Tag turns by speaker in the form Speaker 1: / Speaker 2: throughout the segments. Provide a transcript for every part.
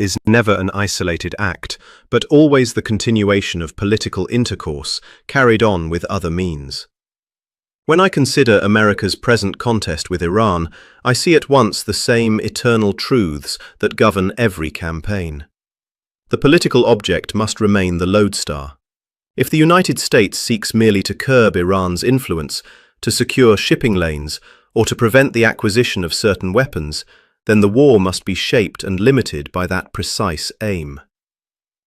Speaker 1: is never an isolated act, but always the continuation of political intercourse carried on with other means. When I consider America's present contest with Iran, I see at once the same eternal truths that govern every campaign. The political object must remain the lodestar. If the United States seeks merely to curb Iran's influence, to secure shipping lanes, or to prevent the acquisition of certain weapons, then the war must be shaped and limited by that precise aim.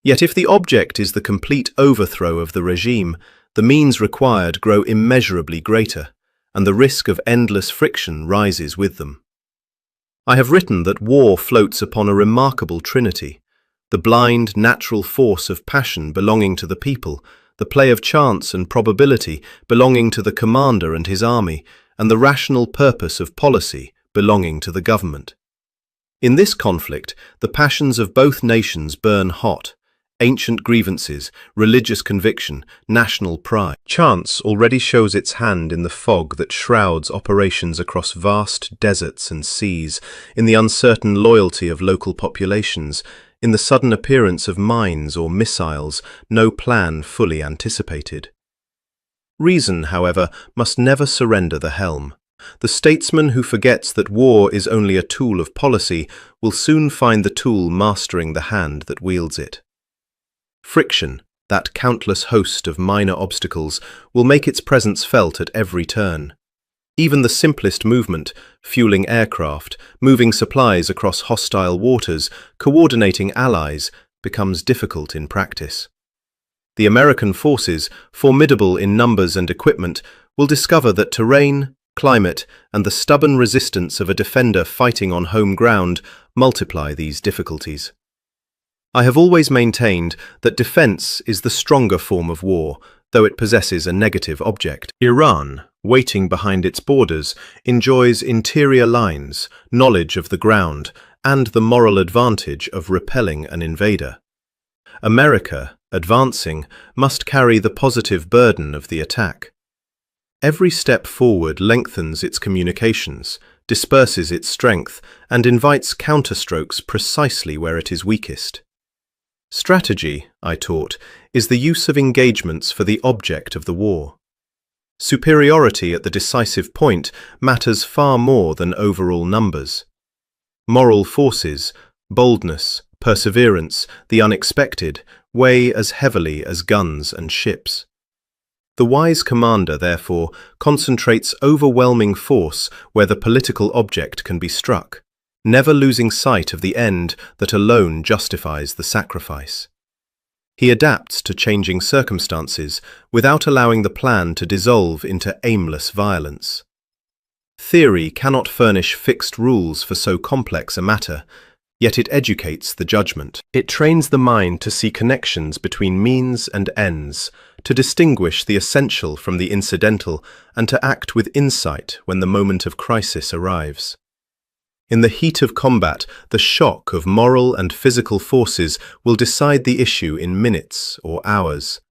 Speaker 1: Yet if the object is the complete overthrow of the regime, the means required grow immeasurably greater, and the risk of endless friction rises with them. I have written that war floats upon a remarkable trinity: the blind, natural force of passion belonging to the people, the play of chance and probability belonging to the commander and his army, and the rational purpose of policy belonging to the government. In this conflict, the passions of both nations burn hot: ancient grievances, religious conviction, national pride. Chance already shows its hand in the fog that shrouds operations across vast deserts and seas, in the uncertain loyalty of local populations, in the sudden appearance of mines or missiles, no plan fully anticipated. Reason, however, must never surrender the helm. The statesman who forgets that war is only a tool of policy will soon find the tool mastering the hand that wields it. Friction, that countless host of minor obstacles, will make its presence felt at every turn. Even the simplest movement, fueling aircraft, moving supplies across hostile waters, coordinating allies, becomes difficult in practice. The American forces, formidable in numbers and equipment, will discover that terrain, climate, and the stubborn resistance of a defender fighting on home ground multiply these difficulties. I have always maintained that defense is the stronger form of war, though it possesses a negative object. Iran, waiting behind its borders, enjoys interior lines, knowledge of the ground, and the moral advantage of repelling an invader. America, advancing, must carry the positive burden of the attack. Every step forward lengthens its communications, disperses its strength, and invites counterstrokes precisely where it is weakest. Strategy, I taught, is the use of engagements for the object of the war. Superiority at the decisive point matters far more than overall numbers. Moral forces, boldness, perseverance, the unexpected, weigh as heavily as guns and ships. The wise commander, therefore, concentrates overwhelming force where the political object can be struck, never losing sight of the end that alone justifies the sacrifice. He adapts to changing circumstances without allowing the plan to dissolve into aimless violence. Theory cannot furnish fixed rules for so complex a matter, yet it educates the judgment. It trains the mind to see connections between means and ends, to distinguish the essential from the incidental, and to act with insight when the moment of crisis arrives. In the heat of combat, the shock of moral and physical forces will decide the issue in minutes or hours.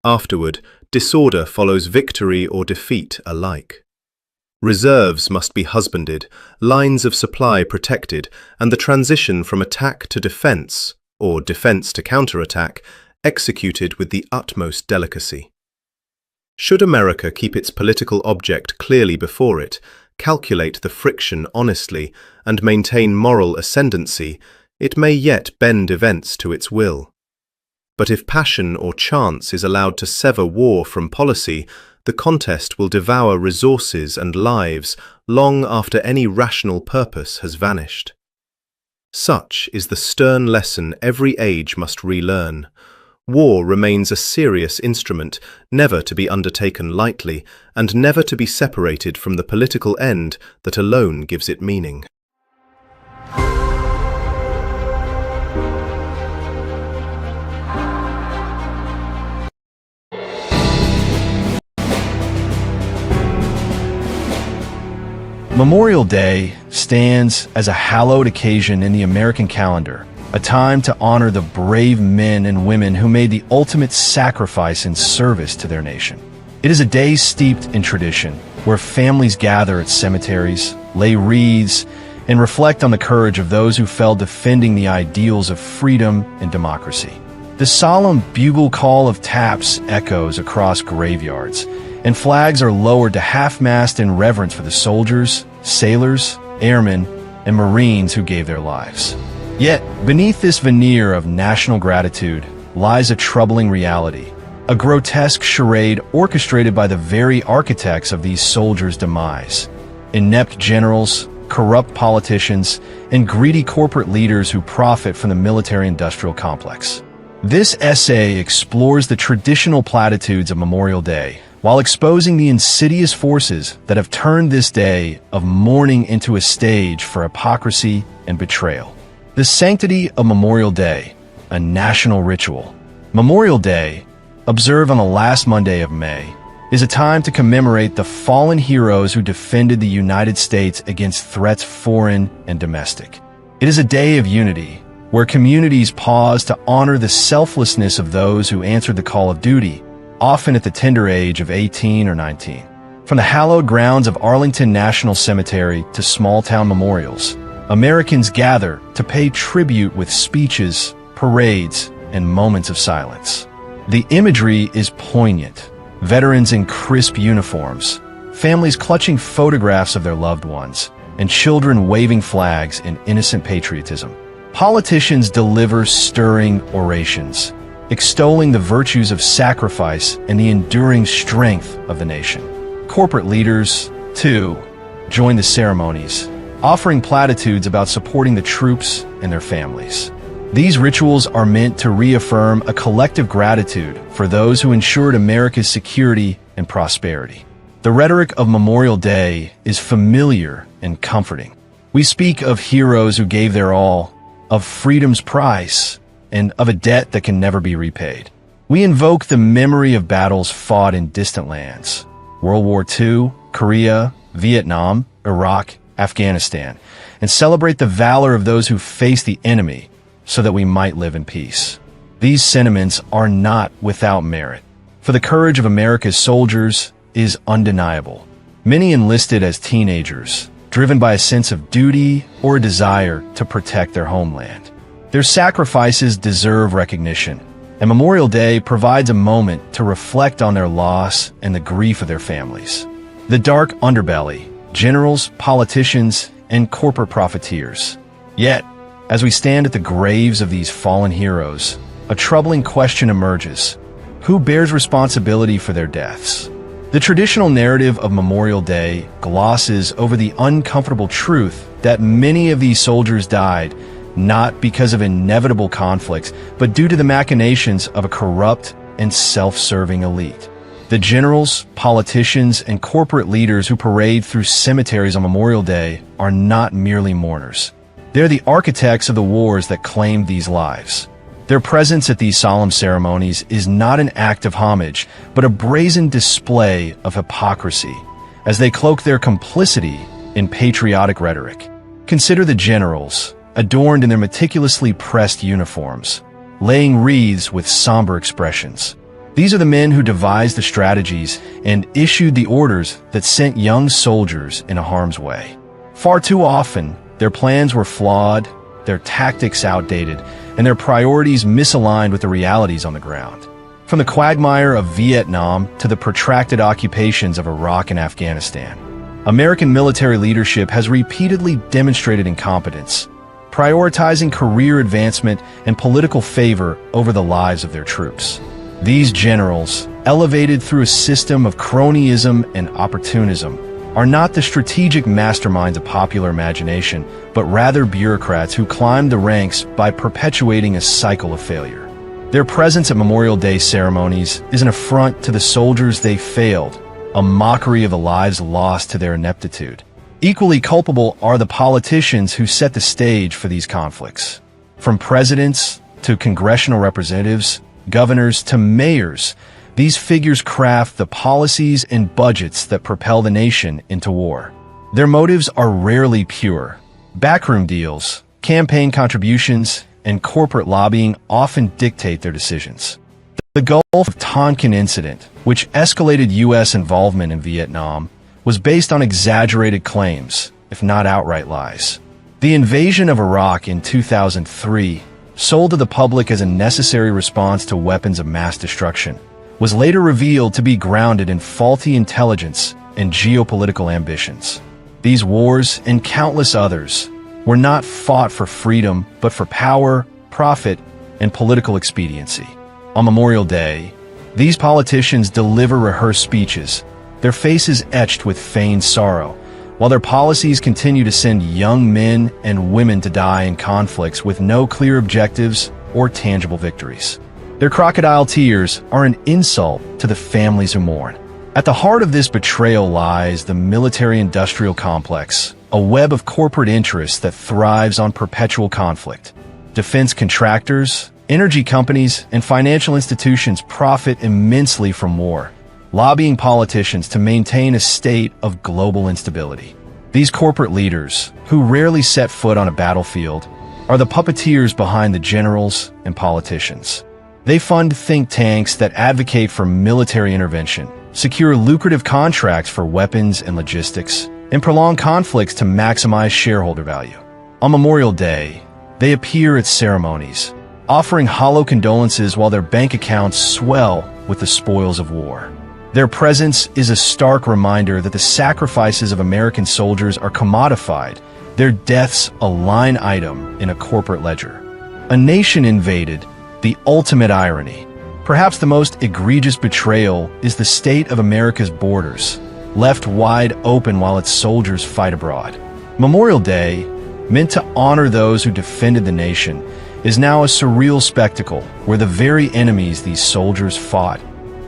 Speaker 1: Afterward, disorder follows victory or defeat alike. Reserves must be husbanded, lines of supply protected, and the transition from attack to defense, or defense to counterattack, executed with the utmost delicacy. Should America keep its political object clearly before it, calculate the friction honestly, and maintain moral ascendancy, it may yet bend events to its will. But if passion or chance is allowed to sever war from policy, the contest will devour resources and lives long after any rational purpose has vanished. Such is the stern lesson every age must relearn. War remains a serious instrument, never to be undertaken lightly, and never to be separated from the political end that alone gives it meaning.
Speaker 2: Memorial Day stands as a hallowed occasion in the American calendar, a time to honor the brave men and women who made the ultimate sacrifice in service to their nation. It is a day steeped in tradition, where families gather at cemeteries, lay wreaths, and reflect on the courage of those who fell defending the ideals of freedom and democracy. The solemn bugle call of taps echoes across graveyards, and flags are lowered to half-mast in reverence for the soldiers, sailors, airmen, and Marines who gave their lives. Yet, beneath this veneer of national gratitude lies a troubling reality, a grotesque charade orchestrated by the very architects of these soldiers' demise. Inept generals, corrupt politicians, and greedy corporate leaders who profit from the military-industrial complex. This essay explores the traditional platitudes of Memorial Day, while exposing the insidious forces that have turned this day of mourning into a stage for hypocrisy and betrayal. The sanctity of Memorial Day, a national ritual. Memorial Day, observed on the last Monday of May, is a time to commemorate the fallen heroes who defended the United States against threats foreign and domestic. It is a day of unity, where communities pause to honor the selflessness of those who answered the call of duty, often at the tender age of 18 or 19. From the hallowed grounds of Arlington National Cemetery to small-town memorials, Americans gather to pay tribute with speeches, parades, and moments of silence. The imagery is poignant. Veterans in crisp uniforms, families clutching photographs of their loved ones, and children waving flags in innocent patriotism. Politicians deliver stirring orations, extolling the virtues of sacrifice and the enduring strength of the nation. Corporate leaders, too, join the ceremonies, offering platitudes about supporting the troops and their families. These rituals are meant to reaffirm a collective gratitude for those who ensured America's security and prosperity. The rhetoric of Memorial Day is familiar and comforting. We speak of heroes who gave their all, of freedom's price, and of a debt that can never be repaid. We invoke the memory of battles fought in distant lands: World War II, Korea, Vietnam, Iraq, Afghanistan, and celebrate the valor of those who faced the enemy so that we might live in peace. These sentiments are not without merit, for the courage of America's soldiers is undeniable. Many enlisted as teenagers, driven by a sense of duty or a desire to protect their homeland. Their sacrifices deserve recognition, and Memorial Day provides a moment to reflect on their loss and the grief of their families. The dark underbelly, generals, politicians, and corporate profiteers. Yet, as we stand at the graves of these fallen heroes, a troubling question emerges. Who bears responsibility for their deaths? The traditional narrative of Memorial Day glosses over the uncomfortable truth that many of these soldiers died not because of inevitable conflicts, but due to the machinations of a corrupt and self-serving elite. The generals, politicians, and corporate leaders who parade through cemeteries on Memorial Day are not merely mourners. They're the architects of the wars that claimed these lives. Their presence at these solemn ceremonies is not an act of homage, but a brazen display of hypocrisy, as they cloak their complicity in patriotic rhetoric. Consider the generals, adorned in their meticulously pressed uniforms, laying wreaths with somber expressions. These are the men who devised the strategies and issued the orders that sent young soldiers into harm's way. Far too often, their plans were flawed, their tactics outdated, and their priorities misaligned with the realities on the ground. From the quagmire of Vietnam to the protracted occupations of Iraq and Afghanistan, American military leadership has repeatedly demonstrated incompetence, prioritizing career advancement and political favor over the lives of their troops. These generals, elevated through a system of cronyism and opportunism, are not the strategic masterminds of popular imagination, but rather bureaucrats who climbed the ranks by perpetuating a cycle of failure. Their presence at Memorial Day ceremonies is an affront to the soldiers they failed, a mockery of the lives lost to their ineptitude. Equally culpable are the politicians who set the stage for these conflicts. From presidents to congressional representatives, governors to mayors, these figures craft the policies and budgets that propel the nation into war. Their motives are rarely pure. Backroom deals, campaign contributions, and corporate lobbying often dictate their decisions. The Gulf of Tonkin incident, which escalated U.S. involvement in Vietnam, was based on exaggerated claims, if not outright lies. The invasion of Iraq in 2003, sold to the public as a necessary response to weapons of mass destruction, was later revealed to be grounded in faulty intelligence and geopolitical ambitions. These wars, and countless others, were not fought for freedom, but for power, profit, and political expediency. On Memorial Day, these politicians deliver rehearsed speeches, their faces etched with feigned sorrow, while their policies continue to send young men and women to die in conflicts with no clear objectives or tangible victories. Their crocodile tears are an insult to the families who mourn. At the heart of this betrayal lies the military-industrial complex, a web of corporate interests that thrives on perpetual conflict. Defense contractors, energy companies, and financial institutions profit immensely from war, lobbying politicians to maintain a state of global instability. These corporate leaders, who rarely set foot on a battlefield, are the puppeteers behind the generals and politicians. They fund think tanks that advocate for military intervention, secure lucrative contracts for weapons and logistics, and prolong conflicts to maximize shareholder value. On Memorial Day, they appear at ceremonies, offering hollow condolences while their bank accounts swell with the spoils of war. Their presence is a stark reminder that the sacrifices of American soldiers are commodified, their deaths a line item in a corporate ledger. A nation invaded, the ultimate irony. Perhaps the most egregious betrayal is the state of America's borders, left wide open while its soldiers fight abroad. Memorial Day, meant to honor those who defended the nation, is now a surreal spectacle where the very enemies these soldiers fought,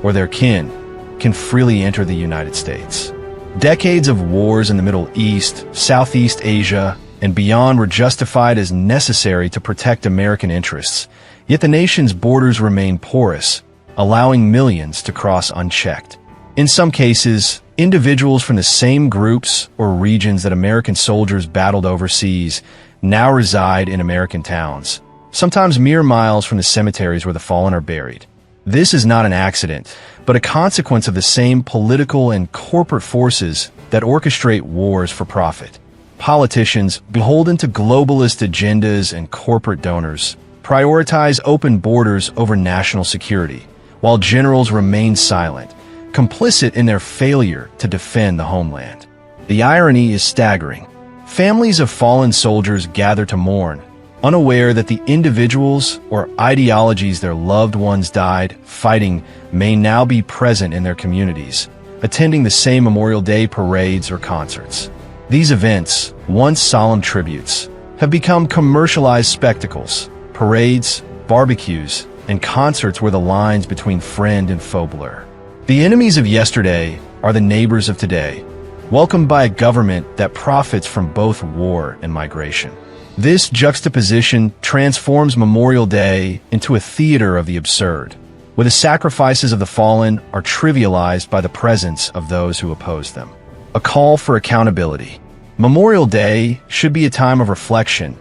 Speaker 2: or their kin, can freely enter the United States. Decades of wars in the Middle East, Southeast Asia, and beyond were justified as necessary to protect American interests, yet the nation's borders remain porous, allowing millions to cross unchecked. In some cases, individuals from the same groups or regions that American soldiers battled overseas now reside in American towns, sometimes mere miles from the cemeteries where the fallen are buried. This is not an accident, but a consequence of the same political and corporate forces that orchestrate wars for profit. Politicians, beholden to globalist agendas and corporate donors, prioritize open borders over national security, while generals remain silent, complicit in their failure to defend the homeland. The irony is staggering. Families of fallen soldiers gather to mourn, unaware that the individuals or ideologies their loved ones died fighting may now be present in their communities, attending the same Memorial Day parades or concerts. These events, once solemn tributes, have become commercialized spectacles, parades, barbecues, and concerts where the lines between friend and foe blur. The enemies of yesterday are the neighbors of today, welcomed by a government that profits from both war and migration. This juxtaposition transforms Memorial Day into a theater of the absurd, where the sacrifices of the fallen are trivialized by the presence of those who oppose them. A call for accountability. Memorial Day should be a time of reflection,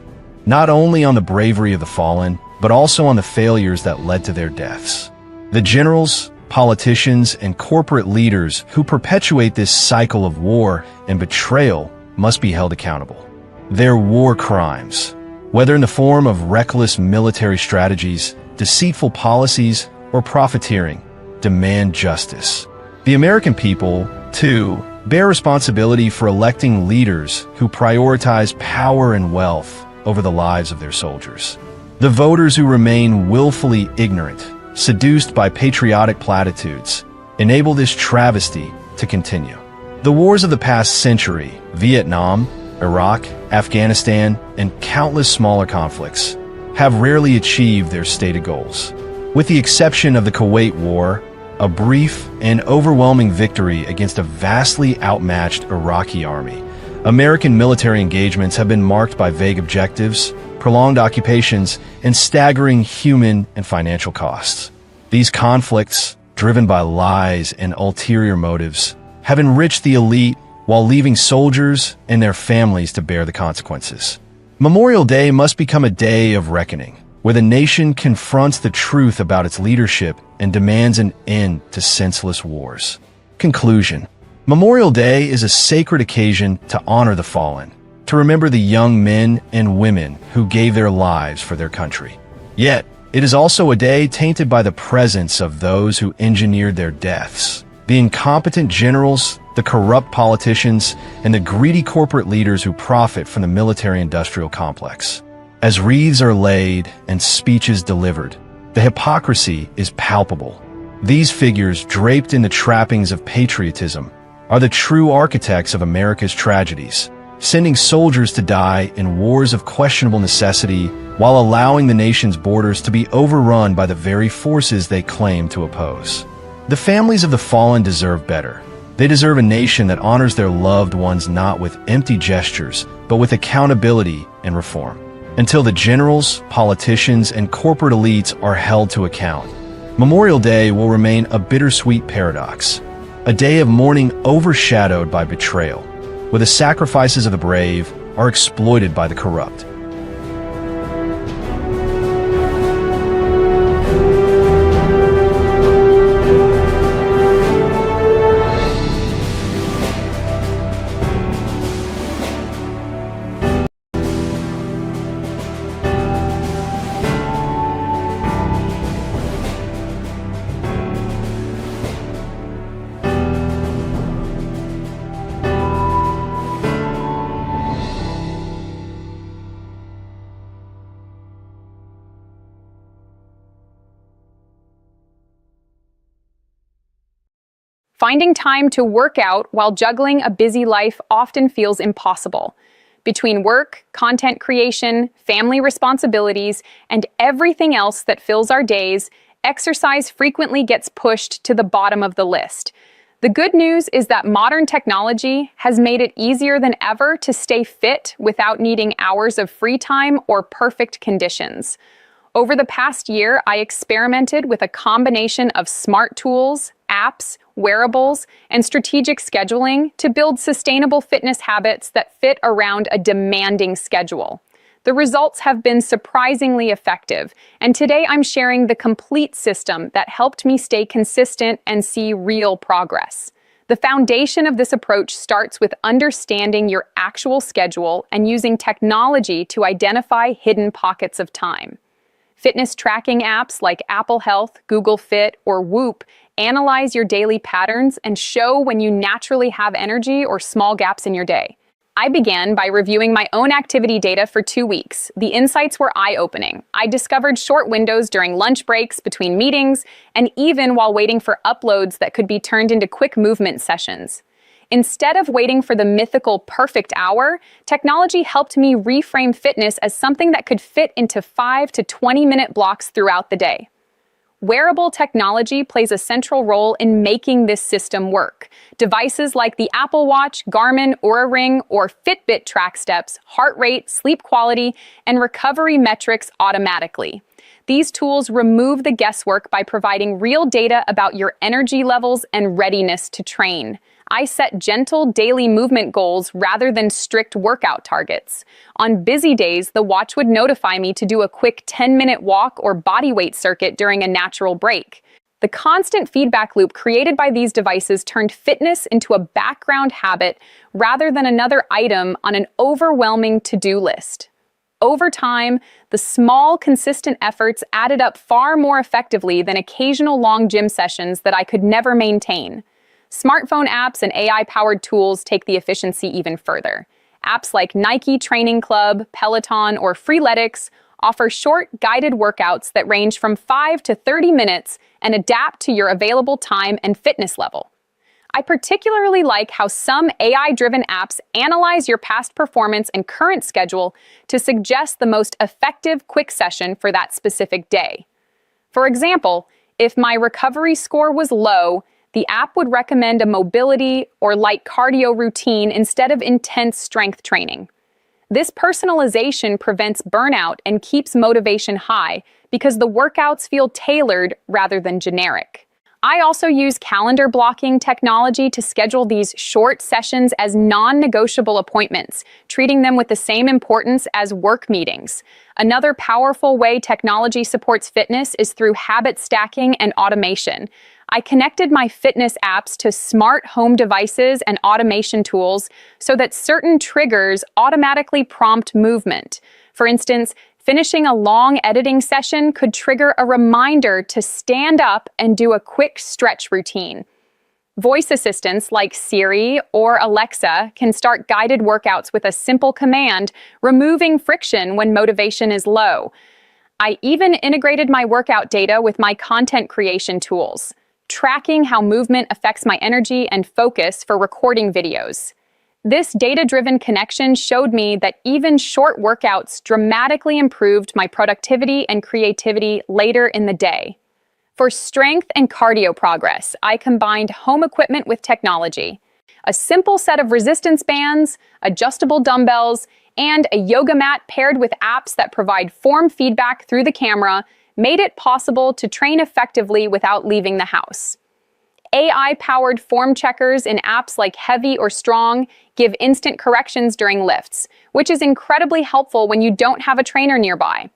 Speaker 2: not only on the bravery of the fallen, but also on the failures that led to their deaths. The generals, politicians, and corporate leaders who perpetuate this cycle of war and betrayal must be held accountable. Their war crimes, whether in the form of reckless military strategies, deceitful policies, or profiteering, demand justice. The American people, too, bear responsibility for electing leaders who prioritize power and wealth over the lives of their soldiers. The voters who remain willfully ignorant, seduced by patriotic platitudes, enable this travesty to continue. The wars of the past century, Vietnam, Iraq, Afghanistan, and countless smaller conflicts, have rarely achieved their stated goals. With the exception of the Kuwait War, a brief and overwhelming victory against a vastly outmatched Iraqi army, American military engagements have been marked by vague objectives, prolonged occupations, and staggering human and financial costs. These conflicts, driven by lies and ulterior motives, have enriched the elite while leaving soldiers and their families to bear the consequences. Memorial Day must become a day of reckoning, where the nation confronts the truth about its leadership and demands an end to senseless wars. Conclusion. Memorial Day is a sacred occasion to honor the fallen, to remember the young men and women who gave their lives for their country. Yet, it is also a day tainted by the presence of those who engineered their deaths. The incompetent generals, the corrupt politicians, and the greedy corporate leaders who profit from the military-industrial complex. As wreaths are laid and speeches delivered, the hypocrisy is palpable. These figures, draped in the trappings of patriotism, are the true architects of America's tragedies, sending soldiers to die in wars of questionable necessity while allowing the nation's borders to be overrun by the very forces they claim to oppose. The families of the fallen deserve better. They deserve a nation that honors their loved ones not with empty gestures, but with accountability and reform. Until the generals, politicians, and corporate elites are held to account, Memorial Day will remain a bittersweet paradox, a day of mourning overshadowed by betrayal, where the sacrifices of the brave are exploited by the corrupt.
Speaker 3: Finding time to work out while juggling a busy life often feels impossible. Between work, content creation, family responsibilities, and everything else that fills our days, exercise frequently gets pushed to the bottom of the list. The good news is that modern technology has made it easier than ever to stay fit without needing hours of free time or perfect conditions. Over the past year, I experimented with a combination of smart tools, apps, wearables, and strategic scheduling to build sustainable fitness habits that fit around a demanding schedule. The results have been surprisingly effective, and today I'm sharing the complete system that helped me stay consistent and see real progress. The foundation of this approach starts with understanding your actual schedule and using technology to identify hidden pockets of time. Fitness tracking apps like Apple Health, Google Fit, or Whoop analyze your daily patterns and show when you naturally have energy or small gaps in your day. I began by reviewing my own activity data for 2 weeks. The insights were eye-opening. I discovered short windows during lunch breaks, between meetings, and even while waiting for uploads that could be turned into quick movement sessions. Instead of waiting for the mythical perfect hour, technology helped me reframe fitness as something that could fit into 5 to 20-minute blocks throughout the day. Wearable technology plays a central role in making this system work. Devices like the Apple Watch, Garmin, Oura Ring, or Fitbit track steps, heart rate, sleep quality, and recovery metrics automatically. These tools remove the guesswork by providing real data about your energy levels and readiness to train. I set gentle daily movement goals rather than strict workout targets. On busy days, the watch would notify me to do a quick 10-minute walk or bodyweight circuit during a natural break. The constant feedback loop created by these devices turned fitness into a background habit rather than another item on an overwhelming to-do list. Over time, the small, consistent efforts added up far more effectively than occasional long gym sessions that I could never maintain. Smartphone apps and AI-powered tools take the efficiency even further. Apps like Nike Training Club, Peloton, or Freeletics offer short, guided workouts that range from 5 to 30 minutes and adapt to your available time and fitness level. I particularly like how some AI-driven apps analyze your past performance and current schedule to suggest the most effective quick session for that specific day. For example, if my recovery score was low, the app would recommend a mobility or light cardio routine instead of intense strength training. This personalization prevents burnout and keeps motivation high because the workouts feel tailored rather than generic. I also use calendar blocking technology to schedule these short sessions as non-negotiable appointments, treating them with the same importance as work meetings. Another powerful way technology supports fitness is through habit stacking and automation. I connected my fitness apps to smart home devices and automation tools so that certain triggers automatically prompt movement. For instance, finishing a long editing session could trigger a reminder to stand up and do a quick stretch routine. Voice assistants like Siri or Alexa can start guided workouts with a simple command, removing friction when motivation is low. I even integrated my workout data with my content creation tools, tracking how movement affects my energy and focus for recording videos. This data-driven connection showed me that even short workouts dramatically improved my productivity and creativity later in the day. For strength and cardio progress, I combined home equipment with technology. A simple set of resistance bands, adjustable dumbbells, and a yoga mat paired with apps that provide form feedback through the camera made it possible to train effectively without leaving the house. AI-powered form checkers in apps like Heavy or Strong give instant corrections during lifts, which is incredibly helpful when you don't have a trainer nearby.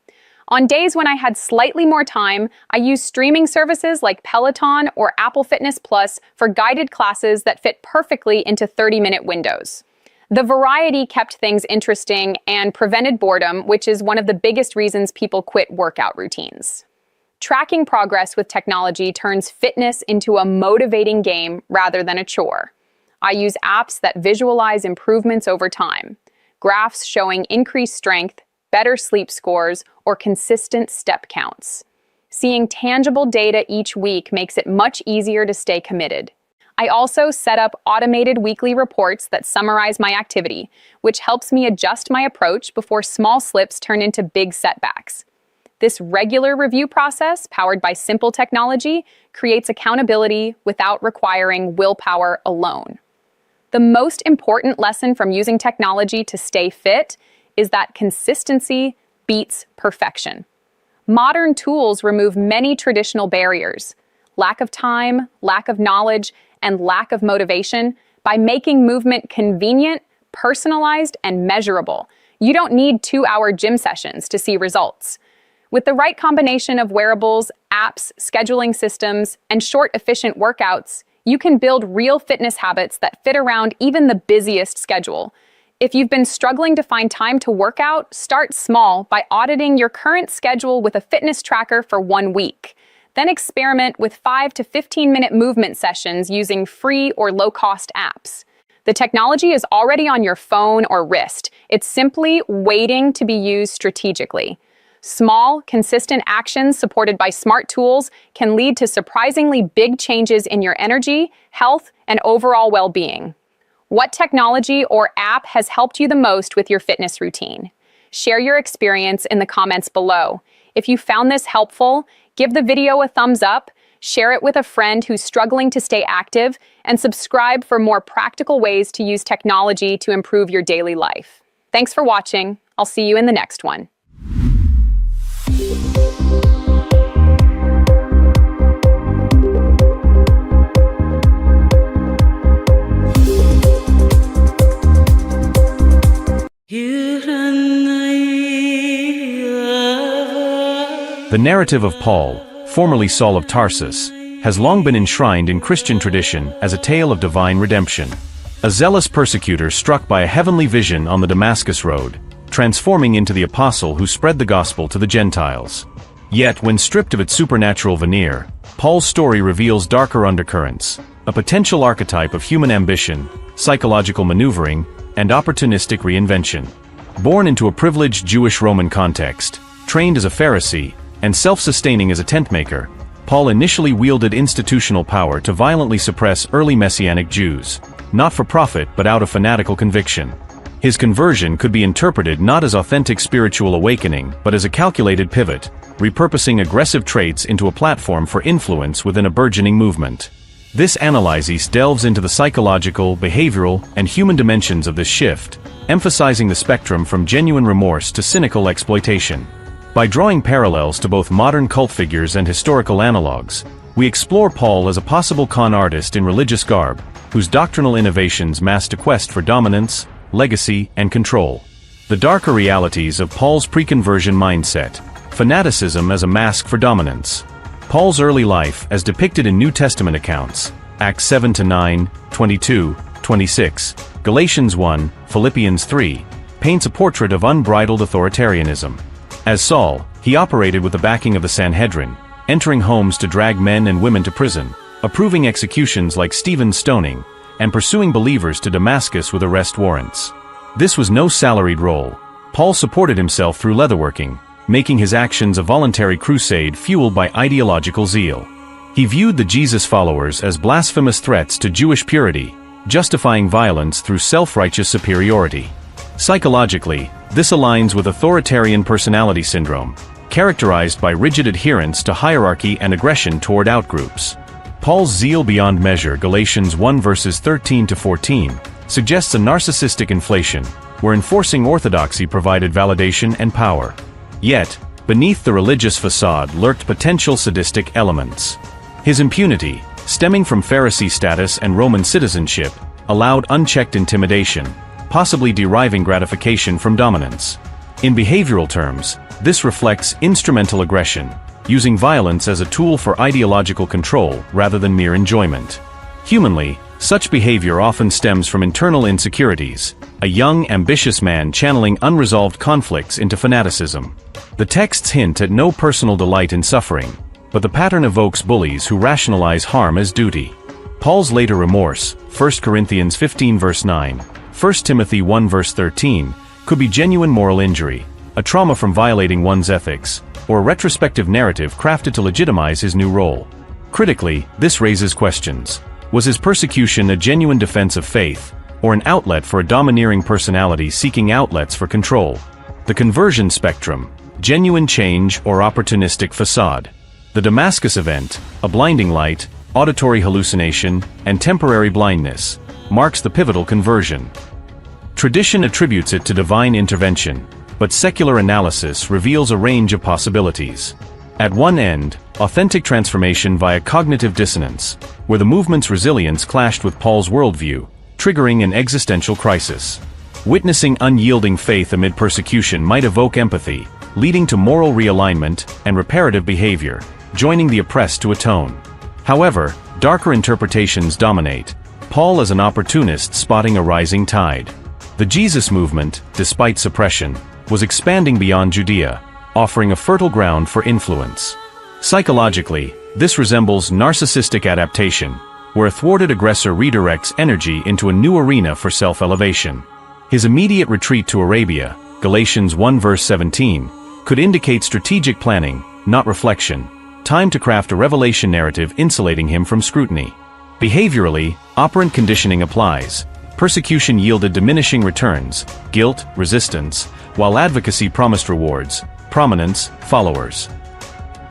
Speaker 3: On days when I had slightly more time, I used streaming services like Peloton or Apple Fitness Plus for guided classes that fit perfectly into 30-minute windows. The variety kept things interesting and prevented boredom, which is one of the biggest reasons people quit workout routines. Tracking progress with technology turns fitness into a motivating game rather than a chore. I use apps that visualize improvements over time, graphs showing increased strength, better sleep scores, or consistent step counts. Seeing tangible data each week makes it much easier to stay committed. I also set up automated weekly reports that summarize my activity, which helps me adjust my approach before small slips turn into big setbacks. This regular review process, powered by simple technology, creates accountability without requiring willpower alone. The most important lesson from using technology to stay fit is that consistency beats perfection. Modern tools remove many traditional barriers, lack of time, lack of knowledge, and lack of motivation, by making movement convenient, personalized, and measurable. You don't need 2-hour gym sessions to see results. With the right combination of wearables, apps, scheduling systems, and short, efficient workouts, you can build real fitness habits that fit around even the busiest schedule. If you've been struggling to find time to work out, start small by auditing your current schedule with a fitness tracker for 1 week. Then experiment with 5 to 15-minute movement sessions using free or low-cost apps. The technology is already on your phone or wrist. It's simply waiting to be used strategically. Small, consistent actions supported by smart tools can lead to surprisingly big changes in your energy, health, and overall well-being. What technology or app has helped you the most with your fitness routine? Share your experience in the comments below. If you found this helpful, give the video a thumbs up, share it with a friend who's struggling to stay active, and subscribe for more practical ways to use technology to improve your daily life. Thanks for watching. I'll see you in the next one.
Speaker 2: The narrative of Paul, formerly Saul of Tarsus, has long been enshrined in Christian tradition as a tale of divine redemption. A zealous persecutor struck by a heavenly vision on the Damascus Road, transforming into the apostle who spread the gospel to the Gentiles. Yet, when stripped of its supernatural veneer, Paul's story reveals darker undercurrents, a potential archetype of human ambition, psychological maneuvering, and opportunistic reinvention. Born into a privileged Jewish Roman context, trained as a Pharisee, and self-sustaining as a tentmaker, Paul initially wielded institutional power to violently suppress early Messianic Jews, not for profit but out of fanatical conviction. His conversion could be interpreted not as authentic spiritual awakening but as a calculated pivot, repurposing aggressive traits into a platform for influence within a burgeoning movement. This analysis delves into the psychological, behavioral, and human dimensions of this shift, emphasizing the spectrum from genuine remorse to cynical exploitation. By drawing parallels to both modern cult figures and historical analogs, we explore Paul as a possible con artist in religious garb, whose doctrinal innovations masked a quest for dominance, legacy, and control. The darker realities of Paul's pre-conversion mindset, fanaticism as a mask for dominance.
Speaker 4: Paul's early life, as depicted in New Testament accounts, Acts 7-9, 22, 26, Galatians 1, Philippians 3, paints a portrait of unbridled authoritarianism. As Saul, he operated with the backing of the Sanhedrin, entering homes to drag men and women to prison, approving executions like Stephen's stoning, and pursuing believers to Damascus with arrest warrants. This was no salaried role. Paul supported himself through leatherworking, making his actions a voluntary crusade fueled by ideological zeal. He viewed the Jesus followers as blasphemous threats to Jewish purity, justifying violence through self-righteous superiority. Psychologically, this aligns with authoritarian personality syndrome, characterized by rigid adherence to hierarchy and aggression toward outgroups. Paul's zeal beyond measure, Galatians 1 verses 13-14, suggests a narcissistic inflation, where enforcing orthodoxy provided validation and power. Yet, beneath the religious facade lurked potential sadistic elements. His impunity, stemming from Pharisee status and Roman citizenship, allowed unchecked intimidation, possibly deriving gratification from dominance. In behavioral terms, this reflects instrumental aggression, using violence as a tool for ideological control rather than mere enjoyment. Humanly, such behavior often stems from internal insecurities, a young, ambitious man channeling unresolved conflicts into fanaticism. The texts hint at no personal delight in suffering, but the pattern evokes bullies who rationalize harm as duty. Paul's later remorse, 1 Corinthians 15 verse 9, 1 Timothy 1 verse 13, could be genuine moral injury, a trauma from violating one's ethics, or a retrospective narrative crafted to legitimize his new role. Critically, this raises questions. Was his persecution a genuine defense of faith, or an outlet for a domineering personality seeking outlets for control? The conversion spectrum, genuine change or opportunistic facade. The Damascus event, a blinding light, auditory hallucination, and temporary blindness, marks the pivotal conversion. Tradition attributes it to divine intervention, but secular analysis reveals a range of possibilities. At one end, authentic transformation via cognitive dissonance, where the movement's resilience clashed with Paul's worldview, triggering an existential crisis. Witnessing unyielding faith amid persecution might evoke empathy, leading to moral realignment and reparative behavior, joining the oppressed to atone. However, darker interpretations dominate, Paul as an opportunist spotting a rising tide. The Jesus movement, despite suppression, was expanding beyond Judea, offering a fertile ground for influence. Psychologically, this resembles narcissistic adaptation, where a thwarted aggressor redirects energy into a new arena for self-elevation. His immediate retreat to Arabia, Galatians 1 verse 17, could indicate strategic planning, not reflection, time to craft a revelation narrative insulating him from scrutiny. Behaviorally, operant conditioning applies. Persecution yielded diminishing returns, guilt, resistance, while advocacy promised rewards, prominence, followers.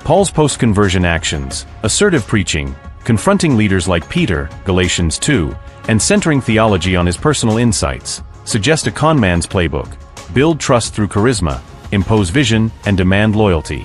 Speaker 4: Paul's post-conversion actions, assertive preaching, confronting leaders like Peter, Galatians 2, and centering theology on his personal insights, suggest a con man's playbook: build trust through charisma, impose vision, and demand loyalty.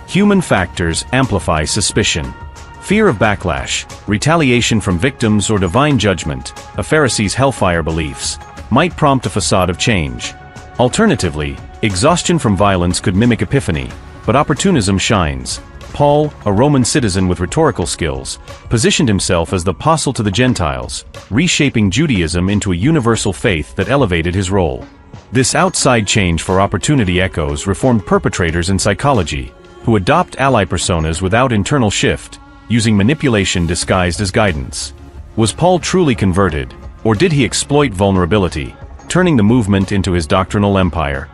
Speaker 4: Human factors amplify suspicion. Fear of backlash, retaliation from victims, or divine judgment, a Pharisee's hellfire beliefs, might prompt a facade of change. Alternatively, exhaustion from violence could mimic epiphany, but opportunism shines. Paul, a Roman citizen with rhetorical skills, positioned himself as the apostle to the Gentiles, reshaping Judaism into a universal faith that elevated his role. This outside change for opportunity echoes reformed perpetrators in psychology, who adopt ally personas without internal shift, using manipulation disguised as guidance. Was Paul truly converted, or did he exploit vulnerability, turning the movement into his doctrinal empire?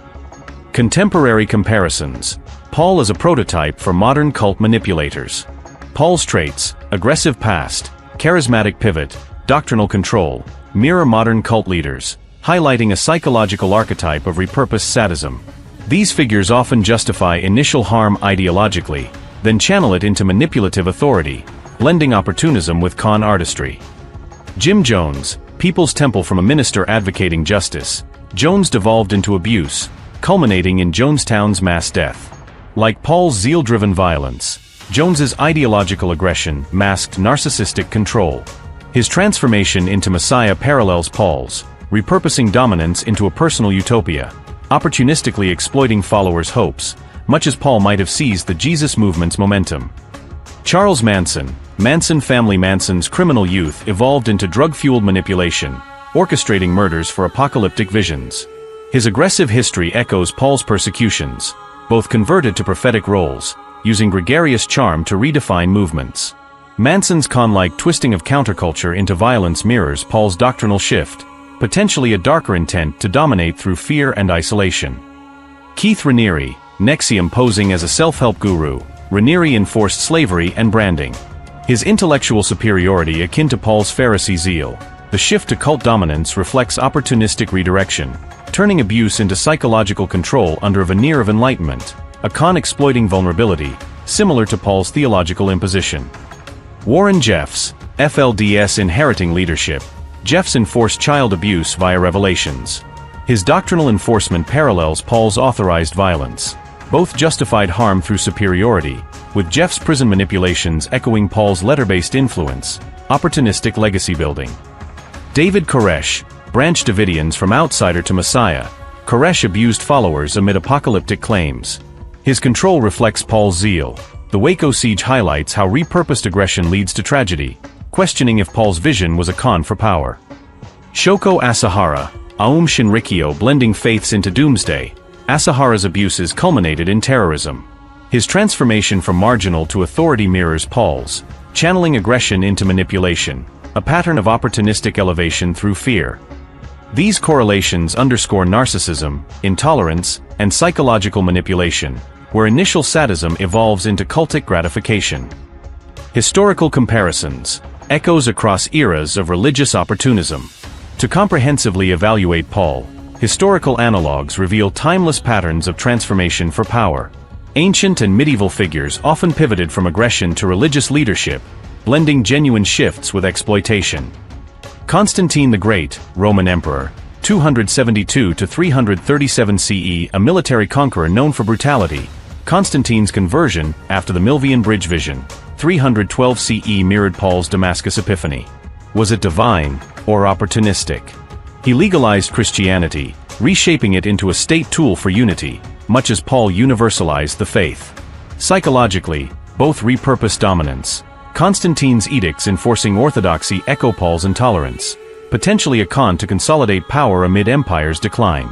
Speaker 4: Contemporary comparisons. Paul is a prototype for modern cult manipulators. Paul's traits, aggressive past, charismatic pivot, doctrinal control, mirror modern cult leaders, highlighting a psychological archetype of repurposed sadism. These figures often justify initial harm ideologically, then channel it into manipulative authority, blending opportunism with con artistry. Jim Jones, People's Temple. From a minister advocating justice, Jones devolved into abuse, culminating in Jonestown's mass death. Like Paul's zeal-driven violence, Jones's ideological aggression masked narcissistic control. His transformation into Messiah parallels Paul's, repurposing dominance into a personal utopia, opportunistically exploiting followers' hopes, much as Paul might have seized the Jesus movement's momentum. Charles Manson. Manson family. Manson's criminal youth evolved into drug-fueled manipulation, orchestrating murders for apocalyptic visions. His aggressive history echoes Paul's persecutions, both converted to prophetic roles, using gregarious charm to redefine movements. Manson's con-like twisting of counterculture into violence mirrors Paul's doctrinal shift, potentially a darker intent to dominate through fear and isolation. Keith Raniere. NXIVM. Posing as a self-help guru, Raniere enforced slavery and branding. His intellectual superiority akin to Paul's Pharisee zeal. The shift to cult dominance reflects opportunistic redirection, turning abuse into psychological control under a veneer of enlightenment, a con exploiting vulnerability, similar to Paul's theological imposition. Warren Jeffs. FLDS. Inheriting leadership. Jeffs enforced child abuse via revelations. His doctrinal enforcement parallels Paul's authorized violence. Both justified harm through superiority, with Jeffs' prison manipulations echoing Paul's letter-based influence, opportunistic legacy building. David Koresh. Branch Davidians. From outsider to Messiah, Koresh abused followers amid apocalyptic claims. His control reflects Paul's zeal. The Waco siege highlights how repurposed aggression leads to tragedy, questioning if Paul's vision was a con for power. Shoko Asahara. Aum Shinrikyo. Blending faiths into doomsday. Asahara's abuses culminated in terrorism. His transformation from marginal to authority mirrors Paul's, channeling aggression into manipulation, a pattern of opportunistic elevation through fear. These correlations underscore narcissism, intolerance, and psychological manipulation, where initial sadism evolves into cultic gratification. Historical comparisons. Echoes across eras of religious opportunism. To comprehensively evaluate Paul, historical analogues reveal timeless patterns of transformation for power. Ancient and medieval figures often pivoted from aggression to religious leadership, blending genuine shifts with exploitation. Constantine the Great, Roman Emperor, 272 to 337 CE, a military conqueror known for brutality. Constantine's conversion, after the Milvian Bridge vision, 312 CE, mirrored Paul's Damascus Epiphany. Was it divine or opportunistic? He legalized Christianity, reshaping it into a state tool for unity, much as Paul universalized the faith. Psychologically, both repurposed dominance. Constantine's edicts enforcing orthodoxy echo Paul's intolerance, potentially a con to consolidate power amid empire's decline.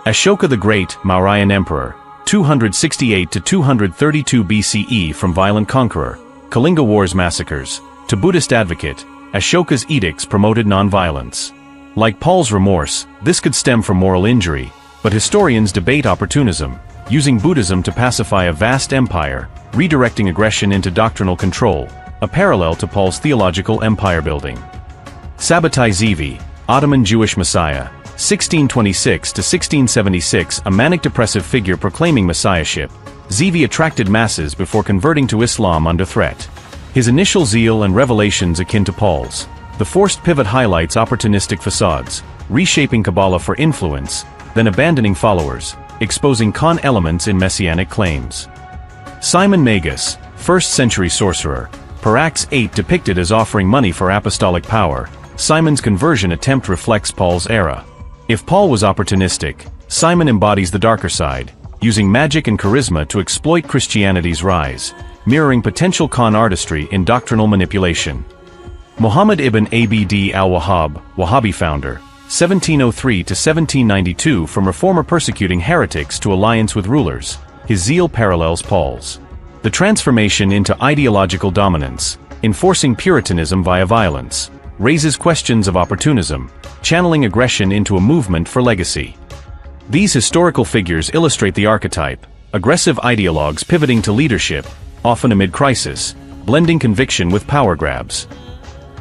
Speaker 4: Ashoka the Great, Mauryan Emperor, 268 to 232 BCE, from violent conqueror, Kalinga Wars massacres, to Buddhist advocate, Ashoka's edicts promoted nonviolence. Like Paul's remorse, this could stem from moral injury, but historians debate opportunism, using Buddhism to pacify a vast empire, redirecting aggression into doctrinal control, a parallel to Paul's theological empire building. Sabbatai Zevi, Ottoman Jewish Messiah, 1626 to 1676, a manic-depressive figure proclaiming messiahship. Zevi attracted masses before converting to Islam under threat. His initial zeal and revelations akin to Paul's. The forced pivot highlights opportunistic facades, reshaping Kabbalah for influence, then abandoning followers, exposing con elements in messianic claims. Simon Magus, 1st century sorcerer, per Acts 8 depicted as offering money for apostolic power. Simon's conversion attempt reflects Paul's era. If Paul was opportunistic, Simon embodies the darker side, using magic and charisma to exploit Christianity's rise, mirroring potential con artistry in doctrinal manipulation. Muhammad ibn Abd al-Wahhab, Wahhabi founder, 1703 to 1792, from reformer persecuting heretics to alliance with rulers. His zeal parallels Paul's. The transformation into ideological dominance, enforcing Puritanism via violence, raises questions of opportunism, channeling aggression into a movement for legacy. These historical figures illustrate the archetype, aggressive ideologues pivoting to leadership, often amid crisis, blending conviction with power grabs.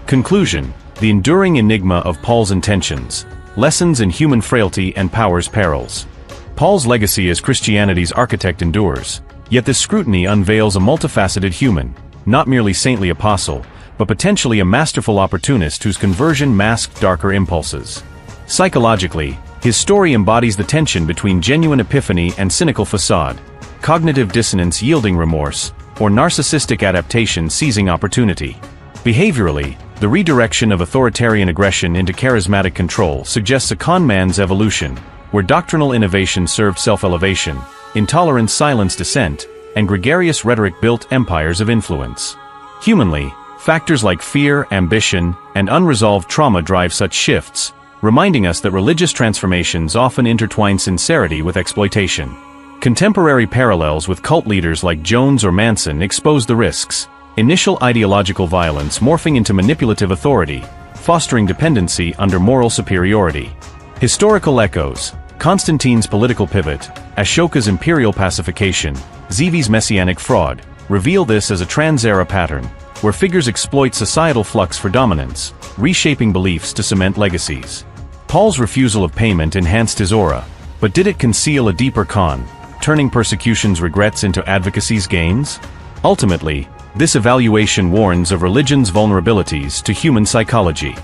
Speaker 4: Conclusion: the enduring enigma of Paul's intentions, lessons in human frailty and power's perils. Paul's legacy as Christianity's architect endures, yet this scrutiny unveils a multifaceted human, not merely saintly apostle, but potentially a masterful opportunist whose conversion masked darker impulses. Psychologically, his story embodies the tension between genuine epiphany and cynical facade, cognitive dissonance yielding remorse, or narcissistic adaptation seizing opportunity. Behaviorally, the redirection of authoritarian aggression into charismatic control suggests a con man's evolution, where doctrinal innovation served self-elevation, intolerance silenced dissent, and gregarious rhetoric built empires of influence. Humanly, factors like fear, ambition, and unresolved trauma drive such shifts, reminding us that religious transformations often intertwine sincerity with exploitation. Contemporary parallels with cult leaders like Jones or Manson expose the risks: initial ideological violence morphing into manipulative authority, fostering dependency under moral superiority. Historical echoes: Constantine's political pivot, Ashoka's imperial pacification, Zevi's messianic fraud, reveal this as a trans-era pattern, where figures exploit societal flux for dominance, reshaping beliefs to cement legacies. Paul's refusal of payment enhanced his aura, but did it conceal a deeper con, turning persecution's regrets into advocacy's gains? Ultimately, this evaluation warns of religion's vulnerabilities to human psychology.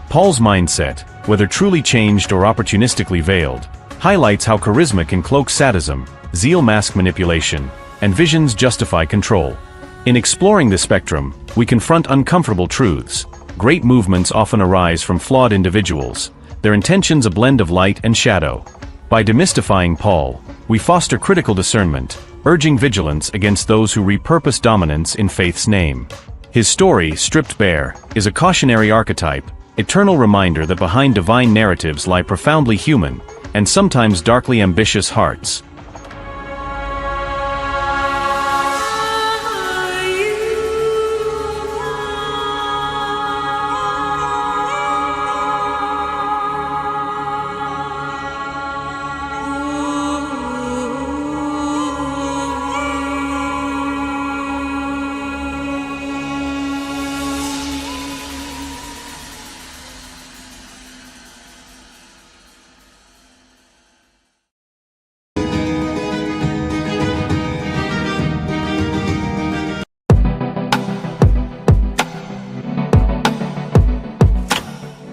Speaker 4: Paul's mindset, whether truly changed or opportunistically veiled, highlights how charisma can cloak sadism, zeal mask manipulation, and visions justify control. In exploring this spectrum, we confront uncomfortable truths. Great movements often arise from flawed individuals, their intentions a blend of light and shadow. By demystifying Paul, we foster critical discernment, urging vigilance against those who repurpose dominance in faith's name. His story, stripped bare, is a cautionary archetype, eternal reminder that behind divine narratives lie profoundly human, and sometimes darkly ambitious hearts.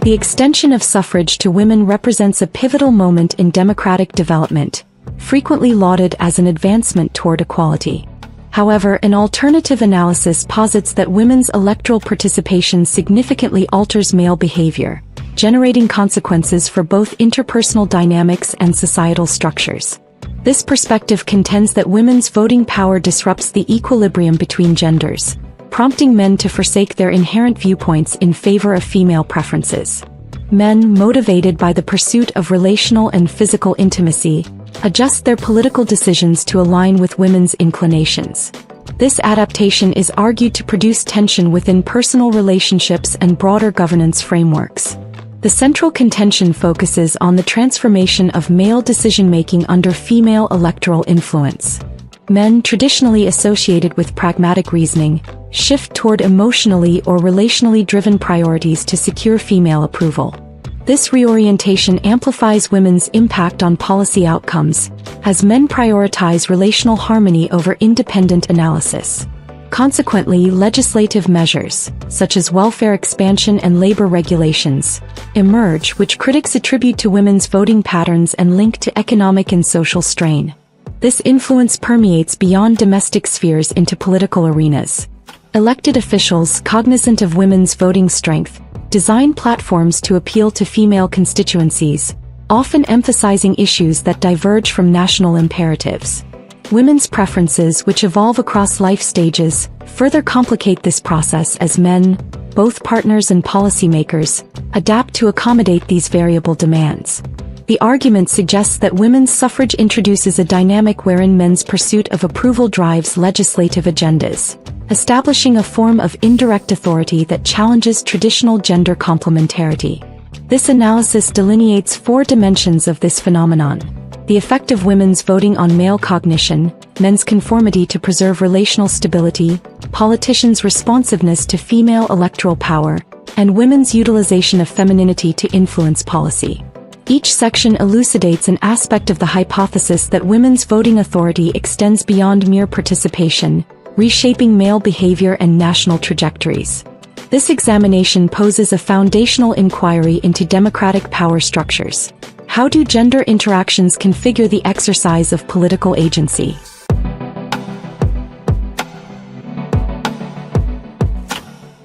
Speaker 5: The extension of suffrage to women represents a pivotal moment in democratic development, frequently lauded as an advancement toward equality. However, an alternative analysis posits that women's electoral participation significantly alters male behavior, generating consequences for both interpersonal dynamics and societal structures. This perspective contends that women's voting power disrupts the equilibrium between genders, prompting men to forsake their inherent viewpoints in favor of female preferences. Men, motivated by the pursuit of relational and physical intimacy, adjust their political decisions to align with women's inclinations. This adaptation is argued to produce tension within personal relationships and broader governance frameworks. The central contention focuses on the transformation of male decision-making under female electoral influence. Men, traditionally associated with pragmatic reasoning, shift toward emotionally or relationally driven priorities to secure female approval. This reorientation amplifies women's impact on policy outcomes, as men prioritize relational harmony over independent analysis. Consequently, legislative measures, such as welfare expansion and labor regulations, emerge, which critics attribute to women's voting patterns and link to economic and social strain. This influence permeates beyond domestic spheres into political arenas. Elected officials, cognizant of women's voting strength, design platforms to appeal to female constituencies, often emphasizing issues that diverge from national imperatives. Women's preferences, which evolve across life stages, further complicate this process as men, both partners and policymakers, adapt to accommodate these variable demands. The argument suggests that women's suffrage introduces a dynamic wherein men's pursuit of approval drives legislative agendas, establishing a form of indirect authority that challenges traditional gender complementarity. This analysis delineates four dimensions of this phenomenon: the effect of women's voting on male cognition, men's conformity to preserve relational stability, politicians' responsiveness to female electoral power, and women's utilization of femininity to influence policy. Each section elucidates an aspect of the hypothesis that women's voting authority extends beyond mere participation, reshaping male behavior and national trajectories. This examination poses a foundational inquiry into democratic power structures. How do gender interactions configure the exercise of political agency?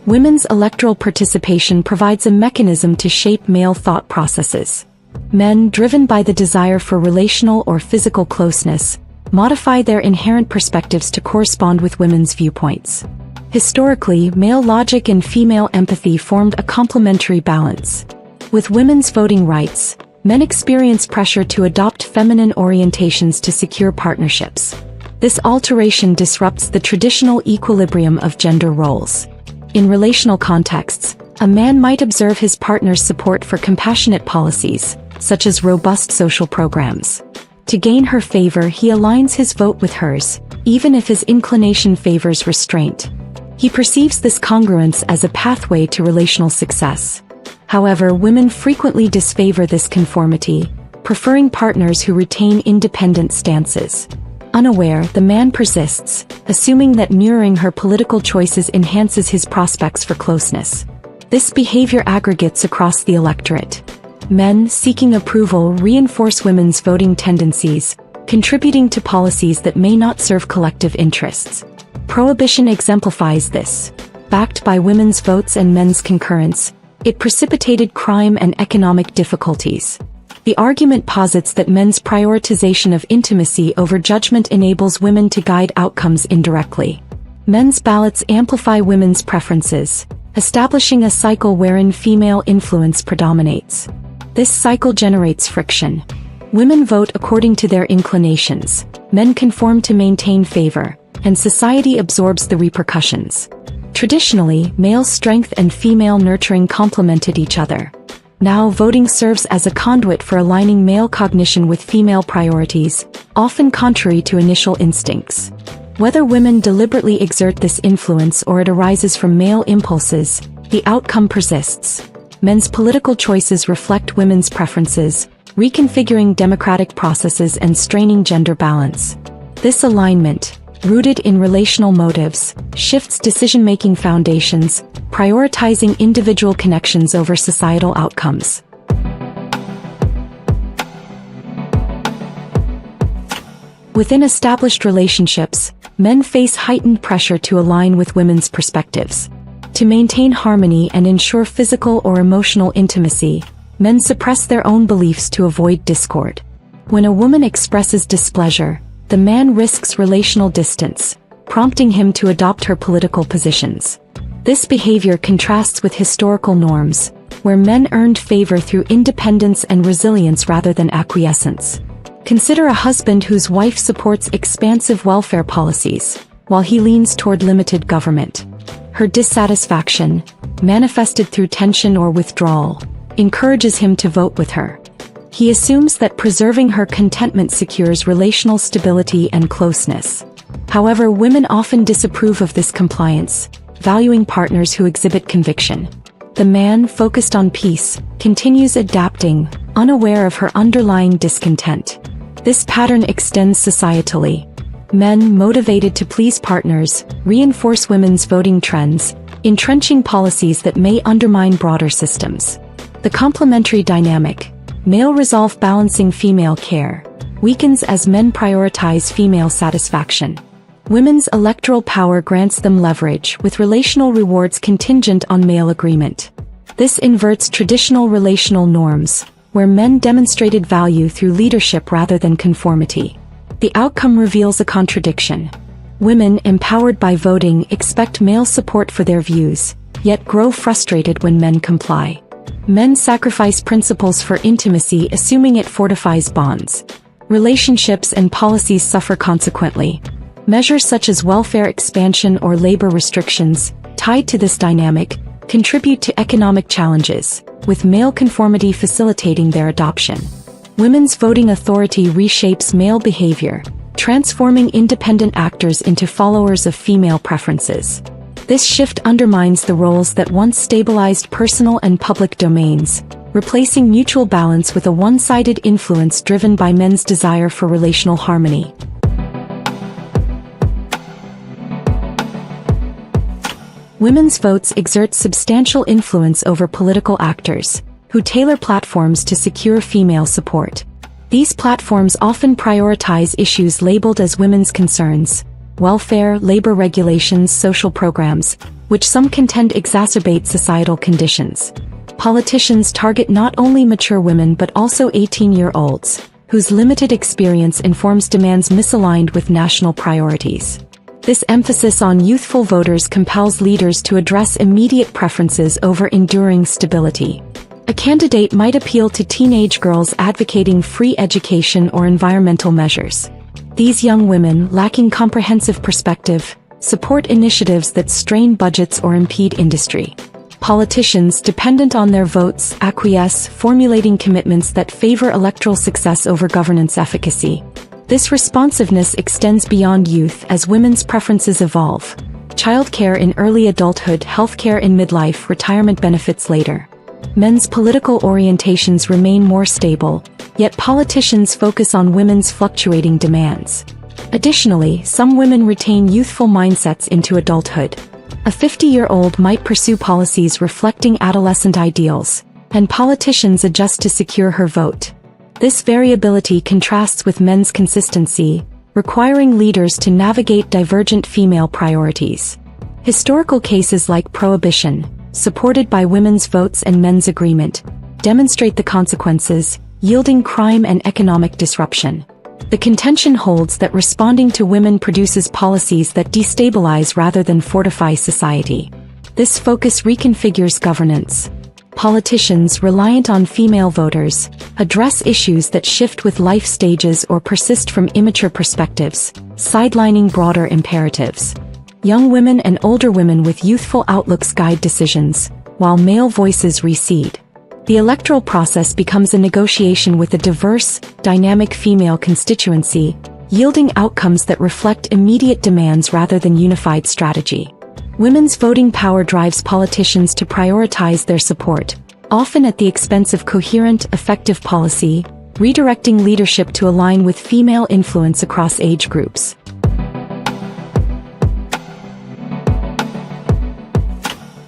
Speaker 5: Women's electoral participation provides a mechanism to shape male thought processes. Men, driven by the desire for relational or physical closeness, modify their inherent perspectives to correspond with women's viewpoints. Historically, male logic and female empathy formed a complementary balance. With women's voting rights, men experience pressure to adopt feminine orientations to secure partnerships. This alteration disrupts the traditional equilibrium of gender roles. In relational contexts, a man might observe his partner's support for compassionate policies, such as robust social programs. To gain her favor, he aligns his vote with hers, even if his inclination favors restraint. He perceives this congruence as a pathway to relational success. However, women frequently disfavor this conformity, preferring partners who retain independent stances. Unaware, the man persists, assuming that mirroring her political choices enhances his prospects for closeness. This behavior aggregates across the electorate. Men seeking approval reinforce women's voting tendencies, contributing to policies that may not serve collective interests. Prohibition exemplifies this. Backed by women's votes and men's concurrence, it precipitated crime and economic difficulties. The argument posits that men's prioritization of intimacy over judgment enables women to guide outcomes indirectly. Men's ballots amplify women's preferences, establishing a cycle wherein female influence predominates. This cycle generates friction. Women vote according to their inclinations, men conform to maintain favor, and society absorbs the repercussions. Traditionally, male strength and female nurturing complemented each other. Now voting serves as a conduit for aligning male cognition with female priorities, often contrary to initial instincts. Whether women deliberately exert this influence or it arises from male impulses, the outcome persists. Men's political choices reflect women's preferences, reconfiguring democratic processes and straining gender balance. This alignment, rooted in relational motives, shifts decision-making foundations, prioritizing individual connections over societal outcomes. Within established relationships, men face heightened pressure to align with women's perspectives. To maintain harmony and ensure physical or emotional intimacy, men suppress their own beliefs to avoid discord. When a woman expresses displeasure, the man risks relational distance, prompting him to adopt her political positions. This behavior contrasts with historical norms, where men earned favor through independence and resilience rather than acquiescence. Consider a husband whose wife supports expansive welfare policies, while he leans toward limited government. Her dissatisfaction, manifested through tension or withdrawal, encourages him to vote with her. He assumes that preserving her contentment secures relational stability and closeness. However, women often disapprove of this compliance, valuing partners who exhibit conviction. The man, focused on peace, continues adapting, unaware of her underlying discontent. This pattern extends societally. Men, motivated to please partners, reinforce women's voting trends, entrenching policies that may undermine broader systems. The complementary dynamic, male resolve balancing female care, weakens as men prioritize female satisfaction. Women's electoral power grants them leverage, with relational rewards contingent on male agreement. This inverts traditional relational norms, where men demonstrated value through leadership rather than conformity. The outcome reveals a contradiction. Women, empowered by voting, expect male support for their views, yet grow frustrated when men comply. Men sacrifice principles for intimacy, assuming it fortifies bonds. Relationships and policies suffer consequently. Measures such as welfare expansion or labor restrictions, tied to this dynamic, contribute to economic challenges, with male conformity facilitating their adoption. Women's voting authority reshapes male behavior, transforming independent actors into followers of female preferences. This shift undermines the roles that once stabilized personal and public domains, replacing mutual balance with a one-sided influence driven by men's desire for relational harmony. Women's votes exert substantial influence over political actors, who tailor platforms to secure female support. These platforms often prioritize issues labeled as women's concerns, welfare, labor regulations, social programs, which some contend exacerbate societal conditions. Politicians target not only mature women but also 18-year-olds, whose limited experience informs demands misaligned with national priorities. This emphasis on youthful voters compels leaders to address immediate preferences over enduring stability. A candidate might appeal to teenage girls advocating free education or environmental measures. These young women, lacking comprehensive perspective, support initiatives that strain budgets or impede industry. Politicians, dependent on their votes, acquiesce, formulating commitments that favor electoral success over governance efficacy. This responsiveness extends beyond youth as women's preferences evolve. Childcare in early adulthood, healthcare in midlife, retirement benefits later. Men's political orientations remain more stable, yet politicians focus on women's fluctuating demands. Additionally, some women retain youthful mindsets into adulthood. A 50-year-old might pursue policies reflecting adolescent ideals, and politicians adjust to secure her vote. This variability contrasts with men's consistency, requiring leaders to navigate divergent female priorities. Historical cases like Prohibition, supported by women's votes and men's agreement, demonstrate the consequences, yielding crime and economic disruption. The contention holds that responding to women produces policies that destabilize rather than fortify society. This focus reconfigures governance. Politicians, reliant on female voters, address issues that shift with life stages or persist from immature perspectives, sidelining broader imperatives. Young women and older women with youthful outlooks guide decisions, while male voices recede. The electoral process becomes a negotiation with a diverse, dynamic female constituency, yielding outcomes that reflect immediate demands rather than unified strategy. Women's voting power drives politicians to prioritize their support, often at the expense of coherent, effective policy, redirecting leadership to align with female influence across age groups.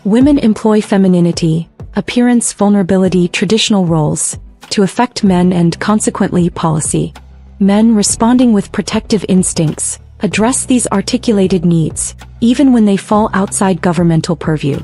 Speaker 5: Women employ femininity, appearance, vulnerability, traditional roles, to affect men and, consequently, policy. Men, responding with protective instincts, address these articulated needs, even when they fall outside governmental purview.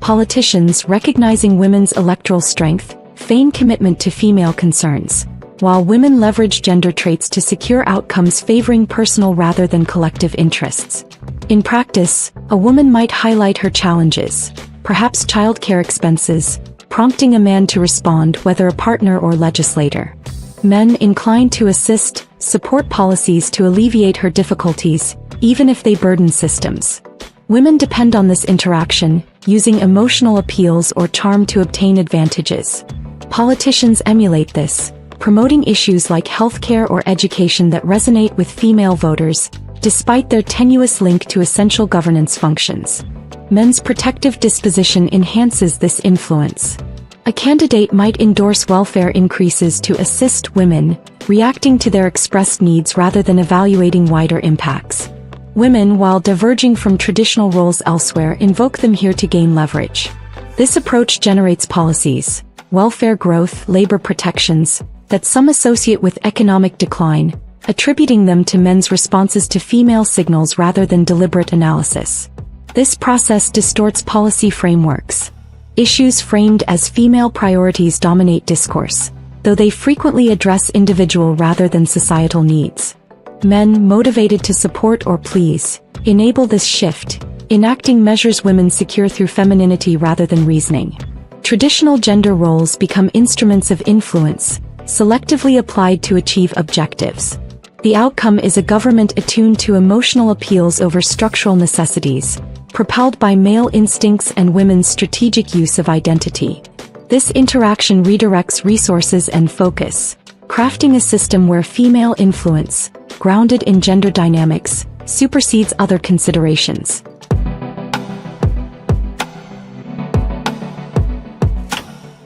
Speaker 5: Politicians, recognizing women's electoral strength, feign commitment to female concerns, while women leverage gender traits to secure outcomes favoring personal rather than collective interests. In practice, a woman might highlight her challenges, perhaps childcare expenses, prompting a man to respond, whether a partner or legislator. Men, inclined to assist, support policies to alleviate her difficulties, even if they burden systems. Women depend on this interaction, using emotional appeals or charm to obtain advantages. Politicians emulate this, promoting issues like healthcare or education that resonate with female voters, despite their tenuous link to essential governance functions. Men's protective disposition enhances this influence. A candidate might endorse welfare increases to assist women, reacting to their expressed needs rather than evaluating wider impacts. Women, while diverging from traditional roles elsewhere, invoke them here to gain leverage. This approach generates policies, welfare growth, labor protections, that some associate with economic decline, attributing them to men's responses to female signals rather than deliberate analysis. This process distorts policy frameworks. Issues framed as female priorities dominate discourse, though they frequently address individual rather than societal needs. Men, motivated to support or please, enable this shift, enacting measures women secure through femininity rather than reasoning. Traditional gender roles become instruments of influence, selectively applied to achieve objectives. The outcome is a government attuned to emotional appeals over structural necessities, propelled by male instincts and women's strategic use of identity. This interaction redirects resources and focus, crafting a system where female influence, grounded in gender dynamics, supersedes other considerations.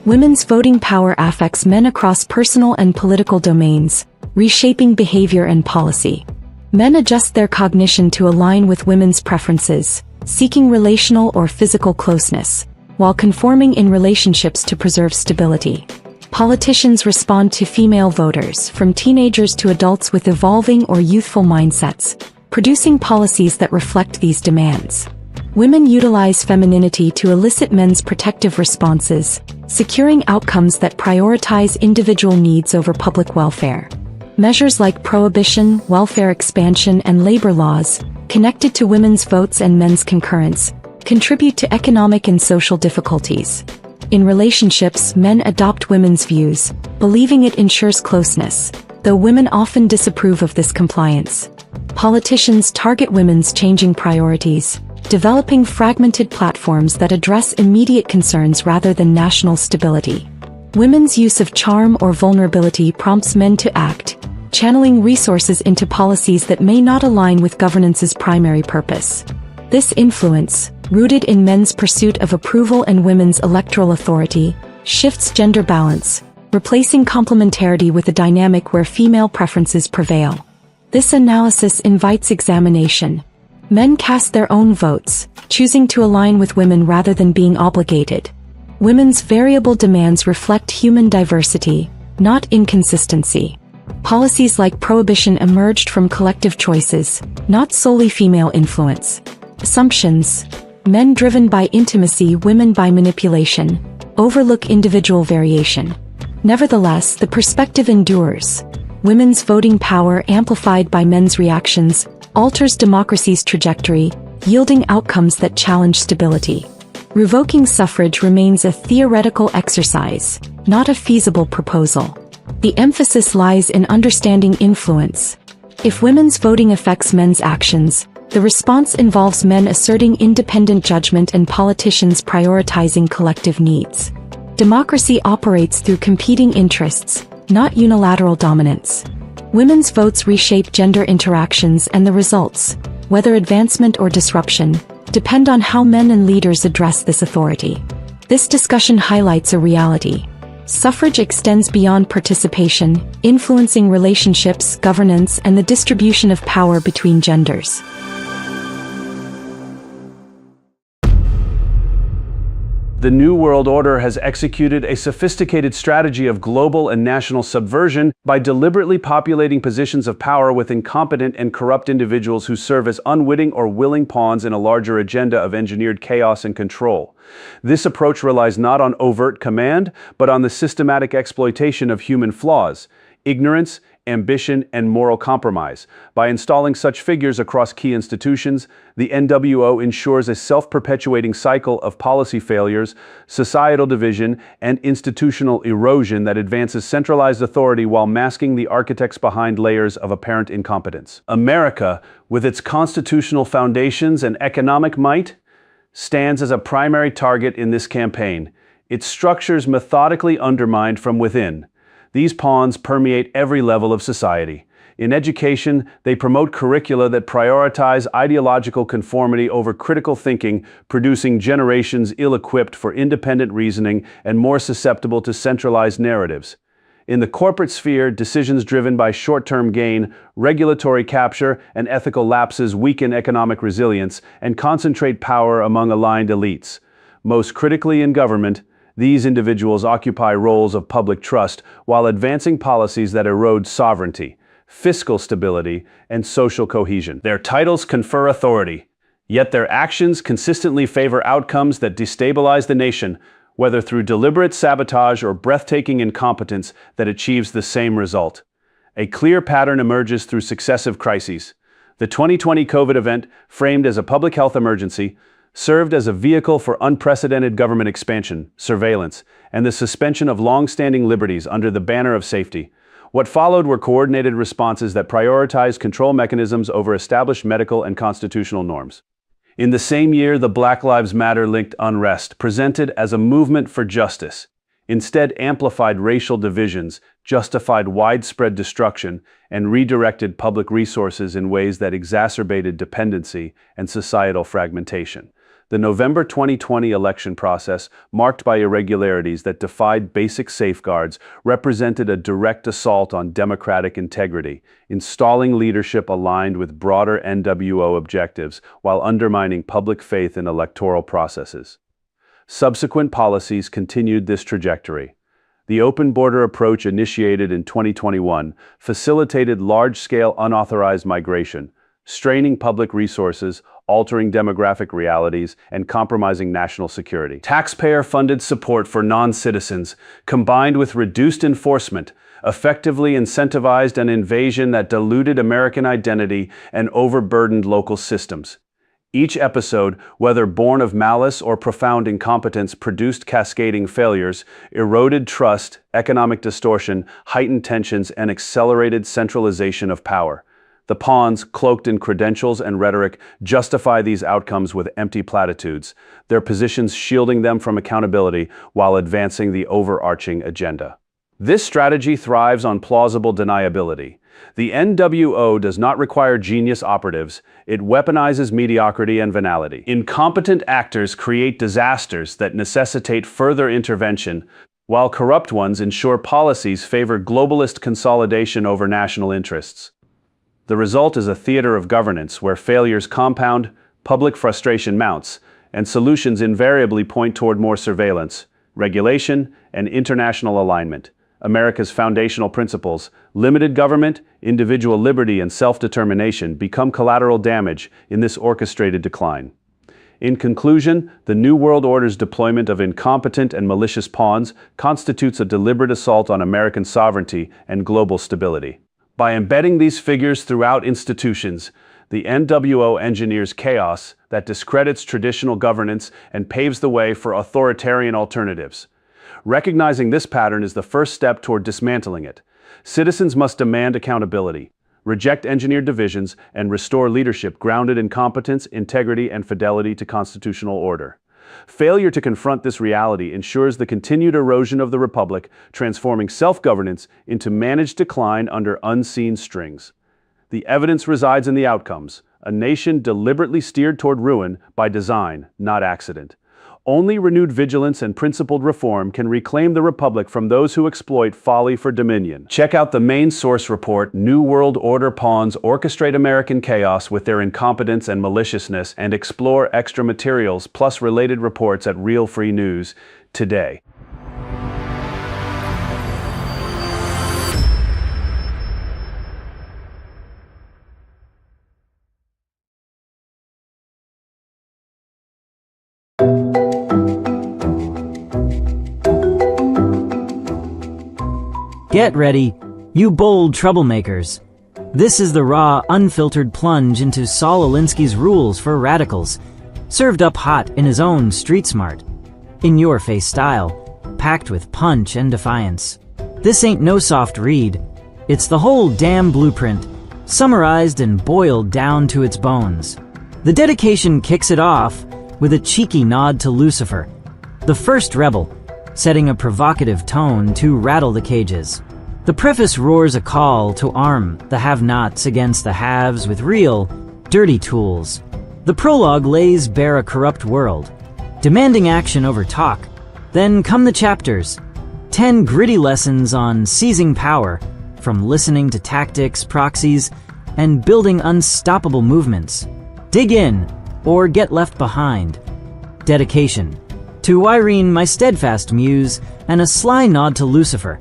Speaker 5: Women's voting power affects men across personal and political domains, reshaping behavior and policy. Men adjust their cognition to align with women's preferences, seeking relational or physical closeness, while conforming in relationships to preserve stability. Politicians respond to female voters, from teenagers to adults with evolving or youthful mindsets, producing policies that reflect these demands. Women utilize femininity to elicit men's protective responses, securing outcomes that prioritize individual needs over public welfare. Measures like prohibition, welfare expansion, and labor laws, connected to women's votes and men's concurrence, contribute to economic and social difficulties. In relationships, men adopt women's views, believing it ensures closeness, though women often disapprove of this compliance. Politicians target women's changing priorities, developing fragmented platforms that address immediate concerns rather than national stability. Women's use of charm or vulnerability prompts men to act, channeling resources into policies that may not align with governance's primary purpose. This influence, rooted in men's pursuit of approval and women's electoral authority, shifts gender balance, replacing complementarity with a dynamic where female preferences prevail. This analysis invites examination. Men cast their own votes, choosing to align with women rather than being obligated. Women's variable demands reflect human diversity, not inconsistency. Policies like prohibition emerged from collective choices, not solely female influence. Assumptions: men driven by intimacy, women by manipulation, overlook individual variation. Nevertheless, the perspective endures. Women's voting power, amplified by men's reactions, alters democracy's trajectory, yielding outcomes that challenge stability. Revoking suffrage remains a theoretical exercise, not a feasible proposal. The emphasis lies in understanding influence. If women's voting affects men's actions, the response involves men asserting independent judgment and politicians prioritizing collective needs. Democracy operates through competing interests, not unilateral dominance. Women's votes reshape gender interactions, and the results, whether advancement or disruption, depend on how men and leaders address this authority. This discussion highlights a reality. Suffrage extends beyond participation, influencing relationships, governance, and the distribution of power between genders.
Speaker 6: The New World Order has executed a sophisticated strategy of global and national subversion by deliberately populating positions of power with incompetent and corrupt individuals who serve as unwitting or willing pawns in a larger agenda of engineered chaos and control. This approach relies not on overt command, but on the systematic exploitation of human flaws, ignorance, ambition, and moral compromise. By installing such figures across key institutions, the NWO ensures a self-perpetuating cycle of policy failures, societal division, and institutional erosion that advances centralized authority while masking the architects behind layers of apparent incompetence. America, with its constitutional foundations and economic might, stands as a primary target in this campaign, its structures methodically undermined from within. These pawns permeate every level of society. In education, they promote curricula that prioritize ideological conformity over critical thinking, producing generations ill-equipped for independent reasoning and more susceptible to centralized narratives. In the corporate sphere, decisions driven by short-term gain, regulatory capture, and ethical lapses weaken economic resilience and concentrate power among aligned elites. Most critically in government, these individuals occupy roles of public trust while advancing policies that erode sovereignty, fiscal stability, and social cohesion. Their titles confer authority, yet their actions consistently favor outcomes that destabilize the nation, whether through deliberate sabotage or breathtaking incompetence that achieves the same result. A clear pattern emerges through successive crises. The 2020 COVID event, framed as a public health emergency, served as a vehicle for unprecedented government expansion, surveillance, and the suspension of long-standing liberties under the banner of safety. What followed were coordinated responses that prioritized control mechanisms over established medical and constitutional norms. In the same year, the Black Lives Matter-linked unrest, presented as a movement for justice, instead amplified racial divisions, justified widespread destruction, and redirected public resources in ways that exacerbated dependency and societal fragmentation. The November 2020 election process, marked by irregularities that defied basic safeguards, represented a direct assault on democratic integrity, installing leadership aligned with broader NWO objectives while undermining public faith in electoral processes. Subsequent policies continued this trajectory. The open border approach initiated in 2021 facilitated large-scale unauthorized migration, straining public resources, altering demographic realities, and compromising national security. Taxpayer-funded support for non-citizens, combined with reduced enforcement, effectively incentivized an invasion that diluted American identity and overburdened local systems. Each episode, whether born of malice or profound incompetence, produced cascading failures, eroded trust, economic distortion, heightened tensions, and accelerated centralization of power. The pawns, cloaked in credentials and rhetoric, justify these outcomes with empty platitudes, their positions shielding them from accountability while advancing the overarching agenda. This strategy thrives on plausible deniability. The NWO does not require genius operatives, it weaponizes mediocrity and venality. Incompetent actors create disasters that necessitate further intervention, while corrupt ones ensure policies favor globalist consolidation over national interests. The result is a theater of governance where failures compound, public frustration mounts, and solutions invariably point toward more surveillance, regulation, and international alignment. America's foundational principles, limited government, individual liberty, and self-determination, become collateral damage in this orchestrated decline. In conclusion, the New World Order's deployment of incompetent and malicious pawns constitutes a deliberate assault on American sovereignty and global stability. By embedding these figures throughout institutions, the NWO engineers chaos that discredits traditional governance and paves the way for authoritarian alternatives. Recognizing this pattern is the first step toward dismantling it. Citizens must demand accountability, reject engineered divisions, and restore leadership grounded in competence, integrity, and fidelity to constitutional order. Failure to confront this reality ensures the continued erosion of the republic, transforming self-governance into managed decline under unseen strings. The evidence resides in the outcomes, a nation deliberately steered toward ruin by design, not accident. Only renewed vigilance and principled reform can reclaim the republic from those who exploit folly for dominion. Check out the main source report, New World Order Pawns Orchestrate American Chaos with Their Incompetence and Maliciousness, and explore extra materials plus related reports at Real Free News today.
Speaker 7: Get ready, you bold troublemakers. This is the raw, unfiltered plunge into Saul Alinsky's rules for radicals, served up hot in his own street smart, in-your-face style, packed with punch and defiance. This ain't no soft read. It's the whole damn blueprint, summarized and boiled down to its bones. The dedication kicks it off with a cheeky nod to Lucifer, the first rebel, setting a provocative tone to rattle the cages. The preface roars a call to arm the have-nots against the haves with real, dirty tools. The prologue lays bare a corrupt world, demanding action over talk. Then come the chapters, 10 gritty lessons on seizing power, from listening to tactics, proxies, and building unstoppable movements. Dig in, or get left behind. Dedication. To Irene, my steadfast muse, and a sly nod to Lucifer,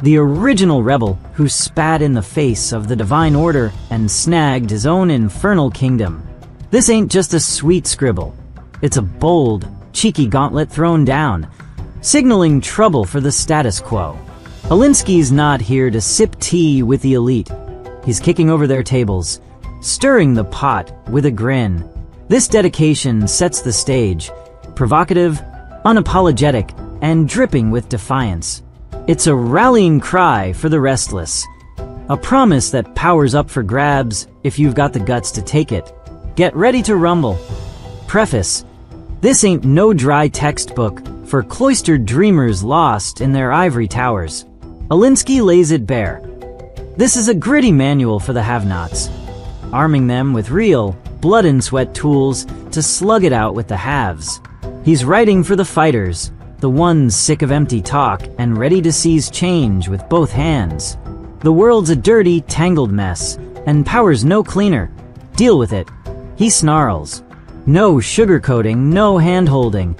Speaker 7: the original rebel who spat in the face of the divine order and snagged his own infernal kingdom. This ain't just a sweet scribble. It's a bold, cheeky gauntlet thrown down, signaling trouble for the status quo. Alinsky's not here to sip tea with the elite. He's kicking over their tables, stirring the pot with a grin. This dedication sets the stage, provocative, unapologetic, and dripping with defiance. It's a rallying cry for the restless, a promise that power's up for grabs if you've got the guts to take it. Get ready to rumble. Preface: this ain't no dry textbook for cloistered dreamers lost in their ivory towers. Alinsky lays it bare. This is a gritty manual for the have-nots, arming them with real, blood and sweat tools to slug it out with the haves. He's writing for the fighters, the ones sick of empty talk and ready to seize change with both hands. The world's a dirty, tangled mess, and power's no cleaner. Deal with it. He snarls. No sugarcoating, no hand-holding.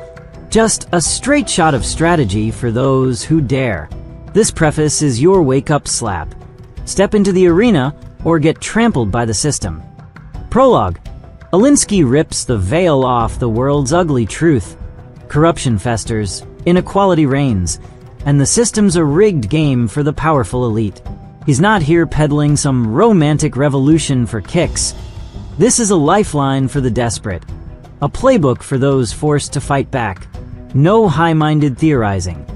Speaker 7: Just a straight shot of strategy for those who dare. This preface is your wake-up slap. Step into the arena or get trampled by the system. Prologue. Alinsky rips the veil off the world's ugly truth. Corruption festers, inequality reigns, and the system's a rigged game for the powerful elite. He's not here peddling some romantic revolution for kicks. This is a lifeline for the desperate, a playbook for those forced to fight back. No high-minded theorizing.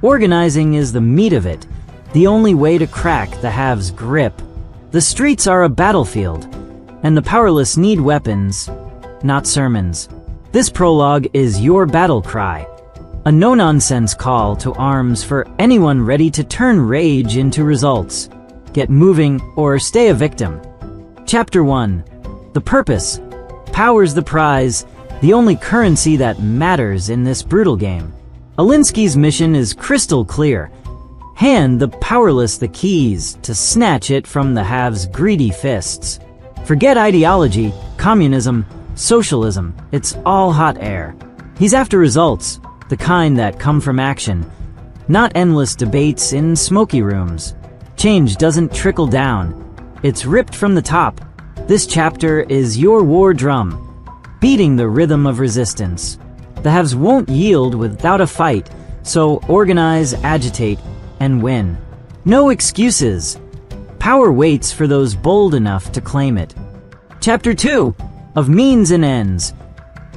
Speaker 7: Organizing is the meat of it, the only way to crack the haves' grip. The streets are a battlefield, and the powerless need weapons, not sermons. This prologue is your battle cry, a no-nonsense call to arms for anyone ready to turn rage into results. Get moving or stay a victim. Chapter 1. The purpose. Power's the prize, the only currency that matters in this brutal game. Alinsky's mission is crystal clear. Hand the powerless the keys to snatch it from the haves' greedy fists. Forget ideology, communism, socialism, it's all hot air. He's after results, the kind that come from action, not endless debates in smoky rooms. Change doesn't trickle down, it's ripped from the top. This chapter is your war drum, beating the rhythm of resistance. The haves won't yield without a fight, so organize, agitate, and win. No excuses. Power waits for those bold enough to claim it. Chapter 2. Of Means and Ends.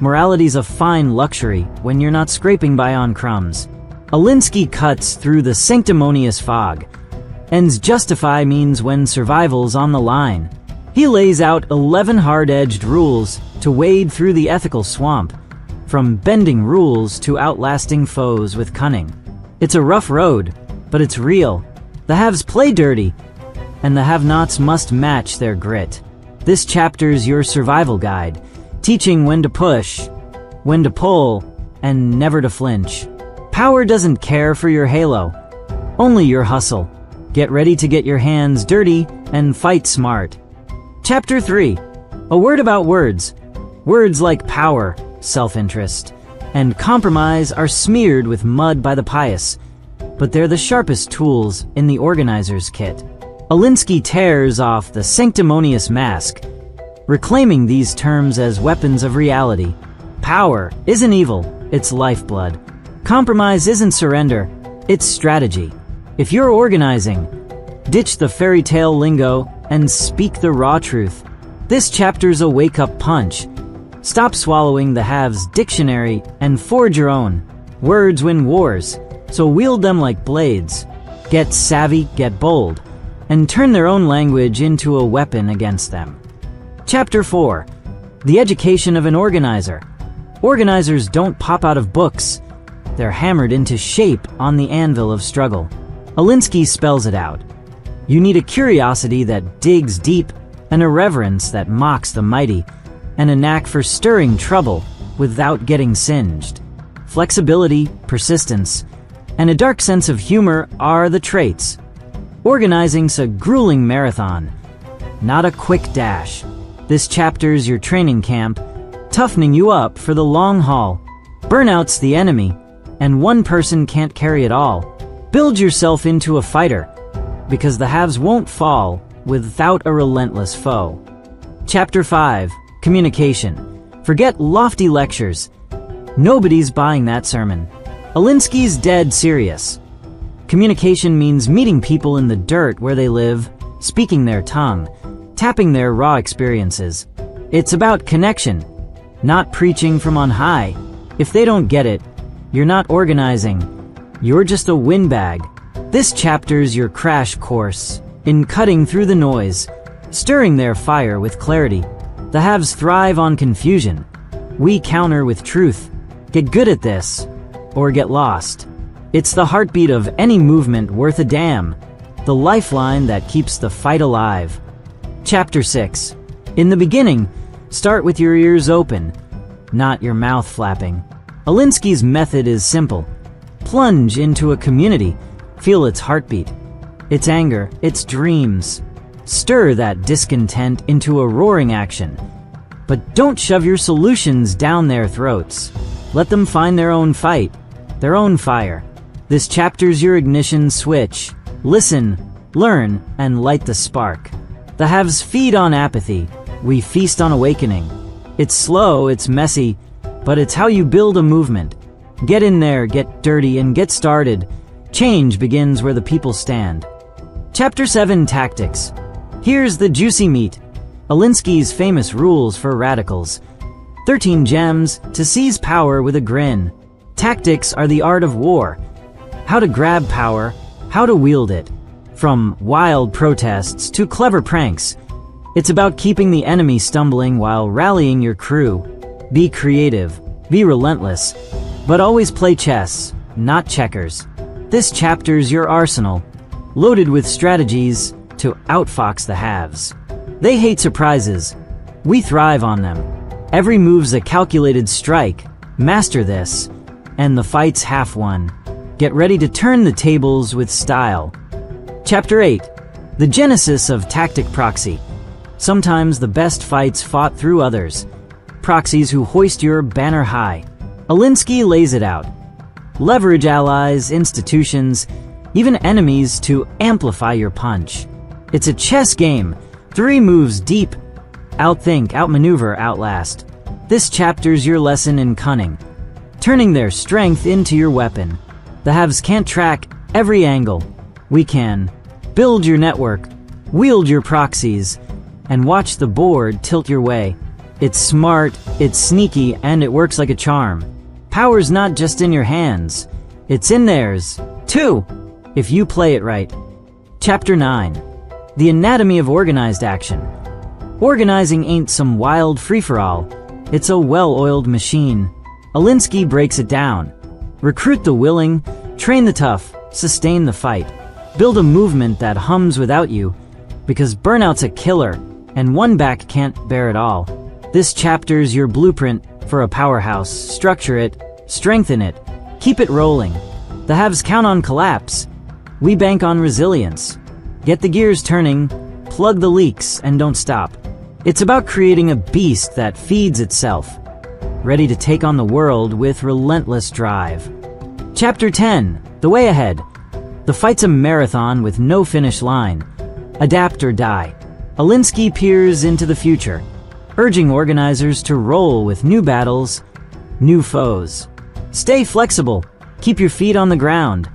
Speaker 7: Morality's a fine luxury when you're not scraping by on crumbs. Alinsky cuts through the sanctimonious fog. Ends justify means when survival's on the line. He lays out 11 hard-edged rules to wade through the ethical swamp, from bending rules to outlasting foes with cunning. It's a rough road, but it's real. The haves play dirty, and the have-nots must match their grit. This chapter's your survival guide, teaching when to push, when to pull, and never to flinch. Power doesn't care for your halo, only your hustle. Get ready to get your hands dirty and fight smart. Chapter 3. A word about words. Words like power, self-interest, and compromise are smeared with mud by the pious, but they're the sharpest tools in the organizer's kit. Alinsky tears off the sanctimonious mask, reclaiming these terms as weapons of reality. Power isn't evil, it's lifeblood. Compromise isn't surrender, it's strategy. If you're organizing, ditch the fairy tale lingo and speak the raw truth. This chapter's a wake-up punch. Stop swallowing the haves' dictionary and forge your own. Words win wars, so wield them like blades. Get savvy, get bold, and turn their own language into a weapon against them. Chapter 4. The Education of an Organizer. Organizers don't pop out of books. They're hammered into shape on the anvil of struggle. Alinsky spells it out. You need a curiosity that digs deep, an irreverence that mocks the mighty, and a knack for stirring trouble without getting singed. Flexibility, persistence, and a dark sense of humor are the traits. Organizing's a grueling marathon, not a quick dash. This chapter's your training camp, toughening you up for the long haul. Burnout's the enemy, and one person can't carry it all. Build yourself into a fighter, because the haves won't fall without a relentless foe. Chapter 5. Communication. Forget lofty lectures. Nobody's buying that sermon. Alinsky's dead serious. Communication means meeting people in the dirt where they live, speaking their tongue, tapping their raw experiences. It's about connection, not preaching from on high. If they don't get it, you're not organizing. You're just a windbag. This chapter's your crash course in cutting through the noise, stirring their fire with clarity. The haves thrive on confusion. We counter with truth. Get good at this, or get lost. It's the heartbeat of any movement worth a damn, the lifeline that keeps the fight alive. Chapter 6. In the beginning, start with your ears open, not your mouth flapping. Alinsky's method is simple. Plunge into a community, feel its heartbeat, its anger, its dreams. Stir that discontent into a roaring action. But don't shove your solutions down their throats. Let them find their own fight, their own fire. This chapter's your ignition switch. Listen, learn, and light the spark. The haves feed on apathy. We feast on awakening. It's slow, it's messy, but it's how you build a movement. Get in there, get dirty, and get started. Change begins where the people stand. Chapter 7, Tactics. Here's the juicy meat. Alinsky's famous rules for radicals. 13 gems to seize power with a grin. Tactics are the art of war. How to grab power, how to wield it. From wild protests to clever pranks. It's about keeping the enemy stumbling while rallying your crew. Be creative, be relentless, but always play chess, not checkers. This chapter's your arsenal, loaded with strategies to outfox the haves. They hate surprises. We thrive on them. Every move's a calculated strike. Master this, and the fight's half won. Get ready to turn the tables with style. Chapter 8. The Genesis of Tactic Proxy. Sometimes the best fights fought through others. Proxies who hoist your banner high. Alinsky lays it out. Leverage allies, institutions, even enemies to amplify your punch. It's a chess game. 3 moves deep. Outthink, outmaneuver, outlast. This chapter's your lesson in cunning. Turning their strength into your weapon. The haves can't track every angle. We can. Build your network. Wield your proxies. And watch the board tilt your way. It's smart, it's sneaky, and it works like a charm. Power's not just in your hands. It's in theirs, too, if you play it right. Chapter 9. The Anatomy of Organized Action. Organizing ain't some wild free-for-all. It's a well-oiled machine. Alinsky breaks it down. Recruit the willing, train the tough, sustain the fight. Build a movement that hums without you, because burnout's a killer, and one back can't bear it all. This chapter's your blueprint for a powerhouse. Structure it, strengthen it, keep it rolling. The haves count on collapse. We bank on resilience. Get the gears turning, plug the leaks, and don't stop. It's about creating a beast that feeds itself, ready to take on the world with relentless drive. Chapter 10. The Way Ahead. The fight's a marathon with no finish line. Adapt or die. Alinsky peers into the future, urging organizers to roll with new battles, new foes. Stay flexible, keep your feet on the ground,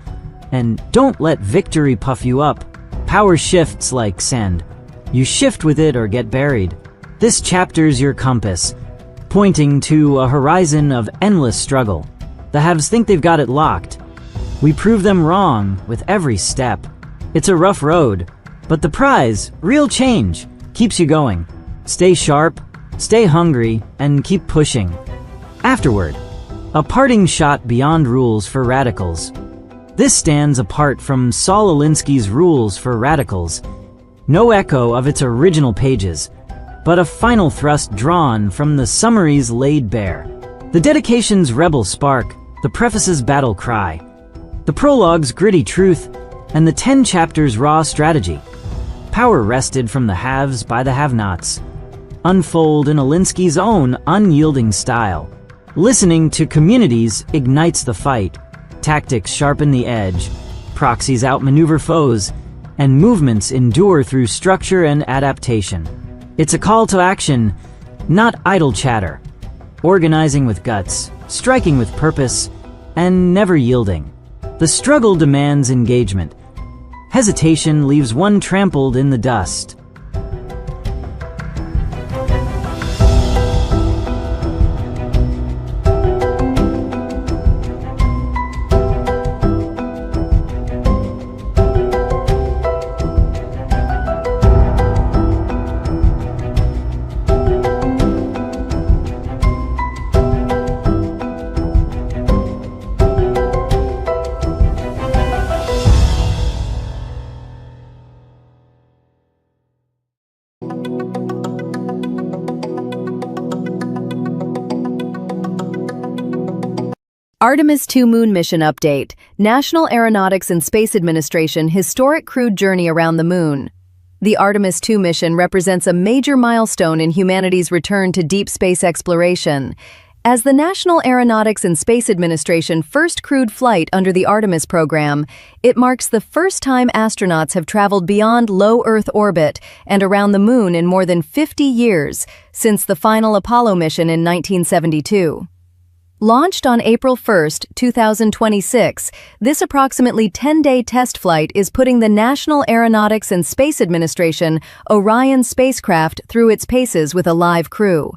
Speaker 7: and don't let victory puff you up. Power shifts like sand. You shift with it or get buried. This chapter's your compass, pointing to a horizon of endless struggle. The haves think they've got it locked. We prove them wrong with every step. It's a rough road, but the prize, real change, keeps you going. Stay sharp, stay hungry, and keep pushing. Afterward, a parting shot beyond rules for radicals. This stands apart from Saul Alinsky's rules for radicals. No echo of its original pages, but a final thrust drawn from the summaries laid bare. The dedication's rebel spark, the preface's battle cry, the prologue's gritty truth, and the 10 chapters' raw strategy. Power wrested from the haves by the have-nots. Unfold in Alinsky's own unyielding style. Listening to communities ignites the fight. Tactics sharpen the edge. Proxies outmaneuver foes. And movements endure through structure and adaptation. It's a call to action, not idle chatter. Organizing with guts, striking with purpose, and never yielding. The struggle demands engagement. Hesitation leaves one trampled in the dust.
Speaker 8: Artemis II Moon Mission Update. National Aeronautics and Space Administration Historic Crewed Journey Around the Moon. The Artemis II mission represents a major milestone in humanity's return to deep space exploration. As the National Aeronautics and Space Administration first crewed flight under the Artemis program, it marks the first time astronauts have traveled beyond low Earth orbit and around the Moon in more than 50 years, since the final Apollo mission in 1972. Launched on April 1, 2026, this approximately 10-day test flight is putting the National Aeronautics and Space Administration Orion spacecraft through its paces with a live crew.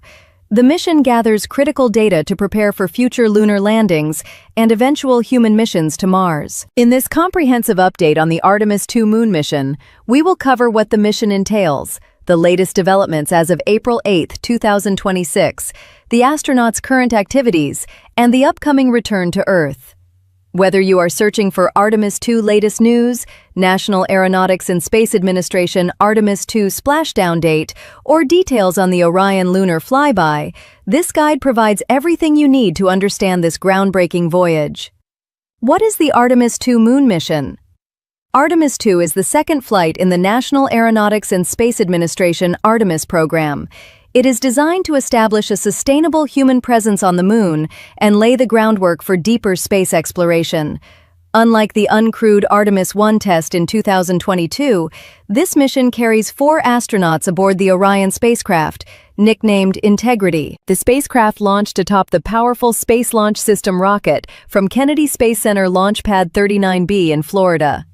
Speaker 8: The mission gathers critical data to prepare for future lunar landings and eventual human missions to Mars. In this comprehensive update on the Artemis II moon mission, we will cover what the mission entails, the latest developments as of April 8, 2026, the astronauts' current activities, and the upcoming return to Earth. Whether you are searching for Artemis II latest news, National Aeronautics and Space Administration Artemis II splashdown date, or details on the Orion lunar flyby, this guide provides everything you need to understand this groundbreaking voyage. What is the Artemis II moon mission? Artemis II is the second flight in the National Aeronautics and Space Administration Artemis program. It is designed to establish a sustainable human presence on the moon and lay the groundwork for deeper space exploration. Unlike the uncrewed Artemis I test in 2022, this mission carries 4 astronauts aboard the Orion spacecraft, nicknamed Integrity. The spacecraft launched atop the powerful Space Launch System rocket from Kennedy Space Center Launch Pad 39B in Florida.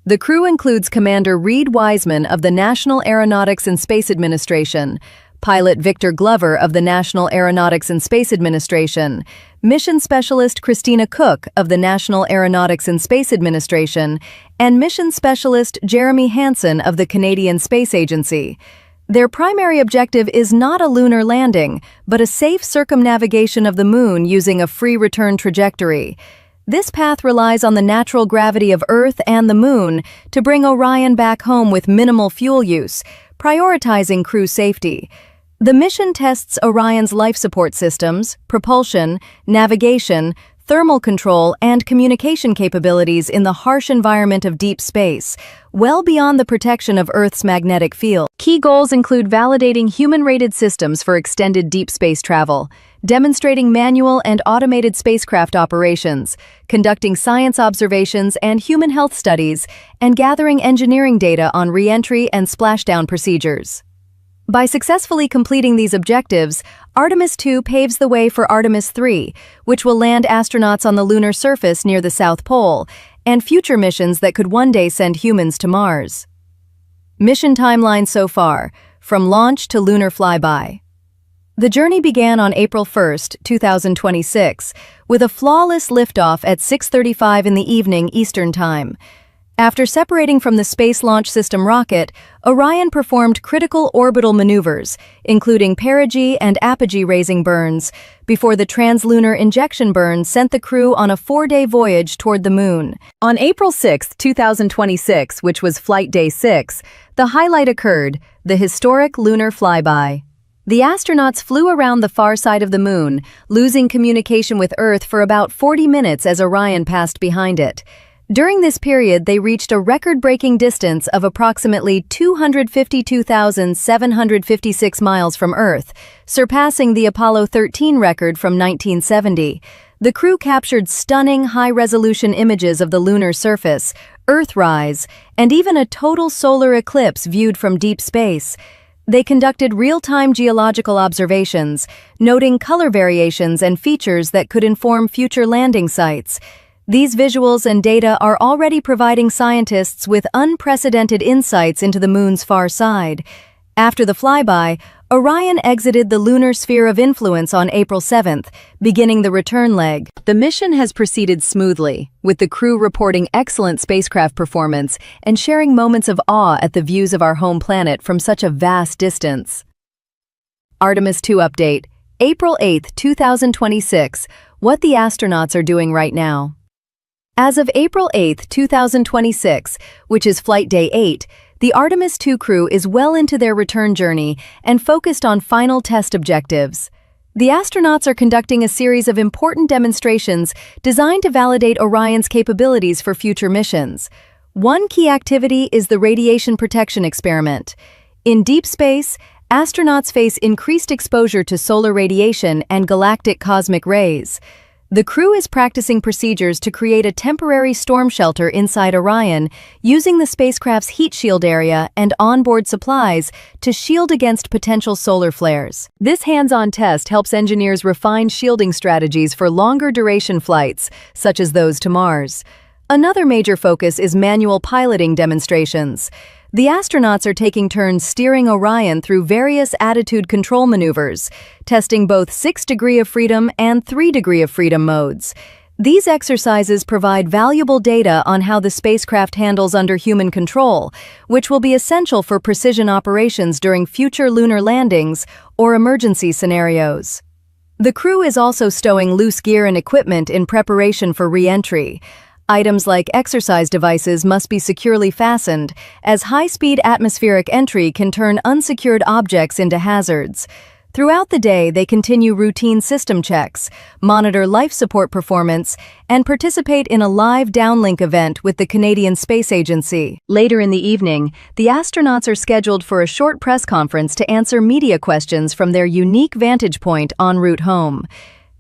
Speaker 8: The crew includes Commander Reed Wiseman of the National Aeronautics and Space Administration, pilot Victor Glover of the National Aeronautics and Space Administration, mission specialist Christina Cook of the National Aeronautics and Space Administration, and mission specialist Jeremy Hansen of the Canadian Space Agency. Their primary objective is not a lunar landing, but a safe circumnavigation of the moon using a free return trajectory. This path relies on the natural gravity of Earth and the Moon to bring Orion back home with minimal fuel use, prioritizing crew safety. The mission tests Orion's life support systems, propulsion, navigation, thermal control, and communication capabilities in the harsh environment of deep space, well beyond the protection of Earth's magnetic field. Key goals include validating human-rated systems for extended deep space travel, demonstrating manual and automated spacecraft operations, conducting science observations and human health studies, and gathering engineering data on re-entry and splashdown procedures. By successfully completing these objectives, Artemis II paves the way for Artemis III, which will land astronauts on the lunar surface near the South Pole, and future missions that could one day send humans to Mars. Mission timeline so far, from launch to lunar flyby. The journey began on April 1, 2026, with a flawless liftoff at 6:35 in the evening Eastern Time. After separating from the Space Launch System rocket, Orion performed critical orbital maneuvers, including perigee and apogee raising burns, before the translunar injection burn sent the crew on a 4-day voyage toward the Moon. On April 6, 2026, which was Flight Day 6, the highlight occurred, the historic lunar flyby. The astronauts flew around the far side of the Moon, losing communication with Earth for about 40 minutes as Orion passed behind it. During this period, they reached a record-breaking distance of approximately 252,756 miles from Earth, surpassing the Apollo 13 record from 1970. The crew captured stunning high-resolution images of the lunar surface, Earthrise, and even a total solar eclipse viewed from deep space. They conducted real-time geological observations, noting color variations and features that could inform future landing sites. These visuals and data are already providing scientists with unprecedented insights into the Moon's far side. After the flyby, Orion exited the lunar sphere of influence on April 7th, beginning the return leg. The mission has proceeded smoothly, with the crew reporting excellent spacecraft performance and sharing moments of awe at the views of our home planet from such a vast distance. Artemis II update, April 8, 2026, what the astronauts are doing right now. As of April 8, 2026, which is Flight Day 8, the Artemis II crew is well into their return journey and focused on final test objectives. The astronauts are conducting a series of important demonstrations designed to validate Orion's capabilities for future missions. One key activity is the radiation protection experiment. In deep space, astronauts face increased exposure to solar radiation and galactic cosmic rays. The crew is practicing procedures to create a temporary storm shelter inside Orion, using the spacecraft's heat shield area and onboard supplies to shield against potential solar flares. This hands-on test helps engineers refine shielding strategies for longer duration flights, such as those to Mars. Another major focus is manual piloting demonstrations. The astronauts are taking turns steering Orion through various attitude control maneuvers, testing both 6 degrees of freedom and 3 degrees of freedom modes. These exercises provide valuable data on how the spacecraft handles under human control, which will be essential for precision operations during future lunar landings or emergency scenarios. The crew is also stowing loose gear and equipment in preparation for re-entry. Items like exercise devices must be securely fastened, as high-speed atmospheric entry can turn unsecured objects into hazards. Throughout the day, they continue routine system checks, monitor life support performance, and participate in a live downlink event with the Canadian Space Agency. Later in the evening, the astronauts are scheduled for a short press conference to answer media questions from their unique vantage point en route home.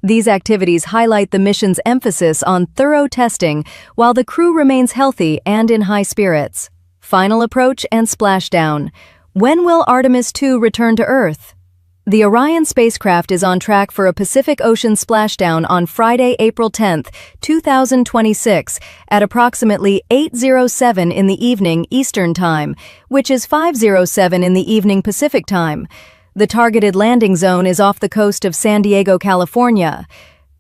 Speaker 8: These activities highlight the mission's emphasis on thorough testing while the crew remains healthy and in high spirits. Final approach and splashdown. When will Artemis II return to Earth? The Orion spacecraft is on track for a Pacific Ocean splashdown on Friday, April 10, 2026, at approximately 8:07 in the evening Eastern Time, which is 5:07 in the evening Pacific Time. The targeted landing zone is off the coast of San Diego, California.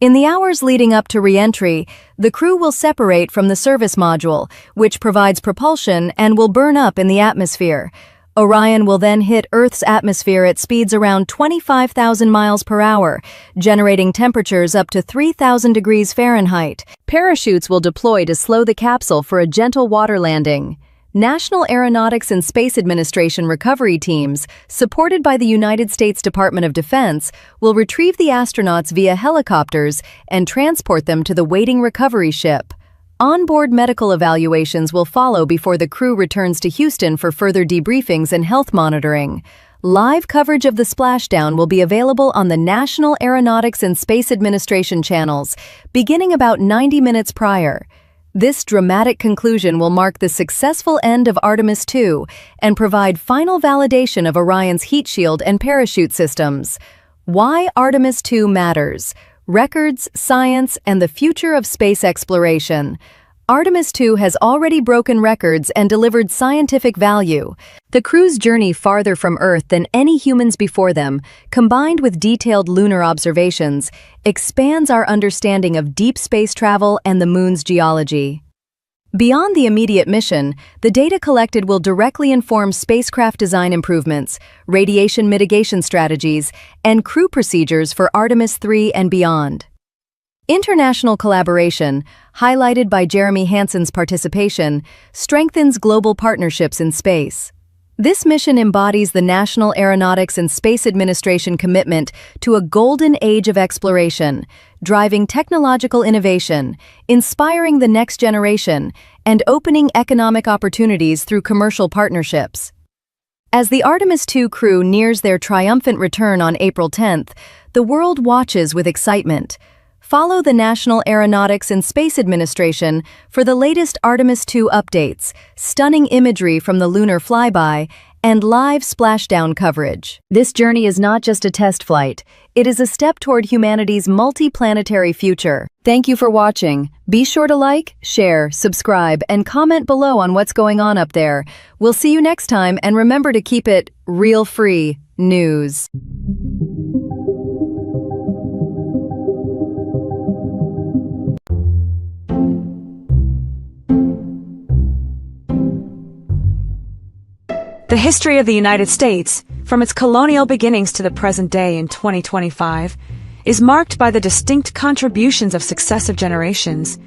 Speaker 8: In the hours leading up to re-entry, the crew will separate from the service module, which provides propulsion and will burn up in the atmosphere. Orion will then hit Earth's atmosphere at speeds around 25,000 miles per hour, generating temperatures up to 3,000 degrees Fahrenheit. Parachutes will deploy to slow the capsule for a gentle water landing. National Aeronautics and Space Administration recovery teams, supported by the United States Department of Defense, will retrieve the astronauts via helicopters and transport them to the waiting recovery ship. Onboard medical evaluations will follow before the crew returns to Houston for further debriefings and health monitoring. Live coverage of the splashdown will be available on the National Aeronautics and Space Administration channels, beginning about 90 minutes prior. This dramatic conclusion will mark the successful end of Artemis II and provide final validation of Orion's heat shield and parachute systems. Why Artemis II matters: records, science, and the future of space exploration. Artemis II has already broken records and delivered scientific value. The crew's journey farther from Earth than any humans before them, combined with detailed lunar observations, expands our understanding of deep space travel and the Moon's geology. Beyond the immediate mission, the data collected will directly inform spacecraft design improvements, radiation mitigation strategies, and crew procedures for Artemis III and beyond. International collaboration, highlighted by Jeremy Hansen's participation, strengthens global partnerships in space. This mission embodies the National Aeronautics and Space Administration commitment to a golden age of exploration, driving technological innovation, inspiring the next generation, and opening economic opportunities through commercial partnerships. As the Artemis II crew nears their triumphant return on April 10th, the world watches with excitement. Follow the National Aeronautics and Space Administration for the latest Artemis II updates, stunning imagery from the lunar flyby, and live splashdown coverage. This journey is not just a test flight, it is a step toward humanity's multi-planetary future. Thank you for watching. Be sure to like, share, subscribe, and comment below on what's going on up there. We'll see you next time, and remember to keep it real free news.
Speaker 9: The history of the United States, from its colonial beginnings to the present day in 2025, is marked by the distinct contributions of successive generations,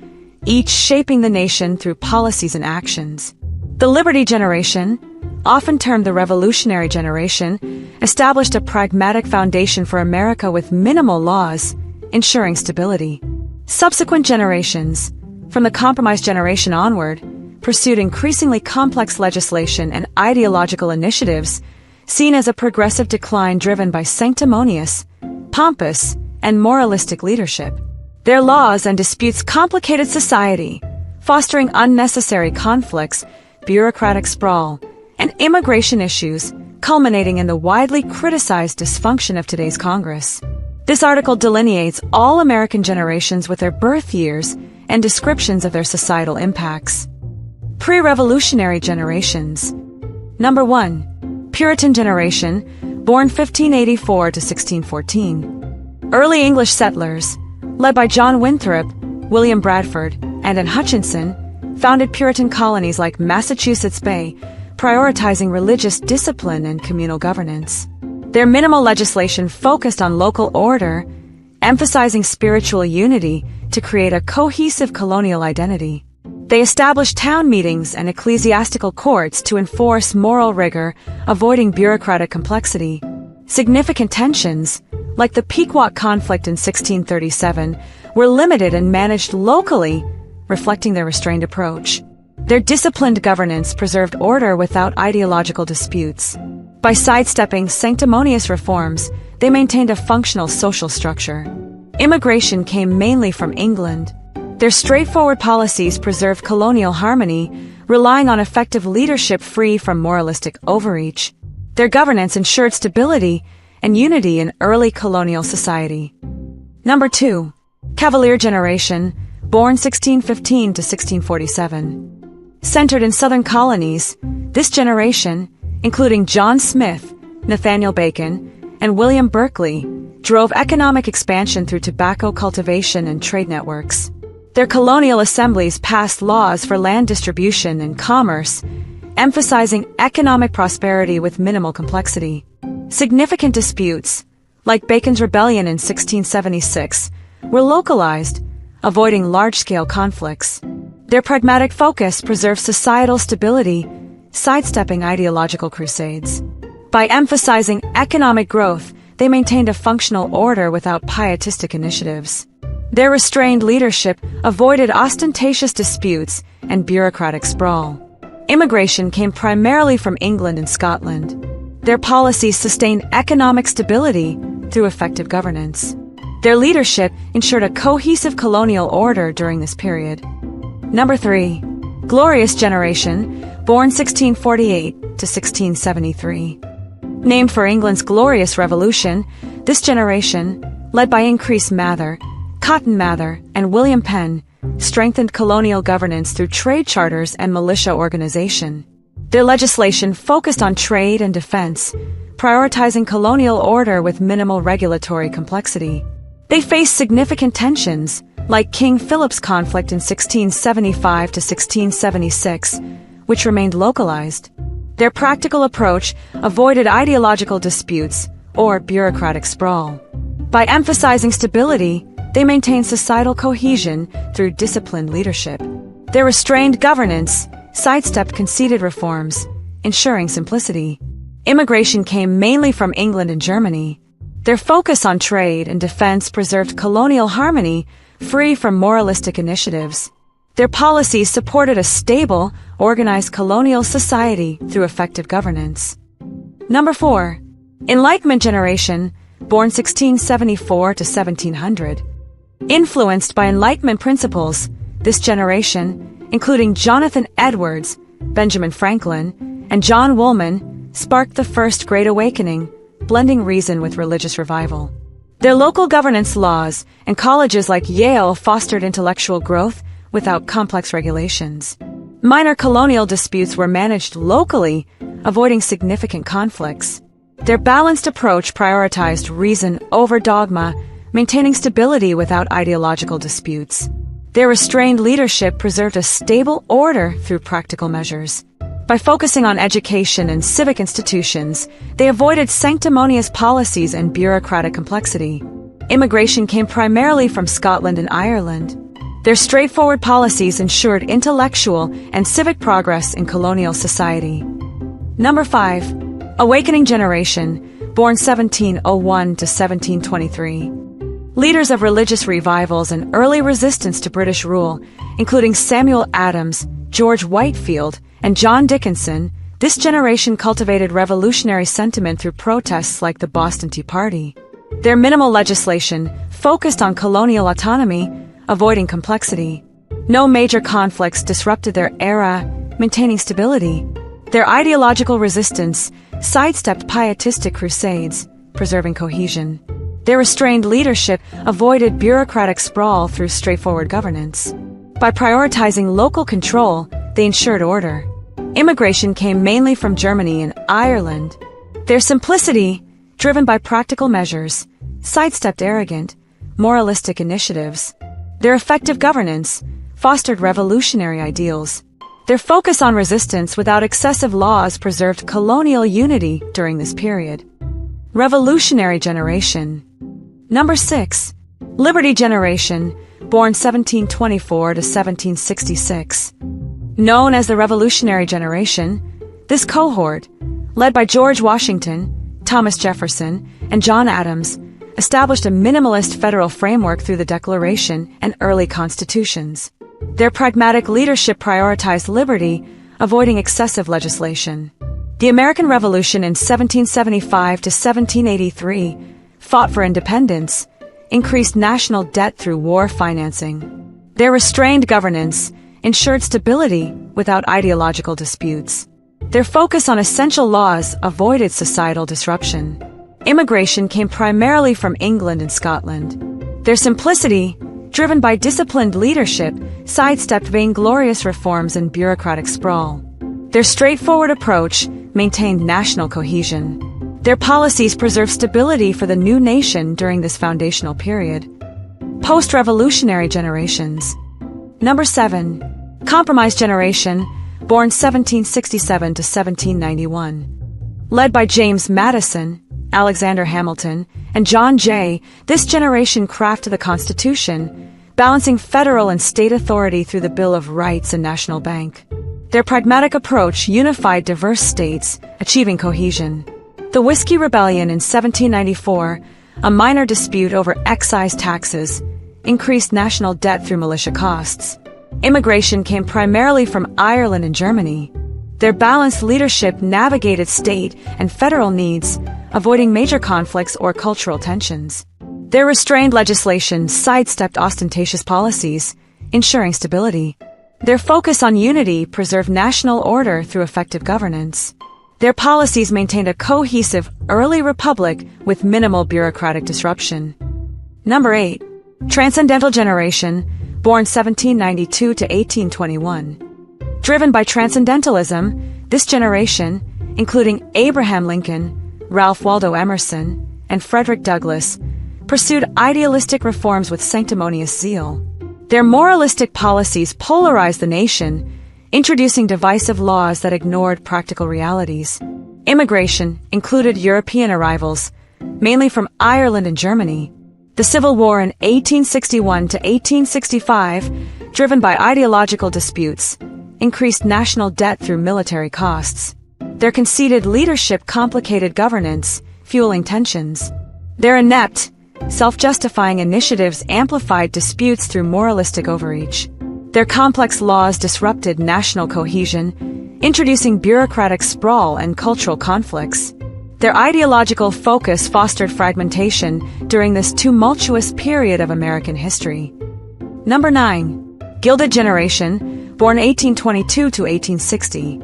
Speaker 9: each shaping the nation through policies and actions. The Liberty Generation, often termed the Revolutionary Generation, established a pragmatic foundation for America with minimal laws, ensuring stability. Subsequent generations, from the Compromise Generation onward, pursued increasingly complex legislation and ideological initiatives, seen as a progressive decline driven by sanctimonious, pompous, and moralistic leadership. Their laws and disputes complicated society, fostering unnecessary conflicts, bureaucratic sprawl, and immigration issues, culminating in the widely criticized dysfunction of today's Congress. This article delineates all American generations with their birth years and descriptions of their societal impacts. Pre-revolutionary generations. Number 1. Puritan generation, born 1584 to 1614. Early English settlers, led by John Winthrop, William Bradford, and Anne Hutchinson, founded Puritan colonies like Massachusetts Bay, prioritizing religious discipline and communal governance. Their minimal legislation focused on local order, emphasizing spiritual unity to create a cohesive colonial identity. They established town meetings and ecclesiastical courts to enforce moral rigor, avoiding bureaucratic complexity. Significant tensions, like the Pequot conflict in 1637, were limited and managed locally, reflecting their restrained approach. Their disciplined governance preserved order without ideological disputes. By sidestepping sanctimonious reforms, they maintained a functional social structure. Immigration came mainly from England. Their straightforward policies preserved colonial harmony, relying on effective leadership free from moralistic overreach. Their governance ensured stability and unity in early colonial society. Number 2. Cavalier generation, born 1615 to 1647. Centered in southern colonies, this generation, including John Smith, Nathaniel Bacon, and William Berkeley, drove economic expansion through tobacco cultivation and trade networks. Their colonial assemblies passed laws for land distribution and commerce, emphasizing economic prosperity with minimal complexity. Significant disputes, like Bacon's Rebellion in 1676, were localized, avoiding large-scale conflicts. Their pragmatic focus preserved societal stability, sidestepping ideological crusades. By emphasizing economic growth, they maintained a functional order without pietistic initiatives. Their restrained leadership avoided ostentatious disputes and bureaucratic sprawl. Immigration came primarily from England and Scotland. Their policies sustained economic stability through effective governance. Their leadership ensured a cohesive colonial order during this period. Number 3. Glorious generation, born 1648 to 1673. Named for England's Glorious Revolution, this generation, led by Increase Mather, Cotton Mather, and William Penn, strengthened colonial governance through trade charters and militia organization. Their legislation focused on trade and defense, prioritizing colonial order with minimal regulatory complexity. They faced significant tensions, like King Philip's conflict in 1675 to 1676, which remained localized. Their practical approach avoided ideological disputes or bureaucratic sprawl. By emphasizing stability, they maintained societal cohesion through disciplined leadership. Their restrained governance sidestepped conceded reforms, ensuring simplicity. Immigration came mainly from England and Germany. Their focus on trade and defense preserved colonial harmony, free from moralistic initiatives. Their policies supported a stable, organized colonial society through effective governance. Number 4. Enlightenment generation, born 1674 to 1700. Influenced by Enlightenment principles, this generation, including Jonathan Edwards, Benjamin Franklin, and John Woolman, sparked the First Great Awakening, blending reason with religious revival. Their local governance laws and colleges like Yale fostered intellectual growth without complex regulations. Minor colonial disputes were managed locally, avoiding significant conflicts. Their balanced approach prioritized reason over dogma, maintaining stability without ideological disputes. Their restrained leadership preserved a stable order through practical measures. By focusing on education and civic institutions, they avoided sanctimonious policies and bureaucratic complexity. Immigration came primarily from Scotland and Ireland. Their straightforward policies ensured intellectual and civic progress in colonial society. Number 5. Awakening generation, born 1701 to 1723. Leaders of religious revivals and early resistance to British rule, including Samuel Adams, George Whitefield, and John Dickinson, this generation cultivated revolutionary sentiment through protests like the Boston Tea Party. Their minimal legislation focused on colonial autonomy, avoiding complexity. No major conflicts disrupted their era, maintaining stability. Their ideological resistance sidestepped pietistic crusades, preserving cohesion. Their restrained leadership avoided bureaucratic sprawl through straightforward governance. By prioritizing local control, they ensured order. Immigration came mainly from Germany and Ireland. Their simplicity, driven by practical measures, sidestepped arrogant, moralistic initiatives. Their effective governance fostered revolutionary ideals. Their focus on resistance without excessive laws preserved colonial unity during this period. Revolutionary generation. Number 6. Liberty generation, born 1724 to 1766. Known as the Revolutionary Generation, this cohort, led by George Washington, Thomas Jefferson, and John Adams, established a minimalist federal framework through the Declaration and early constitutions. Their pragmatic leadership prioritized liberty, avoiding excessive legislation. The American Revolution in 1775 to 1783 fought for independence, increased national debt through war financing. Their restrained governance ensured stability without ideological disputes. Their focus on essential laws avoided societal disruption. Immigration came primarily from England and Scotland. Their simplicity, driven by disciplined leadership, sidestepped vainglorious reforms and bureaucratic sprawl. Their straightforward approach maintained national cohesion. Their policies preserved stability for the new nation during this foundational period. Post-revolutionary generations. Number 7. Compromise generation, born 1767 to 1791. Led by James Madison, Alexander Hamilton, and John Jay, this generation crafted the Constitution, balancing federal and state authority through the Bill of Rights and National Bank. Their pragmatic approach unified diverse states, achieving cohesion. The Whiskey Rebellion in 1794, a minor dispute over excise taxes, increased national debt through militia costs. Immigration came primarily from Ireland and Germany. Their balanced leadership navigated state and federal needs, avoiding major conflicts or cultural tensions. Their restrained legislation sidestepped ostentatious policies, ensuring stability. Their focus on unity preserved national order through effective governance. Their policies maintained a cohesive early republic with minimal bureaucratic disruption. Number 8. Transcendental generation, born 1792 to 1821. Driven by transcendentalism, this generation, including Abraham Lincoln, Ralph Waldo Emerson, and Frederick Douglass, pursued idealistic reforms with sanctimonious zeal. Their moralistic policies polarized the nation, introducing divisive laws that ignored practical realities. Immigration included European arrivals, mainly from Ireland and Germany. The Civil War in 1861 to 1865, driven by ideological disputes, increased national debt through military costs. Their conceded leadership complicated governance, fueling tensions. Their inept, self-justifying initiatives amplified disputes through moralistic overreach. Their complex laws disrupted national cohesion, introducing bureaucratic sprawl and cultural conflicts. Their ideological focus fostered fragmentation during this tumultuous period of American history. Number 9. Gilded Generation, born 1822 to 1860.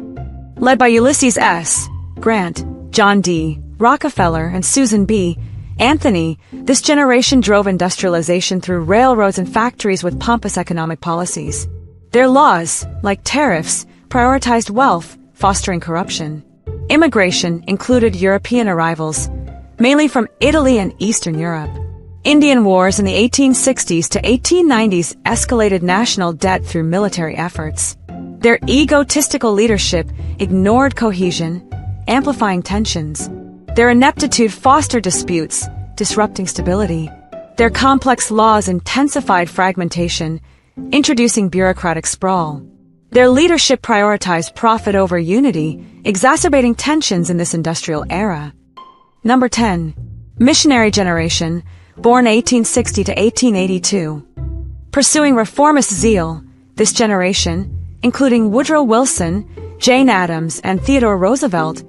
Speaker 9: Led by Ulysses S. Grant, John D. Rockefeller, and Susan B. Anthony, this generation drove industrialization through railroads and factories with pompous economic policies. Their laws, like tariffs, prioritized wealth, fostering corruption. Immigration included European arrivals, mainly from Italy and Eastern Europe. Indian wars in the 1860s to 1890s escalated national debt through military efforts. Their egotistical leadership ignored cohesion, amplifying tensions. Their ineptitude fostered disputes, disrupting stability. Their complex laws intensified fragmentation, introducing bureaucratic sprawl. Their leadership prioritized profit over unity, exacerbating tensions in this industrial era. Number 10. Missionary Generation, born 1860 to 1882. Pursuing reformist zeal, this generation, including Woodrow Wilson, Jane Addams, and Theodore Roosevelt,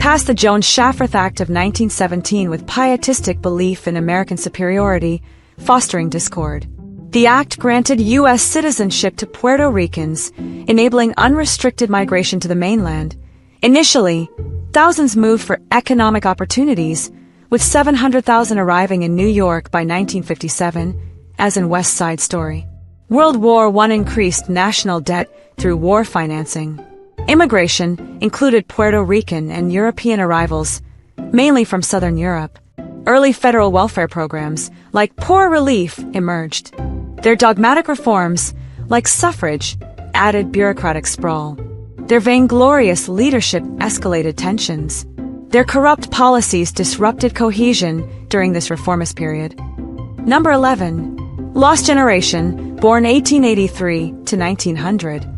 Speaker 9: passed the Jones-Shafrath Act of 1917 with pietistic belief in American superiority, fostering discord. The act granted U.S. citizenship to Puerto Ricans, enabling unrestricted migration to the mainland. Initially, thousands moved for economic opportunities, with 700,000 arriving in New York by 1957, as in West Side Story. World War I increased national debt through war financing. Immigration included Puerto Rican and European arrivals, mainly from Southern Europe. Early federal welfare programs, like Poor Relief, emerged. Their dogmatic reforms, like suffrage, added bureaucratic sprawl. Their vainglorious leadership escalated tensions. Their corrupt policies disrupted cohesion during this reformist period. Number 11. Lost Generation, born 1883 to 1900.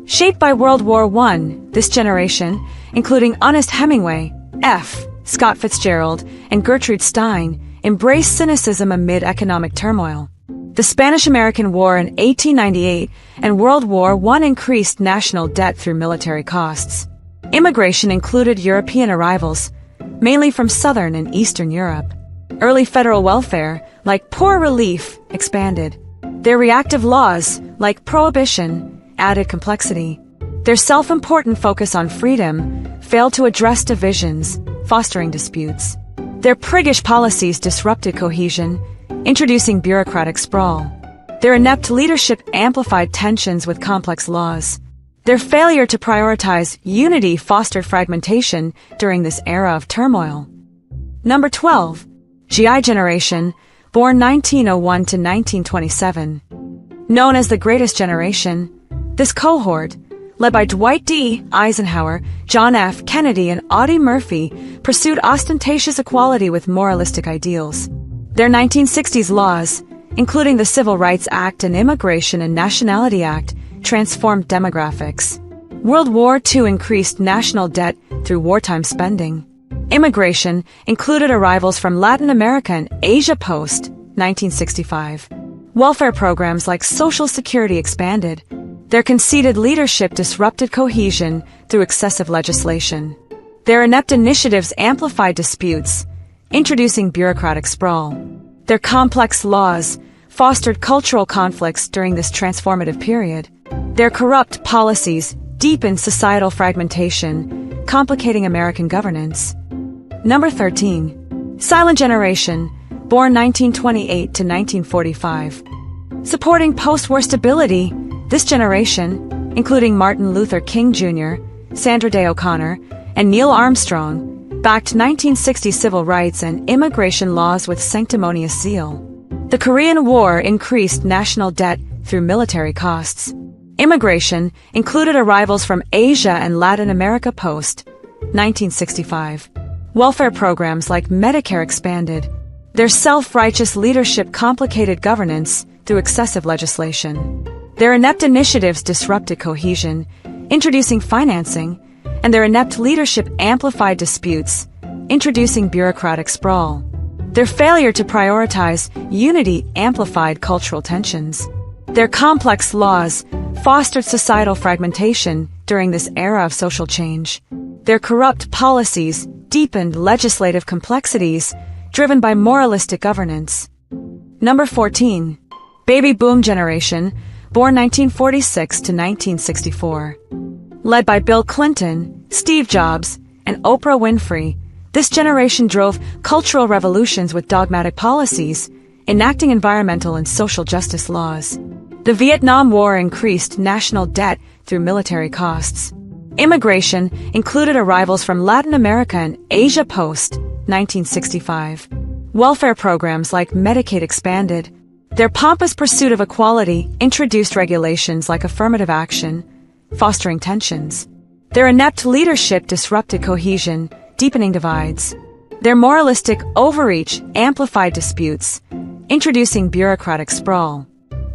Speaker 9: Shaped by World War I, this generation, including Ernest Hemingway, F. Scott Fitzgerald, and Gertrude Stein, embraced cynicism amid economic turmoil. The Spanish-American War in 1898 and World War I increased national debt through military costs. Immigration included European arrivals, mainly from Southern and Eastern Europe. Early federal welfare, like Poor Relief, expanded. Their reactive laws, like Prohibition, added complexity. Their self-important focus on freedom failed to address divisions, fostering disputes. Their priggish policies disrupted cohesion, introducing bureaucratic sprawl. Their inept leadership amplified tensions with complex laws. Their failure to prioritize unity fostered fragmentation during this era of turmoil. Number 12. GI Generation, born 1901 to 1927. Known as the Greatest Generation, this cohort, led by Dwight D. Eisenhower, John F. Kennedy, and Audie Murphy, pursued ostentatious equality with moralistic ideals. Their 1960s laws, including the Civil Rights Act and Immigration and Nationality Act, transformed demographics. World War II increased national debt through wartime spending. Immigration included arrivals from Latin America and Asia post-1965. Welfare programs like Social Security expanded. Their conceited leadership disrupted cohesion through excessive legislation. Their inept initiatives amplified disputes, introducing bureaucratic sprawl. Their complex laws fostered cultural conflicts during this transformative period. Their corrupt policies deepened societal fragmentation, complicating American governance. Number 13. Silent Generation, born 1928 to 1945. Supporting post-war stability, this generation, including Martin Luther King Jr., Sandra Day O'Connor, and Neil Armstrong, backed 1960 civil rights and immigration laws with sanctimonious zeal. The Korean War increased national debt through military costs. Immigration included arrivals from Asia and Latin America post-1965. Welfare programs like Medicare expanded. Their self-righteous leadership complicated governance through excessive legislation. Their inept initiatives disrupted cohesion, introducing financing, and their inept leadership amplified disputes, introducing bureaucratic sprawl. Their failure to prioritize unity amplified cultural tensions. Their complex laws fostered societal fragmentation during this era of social change. Their corrupt policies deepened legislative complexities driven by moralistic governance. Number 14. Baby Boom Generation, born 1946 to 1964. Led by Bill Clinton, Steve Jobs, and Oprah Winfrey, this generation drove cultural revolutions with dogmatic policies, enacting environmental and social justice laws. The Vietnam War increased national debt through military costs. Immigration included arrivals from Latin America and Asia post-1965. Welfare programs like Medicaid expanded. Their pompous pursuit of equality introduced regulations like affirmative action, fostering tensions. Their inept leadership disrupted cohesion, deepening divides. Their moralistic overreach amplified disputes, introducing bureaucratic sprawl.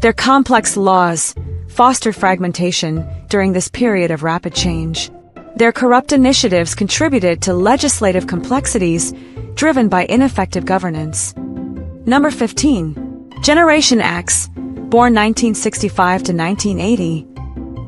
Speaker 9: Their complex laws fostered fragmentation during this period of rapid change. Their corrupt initiatives contributed to legislative complexities driven by ineffective governance. Number 15. Generation X, born 1965 to 1980.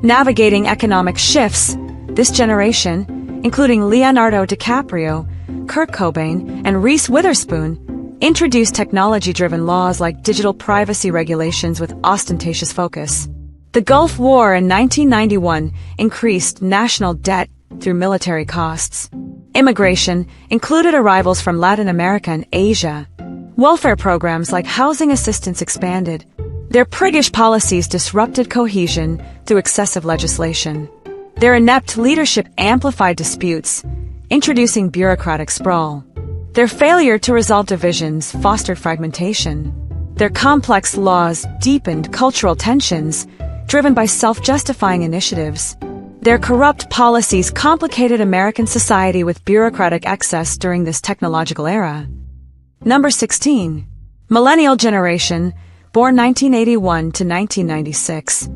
Speaker 9: Navigating economic shifts, this generation, including Leonardo DiCaprio, Kurt Cobain, and Reese Witherspoon, introduced technology-driven laws like digital privacy regulations with ostentatious focus. The Gulf War in 1991 increased national debt through military costs. Immigration included arrivals from Latin America and Asia. Welfare programs like housing assistance expanded. Their priggish policies disrupted cohesion through excessive legislation. Their inept leadership amplified disputes, introducing bureaucratic sprawl. Their failure to resolve divisions fostered fragmentation. Their complex laws deepened cultural tensions, driven by self-justifying initiatives. Their corrupt policies complicated American society with bureaucratic excess during this technological era. Number 16. Millennial generation, born 1981 to 1996.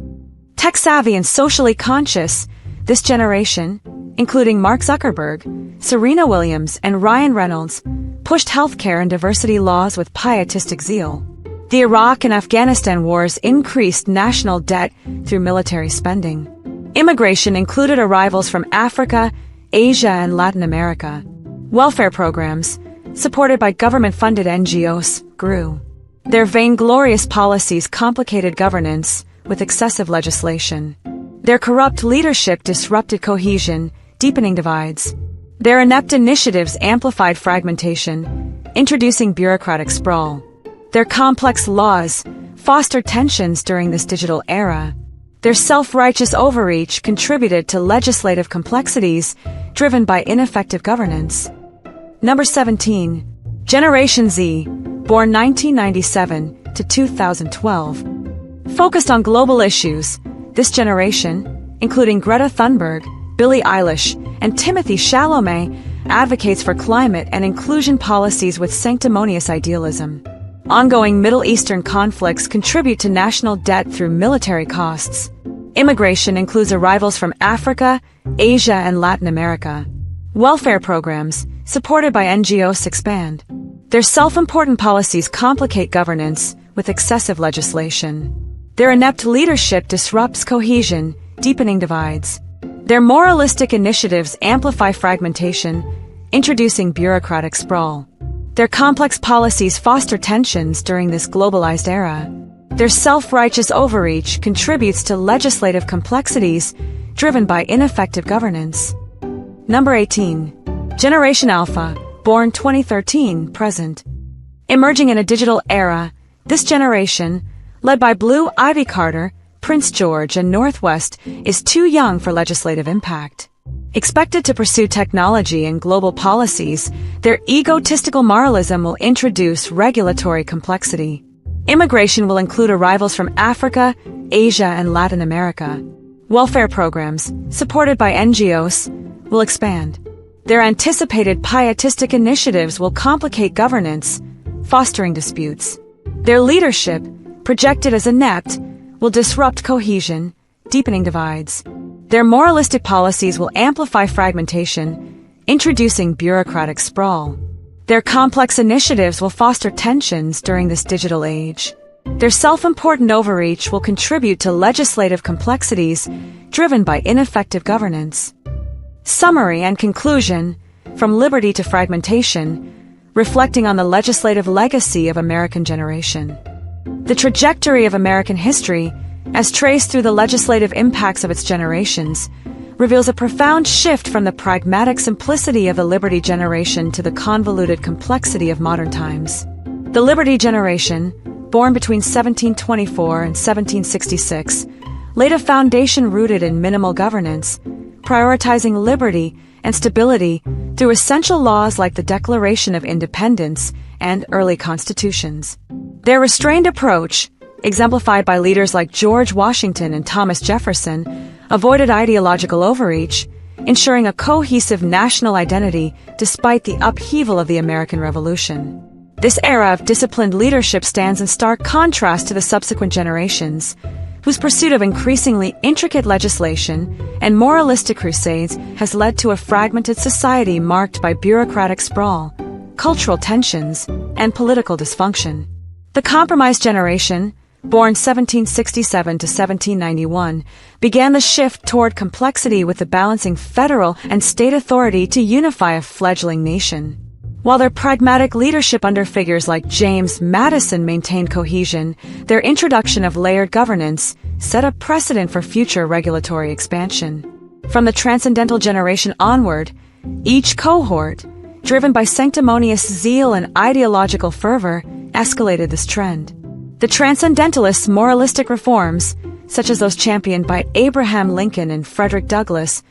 Speaker 9: Tech-savvy and socially conscious, this generation, including Mark Zuckerberg, Serena Williams, and Ryan Reynolds, pushed healthcare and diversity laws with pietistic zeal. The Iraq and Afghanistan wars increased national debt through military spending. Immigration included arrivals from Africa, Asia, and Latin America. Welfare programs, supported by government-funded NGOs, grew. Their vainglorious policies complicated governance with excessive legislation. Their corrupt leadership disrupted cohesion, deepening divides. Their inept initiatives amplified fragmentation, introducing bureaucratic sprawl. Their complex laws fostered tensions during this digital era. Their self-righteous overreach contributed to legislative complexities driven by ineffective governance. Number 17. Generation Z, born 1997 to 2012. Focused on global issues, this generation, including Greta Thunberg, Billie Eilish, and Timothy Chalamet, advocates for climate and inclusion policies with sanctimonious idealism. Ongoing Middle Eastern conflicts contribute to national debt through military costs. Immigration includes arrivals from Africa, Asia, and Latin America. Welfare programs, supported by NGOs, expand. Their self-important policies complicate governance with excessive legislation. Their inept leadership disrupts cohesion, deepening divides. Their moralistic initiatives amplify fragmentation, introducing bureaucratic sprawl. Their complex policies foster tensions during this globalized era. Their self-righteous overreach contributes to legislative complexities driven by ineffective governance. Number 18. Generation Alpha, born 2013, present. Emerging in a digital era, this generation, led by Blue Ivy Carter, Prince George, and Northwest, is too young for legislative impact. Expected to pursue technology and global policies, their egotistical moralism will introduce regulatory complexity. Immigration will include arrivals from Africa, Asia, and Latin America. Welfare programs, supported by NGOs, will expand. Their anticipated pietistic initiatives will complicate governance, fostering disputes. Their leadership, projected as inept, will disrupt cohesion, deepening divides. Their moralistic policies will amplify fragmentation, introducing bureaucratic sprawl. Their complex initiatives will foster tensions during this digital age. Their self-important overreach will contribute to legislative complexities driven by ineffective governance. Summary and conclusion, from liberty to fragmentation, reflecting on the legislative legacy of American generation. The trajectory of American history, as traced through the legislative impacts of its generations, reveals a profound shift from the pragmatic simplicity of the Liberty generation to the convoluted complexity of modern times. The Liberty generation, born between 1724 and 1766, laid a foundation rooted in minimal governance, prioritizing liberty and stability through essential laws like the Declaration of Independence and early constitutions. Their restrained approach, exemplified by leaders like George Washington and Thomas Jefferson, avoided ideological overreach, ensuring a cohesive national identity despite the upheaval of the American Revolution. This era of disciplined leadership stands in stark contrast to the subsequent generations, whose pursuit of increasingly intricate legislation and moralistic crusades has led to a fragmented society marked by bureaucratic sprawl, cultural tensions, and political dysfunction. The compromised generation, born 1767 to 1791, began the shift toward complexity with the balancing federal and state authority to unify a fledgling nation. While their pragmatic leadership under figures like James Madison maintained cohesion, their introduction of layered governance set a precedent for future regulatory expansion. From the Transcendental generation onward, each cohort, driven by sanctimonious zeal and ideological fervor, escalated this trend. The Transcendentalists' moralistic reforms, such as those championed by Abraham Lincoln and Frederick Douglass,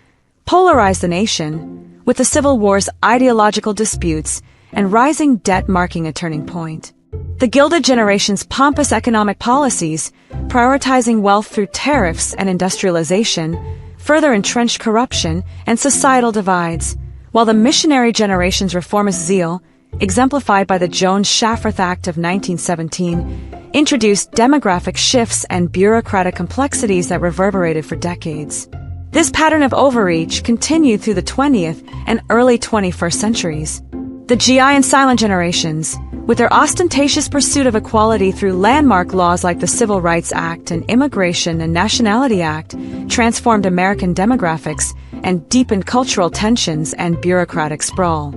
Speaker 9: polarized the nation, with the Civil War's ideological disputes and rising debt marking a turning point. The Gilded Generation's pompous economic policies, prioritizing wealth through tariffs and industrialization, further entrenched corruption and societal divides, while the Missionary Generation's reformist zeal, exemplified by the Jones-Shafferth Act of 1917, introduced demographic shifts and bureaucratic complexities that reverberated for decades. This pattern of overreach continued through the 20th and early 21st centuries. The GI and Silent generations, with their ostentatious pursuit of equality through landmark laws like the Civil Rights Act and Immigration and Nationality Act, transformed American demographics and deepened cultural tensions and bureaucratic sprawl.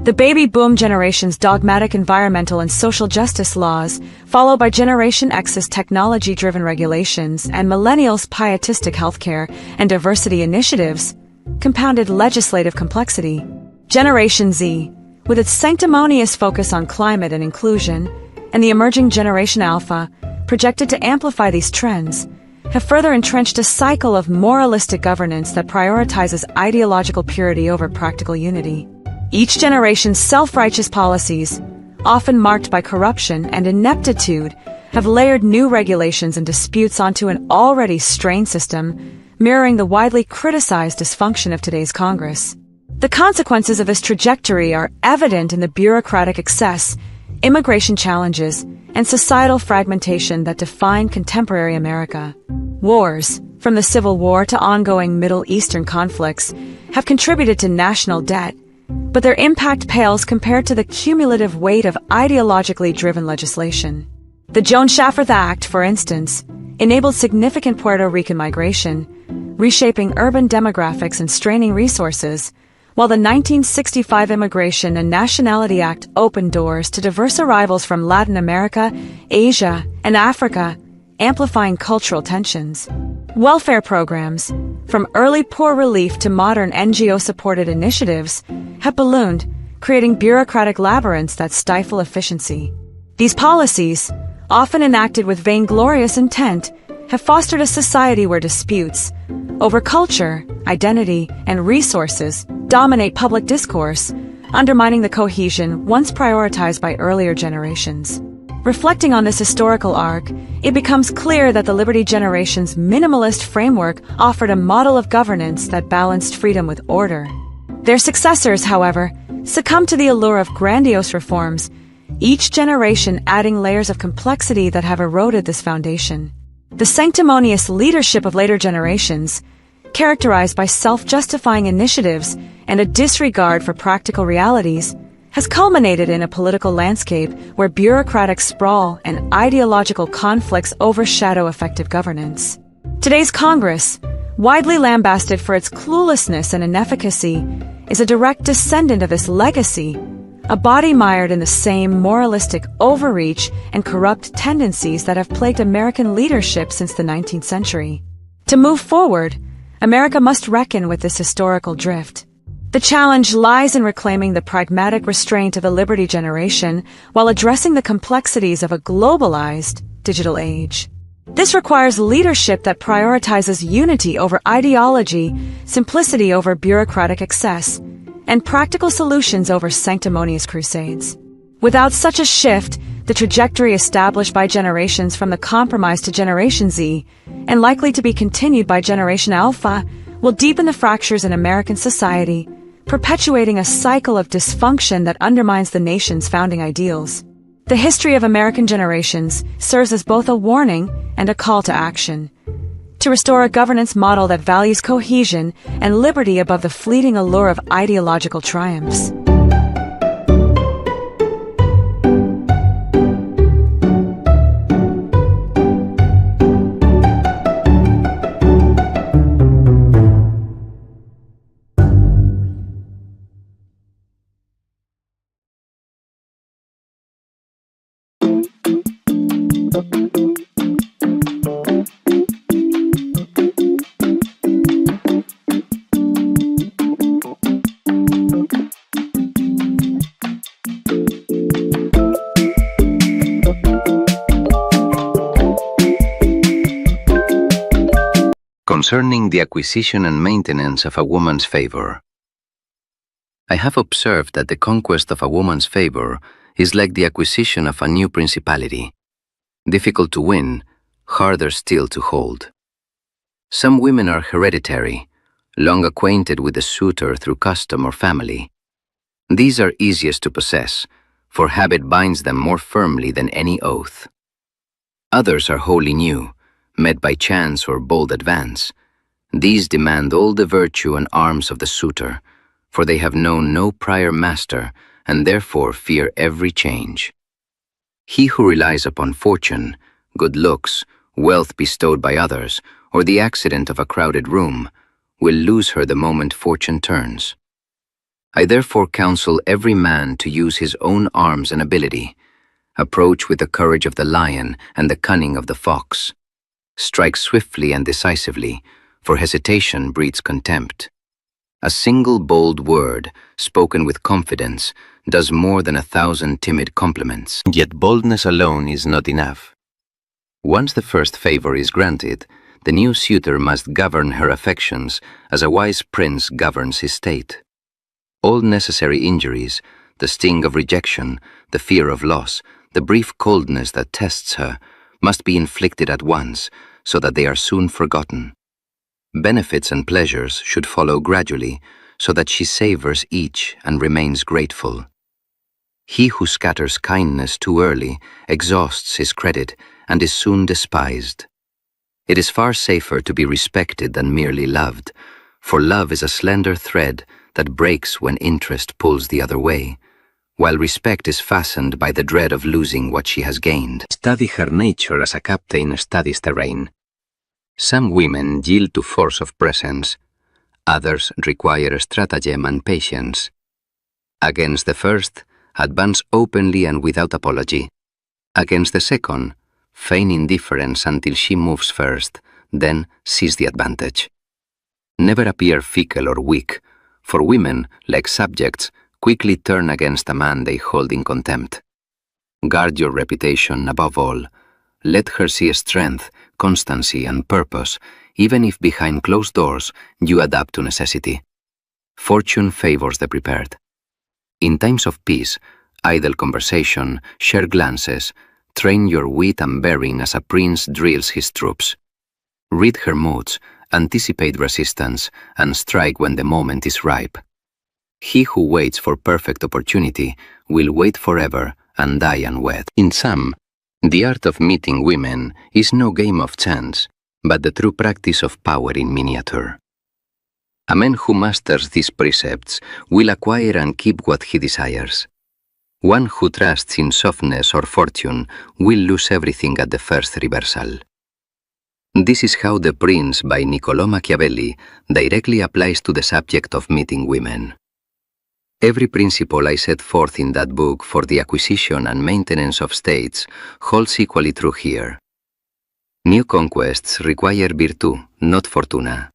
Speaker 9: The baby boom generation's dogmatic environmental and social justice laws, followed by Generation X's technology-driven regulations and millennials' pietistic healthcare and diversity initiatives, compounded legislative complexity. Generation Z, with its sanctimonious focus on climate and inclusion, and the emerging Generation Alpha, projected to amplify these trends, have further entrenched a cycle of moralistic governance that prioritizes ideological purity over practical unity. Each generation's self-righteous policies, often marked by corruption and ineptitude, have layered new regulations and disputes onto an already strained system, mirroring the widely criticized dysfunction of today's Congress. The consequences of this trajectory are evident in the bureaucratic excess, immigration challenges, and societal fragmentation that define contemporary America. Wars, from the Civil War to ongoing Middle Eastern conflicts, have contributed to national debt, but their impact pales compared to the cumulative weight of ideologically driven legislation. The Jones-Shafferth Act, for instance, enabled significant Puerto Rican migration, reshaping urban demographics and straining resources, while the 1965 Immigration and Nationality Act opened doors to diverse arrivals from Latin America, Asia, and Africa, amplifying cultural tensions. Welfare programs, from early poor relief to modern NGO-supported initiatives, have ballooned, creating bureaucratic labyrinths that stifle efficiency. These policies, often enacted with vainglorious intent, have fostered a society where disputes over culture, identity, and resources dominate public discourse, undermining the cohesion once prioritized by earlier generations. Reflecting on this historical arc, it becomes clear that the Liberty Generation's minimalist framework offered a model of governance that balanced freedom with order. Their successors, however, succumbed to the allure of grandiose reforms, each generation adding layers of complexity that have eroded this foundation. The sanctimonious leadership of later generations, characterized by self-justifying initiatives and a disregard for practical realities, has culminated in a political landscape where bureaucratic sprawl and ideological conflicts overshadow effective governance. Today's Congress, widely lambasted for its cluelessness and inefficacy, is a direct descendant of this legacy, a body mired in the same moralistic overreach and corrupt tendencies that have plagued American leadership since the 19th century. To move forward, America must reckon with this historical drift. The challenge lies in reclaiming the pragmatic restraint of the Liberty Generation while addressing the complexities of a globalized digital age. This requires leadership that prioritizes unity over ideology, simplicity over bureaucratic excess, and practical solutions over sanctimonious crusades. Without such a shift, the trajectory established by generations from the compromise to Generation Z, and likely to be continued by Generation Alpha, will deepen the fractures in American society, perpetuating a cycle of dysfunction that undermines the nation's founding ideals. The history of American generations serves as both a warning and a call to action, to restore a governance model that values cohesion and liberty above the fleeting allure of ideological triumphs.
Speaker 10: concerning the acquisition and maintenance of a woman's favor. I have observed that the conquest of a woman's favor is like the acquisition of a new principality. Difficult to win, harder still to hold. Some women are hereditary, long acquainted with the suitor through custom or family. These are easiest to possess, for habit binds them more firmly than any oath. Others are wholly new, met by chance or bold advance. These demand all the virtue and arms of the suitor, for they have known no prior master and therefore fear every change. He who relies upon fortune, good looks, wealth bestowed by others, or the accident of a crowded room, will lose her the moment fortune turns. I therefore counsel every man to use his own arms and ability, approach with the courage of the lion and the cunning of the fox, strike swiftly and decisively, for hesitation breeds contempt. A single bold word, spoken with confidence, does more than 1,000 timid compliments. Yet boldness alone is not enough. Once the first favor is granted, the new suitor must govern her affections as a wise prince governs his state. All necessary injuries, the sting of rejection, the fear of loss, the brief coldness that tests her, must be inflicted at once, so that they are soon forgotten. Benefits and pleasures should follow gradually, so that she savors each and remains grateful. He who scatters kindness too early exhausts his credit and is soon despised. It is far safer to be respected than merely loved, for love is a slender thread that breaks when interest pulls the other way, while respect is fastened by the dread of losing what she has gained. Study her nature as a captain studies terrain. Some women yield to force of presence, others require stratagem and patience. Against the first, advance openly and without apology. Against the second, feign indifference until she moves first, then seize the advantage. Never appear fickle or weak, for women, like subjects, quickly turn against a man they hold in contempt. Guard your reputation above all. Let her see strength, constancy, and purpose, even if behind closed doors you adapt to necessity. Fortune favors the prepared. In times of peace, idle conversation, share glances, train your wit and bearing as a prince drills his troops. Read her moods, anticipate resistance, and strike when the moment is ripe. He who waits for perfect opportunity will wait forever and die unwed. In sum, the art of meeting women is no game of chance, but the true practice of power in miniature. A man who masters these precepts will acquire and keep what he desires. One who trusts in softness or fortune will lose everything at the first reversal. This is how The Prince by Niccolò Machiavelli directly applies to the subject of meeting women. Every principle I set forth in that book for the acquisition and maintenance of states holds equally true here. New conquests require virtu, not fortuna.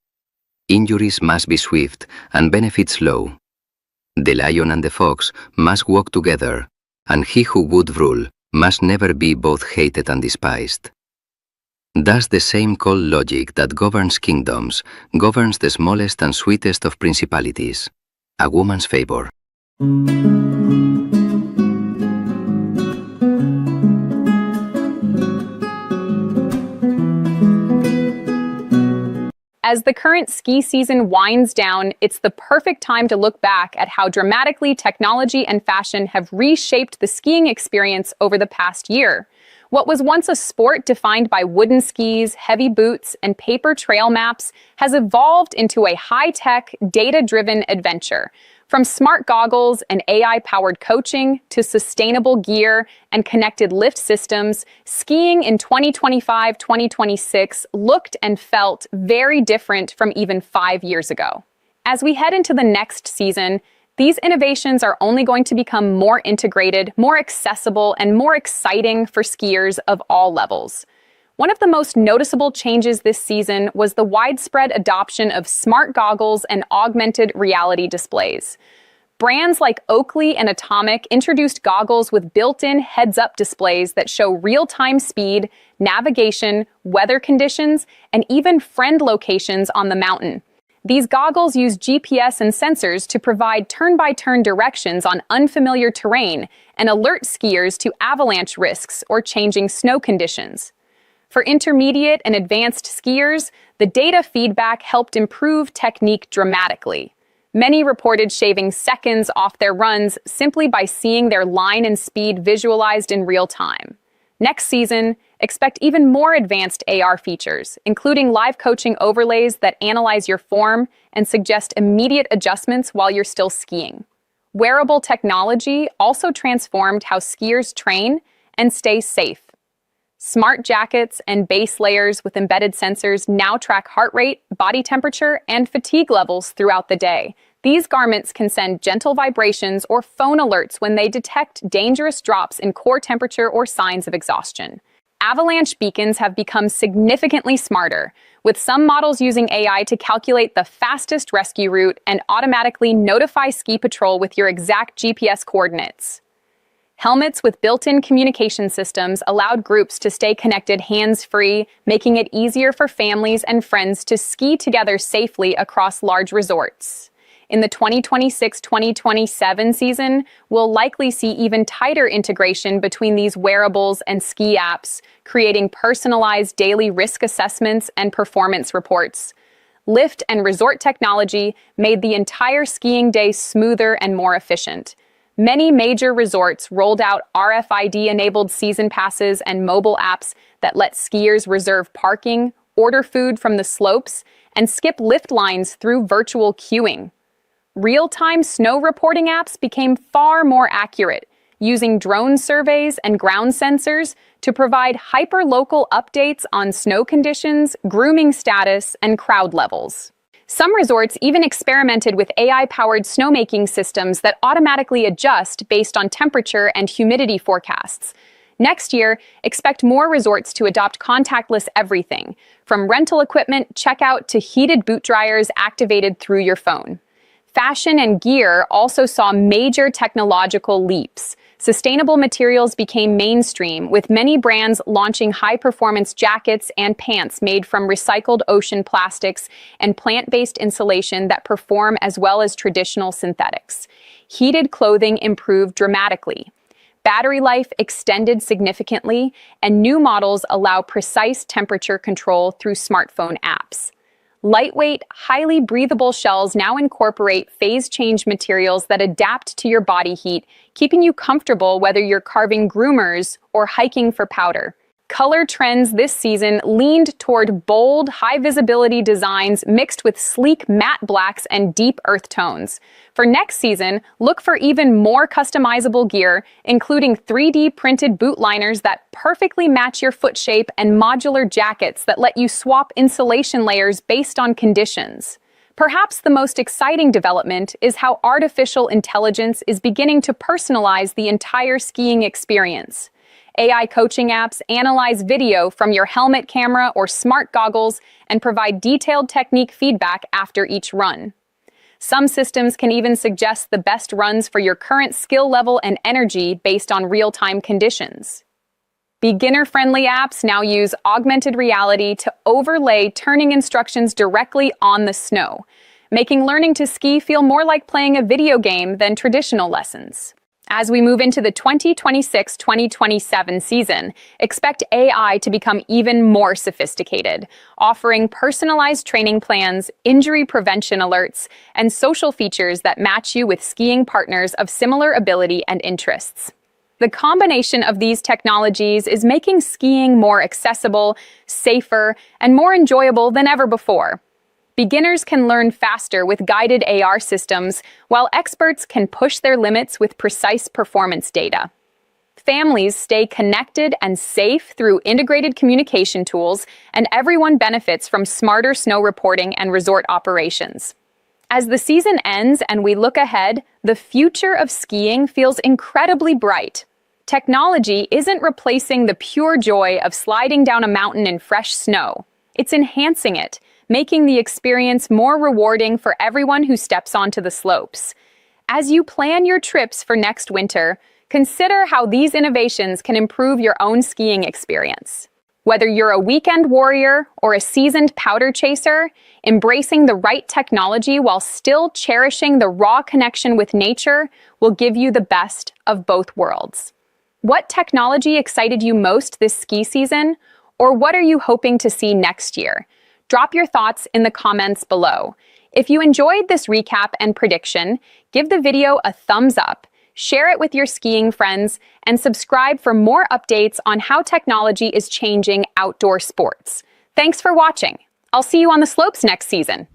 Speaker 10: Injuries must be swift and benefits low. The lion and the fox must walk together, and he who would rule must never be both hated and despised. Thus the same cold logic that governs kingdoms governs the smallest and sweetest of principalities, a woman's favor.
Speaker 3: As the current ski season winds down, it's the perfect time to look back at how dramatically technology and fashion have reshaped the skiing experience over the past year. What was once a sport defined by wooden skis, heavy boots, and paper trail maps has evolved into a high-tech, data-driven adventure. From smart goggles and AI-powered coaching to sustainable gear and connected lift systems, skiing in 2025-2026 looked and felt very different from even 5 years ago. As we head into the next season, these innovations are only going to become more integrated, more accessible, and more exciting for skiers of all levels. One of the most noticeable changes this season was the widespread adoption of smart goggles and augmented reality displays. Brands like Oakley and Atomic introduced goggles with built-in heads-up displays that show real-time speed, navigation, weather conditions, and even friend locations on the mountain. These goggles use GPS and sensors to provide turn-by-turn directions on unfamiliar terrain and alert skiers to avalanche risks or changing snow conditions. For intermediate and advanced skiers, the data feedback helped improve technique dramatically. Many reported shaving seconds off their runs simply by seeing their line and speed visualized in real time. Next season, expect even more advanced AR features, including live coaching overlays that analyze your form and suggest immediate adjustments while you're still skiing. Wearable technology also transformed how skiers train and stay safe. Smart jackets and base layers with embedded sensors now track heart rate, body temperature, and fatigue levels throughout the day. These garments can send gentle vibrations or phone alerts when they detect dangerous drops in core temperature or signs of exhaustion. Avalanche beacons have become significantly smarter, with some models using AI to calculate the fastest rescue route and automatically notify ski patrol with your exact GPS coordinates. Helmets with built-in communication systems allowed groups to stay connected hands-free, making it easier for families and friends to ski together safely across large resorts. In the 2026-2027 season, we'll likely see even tighter integration between these wearables and ski apps, creating personalized daily risk assessments and performance reports. Lift and resort technology made the entire skiing day smoother and more efficient. Many major resorts rolled out RFID-enabled season passes and mobile apps that let skiers reserve parking, order food from the slopes, and skip lift lines through virtual queuing. Real-time snow reporting apps became far more accurate, using drone surveys and ground sensors to provide hyper-local updates on snow conditions, grooming status, and crowd levels. Some resorts even experimented with AI-powered snowmaking systems that automatically adjust based on temperature and humidity forecasts. Next year, expect more resorts to adopt contactless everything, from rental equipment checkout to heated boot dryers activated through your phone. Fashion and gear also saw major technological leaps. Sustainable materials became mainstream, with many brands launching high-performance jackets and pants made from recycled ocean plastics and plant-based insulation that perform as well as traditional synthetics. Heated clothing improved dramatically. Battery life extended significantly, and new models allow precise temperature control through smartphone apps. Lightweight, highly breathable shells now incorporate phase-change materials that adapt to your body heat, keeping you comfortable whether you're carving groomers or hiking for powder. Color trends this season leaned toward bold, high-visibility designs mixed with sleek matte blacks and deep earth tones. For next season, look for even more customizable gear, including 3D printed boot liners that perfectly match your foot shape and modular jackets that let you swap insulation layers based on conditions. Perhaps the most exciting development is how artificial intelligence is beginning to personalize the entire skiing experience. AI coaching apps analyze video from your helmet camera or smart goggles and provide detailed technique feedback after each run. Some systems can even suggest the best runs for your current skill level and energy based on real-time conditions. Beginner-friendly apps now use augmented reality to overlay turning instructions directly on the snow, making learning to ski feel more like playing a video game than traditional lessons. As we move into the 2026-2027 season, expect AI to become even more sophisticated, offering personalized training plans, injury prevention alerts, and social features that match you with skiing partners of similar ability and interests. The combination of these technologies is making skiing more accessible, safer, and more enjoyable than ever before. Beginners can learn faster with guided AR systems, while experts can push their limits with precise performance data. Families stay connected and safe through integrated communication tools, and everyone benefits from smarter snow reporting and resort operations. As the season ends and we look ahead, the future of skiing feels incredibly bright. Technology isn't replacing the pure joy of sliding down a mountain in fresh snow. It's enhancing it, making the experience more rewarding for everyone who steps onto the slopes. As you plan your trips for next winter, consider how these innovations can improve your own skiing experience. Whether you're a weekend warrior or a seasoned powder chaser, embracing the right technology while still cherishing the raw connection with nature will give you the best of both worlds. What technology excited you most this ski season? Or what are you hoping to see next year? Drop your thoughts in the comments below. If you enjoyed this recap and prediction, give the video a thumbs up, share it with your skiing friends, and subscribe for more updates on how technology is changing outdoor sports. Thanks for watching. I'll see you on the slopes next season.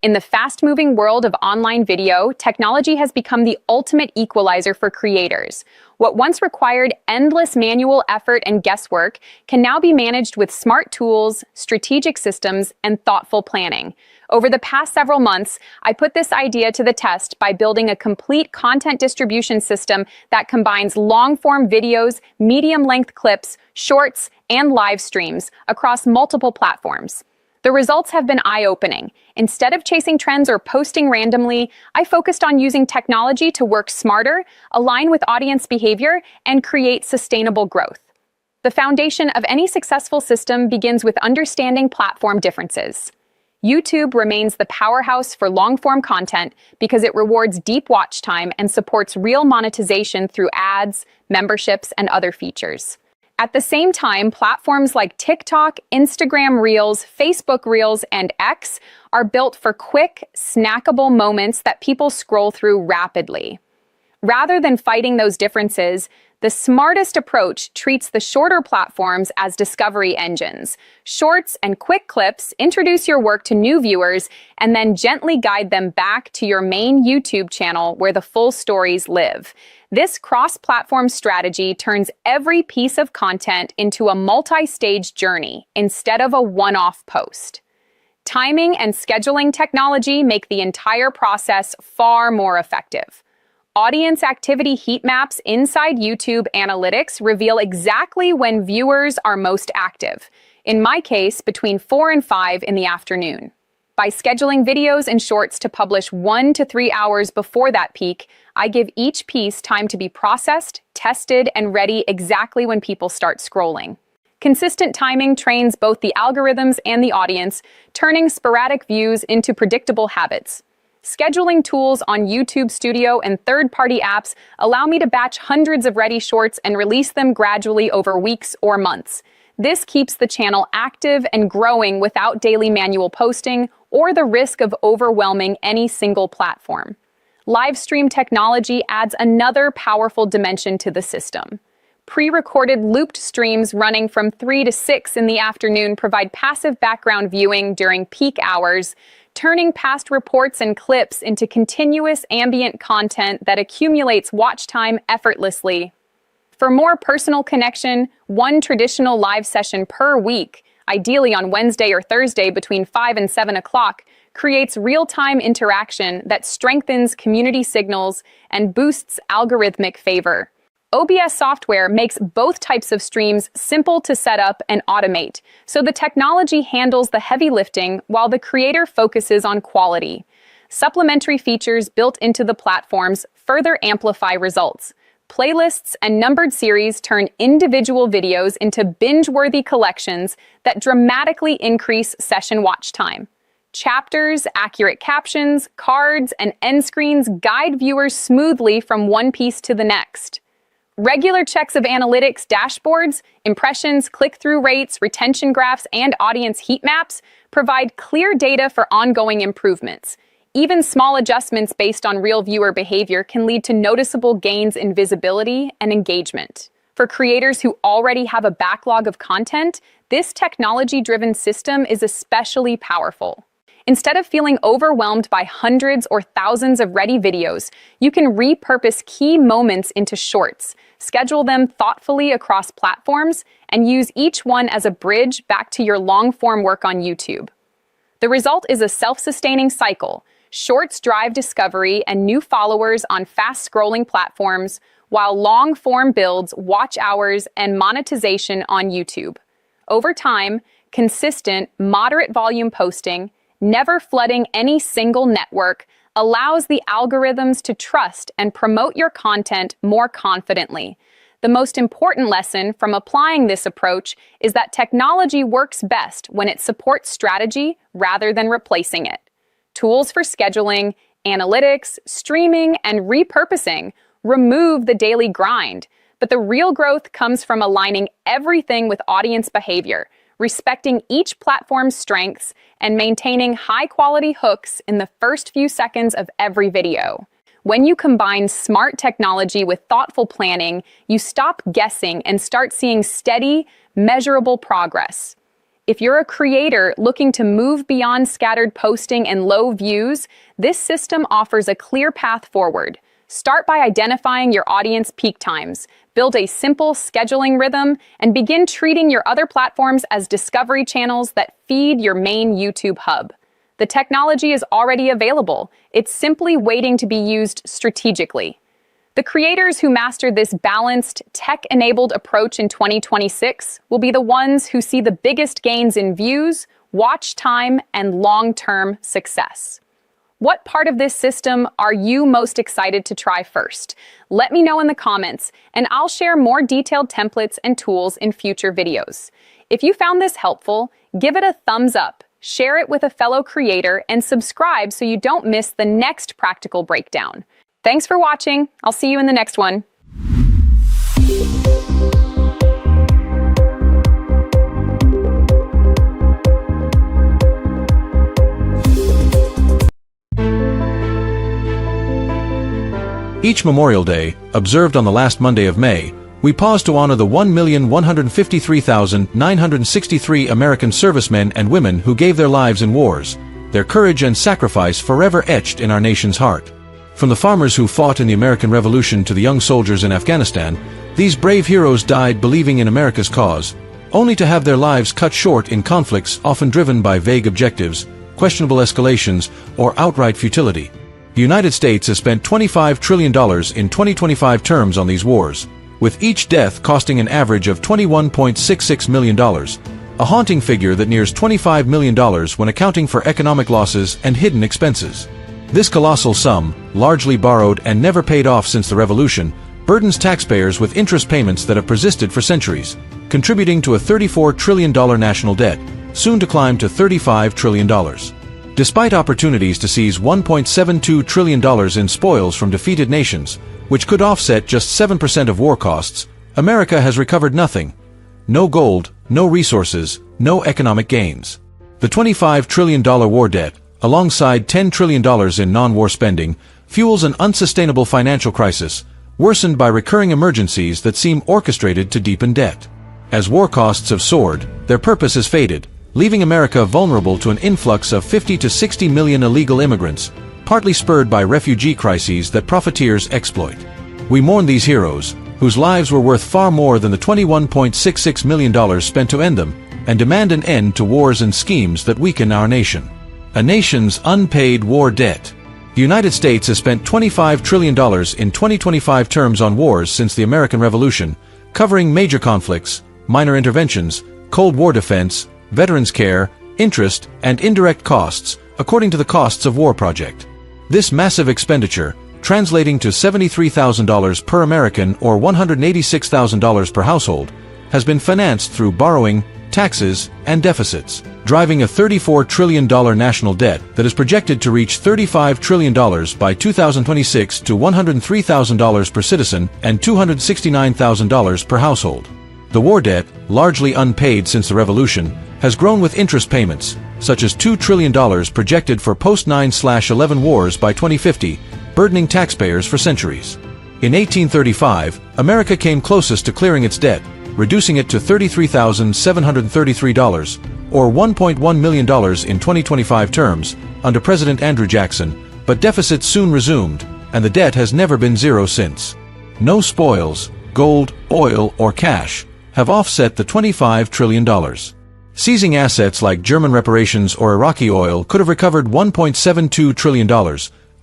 Speaker 3: In the fast-moving world of online video, technology has become the ultimate equalizer for creators. What once required endless manual effort and guesswork can now be managed with smart tools, strategic systems, and thoughtful planning. Over the past several months, I put this idea to the test by building a complete content distribution system that combines long-form videos, medium-length clips, shorts, and live streams across multiple platforms. The results have been eye-opening. Instead of chasing trends or posting randomly, I focused on using technology to work smarter, align with audience behavior, and create sustainable growth. The foundation of any successful system begins with understanding platform differences. YouTube remains the powerhouse for long-form content because it rewards deep watch time and supports real monetization through ads, memberships, and other features. At the same time, platforms like TikTok, Instagram Reels, Facebook Reels, and X are built for quick, snackable moments that people scroll through rapidly. Rather than fighting those differences, the smartest approach treats the shorter platforms as discovery engines. Shorts and quick clips introduce your work to new viewers and then gently guide them back to your main YouTube channel where the full stories live. This cross-platform strategy turns every piece of content into a multi-stage journey instead of a one-off post. Timing and scheduling technology make the entire process far more effective. Audience activity heat maps inside YouTube Analytics reveal exactly when viewers are most active, in my case, between 4 and 5 in the afternoon. By scheduling videos and shorts to publish 1 to 3 hours before that peak, I give each piece time to be processed, tested, and ready exactly when people start scrolling. Consistent timing trains both the algorithms and the audience, turning sporadic views into predictable habits. Scheduling tools on YouTube Studio and third-party apps allow me to batch hundreds of ready shorts and release them gradually over weeks or months. This keeps the channel active and growing without daily manual posting or the risk of overwhelming any single platform. Live stream technology adds another powerful dimension to the system. Pre-recorded looped streams running from 3 to 6 in the afternoon provide passive background viewing during peak hours, turning past reports and clips into continuous ambient content that accumulates watch time effortlessly. For more personal connection, one traditional live session per week, ideally on Wednesday or Thursday between 5 and 7 o'clock, creates real-time interaction that strengthens community signals and boosts algorithmic favor. OBS software makes both types of streams simple to set up and automate, so the technology handles the heavy lifting while the creator focuses on quality. Supplementary features built into the platforms further amplify results. Playlists and numbered series turn individual videos into binge-worthy collections that dramatically increase session watch time. Chapters, accurate captions, cards, and end screens guide viewers smoothly from one piece to the next. Regular checks of analytics dashboards, impressions, click-through rates, retention graphs, and audience heat maps provide clear data for ongoing improvements. Even small adjustments based on real viewer behavior can lead to noticeable gains in visibility and engagement. For creators who already have a backlog of content, this technology-driven system is especially powerful. Instead of feeling overwhelmed by hundreds or thousands of ready videos, you can repurpose key moments into shorts, schedule them thoughtfully across platforms, and use each one as a bridge back to your long-form work on YouTube. The result is a self-sustaining cycle. Shorts drive discovery and new followers on fast-scrolling platforms, while long-form builds, watch hours, and monetization on YouTube. Over time, consistent, moderate volume posting, never flooding any single network, allows the algorithms to trust and promote your content more confidently. The most important lesson from applying this approach is that technology works best when it supports strategy rather than replacing it. Tools for scheduling, analytics, streaming, and repurposing remove the daily grind, but the real growth comes from aligning everything with audience behavior, respecting each platform's strengths, and maintaining high-quality hooks in the first few seconds of every video. When you combine smart technology with thoughtful planning, you stop guessing and start seeing steady, measurable progress. If you're a creator looking to move beyond scattered posting and low views, this system offers a clear path forward. Start by identifying your audience peak times, build a simple scheduling rhythm, and begin treating your other platforms as discovery channels that feed your main YouTube hub. The technology is already available. It's simply waiting to be used strategically. The creators who master this balanced, tech-enabled approach in 2026 will be the ones who see the biggest gains in views, watch time, and long-term success. What part of this system are you most excited to try first? Let me know in the comments, and I'll share more detailed templates and tools in future videos. If you found this helpful, give it a thumbs up, share it with a fellow creator, and subscribe so you don't miss the next practical breakdown. Thanks for watching. I'll see you in the next one.
Speaker 11: Each Memorial Day, observed on the last Monday of May, we pause to honor the 1,153,963 American servicemen and women who gave their lives in wars, their courage and sacrifice forever etched in our nation's heart. From the farmers who fought in the American Revolution to the young soldiers in Afghanistan, these brave heroes died believing in America's cause, only to have their lives cut short in conflicts often driven by vague objectives, questionable escalations, or outright futility. The United States has spent $25 trillion in 2025 terms on these wars, with each death costing an average of $21.66 million, a haunting figure that nears $25 million when accounting for economic losses and hidden expenses. This colossal sum, largely borrowed and never paid off since the Revolution, burdens taxpayers with interest payments that have persisted for centuries, contributing to a $34 trillion national debt, soon to climb to $35 trillion. Despite opportunities to seize $1.72 trillion in spoils from defeated nations, which could offset just 7% of war costs, America has recovered nothing. No gold, no resources, no economic gains. The $25 trillion war debt, alongside $10 trillion in non-war spending, fuels an unsustainable financial crisis, worsened by recurring emergencies that seem orchestrated to deepen debt. As war costs have soared, their purpose has faded, leaving America vulnerable to an influx of 50 to 60 million illegal immigrants, partly spurred by refugee crises that profiteers exploit. We mourn these heroes, whose lives were worth far more than the $21.66 million spent to end them, and demand an end to wars and schemes that weaken our nation. A nation's unpaid war debt. The United States has spent $25 trillion in 2025 terms on wars since the American Revolution, covering major conflicts, minor interventions, Cold War defense, veterans care, interest, and indirect costs, according to the Costs of War Project. This massive expenditure, translating to $73,000 per American or $186,000 per household, has been financed through borrowing, taxes, and deficits, driving a $34 trillion national debt that is projected to reach $35 trillion by 2026 to $103,000 per citizen and $269,000 per household. The war debt, largely unpaid since the Revolution, has grown with interest payments, such as $2 trillion projected for post-9/11 wars by 2050, burdening taxpayers for centuries. In 1835, America came closest to clearing its debt, reducing it to $33,733, or $1.1 million in 2025 terms, under President Andrew Jackson, but deficits soon resumed, and the debt has never been zero since. No spoils, gold, oil, or cash, have offset the $25 trillion. Seizing assets like German reparations or Iraqi oil could have recovered $1.72 trillion,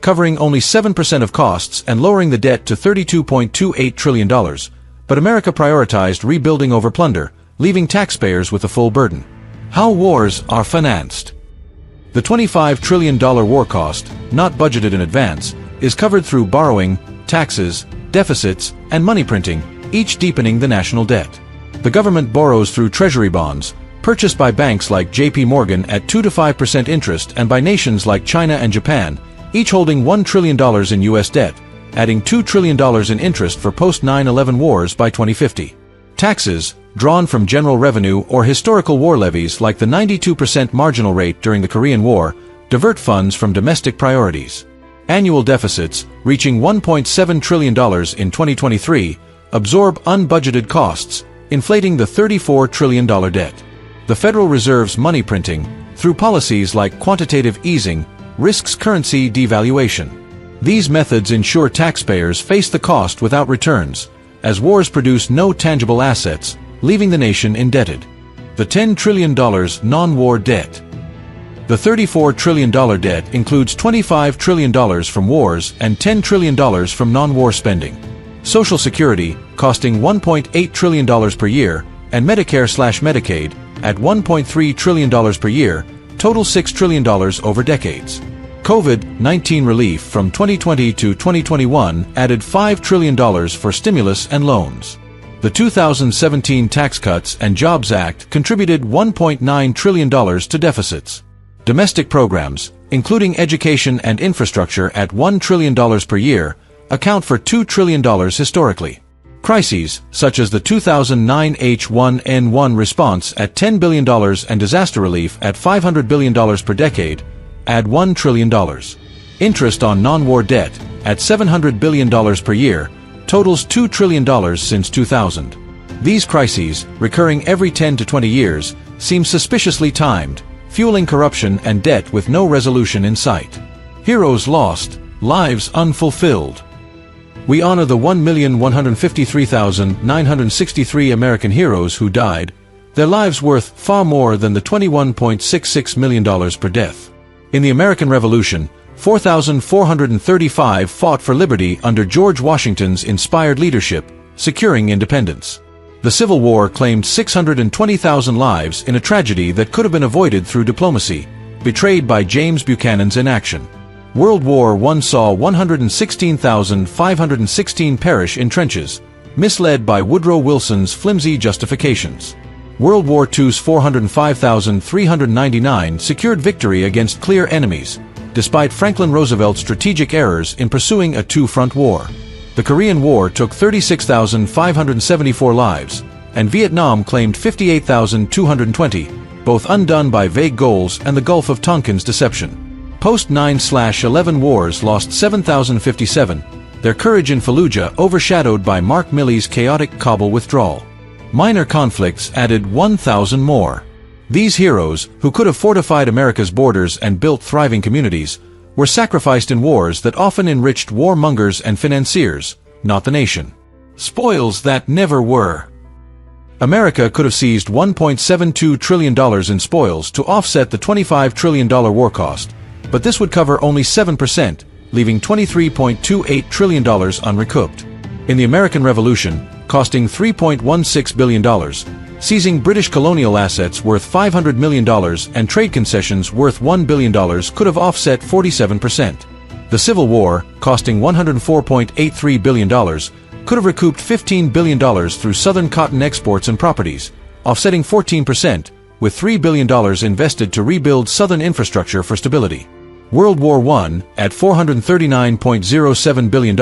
Speaker 11: covering only 7% of costs and lowering the debt to $32.28 trillion, but America prioritized rebuilding over plunder, leaving taxpayers with the full burden. How wars are financed. The $25 trillion war cost, not budgeted in advance, is covered through borrowing, taxes, deficits, and money printing, each deepening the national debt. The government borrows through treasury bonds, purchased by banks like JP Morgan at 2 to 5% interest and by nations like China and Japan, each holding $1 trillion in U.S. debt, adding $2 trillion in interest for post-9/11 wars by 2050. Taxes, drawn from general revenue or historical war levies like the 92% marginal rate during the Korean War, divert funds from domestic priorities. Annual deficits, reaching $1.7 trillion in 2023, absorb unbudgeted costs, inflating the $34 trillion debt. The Federal Reserve's money printing, through policies like quantitative easing, risks currency devaluation. These methods ensure taxpayers face the cost without returns, as wars produce no tangible assets, leaving the nation indebted. The $10 trillion non-war debt. The $34 trillion debt includes $25 trillion from wars and $10 trillion from non-war spending. Social Security, costing $1.8 trillion per year, and Medicare/Medicaid, at $1.3 trillion per year, total $6 trillion over decades. COVID-19 relief from 2020 to 2021 added $5 trillion for stimulus and loans. The 2017 Tax Cuts and Jobs Act contributed $1.9 trillion to deficits. Domestic programs, including education and infrastructure at $1 trillion per year, account for $2 trillion historically. Crises, such as the 2009 H1N1 response at $10 billion and disaster relief at $500 billion per decade, add $1 trillion. Interest on non-war debt, at $700 billion per year, totals $2 trillion since 2000. These crises, recurring every 10 to 20 years, seem suspiciously timed, fueling corruption and debt with no resolution in sight. Heroes lost, lives unfulfilled. We honor the 1,153,963 American heroes who died, their lives worth far more than the $21.66 million per death. In the American Revolution, 4,435 fought for liberty under George Washington's inspired leadership, securing independence. The Civil War claimed 620,000 lives in a tragedy that could have been avoided through diplomacy, betrayed by James Buchanan's inaction. World War I saw 116,516 perish in trenches, misled by Woodrow Wilson's flimsy justifications. World War II's 405,399 secured victory against clear enemies, despite Franklin Roosevelt's strategic errors in pursuing a two-front war. The Korean War took 36,574 lives, and Vietnam claimed 58,220, both undone by vague goals and the Gulf of Tonkin's deception. Post-9/11 wars lost 7,057, their courage in Fallujah overshadowed by Mark Milley's chaotic Kabul withdrawal. Minor conflicts added 1,000 more. These heroes, who could have fortified America's borders and built thriving communities, were sacrificed in wars that often enriched warmongers and financiers, not the nation. Spoils that never were. America could have seized $1.72 trillion in spoils to offset the $25 trillion war cost, but this would cover only 7%, leaving $23.28 trillion unrecouped. In the American Revolution, costing $3.16 billion, seizing British colonial assets worth $500 million and trade concessions worth $1 billion could have offset 47%. The Civil War, costing $104.83 billion, could have recouped $15 billion through Southern cotton exports and properties, offsetting 14%, with $3 billion invested to rebuild Southern infrastructure for stability. World War I, at $439.07 billion,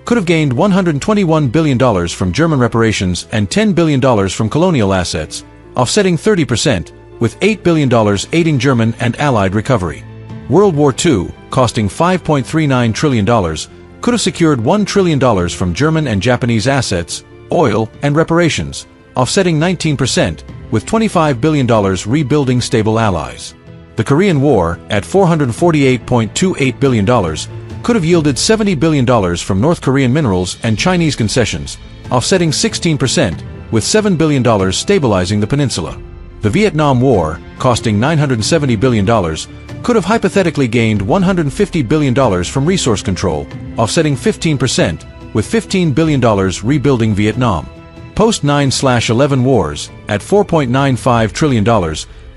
Speaker 11: could have gained $121 billion from German reparations and $10 billion from colonial assets, offsetting 30%, with $8 billion aiding German and Allied recovery. World War II, costing $5.39 trillion, could have secured $1 trillion from German and Japanese assets, oil, and reparations, offsetting 19%, with $25 billion rebuilding stable allies. The Korean War, at $448.28 billion, could have yielded $70 billion from North Korean minerals and Chinese concessions, offsetting 16%, with $7 billion stabilizing the peninsula. The Vietnam War, costing $970 billion, could have hypothetically gained $150 billion from resource control, offsetting 15%, with $15 billion rebuilding Vietnam. Post 9/11 wars, at $4.95 trillion,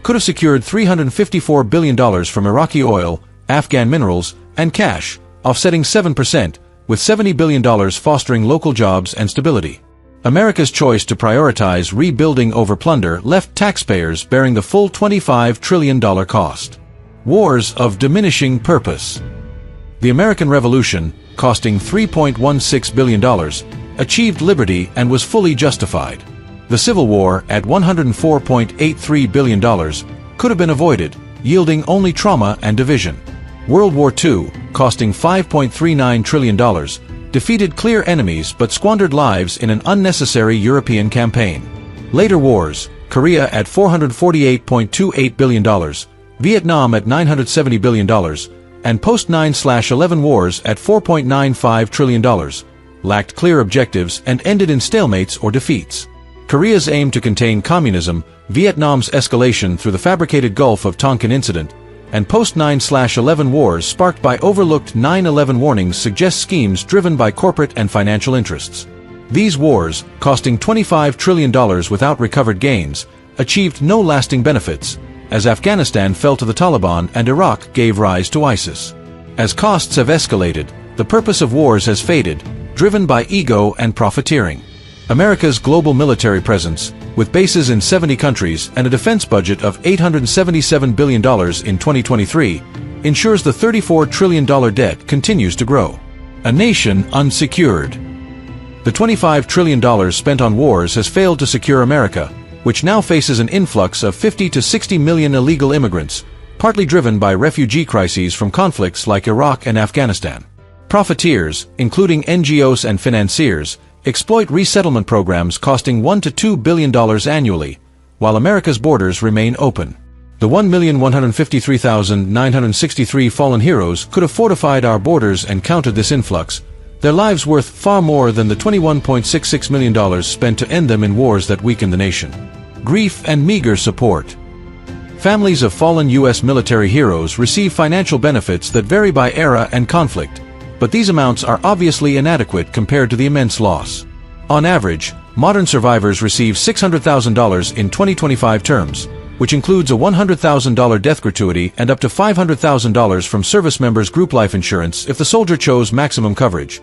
Speaker 11: could have secured $354 billion from Iraqi oil, Afghan minerals, and cash, offsetting 7%, with $70 billion fostering local jobs and stability. America's choice to prioritize rebuilding over plunder left taxpayers bearing the full $25 trillion cost. Wars of diminishing purpose. The American Revolution, costing $3.16 billion, achieved liberty and was fully justified. The Civil War, at $104.83 billion, could have been avoided, yielding only trauma and division. World War II, costing $5.39 trillion, defeated clear enemies but squandered lives in an unnecessary European campaign. Later wars, Korea at $448.28 billion, Vietnam at $970 billion, and post 9/11 wars at $4.95 trillion, lacked clear objectives and ended in stalemates or defeats. Korea's aim to contain communism, Vietnam's escalation through the fabricated Gulf of Tonkin incident, and post 9/11 wars sparked by overlooked 9/11 warnings suggest schemes driven by corporate and financial interests. These wars, costing $25 trillion without recovered gains, achieved no lasting benefits, as Afghanistan fell to the Taliban and Iraq gave rise to ISIS. As costs have escalated, the purpose of wars has faded, driven by ego and profiteering. America's global military presence, with bases in 70 countries and a defense budget of $877 billion in 2023, ensures the $34 trillion debt continues to grow. A nation unsecured. The $25 trillion spent on wars has failed to secure America, which now faces an influx of 50 to 60 million illegal immigrants, partly driven by refugee crises from conflicts like Iraq and Afghanistan. Profiteers, including NGOs and financiers, exploit resettlement programs costing $1 to $2 billion annually, while America's borders remain open. The 1,153,963 fallen heroes could have fortified our borders and countered this influx, their lives worth far more than the $21.66 million spent to end them in wars that weaken the nation. Grief and meager support. Families of fallen U.S. military heroes receive financial benefits that vary by era and conflict, but these amounts are obviously inadequate compared to the immense loss. On average, modern survivors receive $600,000 in 2025 terms, which includes a $100,000 death gratuity and up to $500,000 from service members' group life insurance if the soldier chose maximum coverage.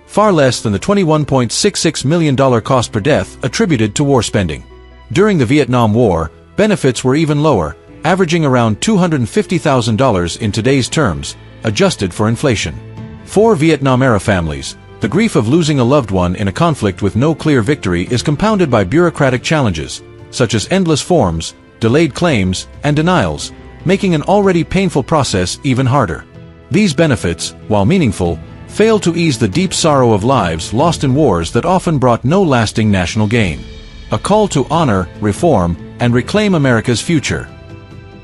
Speaker 11: Far less than the $21.66 million cost per death attributed to war spending. During the Vietnam War, benefits were even lower, averaging around $250,000 in today's terms, adjusted for inflation. For Vietnam-era families, the grief of losing a loved one in a conflict with no clear victory is compounded by bureaucratic challenges, such as endless forms, delayed claims, and denials, making an already painful process even harder. These benefits, while meaningful, fail to ease the deep sorrow of lives lost in wars that often brought no lasting national gain. A call to honor, reform, and reclaim America's future.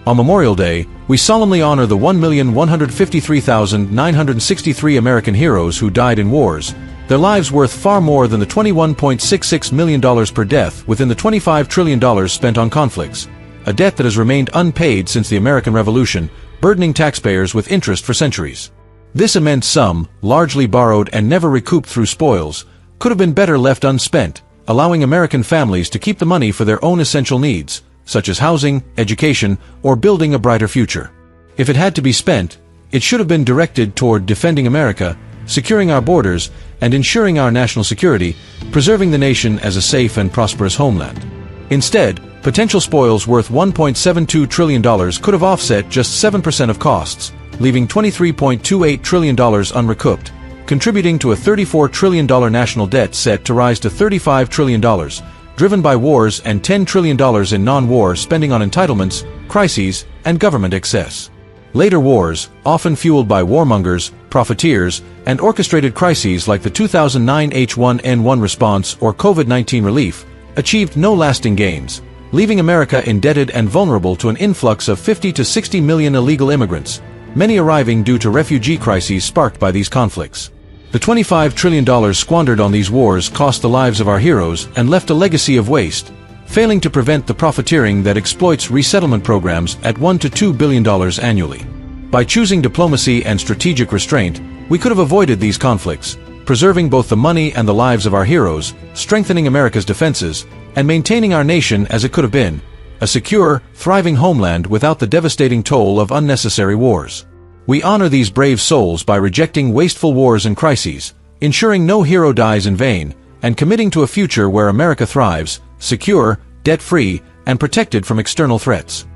Speaker 11: On Memorial Day, we solemnly honor the 1,153,963 American heroes who died in wars, their lives worth far more than the $21.66 million per death within the $25 trillion spent on conflicts, a debt that has remained unpaid since the American Revolution, burdening taxpayers with interest for centuries. This immense sum, largely borrowed and never recouped through spoils, could have been better left unspent, allowing American families to keep the money for their own essential needs, such as housing, education, or building a brighter future. If it had to be spent, it should have been directed toward defending America, securing our borders, and ensuring our national security, preserving the nation as a safe and prosperous homeland. Instead, potential spoils worth $1.72 trillion could have offset just 7% of costs, leaving $23.28 trillion unrecouped, contributing to a $34 trillion national debt set to rise to $35 trillion, driven by wars and $10 trillion in non-war spending on entitlements, crises, and government excess. Later wars, often fueled by warmongers, profiteers, and orchestrated crises like the 2009 H1N1 response or COVID-19 relief, achieved no lasting gains, leaving America indebted and vulnerable to an influx of 50 to 60 million illegal immigrants, many arriving due to refugee crises sparked by these conflicts. The $25 trillion squandered on these wars cost the lives of our heroes and left a legacy of waste, failing to prevent the profiteering that exploits resettlement programs at $1 to $2 billion annually. By choosing diplomacy and strategic restraint, we could have avoided these conflicts, preserving both the money and the lives of our heroes, strengthening America's defenses, and maintaining our nation as it could have been, a secure, thriving homeland without the devastating toll of unnecessary wars. We honor these brave souls by rejecting wasteful wars and crises, ensuring no hero dies in vain, and committing to a future where America thrives, secure, debt-free, and protected from external threats.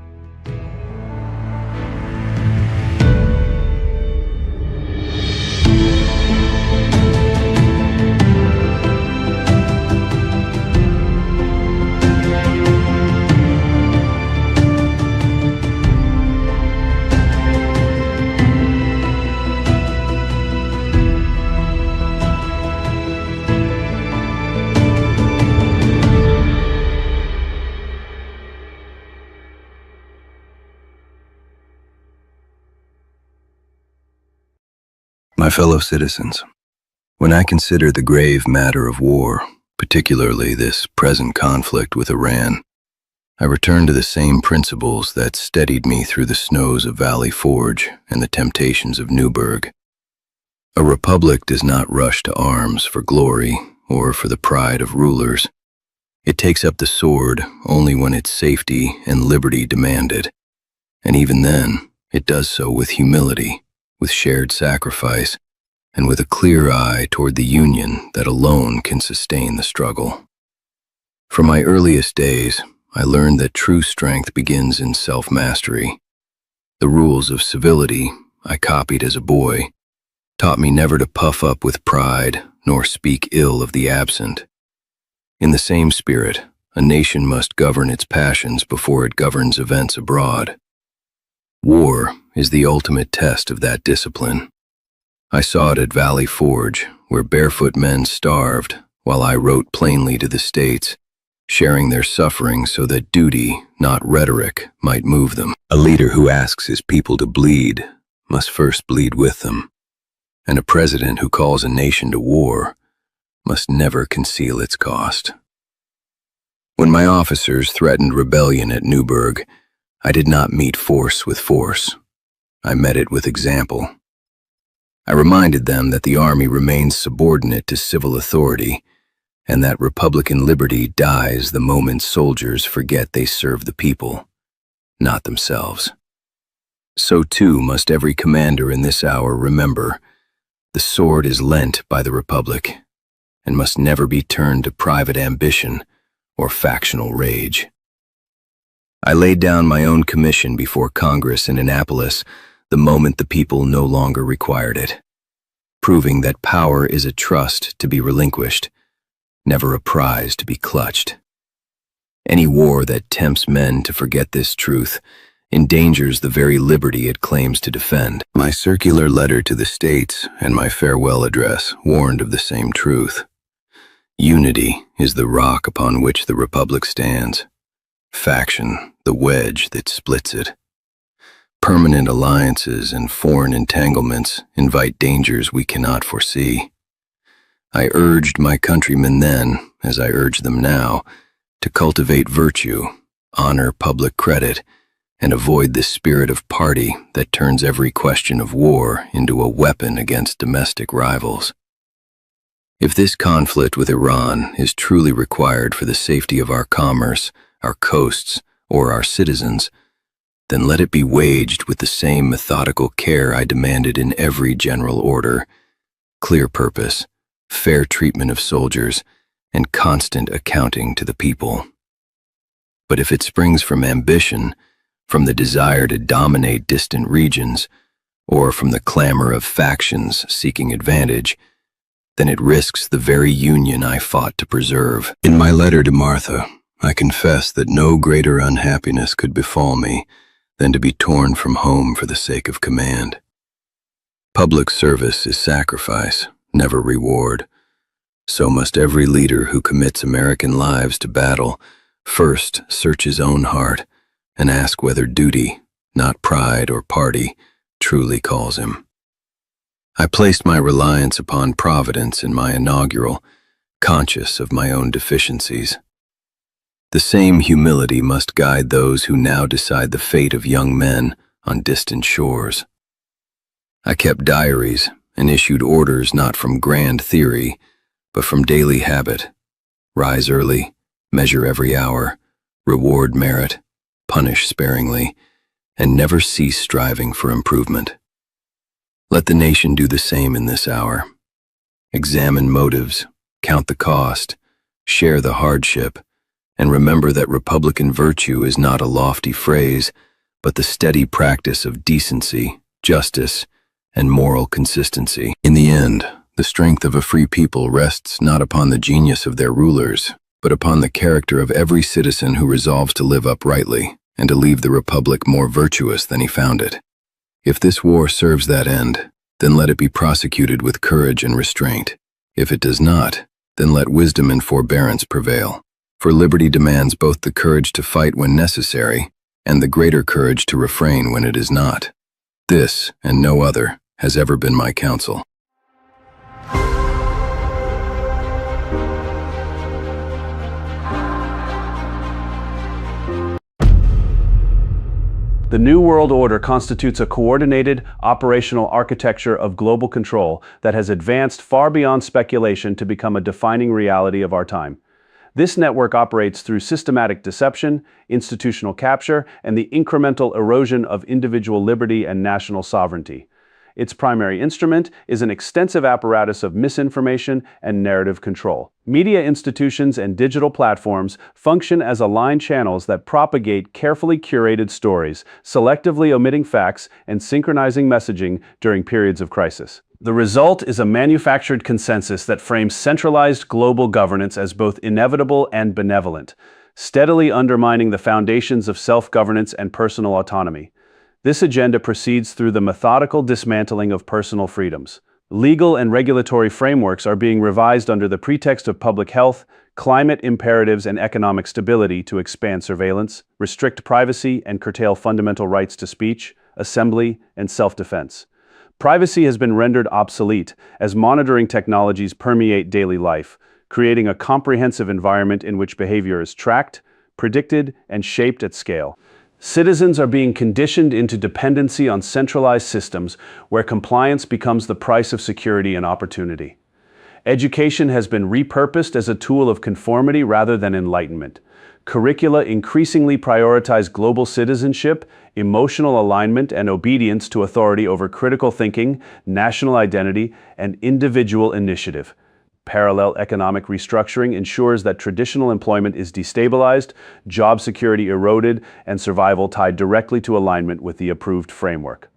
Speaker 12: My fellow citizens, when I consider the grave matter of war, particularly this present conflict with Iran, I return to the same principles that steadied me through the snows of Valley Forge and the temptations of Newburgh. A republic does not rush to arms for glory or for the pride of rulers. It takes up the sword only when its safety and liberty demand it, and even then, it does so with humility, with shared sacrifice, and with a clear eye toward the union that alone can sustain the struggle. From my earliest days, I learned that true strength begins in self-mastery. The rules of civility I copied as a boy taught me never to puff up with pride nor speak ill of the absent. In the same spirit, a nation must govern its passions before it governs events abroad. War is the ultimate test of that discipline. I saw it at Valley Forge, where barefoot men starved while I wrote plainly to the states, sharing their suffering so that duty, not rhetoric, might move them. A leader who asks his people to bleed must first bleed with them, and a president who calls a nation to war must never conceal its cost. When my officers threatened rebellion at Newburgh, I did not meet force with force. I met it with example. I reminded them that the army remains subordinate to civil authority, and that Republican liberty dies the moment soldiers forget they serve the people, not themselves. So too must every commander in this hour remember, the sword is lent by the Republic, and must never be turned to private ambition or factional rage. I laid down my own commission before Congress in Annapolis the moment the people no longer required it, proving that power is a trust to be relinquished, never a prize to be clutched. Any war that tempts men to forget this truth endangers the very liberty it claims to defend. My circular letter to the states and my farewell address warned of the same truth. Unity is the rock upon which the Republic stands. Faction, the wedge that splits it. Permanent alliances and foreign entanglements invite dangers we cannot foresee. I urged my countrymen then, as I urge them now, to cultivate virtue, honor public credit, and avoid the spirit of party that turns every question of war into a weapon against domestic rivals. If this conflict with Iran is truly required for the safety of our commerce, our coasts, or our citizens, then let it be waged with the same methodical care I demanded in every general order: clear purpose, fair treatment of soldiers, and constant accounting to the people. But if it springs from ambition, from the desire to dominate distant regions, or from the clamor of factions seeking advantage, then it risks the very union I fought to preserve. In my letter to Martha, I confess that no greater unhappiness could befall me than to be torn from home for the sake of command. Public service is sacrifice, never reward. So must every leader who commits American lives to battle first search his own heart and ask whether duty, not pride or party, truly calls him. I placed my reliance upon Providence in my inaugural, conscious of my own deficiencies. The same humility must guide those who now decide the fate of young men on distant shores. I kept diaries and issued orders not from grand theory, but from daily habit. Rise early, measure every hour, reward merit, punish sparingly, and never cease striving for improvement. Let the nation do the same in this hour. Examine motives, count the cost, share the hardship, and remember that Republican virtue is not a lofty phrase, but the steady practice of decency, justice, and moral consistency. In the end, the strength of a free people rests not upon the genius of their rulers, but upon the character of every citizen who resolves to live uprightly and to leave the Republic more virtuous than he found it. If this war serves that end, then let it be prosecuted with courage and restraint. If it does not, then let wisdom and forbearance prevail. For liberty demands both the courage to fight when necessary and the greater courage to refrain when it is not. This, and no other, has ever been my counsel.
Speaker 6: The New World Order constitutes a coordinated, operational architecture of global control that has advanced far beyond speculation to become a defining reality of our time. This network operates through systematic deception, institutional capture, and the incremental erosion of individual liberty and national sovereignty. Its primary instrument is an extensive apparatus of misinformation and narrative control. Media institutions and digital platforms function as aligned channels that propagate carefully curated stories, selectively omitting facts and synchronizing messaging during periods of crisis. The result is a manufactured consensus that frames centralized global governance as both inevitable and benevolent, steadily undermining the foundations of self-governance and personal autonomy. This agenda proceeds through the methodical dismantling of personal freedoms. Legal and regulatory frameworks are being revised under the pretext of public health, climate imperatives, and economic stability to expand surveillance, restrict privacy, and curtail fundamental rights to speech, assembly, and self-defense. Privacy has been rendered obsolete as monitoring technologies permeate daily life, creating a comprehensive environment in which behavior is tracked, predicted, and shaped at scale. Citizens are being conditioned into dependency on centralized systems where compliance becomes the price of security and opportunity. Education has been repurposed as a tool of conformity rather than enlightenment. Curricula increasingly prioritize global citizenship, emotional alignment, and obedience to authority over critical thinking, national identity, and individual initiative. Parallel economic restructuring ensures that traditional employment is destabilized, job security eroded, and survival tied directly to alignment with the approved framework.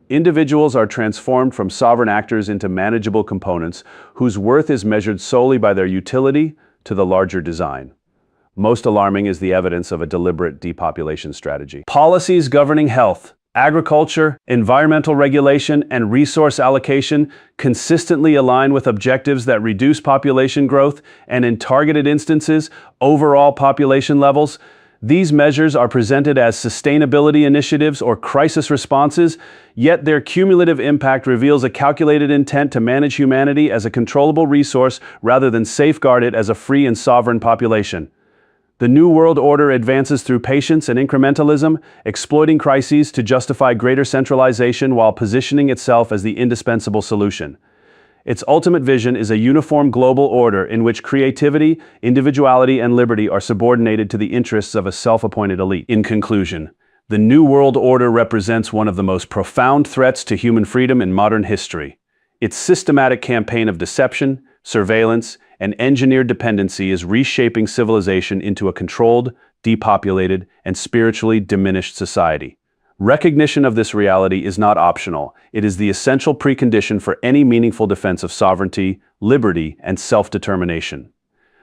Speaker 6: Individuals are transformed from sovereign actors into manageable components whose worth is measured solely by their utility to the larger design. Most alarming is the evidence of a deliberate depopulation strategy. Policies governing health, agriculture, environmental regulation, and resource allocation consistently align with objectives that reduce population growth and, in targeted instances, overall population levels. These measures are presented as sustainability initiatives or crisis responses, yet their cumulative impact reveals a calculated intent to manage humanity as a controllable resource rather than safeguard it as a free and sovereign population. The New World Order advances through patience and incrementalism, exploiting crises to justify greater centralization while positioning itself as the indispensable solution. Its ultimate vision is a uniform global order in which creativity, individuality, and liberty are subordinated to the interests of a self-appointed elite. In conclusion, the New World Order represents one of the most profound threats to human freedom in modern history. Its systematic campaign of deception, surveillance, and engineered dependency is reshaping civilization into a controlled, depopulated, and spiritually diminished society. Recognition of this reality is not optional. It is the essential precondition for any meaningful defense of sovereignty, liberty, and self-determination.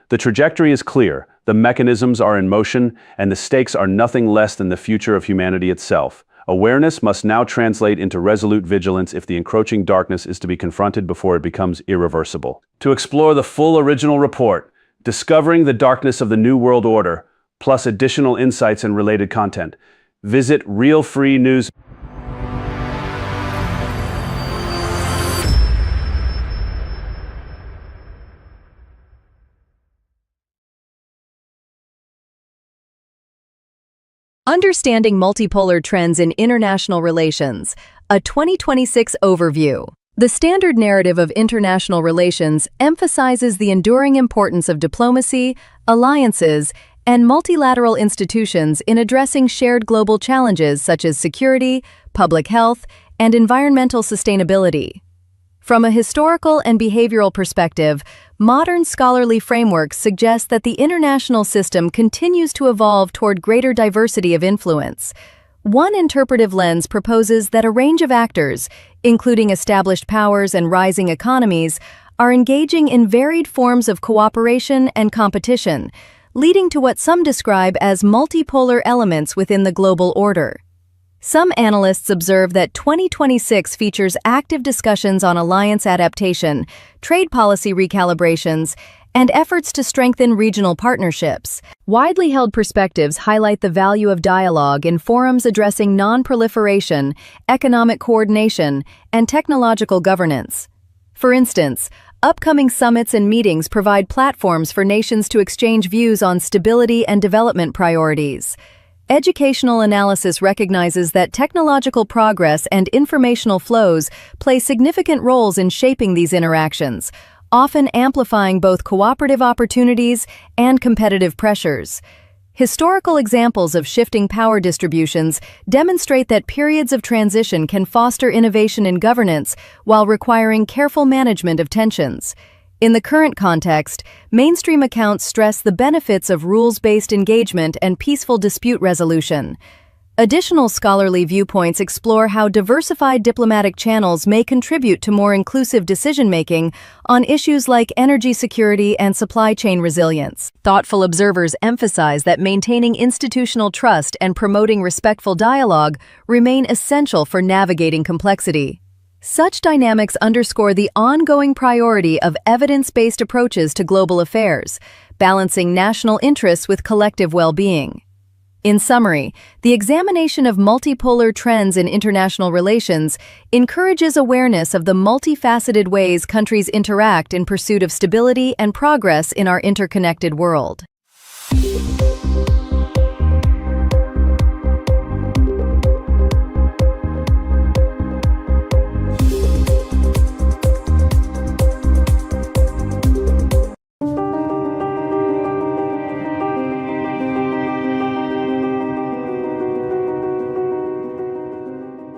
Speaker 6: The trajectory is clear, the mechanisms are in motion, and the stakes are nothing less than the future of humanity itself. Awareness must now translate into resolute vigilance if the encroaching darkness is to be confronted before it becomes irreversible. To explore the full original report, Discovering the Darkness of the New World Order, plus additional insights and related content, visit Real Free News.
Speaker 8: Understanding Multipolar Trends in International Relations, a 2026 overview. The standard narrative of international relations emphasizes the enduring importance of diplomacy, alliances, and multilateral institutions in addressing shared global challenges such as security, public health, and environmental sustainability. From a historical and behavioral perspective, modern scholarly frameworks suggest that the international system continues to evolve toward greater diversity of influence. One interpretive lens proposes that a range of actors, including established powers and rising economies, are engaging in varied forms of cooperation and competition, leading to what some describe as multipolar elements within the global order. Some analysts observe that 2026 features active discussions on alliance adaptation, trade policy recalibrations, and efforts to strengthen regional partnerships. Widely held perspectives highlight the value of dialogue in forums addressing non-proliferation, economic coordination, and technological governance. For instance, upcoming summits and meetings provide platforms for nations to exchange views on stability and development priorities. Educational analysis recognizes that technological progress and informational flows play significant roles in shaping these interactions, often amplifying both cooperative opportunities and competitive pressures. Historical examples of shifting power distributions demonstrate that periods of transition can foster innovation in governance while requiring careful management of tensions. In the current context, mainstream accounts stress the benefits of rules-based engagement and peaceful dispute resolution. Additional scholarly viewpoints explore how diversified diplomatic channels may contribute to more inclusive decision-making on issues like energy security and supply chain resilience. Thoughtful observers emphasize that maintaining institutional trust and promoting respectful dialogue remain essential for navigating complexity. Such dynamics underscore the ongoing priority of evidence-based approaches to global affairs, balancing national interests with collective well-being. In summary, the examination of multipolar trends in international relations encourages awareness of the multifaceted ways countries interact in pursuit of stability and progress in our interconnected world.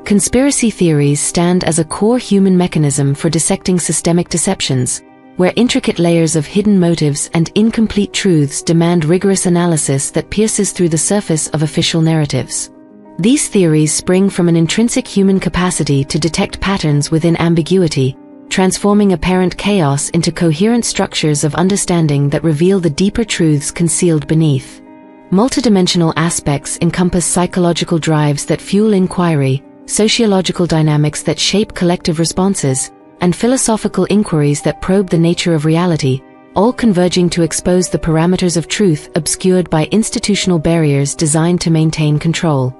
Speaker 13: Conspiracy theories stand as a core human mechanism for dissecting systemic deceptions, where intricate layers of hidden motives and incomplete truths demand rigorous analysis that pierces through the surface of official narratives. These theories spring from an intrinsic human capacity to detect patterns within ambiguity, transforming apparent chaos into coherent structures of understanding that reveal the deeper truths concealed beneath. Multidimensional aspects encompass psychological drives that fuel inquiry, sociological dynamics that shape collective responses, and philosophical inquiries that probe the nature of reality, all converging to expose the parameters of truth obscured by institutional barriers designed to maintain control.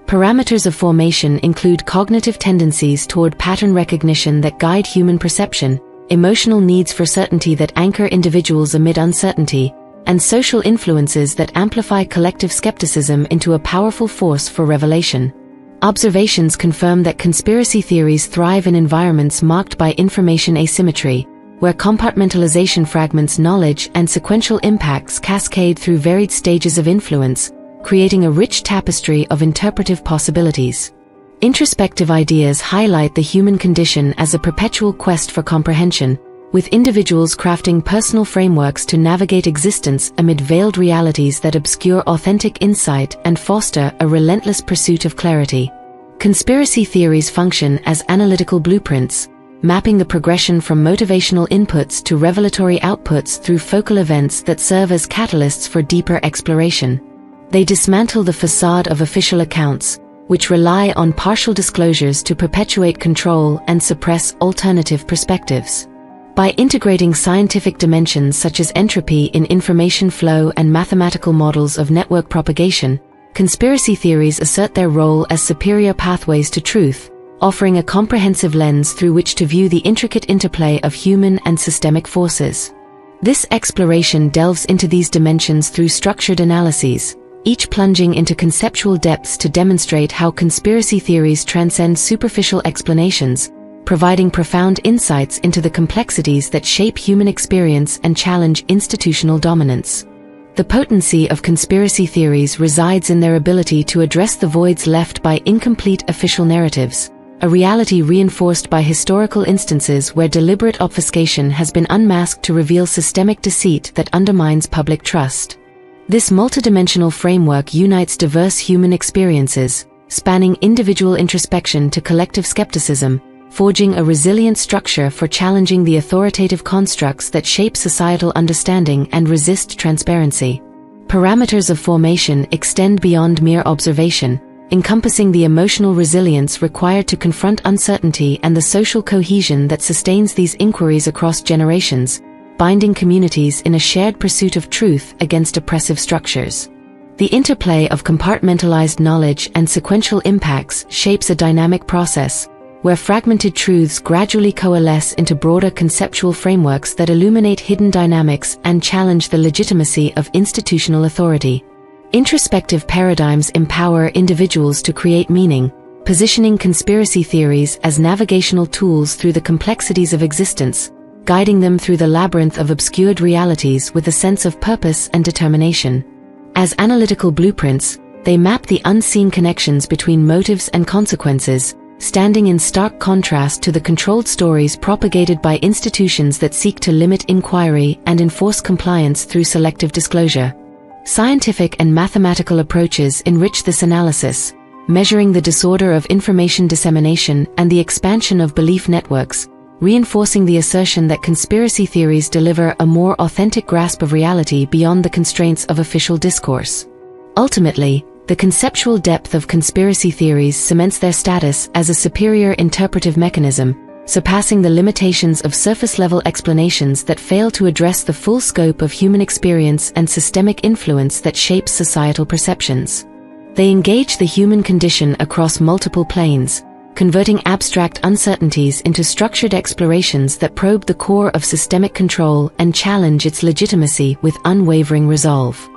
Speaker 13: Parameters of formation include cognitive tendencies toward pattern recognition that guide human perception, emotional needs for certainty that anchor individuals amid uncertainty, and social influences that amplify collective skepticism into a powerful force for revelation. Observations confirm that conspiracy theories thrive in environments marked by information asymmetry, where compartmentalization fragments knowledge and sequential impacts cascade through varied stages of influence, creating a rich tapestry of interpretive possibilities. Introspective ideas highlight the human condition as a perpetual quest for comprehension, with individuals crafting personal frameworks to navigate existence amid veiled realities that obscure authentic insight and foster a relentless pursuit of clarity. Conspiracy theories function as analytical blueprints, mapping the progression from motivational inputs to revelatory outputs through focal events that serve as catalysts for deeper exploration. They dismantle the facade of official accounts, which rely on partial disclosures to perpetuate control and suppress alternative perspectives. By integrating scientific dimensions such as entropy in information flow and mathematical models of network propagation, conspiracy theories assert their role as superior pathways to truth, offering a comprehensive lens through which to view the intricate interplay of human and systemic forces. This exploration delves into these dimensions through structured analyses, each plunging into conceptual depths to demonstrate how conspiracy theories transcend superficial explanations, providing profound insights into the complexities that shape human experience and challenge institutional dominance. The potency of conspiracy theories resides in their ability to address the voids left by incomplete official narratives, a reality reinforced by historical instances where deliberate obfuscation has been unmasked to reveal systemic deceit that undermines public trust. This multidimensional framework unites diverse human experiences, spanning individual introspection to collective skepticism, forging a resilient structure for challenging the authoritative constructs that shape societal understanding and resist transparency. Parameters of formation extend beyond mere observation, encompassing the emotional resilience required to confront uncertainty and the social cohesion that sustains these inquiries across generations, binding communities in a shared pursuit of truth against oppressive structures. The interplay of compartmentalized knowledge and sequential impacts shapes a dynamic process, where fragmented truths gradually coalesce into broader conceptual frameworks that illuminate hidden dynamics and challenge the legitimacy of institutional authority. Introspective paradigms empower individuals to create meaning, positioning conspiracy theories as navigational tools through the complexities of existence, guiding them through the labyrinth of obscured realities with a sense of purpose and determination. As analytical blueprints, they map the unseen connections between motives and consequences, standing in stark contrast to the controlled stories propagated by institutions that seek to limit inquiry and enforce compliance through selective disclosure. Scientific and mathematical approaches enrich this analysis, measuring the disorder of information dissemination and the expansion of belief networks, reinforcing the assertion that conspiracy theories deliver a more authentic grasp of reality beyond the constraints of official discourse. Ultimately, the conceptual depth of conspiracy theories cements their status as a superior interpretive mechanism, surpassing the limitations of surface-level explanations that fail to address the full scope of human experience and systemic influence that shapes societal perceptions. They engage the human condition across multiple planes, converting abstract uncertainties into structured explorations that probe the core of systemic control and challenge its legitimacy with unwavering resolve.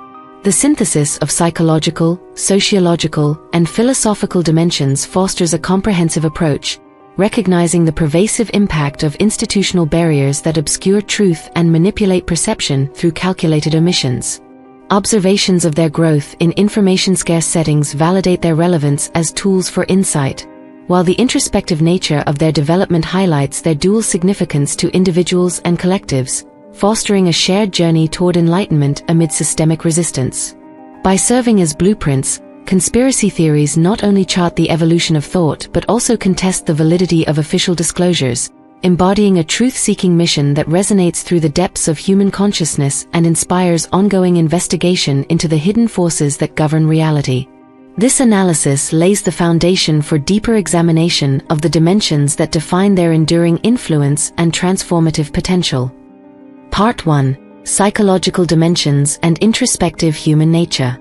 Speaker 13: The synthesis of psychological, sociological, and philosophical dimensions fosters a comprehensive approach, recognizing the pervasive impact of institutional barriers that obscure truth and manipulate perception through calculated omissions. Observations of their growth in information-scarce settings validate their relevance as tools for insight, while the introspective nature of their development highlights their dual significance to individuals and collectives, fostering a shared journey toward enlightenment amid systemic resistance. By serving as blueprints, conspiracy theories not only chart the evolution of thought but also contest the validity of official disclosures, embodying a truth-seeking mission that resonates through the depths of human consciousness and inspires ongoing investigation into the hidden forces that govern reality. This analysis lays the foundation for deeper examination of the dimensions that define their enduring influence and transformative potential. Part 1: Psychological Dimensions and Introspective Human Nature.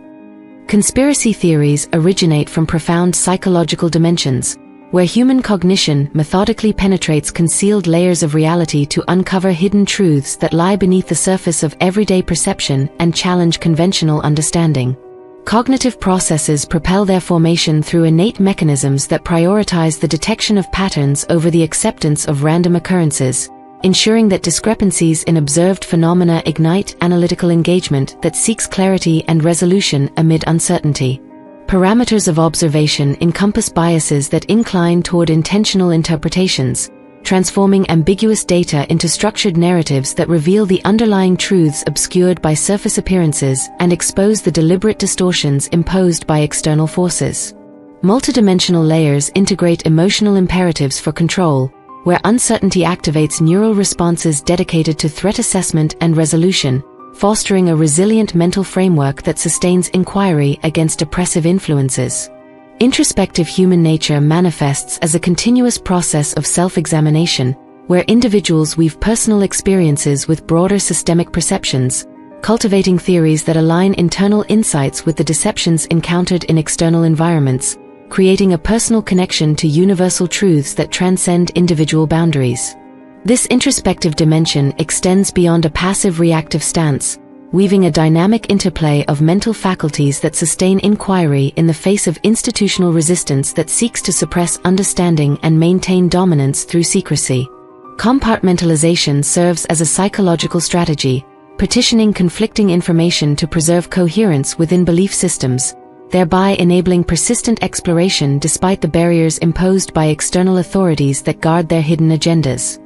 Speaker 13: Conspiracy theories originate from profound psychological dimensions, where human cognition methodically penetrates concealed layers of reality to uncover hidden truths that lie beneath the surface of everyday perception and challenge conventional understanding. Cognitive processes propel their formation through innate mechanisms that prioritize the detection of patterns over the acceptance of random occurrences, ensuring that discrepancies in observed phenomena ignite analytical engagement that seeks clarity and resolution amid uncertainty. Parameters of observation encompass biases that incline toward intentional interpretations, transforming ambiguous data into structured narratives that reveal the underlying truths obscured by surface appearances and expose the deliberate distortions imposed by external forces. Multidimensional layers integrate emotional imperatives for control, where uncertainty activates neural responses dedicated to threat assessment and resolution, fostering a resilient mental framework that sustains inquiry against oppressive influences. Introspective human nature manifests as a continuous process of self-examination, where individuals weave personal experiences with broader systemic perceptions, cultivating theories that align internal insights with the deceptions encountered in external environments, creating a personal connection to universal truths that transcend individual boundaries. This introspective dimension extends beyond a passive reactive stance, weaving a dynamic interplay of mental faculties that sustain inquiry in the face of institutional resistance that seeks to suppress understanding and maintain dominance through secrecy. Compartmentalization serves as a psychological strategy, partitioning conflicting information to preserve coherence within belief systems, thereby enabling persistent exploration despite the barriers imposed by external authorities that guard their hidden agendas.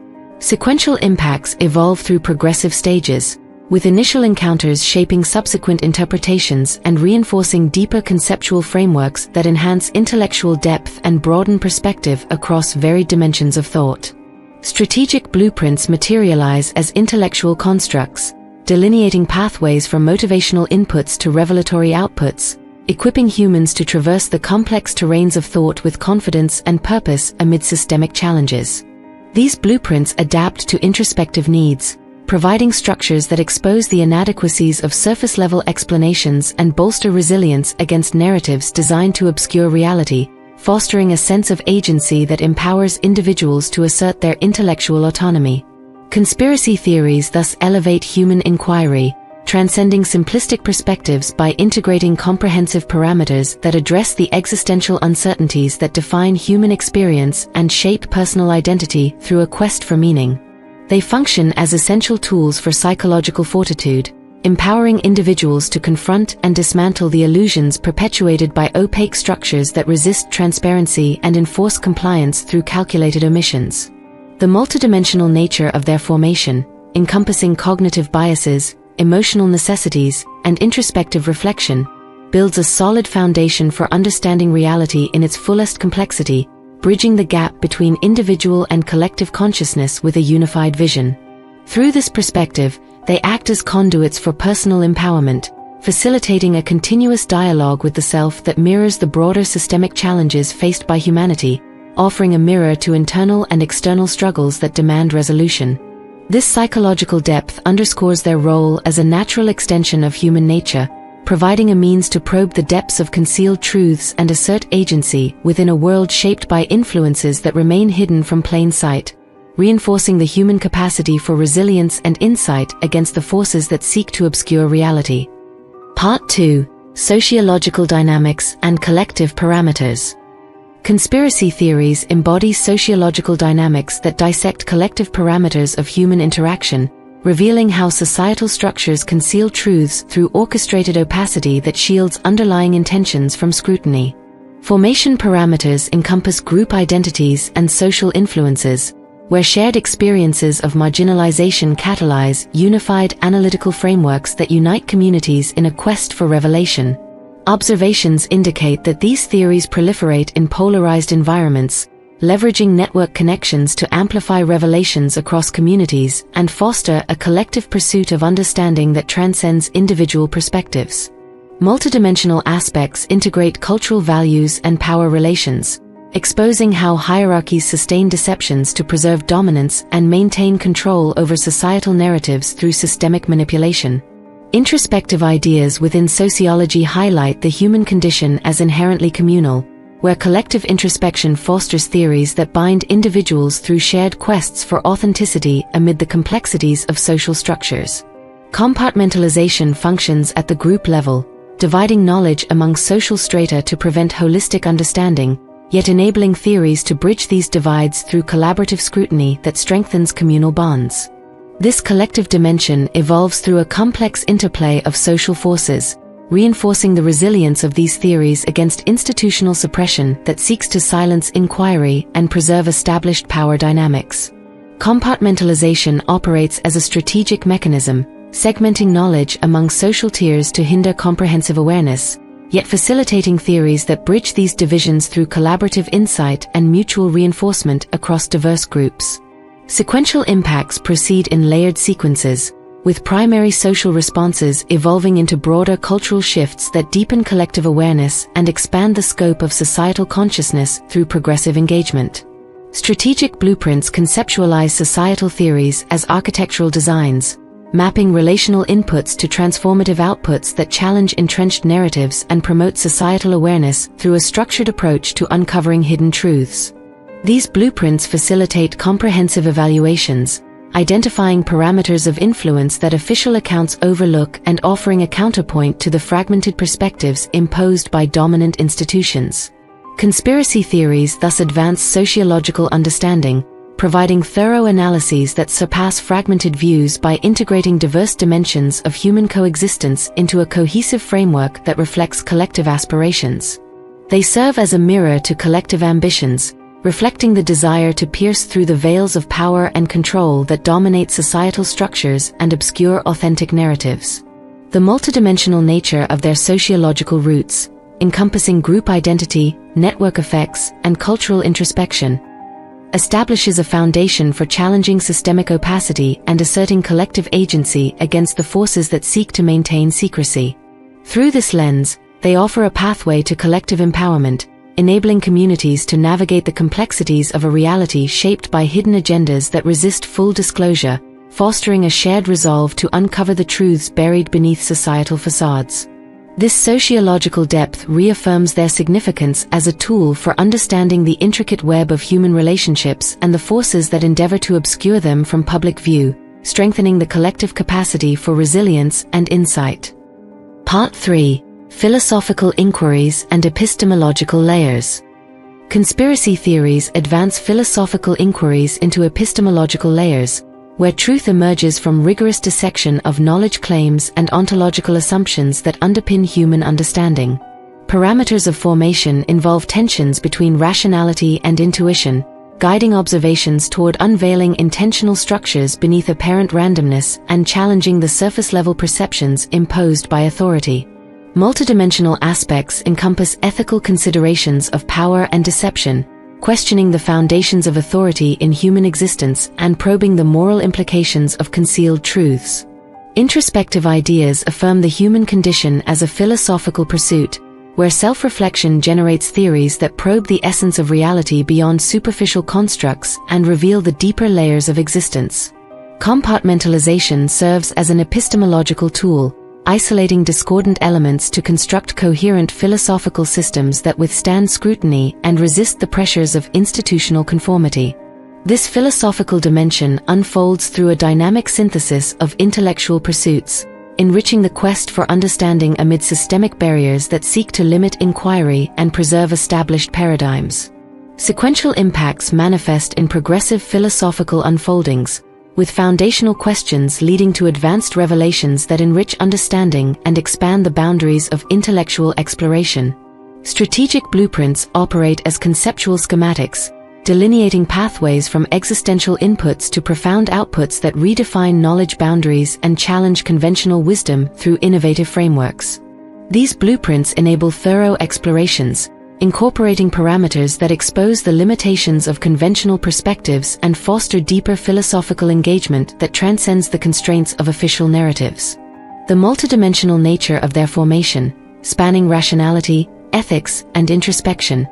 Speaker 13: Sequential impacts evolve through progressive stages, with initial encounters shaping subsequent interpretations and reinforcing deeper conceptual frameworks that enhance intellectual depth and broaden perspective across varied dimensions of thought. Strategic blueprints materialize as intellectual constructs, delineating pathways from motivational inputs to revelatory outputs, equipping humans to traverse the complex terrains of thought with confidence and purpose amid systemic challenges. These blueprints adapt to introspective needs, providing structures that expose the inadequacies of surface-level explanations and bolster resilience against narratives designed to obscure reality, fostering a sense of agency that empowers individuals to assert their intellectual autonomy. Conspiracy theories thus elevate human inquiry, transcending simplistic perspectives by integrating comprehensive parameters that address the existential uncertainties that define human experience and shape personal identity through a quest for meaning. They function as essential tools for psychological fortitude, empowering individuals to confront and dismantle the illusions perpetuated by opaque structures that resist transparency and enforce compliance through calculated omissions. The multidimensional nature of their formation, encompassing cognitive biases, emotional necessities, and introspective reflection, builds a solid foundation for understanding reality in its fullest complexity, bridging the gap between individual and collective consciousness with a unified vision. Through this perspective, they act as conduits for personal empowerment, facilitating a continuous dialogue with the self that mirrors the broader systemic challenges faced by humanity, offering a mirror to internal and external struggles that demand resolution. This psychological depth underscores their role as a natural extension of human nature, providing a means to probe the depths of concealed truths and assert agency within a world shaped by influences that remain hidden from plain sight, reinforcing the human capacity for resilience and insight against the forces that seek to obscure reality. Part 2: Sociological Dynamics and Collective Parameters. Conspiracy theories embody sociological dynamics that dissect collective parameters of human interaction, revealing how societal structures conceal truths through orchestrated opacity that shields underlying intentions from scrutiny. Formation parameters encompass group identities and social influences, where shared experiences of marginalization catalyze unified analytical frameworks that unite communities in a quest for revelation. Observations indicate that these theories proliferate in polarized environments, leveraging network connections to amplify revelations across communities and foster a collective pursuit of understanding that transcends individual perspectives. Multidimensional aspects integrate cultural values and power relations, exposing how hierarchies sustain deceptions to preserve dominance and maintain control over societal narratives through systemic manipulation. Introspective ideas within sociology highlight the human condition as inherently communal, where collective introspection fosters theories that bind individuals through shared quests for authenticity amid the complexities of social structures. Compartmentalization functions at the group level, dividing knowledge among social strata to prevent holistic understanding, yet enabling theories to bridge these divides through collaborative scrutiny that strengthens communal bonds. This collective dimension evolves through a complex interplay of social forces, reinforcing the resilience of these theories against institutional suppression that seeks to silence inquiry and preserve established power dynamics. Compartmentalization operates as a strategic mechanism, segmenting knowledge among social tiers to hinder comprehensive awareness, yet facilitating theories that bridge these divisions through collaborative insight and mutual reinforcement across diverse groups. Sequential impacts proceed in layered sequences, with primary social responses evolving into broader cultural shifts that deepen collective awareness and expand the scope of societal consciousness through progressive engagement. Strategic blueprints conceptualize societal theories as architectural designs, mapping relational inputs to transformative outputs that challenge entrenched narratives and promote societal awareness through a structured approach to uncovering hidden truths. These blueprints facilitate comprehensive evaluations, identifying parameters of influence that official accounts overlook and offering a counterpoint to the fragmented perspectives imposed by dominant institutions. Conspiracy theories thus advance sociological understanding, providing thorough analyses that surpass fragmented views by integrating diverse dimensions of human coexistence into a cohesive framework that reflects collective aspirations. They serve as a mirror to collective ambitions, reflecting the desire to pierce through the veils of power and control that dominate societal structures and obscure authentic narratives. The multidimensional nature of their sociological roots, encompassing group identity, network effects, and cultural introspection, establishes a foundation for challenging systemic opacity and asserting collective agency against the forces that seek to maintain secrecy. Through this lens, they offer a pathway to collective empowerment, enabling communities to navigate the complexities of a reality shaped by hidden agendas that resist full disclosure, fostering a shared resolve to uncover the truths buried beneath societal facades. This sociological depth reaffirms their significance as a tool for understanding the intricate web of human relationships and the forces that endeavor to obscure them from public view, strengthening the collective capacity for resilience and insight. Part 3: Philosophical Inquiries and Epistemological Layers. Conspiracy theories advance philosophical inquiries into epistemological layers, where truth emerges from rigorous dissection of knowledge claims and ontological assumptions that underpin human understanding. Parameters of formation involve tensions between rationality and intuition, guiding observations toward unveiling intentional structures beneath apparent randomness and challenging the surface-level perceptions imposed by authority. Multidimensional aspects encompass ethical considerations of power and deception, questioning the foundations of authority in human existence and probing the moral implications of concealed truths. Introspective ideas affirm the human condition as a philosophical pursuit, where self-reflection generates theories that probe the essence of reality beyond superficial constructs and reveal the deeper layers of existence. Compartmentalization serves as an epistemological tool, isolating discordant elements to construct coherent philosophical systems that withstand scrutiny and resist the pressures of institutional conformity. This philosophical dimension unfolds through a dynamic synthesis of intellectual pursuits, enriching the quest for understanding amid systemic barriers that seek to limit inquiry and preserve established paradigms. Sequential impacts manifest in progressive philosophical unfoldings, with foundational questions leading to advanced revelations that enrich understanding and expand the boundaries of intellectual exploration. Strategic blueprints operate as conceptual schematics, delineating pathways from existential inputs to profound outputs that redefine knowledge boundaries and challenge conventional wisdom through innovative frameworks. These blueprints enable thorough explorations, incorporating parameters that expose the limitations of conventional perspectives and foster deeper philosophical engagement that transcends the constraints of official narratives. The multidimensional nature of their formation, spanning rationality, ethics, and introspection,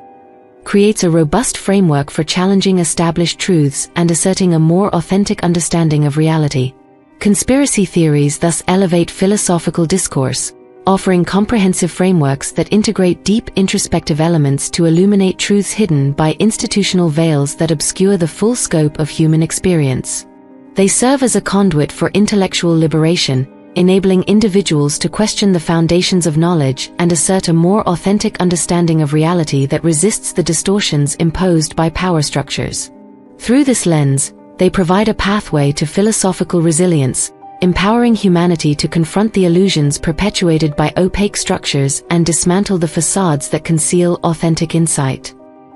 Speaker 13: creates a robust framework for challenging established truths and asserting a more authentic understanding of reality. Conspiracy theories thus elevate philosophical discourse, offering comprehensive frameworks that integrate deep introspective elements to illuminate truths hidden by institutional veils that obscure the full scope of human experience. They serve as a conduit for intellectual liberation, enabling individuals to question the foundations of knowledge and assert a more authentic understanding of reality that resists the distortions imposed by power structures. Through this lens, they provide a pathway to philosophical resilience, empowering humanity to confront the illusions perpetuated by opaque structures and dismantle the facades that conceal authentic insight.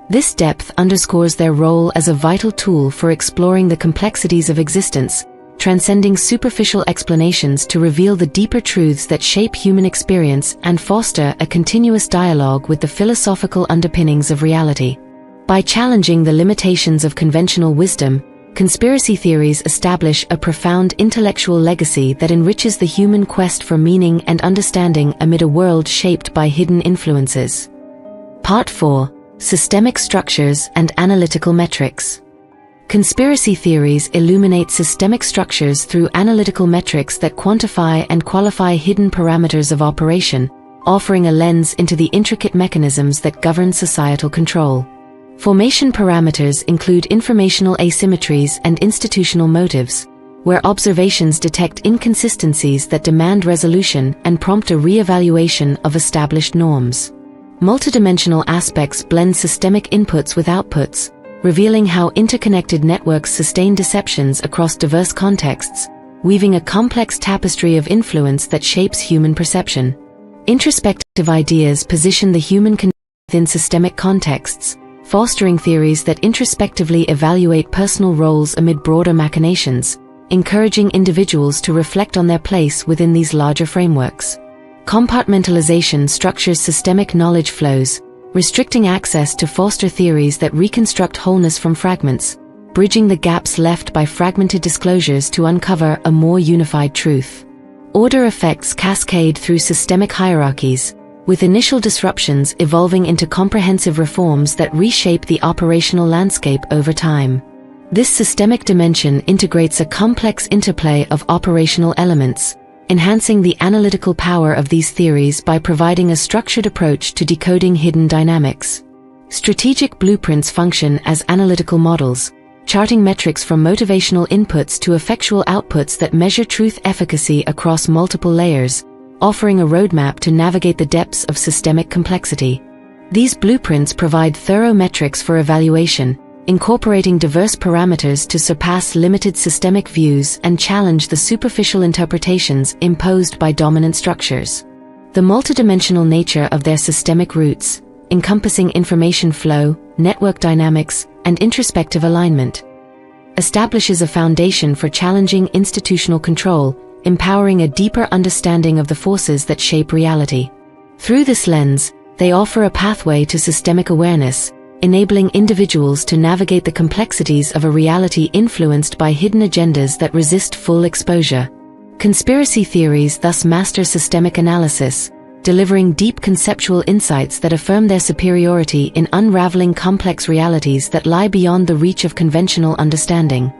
Speaker 13: This depth underscores their role as a vital tool for exploring the complexities of existence, transcending superficial explanations to reveal the deeper truths that shape human experience and foster a continuous dialogue with the philosophical underpinnings of reality. By challenging the limitations of conventional wisdom, conspiracy theories establish a profound intellectual legacy that enriches the human quest for meaning and understanding amid a world shaped by hidden influences. Part 4: Systemic Structures and Analytical Metrics. Conspiracy theories illuminate systemic structures through analytical metrics that quantify and qualify hidden parameters of operation, offering a lens into the intricate mechanisms that govern societal control. Formation parameters include informational asymmetries and institutional motives, where observations detect inconsistencies that demand resolution and prompt a re-evaluation of established norms. Multidimensional aspects blend systemic inputs with outputs, revealing how interconnected networks sustain deceptions across diverse contexts, weaving a complex tapestry of influence that shapes human perception. Introspective ideas position the human condition within systemic contexts, fostering theories that introspectively evaluate personal roles amid broader machinations, encouraging individuals to reflect on their place within these larger frameworks. Compartmentalization structures systemic knowledge flows, restricting access to foster theories that reconstruct wholeness from fragments, bridging the gaps left by fragmented disclosures to uncover a more unified truth. Order effects cascade through systemic hierarchies, with initial disruptions evolving into comprehensive reforms that reshape the operational landscape over time. This systemic dimension integrates a complex interplay of operational elements, enhancing the analytical power of these theories by providing a structured approach to decoding hidden dynamics. Strategic blueprints function as analytical models, charting metrics from motivational inputs to effectual outputs that measure truth efficacy across multiple layers, offering a roadmap to navigate the depths of systemic complexity. These blueprints provide thorough metrics for evaluation, incorporating diverse parameters to surpass limited systemic views and challenge the superficial interpretations imposed by dominant structures. The multidimensional nature of their systemic roots, encompassing information flow, network dynamics, and introspective alignment, establishes a foundation for challenging institutional control, empowering a deeper understanding of the forces that shape reality. Through this lens, they offer a pathway to systemic awareness, enabling individuals to navigate the complexities of a reality influenced by hidden agendas that resist full exposure. Conspiracy theories thus master systemic analysis, delivering deep conceptual insights that affirm their superiority in unraveling complex realities that lie beyond the reach of conventional understanding.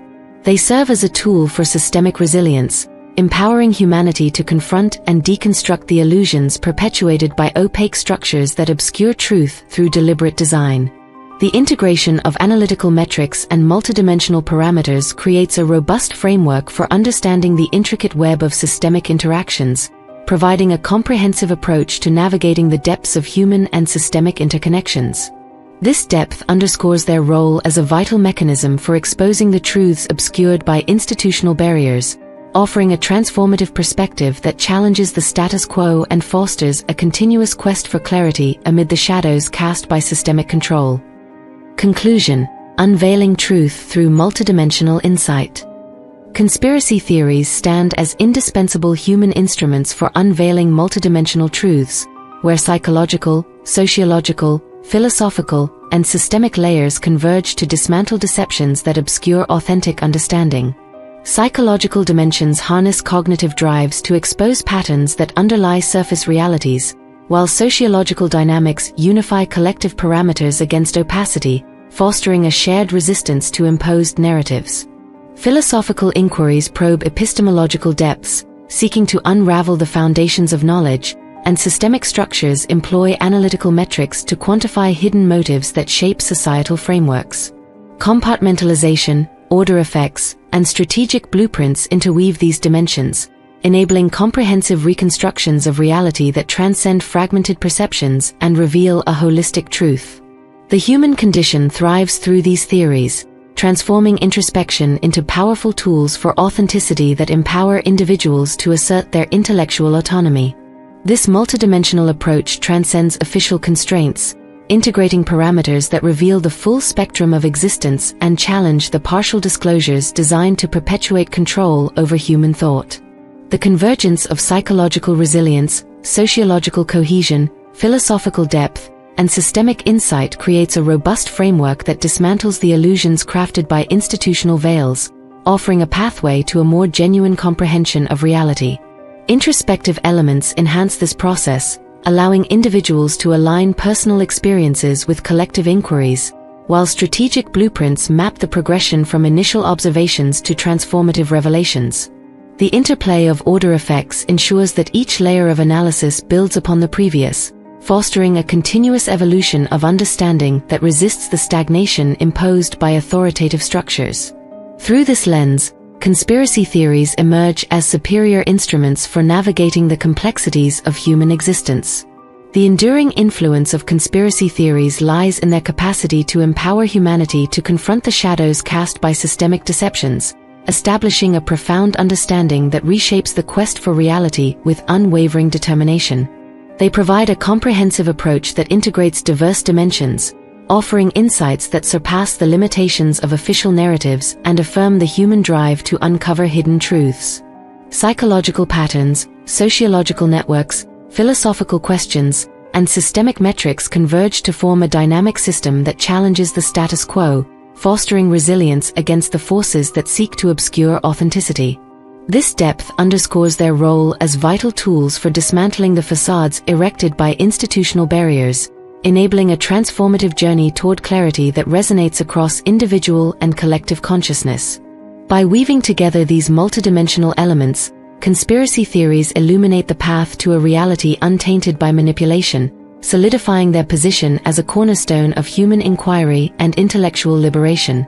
Speaker 13: They serve as a tool for systemic resilience, empowering humanity to confront and deconstruct the illusions perpetuated by opaque structures that obscure truth through deliberate design. The integration of analytical metrics and multidimensional parameters creates a robust framework for understanding the intricate web of systemic interactions, providing a comprehensive approach to navigating the depths of human and systemic interconnections. This depth underscores their role as a vital mechanism for exposing the truths obscured by institutional barriers, offering a transformative perspective that challenges the status quo and fosters a continuous quest for clarity amid the shadows cast by systemic control. Conclusion: unveiling truth through multidimensional insight. Conspiracy theories stand as indispensable human instruments for unveiling multidimensional truths, where psychological, sociological, philosophical, and systemic layers converge to dismantle deceptions that obscure authentic understanding. Psychological dimensions harness cognitive drives to expose patterns that underlie surface realities, while sociological dynamics unify collective parameters against opacity, fostering a shared resistance to imposed narratives. Philosophical inquiries probe epistemological depths, seeking to unravel the foundations of knowledge, and systemic structures employ analytical metrics to quantify hidden motives that shape societal frameworks. Compartmentalization, order effects, and strategic blueprints interweave these dimensions, enabling comprehensive reconstructions of reality that transcend fragmented perceptions and reveal a holistic truth. The human condition thrives through these theories, transforming introspection into powerful tools for authenticity that empower individuals to assert their intellectual autonomy. This multidimensional approach transcends official constraints, integrating parameters that reveal the full spectrum of existence and challenge the partial disclosures designed to perpetuate control over human thought. The convergence of psychological resilience, sociological cohesion, philosophical depth, and systemic insight creates a robust framework that dismantles the illusions crafted by institutional veils, offering a pathway to a more genuine comprehension of reality. Introspective elements enhance this process, allowing individuals to align personal experiences with collective inquiries, while strategic blueprints map the progression from initial observations to transformative revelations. The interplay of order effects ensures that each layer of analysis builds upon the previous, fostering a continuous evolution of understanding that resists the stagnation imposed by authoritative structures. Through this lens, conspiracy theories emerge as superior instruments for navigating the complexities of human existence. The enduring influence of conspiracy theories lies in their capacity to empower humanity to confront the shadows cast by systemic deceptions, establishing a profound understanding that reshapes the quest for reality with unwavering determination. They provide a comprehensive approach that integrates diverse dimensions, offering insights that surpass the limitations of official narratives and affirm the human drive to uncover hidden truths. Psychological patterns, sociological networks, philosophical questions, and systemic metrics converge to form a dynamic system that challenges the status quo, fostering resilience against the forces that seek to obscure authenticity. This depth underscores their role as vital tools for dismantling the facades erected by institutional barriers, enabling a transformative journey toward clarity that resonates across individual and collective consciousness. By weaving together these multidimensional elements, conspiracy theories illuminate the path to a reality untainted by manipulation, solidifying their position as a cornerstone of human inquiry and intellectual liberation.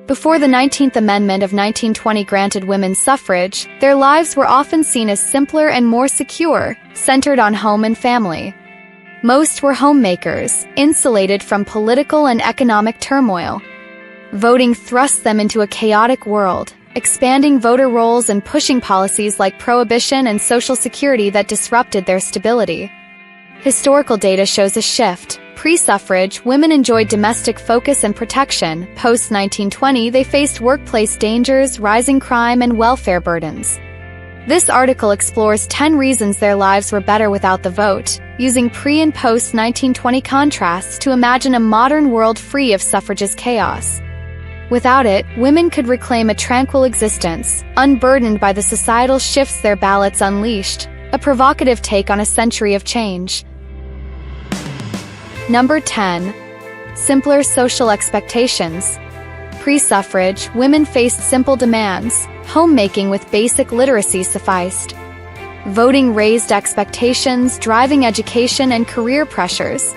Speaker 14: Before the 19th Amendment of 1920 granted women suffrage, their lives were often seen as simpler and more secure, centered on home and family. Most were homemakers, insulated from political and economic turmoil. Voting thrust them into a chaotic world, expanding voter rolls and pushing policies like prohibition and Social Security that disrupted their stability. Historical data shows a shift. Pre-suffrage, women enjoyed domestic focus and protection. Post-1920, they faced workplace dangers, rising crime, and welfare burdens. This article explores 10 reasons their lives were better without the vote, using pre- and post-1920 contrasts to imagine a modern world free of suffragist chaos. Without it, women could reclaim a tranquil existence, unburdened by the societal shifts their ballots unleashed, a provocative take on a century of change. Number 10. Simpler social expectations. Pre-suffrage, women faced simple demands. Homemaking with basic literacy sufficed. Voting raised expectations, driving education and career pressures.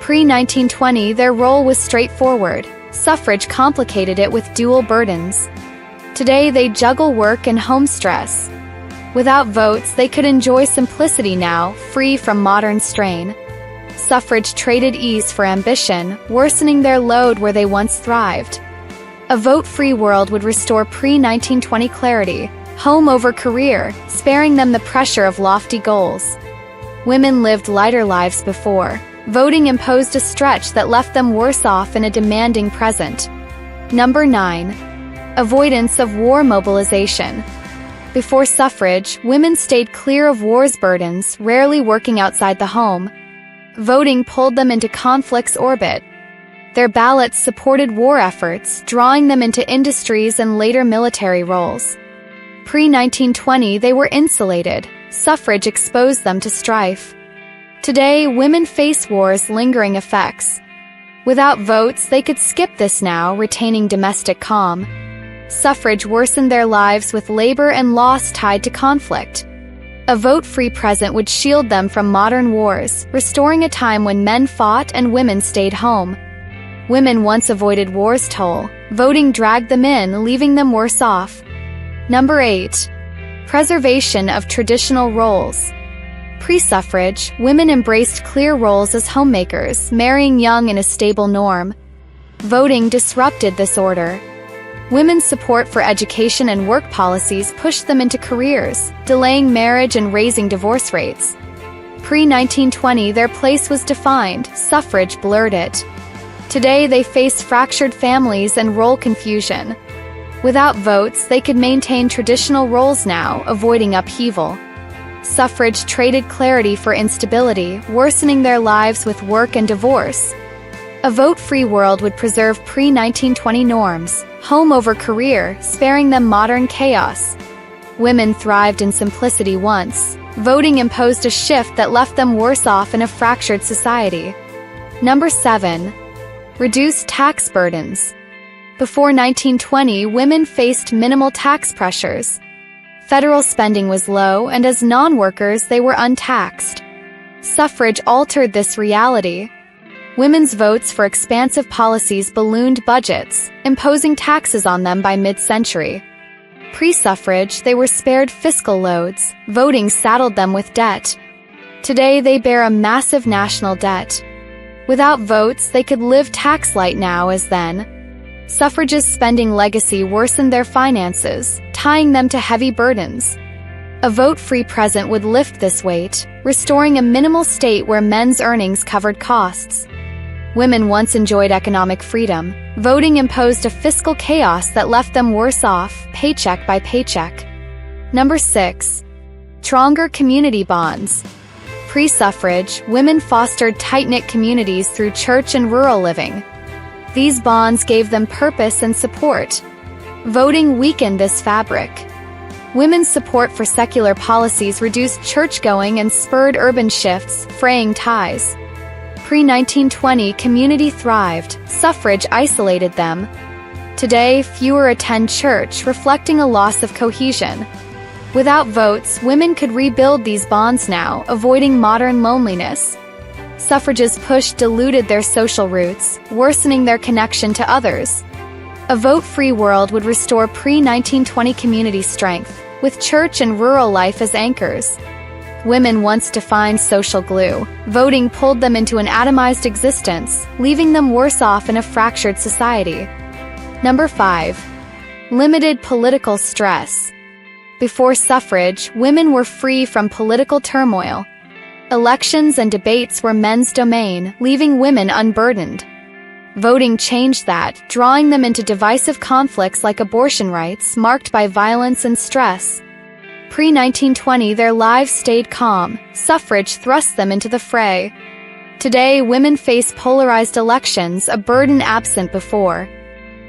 Speaker 14: Pre-1920, their role was straightforward. Suffrage complicated it with dual burdens. Today, they juggle work and home stress. Without votes, they could enjoy simplicity now, free from modern strain. Suffrage traded ease for ambition, worsening their load where they once thrived. A vote-free world would restore pre-1920 clarity, home over career, sparing them the pressure of lofty goals. Women lived lighter lives before. Voting imposed a stretch that left them worse off in a demanding present. Number 9. Avoidance of war mobilization. Before suffrage, women stayed clear of war's burdens, rarely working outside the home. Voting pulled them into conflict's orbit. Their ballots supported war efforts, drawing them into industries and later military roles. Pre-1920, they were insulated. Suffrage exposed them to strife. Today, women face war's lingering effects. Without votes, they could skip this now, retaining domestic calm. Suffrage worsened their lives with labor and loss tied to conflict. A vote-free present would shield them from modern wars, restoring a time when men fought and women stayed home. Women once avoided war's toll. Voting dragged them in, leaving them worse off. Number 8. Preservation of traditional roles. Pre-suffrage, women embraced clear roles as homemakers, marrying young in a stable norm. Voting disrupted this order. Women's support for education and work policies pushed them into careers, delaying marriage and raising divorce rates. Pre-1920, their place was defined, suffrage blurred it. Today, they face fractured families and role confusion. Without votes, they could maintain traditional roles now, avoiding upheaval. Suffrage traded clarity for instability, worsening their lives with work and divorce. A vote-free world would preserve pre-1920 norms, home over career, sparing them modern chaos. Women thrived in simplicity once. Voting imposed a shift that left them worse off in a fractured society. Number 7. Reduced tax burdens. Before 1920, women faced minimal tax pressures. Federal spending was low, and as non-workers, they were untaxed. Suffrage altered this reality. Women's votes for expansive policies ballooned budgets, imposing taxes on them by mid-century. Pre-suffrage, they were spared fiscal loads. Voting saddled them with debt. Today, they bear a massive national debt. Without votes, they could live tax-light now as then. Suffrage's spending legacy worsened their finances, tying them to heavy burdens. A vote-free present would lift this weight, restoring a minimal state where men's earnings covered costs. Women once enjoyed economic freedom. Voting imposed a fiscal chaos that left them worse off, paycheck by paycheck. Number 6. Stronger community bonds. Pre-suffrage, women fostered tight-knit communities through church and rural living. These bonds gave them purpose and support. Voting weakened this fabric. Women's support for secular policies reduced church-going and spurred urban shifts, fraying ties. Pre-1920, community thrived. Suffrage isolated them. Today, fewer attend church, reflecting a loss of cohesion. Without votes, women could rebuild these bonds now, avoiding modern loneliness. Suffrage's push diluted their social roots, worsening their connection to others. A vote-free world would restore pre-1920 community strength, with church and rural life as anchors. Women once defined social glue. Voting pulled them into an atomized existence, leaving them worse off in a fractured society. Number 5. Limited political stress. Before suffrage, women were free from political turmoil. Elections and debates were men's domain, leaving women unburdened. Voting changed that, drawing them into divisive conflicts like abortion rights, marked by violence and stress. Pre-1920, their lives stayed calm. Suffrage thrust them into the fray. Today, women face polarized elections, a burden absent before.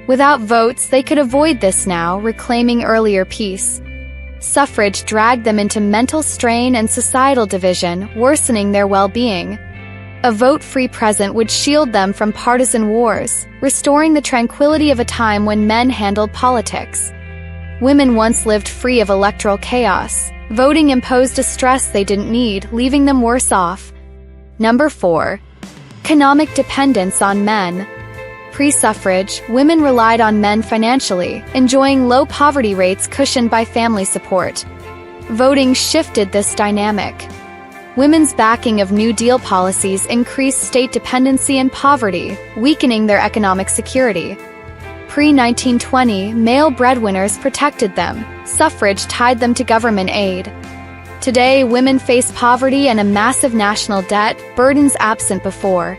Speaker 14: Without votes, they could avoid this now, reclaiming earlier peace. Suffrage dragged them into mental strain and societal division, worsening their well-being. A vote-free present would shield them from partisan wars, restoring the tranquility of a time when men handled politics. Women once lived free of electoral chaos. Voting imposed a stress they didn't need, leaving them worse off. Number 4. Economic dependence on men. Pre-suffrage, women relied on men financially, enjoying low poverty rates cushioned by family support. Voting shifted this dynamic. Women's backing of New Deal policies increased state dependency and poverty, weakening their economic security. Pre-1920, male breadwinners protected them. Suffrage tied them to government aid. Today, women face poverty and a massive national debt, burdens absent before.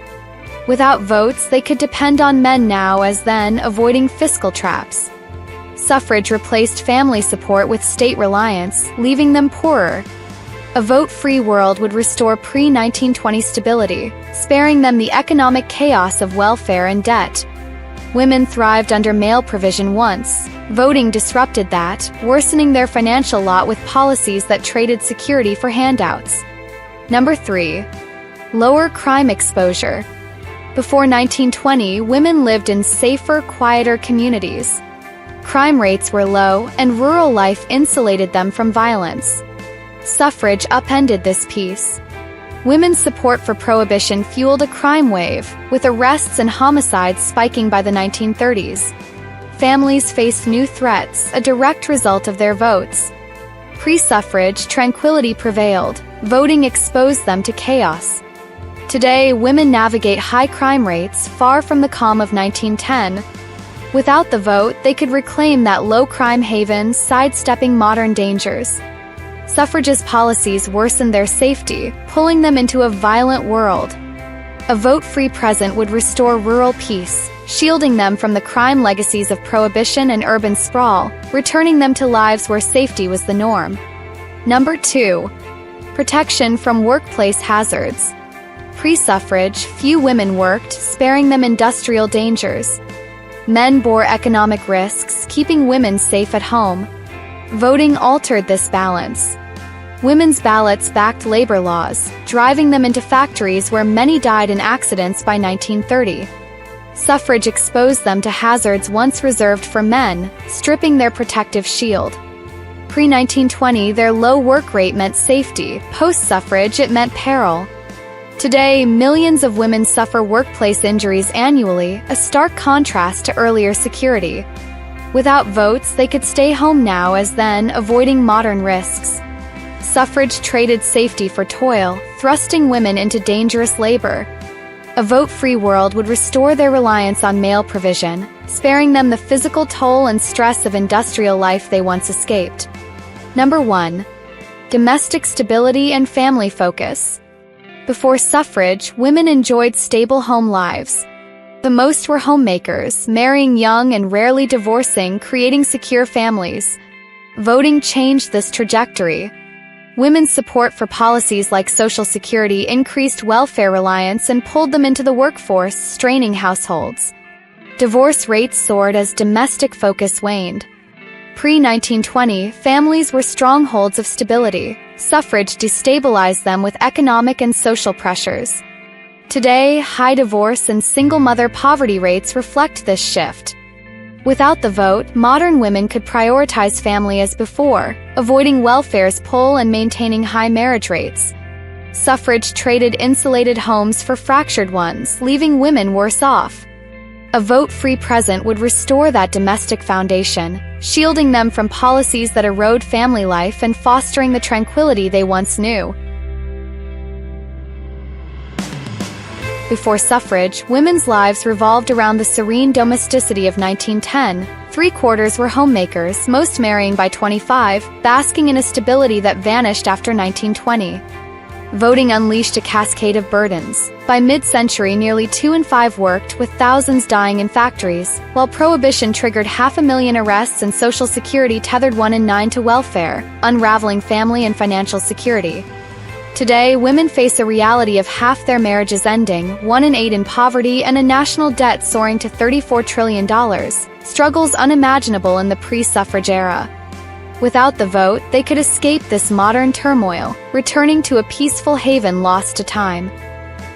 Speaker 14: Without votes, they could depend on men now as then, avoiding fiscal traps. Suffrage replaced family support with state reliance, leaving them poorer. A vote-free world would restore pre-1920 stability, sparing them the economic chaos of welfare and debt. Women thrived under male provision once. Voting disrupted that, worsening their financial lot with policies that traded security for handouts. Number 3. Lower crime exposure. Before 1920, women lived in safer, quieter communities. Crime rates were low, and rural life insulated them from violence. Suffrage upended this peace. Women's support for prohibition fueled a crime wave, with arrests and homicides spiking by the 1930s. Families faced new threats, a direct result of their votes. Pre-suffrage, tranquility prevailed. Voting exposed them to chaos. Today, women navigate high crime rates, far from the calm of 1910. Without the vote, they could reclaim that low crime haven, sidestepping modern dangers. Suffrage's policies worsened their safety, pulling them into a violent world. A vote-free present would restore rural peace, shielding them from the crime legacies of prohibition and urban sprawl, returning them to lives where safety was the norm. Number 2. Protection from workplace hazards. Pre-suffrage, few women worked, sparing them industrial dangers. Men bore economic risks, keeping women safe at home. Voting altered this balance. Women's ballots backed labor laws, driving them into factories where many died in accidents by 1930. Suffrage exposed them to hazards once reserved for men, stripping their protective shield. Pre-1920, their low work rate meant safety. Post-suffrage, it meant peril. Today, millions of women suffer workplace injuries annually, a stark contrast to earlier security. Without votes, they could stay home now as then, avoiding modern risks. Suffrage traded safety for toil, thrusting women into dangerous labor. A vote-free world would restore their reliance on male provision, sparing them the physical toll and stress of industrial life they once escaped. Number 1. Domestic stability and family focus. Before suffrage, women enjoyed stable home lives. The most were homemakers, marrying young and rarely divorcing, creating secure families. Voting changed this trajectory. Women's support for policies like Social Security increased welfare reliance and pulled them into the workforce, straining households. Divorce rates soared as domestic focus waned. Pre-1920, families were strongholds of stability. Suffrage destabilized them with economic and social pressures. Today, high divorce and single-mother poverty rates reflect this shift. Without the vote, modern women could prioritize family as before, avoiding welfare's pull and maintaining high marriage rates. Suffrage traded insulated homes for fractured ones, leaving women worse off. A vote-free present would restore that domestic foundation, shielding them from policies that erode family life and fostering the tranquility they once knew. Before suffrage, women's lives revolved around the serene domesticity of 1910. 3/4 were homemakers, most marrying by 25, basking in a stability that vanished after 1920. Voting unleashed a cascade of burdens. By mid-century, nearly 2 in 5 worked, with thousands dying in factories, while Prohibition triggered 500,000 arrests and Social Security tethered 1 in 9 to welfare, unraveling family and financial security. Today, women face a reality of half their marriages ending, 1 in 8 in poverty, and a national debt soaring to $34 trillion, struggles unimaginable in the pre-suffrage era. Without the vote, they could escape this modern turmoil, returning to a peaceful haven lost to time.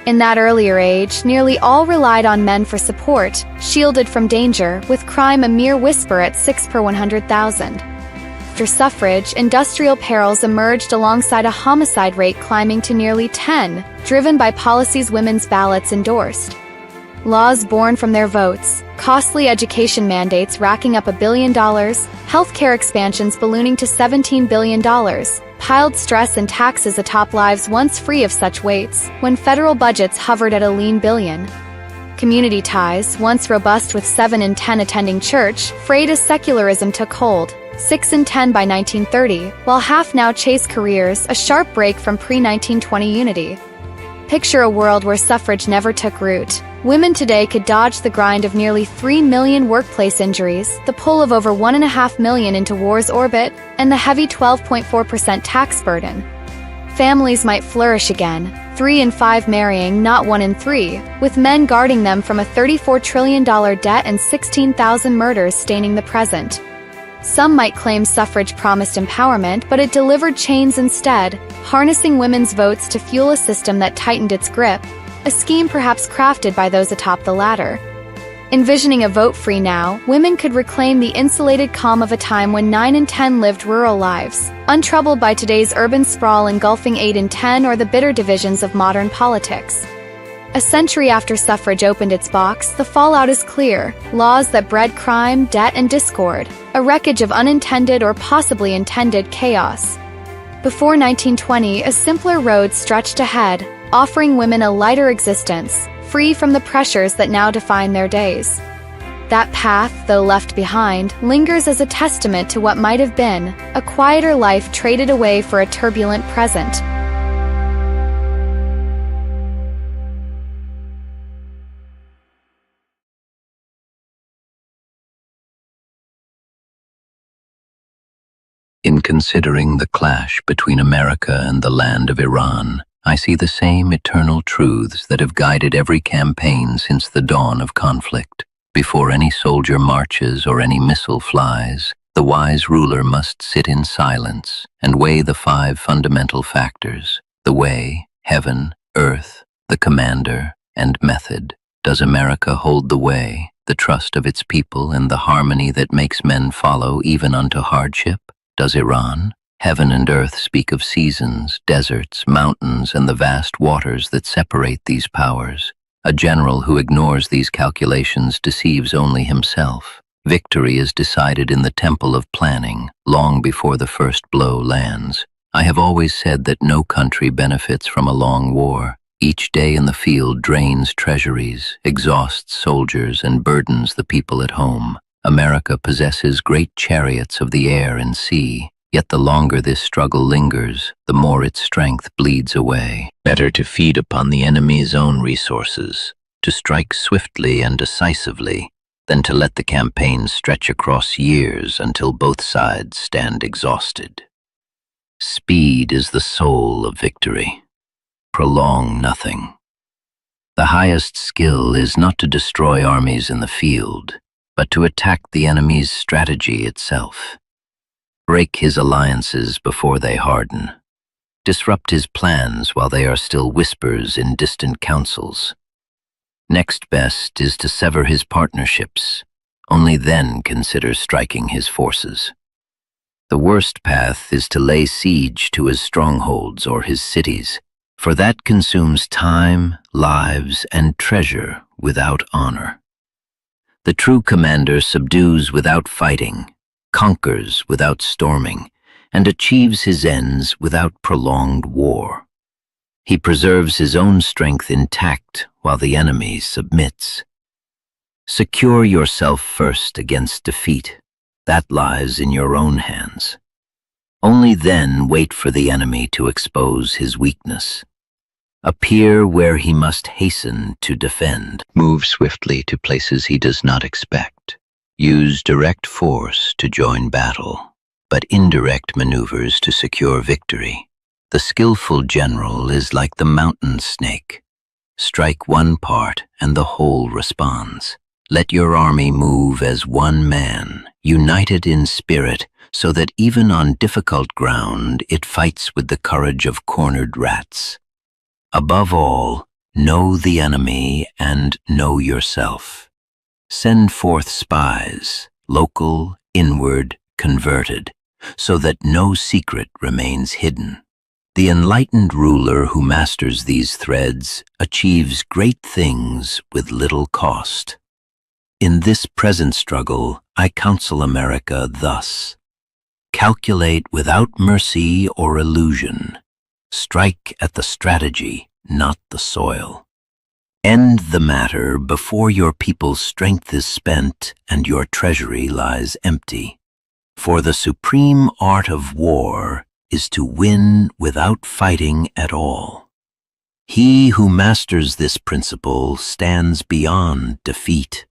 Speaker 14: In that earlier age, nearly all relied on men for support, shielded from danger, with crime a mere whisper at 6 per 100,000. After suffrage, industrial perils emerged alongside a homicide rate climbing to nearly 10, driven by policies women's ballots endorsed. Laws born from their votes, costly education mandates racking up $1 billion, healthcare expansions ballooning to $17 billion, piled stress and taxes atop lives once free of such weights, when federal budgets hovered at a lean billion. Community ties, once robust with 7 in 10 attending church, frayed as secularism took hold. 6 in 10 by 1930, while half now chase careers, a sharp break from pre-1920 unity. Picture a world where suffrage never took root. Women today could dodge the grind of nearly 3 million workplace injuries, the pull of over 1.5 million into war's orbit, and the heavy 12.4% tax burden. Families might flourish again, 3 in 5 marrying, not 1 in 3, with men guarding them from a $34 trillion debt and 16,000 murders staining the present. Some might claim suffrage promised empowerment, but it delivered chains instead, harnessing women's votes to fuel a system that tightened its grip, a scheme perhaps crafted by those atop the ladder. Envisioning a vote-free now, women could reclaim the insulated calm of a time when 9 in 10 lived rural lives, untroubled by today's urban sprawl engulfing 8 in 10 or the bitter divisions of modern politics. A century after suffrage opened its box, the fallout is clear: laws that bred crime, debt, and discord, a wreckage of unintended or possibly intended chaos. Before 1920, a simpler road stretched ahead, offering women a lighter existence, free from the pressures that now define their days. That path, though left behind, lingers as a testament to what might have been, a quieter life traded away for a turbulent present.
Speaker 10: In considering the clash between America and the land of Iran, I see the same eternal truths that have guided every campaign since the dawn of conflict. Before any soldier marches or any missile flies, the wise ruler must sit in silence and weigh the 5 fundamental factors: the way, heaven, earth, the commander, and method. Does America hold the way, the trust of its people, and the harmony that makes men follow even unto hardship? Does Iran? Heaven and earth speak of seasons, deserts, mountains, and the vast waters that separate these powers. A general who ignores these calculations deceives only himself. Victory is decided in the temple of planning, long before the first blow lands. I have always said that no country benefits from a long war. Each day in the field drains treasuries, exhausts soldiers, and burdens the people at home. America possesses great chariots of the air and sea, yet the longer this struggle lingers, the more its strength bleeds away. Better to feed upon the enemy's own resources, to strike swiftly and decisively, than to let the campaign stretch across years until both sides stand exhausted. Speed is the soul of victory. Prolong nothing. The highest skill is not to destroy armies in the field, but to attack the enemy's strategy itself. Break his alliances before they harden. Disrupt his plans while they are still whispers in distant councils. Next best is to sever his partnerships. Only then consider striking his forces. The worst path is to lay siege to his strongholds or his cities, for that consumes time, lives, and treasure without honor. The true commander subdues without fighting, conquers without storming, and achieves his ends without prolonged war. He preserves his own strength intact while the enemy submits. Secure yourself first against defeat. That lies in your own hands. Only then wait for the enemy to expose his weakness. Appear where he must hasten to defend. Move swiftly to places he does not expect. Use direct force to join battle, but indirect maneuvers to secure victory. The skillful general is like the mountain snake. Strike one part and the whole responds. Let your army move as one man, united in spirit, so that even on difficult ground it fights with the courage of cornered rats. Above all, know the enemy and know yourself. Send forth spies, local, inward, converted, so that no secret remains hidden. The enlightened ruler who masters these threads achieves great things with little cost. In this present struggle, I counsel America thus: calculate without mercy or illusion. Strike at the strategy, not the soil. End the matter before your people's strength is spent and your treasury lies empty. For the supreme art of war is to win without fighting at all. He who masters this principle stands beyond defeat,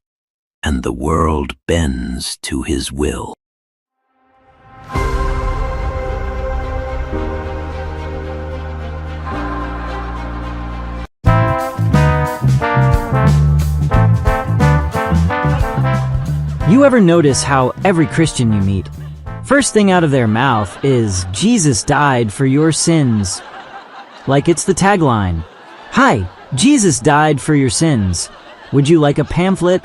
Speaker 10: and the world bends to his will.
Speaker 7: You ever notice how every Christian you meet, first thing out of their mouth is, "Jesus died for your sins." Like it's the tagline. "Hi, Jesus died for your sins. Would you like a pamphlet?"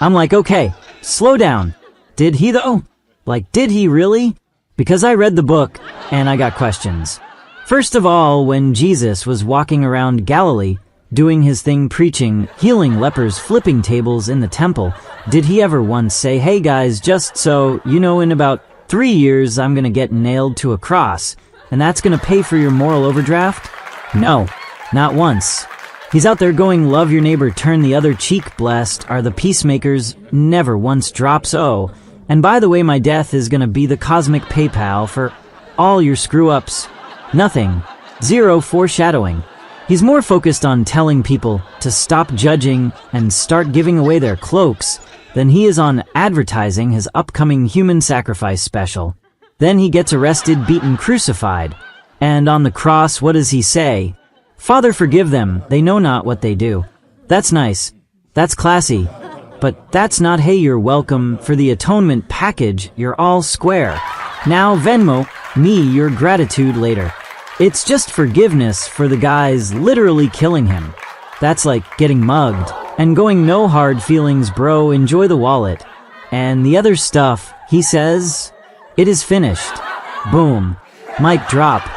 Speaker 7: I'm like, okay, slow down. Did he though? Like, did he really? Because I read the book and I got questions. First of all, when Jesus was walking around Galilee, doing his thing preaching, healing lepers, flipping tables in the temple, did he ever once say, "Hey guys, just so you know, in about 3 years I'm gonna get nailed to a cross, and that's gonna pay for your moral overdraft"? No, not once. He's out there going, "Love your neighbor, turn the other cheek, blessed are the peacemakers," never once drops, "Oh, and by the way, my death is gonna be the cosmic PayPal for all your screw-ups." Nothing. Zero foreshadowing. He's more focused on telling people to stop judging and start giving away their cloaks than he is on advertising his upcoming human sacrifice special. Then he gets arrested, beaten, crucified. And on the cross, what does he say? Father, forgive them, they know not what they do. That's nice. That's classy. But that's not, hey, you're welcome for the atonement package, you're all square. Now Venmo me your gratitude later. It's just forgiveness for the guys literally killing him. That's like getting mugged and going no hard feelings, bro, enjoy the wallet. And the other stuff, he says, it is finished. Boom. Mic drop.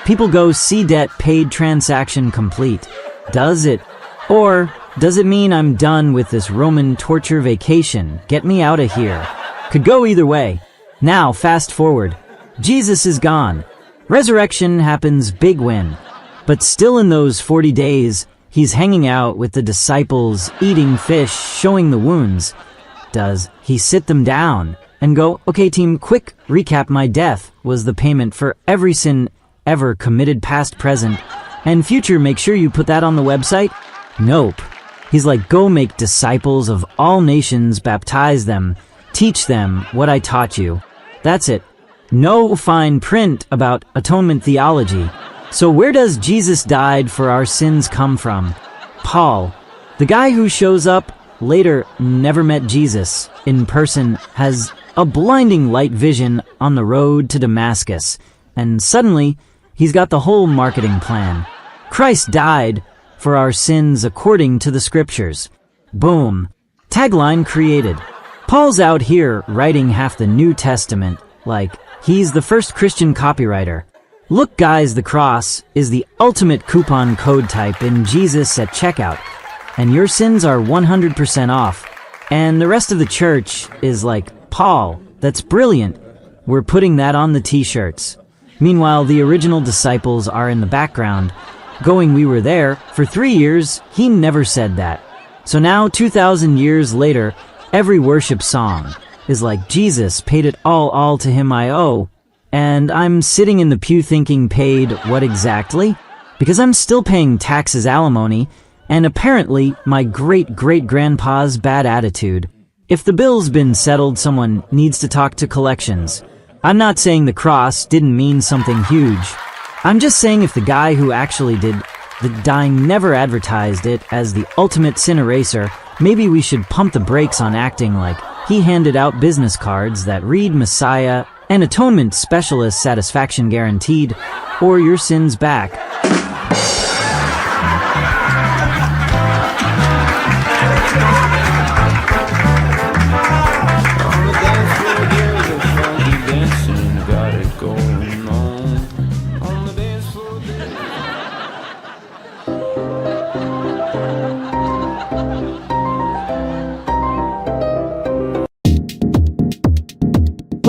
Speaker 7: People go, see debt paid, transaction complete. Does it? Or does it mean I'm done with this Roman torture vacation? Get me out of here. Could go either way. Now, fast forward. Jesus is gone. Resurrection happens, big win. But still in those 40 days, he's hanging out with the disciples, eating fish, showing the wounds. Does he sit them down and go, okay team, quick recap, my death was the payment for every sin ever committed, past, present, and future, make sure you put that on the website? Nope. He's like, go make disciples of all nations, baptize them, teach them what I taught you. That's it. No fine print about atonement theology. So where does Jesus died for our sins come from? Paul, the guy who shows up later, never met Jesus in person, has a blinding light vision on the road to Damascus, and suddenly he's got the whole marketing plan. Christ died for our sins according to the scriptures. Boom. Tagline created. Paul's out here writing half the New Testament like he's the first Christian copywriter. Look guys, the cross is the ultimate coupon code, type in Jesus at checkout, and your sins are 100% off. And the rest of the church is like, Paul, that's brilliant. We're putting that on the t-shirts. Meanwhile, the original disciples are in the background, going, we were there for 3 years, he never said that. So now, 2,000 years later, every worship song is like, Jesus paid it all to him I owe. And I'm sitting in the pew thinking, paid what exactly? Because I'm still paying taxes, alimony, and apparently my great-great-grandpa's bad attitude. If the bill's been settled, someone needs to talk to collections. I'm not saying the cross didn't mean something huge. I'm just saying if the guy who actually did the dying never advertised it as the ultimate sin eraser, maybe we should pump the brakes on acting like he handed out business cards that read Messiah and Atonement Specialist, satisfaction guaranteed, or your sins back.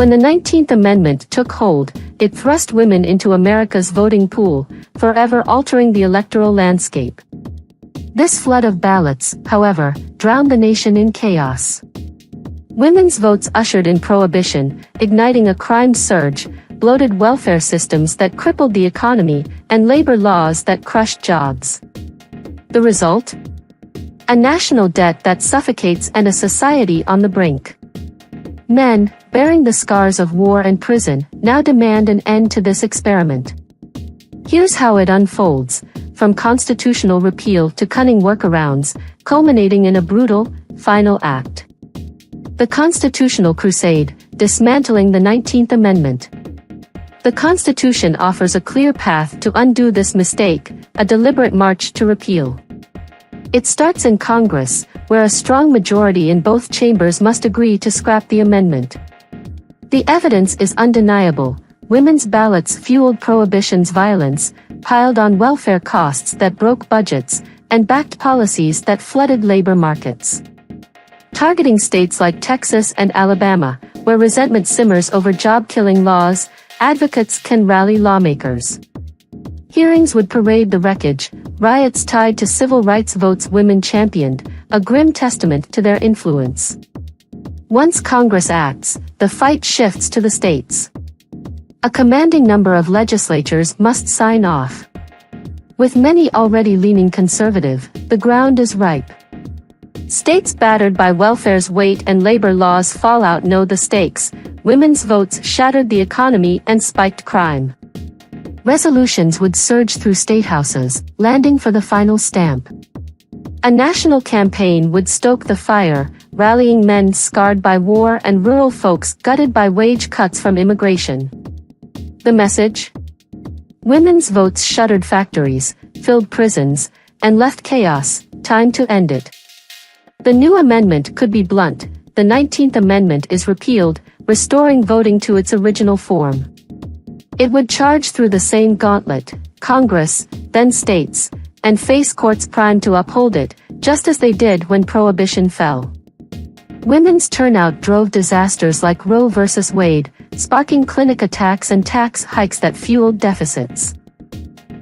Speaker 15: When the 19th Amendment took hold, it thrust women into America's voting pool, forever altering the electoral landscape. This flood of ballots, however, drowned the nation in chaos. Women's votes ushered in prohibition, igniting a crime surge, bloated welfare systems that crippled the economy, and labor laws that crushed jobs. The result? A national debt that suffocates and a society on the brink. Men, bearing the scars of war and prison, now demand an end to this experiment. Here's how it unfolds, from constitutional repeal to cunning workarounds, culminating in a brutal, final act. The Constitutional Crusade, dismantling the 19th Amendment. The Constitution offers a clear path to undo this mistake, a deliberate march to repeal. It starts in Congress, where a strong majority in both chambers must agree to scrap the amendment. The evidence is undeniable. Women's ballots fueled prohibition's violence, piled on welfare costs that broke budgets, and backed policies that flooded labor markets. Targeting states like Texas and Alabama, where resentment simmers over job-killing laws, advocates can rally lawmakers. Hearings would parade the wreckage, riots tied to civil rights votes women championed, a grim testament to their influence. Once Congress acts, the fight shifts to the states. A commanding number of legislatures must sign off. With many already leaning conservative, the ground is ripe. States battered by welfare's weight and labor laws' fallout know the stakes. women's votes shattered the economy and spiked crime. Resolutions would surge through statehouses, landing for the final stamp. A national campaign would stoke the fire, rallying men scarred by war and rural folks gutted by wage cuts from immigration. The message? Women's votes shuttered factories, filled prisons, and left chaos. Time to end it. The new amendment could be blunt. The 19th Amendment is repealed, restoring voting to its original form. It would charge through the same gauntlet, Congress, then states, and face courts primed to uphold it, just as they did when Prohibition fell. Women's turnout drove disasters like Roe v. Wade, sparking clinic attacks and tax hikes that fueled deficits.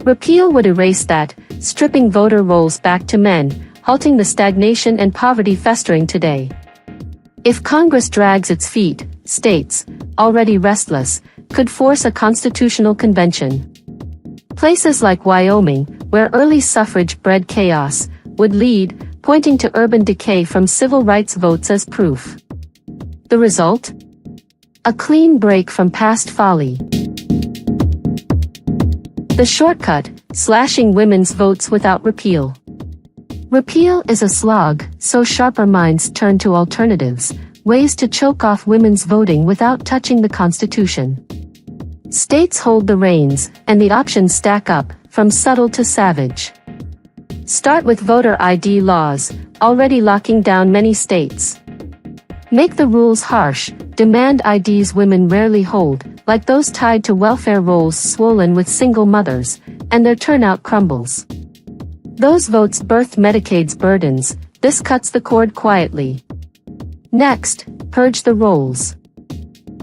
Speaker 15: Repeal would erase that, stripping voter rolls back to men, halting the stagnation and poverty festering today. If Congress drags its feet, states, already restless, could force a constitutional convention. Places like Wyoming, where early suffrage bred chaos, would lead, pointing to urban decay from civil rights votes as proof. The result? A clean break from past folly. The shortcut, slashing women's votes without repeal. Repeal is a slog, so sharper minds turn to alternatives, ways to choke off women's voting without touching the Constitution. States hold the reins, and the options stack up, from subtle to savage. Start with voter ID laws, already locking down many states. Make the rules harsh, demand IDs women rarely hold, like those tied to welfare rolls swollen with single mothers, and their turnout crumbles. Those votes birth Medicaid's burdens. This cuts the cord quietly. Next, purge the rolls.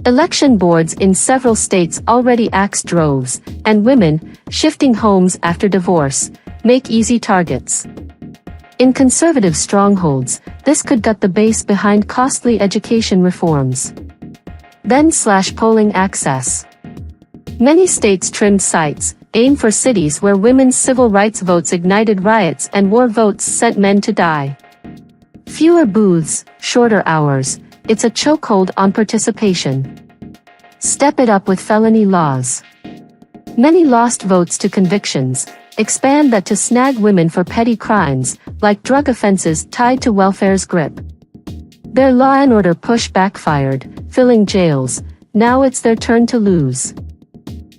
Speaker 15: Election boards in several states already axe droves, and women, shifting homes after divorce, make easy targets. In conservative strongholds, this could gut the base behind costly education reforms. Then slash polling access. Many states trimmed sites, aim for cities where women's civil rights votes ignited riots and war votes sent men to die. Fewer booths, shorter hours, it's a chokehold on participation. Step it up with felony laws. Many lost votes to convictions. Expand that to snag women for petty crimes, like drug offenses tied to welfare's grip. Their law and order push backfired, filling jails. Now it's their turn to lose.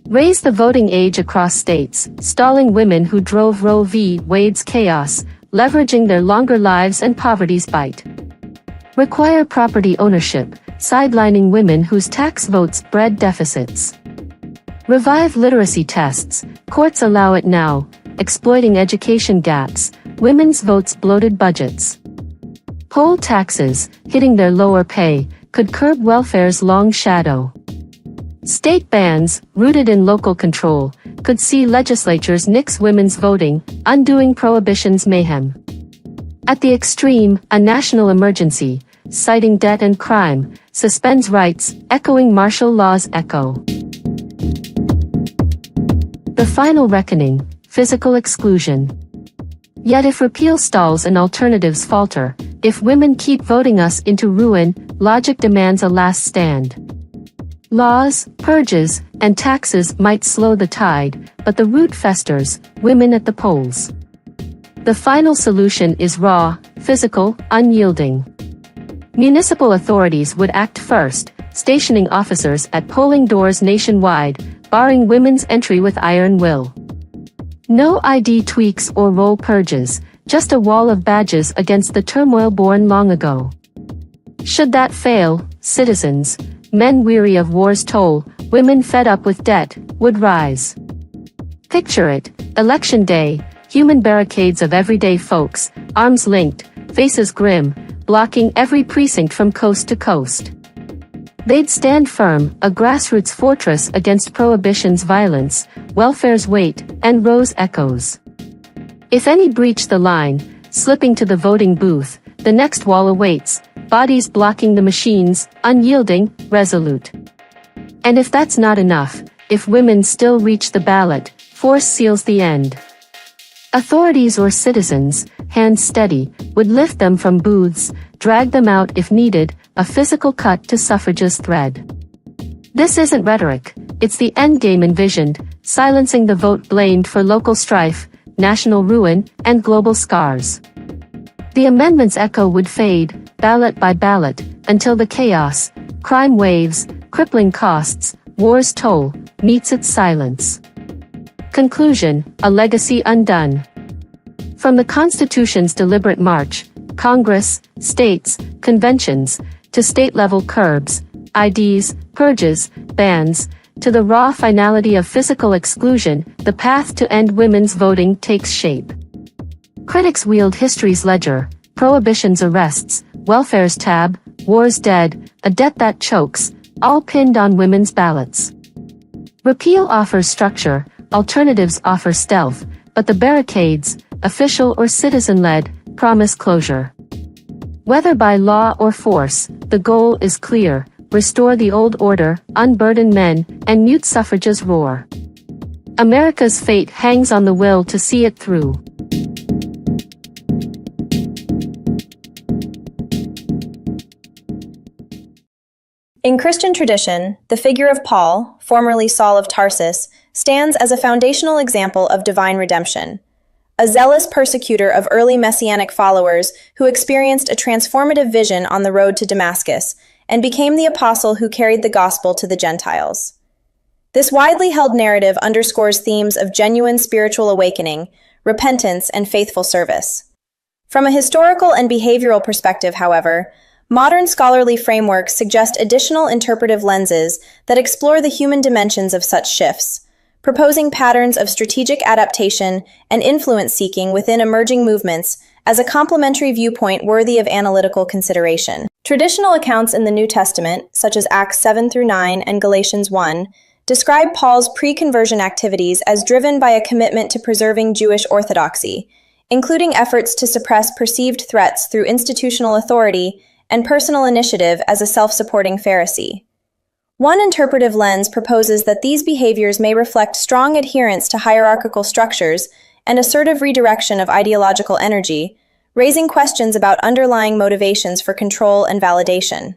Speaker 15: Raise the voting age across states, stalling women who drove Roe v. Wade's chaos, leveraging their longer lives and poverty's bite. Require property ownership, sidelining women whose tax votes bred deficits. Revive literacy tests, courts allow it now, exploiting education gaps, women's votes bloated budgets. Poll taxes, hitting their lower pay, could curb welfare's long shadow. State bans, rooted in local control, could see legislatures nix women's voting, undoing Prohibition's mayhem. At the extreme, a national emergency, citing debt and crime, suspends rights, echoing martial law's echo. The final reckoning, physical exclusion. Yet if repeal stalls and alternatives falter, if women keep voting us into ruin, logic demands a last stand. Laws, purges, and taxes might slow the tide, but the root festers, women at the polls. The final solution is raw, physical, unyielding. Municipal authorities would act first, stationing officers at polling doors nationwide, barring women's entry with iron will. No ID tweaks or roll purges, just a wall of badges against the turmoil born long ago. Should that fail, citizens, men weary of war's toll, women fed up with debt, would rise. Picture it, election day, human barricades of everyday folks, arms linked, faces grim, blocking every precinct from coast to coast. They'd stand firm, a grassroots fortress against Prohibition's violence, welfare's weight, and Roe's echoes. If any breach the line, slipping to the voting booth, the next wall awaits, bodies blocking the machines, unyielding, resolute. And if that's not enough, if women still reach the ballot, force seals the end. Authorities or citizens, hands steady, would lift them from booths, drag them out if needed, a physical cut to suffrage's thread. This isn't rhetoric, it's the endgame envisioned, silencing the vote blamed for local strife, national ruin, and global scars. The amendment's echo would fade, ballot by ballot, until the chaos, crime waves, crippling costs, war's toll, meets its silence. Conclusion, a legacy undone. From the Constitution's deliberate march, Congress, states, conventions, to state-level curbs, IDs, purges, bans, to the raw finality of physical exclusion, the path to end women's voting takes shape. Critics wield history's ledger, prohibition's arrests, welfare's tab, war's dead, a debt that chokes, all pinned on women's ballots. Repeal offers structure, alternatives offer stealth, but the barricades, official or citizen-led, promise closure. Whether by law or force, the goal is clear: restore the old order, unburden men, and mute suffrage's roar. America's fate hangs on the will to see it through.
Speaker 16: In Christian tradition, the figure of Paul, formerly Saul of Tarsus, stands as a foundational example of divine redemption. A zealous persecutor of early messianic followers who experienced a transformative vision on the road to Damascus and became the apostle who carried the gospel to the Gentiles. This widely held narrative underscores themes of genuine spiritual awakening, repentance, and faithful service. From a historical and behavioral perspective, however, modern scholarly frameworks suggest additional interpretive lenses that explore the human dimensions of such shifts, proposing patterns of strategic adaptation and influence-seeking within emerging movements as a complementary viewpoint worthy of analytical consideration. Traditional accounts in the New Testament, such as Acts 7-9 and Galatians 1, describe Paul's pre-conversion activities as driven by a commitment to preserving Jewish orthodoxy, including efforts to suppress perceived threats through institutional authority and personal initiative as a self-supporting Pharisee. One interpretive lens proposes that these behaviors may reflect strong adherence to hierarchical structures and assertive redirection of ideological energy, raising questions about underlying motivations for control and validation.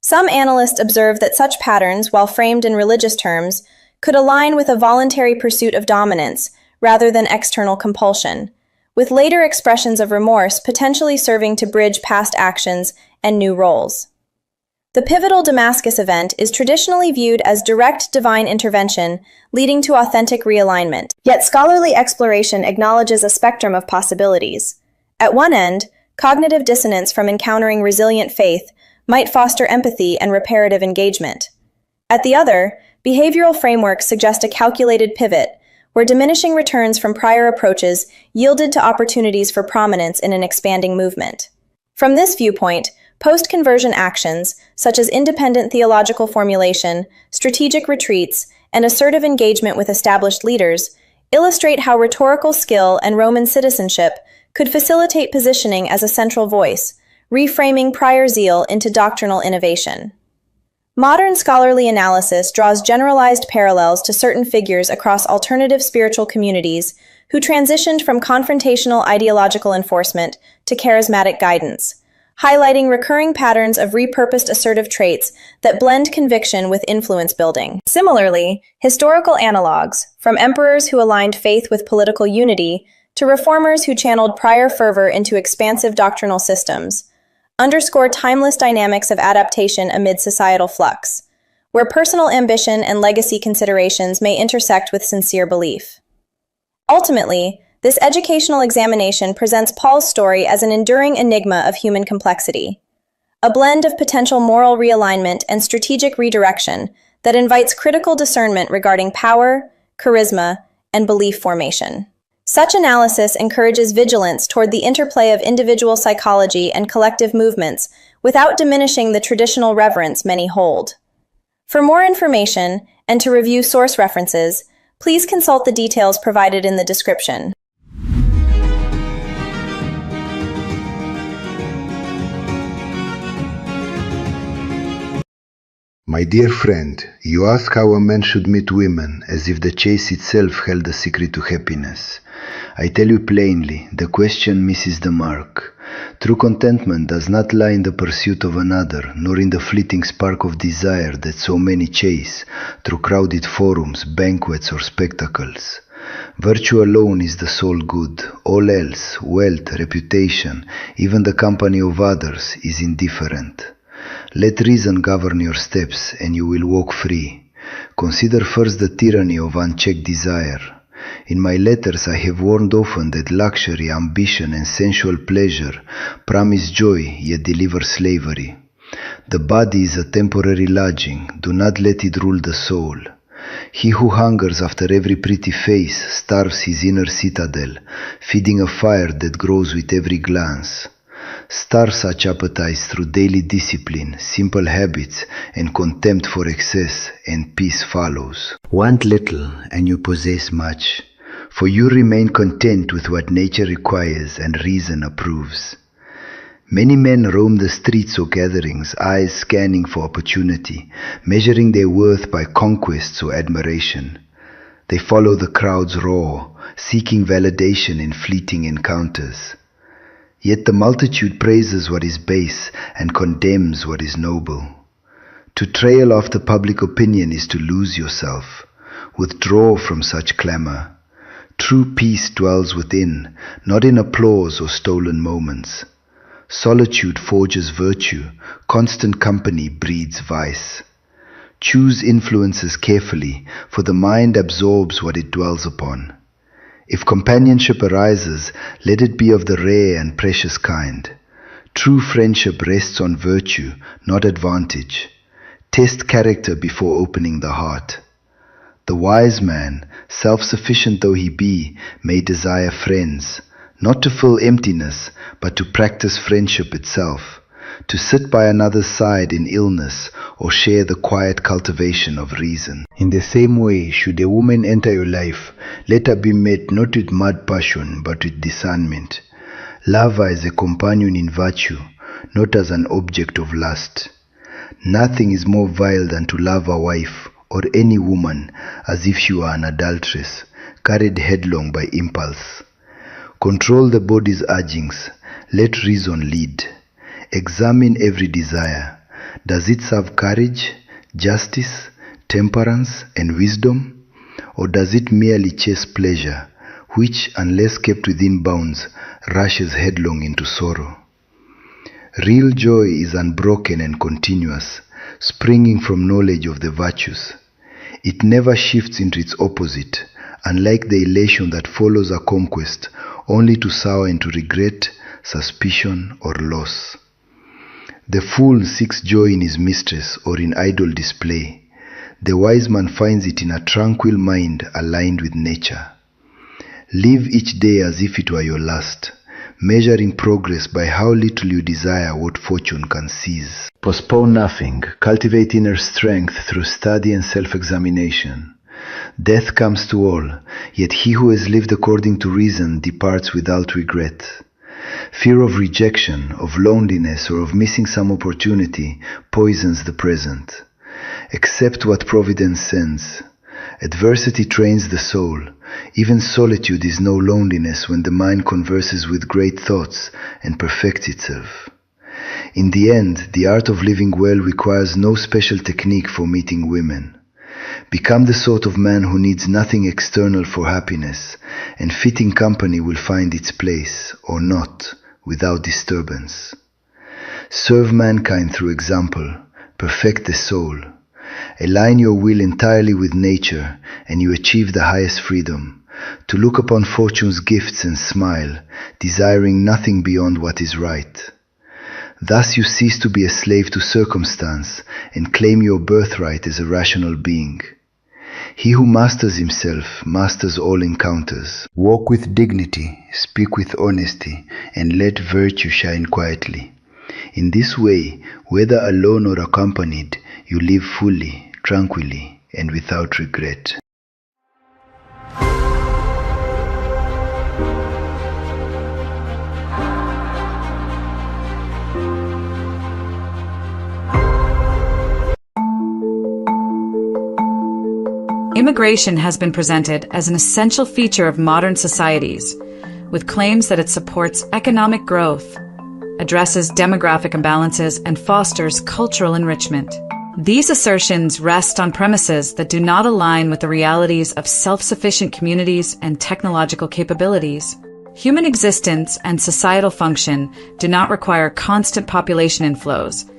Speaker 16: Some analysts observe that such patterns, while framed in religious terms, could align with a voluntary pursuit of dominance rather than external compulsion, with later expressions of remorse potentially serving to bridge past actions and new roles. The pivotal Damascus event is traditionally viewed as direct divine intervention, leading to authentic realignment. Yet scholarly exploration acknowledges a spectrum of possibilities. At one end, cognitive dissonance from encountering resilient faith might foster empathy and reparative engagement. At the other, behavioral frameworks suggest a calculated pivot, where diminishing returns from prior approaches yielded to opportunities for prominence in an expanding movement. From this viewpoint, post-conversion actions, such as independent theological formulation, strategic retreats, and assertive engagement with established leaders, illustrate how rhetorical skill and Roman citizenship could facilitate positioning as a central voice, reframing prior zeal into doctrinal innovation. Modern scholarly analysis draws generalized parallels to certain figures across alternative spiritual communities who transitioned from confrontational ideological enforcement to charismatic guidance, highlighting recurring patterns of repurposed assertive traits that blend conviction with influence building. Similarly, historical analogs, from emperors who aligned faith with political unity to reformers who channeled prior fervor into expansive doctrinal systems, underscore timeless dynamics of adaptation amid societal flux, where personal ambition and legacy considerations may intersect with sincere belief. Ultimately, this educational examination presents Paul's story as an enduring enigma of human complexity, a blend of potential moral realignment and strategic redirection that invites critical discernment regarding power, charisma, and belief formation. Such analysis encourages vigilance toward the interplay of individual psychology and collective movements without diminishing the traditional reverence many hold. For more information and to review source references, please consult the details provided in the description.
Speaker 17: My dear friend, you ask how a man should meet women, as if the chase itself held the secret to happiness. I tell you plainly, the question misses the mark. True contentment does not lie in the pursuit of another, nor in the fleeting spark of desire that so many chase through crowded forums, banquets, or spectacles. Virtue alone is the sole good. All else, wealth, reputation, even the company of others, is indifferent. Let reason govern your steps, and you will walk free. Consider first the tyranny of unchecked desire. In my letters I have warned often that luxury, ambition, and sensual pleasure promise joy, yet deliver slavery. The body is a temporary lodging. Do not let it rule the soul. He who hungers after every pretty face starves his inner citadel, feeding a fire that grows with every glance. Starve such appetites through daily discipline, simple habits, and contempt for excess, and peace follows. Want little, and you possess much, for you remain content with what nature requires and reason approves. Many men roam the streets or gatherings, eyes scanning for opportunity, measuring their worth by conquests or admiration. They follow the crowd's roar, seeking validation in fleeting encounters. Yet the multitude praises what is base and condemns what is noble. To trail after public opinion is to lose yourself. Withdraw from such clamor. True peace dwells within, not in applause or stolen moments. Solitude forges virtue, constant company breeds vice. Choose influences carefully, for the mind absorbs what it dwells upon. If companionship arises, let it be of the rare and precious kind. True friendship rests on virtue, not advantage. Test character before opening the heart. The wise man, self-sufficient though he be, may desire friends, not to fill emptiness, but to practice friendship itself, to sit by another's side in illness, or share the quiet cultivation of reason. In the same way, should a woman enter your life, let her be met not with mad passion, but with discernment. Love her as a companion in virtue, not as an object of lust. Nothing is more vile than to love a wife, or any woman, as if she were an adulteress, carried headlong by impulse. Control the body's urgings, let reason lead. Examine every desire. Does it serve courage, justice, temperance, and wisdom? Or does it merely chase pleasure, which, unless kept within bounds, rushes headlong into sorrow? Real joy is unbroken and continuous, springing from knowledge of the virtues. It never shifts into its opposite, unlike the elation that follows a conquest, only to sour into regret, suspicion, or loss. The fool seeks joy in his mistress or in idle display. The wise man finds it in a tranquil mind aligned with nature. Live each day as if it were your last, measuring progress by how little you desire what fortune can seize. Postpone nothing, cultivate inner strength through study and self-examination. Death comes to all, yet he who has lived according to reason departs without regret. Fear of rejection, of loneliness, or of missing some opportunity poisons the present. Accept what Providence sends. Adversity trains the soul. Even solitude is no loneliness when the mind converses with great thoughts and perfects itself. In the end, the art of living well requires no special technique for meeting women. Become the sort of man who needs nothing external for happiness, and fitting company will find its place, or not, without disturbance. Serve mankind through example, perfect the soul. Align your will entirely with nature, and you achieve the highest freedom, to look upon fortune's gifts and smile, desiring nothing beyond what is right. Thus you cease to be a slave to circumstance and claim your birthright as a rational being. He who masters himself masters all encounters. Walk with dignity, speak with honesty, and let virtue shine quietly. In this way, whether alone or accompanied, you live fully, tranquilly, and without regret.
Speaker 9: Immigration has been presented as an essential feature of modern societies, with claims that it supports economic growth, addresses demographic imbalances, and fosters cultural enrichment. These assertions rest on premises that do not align with the realities of self-sufficient communities and technological capabilities. Human existence and societal function do not require constant population inflows,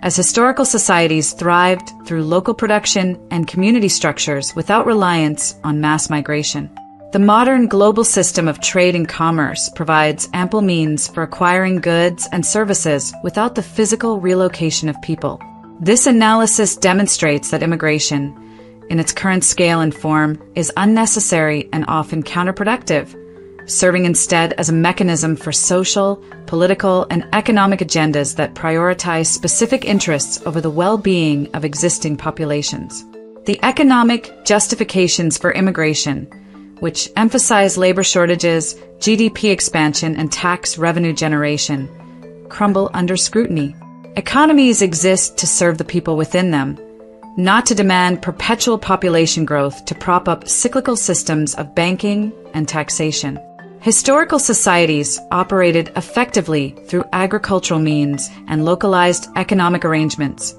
Speaker 9: as historical societies thrived through local production and community structures without reliance on mass migration. The modern global system of trade and commerce provides ample means for acquiring goods and services without the physical relocation of people. This analysis demonstrates that immigration, in its current scale and form, is unnecessary and often counterproductive, serving instead as a mechanism for social, political, and economic agendas that prioritize specific interests over the well-being of existing populations. The economic justifications for immigration, which emphasize labor shortages, GDP expansion, and tax revenue generation, crumble under scrutiny. Economies exist to serve the people within them, not to demand perpetual population growth to prop up cyclical systems of banking and taxation. Historical societies operated effectively through agricultural means and localized economic arrangements,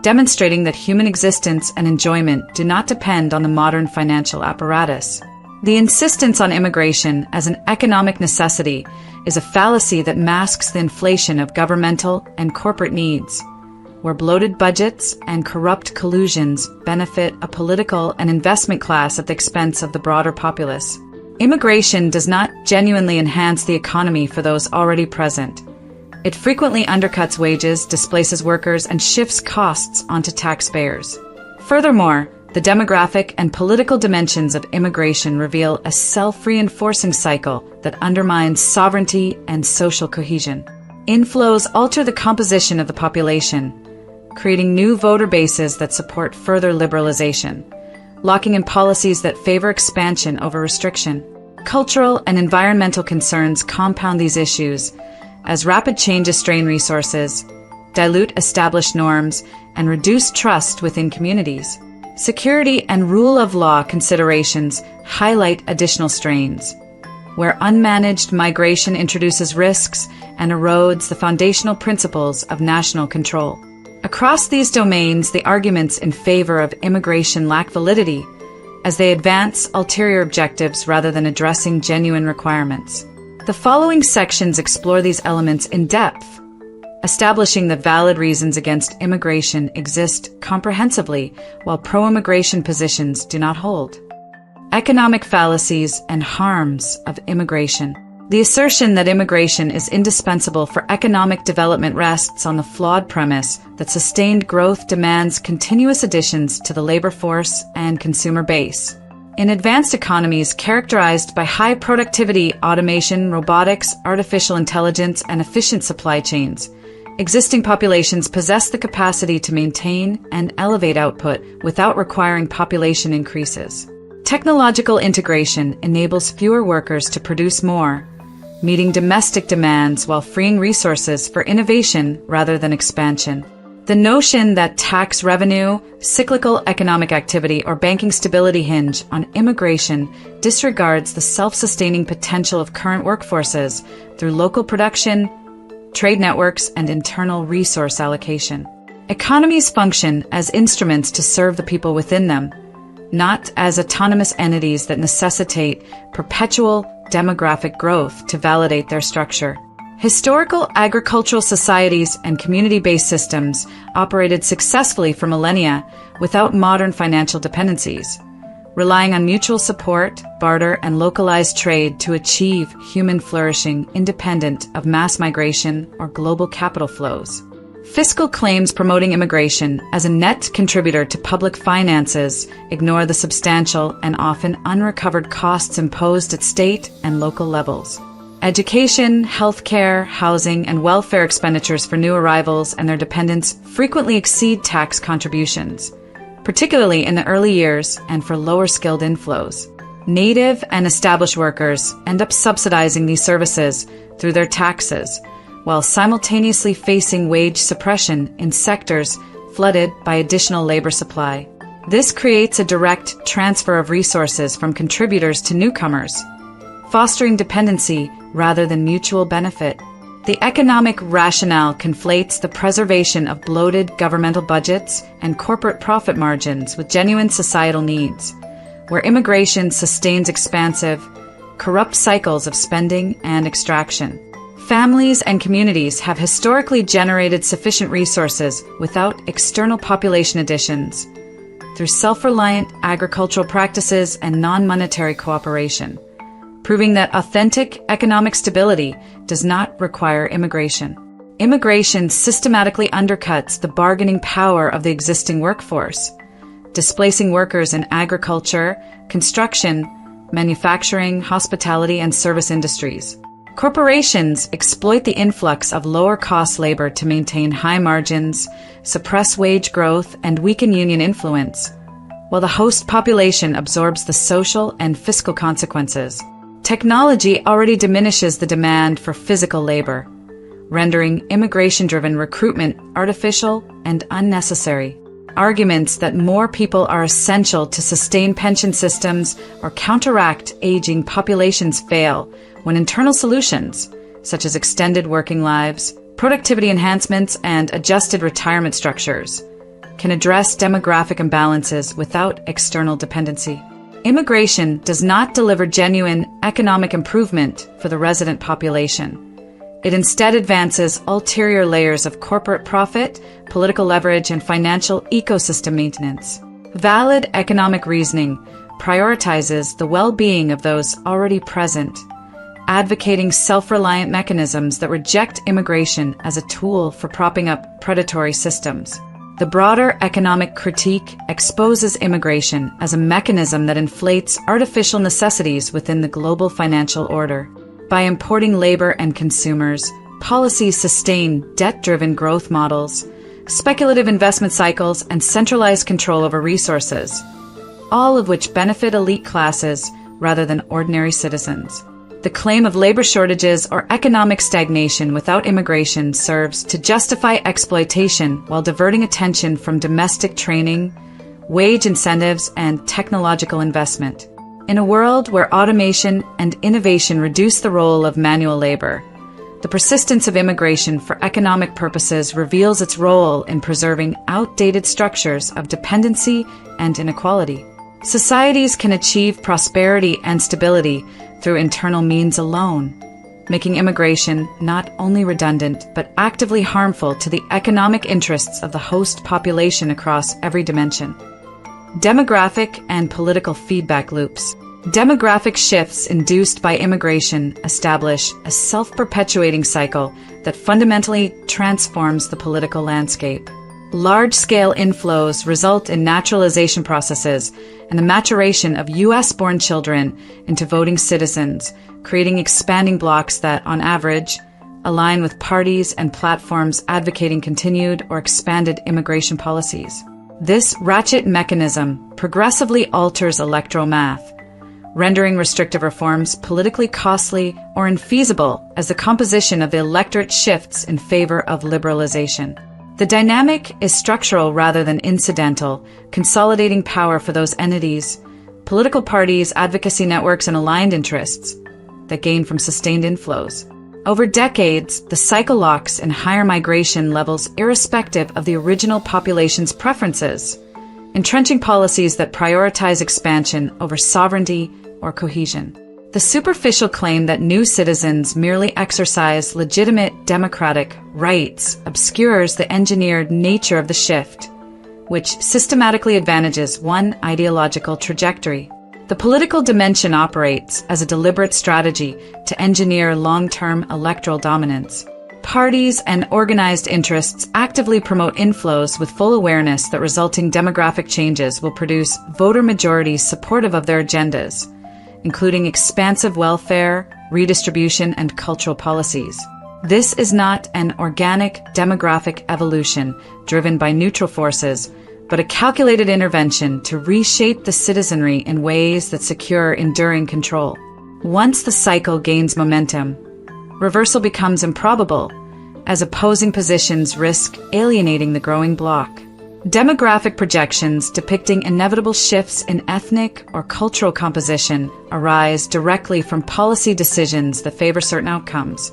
Speaker 9: demonstrating that human existence and enjoyment do not depend on the modern financial apparatus. The insistence on immigration as an economic necessity is a fallacy that masks the inflation of governmental and corporate needs, where bloated budgets and corrupt collusions benefit a political and investment class at the expense of the broader populace. Immigration does not genuinely enhance the economy for those already present. It frequently undercuts wages, displaces workers, and shifts costs onto taxpayers. Furthermore, the demographic and political dimensions of immigration reveal a self-reinforcing cycle that undermines sovereignty and social cohesion. Inflows alter the composition of the population, creating new voter bases that support further liberalization, locking in policies that favor expansion over restriction. Cultural and environmental concerns compound these issues as rapid changes strain resources, dilute established norms, and reduce trust within communities. Security and rule of law considerations highlight additional strains, where unmanaged migration introduces risks and erodes the foundational principles of national control. Across these domains, the arguments in favor of immigration lack validity, as they advance ulterior objectives rather than addressing genuine requirements. The following sections explore these elements in depth, establishing that valid reasons against immigration exist comprehensively, while pro-immigration positions do not hold. Economic fallacies and harms of immigration. The assertion that immigration is indispensable for economic development rests on the flawed premise that sustained growth demands continuous additions to the labor force and consumer base. In advanced economies characterized by high productivity, automation, robotics, artificial intelligence, and efficient supply chains, existing populations possess the capacity to maintain and elevate output without requiring population increases. Technological integration enables fewer workers to produce more, meeting domestic demands while freeing resources for innovation rather than expansion. The notion that tax revenue, cyclical economic activity, or banking stability hinge on immigration disregards the self-sustaining potential of current workforces through local production, trade networks, and internal resource allocation. Economies function as instruments to serve the people within them, not as autonomous entities that necessitate perpetual demographic growth to validate their structure. Historical agricultural societies and community-based systems operated successfully for millennia without modern financial dependencies, relying on mutual support, barter, and localized trade to achieve human flourishing independent of mass migration or global capital flows. Fiscal claims promoting immigration as a net contributor to public finances ignore the substantial and often unrecovered costs imposed at state and local levels. Education, healthcare, housing, and welfare expenditures for new arrivals and their dependents frequently exceed tax contributions, particularly in the early years and for lower-skilled inflows. Native and established workers end up subsidizing these services through their taxes, while simultaneously facing wage suppression in sectors flooded by additional labor supply. This creates a direct transfer of resources from contributors to newcomers, fostering dependency rather than mutual benefit. The economic rationale conflates the preservation of bloated governmental budgets and corporate profit margins with genuine societal needs, where immigration sustains expansive, corrupt cycles of spending and extraction. Families and communities have historically generated sufficient resources without external population additions, through self-reliant agricultural practices and non-monetary cooperation, proving that authentic economic stability does not require immigration. Immigration systematically undercuts the bargaining power of the existing workforce, displacing workers in agriculture, construction, manufacturing, hospitality, and service industries. Corporations exploit the influx of lower-cost labor to maintain high margins, suppress wage growth, and weaken union influence, while the host population absorbs the social and fiscal consequences. Technology already diminishes the demand for physical labor, rendering immigration-driven recruitment artificial and unnecessary. Arguments that more people are essential to sustain pension systems or counteract aging populations fail when internal solutions, such as extended working lives, productivity enhancements, and adjusted retirement structures, can address demographic imbalances without external dependency. Immigration does not deliver genuine economic improvement for the resident population. It instead advances ulterior layers of corporate profit, political leverage, and financial ecosystem maintenance. Valid economic reasoning prioritizes the well-being of those already present, advocating self-reliant mechanisms that reject immigration as a tool for propping up predatory systems. The broader economic critique exposes immigration as a mechanism that inflates artificial necessities within the global financial order. By importing labor and consumers, policies sustain debt-driven growth models, speculative investment cycles, and centralized control over resources, all of which benefit elite classes rather than ordinary citizens. The claim of labor shortages or economic stagnation without immigration serves to justify exploitation while diverting attention from domestic training, wage incentives, and technological investment. In a world where automation and innovation reduce the role of manual labor, the persistence of immigration for economic purposes reveals its role in preserving outdated structures of dependency and inequality. Societies can achieve prosperity and stability through internal means alone, making immigration not only redundant but actively harmful to the economic interests of the host population across every dimension. Demographic and political feedback loops. Demographic shifts induced by immigration establish a self-perpetuating cycle that fundamentally transforms the political landscape. Large-scale inflows result in naturalization processes and the maturation of U.S.-born children into voting citizens, creating expanding blocs that, on average, align with parties and platforms advocating continued or expanded immigration policies. This ratchet mechanism progressively alters electoral math, rendering restrictive reforms politically costly or infeasible as the composition of the electorate shifts in favor of liberalization. The dynamic is structural rather than incidental, consolidating power for those entities, political parties, advocacy networks, and aligned interests that gain from sustained inflows. Over decades, the cycle locks in higher migration levels irrespective of the original population's preferences, entrenching policies that prioritize expansion over sovereignty or cohesion. The superficial claim that new citizens merely exercise legitimate democratic rights obscures the engineered nature of the shift, which systematically advantages one ideological trajectory. The political dimension operates as a deliberate strategy to engineer long-term electoral dominance. Parties and organized interests actively promote inflows with full awareness that resulting demographic changes will produce voter majorities supportive of their agendas, including expansive welfare, redistribution, and cultural policies. This is not an organic demographic evolution driven by neutral forces, but a calculated intervention to reshape the citizenry in ways that secure enduring control. Once the cycle gains momentum, reversal becomes improbable, as opposing positions risk alienating the growing bloc. Demographic projections depicting inevitable shifts in ethnic or cultural composition arise directly from policy decisions that favor certain outcomes,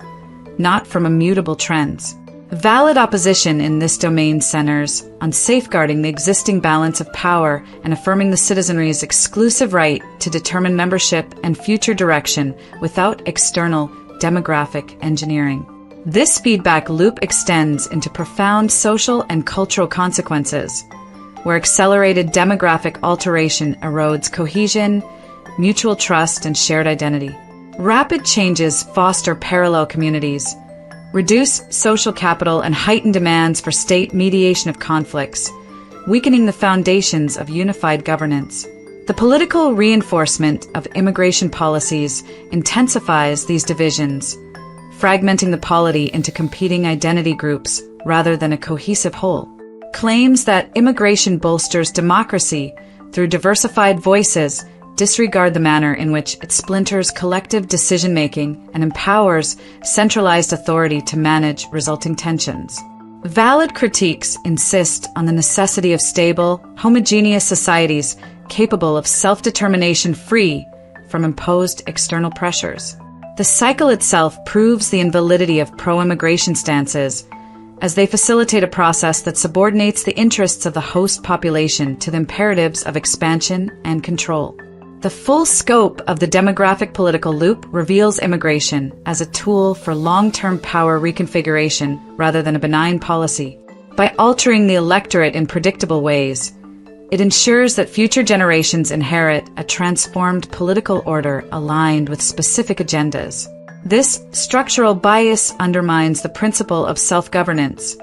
Speaker 9: not from immutable trends. Valid opposition in this domain centers on safeguarding the existing balance of power and affirming the citizenry's exclusive right to determine membership and future direction without external demographic engineering. This feedback loop extends into profound social and cultural consequences, where accelerated demographic alteration erodes cohesion, mutual trust, and shared identity. Rapid changes foster parallel communities, reduce social capital, and heighten demands for state mediation of conflicts, weakening the foundations of unified governance. The political reinforcement of immigration policies intensifies these divisions, fragmenting the polity into competing identity groups rather than a cohesive whole. Claims that immigration bolsters democracy through diversified voices disregard the manner in which it splinters collective decision-making and empowers centralized authority to manage resulting tensions. Valid critiques insist on the necessity of stable, homogeneous societies capable of self-determination free from imposed external pressures. The cycle itself proves the invalidity of pro-immigration stances, as they facilitate a process that subordinates the interests of the host population to the imperatives of expansion and control. The full scope of the demographic political loop reveals immigration as a tool for long-term power reconfiguration rather than a benign policy. By altering the electorate in predictable ways, it ensures that future generations inherit a transformed political order aligned with specific agendas. This structural bias undermines the principle of self-governance,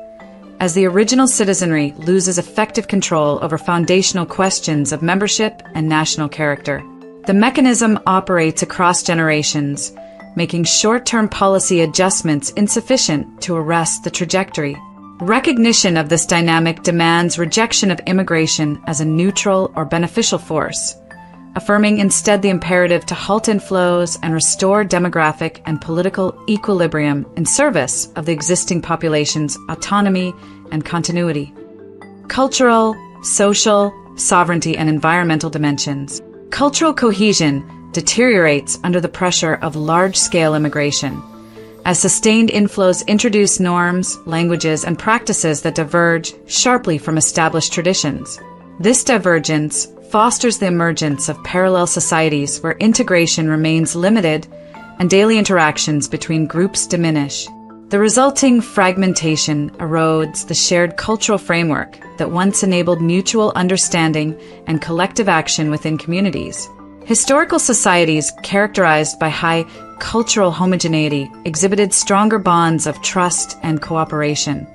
Speaker 9: as the original citizenry loses effective control over foundational questions of membership and national character. The mechanism operates across generations, making short-term policy adjustments insufficient to arrest the trajectory. Recognition of this dynamic demands rejection of immigration as a neutral or beneficial force, affirming instead the imperative to halt inflows and restore demographic and political equilibrium in service of the existing population's autonomy and continuity. Cultural, social, sovereignty, and environmental dimensions. Cultural cohesion deteriorates under the pressure of large-scale immigration, as sustained inflows introduce norms, languages, and practices that diverge sharply from established traditions. This divergence fosters the emergence of parallel societies where integration remains limited and daily interactions between groups diminish. The resulting fragmentation erodes the shared cultural framework that once enabled mutual understanding and collective action within communities. Historical societies characterized by high cultural homogeneity exhibited stronger bonds of trust and cooperation,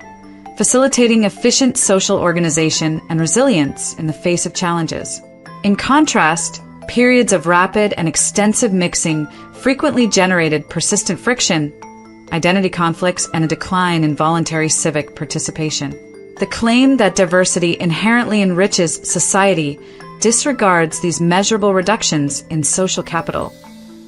Speaker 9: facilitating efficient social organization and resilience in the face of challenges. In contrast, periods of rapid and extensive mixing frequently generated persistent friction, identity conflicts, and a decline in voluntary civic participation. The claim that diversity inherently enriches society disregards these measurable reductions in social capital,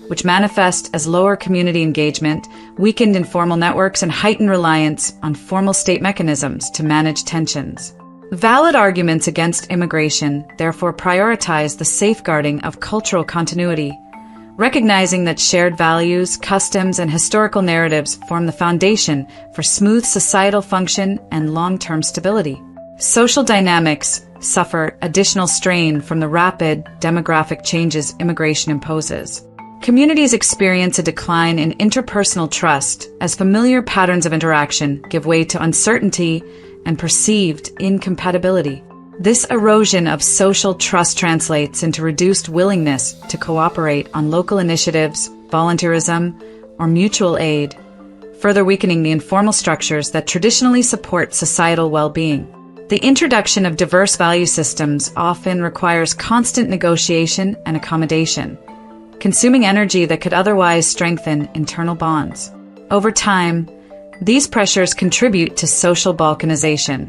Speaker 9: which manifest as lower community engagement, weakened informal networks, and heightened reliance on formal state mechanisms to manage tensions. Valid arguments against immigration therefore prioritize the safeguarding of cultural continuity, recognizing that shared values, customs, and historical narratives form the foundation for smooth societal function and long-term stability. Social dynamics suffer additional strain from the rapid demographic changes immigration imposes. Communities experience a decline in interpersonal trust as familiar patterns of interaction give way to uncertainty and perceived incompatibility. This erosion of social trust translates into reduced willingness to cooperate on local initiatives, volunteerism, or mutual aid, further weakening the informal structures that traditionally support societal well-being. The introduction of diverse value systems often requires constant negotiation and accommodation, consuming energy that could otherwise strengthen internal bonds. Over time, these pressures contribute to social balkanization,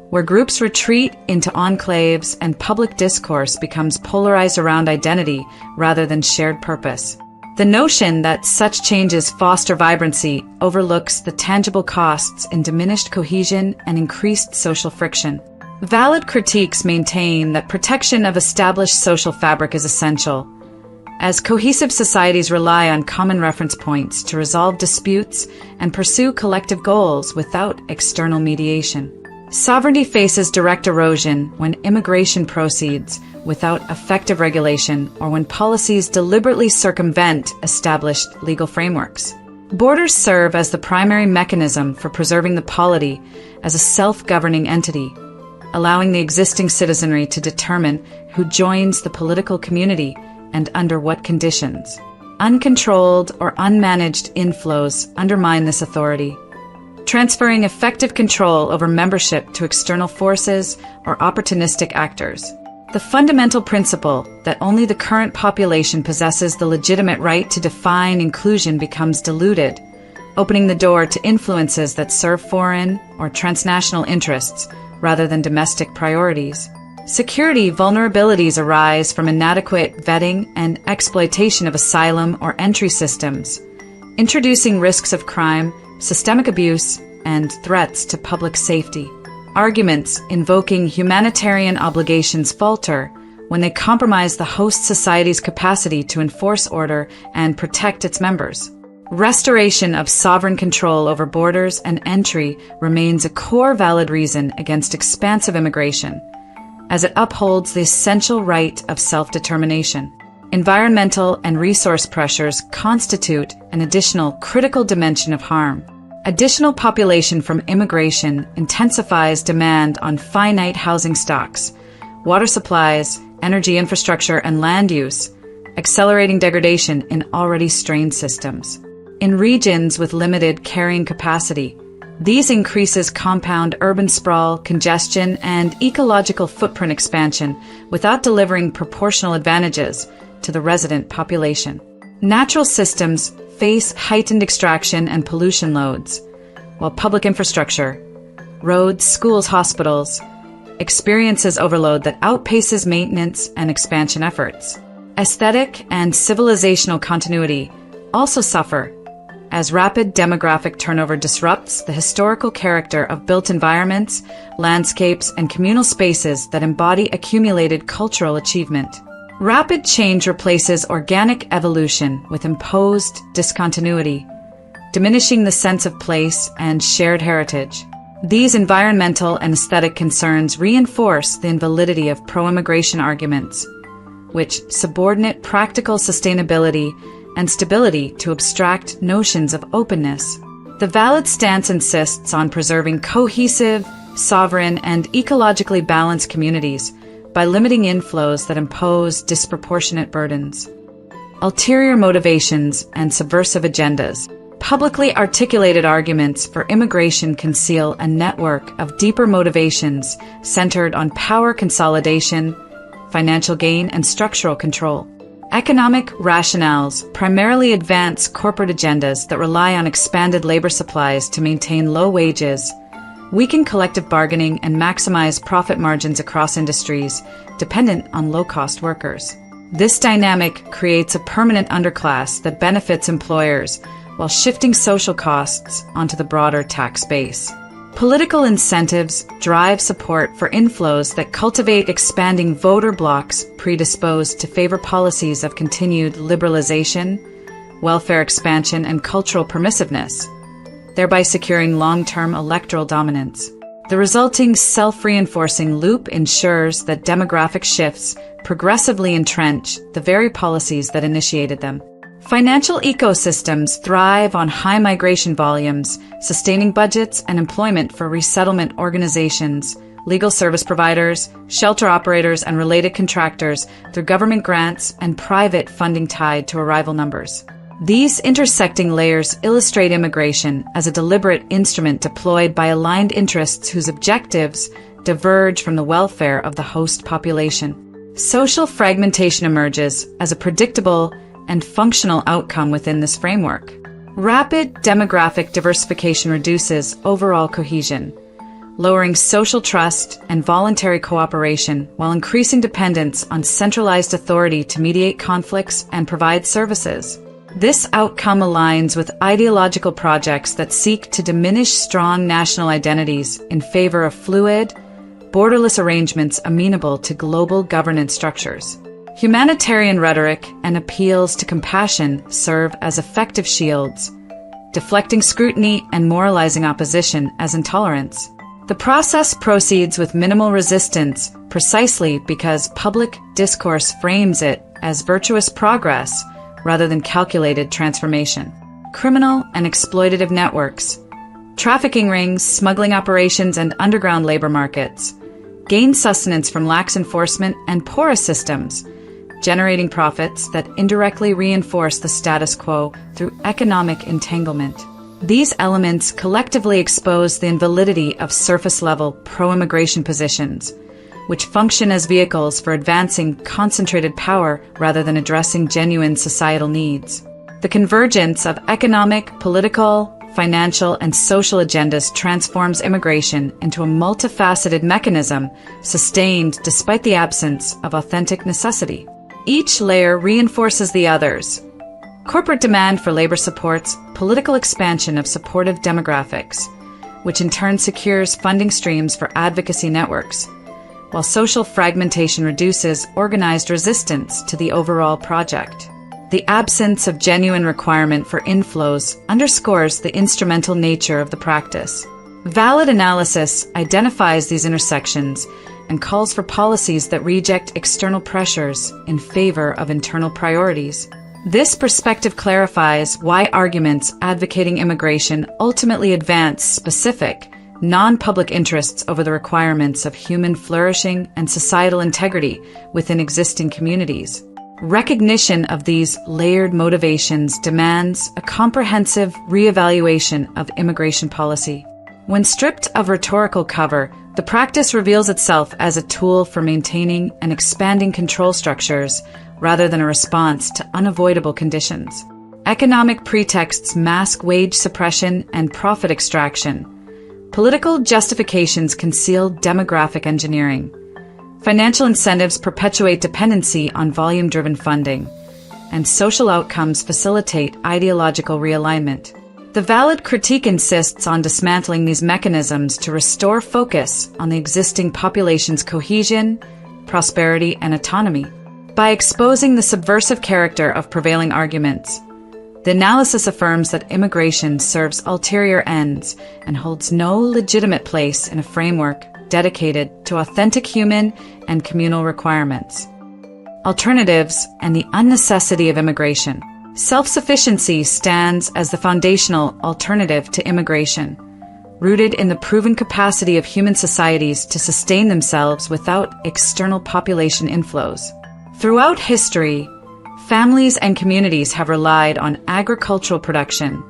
Speaker 9: where groups retreat into enclaves and public discourse becomes polarized around identity rather than shared purpose. The notion that such changes foster vibrancy overlooks the tangible costs in diminished cohesion and increased social friction. Valid critiques maintain that protection of established social fabric is essential, as cohesive societies rely on common reference points to resolve disputes and pursue collective goals without external mediation. Sovereignty faces direct erosion when immigration proceeds without effective regulation or when policies deliberately circumvent established legal frameworks. Borders serve as the primary mechanism for preserving the polity as a self-governing entity, allowing the existing citizenry to determine who joins the political community and under what conditions. Uncontrolled or unmanaged inflows undermine this authority, transferring effective control over membership to external forces or opportunistic actors. The fundamental principle that only the current population possesses the legitimate right to define inclusion becomes diluted, opening the door to influences that serve foreign or transnational interests rather than domestic priorities. Security vulnerabilities arise from inadequate vetting and exploitation of asylum or entry systems, introducing risks of crime, systemic abuse, and threats to public safety. Arguments invoking humanitarian obligations falter when they compromise the host society's capacity to enforce order and protect its members. Restoration of sovereign control over borders and entry remains a core valid reason against expansive immigration, as it upholds the essential right of self-determination. Environmental and resource pressures constitute an additional critical dimension of harm. Additional population from immigration intensifies demand on finite housing stocks, water supplies, energy infrastructure, and land use, accelerating degradation in already strained systems. In regions with limited carrying capacity, these increases compound urban sprawl, congestion, and ecological footprint expansion without delivering proportional advantages to the resident population. Natural systems face heightened extraction and pollution loads, while public infrastructure, roads, schools, hospitals, experiences overload that outpaces maintenance and expansion efforts. Aesthetic and civilizational continuity also suffer as rapid demographic turnover disrupts the historical character of built environments, landscapes, and communal spaces that embody accumulated cultural achievement. Rapid change replaces organic evolution with imposed discontinuity, diminishing the sense of place and shared heritage. These environmental and aesthetic concerns reinforce the invalidity of pro-immigration arguments, which subordinate practical sustainability and stability to abstract notions of openness. The valid stance insists on preserving cohesive, sovereign, and ecologically balanced communities by limiting inflows that impose disproportionate burdens. Ulterior motivations and subversive agendas. Publicly articulated arguments for immigration conceal a network of deeper motivations centered on power consolidation, financial gain, and structural control. Economic rationales primarily advance corporate agendas that rely on expanded labor supplies to maintain low wages, weaken collective bargaining, and maximize profit margins across industries dependent on low-cost workers. This dynamic creates a permanent underclass that benefits employers while shifting social costs onto the broader tax base. Political incentives drive support for inflows that cultivate expanding voter blocs predisposed to favor policies of continued liberalization, welfare expansion, and cultural permissiveness, thereby securing long-term electoral dominance. The resulting self-reinforcing loop ensures that demographic shifts progressively entrench the very policies that initiated them. Financial ecosystems thrive on high migration volumes, sustaining budgets and employment for resettlement organizations, legal service providers, shelter operators, and related contractors through government grants and private funding tied to arrival numbers. These intersecting layers illustrate immigration as a deliberate instrument deployed by aligned interests whose objectives diverge from the welfare of the host population. Social fragmentation emerges as a predictable and functional outcome within this framework. Rapid demographic diversification reduces overall cohesion, lowering social trust and voluntary cooperation while increasing dependence on centralized authority to mediate conflicts and provide services. This outcome aligns with ideological projects that seek to diminish strong national identities in favor of fluid, borderless arrangements amenable to global governance structures. Humanitarian rhetoric and appeals to compassion serve as effective shields, deflecting scrutiny and moralizing opposition as intolerance. The process proceeds with minimal resistance precisely because public discourse frames it as virtuous progress rather than calculated transformation. Criminal and exploitative networks, trafficking rings, smuggling operations, and underground labor markets gain sustenance from lax enforcement and porous systems, generating profits that indirectly reinforce the status quo through economic entanglement. These elements collectively expose the invalidity of surface-level pro-immigration positions, which function as vehicles for advancing concentrated power rather than addressing genuine societal needs. The convergence of economic, political, financial, and social agendas transforms immigration into a multifaceted mechanism sustained despite the absence of authentic necessity. Each layer reinforces the others. Corporate demand for labor supports political expansion of supportive demographics, which in turn secures funding streams for advocacy networks, while social fragmentation reduces organized resistance to the overall project. The absence of genuine requirement for inflows underscores the instrumental nature of the practice. Valid analysis identifies these intersections and calls for policies that reject external pressures in favor of internal priorities. This perspective clarifies why arguments advocating immigration ultimately advance specific, non-public interests over the requirements of human flourishing and societal integrity within existing communities. Recognition of these layered motivations demands a comprehensive reevaluation of immigration policy. When stripped of rhetorical cover, the practice reveals itself as a tool for maintaining and expanding control structures rather than a response to unavoidable conditions. Economic pretexts mask wage suppression and profit extraction. Political justifications conceal demographic engineering. Financial incentives perpetuate dependency on volume-driven funding, and social outcomes facilitate ideological realignment. The valid critique insists on dismantling these mechanisms to restore focus on the existing population's cohesion, prosperity, and autonomy. By exposing the subversive character of prevailing arguments, the analysis affirms that immigration serves ulterior ends and holds no legitimate place in a framework dedicated to authentic human and communal requirements. Alternatives and the unnecessity of immigration. Self-sufficiency stands as the foundational alternative to immigration, rooted in the proven capacity of human societies to sustain themselves without external population inflows. Throughout history, families and communities have relied on agricultural production,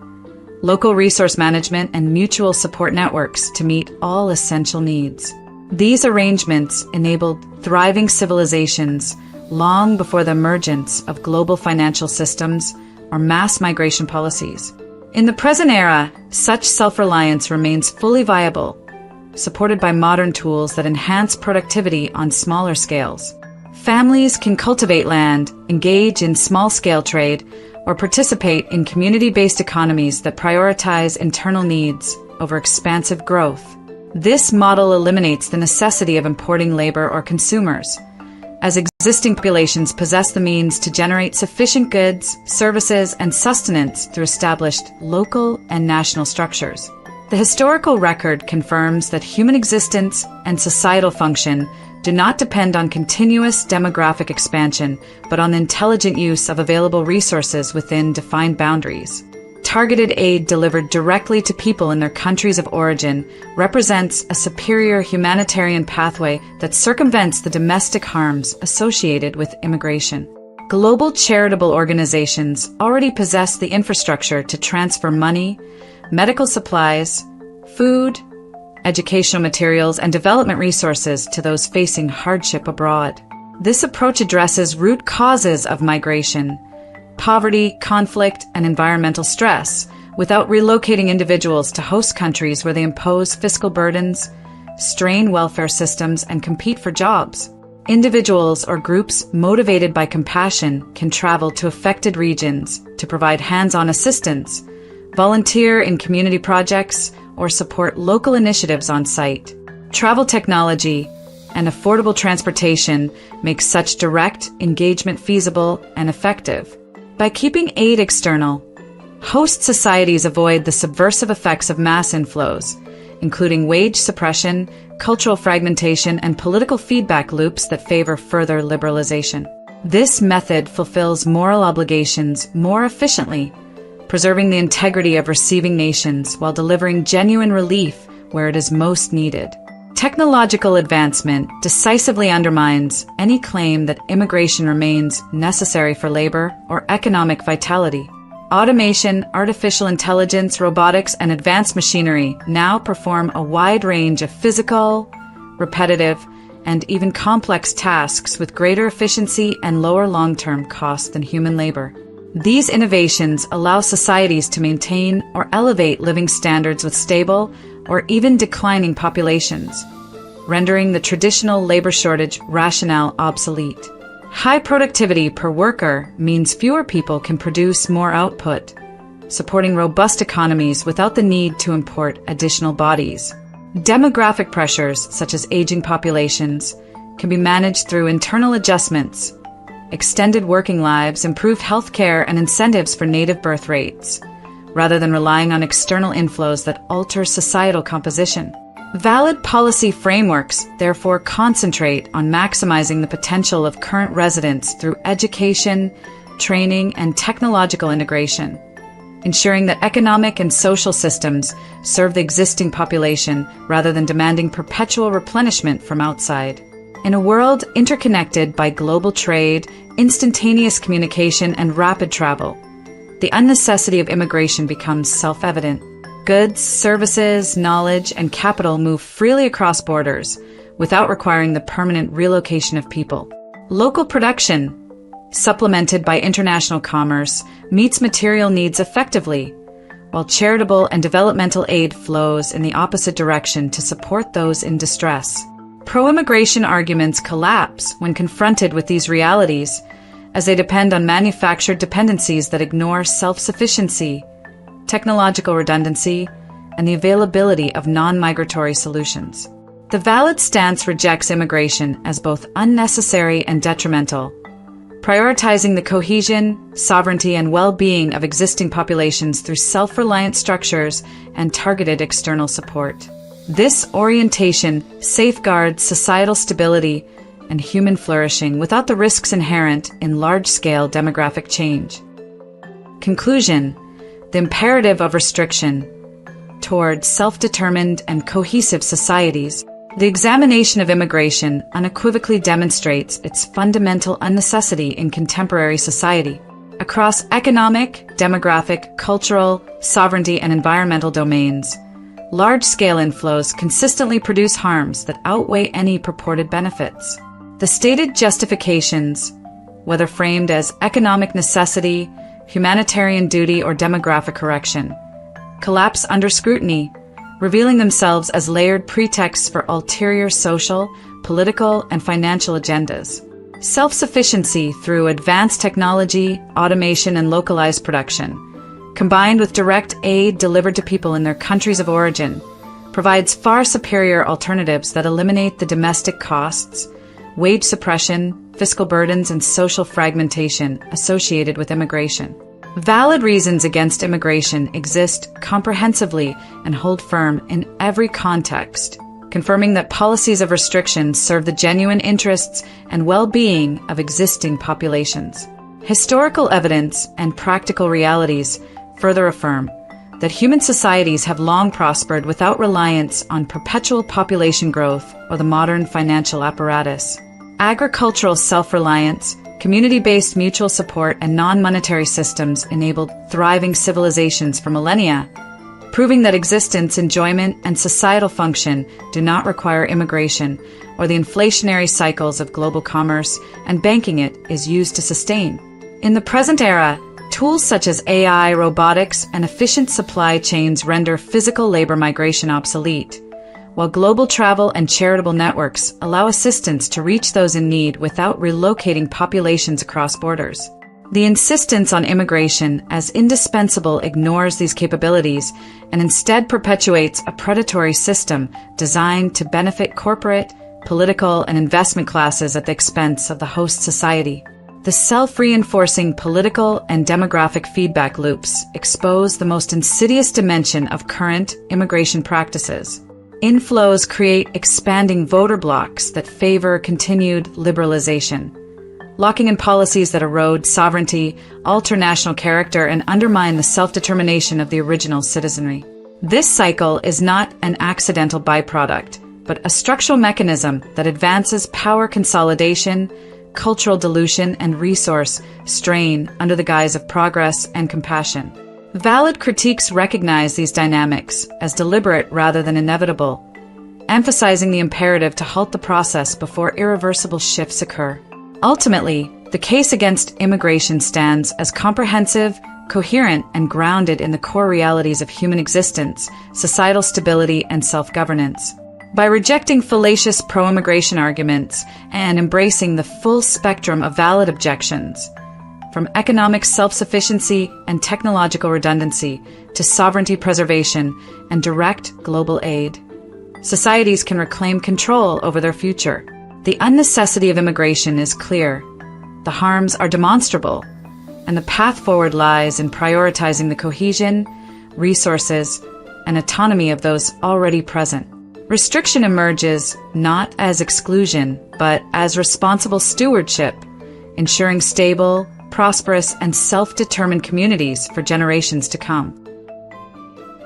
Speaker 9: local resource management, and mutual support networks to meet all essential needs. These arrangements enabled thriving civilizations long before the emergence of global financial systems or mass migration policies. In the present era, such self-reliance remains fully viable, supported by modern tools that enhance productivity on smaller scales. Families can cultivate land, engage in small-scale trade, or participate in community-based economies that prioritize internal needs over expansive growth. This model eliminates the necessity of importing labor or consumers, as existing populations possess the means to generate sufficient goods, services, and sustenance through established local and national structures. The historical record confirms that human existence and societal function do not depend on continuous demographic expansion, but on the intelligent use of available resources within defined boundaries. Targeted aid delivered directly to people in their countries of origin represents a superior humanitarian pathway that circumvents the domestic harms associated with immigration. Global charitable organizations already possess the infrastructure to transfer money, medical supplies, food, educational materials, and development resources to those facing hardship abroad. This approach addresses root causes of migration, poverty, conflict, and environmental stress, without relocating individuals to host countries where they impose fiscal burdens, strain welfare systems, and compete for jobs. Individuals or groups motivated by compassion can travel to affected regions to provide hands-on assistance, volunteer in community projects, or support local initiatives on site. Travel technology and affordable transportation make such direct engagement feasible and effective. By keeping aid external, host societies avoid the subversive effects of mass inflows, including wage suppression, cultural fragmentation, and political feedback loops that favor further liberalization. This method fulfills moral obligations more efficiently, preserving the integrity of receiving nations while delivering genuine relief where it is most needed. Technological advancement decisively undermines any claim that immigration remains necessary for labor or economic vitality. Automation, artificial intelligence, robotics, and advanced machinery now perform a wide range of physical, repetitive, and even complex tasks with greater efficiency and lower long-term costs than human labor. These innovations allow societies to maintain or elevate living standards with stable or even declining populations, rendering the traditional labor shortage rationale obsolete. High productivity per worker means fewer people can produce more output, supporting robust economies without the need to import additional bodies. Demographic pressures, such as aging populations, can be managed through internal adjustments, extended working lives, improved health care, and incentives for native birth rates, rather than relying on external inflows that alter societal composition. Valid policy frameworks, therefore, concentrate on maximizing the potential of current residents through education, training, and technological integration, ensuring that economic and social systems serve the existing population rather than demanding perpetual replenishment from outside. In a world interconnected by global trade, instantaneous communication, and rapid travel, the unnecessity of immigration becomes self-evident. Goods, services, knowledge, and capital move freely across borders without requiring the permanent relocation of people. Local production, supplemented by international commerce, meets material needs effectively, while charitable and developmental aid flows in the opposite direction to support those in distress. Pro-immigration arguments collapse when confronted with these realities, as they depend on manufactured dependencies that ignore self-sufficiency, technological redundancy, and the availability of non-migratory solutions. The valid stance rejects immigration as both unnecessary and detrimental, prioritizing the cohesion, sovereignty, and well-being of existing populations through self-reliant structures and targeted external support. This orientation safeguards societal stability and human flourishing without the risks inherent in large-scale demographic change. Conclusion: the imperative of restriction toward self-determined and cohesive societies. The examination of immigration unequivocally demonstrates its fundamental unnecessity in contemporary society. Across economic, demographic, cultural, sovereignty, and environmental domains, large-scale inflows consistently produce harms that outweigh any purported benefits. The stated justifications, whether framed as economic necessity, humanitarian duty, or demographic correction, collapse under scrutiny, revealing themselves as layered pretexts for ulterior social, political, and financial agendas. Self-sufficiency through advanced technology, automation, and localized production, combined with direct aid delivered to people in their countries of origin, provides far superior alternatives that eliminate the domestic costs, wage suppression, fiscal burdens, and social fragmentation associated with immigration. Valid reasons against immigration exist comprehensively and hold firm in every context, confirming that policies of restriction serve the genuine interests and well-being of existing populations. Historical evidence and practical realities further affirm that human societies have long prospered without reliance on perpetual population growth or the modern financial apparatus. Agricultural self-reliance, community-based mutual support, and non-monetary systems enabled thriving civilizations for millennia, proving that existence, enjoyment, and societal function do not require immigration or the inflationary cycles of global commerce and banking it is used to sustain. In the present era, tools such as AI, robotics, and efficient supply chains render physical labor migration obsolete, while global travel and charitable networks allow assistance to reach those in need without relocating populations across borders. The insistence on immigration as indispensable ignores these capabilities and instead perpetuates a predatory system designed to benefit corporate, political, and investment classes at the expense of the host society. The self-reinforcing political and demographic feedback loops expose the most insidious dimension of current immigration practices. Inflows create expanding voter blocs that favor continued liberalization, locking in policies that erode sovereignty, alter national character, and undermine the self-determination of the original citizenry. This cycle is not an accidental byproduct, but a structural mechanism that advances power consolidation, cultural dilution, and resource strain under the guise of progress and compassion. Valid critiques recognize these dynamics as deliberate rather than inevitable, emphasizing the imperative to halt the process before irreversible shifts occur. Ultimately, the case against immigration stands as comprehensive, coherent, and grounded in the core realities of human existence, societal stability, and self-governance. By rejecting fallacious pro-immigration arguments and embracing the full spectrum of valid objections, from economic self-sufficiency and technological redundancy to sovereignty preservation and direct global aid, societies can reclaim control over their future. The unnecessity of immigration is clear, the harms are demonstrable, and the path forward lies in prioritizing the cohesion, resources, and autonomy of those already present. Restriction emerges not as exclusion, but as responsible stewardship, ensuring stable, prosperous, and self-determined communities for generations to come.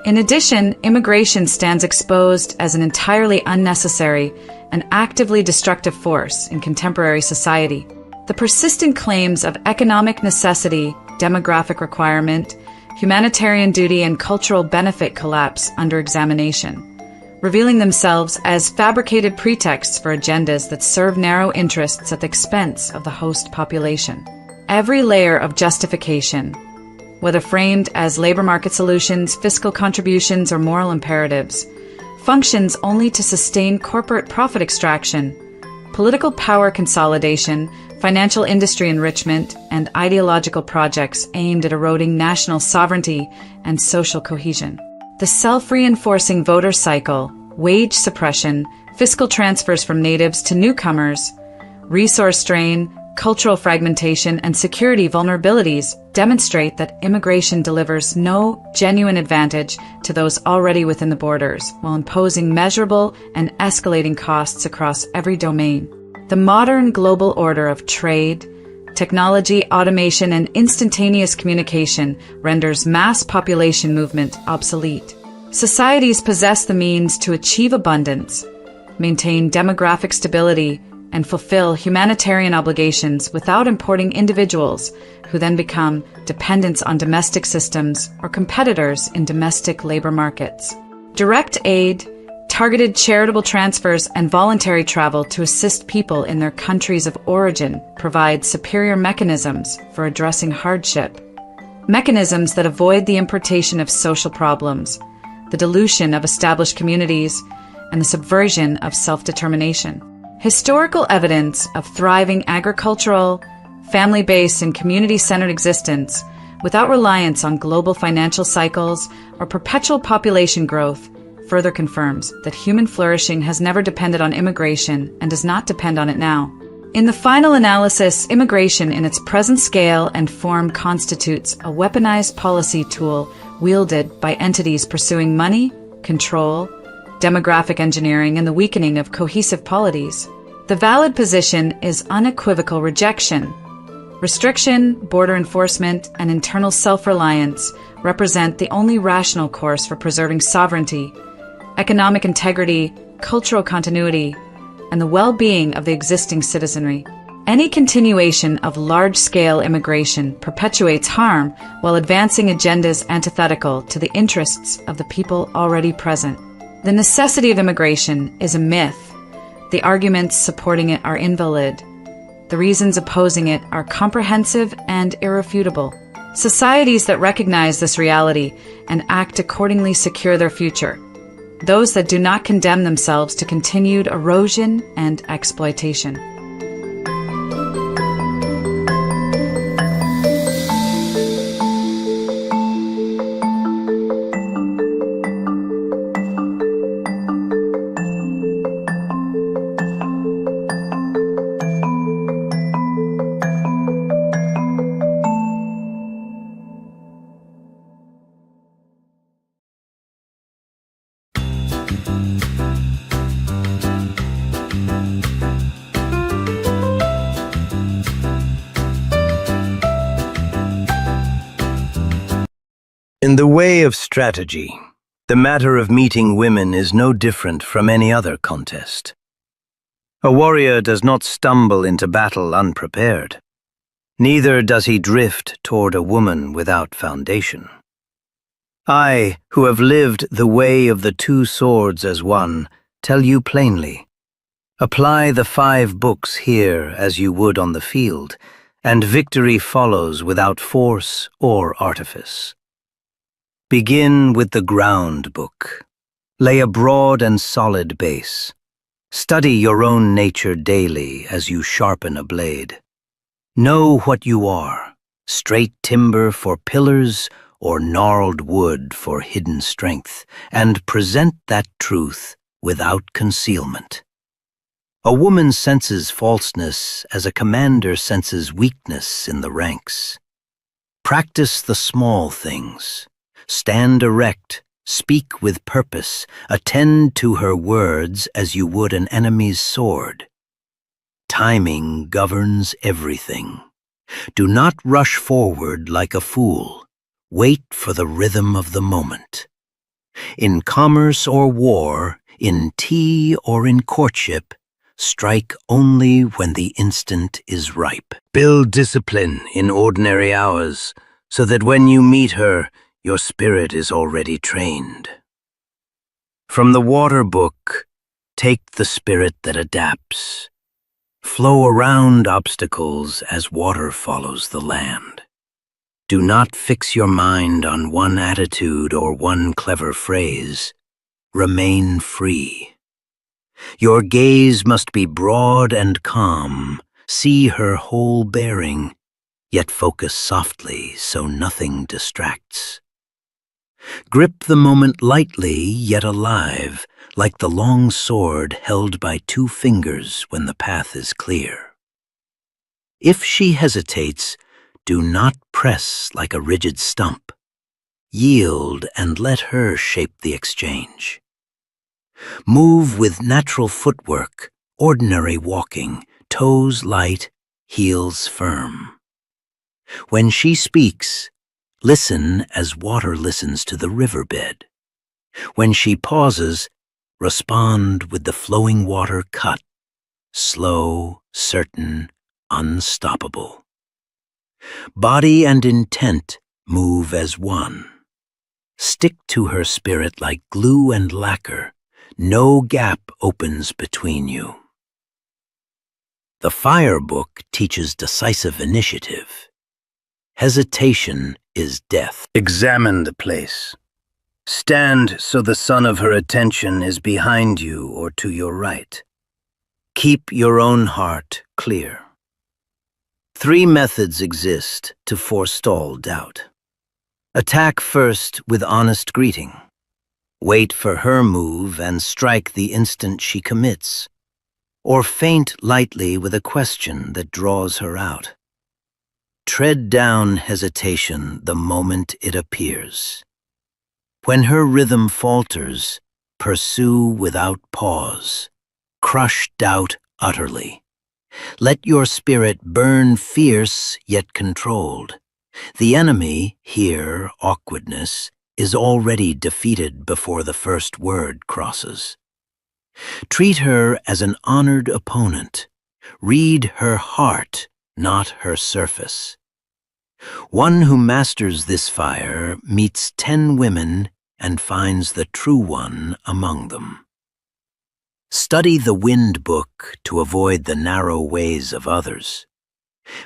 Speaker 9: In addition, immigration stands exposed as an entirely unnecessary and actively destructive force in contemporary society. The persistent claims of economic necessity, demographic requirement, humanitarian duty, and cultural benefit collapse under examination, revealing themselves as fabricated pretexts for agendas that serve narrow interests at the expense of the host population. Every layer of justification, whether framed as labor market solutions, fiscal contributions, or moral imperatives, functions only to sustain corporate profit extraction, political power consolidation, financial industry enrichment, and ideological projects aimed at eroding national sovereignty and social cohesion. The self-reinforcing voter cycle, wage suppression, fiscal transfers from natives to newcomers, resource strain, cultural fragmentation, and security vulnerabilities demonstrate that immigration delivers no genuine advantage to those already within the borders, while imposing measurable and escalating costs across every domain. The modern global order of trade, technology, automation, and instantaneous communication renders mass population movement obsolete. Societies possess the means to achieve abundance, maintain demographic stability, and fulfill humanitarian obligations without importing individuals who then become dependents on domestic systems or competitors in domestic labor markets. Direct aid, targeted charitable transfers, and voluntary travel to assist people in their countries of origin provide superior mechanisms for addressing hardship, mechanisms that avoid the importation of social problems, the dilution of established communities, and the subversion of self-determination. Historical evidence of thriving agricultural, family-based, and community-centered existence without reliance on global financial cycles or perpetual population growth further confirms that human flourishing has never depended on immigration and does not depend on it now. In the final analysis, immigration in its present scale and form constitutes a weaponized policy tool wielded by entities pursuing money, control, demographic engineering, and the weakening of cohesive polities. The valid position is unequivocal rejection. Restriction, border enforcement, and internal self-reliance represent the only rational course for preserving sovereignty, economic integrity, cultural continuity, and the well-being of the existing citizenry. Any continuation of large-scale immigration perpetuates harm while advancing agendas antithetical to the interests of the people already present. The necessity of immigration is a myth. The arguments supporting it are invalid. The reasons opposing it are comprehensive and irrefutable. Societies that recognize this reality and act accordingly secure their future. Those that do not condemn themselves to continued erosion and exploitation.
Speaker 18: In the way of strategy, the matter of meeting women is no different from any other contest. A warrior does not stumble into battle unprepared. Neither does he drift toward a woman without foundation. I, who have lived the way of the two swords as one, tell you plainly, apply the 5 books here as you would on the field, and victory follows without force or artifice. Begin with the ground book. Lay a broad and solid base. Study your own nature daily as you sharpen a blade. Know what you are, straight timber for pillars or gnarled wood for hidden strength, and present that truth without concealment. A woman senses falseness as a commander senses weakness in the ranks. Practice the small things. Stand erect, speak with purpose, attend to her words as you would an enemy's sword. Timing governs everything. Do not rush forward like a fool. Wait for the rhythm of the moment. In commerce or war, in tea or in courtship, strike only when the instant is ripe. Build discipline in ordinary hours, so that when you meet her, your spirit is already trained. From the water book, take the spirit that adapts. Flow around obstacles as water follows the land. Do not fix your mind on one attitude or one clever phrase. Remain free. Your gaze must be broad and calm. See her whole bearing, yet focus softly so nothing distracts. Grip the moment lightly, yet alive, like the long sword held by 2 fingers when the path is clear. If she hesitates, do not press like a rigid stump. Yield and let her shape the exchange. Move with natural footwork, ordinary walking, toes light, heels firm. When she speaks, listen as water listens to the riverbed. When she pauses, respond with the flowing water cut, slow, certain, unstoppable. Body and intent move as one. Stick to her spirit like glue and lacquer. No gap opens between you. The fire book teaches decisive initiative. Hesitation is death. Examine the place. Stand so the sun of her attention is behind you or to your right. Keep your own heart clear. 3 methods exist to forestall doubt. Attack first with honest greeting. Wait for her move and strike the instant she commits. Or feint lightly with a question that draws her out. Tread down hesitation the moment it appears. When her rhythm falters, pursue without pause. Crush doubt utterly. Let your spirit burn fierce yet controlled. The enemy, here awkwardness, is already defeated before the first word crosses. Treat her as an honored opponent. Read her heart, not her surface. One who masters this fire meets 10 women and finds the true one among them. Study the wind book to avoid the narrow ways of others.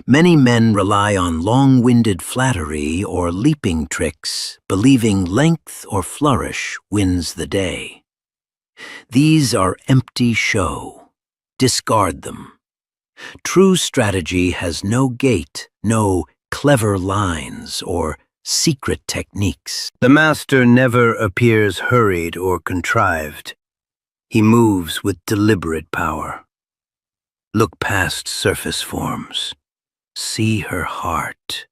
Speaker 18: Many men rely on long-winded flattery or leaping tricks, believing length or flourish wins the day. These are empty show. Discard them. True strategy has no gait, no clever lines or secret techniques. The master never appears hurried or contrived. He moves with deliberate power. Look past surface forms. See her heart.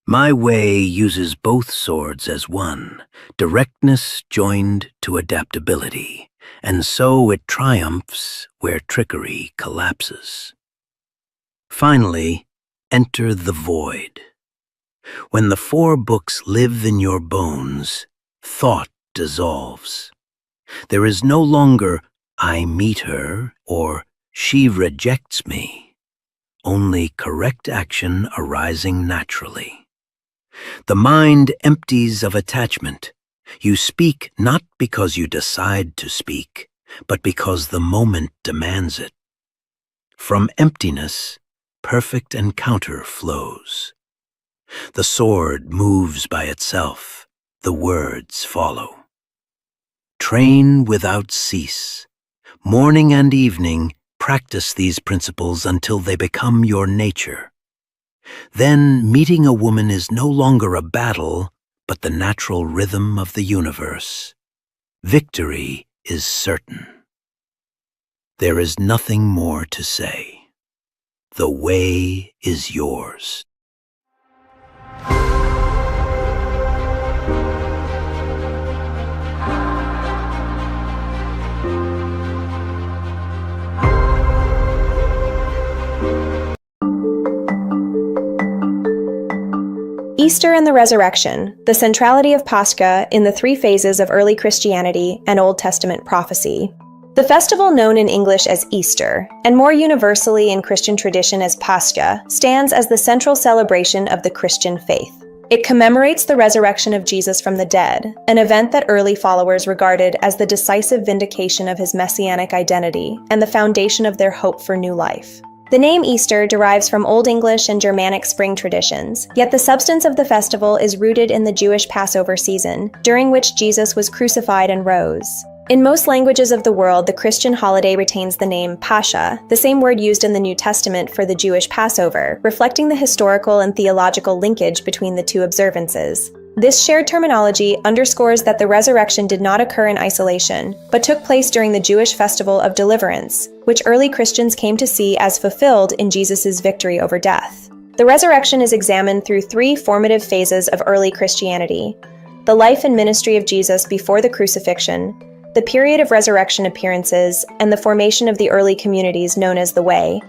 Speaker 18: My way uses both swords as one, directness joined to adaptability, and so it triumphs where trickery collapses. Finally, enter the void. When the 4 books live in your bones, thought dissolves. There is no longer, I meet her, or she rejects me. Only correct action arising naturally. The mind empties of attachment. You speak not because you decide to speak, but because the moment demands it. From emptiness, perfect encounter flows. The sword moves by itself, the words follow. Train without cease. Morning and evening, practice these principles until they become your nature. Then meeting a woman is no longer a battle, but the natural rhythm of the universe. Victory is certain. There is nothing more to say. The way is yours.
Speaker 16: Easter and the Resurrection, the centrality of Pascha in the 3 phases of early Christianity and Old Testament prophecy. The festival known in English as Easter, and more universally in Christian tradition as Pascha, stands as the central celebration of the Christian faith. It commemorates the resurrection of Jesus from the dead, an event that early followers regarded as the decisive vindication of his messianic identity and the foundation of their hope for new life. The name Easter derives from Old English and Germanic spring traditions, yet the substance of the festival is rooted in the Jewish Passover season, during which Jesus was crucified and rose. In most languages of the world, the Christian holiday retains the name Pascha, the same word used in the New Testament for the Jewish Passover, reflecting the historical and theological linkage between the 2 observances. This shared terminology underscores that the resurrection did not occur in isolation, but took place during the Jewish festival of deliverance, which early Christians came to see as fulfilled in Jesus' victory over death. The resurrection is examined through 3 formative phases of early Christianity: the life and ministry of Jesus before the crucifixion, the period of resurrection appearances, and the formation of the early communities known as the Way,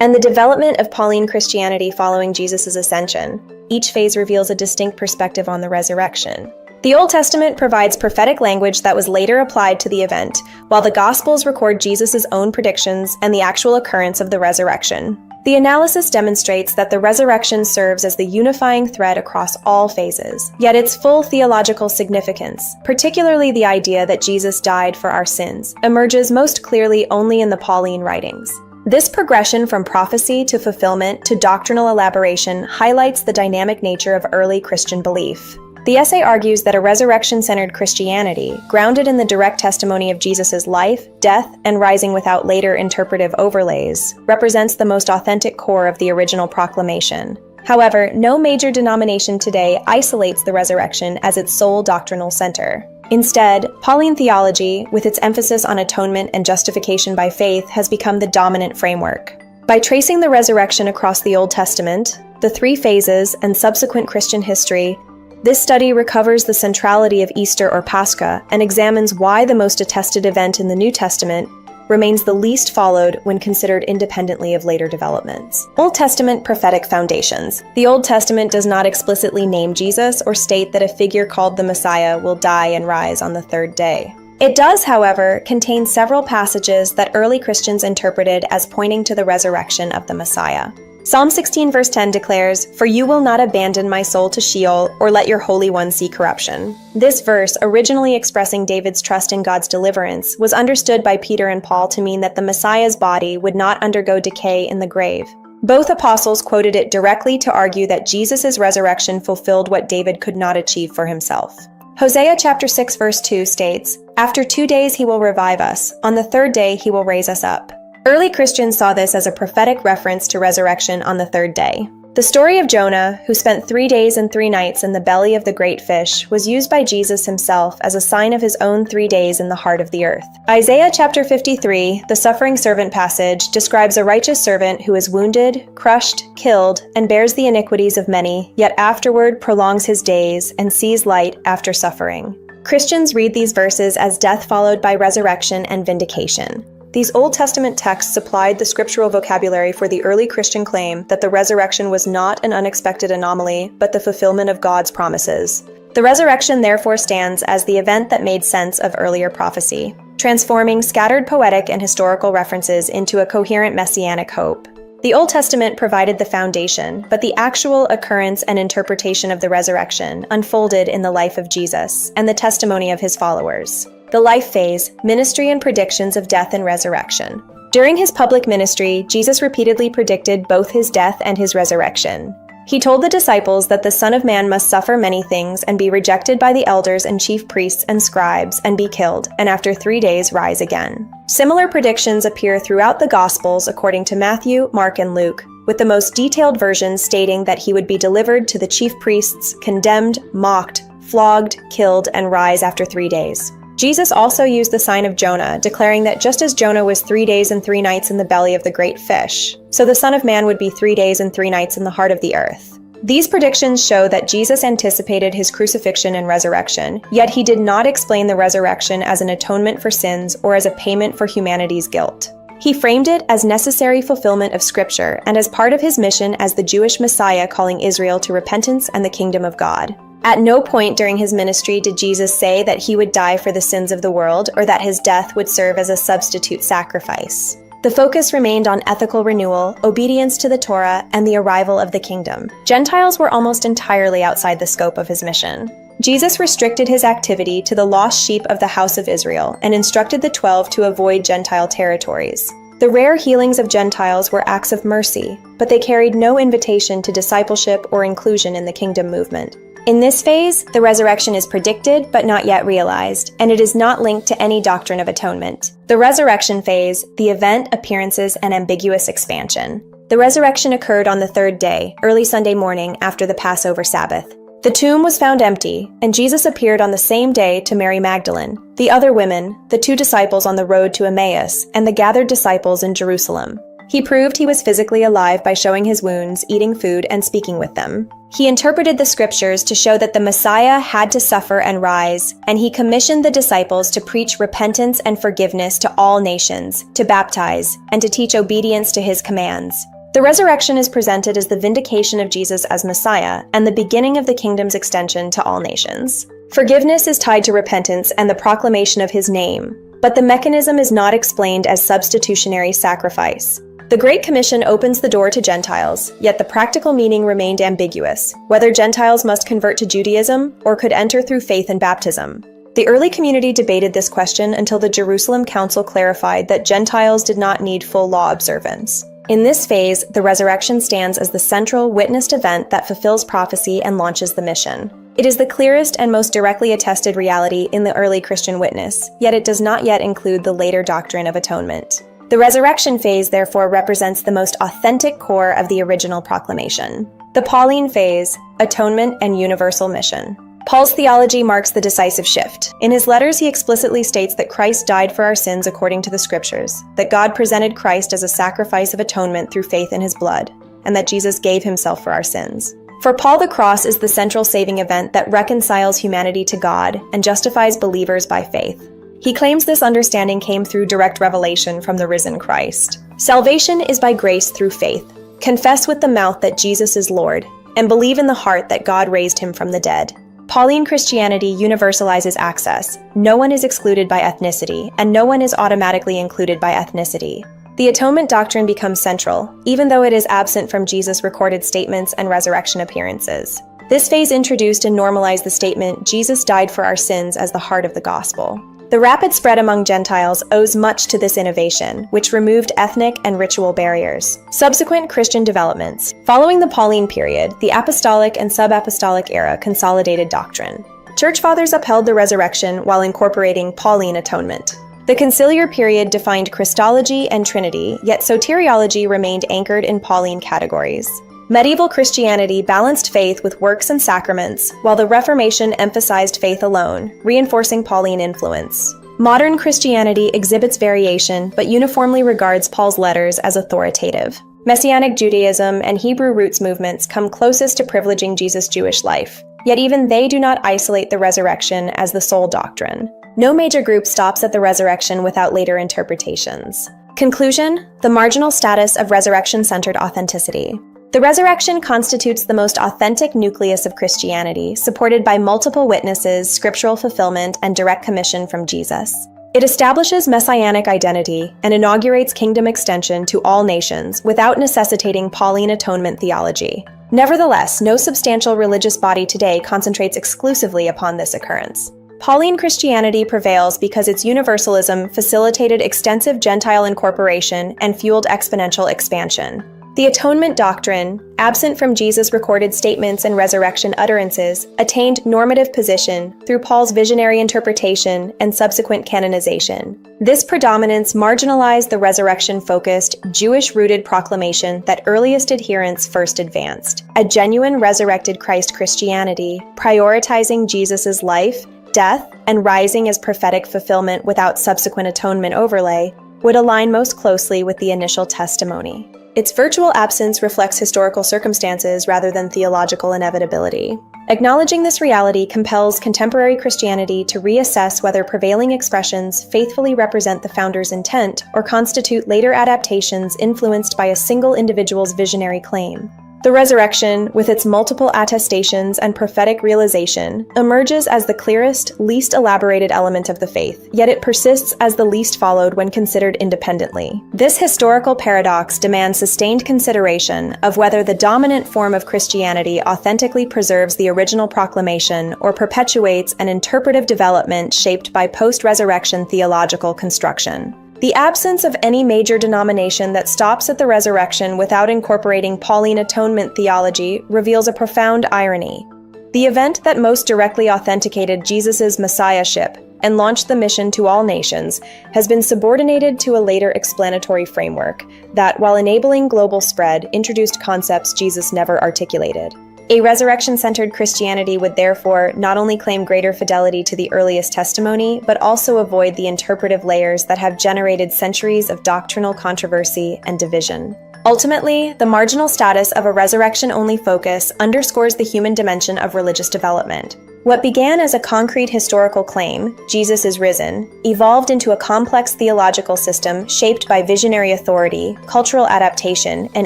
Speaker 16: and the development of Pauline Christianity following Jesus' ascension. Each phase reveals a distinct perspective on the resurrection. The Old Testament provides prophetic language that was later applied to the event, while the Gospels record Jesus' own predictions and the actual occurrence of the resurrection. The analysis demonstrates that the resurrection serves as the unifying thread across all phases, yet its full theological significance, particularly the idea that Jesus died for our sins, emerges most clearly only in the Pauline writings. This progression from prophecy to fulfillment to doctrinal elaboration highlights the dynamic nature of early Christian belief. The essay argues that a resurrection-centered Christianity, grounded in the direct testimony of Jesus' life, death, and rising without later interpretive overlays, represents the most authentic core of the original proclamation. However, no major denomination today isolates the resurrection as its sole doctrinal center. Instead, Pauline theology, with its emphasis on atonement and justification by faith, has become the dominant framework. By tracing the resurrection across the Old Testament, the 3 phases, and subsequent Christian history, this study recovers the centrality of Easter or Pascha and examines why the most attested event in the New Testament remains the least followed when considered independently of later developments. Old Testament prophetic foundations. The Old Testament does not explicitly name Jesus or state that a figure called the Messiah will die and rise on the 3rd day. It does, however, contain several passages that early Christians interpreted as pointing to the resurrection of the Messiah. Psalm 16 verse 10 declares, "For you will not abandon my soul to Sheol, or let your Holy One see corruption." This verse, originally expressing David's trust in God's deliverance, was understood by Peter and Paul to mean that the Messiah's body would not undergo decay in the grave. Both apostles quoted it directly to argue that Jesus' resurrection fulfilled what David could not achieve for himself. Hosea chapter 6 verse 2 states, "After 2 days he will revive us. On the 3rd day he will raise us up." Early Christians saw this as a prophetic reference to resurrection on the 3rd day. The story of Jonah, who spent 3 days and 3 nights in the belly of the great fish, was used by Jesus himself as a sign of his own 3 days in the heart of the earth. Isaiah chapter 53, the suffering servant passage, describes a righteous servant who is wounded, crushed, killed, and bears the iniquities of many, yet afterward prolongs his days and sees light after suffering. Christians read these verses as death followed by resurrection and vindication. These Old Testament texts supplied the scriptural vocabulary for the early Christian claim that the resurrection was not an unexpected anomaly, but the fulfillment of God's promises. The resurrection therefore stands as the event that made sense of earlier prophecy, transforming scattered poetic and historical references into a coherent messianic hope. The Old Testament provided the foundation, but the actual occurrence and interpretation of the resurrection unfolded in the life of Jesus and the testimony of his followers. The life phase, ministry and predictions of death and resurrection. During his public ministry, Jesus repeatedly predicted both his death and his resurrection. He told the disciples that the Son of Man must suffer many things and be rejected by the elders and chief priests and scribes and be killed, and after 3 days rise again. Similar predictions appear throughout the Gospels according to Matthew, Mark, and Luke, with the most detailed versions stating that he would be delivered to the chief priests, condemned, mocked, flogged, killed, and rise after 3 days. Jesus also used the sign of Jonah, declaring that just as Jonah was 3 days and 3 nights in the belly of the great fish, so the Son of Man would be 3 days and 3 nights in the heart of the earth. These predictions show that Jesus anticipated his crucifixion and resurrection, yet he did not explain the resurrection as an atonement for sins or as a payment for humanity's guilt. He framed it as necessary fulfillment of Scripture and as part of his mission as the Jewish Messiah calling Israel to repentance and the kingdom of God. At no point during his ministry did Jesus say that he would die for the sins of the world or that his death would serve as a substitute sacrifice. The focus remained on ethical renewal, obedience to the Torah, and the arrival of the kingdom. Gentiles were almost entirely outside the scope of his mission. Jesus restricted his activity to the lost sheep of the house of Israel and instructed the 12 to avoid Gentile territories. The rare healings of Gentiles were acts of mercy, but they carried no invitation to discipleship or inclusion in the kingdom movement. In this phase, the resurrection is predicted but not yet realized, and it is not linked to any doctrine of atonement. The resurrection phase, the event, appearances, and ambiguous expansion. The resurrection occurred on the 3rd day, early Sunday morning after the Passover Sabbath. The tomb was found empty, and Jesus appeared on the same day to Mary Magdalene, the other women, the 2 disciples on the road to Emmaus, and the gathered disciples in Jerusalem. He proved he was physically alive by showing his wounds, eating food, and speaking with them. He interpreted the scriptures to show that the Messiah had to suffer and rise, and he commissioned the disciples to preach repentance and forgiveness to all nations, to baptize, and to teach obedience to his commands. The resurrection is presented as the vindication of Jesus as Messiah and the beginning of the kingdom's extension to all nations. Forgiveness is tied to repentance and the proclamation of his name, but the mechanism is not explained as substitutionary sacrifice. The Great Commission opens the door to Gentiles, yet the practical meaning remained ambiguous, whether Gentiles must convert to Judaism or could enter through faith and baptism. The early community debated this question until the Jerusalem Council clarified that Gentiles did not need full law observance. In this phase, the resurrection stands as the central, witnessed event that fulfills prophecy and launches the mission. It is the clearest and most directly attested reality in the early Christian witness, yet it does not yet include the later doctrine of atonement. The resurrection phase, therefore, represents the most authentic core of the original proclamation. The Pauline phase, atonement and universal mission. Paul's theology marks the decisive shift. In his letters, he explicitly states that Christ died for our sins according to the scriptures, that God presented Christ as a sacrifice of atonement through faith in his blood, and that Jesus gave himself for our sins. For Paul, the cross is the central saving event that reconciles humanity to God and justifies believers by faith. He claims this understanding came through direct revelation from the risen Christ. Salvation is by grace through faith. Confess with the mouth that Jesus is Lord, and believe in the heart that God raised him from the dead. Pauline Christianity universalizes access. No one is excluded by ethnicity, and no one is automatically included by ethnicity. The atonement doctrine becomes central, even though it is absent from Jesus' recorded statements and resurrection appearances. This phase introduced and normalized the statement, Jesus died for our sins, as the heart of the gospel. The rapid spread among Gentiles owes much to this innovation, which removed ethnic and ritual barriers. Subsequent Christian developments. Following the Pauline period, the apostolic and sub-apostolic era consolidated doctrine. Church fathers upheld the resurrection while incorporating Pauline atonement. The conciliar period defined Christology and Trinity, yet soteriology remained anchored in Pauline categories. Medieval Christianity balanced faith with works and sacraments, while the Reformation emphasized faith alone, reinforcing Pauline influence. Modern Christianity exhibits variation, but uniformly regards Paul's letters as authoritative. Messianic Judaism and Hebrew roots movements come closest to privileging Jesus' Jewish life, yet even they do not isolate the resurrection as the sole doctrine. No major group stops at the resurrection without later interpretations. Conclusion: the marginal status of resurrection-centered authenticity. The resurrection constitutes the most authentic nucleus of Christianity, supported by multiple witnesses, scriptural fulfillment, and direct commission from Jesus. It establishes messianic identity and inaugurates kingdom extension to all nations without necessitating Pauline atonement theology. Nevertheless, no substantial religious body today concentrates exclusively upon this occurrence. Pauline Christianity prevails because its universalism facilitated extensive Gentile incorporation and fueled exponential expansion. The atonement doctrine, absent from Jesus' recorded statements and resurrection utterances, attained normative position through Paul's visionary interpretation and subsequent canonization. This predominance marginalized the resurrection-focused, Jewish-rooted proclamation that earliest adherents first advanced. A genuine resurrected Christ Christianity, prioritizing Jesus' life, death, and rising as prophetic fulfillment without subsequent atonement overlay, would align most closely with the initial testimony. Its virtual absence reflects historical circumstances rather than theological inevitability. Acknowledging this reality compels contemporary Christianity to reassess whether prevailing expressions faithfully represent the founder's intent or constitute later adaptations influenced by a single individual's visionary claim. The resurrection, with its multiple attestations and prophetic realization, emerges as the clearest, least elaborated element of the faith, yet it persists as the least followed when considered independently. This historical paradox demands sustained consideration of whether the dominant form of Christianity authentically preserves the original proclamation or perpetuates an interpretive development shaped by post-resurrection theological construction. The absence of any major denomination that stops at the resurrection without incorporating Pauline atonement theology reveals a profound irony. The event that most directly authenticated Jesus' messiahship and launched the mission to all nations has been subordinated to a later explanatory framework that, while enabling global spread, introduced concepts Jesus never articulated. A resurrection-centered Christianity would therefore not only claim greater fidelity to the earliest testimony, but also avoid the interpretive layers that have generated centuries of doctrinal controversy and division. Ultimately, the marginal status of a resurrection-only focus underscores the human dimension of religious development. What began as a concrete historical claim, Jesus is risen, evolved into a complex theological system shaped by visionary authority, cultural adaptation, and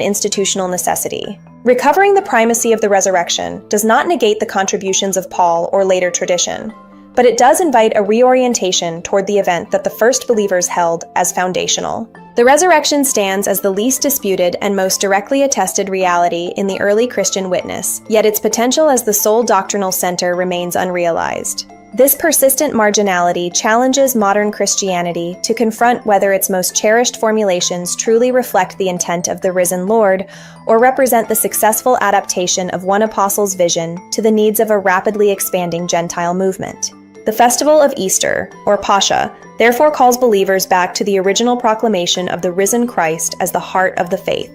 Speaker 16: institutional necessity. Recovering the primacy of the resurrection does not negate the contributions of Paul or later tradition, but it does invite a reorientation toward the event that the first believers held as foundational. The resurrection stands as the least disputed and most directly attested reality in the early Christian witness, yet its potential as the sole doctrinal center remains unrealized. This persistent marginality challenges modern Christianity to confront whether its most cherished formulations truly reflect the intent of the risen Lord or represent the successful adaptation of one apostle's vision to the needs of a rapidly expanding Gentile movement. The festival of Easter, or Pascha, therefore calls believers back to the original proclamation of the risen Christ as the heart of the faith.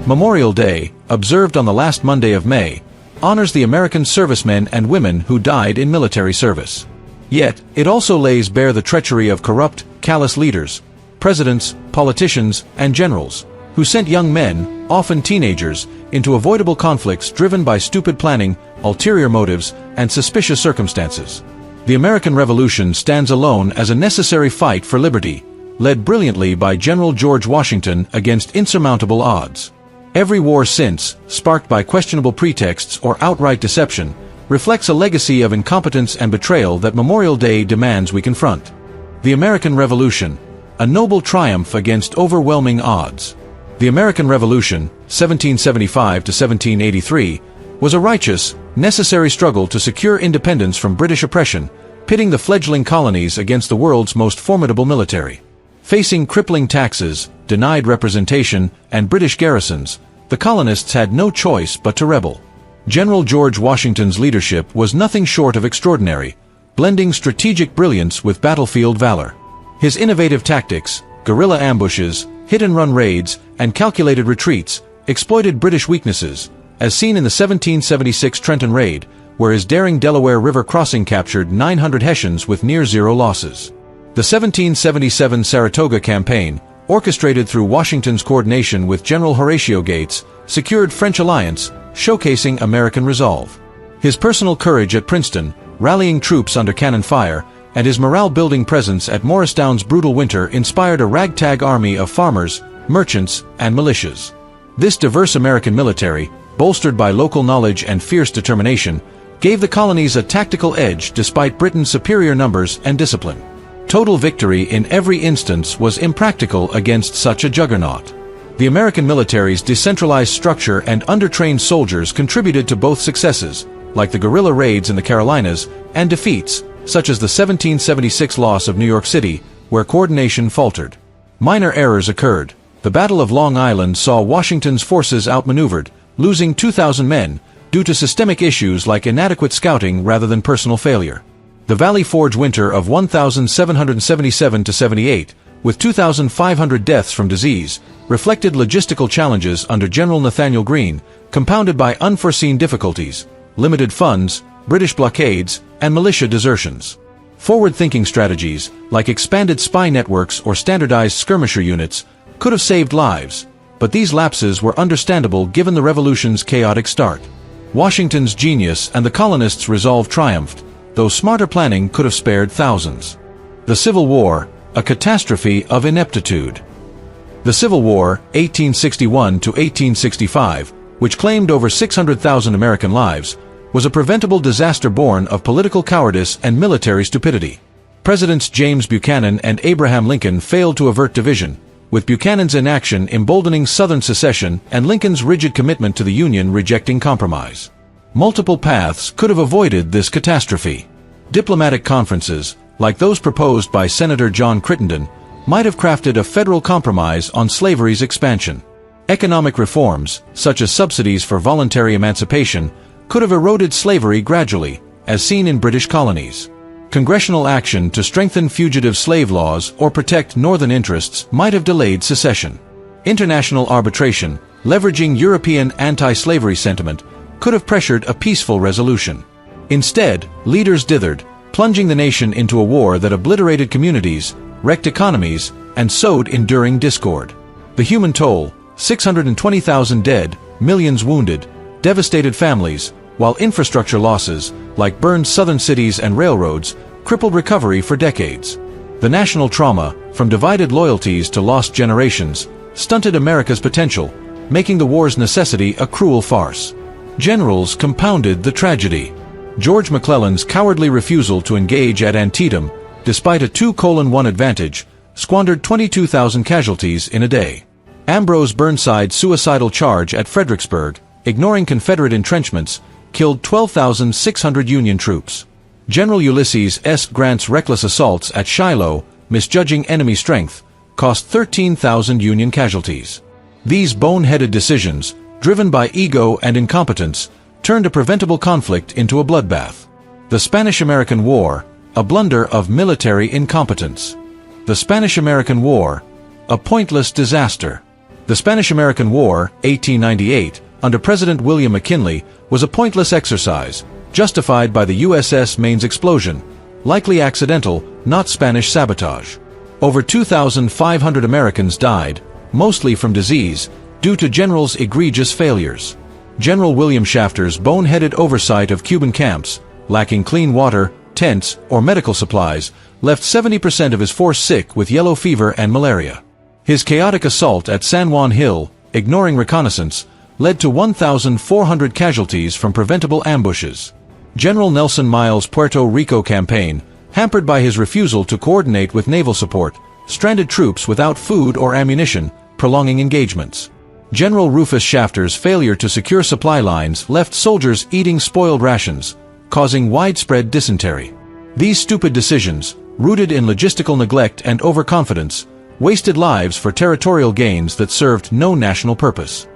Speaker 11: Memorial Day, observed on the last Monday of May, honors the American servicemen and women who died in military service. Yet, it also lays bare the treachery of corrupt, callous leaders, presidents, politicians, and generals, who sent young men, often teenagers, into avoidable conflicts driven by stupid planning, ulterior motives, and suspicious circumstances. The American Revolution stands alone as a necessary fight for liberty, led brilliantly by General George Washington against insurmountable odds. Every war since, sparked by questionable pretexts or outright deception, reflects a legacy of incompetence and betrayal that Memorial Day demands we confront. The American Revolution, a noble triumph against overwhelming odds. The American Revolution, 1775 to 1783, was a righteous, necessary struggle to secure independence from British oppression, pitting the fledgling colonies against the world's most formidable military. Facing crippling taxes, denied representation, and British garrisons, The colonists had no choice but to rebel. General George Washington's leadership was nothing short of extraordinary, blending strategic brilliance with battlefield valor. His innovative tactics, guerrilla ambushes, hit-and-run raids, and calculated retreats exploited British weaknesses, as seen in the 1776 Trenton Raid, where his daring Delaware River crossing captured 900 Hessians with near-zero losses. The 1777 Saratoga Campaign, orchestrated through Washington's coordination with General Horatio Gates, secured French alliance, showcasing American resolve. His personal courage at Princeton, rallying troops under cannon fire, and his morale-building presence at Morristown's brutal winter inspired a ragtag army of farmers, merchants, and militias. This diverse American military, bolstered by local knowledge and fierce determination, gave the colonies a tactical edge despite Britain's superior numbers and discipline. Total victory in every instance was impractical against such a juggernaut. The American military's decentralized structure and undertrained soldiers contributed to both successes, like the guerrilla raids in the Carolinas, and defeats, such as the 1776 loss of New York City, where coordination faltered. Minor errors occurred. The Battle of Long Island saw Washington's forces outmaneuvered, losing 2,000 men, due to systemic issues like inadequate scouting rather than personal failure. The Valley Forge winter of 1777–78, with 2,500 deaths from disease, reflected logistical challenges under General Nathanael Greene, compounded by unforeseen difficulties, limited funds, British blockades, and militia desertions. Forward-thinking strategies, like expanded spy networks or standardized skirmisher units, could have saved lives, but these lapses were understandable given the revolution's chaotic start. Washington's genius and the colonists' resolve triumphed, though smarter planning could have spared thousands. The Civil War, a catastrophe of ineptitude. The Civil War, 1861–1865, which claimed over 600,000 American lives, was a preventable disaster born of political cowardice and military stupidity. Presidents James Buchanan and Abraham Lincoln failed to avert division, with Buchanan's inaction emboldening Southern secession and Lincoln's rigid commitment to the Union rejecting compromise. Multiple paths could have avoided this catastrophe. Diplomatic conferences, like those proposed by Senator John Crittenden, might have crafted a federal compromise on slavery's expansion. Economic reforms, such as subsidies for voluntary emancipation, could have eroded slavery gradually, as seen in British colonies. Congressional action to strengthen fugitive slave laws or protect Northern interests might have delayed secession. International arbitration, leveraging European anti-slavery sentiment, could have pressured a peaceful resolution. Instead, leaders dithered, plunging the nation into a war that obliterated communities, wrecked economies, and sowed enduring discord. The human toll, 620,000 dead, millions wounded, devastated families, while infrastructure losses, like burned southern cities and railroads, crippled recovery for decades. The national trauma, from divided loyalties to lost generations, stunted America's potential, making the war's necessity a cruel farce. Generals compounded the tragedy. George McClellan's cowardly refusal to engage at Antietam, despite a 2:1 advantage, squandered 22,000 casualties in a day. Ambrose Burnside's suicidal charge at Fredericksburg, ignoring Confederate entrenchments, killed 12,600 Union troops. General Ulysses S. Grant's reckless assaults at Shiloh, misjudging enemy strength, cost 13,000 Union casualties. These boneheaded decisions, driven by ego and incompetence, turned a preventable conflict into a bloodbath. The Spanish-American War, a blunder of military incompetence. The Spanish-American War, a pointless disaster. The Spanish-American War, 1898, under President William McKinley, was a pointless exercise, justified by the USS Maine's explosion, likely accidental, not Spanish sabotage. Over 2,500 Americans died, mostly from disease, due to General's egregious failures. General William Shafter's boneheaded oversight of Cuban camps, lacking clean water, tents, or medical supplies, left 70% of his force sick with yellow fever and malaria. His chaotic assault at San Juan Hill, ignoring reconnaissance, led to 1,400 casualties from preventable ambushes. General Nelson Miles' Puerto Rico campaign, hampered by his refusal to coordinate with naval support, stranded troops without food or ammunition, prolonging engagements. General Rufus Shafter's failure to secure supply lines left soldiers eating spoiled rations, causing widespread dysentery. These stupid decisions, rooted in logistical neglect and overconfidence, wasted lives for territorial gains that served no national purpose.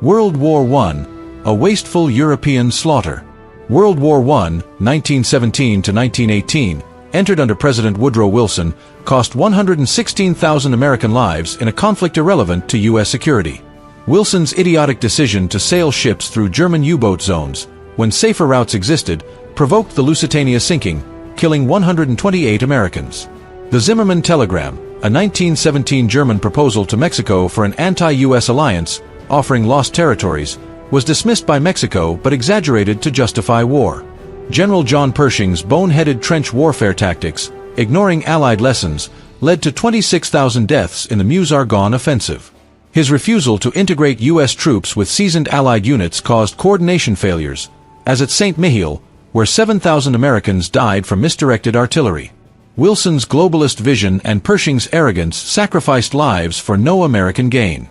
Speaker 11: World War I, a wasteful European slaughter. World War I, 1917 to 1918, entered under President Woodrow Wilson, cost 116,000 American lives in a conflict irrelevant to U.S. security. Wilson's idiotic decision to sail ships through German U-boat zones, when safer routes existed, provoked the Lusitania sinking, killing 128 Americans. The Zimmermann Telegram, a 1917 German proposal to Mexico for an anti-U.S. alliance, offering lost territories, was dismissed by Mexico but exaggerated to justify war. General John Pershing's boneheaded trench warfare tactics, ignoring Allied lessons, led to 26,000 deaths in the Meuse-Argonne offensive. His refusal to integrate U.S. troops with seasoned Allied units caused coordination failures, as at St. Mihiel, where 7,000 Americans died from misdirected artillery. Wilson's globalist vision and Pershing's arrogance sacrificed lives for no American gain.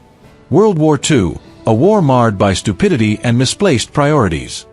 Speaker 11: World War II, a war marred by stupidity and misplaced priorities.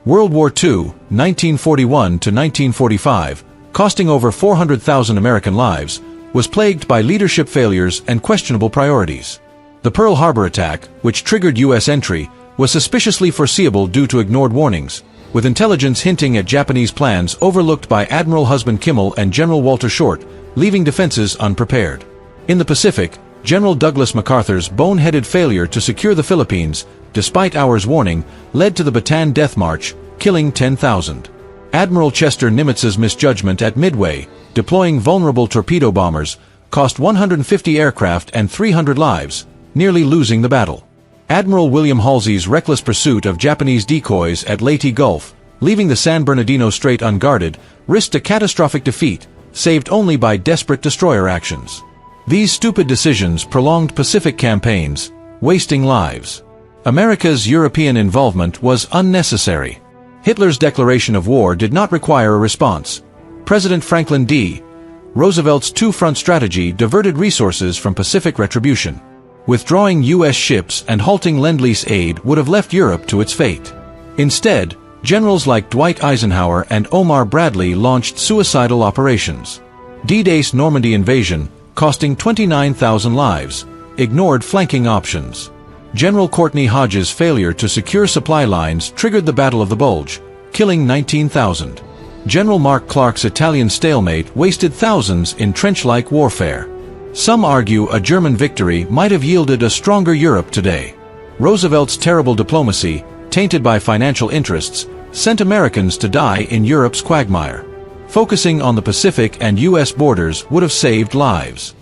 Speaker 11: World War II, 1941 to 1945, costing over 400,000 American lives, was plagued by leadership failures and questionable priorities. The Pearl Harbor attack, which triggered U.S. entry, was suspiciously foreseeable due to ignored warnings, with intelligence hinting at Japanese plans overlooked by Admiral Husband Kimmel and General Walter Short, leaving defenses unprepared. In the Pacific, General Douglas MacArthur's boneheaded failure to secure the Philippines, despite hours' warning, led to the Bataan Death March, killing 10,000. Admiral Chester Nimitz's misjudgment at Midway, deploying vulnerable torpedo bombers, cost 150 aircraft and 300 lives, nearly losing the battle. Admiral William Halsey's reckless pursuit of Japanese decoys at Leyte Gulf, leaving the San Bernardino Strait unguarded, risked a catastrophic defeat, saved only by desperate destroyer actions. These stupid decisions prolonged Pacific campaigns, wasting lives. America's European involvement was unnecessary. Hitler's declaration of war did not require a response. President Franklin D. Roosevelt's two-front strategy diverted resources from Pacific retribution. Withdrawing U.S. ships and halting Lend-Lease aid would have left Europe to its fate. Instead, generals like Dwight Eisenhower and Omar Bradley launched suicidal operations. D-Day's Normandy invasion, costing 29,000 lives, ignored flanking options. General Courtney Hodges' failure to secure supply lines triggered the Battle of the Bulge, killing 19,000. General Mark Clark's Italian stalemate wasted thousands in trench-like warfare. Some argue a German victory might have yielded a stronger Europe today. Roosevelt's terrible diplomacy, tainted by financial interests, sent Americans to die in Europe's quagmire. Focusing on the Pacific and U.S. borders would have saved lives.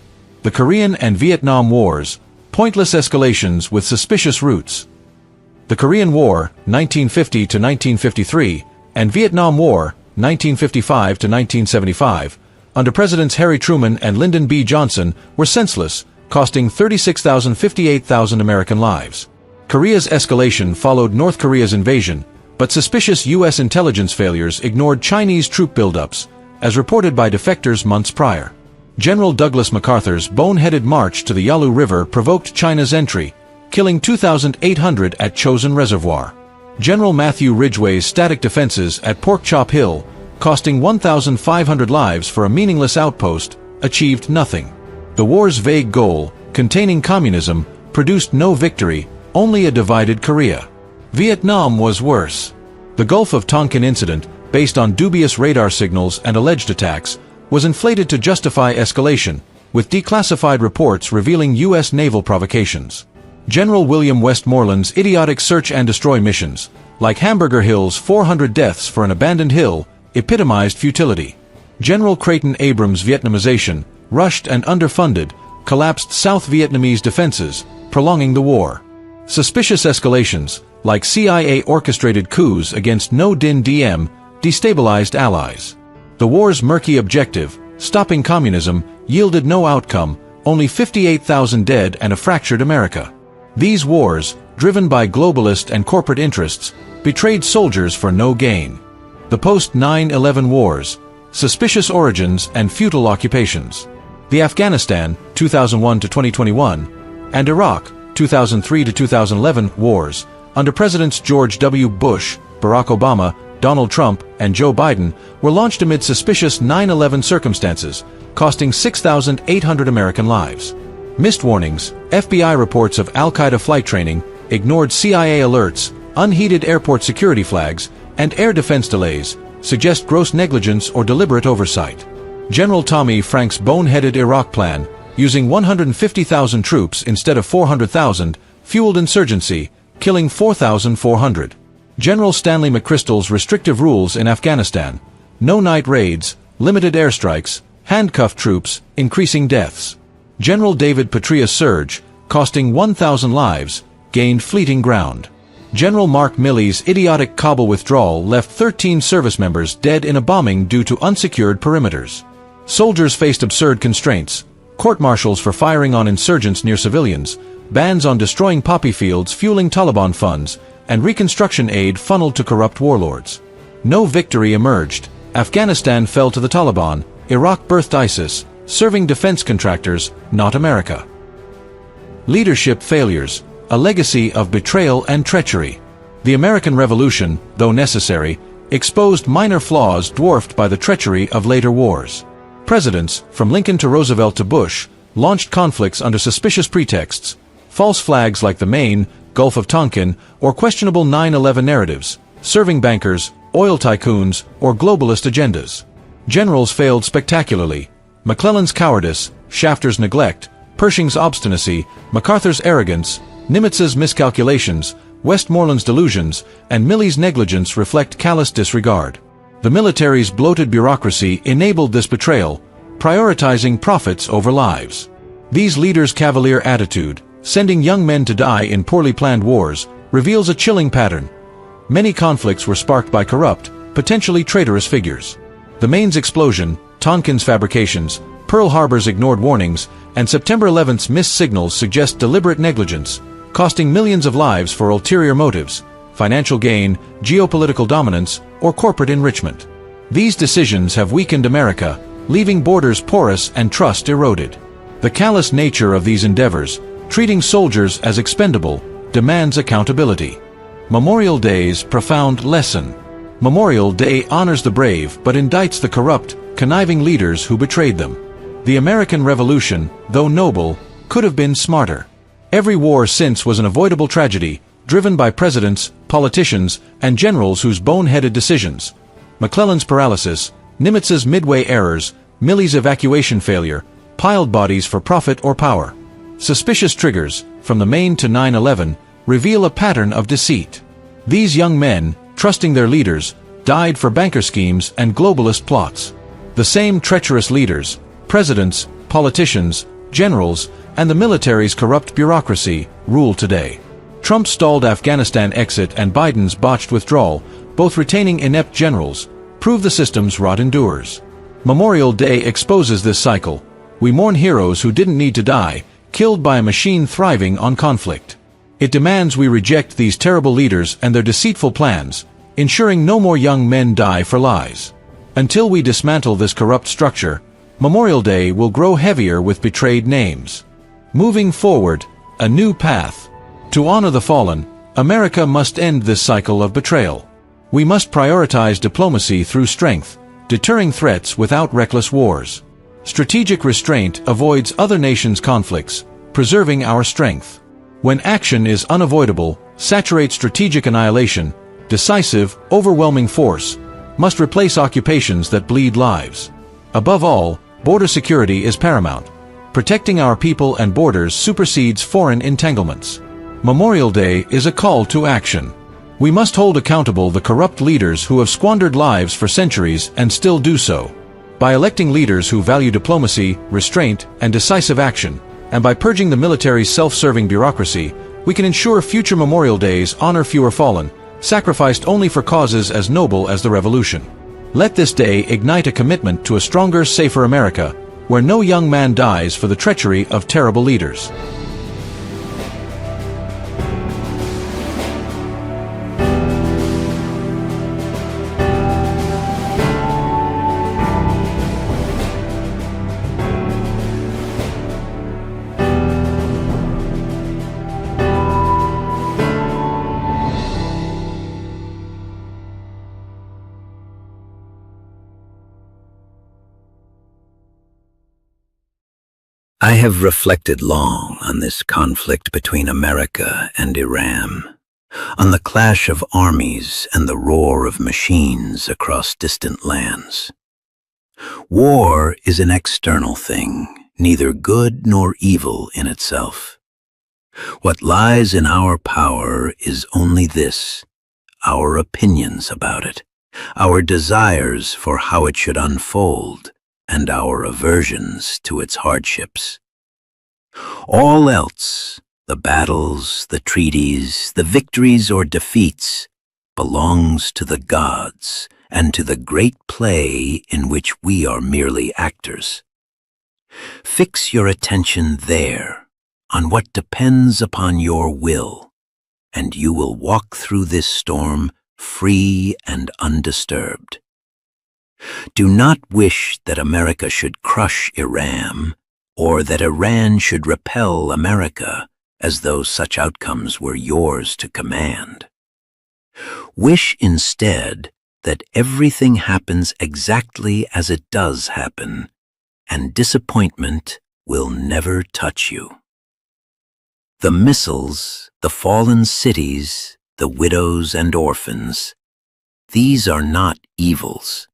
Speaker 11: The Korean and Vietnam Wars, pointless escalations with suspicious roots. The Korean War, 1950 to 1953, and Vietnam War, 1955 to 1975, under Presidents Harry Truman and Lyndon B. Johnson, were senseless, costing 58,000 American lives. Korea's escalation followed North Korea's invasion, but suspicious U.S. intelligence failures ignored Chinese troop buildups, as reported by defectors months prior. General Douglas MacArthur's boneheaded march to the Yalu River provoked China's entry, killing 2,800 at Chosin Reservoir. General Matthew Ridgway's static defenses at Pork Chop Hill, costing 1,500 lives for a meaningless outpost, achieved nothing. The war's vague goal, containing communism, produced no victory, only a divided Korea. Vietnam was worse. The Gulf of Tonkin incident, based on dubious radar signals and alleged attacks, was inflated to justify escalation, with declassified reports revealing U.S. naval provocations. General William Westmoreland's idiotic search and destroy missions, like Hamburger Hill's 400 deaths for an abandoned hill, epitomized futility. General Creighton Abrams' Vietnamization, rushed and underfunded, collapsed South Vietnamese defenses, prolonging the war. Suspicious escalations, like CIA-orchestrated coups against No Din Diem, destabilized allies. The war's murky objective, stopping communism, yielded no outcome, only 58,000 dead and a fractured America. These wars, driven by globalist and corporate interests, betrayed soldiers for no gain. The post-9/11 wars, suspicious origins and futile occupations. The Afghanistan, 2001 to 2021, and Iraq, 2003 to 2011 wars, under Presidents George W. Bush, Barack Obama, Donald Trump, and Joe Biden, were launched amid suspicious 9/11 circumstances, costing 6,800 American lives. Missed warnings, FBI reports of al-Qaeda flight training, ignored CIA alerts, unheeded airport security flags, and air defense delays, suggest gross negligence or deliberate oversight. General Tommy Franks' boneheaded Iraq plan, using 150,000 troops instead of 400,000, fueled insurgency, killing 4,400. General Stanley McChrystal's restrictive rules in Afghanistan, no night raids, limited airstrikes, handcuffed troops, increasing deaths. General David Petraeus' surge, costing 1,000 lives, gained fleeting ground. General Mark Milley's idiotic Kabul withdrawal left 13 service members dead in a bombing due to unsecured perimeters. Soldiers faced absurd constraints, court-martials for firing on insurgents near civilians, bans on destroying poppy fields fueling Taliban funds, and reconstruction aid funneled to corrupt warlords. No victory emerged. Afghanistan fell to the Taliban, Iraq birthed ISIS, serving defense contractors, not America. Leadership failures, a legacy of betrayal and treachery. The American Revolution, though necessary, exposed minor flaws dwarfed by the treachery of later wars. Presidents, from Lincoln to Roosevelt to Bush, launched conflicts under suspicious pretexts, false flags like the Maine, Gulf of Tonkin, or questionable 9/11 narratives, serving bankers, oil tycoons, or globalist agendas. Generals failed spectacularly. McClellan's cowardice, Shafter's neglect, Pershing's obstinacy, MacArthur's arrogance, Nimitz's miscalculations, Westmoreland's delusions, and Milley's negligence reflect callous disregard. The military's bloated bureaucracy enabled this betrayal, prioritizing profits over lives. These leaders' cavalier attitude, sending young men to die in poorly planned wars, reveals a chilling pattern. Many conflicts were sparked by corrupt, potentially traitorous figures. The Maine's explosion, Tonkin's fabrications, Pearl Harbor's ignored warnings, and September 11th's missed signals suggest deliberate negligence, costing millions of lives for ulterior motives, financial gain, geopolitical dominance, or corporate enrichment. These decisions have weakened America, leaving borders porous and trust eroded. The callous nature of these endeavors, treating soldiers as expendable, demands accountability. Memorial Day's profound lesson. Memorial Day honors the brave but indicts the corrupt, conniving leaders who betrayed them. The American Revolution, though noble, could have been smarter. Every war since was an avoidable tragedy, driven by presidents, politicians, and generals whose boneheaded decisions. McClellan's paralysis, Nimitz's midway errors, Milley's evacuation failure, piled bodies for profit or power. Suspicious triggers, from the Maine to 9/11, reveal a pattern of deceit. These young men, trusting their leaders, died for banker schemes and globalist plots. The same treacherous leaders, presidents, politicians, generals, and the military's corrupt bureaucracy, rule today. Trump's stalled Afghanistan exit and Biden's botched withdrawal, both retaining inept generals, prove the system's rot endures. Memorial Day exposes this cycle. We mourn heroes who didn't need to die, killed by a machine thriving on conflict. It demands we reject these terrible leaders and their deceitful plans, ensuring no more young men die for lies. Until we dismantle this corrupt structure, Memorial Day will grow heavier with betrayed names. Moving forward, a new path. To honor the fallen, America must end this cycle of betrayal. We must prioritize diplomacy through strength, deterring threats without reckless wars. Strategic restraint avoids other nations' conflicts, preserving our strength. When action is unavoidable, saturate strategic annihilation, decisive, overwhelming force, must replace occupations that bleed lives. Above all, border security is paramount. Protecting our people and borders supersedes foreign entanglements. Memorial Day is a call to action. We must hold accountable the corrupt leaders who have squandered lives for centuries and still do so. By electing leaders who value diplomacy, restraint, and decisive action, and by purging the military's self-serving bureaucracy, we can ensure future Memorial Days honor fewer fallen, sacrificed only for causes as noble as the Revolution. Let this day ignite a commitment to a stronger, safer America, where no young man dies for the treachery of terrible leaders.
Speaker 18: I have reflected long on this conflict between America and Iran, on the clash of armies and the roar of machines across distant lands. War is an external thing, neither good nor evil in itself. What lies in our power is only this: our opinions about it, our desires for how it should unfold, and our aversions to its hardships. All else, the battles, the treaties, the victories or defeats, belongs to the gods and to the great play in which we are merely actors. Fix your attention there, on what depends upon your will, and you will walk through this storm free and undisturbed. Do not wish that America should crush Iran, or that Iran should repel America, as though such outcomes were yours to command. Wish instead that everything happens exactly as it does happen, and disappointment will never touch you. The missiles, the fallen cities, the widows and orphans, these are not evils.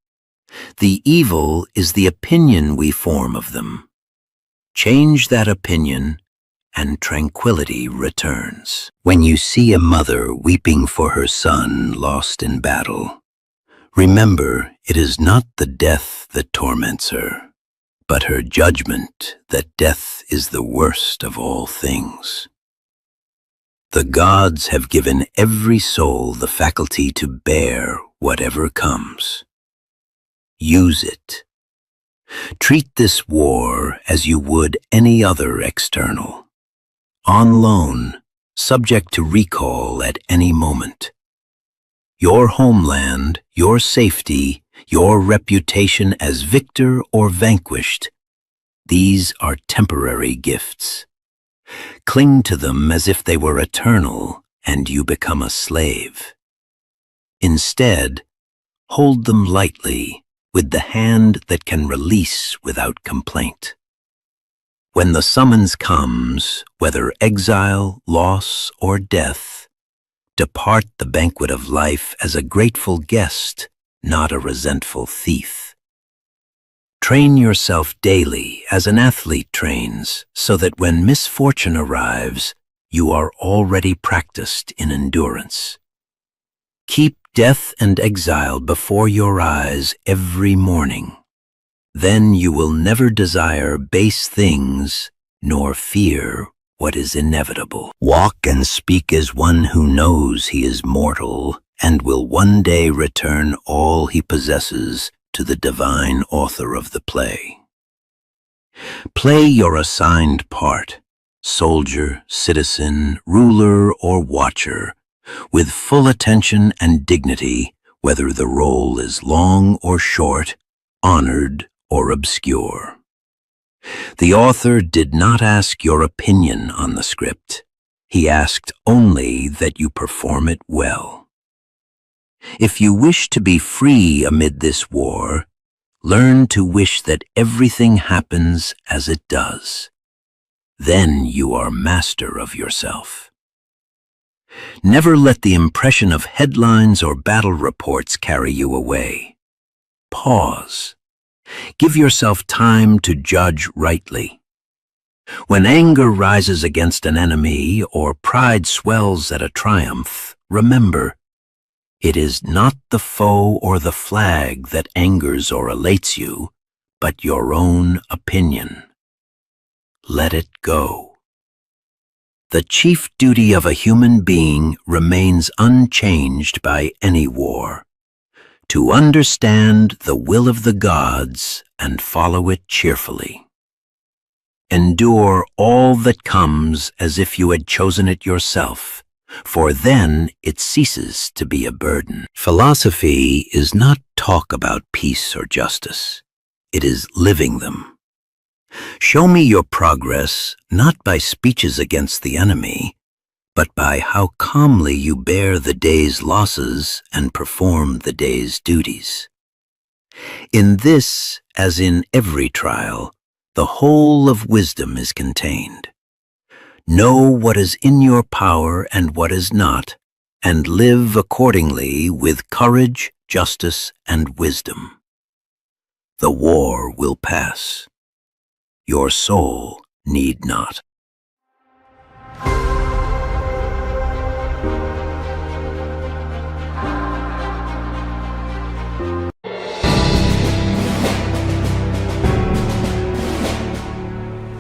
Speaker 18: The evil is the opinion we form of them. Change that opinion, and tranquility returns. When you see a mother weeping for her son lost in battle, remember it is not the death that torments her, but her judgment that death is the worst of all things. The gods have given every soul the faculty to bear whatever comes. Use it. Treat this war as you would any other external, on loan, subject to recall at any moment. Your homeland, your safety, your reputation as victor or vanquished, these are temporary gifts. Cling to them as if they were eternal, and you become a slave. Instead, hold them lightly, with the hand that can release without complaint. When the summons comes, whether exile, loss, or death, depart the banquet of life as a grateful guest, not a resentful thief. Train yourself daily as an athlete trains, so that when misfortune arrives, you are already practiced in endurance. Keep death and exile before your eyes every morning. Then you will never desire base things, nor fear what is inevitable. Walk and speak as one who knows he is mortal, and will one day return all he possesses to the divine author of the play. Play your assigned part, soldier, citizen, ruler, or watcher, with full attention and dignity, whether the role is long or short, honored or obscure. The author did not ask your opinion on the script. He asked only that you perform it well. If you wish to be free amid this war, learn to wish that everything happens as it does. Then you are master of yourself. Never let the impression of headlines or battle reports carry you away. Pause. Give yourself time to judge rightly. When anger rises against an enemy or pride swells at a triumph, remember, it is not the foe or the flag that angers or elates you, but your own opinion. Let it go. The chief duty of a human being remains unchanged by any war: to understand the will of the gods and follow it cheerfully. Endure all that comes as if you had chosen it yourself, for then it ceases to be a burden. Philosophy is not talk about peace or justice. It is living them. Show me your progress not by speeches against the enemy, but by how calmly you bear the day's losses and perform the day's duties. In this, as in every trial, the whole of wisdom is contained. Know what is in your power and what is not, and live accordingly with courage, justice, and wisdom. The war will pass. Your soul need not.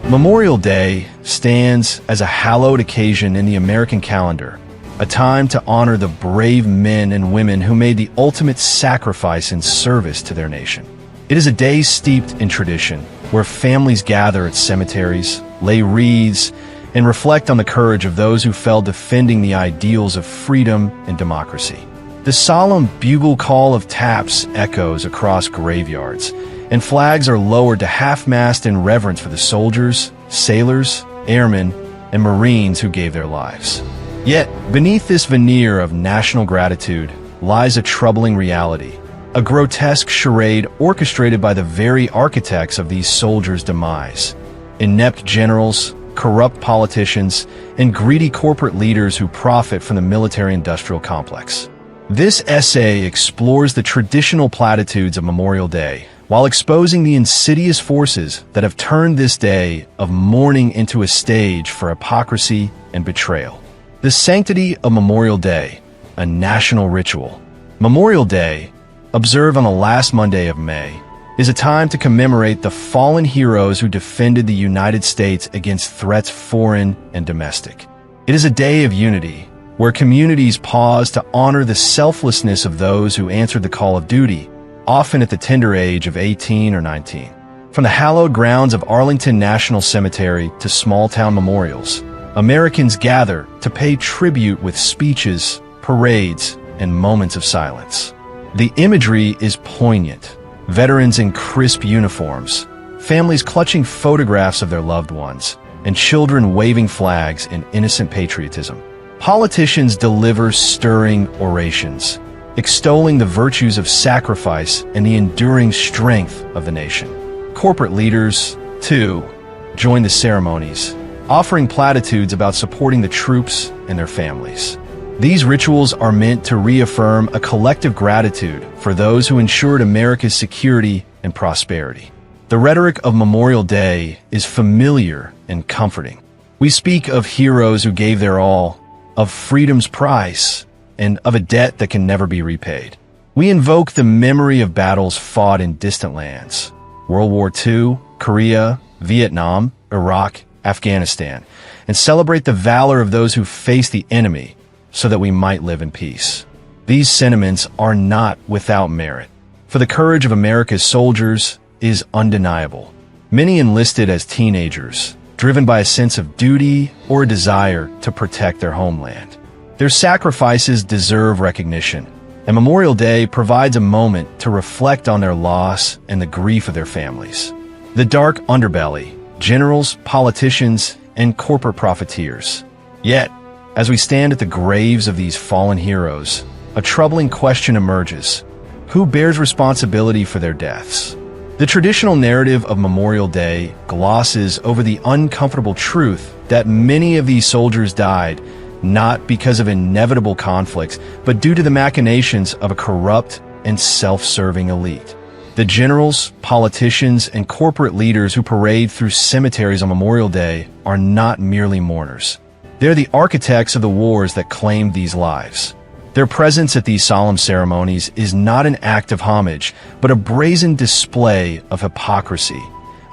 Speaker 2: Memorial Day stands as a hallowed occasion in the American calendar, a time to honor the brave men and women who made the ultimate sacrifice in service to their nation. It is a day steeped in tradition, where families gather at cemeteries, lay wreaths, and reflect on the courage of those who fell defending the ideals of freedom and democracy. The solemn bugle call of taps echoes across graveyards, and flags are lowered to half-mast in reverence for the soldiers, sailors, airmen, and Marines who gave their lives. Yet, beneath this veneer of national gratitude lies a troubling reality, a grotesque charade orchestrated by the very architects of these soldiers' demise. Inept generals, corrupt politicians, and greedy corporate leaders who profit from the military-industrial complex. This essay explores the traditional platitudes of Memorial Day, while exposing the insidious forces that have turned this day of mourning into a stage for hypocrisy and betrayal. The sanctity of Memorial Day, a national ritual. Memorial Day, observed on the last Monday of May, is a time to commemorate the fallen heroes who defended the United States against threats foreign and domestic. It is a day of unity, where communities pause to honor the selflessness of those who answered the call of duty, often at the tender age of 18 or 19. From the hallowed grounds of Arlington National Cemetery to small-town memorials, Americans gather to pay tribute with speeches, parades, and moments of silence. The imagery is poignant. Veterans in crisp uniforms, families clutching photographs of their loved ones, and children waving flags in innocent patriotism. Politicians deliver stirring orations, extolling the virtues of sacrifice and the enduring strength of the nation. Corporate leaders, too, join the ceremonies, offering platitudes about supporting the troops and their families. These rituals are meant to reaffirm a collective gratitude for those who ensured America's security and prosperity. The rhetoric of Memorial Day is familiar and comforting. We speak of heroes who gave their all, of freedom's price, and of a debt that can never be repaid. We invoke the memory of battles fought in distant lands: World War II, Korea, Vietnam, Iraq, Afghanistan, and celebrate the valor of those who faced the enemy so that we might live in peace. These sentiments are not without merit, for the courage of America's soldiers is undeniable. Many enlisted as teenagers, driven by a sense of duty or a desire to protect their homeland. Their sacrifices deserve recognition, and Memorial Day provides a moment to reflect on their loss and the grief of their families. The dark underbelly, generals, politicians, and corporate profiteers. Yet, as we stand at the graves of these fallen heroes, a troubling question emerges: who bears responsibility for their deaths? The traditional narrative of Memorial Day glosses over the uncomfortable truth that many of these soldiers died not because of inevitable conflicts, but due to the machinations of a corrupt and self-serving elite. The generals, politicians, and corporate leaders who parade through cemeteries on Memorial Day are not merely mourners. They're the architects of the wars that claimed these lives. Their presence at these solemn ceremonies is not an act of homage, but a brazen display of hypocrisy,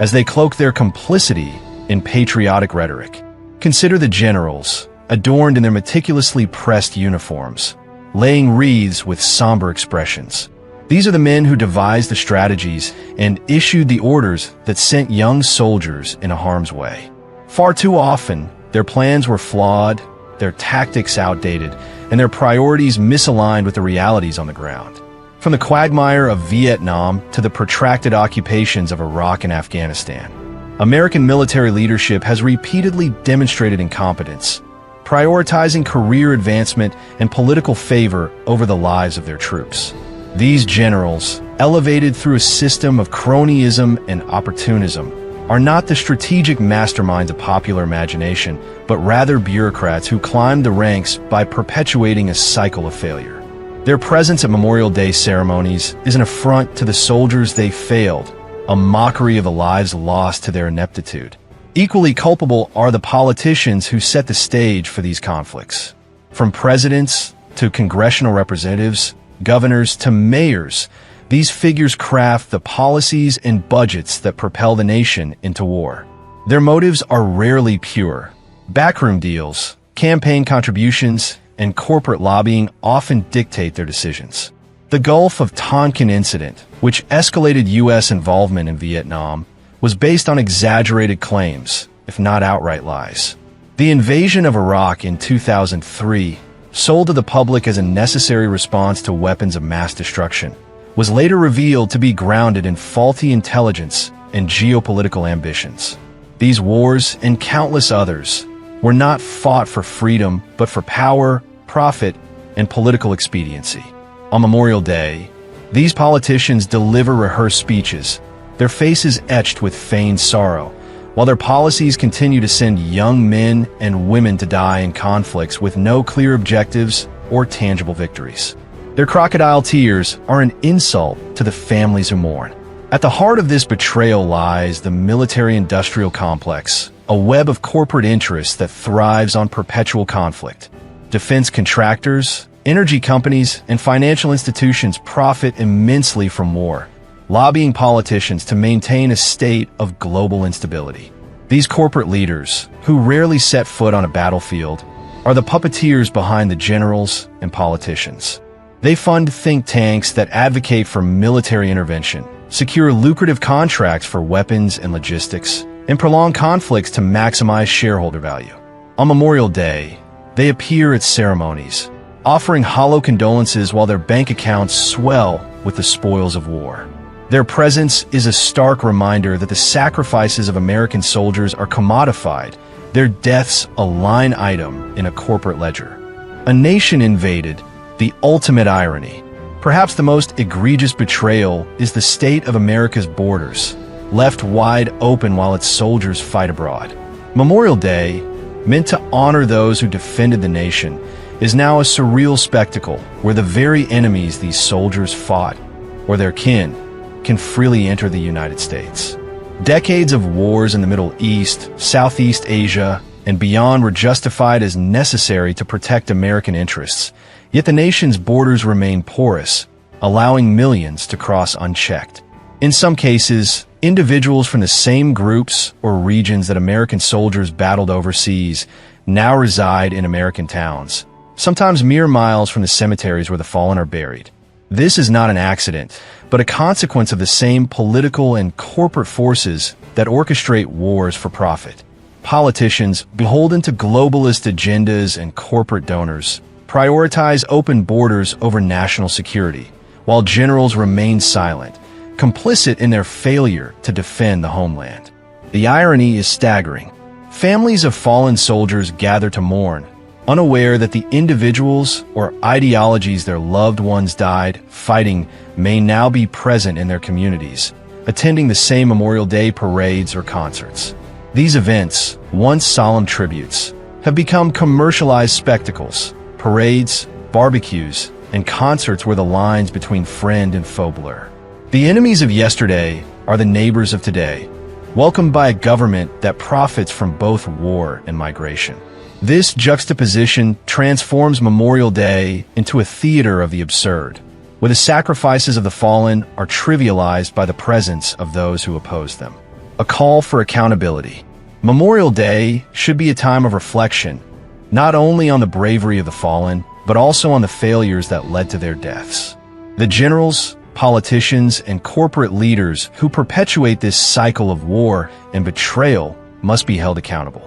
Speaker 2: as they cloak their complicity in patriotic rhetoric. Consider the generals, adorned in their meticulously pressed uniforms, laying wreaths with somber expressions. These are the men who devised the strategies and issued the orders that sent young soldiers into harm's way. Far too often, their plans were flawed, their tactics outdated, and their priorities misaligned with the realities on the ground. From the quagmire of Vietnam to the protracted occupations of Iraq and Afghanistan, American military leadership has repeatedly demonstrated incompetence, prioritizing career advancement and political favor over the lives of their troops. These generals, elevated through a system of cronyism and opportunism, are not the strategic masterminds of popular imagination, but rather bureaucrats who climbed the ranks by perpetuating a cycle of failure. Their presence at Memorial Day ceremonies is an affront to the soldiers they failed, a mockery of the lives lost to their ineptitude. Equally culpable are the politicians who set the stage for these conflicts. From presidents to congressional representatives, governors to mayors, these figures craft the policies and budgets that propel the nation into war. Their motives are rarely pure. Backroom deals, campaign contributions, and corporate lobbying often dictate their decisions. The Gulf of Tonkin incident, which escalated U.S. involvement in Vietnam, was based on exaggerated claims, if not outright lies. The invasion of Iraq in 2003, sold to the public as a necessary response to weapons of mass destruction, was later revealed to be grounded in faulty intelligence and geopolitical ambitions. These wars, and countless others, were not fought for freedom, but for power, profit, and political expediency. On Memorial Day, these politicians deliver rehearsed speeches, their faces etched with feigned sorrow, while their policies continue to send young men and women to die in conflicts with no clear objectives or tangible victories. Their crocodile tears are an insult to the families who mourn. At the heart of this betrayal lies the military-industrial complex, a web of corporate interests that thrives on perpetual conflict. Defense contractors, energy companies, and financial institutions profit immensely from war, lobbying politicians to maintain a state of global instability. These corporate leaders, who rarely set foot on a battlefield, are the puppeteers behind the generals and politicians. They fund think tanks that advocate for military intervention, secure lucrative contracts for weapons and logistics, and prolong conflicts to maximize shareholder value. On Memorial Day, they appear at ceremonies, offering hollow condolences while their bank accounts swell with the spoils of war. Their presence is a stark reminder that the sacrifices of American soldiers are commodified, their deaths a line item in a corporate ledger. A nation invaded, the ultimate irony. Perhaps the most egregious betrayal is the state of America's borders, left wide open while its soldiers fight abroad. Memorial Day, meant to honor those who defended the nation, is now a surreal spectacle where the very enemies these soldiers fought, or their kin, can freely enter the United States. Decades of wars in the Middle East, Southeast Asia, and beyond were justified as necessary to protect American interests, yet the nation's borders remain porous, allowing millions to cross unchecked. In some cases, individuals from the same groups or regions that American soldiers battled overseas now reside in American towns, sometimes mere miles from the cemeteries where the fallen are buried. This is not an accident, but a consequence of the same political and corporate forces that orchestrate wars for profit. Politicians, beholden to globalist agendas and corporate donors, prioritize open borders over national security, while generals remain silent, complicit in their failure to defend the homeland. The irony is staggering. Families of fallen soldiers gather to mourn, unaware that the individuals or ideologies their loved ones died fighting may now be present in their communities, attending the same Memorial Day parades or concerts. These events, once solemn tributes, have become commercialized spectacles, parades, barbecues, and concerts where the lines between friend and foe blur. The enemies of yesterday are the neighbors of today, welcomed by a government that profits from both war and migration. This juxtaposition transforms Memorial Day into a theater of the absurd, where the sacrifices of the fallen are trivialized by the presence of those who oppose them. A call for accountability. Memorial Day should be a time of reflection, not only on the bravery of the fallen, but also on the failures that led to their deaths. The generals, politicians, and corporate leaders who perpetuate this cycle of war and betrayal must be held accountable.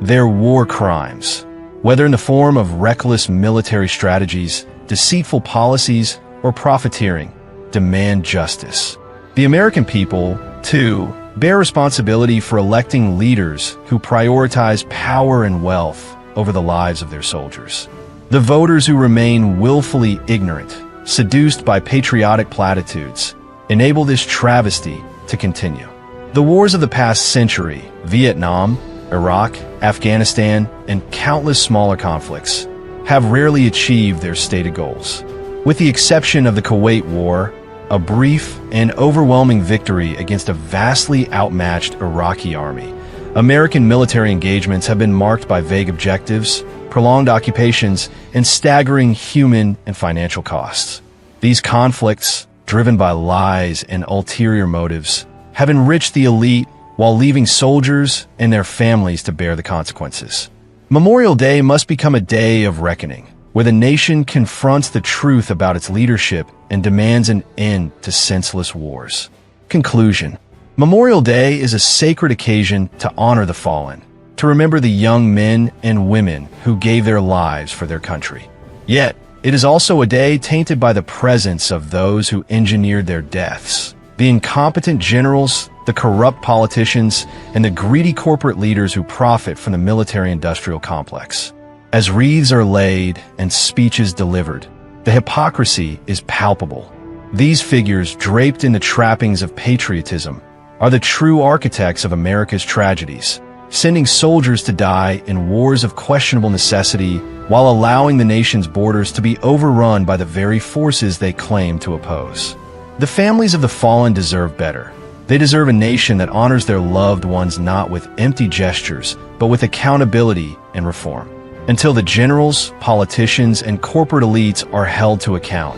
Speaker 2: Their war crimes, whether in the form of reckless military strategies, deceitful policies, or profiteering, demand justice. The American people, too, bear responsibility for electing leaders who prioritize power and wealth over the lives of their soldiers. The voters who remain willfully ignorant, seduced by patriotic platitudes, enable this travesty to continue. The wars of the past century, Vietnam, Iraq, Afghanistan, and countless smaller conflicts, have rarely achieved their stated goals. With the exception of the Kuwait War, a brief and overwhelming victory against a vastly outmatched Iraqi army, American military engagements have been marked by vague objectives, prolonged occupations, and staggering human and financial costs. These conflicts, driven by lies and ulterior motives, have enriched the elite while leaving soldiers and their families to bear the consequences. Memorial Day must become a day of reckoning, where the nation confronts the truth about its leadership and demands an end to senseless wars. Conclusion. Memorial Day is a sacred occasion to honor the fallen, to remember the young men and women who gave their lives for their country. Yet, it is also a day tainted by the presence of those who engineered their deaths, the incompetent generals, the corrupt politicians, and the greedy corporate leaders who profit from the military-industrial complex. As wreaths are laid and speeches delivered, the hypocrisy is palpable. These figures, draped in the trappings of patriotism, are the true architects of America's tragedies, sending soldiers to die in wars of questionable necessity while allowing the nation's borders to be overrun by the very forces they claim to oppose. The families of the fallen deserve better. They deserve a nation that honors their loved ones not with empty gestures, but with accountability and reform. Until the generals, politicians, and corporate elites are held to account,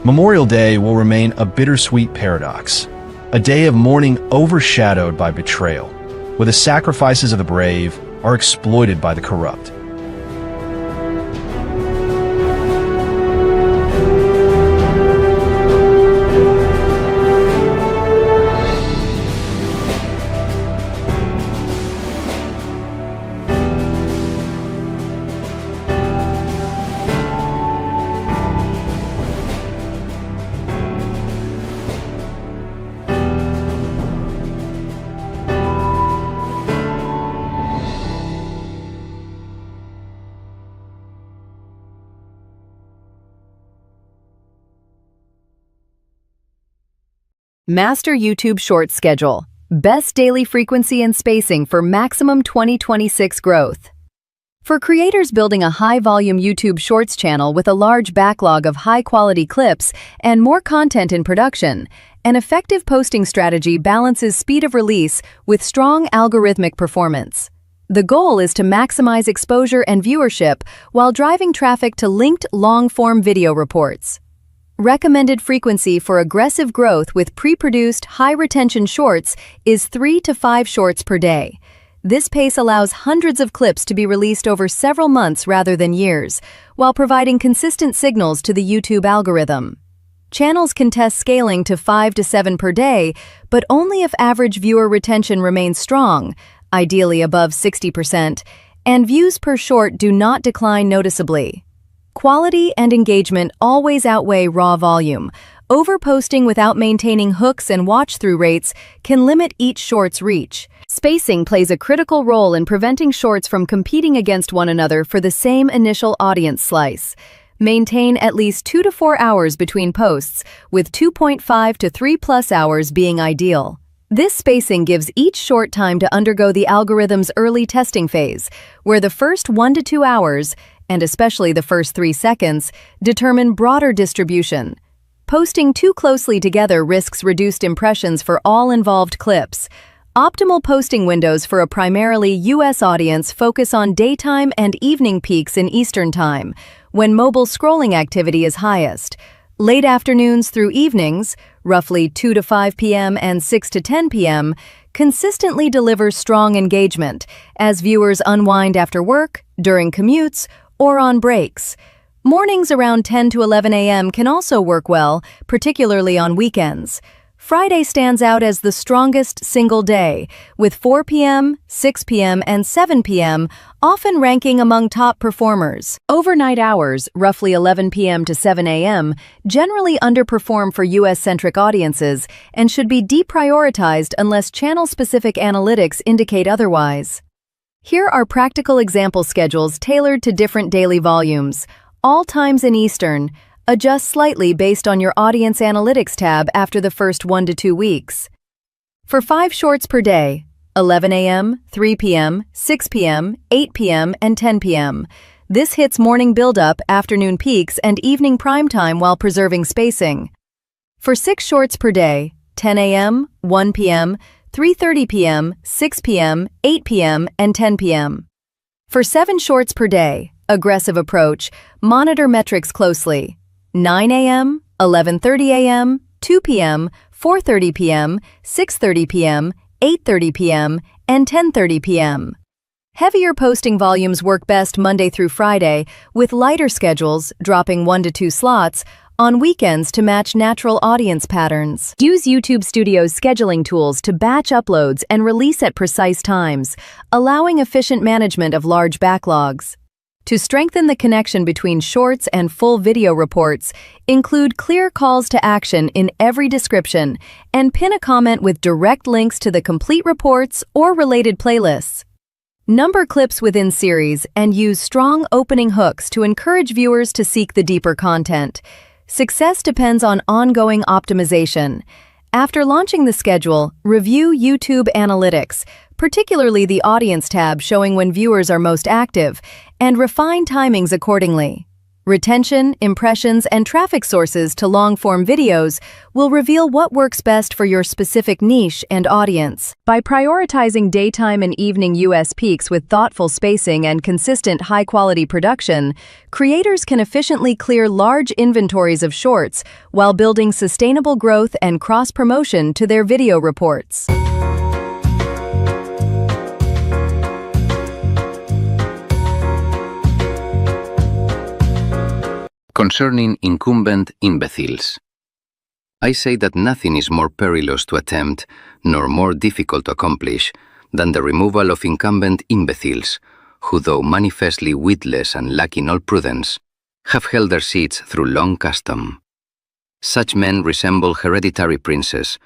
Speaker 2: Memorial Day will remain a bittersweet paradox, a day of mourning overshadowed by betrayal, where the sacrifices of the brave are exploited by the corrupt.
Speaker 8: Master YouTube Shorts Schedule. Best daily frequency and spacing for maximum 2026 growth. For creators building a high-volume YouTube Shorts channel with a large backlog of high-quality clips and more content in production, an effective posting strategy balances speed of release with strong algorithmic performance. The goal is to maximize exposure and viewership while driving traffic to linked long-form video reports. Recommended frequency for aggressive growth with pre-produced, high-retention shorts is 3 to 5 shorts per day. This pace allows hundreds of clips to be released over several months rather than years, while providing consistent signals to the YouTube algorithm. Channels can test scaling to 5 to 7 per day, but only if average viewer retention remains strong, ideally above 60%, and views per short do not decline noticeably. Quality and engagement always outweigh raw volume. Overposting without maintaining hooks and watch-through rates can limit each short's reach. Spacing plays a critical role in preventing shorts from competing against one another for the same initial audience slice. Maintain at least 2 to 4 hours between posts, with 2.5 to 3+ hours being ideal. This spacing gives each short time to undergo the algorithm's early testing phase, where the first 1 to 2 hours, and especially the first 3 seconds, determine broader distribution. Posting too closely together risks reduced impressions for all involved clips. Optimal posting windows for a primarily U.S. audience focus on daytime and evening peaks in Eastern Time, when mobile scrolling activity is highest. Late afternoons through evenings, roughly 2 to 5 p.m. and 6 to 10 p.m., consistently deliver strong engagement as viewers unwind after work, during commutes, or on breaks. Mornings around 10 to 11 a.m. can also work well, particularly on weekends. Friday stands out as the strongest single day, with 4 p.m., 6 p.m., and 7 p.m. often ranking among top performers. Overnight hours, roughly 11 p.m. to 7 a.m., generally underperform for U.S.-centric audiences and should be deprioritized unless channel-specific analytics indicate otherwise. Here are practical example schedules tailored to different daily volumes. All times in Eastern. Adjust slightly based on your audience analytics tab after the first 1 to 2 weeks. For 5 shorts per day, 11 a.m., 3 p.m., 6 p.m., 8 p.m., and 10 p.m. This hits morning build-up, afternoon peaks, and evening prime time while preserving spacing. For 6 shorts per day, 10 a.m., 1 p.m., 3:30 p.m., 6 p.m., 8 p.m., and 10 p.m. For 7 shorts per day, aggressive approach, monitor metrics closely. 9 a.m., 11:30 a.m., 2 p.m., 4:30 p.m., 6:30 p.m., 8:30 p.m., and 10:30 p.m. Heavier posting volumes work best Monday through Friday, with lighter schedules, dropping 1 to 2 slots, on weekends to match natural audience patterns. Use YouTube Studio's scheduling tools to batch uploads and release at precise times, allowing efficient management of large backlogs. To strengthen the connection between shorts and full video reports, include clear calls to action in every description and pin a comment with direct links to the complete reports or related playlists. Number clips within series and use strong opening hooks to encourage viewers to seek the deeper content. Success depends on ongoing optimization. After launching the schedule, review YouTube Analytics, particularly the Audience tab showing when viewers are most active, and refine timings accordingly. Retention, impressions, and traffic sources to long-form videos will reveal what works best for your specific niche and audience. By prioritizing daytime and evening US peaks with thoughtful spacing and consistent high-quality production, creators can efficiently clear large inventories of shorts while building sustainable growth and cross-promotion to their video reports.
Speaker 10: Concerning incumbent imbeciles. I say that nothing is more perilous to attempt, nor more difficult to accomplish, than the removal of incumbent imbeciles, who, though manifestly witless and lacking all prudence, have held their seats through long custom. Such men resemble hereditary princes.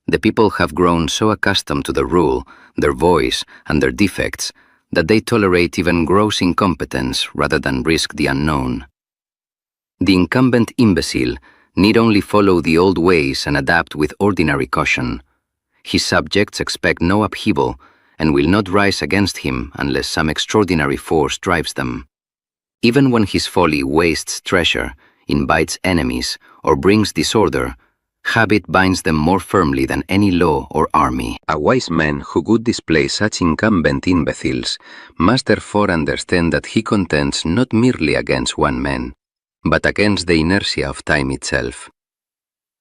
Speaker 10: The people have grown so accustomed to their rule, their voice, and their defects, that they tolerate even gross incompetence rather than risk the unknown. The incumbent imbecile need only follow the old ways and adapt with ordinary caution. His subjects expect no upheaval and will not rise against him unless some extraordinary force drives them. Even when his folly wastes treasure, invites enemies, or brings disorder, habit binds them more firmly than any law or army. A wise man who would display such incumbent imbeciles must therefore understand that he contends not merely against one man, but against the inertia of time itself.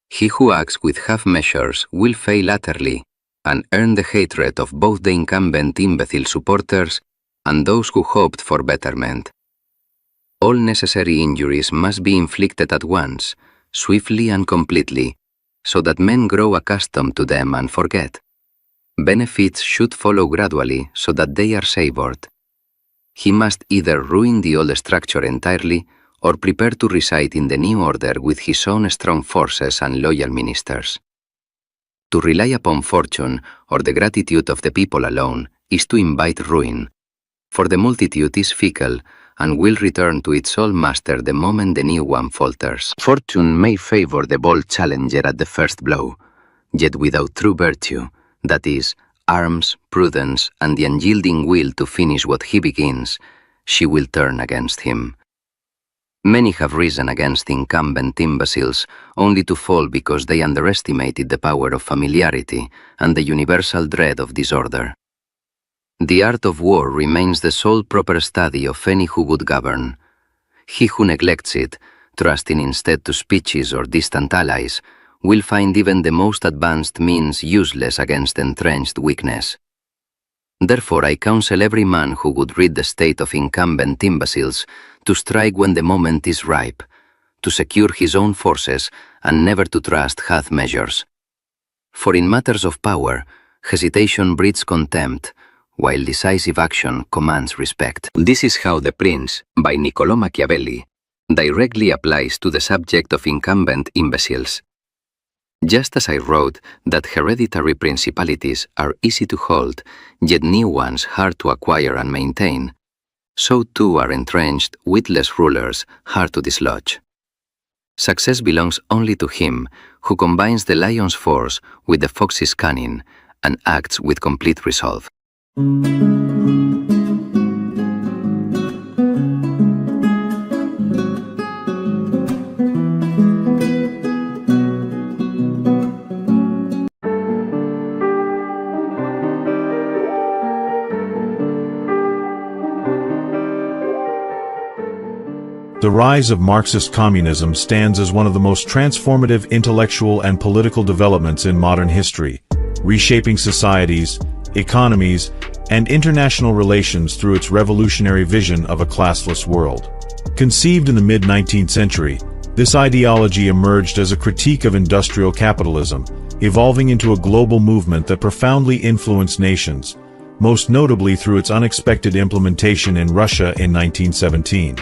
Speaker 10: He who acts with half measures will fail utterly and earn the hatred of both the incumbent imbecile supporters and those who hoped for betterment. All necessary injuries must be inflicted at once, swiftly and completely, so that men grow accustomed to them and forget. Benefits should follow gradually so that they are savored. He must either ruin the old structure entirely or prepare to reside in the new order with his own strong forces and loyal ministers. To rely upon fortune or the gratitude of the people alone is to invite ruin, for the multitude is fickle and will return to its old master the moment the new one falters. Fortune may favor the bold challenger at the first blow, yet without true virtue, that is, arms, prudence, and the unyielding will to finish what he begins, she will turn against him. Many have risen against incumbent imbeciles only to fall because they underestimated the power of familiarity and the universal dread of disorder. The art of war remains the sole proper study of any who would govern. He who neglects it, trusting instead to speeches or distant allies, will find even the most advanced means useless against entrenched weakness. Therefore, I counsel every man who would rid the state of incumbent imbeciles to strike when the moment is ripe, to secure his own forces, and never to trust half measures. For in matters of power, hesitation breeds contempt, while decisive action commands respect. This is how The Prince, by Niccolò Machiavelli, directly applies to the subject of incumbent imbeciles. Just as I wrote that hereditary principalities are easy to hold, yet new ones hard to acquire and maintain, so too are entrenched, witless rulers hard to dislodge. Success belongs only to him who combines the lion's force with the fox's cunning and acts with complete resolve.
Speaker 4: The rise of Marxist communism stands as one of the most transformative intellectual and political developments in modern history, reshaping societies, economies, and international relations through its revolutionary vision of a classless world. Conceived in the mid-19th century, this ideology emerged as a critique of industrial capitalism, evolving into a global movement that profoundly influenced nations, most notably through its unexpected implementation in Russia in 1917.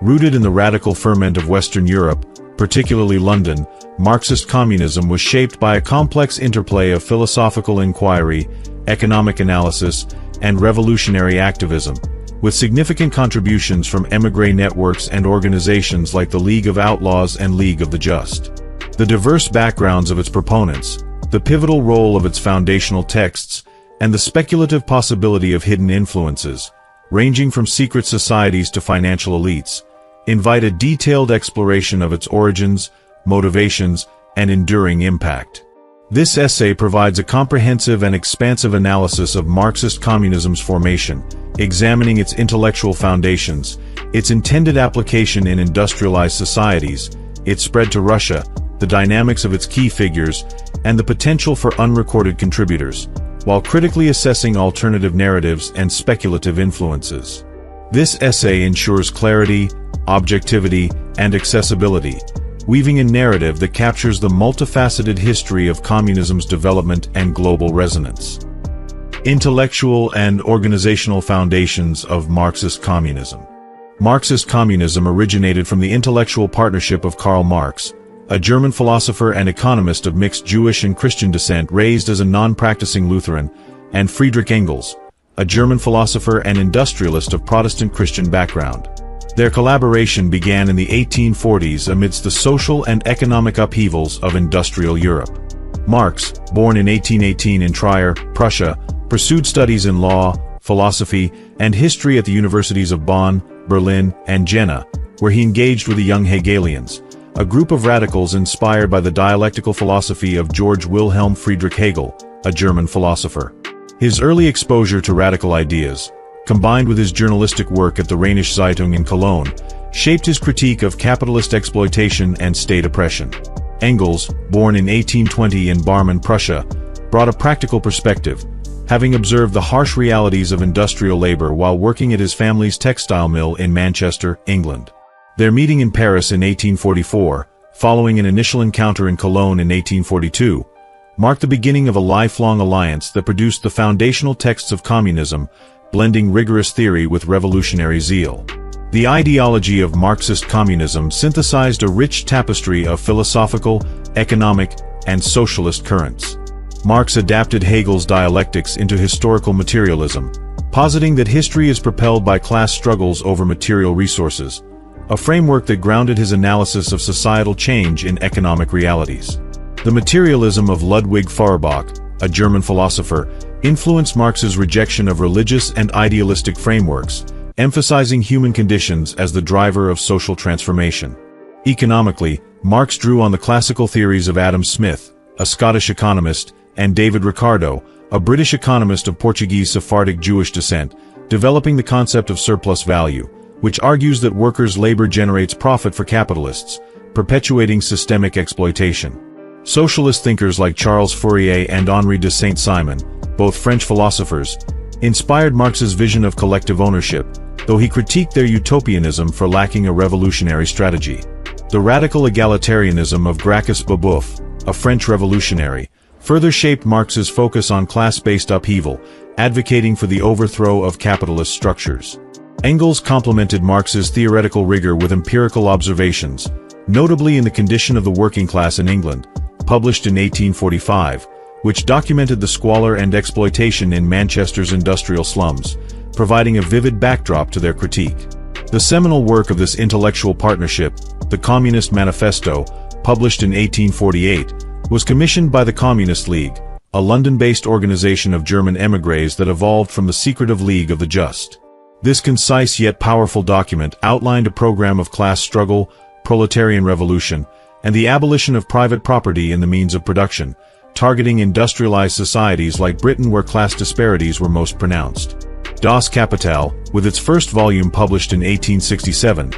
Speaker 4: Rooted in the radical ferment of Western Europe, particularly London, Marxist communism was shaped by a complex interplay of philosophical inquiry, economic analysis, and revolutionary activism, with significant contributions from émigré networks and organizations like the League of Outlaws and League of the Just. The diverse backgrounds of its proponents, the pivotal role of its foundational texts, and the speculative possibility of hidden influences, ranging from secret societies to financial elites, invite a detailed exploration of its origins, motivations, and enduring impact. This essay provides a comprehensive and expansive analysis of Marxist communism's formation, examining its intellectual foundations, its intended application in industrialized societies, its spread to Russia, the dynamics of its key figures, and the potential for unrecorded contributors, while critically assessing alternative narratives and speculative influences. This essay ensures clarity, objectivity, and accessibility, weaving a narrative that captures the multifaceted history of communism's development and global resonance. Intellectual and organizational foundations of Marxist communism. Marxist communism originated from the intellectual partnership of Karl Marx, a German philosopher and economist of mixed Jewish and Christian descent raised as a non-practicing Lutheran, and Friedrich Engels, a German philosopher and industrialist of Protestant Christian background. Their collaboration began in the 1840s amidst the social and economic upheavals of industrial Europe. Marx, born in 1818 in Trier, Prussia, pursued studies in law, philosophy, and history at the universities of Bonn, Berlin, and Jena, where he engaged with the young Hegelians, a group of radicals inspired by the dialectical philosophy of Georg Wilhelm Friedrich Hegel, a German philosopher. His early exposure to radical ideas, combined with his journalistic work at the Rheinische Zeitung in Cologne, shaped his critique of capitalist exploitation and state oppression. Engels, born in 1820 in Barmen, Prussia, brought a practical perspective, having observed the harsh realities of industrial labor while working at his family's textile mill in Manchester, England. Their meeting in Paris in 1844, following an initial encounter in Cologne in 1842, marked the beginning of a lifelong alliance that produced the foundational texts of communism, blending rigorous theory with revolutionary zeal. The ideology of Marxist communism synthesized a rich tapestry of philosophical, economic, and socialist currents. Marx adapted Hegel's dialectics into historical materialism, positing that history is propelled by class struggles over material resources, a framework that grounded his analysis of societal change in economic realities. The materialism of Ludwig Feuerbach, a German philosopher, influenced Marx's rejection of religious and idealistic frameworks, emphasizing human conditions as the driver of social transformation. Economically, Marx drew on the classical theories of Adam Smith, a Scottish economist, and David Ricardo, a British economist of Portuguese Sephardic Jewish descent, developing the concept of surplus value, which argues that workers' labor generates profit for capitalists, perpetuating systemic exploitation. Socialist thinkers like Charles Fourier and Henri de Saint-Simon, both French philosophers, inspired Marx's vision of collective ownership, though he critiqued their utopianism for lacking a revolutionary strategy. The radical egalitarianism of Gracchus Babeuf, a French revolutionary, further shaped Marx's focus on class-based upheaval, advocating for the overthrow of capitalist structures. Engels complemented Marx's theoretical rigor with empirical observations, notably in The Condition of the Working Class in England, published in 1845, which documented the squalor and exploitation in Manchester's industrial slums, providing a vivid backdrop to their critique. The seminal work of this intellectual partnership, the Communist Manifesto, published in 1848, was commissioned by the Communist League,
Speaker 11: a London-based organization of German émigrés that evolved from the secretive League of the Just. This concise yet powerful document outlined a program of class struggle, proletarian revolution, and the abolition of private property in the means of production, targeting industrialized societies like Britain where class disparities were most pronounced. Das Kapital, with its first volume published in 1867,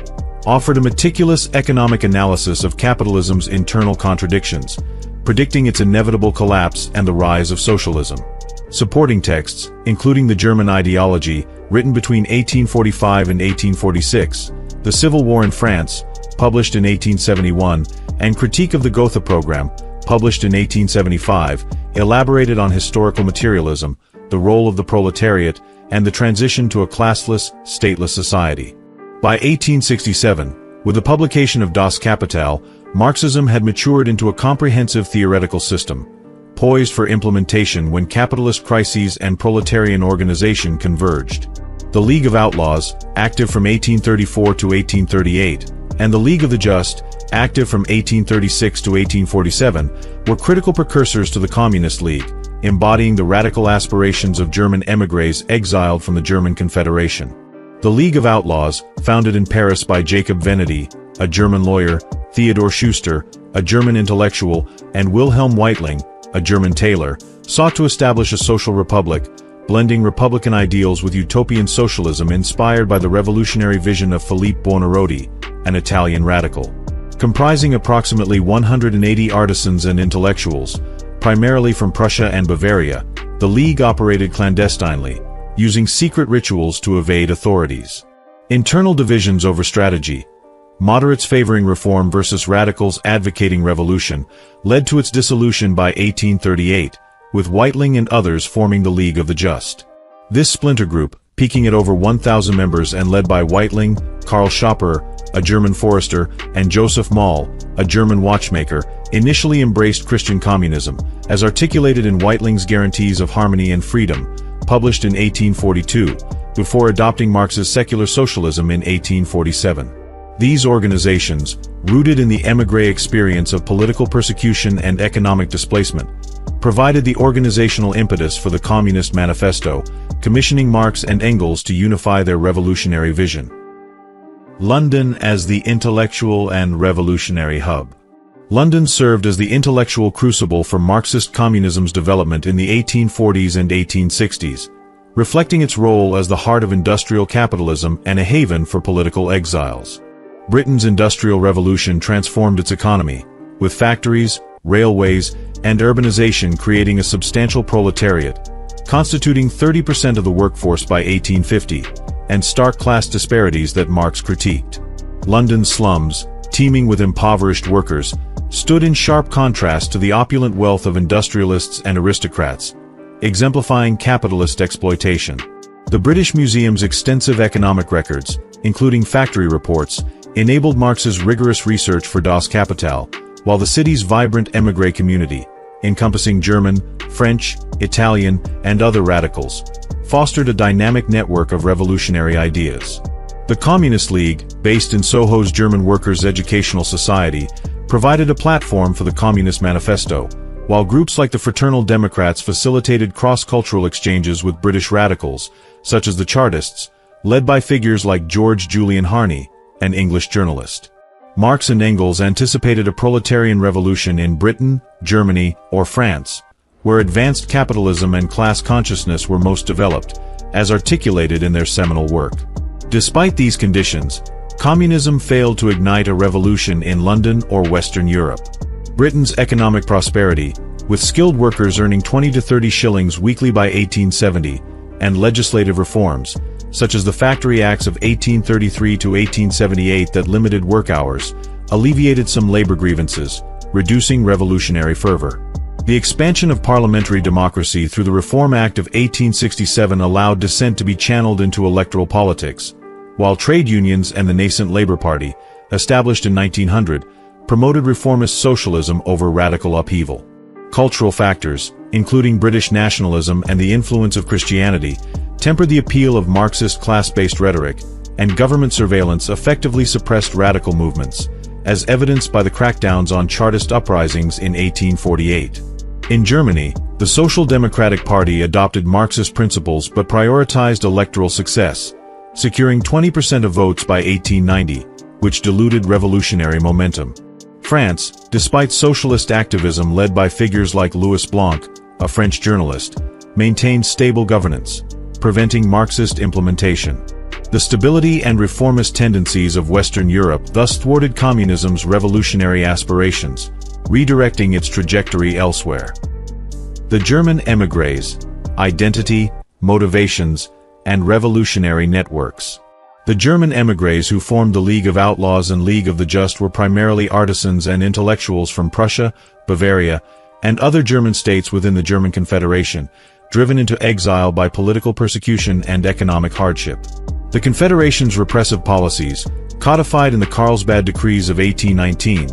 Speaker 11: offered a meticulous economic analysis of capitalism's internal contradictions, predicting its inevitable collapse and the rise of socialism. Supporting texts, including the German ideology, written between 1845 and 1846, the Civil War in France, published in 1871, and Critique of the Gotha Program, published in 1875, elaborated on historical materialism, the role of the proletariat, and the transition to a classless, stateless society. By 1867, with the publication of Das Kapital, Marxism had matured into a comprehensive theoretical system, poised for implementation when capitalist crises and proletarian organization converged. The League of Outlaws, active from 1834 to 1838, and the League of the Just, active from 1836 to 1847, were critical precursors to the Communist League, embodying the radical aspirations of German émigrés exiled from the German Confederation. The League of Outlaws, founded in Paris by Jacob Venedig, a German lawyer, Theodor Schuster, a German intellectual, and Wilhelm Weitling, a German tailor, sought to establish a social republic, blending republican ideals with utopian socialism inspired by the revolutionary vision of Philippe Buonarroti, an Italian radical. Comprising approximately 180 artisans and intellectuals, primarily from Prussia and Bavaria, the League operated clandestinely, using secret rituals to evade authorities. Internal divisions over strategy, moderates favoring reform versus radicals advocating revolution, led to its dissolution by 1838, with Weitling and others forming the League of the Just. This splinter group, peaking at over 1,000 members and led by Weitling, Karl Schopper, a German forester, and Joseph Moll, a German watchmaker, initially embraced Christian communism, as articulated in Weitling's Guarantees of Harmony and Freedom, published in 1842, before adopting Marx's secular socialism in 1847. These organizations, rooted in the émigré experience of political persecution and economic displacement, provided the organizational impetus for the Communist Manifesto, commissioning Marx and Engels to unify their revolutionary vision. London as the intellectual and revolutionary hub. London served as the intellectual crucible for Marxist communism's development in the 1840s and 1860s, reflecting its role as the heart of industrial capitalism and a haven for political exiles. Britain's Industrial Revolution transformed its economy, with factories, railways, and urbanization creating a substantial proletariat, constituting 30% of the workforce by 1850, and stark class disparities that Marx critiqued. London's slums, teeming with impoverished workers, stood in sharp contrast to the opulent wealth of industrialists and aristocrats, exemplifying capitalist exploitation. The British Museum's extensive economic records, including factory reports, enabled Marx's rigorous research for Das Kapital, while the city's vibrant émigré community, encompassing German, French, Italian, and other radicals, fostered a dynamic network of revolutionary ideas. The Communist League, based in Soho's German Workers' Educational Society, provided a platform for the Communist Manifesto, while groups like the Fraternal Democrats facilitated cross-cultural exchanges with British radicals, such as the Chartists, led by figures like George Julian Harney, an English journalist. Marx and Engels anticipated a proletarian revolution in Britain, Germany, or France, where advanced capitalism and class consciousness were most developed, as articulated in their seminal work. Despite these conditions, communism failed to ignite a revolution in London or Western Europe. Britain's economic prosperity, with skilled workers earning 20 to 30 shillings weekly by 1870, and legislative reforms, such as the Factory Acts of 1833 to 1878 that limited work hours, alleviated some labor grievances, reducing revolutionary fervor. The expansion of parliamentary democracy through the Reform Act of 1867 allowed dissent to be channeled into electoral politics, while trade unions and the nascent Labour Party, established in 1900, promoted reformist socialism over radical upheaval. Cultural factors, including British nationalism and the influence of Christianity, tempered the appeal of Marxist class-based rhetoric, and government surveillance effectively suppressed radical movements, as evidenced by the crackdowns on Chartist uprisings in 1848.
Speaker 4: In Germany, the Social Democratic Party adopted Marxist principles but prioritized electoral success, securing 20% of votes by 1890, which diluted revolutionary momentum. France, despite socialist activism led by figures like Louis Blanc, a French journalist, maintained stable governance, preventing Marxist implementation. The stability and reformist tendencies of Western Europe thus thwarted communism's revolutionary aspirations, redirecting its trajectory elsewhere. The German émigrés: identity, motivations, and revolutionary networks. The German émigrés who formed the League of Outlaws and League of the Just were primarily artisans and intellectuals from Prussia, Bavaria, and other German states within the German Confederation, driven into exile by political persecution and economic hardship. The Confederation's repressive policies, codified in the Carlsbad Decrees of 1819,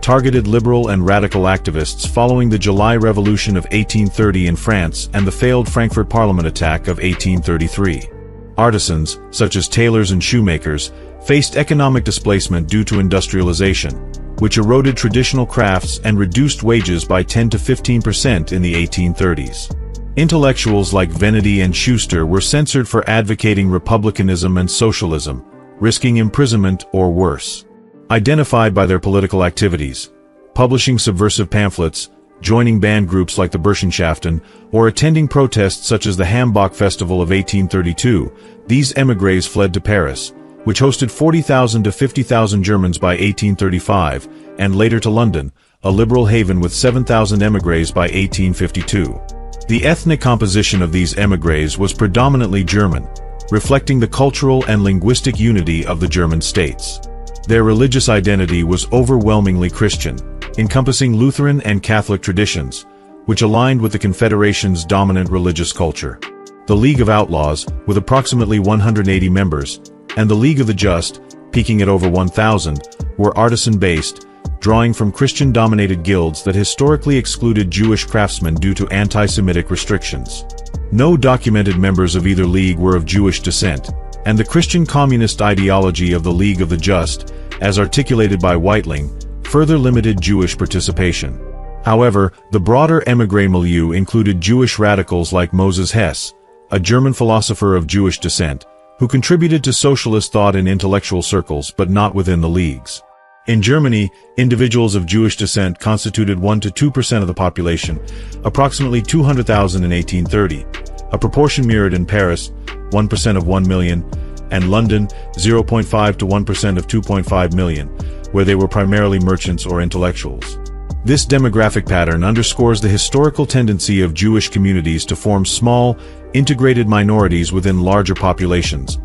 Speaker 4: targeted liberal and radical activists following the July Revolution of 1830 in France and the failed Frankfurt Parliament attack of 1833. Artisans, such as tailors and shoemakers, faced economic displacement due to industrialization, which eroded traditional crafts and reduced wages by 10 to 15% in the 1830s. Intellectuals like Venedig and Schuster were censored for advocating republicanism and socialism, risking imprisonment or worse. Identified by their political activities, publishing subversive pamphlets, joining band groups like the Burschenschaften, or attending protests such as the Hambach Festival of 1832, these émigrés fled to Paris, which hosted 40,000 to 50,000 Germans by 1835, and later to London, a liberal haven with 7,000 émigrés by 1852. The ethnic composition of these émigrés was predominantly German, reflecting the cultural and linguistic unity of the German states. Their religious identity was overwhelmingly Christian, encompassing Lutheran and Catholic traditions, which aligned with the Confederation's dominant religious culture. The League of Outlaws, with approximately 180 members, and the League of the Just, peaking at over 1,000, were artisan-based, drawing from Christian-dominated guilds that historically excluded Jewish craftsmen due to anti-Semitic restrictions. No documented members of either league were of Jewish descent, and the Christian communist ideology of the League of the Just, as articulated by Weitling, further limited Jewish participation. However, the broader émigré milieu included Jewish radicals like Moses Hess, a German philosopher of Jewish descent, who contributed to socialist thought in intellectual circles but not within the leagues. In Germany, individuals of Jewish descent constituted 1 to 2% of the population, approximately 200,000 in 1830, a proportion mirrored in Paris, 1% of 1 million, and London, 0.5 to 1% of 2.5 million, where they were primarily merchants or intellectuals. This demographic pattern underscores the historical tendency of Jewish communities to form small, integrated minorities within larger populations,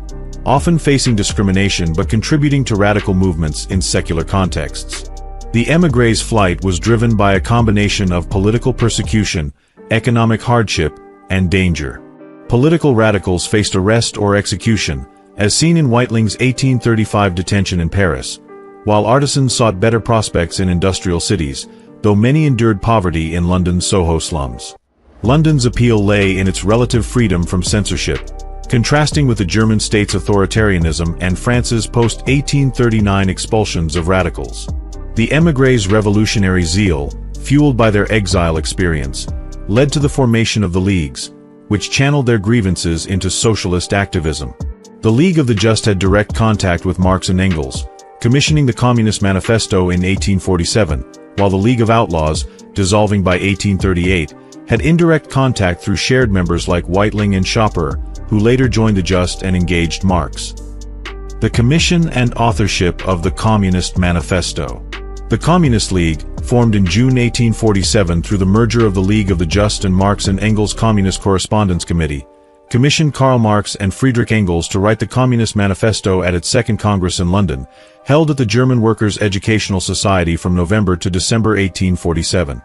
Speaker 4: often facing discrimination but contributing to radical movements in secular contexts. The émigrés' flight was driven by a combination of political persecution, economic hardship, and danger. Political radicals faced arrest or execution, as seen in Weitling's 1835 detention in Paris, while artisans sought better prospects in industrial cities, though many endured poverty in London's Soho slums. London's appeal lay in its relative freedom from censorship, contrasting with the German state's authoritarianism and France's post-1839 expulsions of radicals. The émigrés' revolutionary zeal, fueled by their exile experience, led to the formation of the leagues, which channeled their grievances into socialist activism. The League of the Just had direct contact with Marx and Engels, commissioning the Communist Manifesto in 1847, while the League of Outlaws, dissolving by 1838, had indirect contact through shared members like Weitling and Schopper, who later joined the Just and engaged Marx. The commission and authorship of the Communist Manifesto. The Communist League, formed in June 1847 through the merger of the League of the Just and Marx and Engels Communist Correspondence Committee, commissioned Karl Marx and Friedrich Engels to write the Communist Manifesto at its Second Congress in London, held at the German Workers' Educational Society from November to December 1847.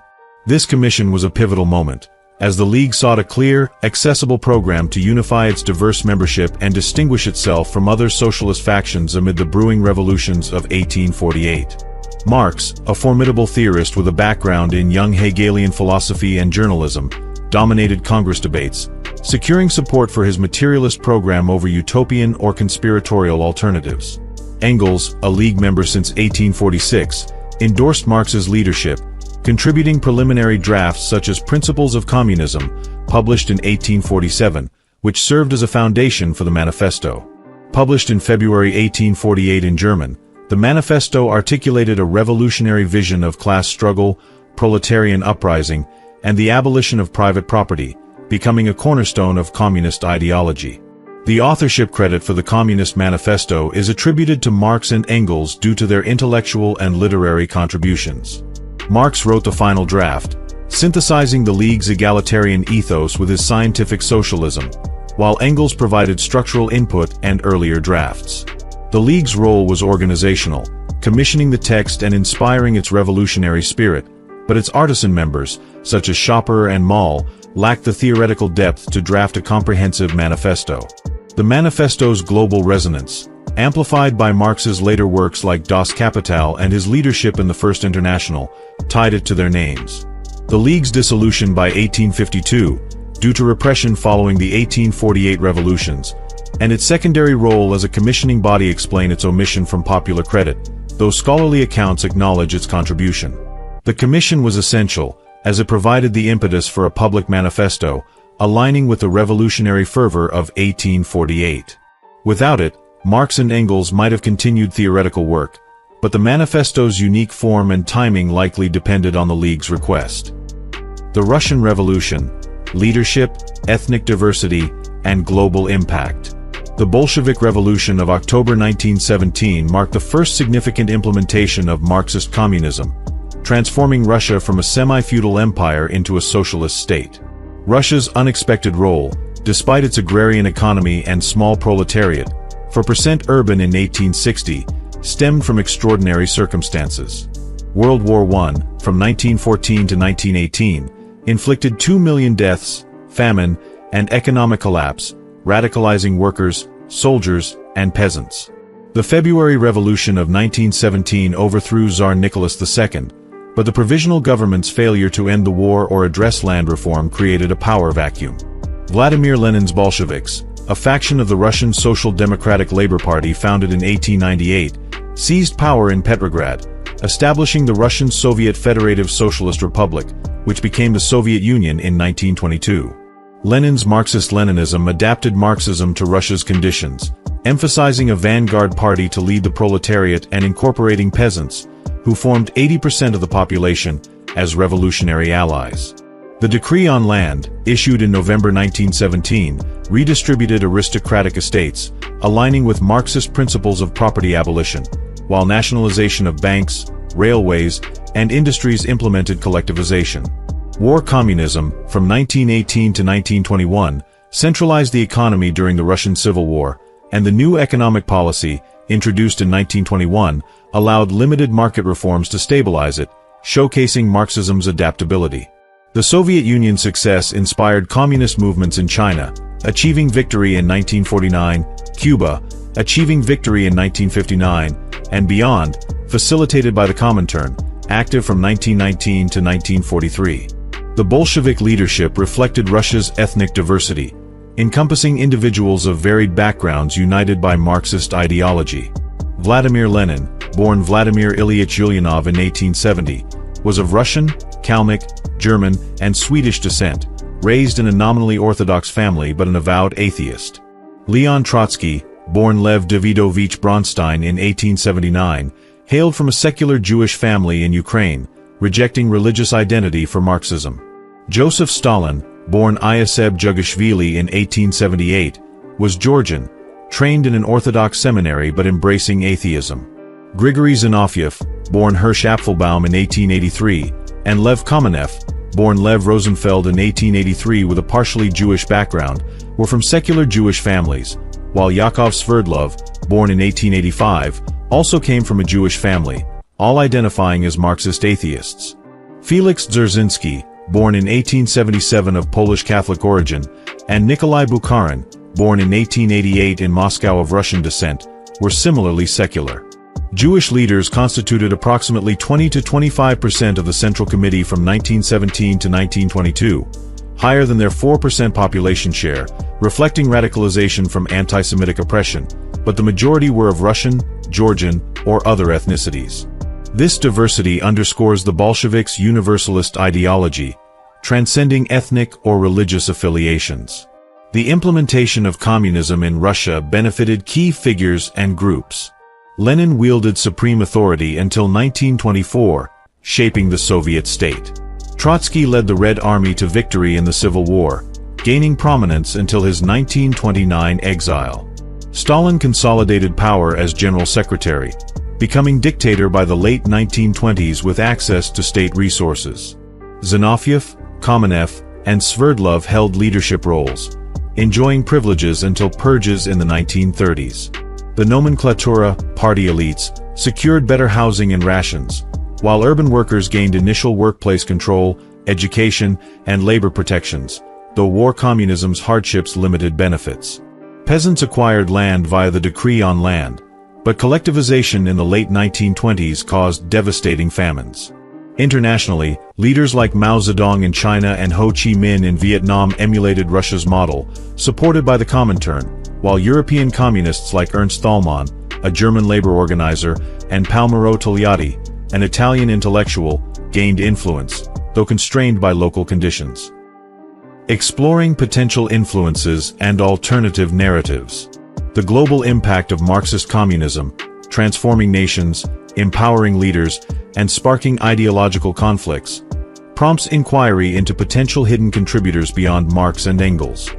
Speaker 4: This commission was a pivotal moment, as the League sought a clear, accessible program to unify its diverse membership and distinguish itself from other socialist factions amid the brewing revolutions of 1848. Marx, a formidable theorist with a background in young Hegelian philosophy and journalism, dominated Congress debates, securing support for his materialist program over utopian or conspiratorial alternatives. Engels, a League member since 1846, endorsed Marx's leadership, contributing preliminary drafts such as Principles of Communism, published in 1847, which served as a foundation for the manifesto. Published in February 1848 in German, the manifesto articulated a revolutionary vision of class struggle, proletarian uprising, and the abolition of private property, becoming a cornerstone of communist ideology. The authorship credit for the Communist Manifesto is attributed to Marx and Engels due to their intellectual and literary contributions. Marx wrote the final draft, synthesizing the League's egalitarian ethos with his scientific socialism, while Engels provided structural input and earlier drafts. The League's role was organizational, commissioning the text and inspiring its revolutionary spirit, but its artisan members, such as Schopper and Moll, lacked the theoretical depth to draft a comprehensive manifesto. The manifesto's global resonance, amplified by Marx's later works like Das Kapital and his leadership in the First International, tied it to their names. The League's dissolution by 1852, due to repression following the 1848 revolutions, and its secondary role as a commissioning body explain its omission from popular credit, though scholarly accounts acknowledge its contribution. The commission was essential, as it provided the impetus for a public manifesto, aligning with the revolutionary fervor of 1848. Without it, Marx and Engels might have continued theoretical work, but the manifesto's unique form and timing likely depended on the League's request. The Russian Revolution: Leadership, Ethnic Diversity, and Global Impact. The Bolshevik Revolution of October 1917 marked the first significant implementation of Marxist communism, transforming Russia from a semi-feudal empire into a socialist state. Russia's unexpected role, despite its agrarian economy and small proletariat, for percent urban in 1860, stemmed from extraordinary circumstances. World War I, from 1914 to 1918, inflicted 2 million deaths, famine, and economic collapse, radicalizing workers, soldiers, and peasants. The February Revolution of 1917 overthrew Tsar Nicholas II, but the provisional government's failure to end the war or address land reform created a power vacuum. Vladimir Lenin's Bolsheviks, a faction of the Russian Social Democratic Labor Party founded in 1898, seized power in Petrograd, establishing the Russian Soviet Federative Socialist Republic, which became the Soviet Union in 1922. Lenin's Marxist-Leninism adapted Marxism to Russia's conditions, emphasizing a vanguard party to lead the proletariat and incorporating peasants, who formed 80% of the population, as revolutionary allies. The Decree on Land, issued in November 1917, redistributed aristocratic estates, aligning with Marxist principles of property abolition, while nationalization of banks, railways, and industries implemented collectivization. War communism, from 1918 to 1921, centralized the economy during the Russian Civil War, and the new economic policy, introduced in 1921, allowed limited market reforms to stabilize it, showcasing Marxism's adaptability. The Soviet Union's success inspired communist movements in China, achieving victory in 1949, Cuba, achieving victory in 1959, and beyond, facilitated by the Comintern, active from 1919 to 1943. The Bolshevik leadership reflected Russia's ethnic diversity, encompassing individuals of varied backgrounds united by Marxist ideology. Vladimir Lenin, born Vladimir Ilyich Ulyanov in 1870, was of Russian, Kalmyk, German, and Swedish descent, raised in a nominally Orthodox family but an avowed atheist. Leon Trotsky, born Lev Davidovich Bronstein in 1879, hailed from a secular Jewish family in Ukraine, rejecting religious identity for Marxism. Joseph Stalin, born Ioseb Jugashvili in 1878, was Georgian, trained in an Orthodox seminary but embracing atheism. Grigory Zinoviev, born Hersh Apfelbaum in 1883, and Lev Kamenev, born Lev Rosenfeld in 1883 with a partially Jewish background, were from secular Jewish families, while Yakov Sverdlov, born in 1885, also came from a Jewish family, all identifying as Marxist atheists. Felix Dzerzhinsky, born in 1877 of Polish Catholic origin, and Nikolai Bukharin, born in 1888 in Moscow of Russian descent, were similarly secular. Jewish leaders constituted approximately 20 to 25% of the Central Committee from 1917 to 1922, higher than their 4% population share, reflecting radicalization from anti-Semitic oppression, but the majority were of Russian, Georgian, or other ethnicities. This diversity underscores the Bolsheviks' universalist ideology, transcending ethnic or religious affiliations. The implementation of communism in Russia benefited key figures and groups. Lenin wielded supreme authority until 1924, shaping the Soviet state. Trotsky led the Red Army to victory in the Civil War, gaining prominence until his 1929 exile. Stalin consolidated power as general secretary, becoming dictator by the late 1920s with access to state resources. Zinoviev, Kamenev, and Sverdlov held leadership roles, enjoying privileges until purges in the 1930s. The nomenklatura, party elites, secured better housing and rations, while urban workers gained initial workplace control, education, and labor protections, though war communism's hardships limited benefits. Peasants acquired land via the Decree on Land, but collectivization in the late 1920s caused devastating famines. Internationally, leaders like Mao Zedong in China and Ho Chi Minh in Vietnam emulated Russia's model, supported by the Comintern, while European communists like Ernst Thälmann, a German labor organizer, and Palmiro Togliatti, an Italian intellectual, gained influence, though constrained by local conditions. Exploring potential influences and alternative narratives. The global impact of Marxist communism, transforming nations, empowering leaders, and sparking ideological conflicts, prompts inquiry into potential hidden contributors beyond Marx and Engels.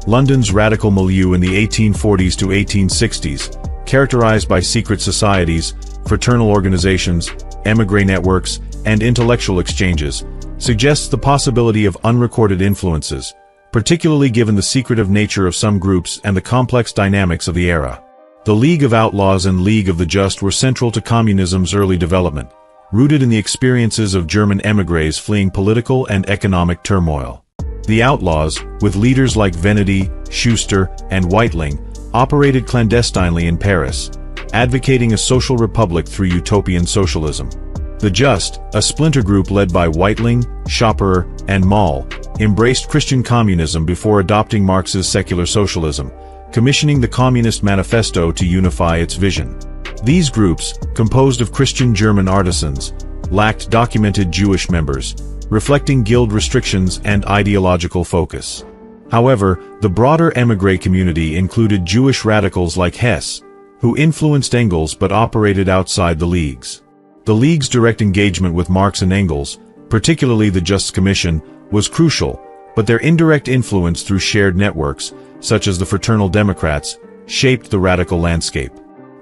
Speaker 4: London's radical milieu in the 1840s to 1860s, characterized by secret societies, fraternal organizations, émigré networks, and intellectual exchanges, suggests the possibility of unrecorded influences, particularly given the secretive nature of some groups and the complex dynamics of the era. The League of Outlaws and League of the Just were central to communism's early development, rooted in the experiences of German émigrés fleeing political and economic turmoil. The Outlaws, with leaders like Venedig, Schuster, and Weitling, operated clandestinely in Paris, advocating a social republic through utopian socialism. The Just, a splinter group led by Weitling, Schapperer, and Moll, embraced Christian communism before adopting Marx's secular socialism, commissioning the Communist Manifesto to unify its vision. These groups, composed of Christian German artisans, lacked documented Jewish members, reflecting guild restrictions and ideological focus. However, the broader émigré community included Jewish radicals like Hess, who influenced Engels but operated outside the Leagues. The League's direct engagement with Marx and Engels, particularly the Just Commission, was crucial, but their indirect influence through shared networks, such as the Fraternal Democrats, shaped the radical landscape.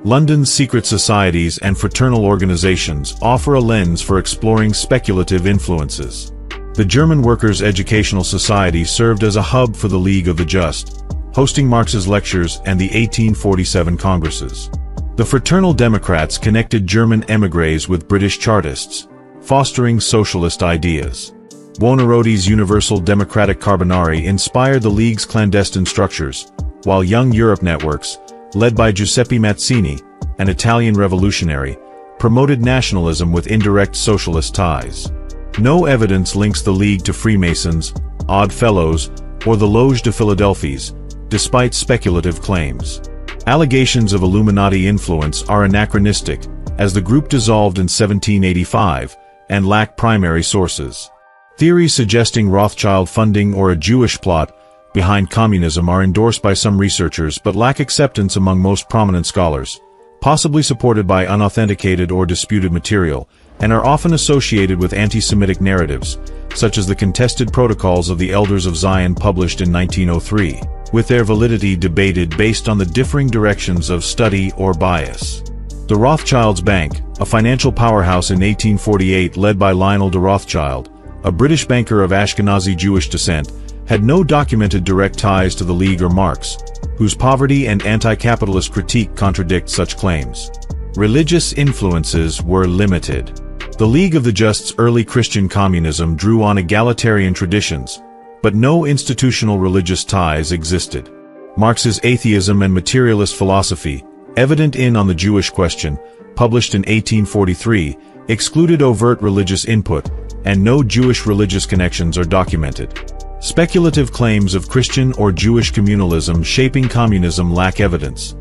Speaker 4: London's secret societies and fraternal organizations offer a lens for exploring speculative influences. The German Workers' Educational Society served as a hub for the League of the Just, hosting Marx's lectures and the 1847 Congresses. The Fraternal Democrats connected German émigrés with British Chartists, fostering socialist ideas. Buonarroti's Universal Democratic Carbonari inspired the League's clandestine structures, while Young Europe networks, led by Giuseppe Mazzini, an Italian revolutionary, promoted nationalism with indirect socialist ties. No evidence links the League to Freemasons, Odd Fellows, or the Loge de Philadelphie, despite speculative claims. Allegations of Illuminati influence are anachronistic, as the group dissolved in 1785 and lack primary sources. Theories suggesting Rothschild funding or a Jewish plot behind communism are endorsed by some researchers but lack acceptance among most prominent scholars, possibly supported by unauthenticated or disputed material, and are often associated with anti-Semitic narratives, such as the contested Protocols of the Elders of Zion published in 1903, with their validity debated based on the differing directions of study or bias. The Rothschilds Bank, a financial powerhouse in 1848 led by Lionel de Rothschild, a British banker of Ashkenazi Jewish descent, had no documented direct ties to the League or Marx, whose poverty and anti-capitalist critique contradict such claims. Religious influences were limited. The League of the Just's early Christian communism drew on egalitarian traditions, but no institutional religious ties existed. Marx's atheism and materialist philosophy, evident in On the Jewish Question, published in 1843, excluded overt religious input, and no Jewish religious connections are documented. Speculative claims of Christian or Jewish communalism shaping communism lack evidence,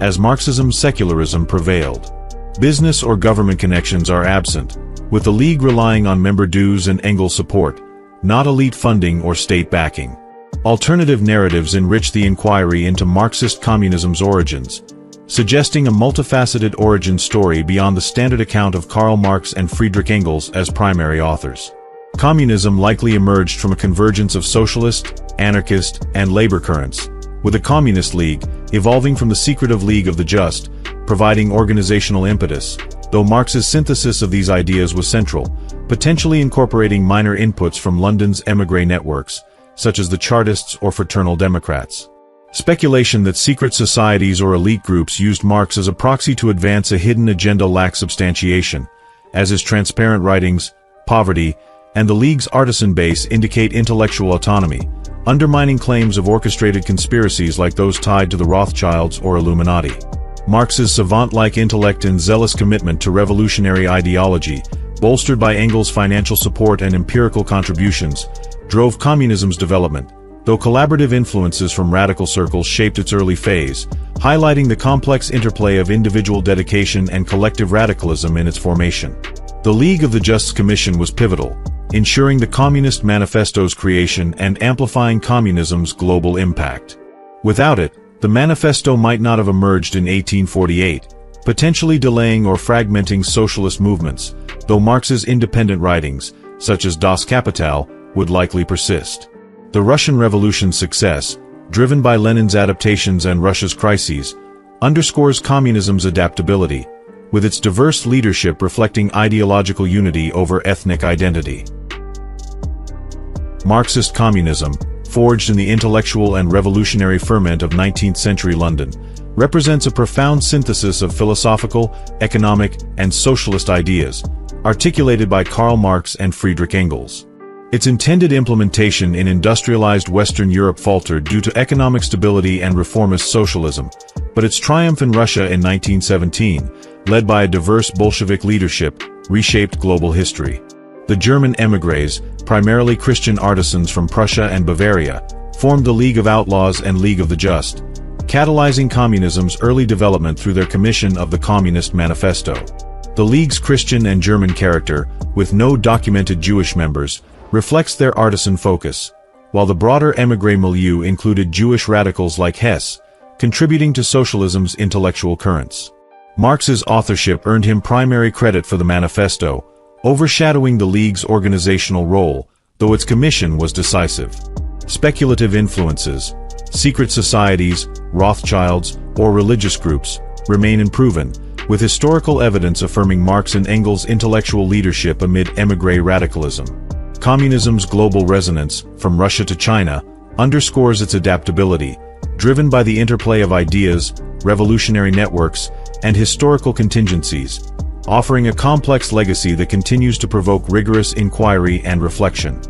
Speaker 4: as Marxism's secularism prevailed. Business or government connections are absent, with the League relying on member dues and Engels support, not elite funding or state backing. Alternative narratives enrich the inquiry into Marxist communism's origins, suggesting a multifaceted origin story beyond the standard account of Karl Marx and Friedrich Engels as primary authors. Communism likely emerged from a convergence of socialist, anarchist, and labor currents, with the Communist League evolving from the secretive League of the Just, providing organizational impetus, though Marx's synthesis of these ideas was central, potentially incorporating minor inputs from London's émigré networks, such as the Chartists or Fraternal Democrats. Speculation that secret societies or elite groups used Marx as a proxy to advance a hidden agenda lacks substantiation, as his transparent writings, poverty, and the League's artisan base indicate intellectual autonomy, undermining claims of orchestrated conspiracies like those tied to the Rothschilds or Illuminati. Marx's savant-like intellect and zealous commitment to revolutionary ideology, bolstered by Engels' financial support and empirical contributions, drove communism's development, though collaborative influences from radical circles shaped its early phase, highlighting the complex interplay of individual dedication and collective radicalism in its formation. The League of the Just's commission was pivotal, ensuring the Communist Manifesto's creation and amplifying communism's global impact. Without it, the manifesto might not have emerged in 1848, potentially delaying or fragmenting socialist movements, though Marx's independent writings, such as Das Kapital, would likely persist. The Russian Revolution's success, driven by Lenin's adaptations and Russia's crises, underscores communism's adaptability, with its diverse leadership reflecting ideological unity over ethnic identity. Marxist communism, forged in the intellectual and revolutionary ferment of 19th-century London, represents a profound synthesis of philosophical, economic, and socialist ideas, articulated by Karl Marx and Friedrich Engels. Its intended implementation in industrialized Western Europe faltered due to economic stability and reformist socialism, but its triumph in Russia in 1917, led by a diverse Bolshevik leadership, reshaped global history. The German émigrés, primarily Christian artisans from Prussia and Bavaria, formed the League of Outlaws and League of the Just, catalyzing communism's early development through their commission of the Communist Manifesto. The League's Christian and German character, with no documented Jewish members, reflects their artisan focus, while the broader émigré milieu included Jewish radicals like Hess, contributing to socialism's intellectual currents. Marx's authorship earned him primary credit for the manifesto, overshadowing the League's organizational role, though its commission was decisive. Speculative influences, secret societies, Rothschilds, or religious groups, remain unproven, with historical evidence affirming Marx and Engels' intellectual leadership amid émigré radicalism. Communism's global resonance, from Russia to China, underscores its adaptability, driven by the interplay of ideas, revolutionary networks, and historical contingencies, offering a complex legacy that continues to provoke rigorous inquiry and reflection.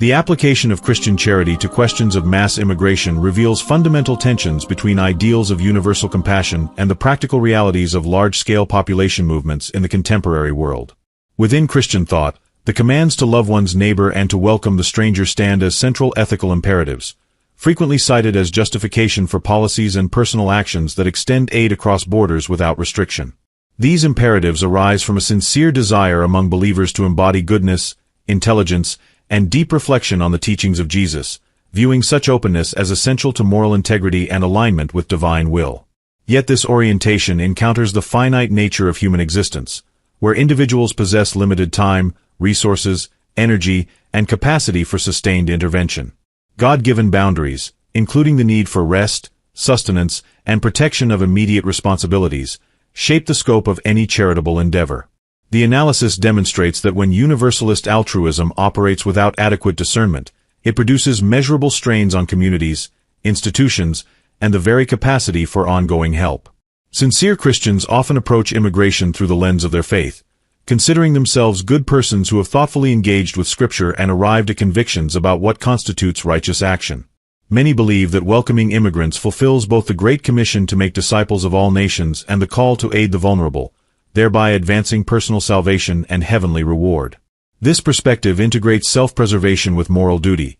Speaker 4: The application of Christian charity to questions of mass immigration reveals fundamental tensions between ideals of universal compassion and the practical realities of large-scale population movements in the contemporary world. Within Christian thought, the commands to love one's neighbor and to welcome the stranger stand as central ethical imperatives, frequently cited as justification for policies and personal actions that extend aid across borders without restriction. These imperatives arise from a sincere desire among believers to embody goodness, intelligence, and deep reflection on the teachings of Jesus, viewing such openness as essential to moral integrity and alignment with divine will. Yet this orientation encounters the finite nature of human existence, where individuals possess limited time, resources, energy, and capacity for sustained intervention. God-given boundaries, including the need for rest, sustenance, and protection of immediate responsibilities, shape the scope of any charitable endeavor. The analysis demonstrates that when universalist altruism operates without adequate discernment, it produces measurable strains on communities, institutions, and the very capacity for ongoing help. Sincere Christians often approach immigration through the lens of their faith, considering themselves good persons who have thoughtfully engaged with Scripture and arrived at convictions about what constitutes righteous action. Many believe that welcoming immigrants fulfills both the Great Commission to make disciples of all nations and the call to aid the vulnerable, thereby advancing personal salvation and heavenly reward. This perspective integrates self-preservation with moral duty,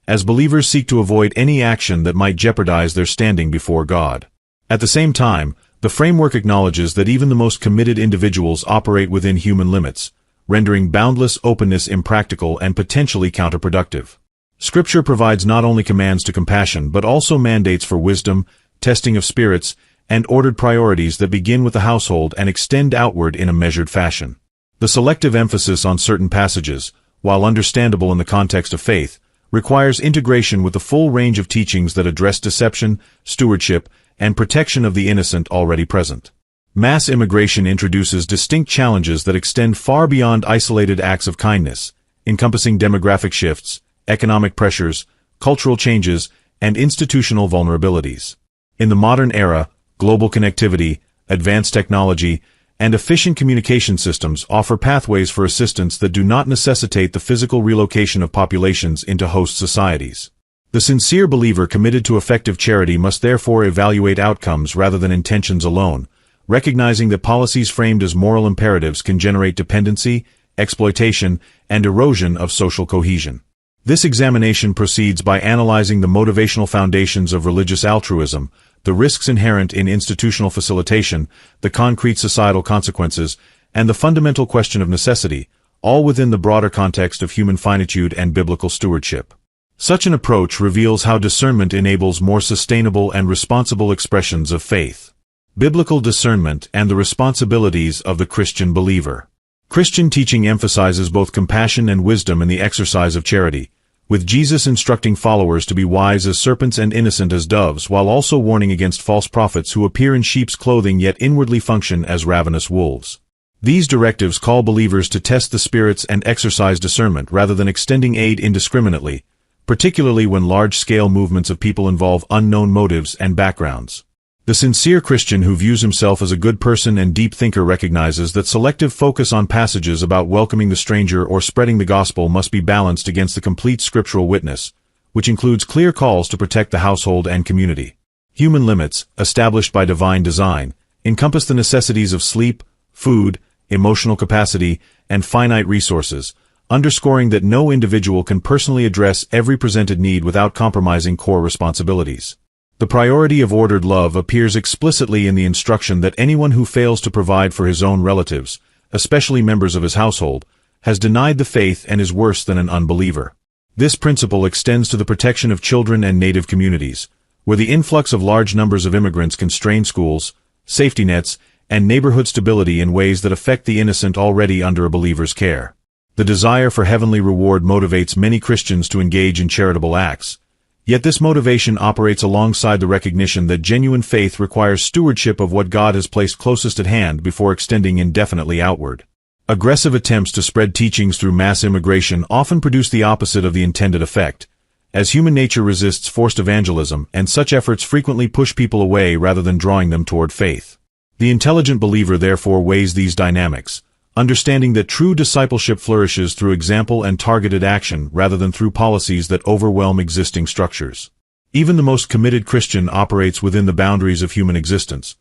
Speaker 4: as believers seek to avoid any action that might jeopardize their standing before God. At the same time, the framework acknowledges that even the most committed individuals operate within human limits, rendering boundless openness impractical and potentially counterproductive. Scripture provides not only commands to compassion but also mandates for wisdom, testing of spirits, and ordered priorities that begin with the household and extend outward in a measured fashion. The selective emphasis on certain passages, while understandable in the context of faith, requires integration with the full range of teachings that address deception, stewardship, and protection of the innocent already present. Mass immigration introduces distinct challenges that extend far beyond isolated acts of kindness, encompassing demographic shifts, economic pressures, cultural changes, and institutional vulnerabilities. In the modern era, global connectivity, advanced technology, and efficient communication systems offer pathways for assistance that do not necessitate the physical relocation of populations into host societies. The sincere believer committed to effective charity must therefore evaluate outcomes rather than intentions alone, recognizing that policies framed as moral imperatives can generate dependency, exploitation, and erosion of social cohesion. This examination proceeds by analyzing the motivational foundations of religious altruism, the risks inherent in institutional facilitation, the concrete societal consequences, and the fundamental question of necessity, all within the broader context of human finitude and biblical stewardship. Such an approach reveals how discernment enables more sustainable and responsible expressions of faith. Biblical discernment and the responsibilities of the Christian believer. Christian teaching emphasizes both compassion and wisdom in the exercise of charity, with Jesus instructing followers to be wise as serpents and innocent as doves, while also warning against false prophets who appear in sheep's clothing yet inwardly function as ravenous wolves. These directives call believers to test the spirits and exercise discernment rather than extending aid indiscriminately, particularly when large-scale movements of people involve unknown motives and backgrounds. The sincere Christian who views himself as a good person and deep thinker recognizes that selective focus on passages about welcoming the stranger or spreading the gospel must be balanced against the complete scriptural witness, which includes clear calls to protect the household and community. Human limits, established by divine design, encompass the necessities of sleep, food, emotional capacity, and finite resources, underscoring that no individual can personally address every presented need without compromising core responsibilities. The priority of ordered love appears explicitly in the instruction that anyone who fails to provide for his own relatives, especially members of his household, has denied the faith and is worse than an unbeliever. This principle extends to the protection of children and native communities, where the influx of large numbers of immigrants can strain schools, safety nets, and neighborhood stability in ways that affect the innocent already under a believer's care. The desire for heavenly reward motivates many Christians to engage in charitable acts. Yet this motivation operates alongside the recognition that genuine faith requires stewardship of what God has placed closest at hand before extending indefinitely outward. Aggressive attempts to spread teachings through mass immigration often produce the opposite of the intended effect, as human nature resists forced evangelism, and such efforts frequently push people away rather than drawing them toward faith. The intelligent believer therefore weighs these dynamics,
Speaker 11: understanding that true discipleship flourishes through example and targeted action rather than through policies that overwhelm existing structures. Even the most committed Christian operates within the boundaries of human existence,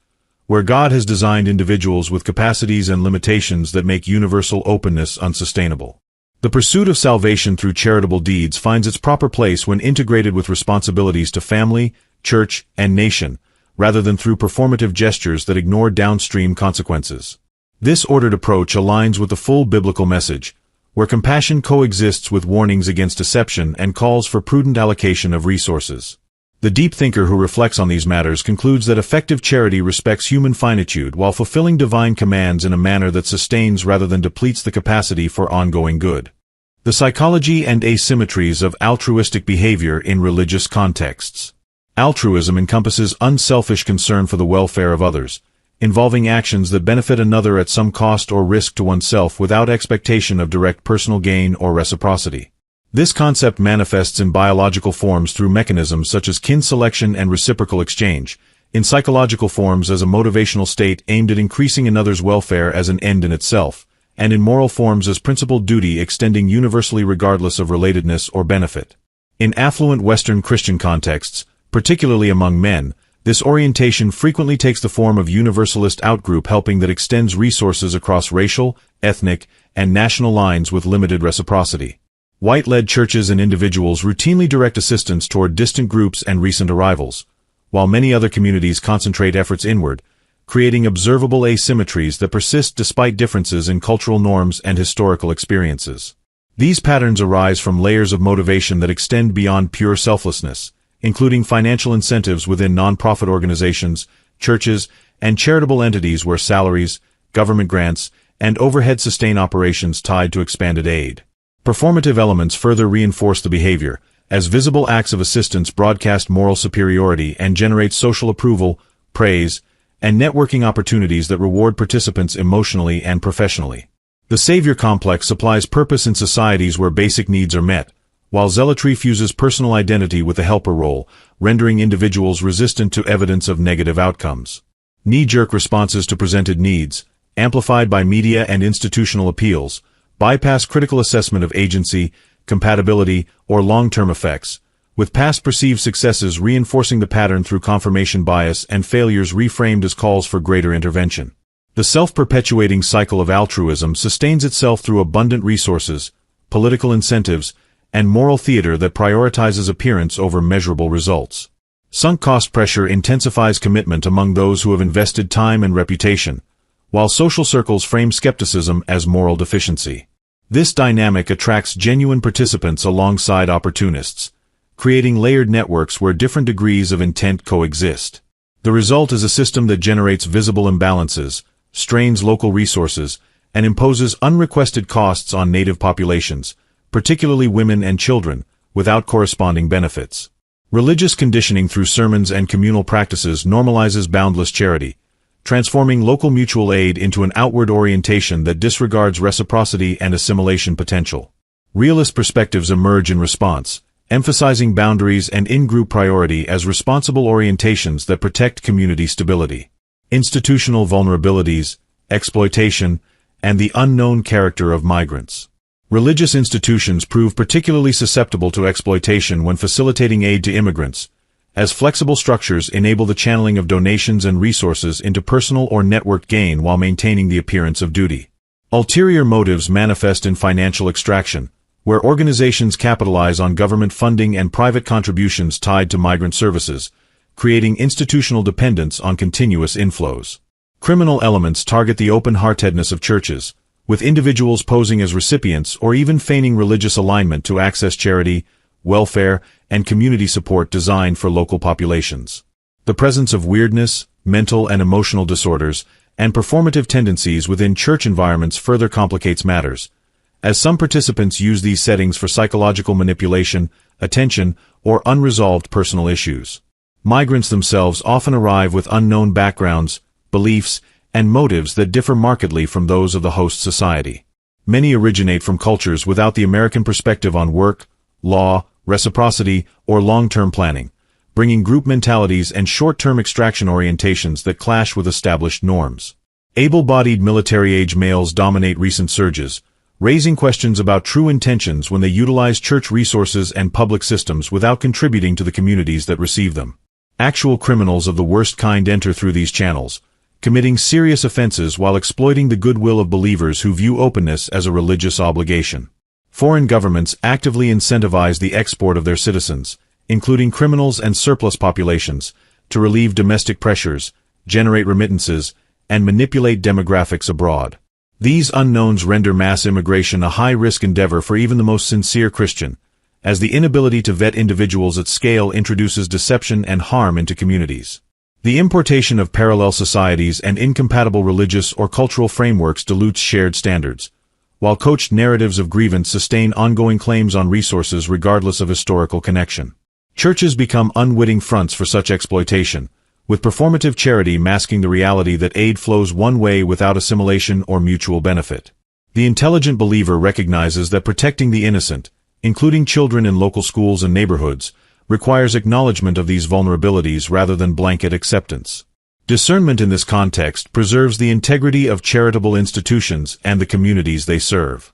Speaker 11: where God has designed individuals with capacities and limitations that make universal openness unsustainable. The pursuit of salvation through charitable deeds finds its proper place when integrated with responsibilities to family, church, and nation, rather than through performative gestures that ignore downstream consequences. This ordered approach aligns with the full biblical message, where compassion coexists with warnings against deception and calls for prudent allocation of resources. The deep thinker who reflects on these matters concludes that effective charity respects human finitude while fulfilling divine commands in a manner that sustains rather than depletes the capacity for ongoing good. The psychology and asymmetries of altruistic behavior in religious contexts. Altruism encompasses unselfish concern for the welfare of others, involving actions that benefit another at some cost or risk to oneself without expectation of direct personal gain or reciprocity. This concept manifests in biological forms through mechanisms such as kin selection and reciprocal exchange, in psychological forms as a motivational state aimed at increasing another's welfare as an end in itself, and in moral forms as principled duty extending universally regardless of relatedness or benefit. In affluent Western Christian contexts, particularly among men, this orientation frequently takes the form of universalist outgroup helping that extends resources across racial, ethnic, and national lines with limited reciprocity. White-led churches and individuals routinely direct assistance toward distant groups and recent arrivals, while many other communities concentrate efforts inward, creating observable asymmetries that persist despite differences in cultural norms and historical experiences. These patterns arise from layers of motivation that extend beyond pure selflessness, including financial incentives within nonprofit organizations, churches, and charitable entities where salaries, government grants, and overhead sustain operations tied to expanded aid. Performative elements further reinforce the behavior, as visible acts of assistance broadcast moral superiority and generate social approval, praise, and networking opportunities that reward participants emotionally and professionally. The savior complex supplies purpose in societies where basic needs are met, while zealotry fuses personal identity with the helper role, rendering individuals resistant to evidence of negative outcomes. Knee-jerk responses to presented needs, amplified by media and institutional appeals, bypass critical assessment of agency, compatibility, or long-term effects, with past perceived successes reinforcing the pattern through confirmation bias and failures reframed as calls for greater intervention. The self-perpetuating cycle of altruism sustains itself through abundant resources, political incentives, and moral theater that prioritizes appearance over measurable results. Sunk cost pressure intensifies commitment among those who have invested time and reputation, while social circles frame skepticism as moral deficiency. This dynamic attracts genuine participants alongside opportunists, creating layered networks where different degrees of intent coexist. The result is a system that generates visible imbalances, strains local resources, and imposes unrequested costs on native populations, particularly women and children, without corresponding benefits. Religious conditioning through sermons and communal practices normalizes boundless charity, transforming local mutual aid into an outward orientation that disregards reciprocity and assimilation potential. Realist perspectives emerge in response, emphasizing boundaries and in-group priority as responsible orientations that protect community stability. Institutional vulnerabilities, exploitation, and the unknown character of migrants. Religious institutions prove particularly susceptible to exploitation when facilitating aid to immigrants, as flexible structures enable the channeling of donations and resources into personal or networked gain while maintaining the appearance of duty. Ulterior motives manifest in financial extraction, where organizations capitalize on government funding and private contributions tied to migrant services, creating institutional dependence on continuous inflows. Criminal elements target the open-heartedness of churches, with individuals posing as recipients or even feigning religious alignment to access charity, welfare, and community support designed for local populations. The presence of weirdness, mental and emotional disorders, and performative tendencies within church environments further complicates matters, as some participants use these settings for psychological manipulation, attention, or unresolved personal issues. Migrants themselves often arrive with unknown backgrounds, beliefs, and motives that differ markedly from those of the host society. Many originate from cultures without the American perspective on work, law, reciprocity, or long-term planning, bringing group mentalities and short-term extraction orientations that clash with established norms.
Speaker 4: Able-bodied military-age males dominate recent surges, raising questions about true intentions when they utilize church resources and public systems without contributing to the communities that receive them. Actual criminals of the worst kind enter through these channels, committing serious offenses while exploiting the goodwill of believers who view openness as a religious obligation. Foreign governments actively incentivize the export of their citizens, including criminals and surplus populations, to relieve domestic pressures, generate remittances, and manipulate demographics abroad. These unknowns render mass immigration a high-risk endeavor for even the most sincere Christian, as the inability to vet individuals at scale introduces deception and harm into communities. The importation of parallel societies and incompatible religious or cultural frameworks dilutes shared standards, while coached narratives of grievance sustain ongoing claims on resources regardless of historical connection. Churches become unwitting fronts for such exploitation, with performative charity masking the reality that aid flows one way without assimilation or mutual benefit. The intelligent believer recognizes that protecting the innocent, including children in local schools and neighborhoods, requires acknowledgement of these vulnerabilities rather than blanket acceptance. Discernment in this context preserves the integrity of charitable institutions and the communities they serve.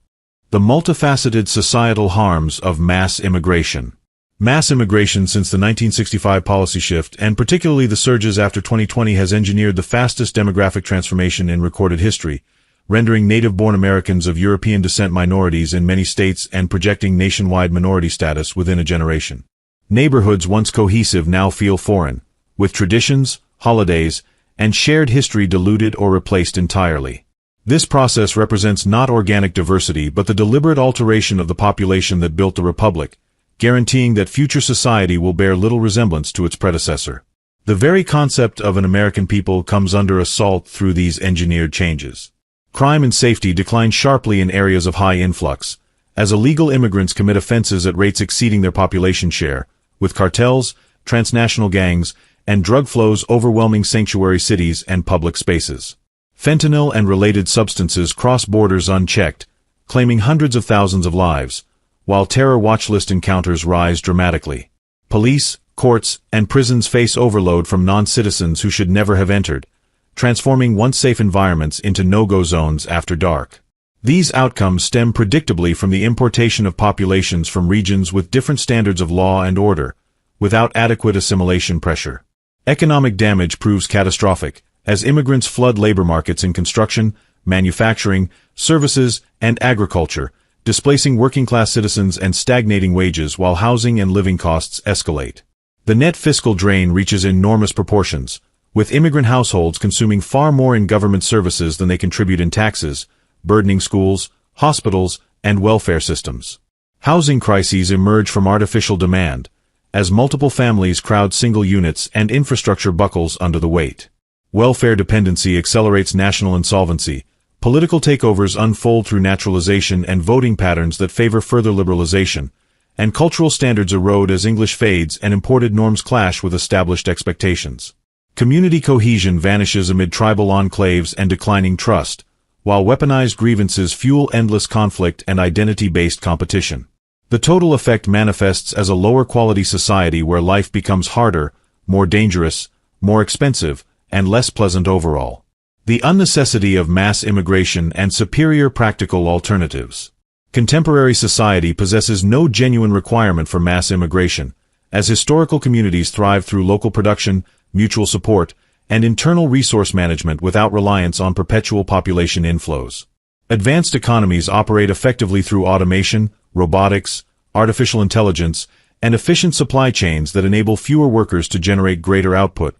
Speaker 4: The multifaceted societal harms of mass immigration. Mass immigration since the 1965 policy shift, and particularly the surges after 2020, has engineered the fastest demographic transformation in recorded history, rendering native-born Americans of European descent minorities in many states and projecting nationwide minority status within a generation. Neighborhoods once cohesive now feel foreign, with traditions, holidays, and shared history diluted or replaced entirely. This process represents not organic diversity but the deliberate alteration of the population that built the Republic, guaranteeing that future society will bear little resemblance to its predecessor. The very concept of an American people comes under assault through these engineered changes. Crime and safety decline sharply in areas of high influx, as illegal immigrants commit offenses at rates exceeding their population share, with cartels, transnational gangs, and drug flows overwhelming sanctuary cities and public spaces. Fentanyl and related substances cross borders unchecked, claiming hundreds of thousands of lives, while terror watch list encounters rise dramatically. Police, courts, and prisons face overload from non-citizens who should never have entered, transforming once safe environments into no-go zones after dark. These outcomes stem predictably from the importation of populations from regions with different standards of law and order, without adequate assimilation pressure. Economic damage proves catastrophic, as immigrants flood labor markets in construction, manufacturing, services, and agriculture, displacing working-class citizens and stagnating wages while housing and living costs escalate. The net fiscal drain reaches enormous proportions, with immigrant households consuming far more in government services than they contribute in taxes, burdening schools, hospitals, and welfare systems. Housing crises emerge from artificial demand, as multiple families crowd single units and infrastructure buckles under the weight. Welfare dependency accelerates national insolvency, political takeovers unfold through naturalization and voting patterns that favor further liberalization, and cultural standards erode as English fades and imported norms clash with established expectations. Community cohesion vanishes amid tribal enclaves and declining trust, while weaponized grievances fuel endless conflict and identity-based competition. The total effect manifests as a lower-quality society where life becomes harder, more dangerous, more expensive, and less pleasant overall. The unnecessity of mass immigration and superior practical alternatives. Contemporary society possesses no genuine requirement for mass immigration, as historical communities thrive through local production, mutual support, and internal resource management without reliance on perpetual population inflows. Advanced economies operate effectively through automation, robotics, artificial intelligence, and efficient supply chains that enable fewer workers to generate greater output,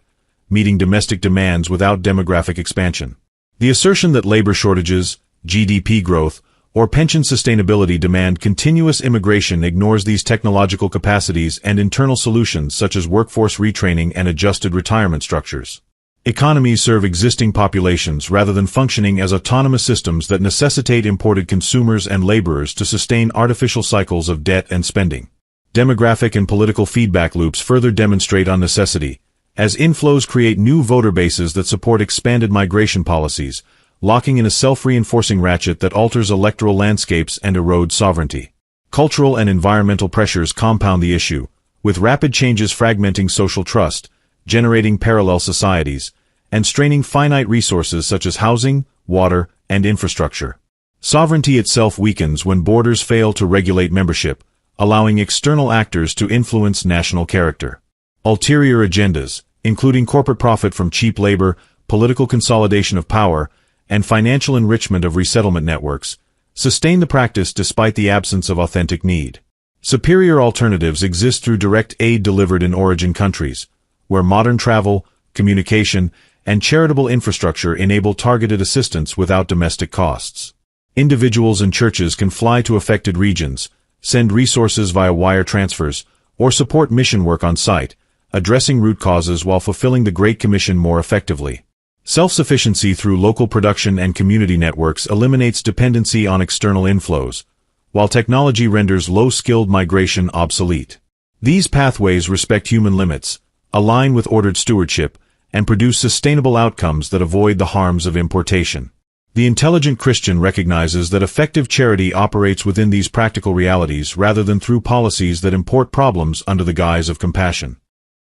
Speaker 4: meeting domestic demands without demographic expansion. The assertion that labor shortages, GDP growth, or pension sustainability demand continuous immigration ignores these technological capacities and internal solutions such as workforce retraining and adjusted retirement structures. Economies serve existing populations rather than functioning as autonomous systems that necessitate imported consumers and laborers to sustain artificial cycles of debt and spending. Demographic and political feedback loops further demonstrate unnecessity, as inflows create new voter bases that support expanded migration policies, locking in a self-reinforcing ratchet that alters electoral landscapes and erodes sovereignty. Cultural and environmental pressures compound the issue, with rapid changes fragmenting social trust, generating parallel societies, and straining finite resources such as housing, water, and infrastructure. Sovereignty itself weakens when borders fail to regulate membership, allowing external actors to influence national character. Ulterior agendas, including corporate profit from cheap labor, political consolidation of power, and financial enrichment of resettlement networks, sustain the practice despite the absence of authentic need. Superior alternatives exist through direct aid delivered in origin countries, where modern travel, communication, and charitable infrastructure enable targeted assistance without domestic costs. Individuals and churches can fly to affected regions, send resources via wire transfers, or support mission work on site, addressing root causes while fulfilling the Great Commission more effectively. Self-sufficiency through local production and community networks eliminates dependency on external inflows, while technology renders low-skilled migration obsolete. These pathways respect human limits, align with ordered stewardship, and produce sustainable outcomes that avoid the harms of importation. The intelligent Christian recognizes that effective charity operates within these practical realities rather than through policies that import problems under the guise of compassion.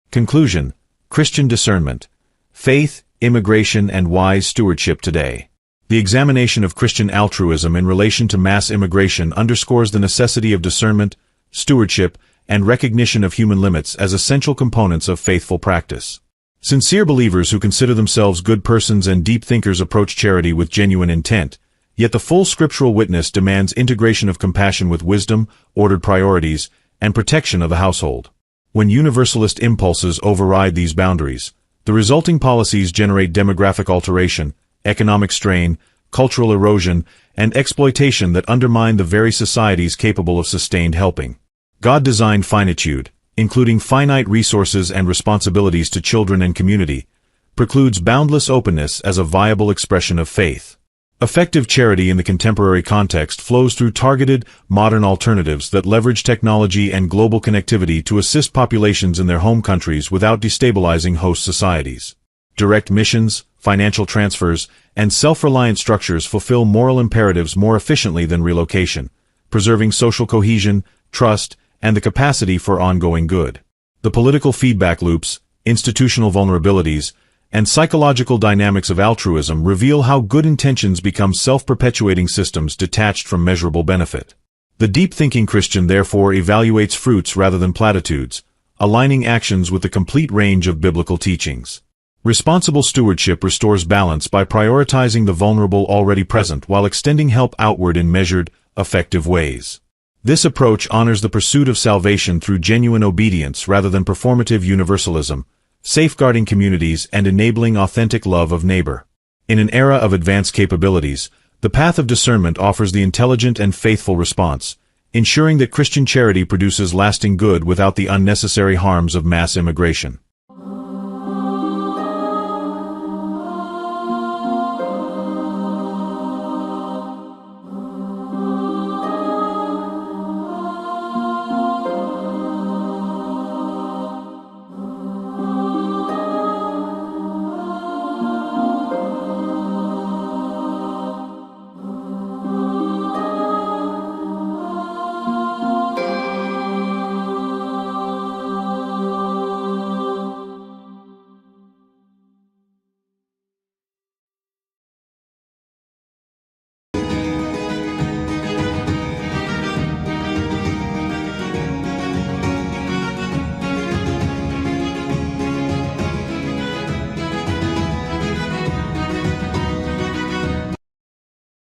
Speaker 4: Conclusion: Christian discernment, faith, immigration, and wise stewardship today. The examination of Christian altruism in relation to mass immigration underscores the necessity of discernment, stewardship, and recognition of human limits as essential components of faithful practice. Sincere believers who consider themselves good persons and deep thinkers approach charity with genuine intent, yet the full scriptural witness demands integration of compassion with wisdom, ordered priorities, and protection of the household. When universalist impulses override these boundaries, the resulting policies generate demographic alteration, economic strain, cultural erosion, and exploitation that undermine the very societies capable of sustained helping. God designed finitude, including finite resources and responsibilities to children and community, precludes boundless openness as a viable expression of faith. Effective charity in the contemporary context flows through targeted, modern alternatives that leverage technology and global connectivity to assist populations in their home countries without destabilizing host societies. Direct missions, financial transfers, and self-reliant structures fulfill moral imperatives more efficiently than relocation, preserving social cohesion, trust, and the capacity for ongoing good. The political feedback loops, institutional vulnerabilities, and psychological dynamics of altruism reveal how good intentions become self-perpetuating systems detached from measurable benefit. The deep-thinking Christian therefore evaluates fruits rather than platitudes, aligning actions with the complete range of biblical teachings. Responsible stewardship restores balance by prioritizing the vulnerable already present while extending help outward in measured, effective ways. This approach honors the pursuit of salvation through genuine obedience rather than performative universalism, safeguarding communities and enabling authentic love of neighbor. In an era of advanced capabilities, the path of discernment offers the intelligent and faithful response, ensuring that Christian charity produces lasting good without the unnecessary harms of mass immigration.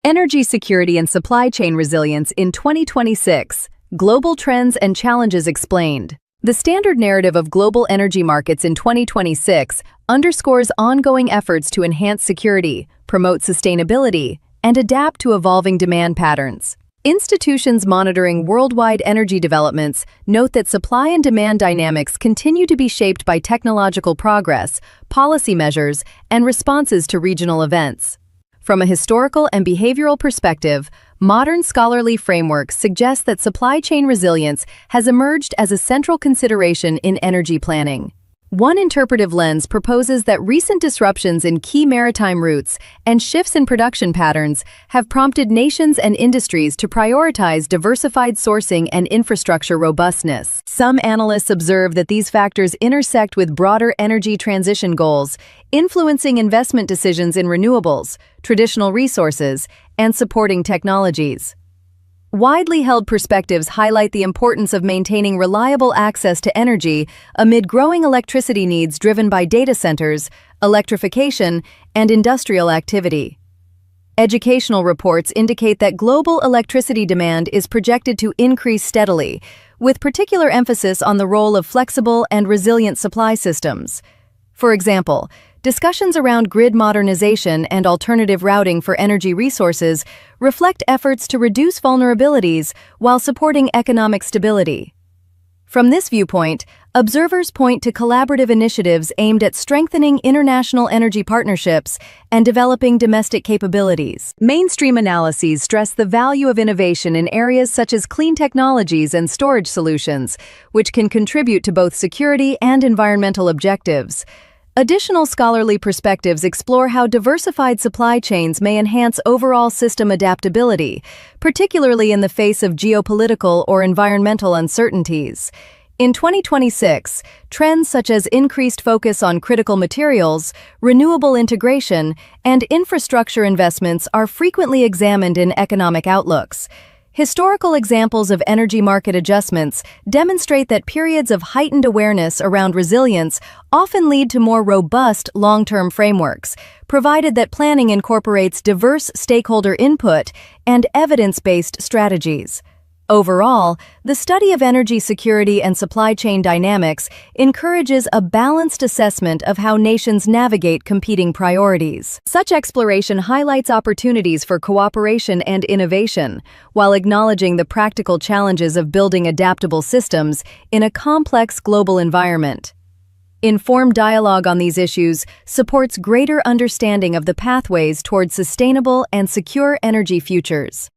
Speaker 8: Energy security and supply chain resilience in 2026. Global trends and challenges explained. The standard narrative of global energy markets in 2026 underscores ongoing efforts to enhance security, promote sustainability, and adapt to evolving demand patterns. Institutions monitoring worldwide energy developments note that supply and demand dynamics continue to be shaped by technological progress, policy measures, and responses to regional events. From a historical and behavioral perspective, modern scholarly frameworks suggest that supply chain resilience has emerged as a central consideration in energy planning. One interpretive lens proposes that recent disruptions in key maritime routes and shifts in production patterns have prompted nations and industries to prioritize diversified sourcing and infrastructure robustness. Some analysts observe that these factors intersect with broader energy transition goals, influencing investment decisions in renewables, traditional resources, and supporting technologies. Widely held perspectives highlight the importance of maintaining reliable access to energy amid growing electricity needs driven by data centers, electrification, and industrial activity. Educational reports indicate that global electricity demand is projected to increase steadily, with particular emphasis on the role of flexible and resilient supply systems. For example, discussions around grid modernization and alternative routing for energy resources reflect efforts to reduce vulnerabilities while supporting economic stability. From this viewpoint, observers point to collaborative initiatives aimed at strengthening international energy partnerships and developing domestic capabilities. Mainstream analyses stress the value of innovation in areas such as clean technologies and storage solutions, which can contribute to both security and environmental objectives. Additional scholarly perspectives explore how diversified supply chains may enhance overall system adaptability, particularly in the face of geopolitical or environmental uncertainties. In 2026, trends such as increased focus on critical materials, renewable integration, and infrastructure investments are frequently examined in economic outlooks. Historical examples of energy market adjustments demonstrate that periods of heightened awareness around resilience often lead to more robust long-term frameworks, provided that planning incorporates diverse stakeholder input and evidence-based strategies. Overall, the study of energy security and supply chain dynamics encourages a balanced assessment of how nations navigate competing priorities. Such exploration highlights opportunities for cooperation and innovation, while acknowledging the practical challenges of building adaptable systems in a complex global environment. Informed dialogue on these issues supports greater understanding of the pathways toward sustainable and secure energy futures.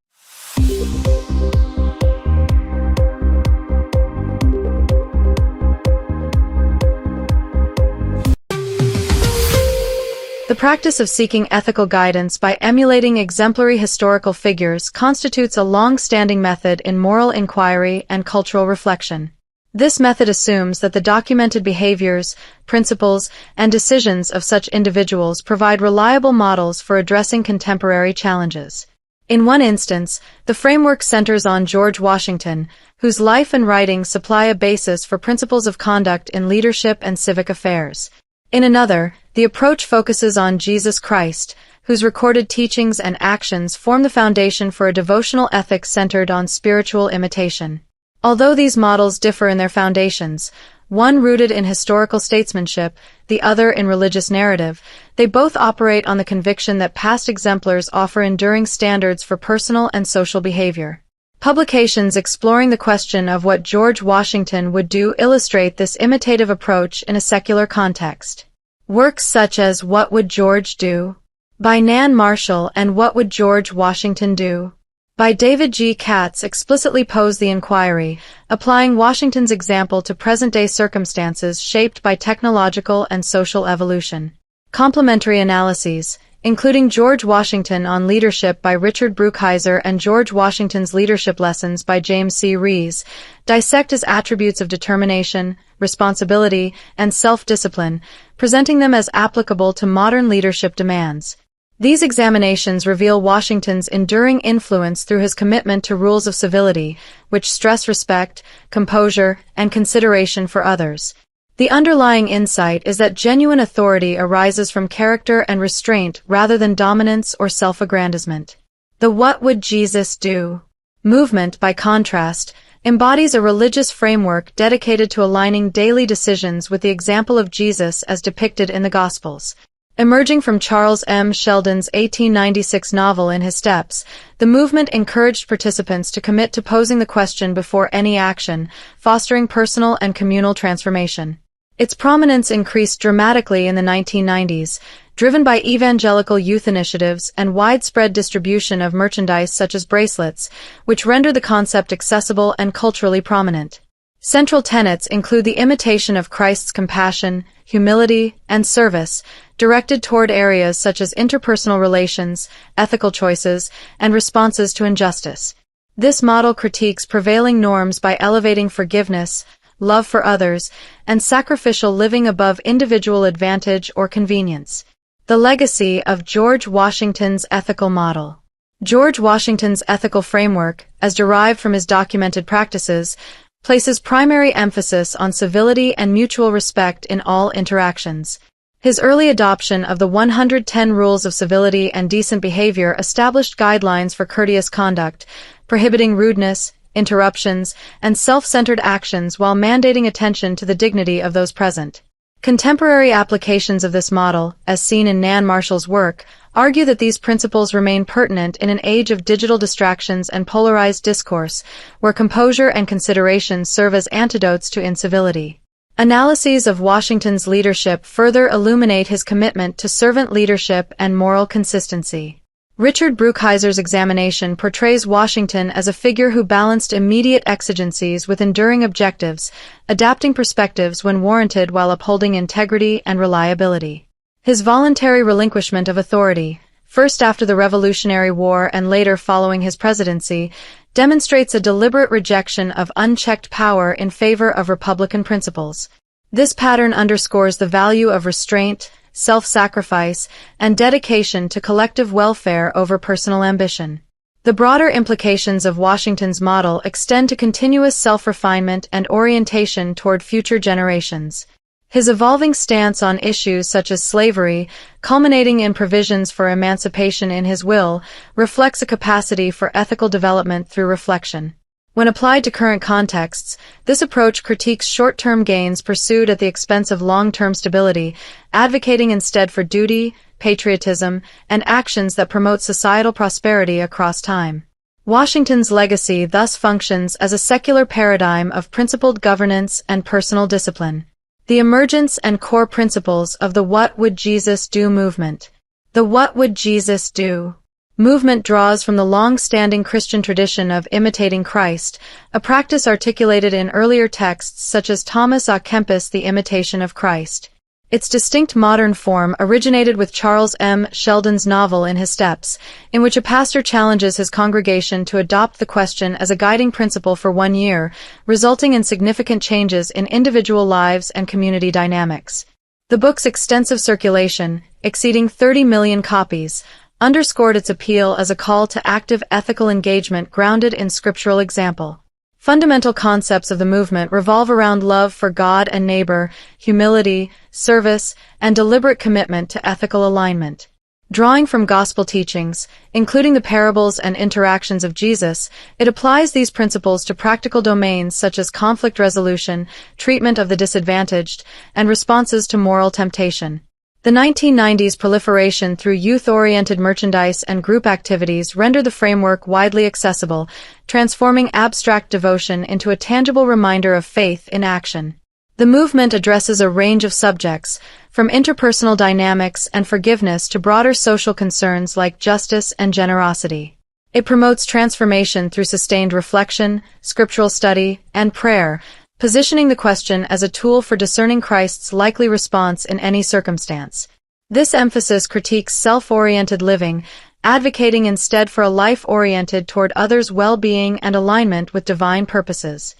Speaker 9: The practice of seeking ethical guidance by emulating exemplary historical figures constitutes a long-standing method in moral inquiry and cultural reflection. This method assumes that the documented behaviors, principles, and decisions of such individuals provide reliable models for addressing contemporary challenges. In one instance, the framework centers on George Washington, whose life and writings supply a basis for principles of conduct in leadership and civic affairs. In another, the approach focuses on Jesus Christ, whose recorded teachings and actions form the foundation for a devotional ethic centered on spiritual imitation. Although these models differ in their foundations, one rooted in historical statesmanship, the other in religious narrative, they both operate on the conviction that past exemplars offer enduring standards for personal and social behavior. Publications exploring the question of what George Washington would do illustrate this imitative approach in a secular context. Works such as What Would George Do? By Nan Marshall and What Would George Washington Do? By David G. Katz explicitly pose the inquiry, applying Washington's example to present-day circumstances shaped by technological and social evolution. Complementary analyses, including George Washington on Leadership by Richard Brookhiser and George Washington's Leadership Lessons by James C. Rees, dissect his attributes of determination, responsibility, and self-discipline, presenting them as applicable to modern leadership demands. These examinations reveal Washington's enduring influence through his commitment to rules of civility, which stress respect, composure, and consideration for others. The underlying insight is that genuine authority arises from character and restraint rather than dominance or self-aggrandizement. The What Would Jesus Do? Movement, by contrast, embodies a religious framework dedicated to aligning daily decisions with the example of Jesus as depicted in the Gospels. Emerging from Charles M. Sheldon's 1896 novel In His Steps, the movement encouraged participants to commit to posing the question before any action, fostering personal and communal transformation. Its prominence increased dramatically in the 1990s, driven by evangelical youth initiatives and widespread distribution of merchandise such as bracelets, which rendered the concept accessible and culturally prominent. Central tenets include the imitation of Christ's compassion, humility, and service, directed toward areas such as interpersonal relations, ethical choices, and responses to injustice. This model critiques prevailing norms by elevating forgiveness, love for others, and sacrificial living above individual advantage or convenience. The legacy of George Washington's ethical model. George Washington's ethical framework, as derived from his documented practices, places primary emphasis on civility and mutual respect in all interactions. His early adoption of the 110 Rules of Civility and Decent Behavior established guidelines for courteous conduct, prohibiting rudeness, interruptions, and self-centered actions while mandating attention to the dignity of those present. Contemporary applications of this model, as seen in Nan Marshall's work, argue that these principles remain pertinent in an age of digital distractions and polarized discourse, where composure and consideration serve as antidotes to incivility. Analyses of Washington's leadership further illuminate his commitment to servant leadership and moral consistency. Richard Brookhiser's examination portrays Washington as a figure who balanced immediate exigencies with enduring objectives, adapting perspectives when warranted while upholding integrity and reliability. His voluntary relinquishment of authority, first after the Revolutionary War and later following his presidency, demonstrates a deliberate rejection of unchecked power in favor of Republican principles. This pattern underscores the value of restraint, self-sacrifice, and dedication to collective welfare over personal ambition. The broader implications of Washington's model extend to continuous self-refinement and orientation toward future generations. His evolving stance on issues such as slavery, culminating in provisions for emancipation in his will, reflects a capacity for ethical development through reflection. When applied to current contexts, this approach critiques short-term gains pursued at the expense of long-term stability, advocating instead for duty, patriotism, and actions that promote societal prosperity across time. Washington's legacy thus functions as a secular paradigm of principled governance and personal discipline. The emergence and core principles of the What Would Jesus Do movement. The What Would Jesus Do movement draws from the long-standing Christian tradition of imitating Christ, a practice articulated in earlier texts such as Thomas à Kempis' The Imitation of Christ. Its distinct modern form originated with Charles M. Sheldon's novel In His Steps, in which a pastor challenges his congregation to adopt the question as a guiding principle for 1 year, resulting in significant changes in individual lives and community dynamics. The book's extensive circulation, exceeding 30 million copies, underscored its appeal as a call to active ethical engagement grounded in scriptural example. Fundamental concepts of the movement revolve around love for God and neighbor, humility, service, and deliberate commitment to ethical alignment. Drawing from gospel teachings, including the parables and interactions of Jesus, it applies these principles to practical domains such as conflict resolution, treatment of the disadvantaged, and responses to moral temptation. The 1990s proliferation through youth-oriented merchandise and group activities rendered the framework widely accessible, transforming abstract devotion into a tangible reminder of faith in action. The movement addresses a range of subjects, from interpersonal dynamics and forgiveness to broader social concerns like justice and generosity. It promotes transformation through sustained reflection, scriptural study, and prayer, positioning the question as a tool for discerning Christ's likely response in any circumstance. This emphasis critiques self-oriented living, advocating instead for a life oriented toward others' well-being and alignment with divine purposes.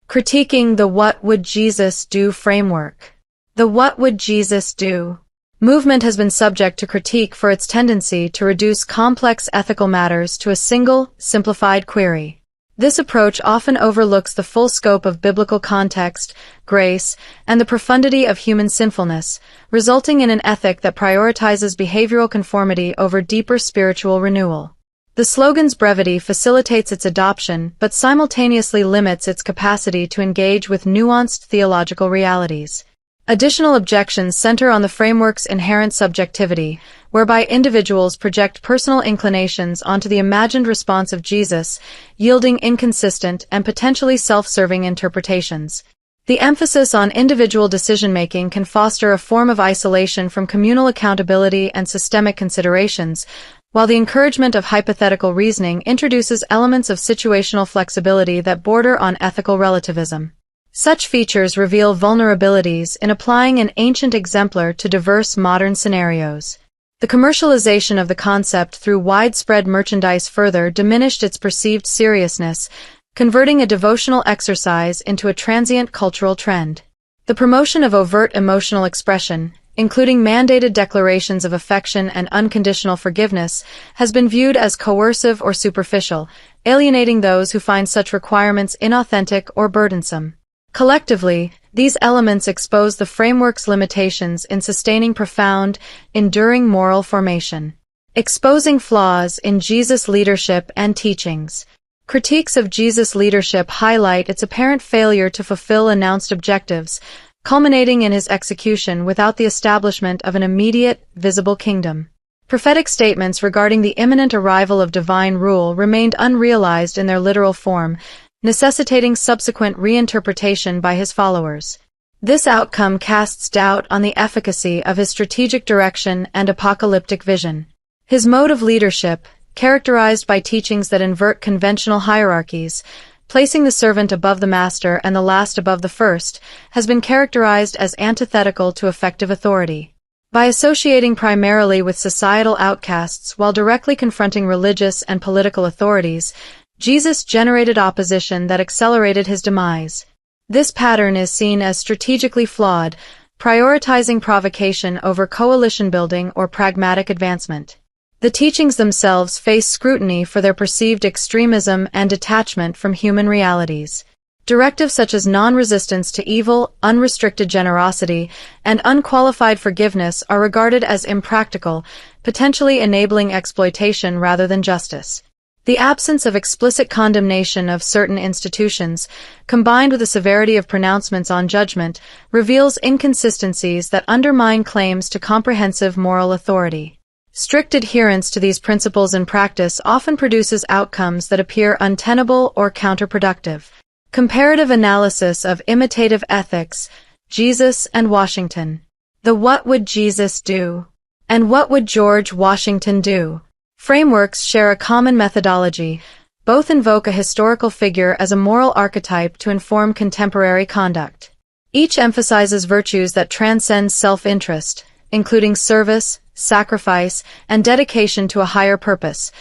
Speaker 9: Critiquing the What Would Jesus Do framework. The What Would Jesus Do movement has been subject to critique for its tendency to reduce complex ethical matters to a single, simplified query. This approach often overlooks the full scope of biblical context, grace, and the profundity of human sinfulness, resulting in an ethic that prioritizes behavioral conformity over deeper spiritual renewal. The slogan's brevity facilitates its adoption but simultaneously limits its capacity to engage with nuanced theological realities. Additional objections center on the framework's inherent subjectivity, whereby individuals project personal inclinations onto the imagined response of Jesus, yielding inconsistent and potentially self-serving interpretations. The emphasis on individual decision-making can foster a form of isolation from communal accountability and systemic considerations, while the encouragement of hypothetical reasoning introduces elements of situational flexibility that border on ethical relativism. Such features reveal vulnerabilities in applying an ancient exemplar to diverse modern scenarios. The commercialization of the concept through widespread merchandise further diminished its perceived seriousness, converting a devotional exercise into a transient cultural trend. The promotion of overt emotional expression, including mandated declarations of affection and unconditional forgiveness, has been viewed as coercive or superficial, alienating those who find such requirements inauthentic or burdensome. Collectively, these elements expose the framework's limitations in sustaining profound, enduring moral formation. Exposing flaws in Jesus' leadership and teachings. Critiques of Jesus' leadership highlight its apparent failure to fulfill announced objectives, culminating in his execution without the establishment of an immediate, visible kingdom. Prophetic statements regarding the imminent arrival of divine rule remained unrealized in their literal form, necessitating subsequent reinterpretation by his followers. This outcome casts doubt on the efficacy of his strategic direction and apocalyptic vision. His mode of leadership, characterized by teachings that invert conventional hierarchies, placing the servant above the master and the last above the first, has been characterized as antithetical to effective authority. By associating primarily with societal outcasts while directly confronting religious and political authorities, Jesus generated opposition that accelerated his demise. This pattern is seen as strategically flawed, prioritizing provocation over coalition building or pragmatic advancement. The teachings themselves face scrutiny for their perceived extremism and detachment from human realities. Directives such as non-resistance to evil, unrestricted generosity, and unqualified forgiveness are regarded as impractical, potentially enabling exploitation rather than justice. The absence of explicit condemnation of certain institutions, combined with the severity of pronouncements on judgment, reveals inconsistencies that undermine claims to comprehensive moral authority. Strict adherence to these principles in practice often produces outcomes that appear untenable or counterproductive. Comparative analysis of imitative ethics, Jesus and Washington. The What Would Jesus Do? And What Would George Washington Do? Frameworks share a common methodology. Both invoke a historical figure as a moral archetype to inform contemporary conduct. Each emphasizes virtues that transcend self-interest, including service, sacrifice, and dedication to a higher purpose,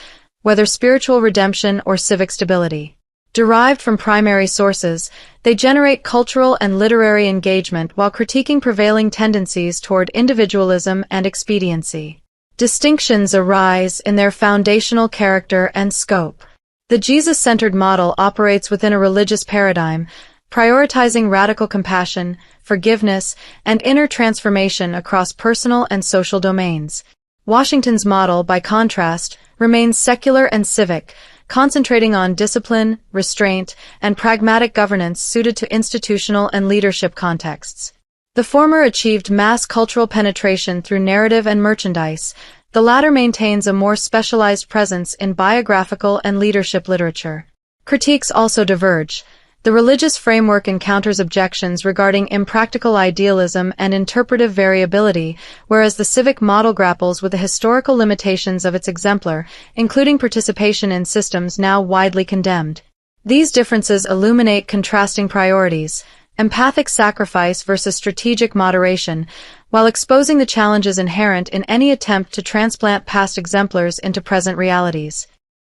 Speaker 9: whether spiritual redemption or civic stability. Derived from primary sources, they generate cultural and literary engagement while critiquing prevailing tendencies toward individualism and expediency. Distinctions arise in their foundational character and scope. The Jesus-centered model operates within a religious paradigm, prioritizing radical compassion, forgiveness, and inner transformation across personal and social domains. Washington's model, by contrast, remains secular and civic, concentrating on discipline, restraint, and pragmatic governance suited to institutional and leadership contexts. The former achieved mass cultural penetration through narrative and merchandise. The latter maintains a more specialized presence in biographical and leadership literature. Critiques also diverge. The religious framework encounters objections regarding impractical idealism and interpretive variability, whereas the civic model grapples with the historical limitations of its exemplar, including participation in systems now widely condemned. These differences illuminate contrasting priorities, empathic sacrifice versus strategic moderation, while exposing the challenges inherent in any attempt to transplant past exemplars into present realities.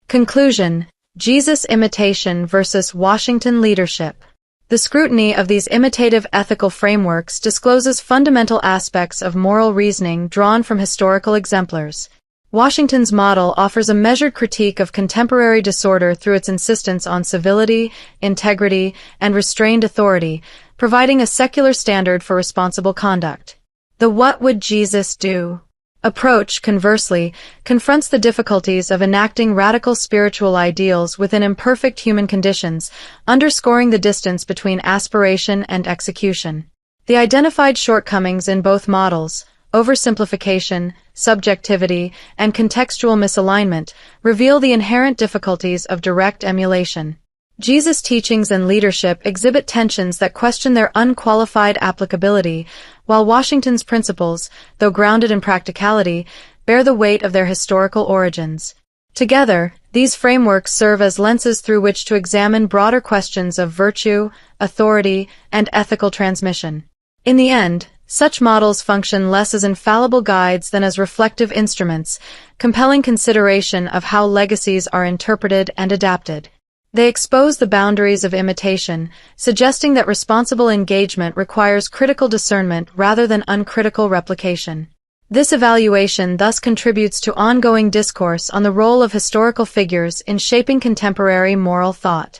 Speaker 9: Conclusion: Jesus imitation versus Washington leadership. The scrutiny of these imitative ethical frameworks discloses fundamental aspects of moral reasoning drawn from historical exemplars. Washington's model offers a measured critique of contemporary disorder through its insistence on civility, integrity, and restrained authority, providing a secular standard for responsible conduct. The What Would Jesus Do? Approach, conversely, confronts the difficulties of enacting radical spiritual ideals within imperfect human conditions, underscoring the distance between aspiration and execution. The identified shortcomings in both models, oversimplification, subjectivity, and contextual misalignment, reveal the inherent difficulties of direct emulation. Jesus' teachings and leadership exhibit tensions that question their unqualified applicability, while Washington's principles, though grounded in practicality, bear the weight of their historical origins. Together, These frameworks serve as lenses through which to examine broader questions of virtue, authority, and ethical transmission. In the end, such models function less as infallible guides than as reflective instruments, compelling consideration of how legacies are interpreted and adapted. They expose the boundaries of imitation, suggesting that responsible engagement requires critical discernment rather than uncritical replication. This evaluation thus contributes to ongoing discourse on the role of historical figures in shaping contemporary moral thought.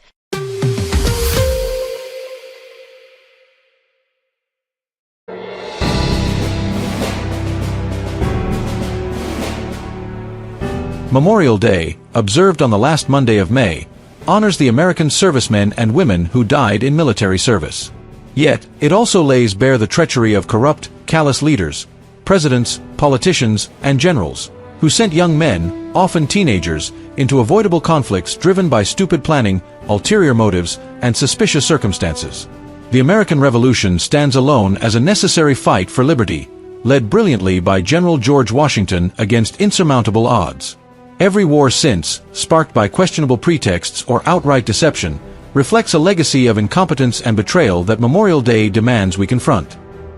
Speaker 11: Memorial Day, observed on the last Monday of May, honors the American servicemen and women who died in military service. Yet, it also lays bare the treachery of corrupt, callous leaders, presidents, politicians, and generals, who sent young men, often teenagers, into avoidable conflicts driven by stupid planning, ulterior motives, and suspicious circumstances. The American Revolution stands alone as a necessary fight for liberty, led brilliantly by General George Washington against insurmountable odds. Every war since, sparked by questionable pretexts or outright deception, reflects a legacy of incompetence and betrayal that Memorial Day demands we confront.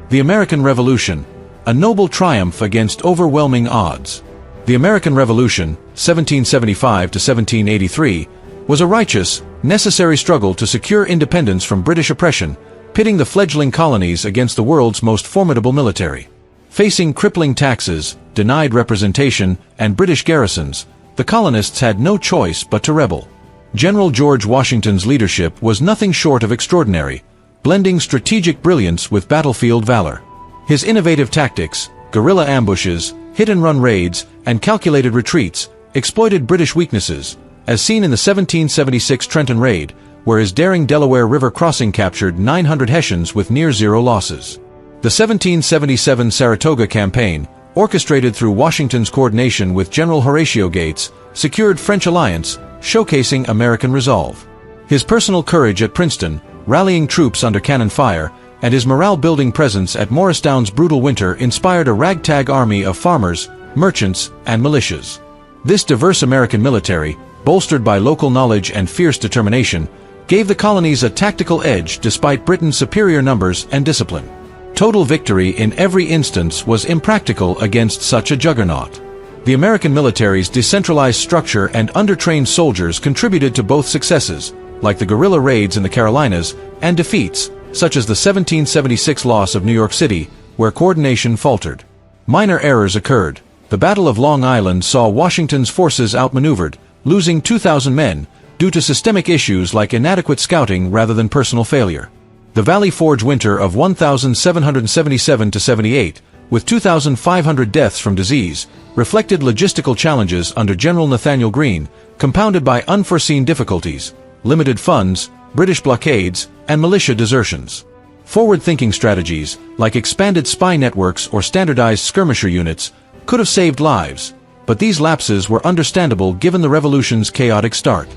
Speaker 11: The American Revolution, a noble triumph against overwhelming odds. The American Revolution, 1775 to 1783, was a righteous, necessary struggle to secure independence from British oppression, pitting the fledgling colonies against the world's most formidable military. Facing crippling taxes, denied representation, and British garrisons, the colonists had no choice but to rebel. General George Washington's leadership was nothing short of extraordinary, blending strategic brilliance with battlefield valor. His innovative tactics, guerrilla ambushes, hit-and-run raids, and calculated retreats exploited British weaknesses, as seen in the 1776 Trenton Raid, where his daring Delaware River crossing captured 900 Hessians with near-zero losses. The 1777 Saratoga Campaign, orchestrated through Washington's coordination with General Horatio Gates, secured French alliance, showcasing American resolve. His personal courage at Princeton, rallying troops under cannon fire, and his morale-building presence at Morristown's brutal winter inspired a ragtag army of farmers, merchants, and militias. This diverse American military, bolstered by local knowledge and fierce determination, gave the colonies a tactical edge despite Britain's superior numbers and discipline. Total victory in every instance was impractical against such a juggernaut. The American military's decentralized structure and undertrained soldiers contributed to both successes, like the guerrilla raids in the Carolinas, and defeats, such as the 1776 loss of New York City, where coordination faltered. Minor errors occurred. The Battle of Long Island saw Washington's forces outmaneuvered, losing 2,000 men, due to systemic issues like inadequate scouting rather than personal failure. The Valley Forge winter of 1777-78, with 2,500 deaths from disease, reflected logistical challenges under General Nathanael Greene, compounded by unforeseen difficulties, limited funds, British blockades, and militia desertions. Forward-thinking strategies, like expanded spy networks or standardized skirmisher units, could have saved lives, but these lapses were understandable given the revolution's chaotic start.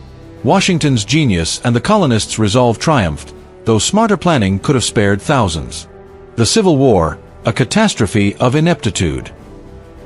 Speaker 11: Washington's genius and the colonists' resolve triumphed, though smarter planning could have spared thousands. The Civil War, a catastrophe of ineptitude.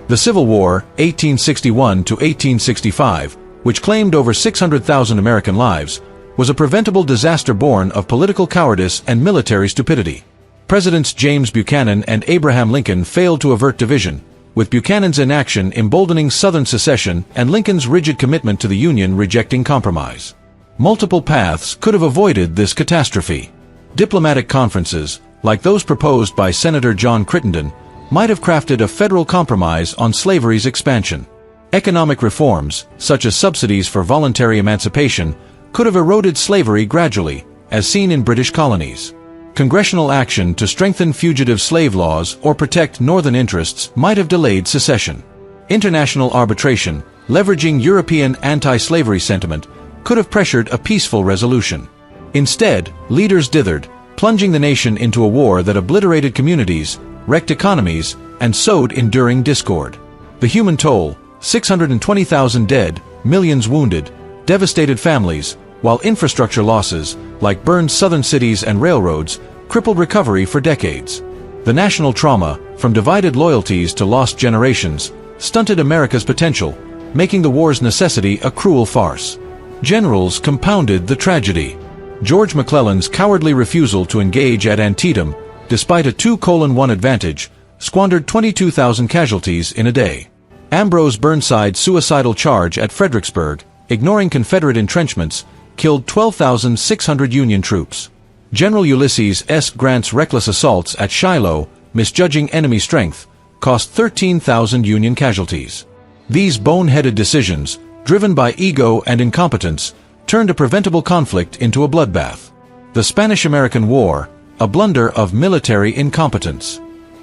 Speaker 11: The Civil War, 1861 to 1865, which claimed over 600,000 American lives, was a preventable disaster born of political cowardice and military stupidity. Presidents James Buchanan and Abraham Lincoln failed to avert division, with Buchanan's inaction emboldening Southern secession and Lincoln's rigid commitment to the Union rejecting compromise. Multiple paths could have avoided this catastrophe. Diplomatic conferences, like those proposed by Senator John Crittenden, might have crafted a federal compromise on slavery's expansion. Economic reforms, such as subsidies for voluntary emancipation, could have eroded slavery gradually, as seen in British colonies. Congressional action to strengthen fugitive slave laws or protect Northern interests might have delayed secession. International arbitration, leveraging European anti-slavery sentiment, could have pressured a peaceful resolution. Instead, leaders dithered, plunging the nation into a war that obliterated communities, wrecked economies, and sowed enduring discord. The human toll, 620,000 dead, millions wounded, devastated families, while infrastructure losses, like burned southern cities and railroads, crippled recovery for decades. The national trauma, from divided loyalties to lost generations, stunted America's potential, making the war's necessity a cruel farce. Generals compounded the tragedy. George McClellan's cowardly refusal to engage at Antietam, despite a 2:1 advantage, squandered 22,000 casualties in a day. Ambrose Burnside's suicidal charge at Fredericksburg, ignoring Confederate entrenchments, killed 12,600 Union troops. General Ulysses S. Grant's reckless assaults at Shiloh, misjudging enemy strength, cost 13,000 Union casualties. These boneheaded decisions, driven by ego and incompetence, turned a preventable conflict into a bloodbath. The Spanish-American War, a blunder of military incompetence.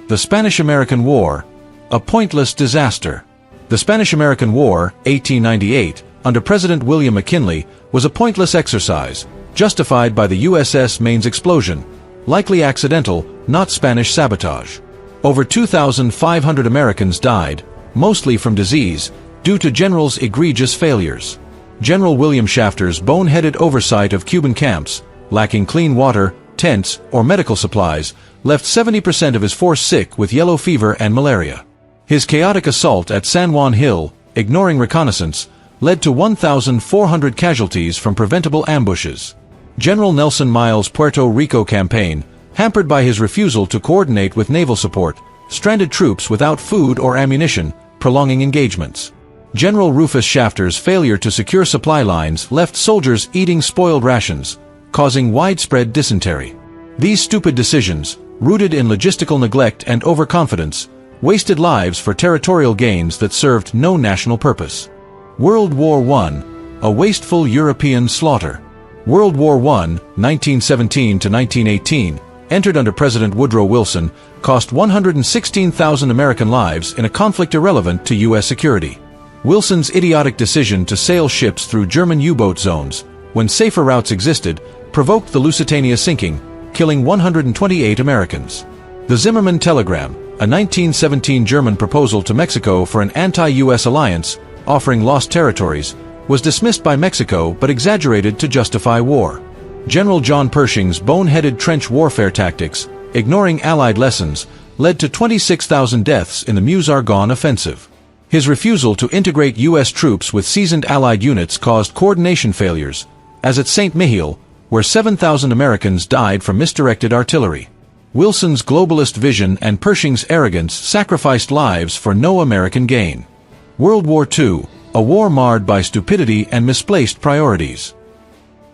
Speaker 11: The Spanish-American War, a pointless disaster. The Spanish-American War, 1898, under President William McKinley, was a pointless exercise, justified by the USS Maine's explosion, likely accidental, not Spanish sabotage. Over 2,500 Americans died, mostly from disease, due to General's egregious failures. General William Shafter's boneheaded oversight of Cuban camps, lacking clean water, tents, or medical supplies, left 70% of his force sick with yellow fever and malaria. His chaotic assault at San Juan Hill, ignoring reconnaissance, led to 1,400 casualties from preventable ambushes. General Nelson Miles' Puerto Rico campaign, hampered by his refusal to coordinate with naval support, stranded troops without food or ammunition, prolonging engagements. General Rufus Shafter's failure to secure supply lines left soldiers eating spoiled rations, causing widespread dysentery. These stupid decisions, rooted in logistical neglect and overconfidence, wasted lives for territorial gains that served no national purpose. World War I, a wasteful European slaughter. World War I, 1917 to 1918, entered under President Woodrow Wilson, cost 116,000 American lives in a conflict irrelevant to U.S. security. Wilson's idiotic decision to sail ships through German U-boat zones, when safer routes existed, provoked the Lusitania sinking, killing 128 Americans. The Zimmermann Telegram, a 1917 German proposal to Mexico for an anti-U.S. alliance, offering lost territories, was dismissed by Mexico but exaggerated to justify war. General John Pershing's boneheaded trench warfare tactics, ignoring Allied lessons, led to 26,000 deaths in the Meuse-Argonne offensive. His refusal to integrate U.S. troops with seasoned Allied units caused coordination failures, as at St. Mihiel, where 7,000 Americans died from misdirected artillery. Wilson's globalist vision and Pershing's arrogance sacrificed lives for no American gain. World War II, a war marred by stupidity and misplaced priorities.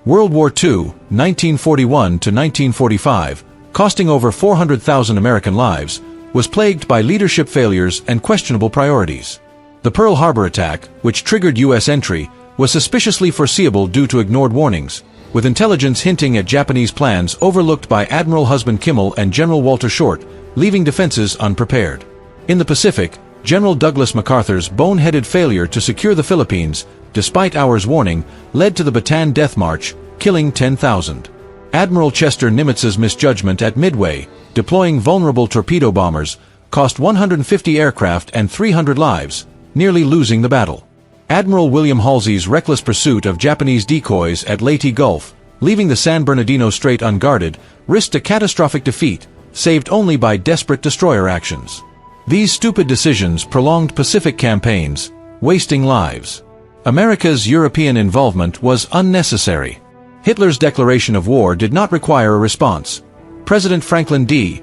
Speaker 11: World War II, 1941 to 1945, costing over 400,000 American lives, was plagued by leadership failures and questionable priorities. The Pearl Harbor attack, which triggered U.S. entry, was suspiciously foreseeable due to ignored warnings, with intelligence hinting at Japanese plans overlooked by Admiral Husband Kimmel and General Walter Short, leaving defenses unprepared. In the Pacific, General Douglas MacArthur's boneheaded failure to secure the Philippines, despite hours' warning, led to the Bataan Death March, killing 10,000. Admiral Chester Nimitz's misjudgment at Midway, deploying vulnerable torpedo bombers, cost 150 aircraft and 300 lives, nearly losing the battle. Admiral William Halsey's reckless pursuit of Japanese decoys at Leyte Gulf, leaving the San Bernardino Strait unguarded, risked a catastrophic defeat, saved only by desperate destroyer actions. These stupid decisions prolonged Pacific campaigns, wasting lives. America's European involvement was unnecessary. Hitler's declaration of war did not require a response. President Franklin D.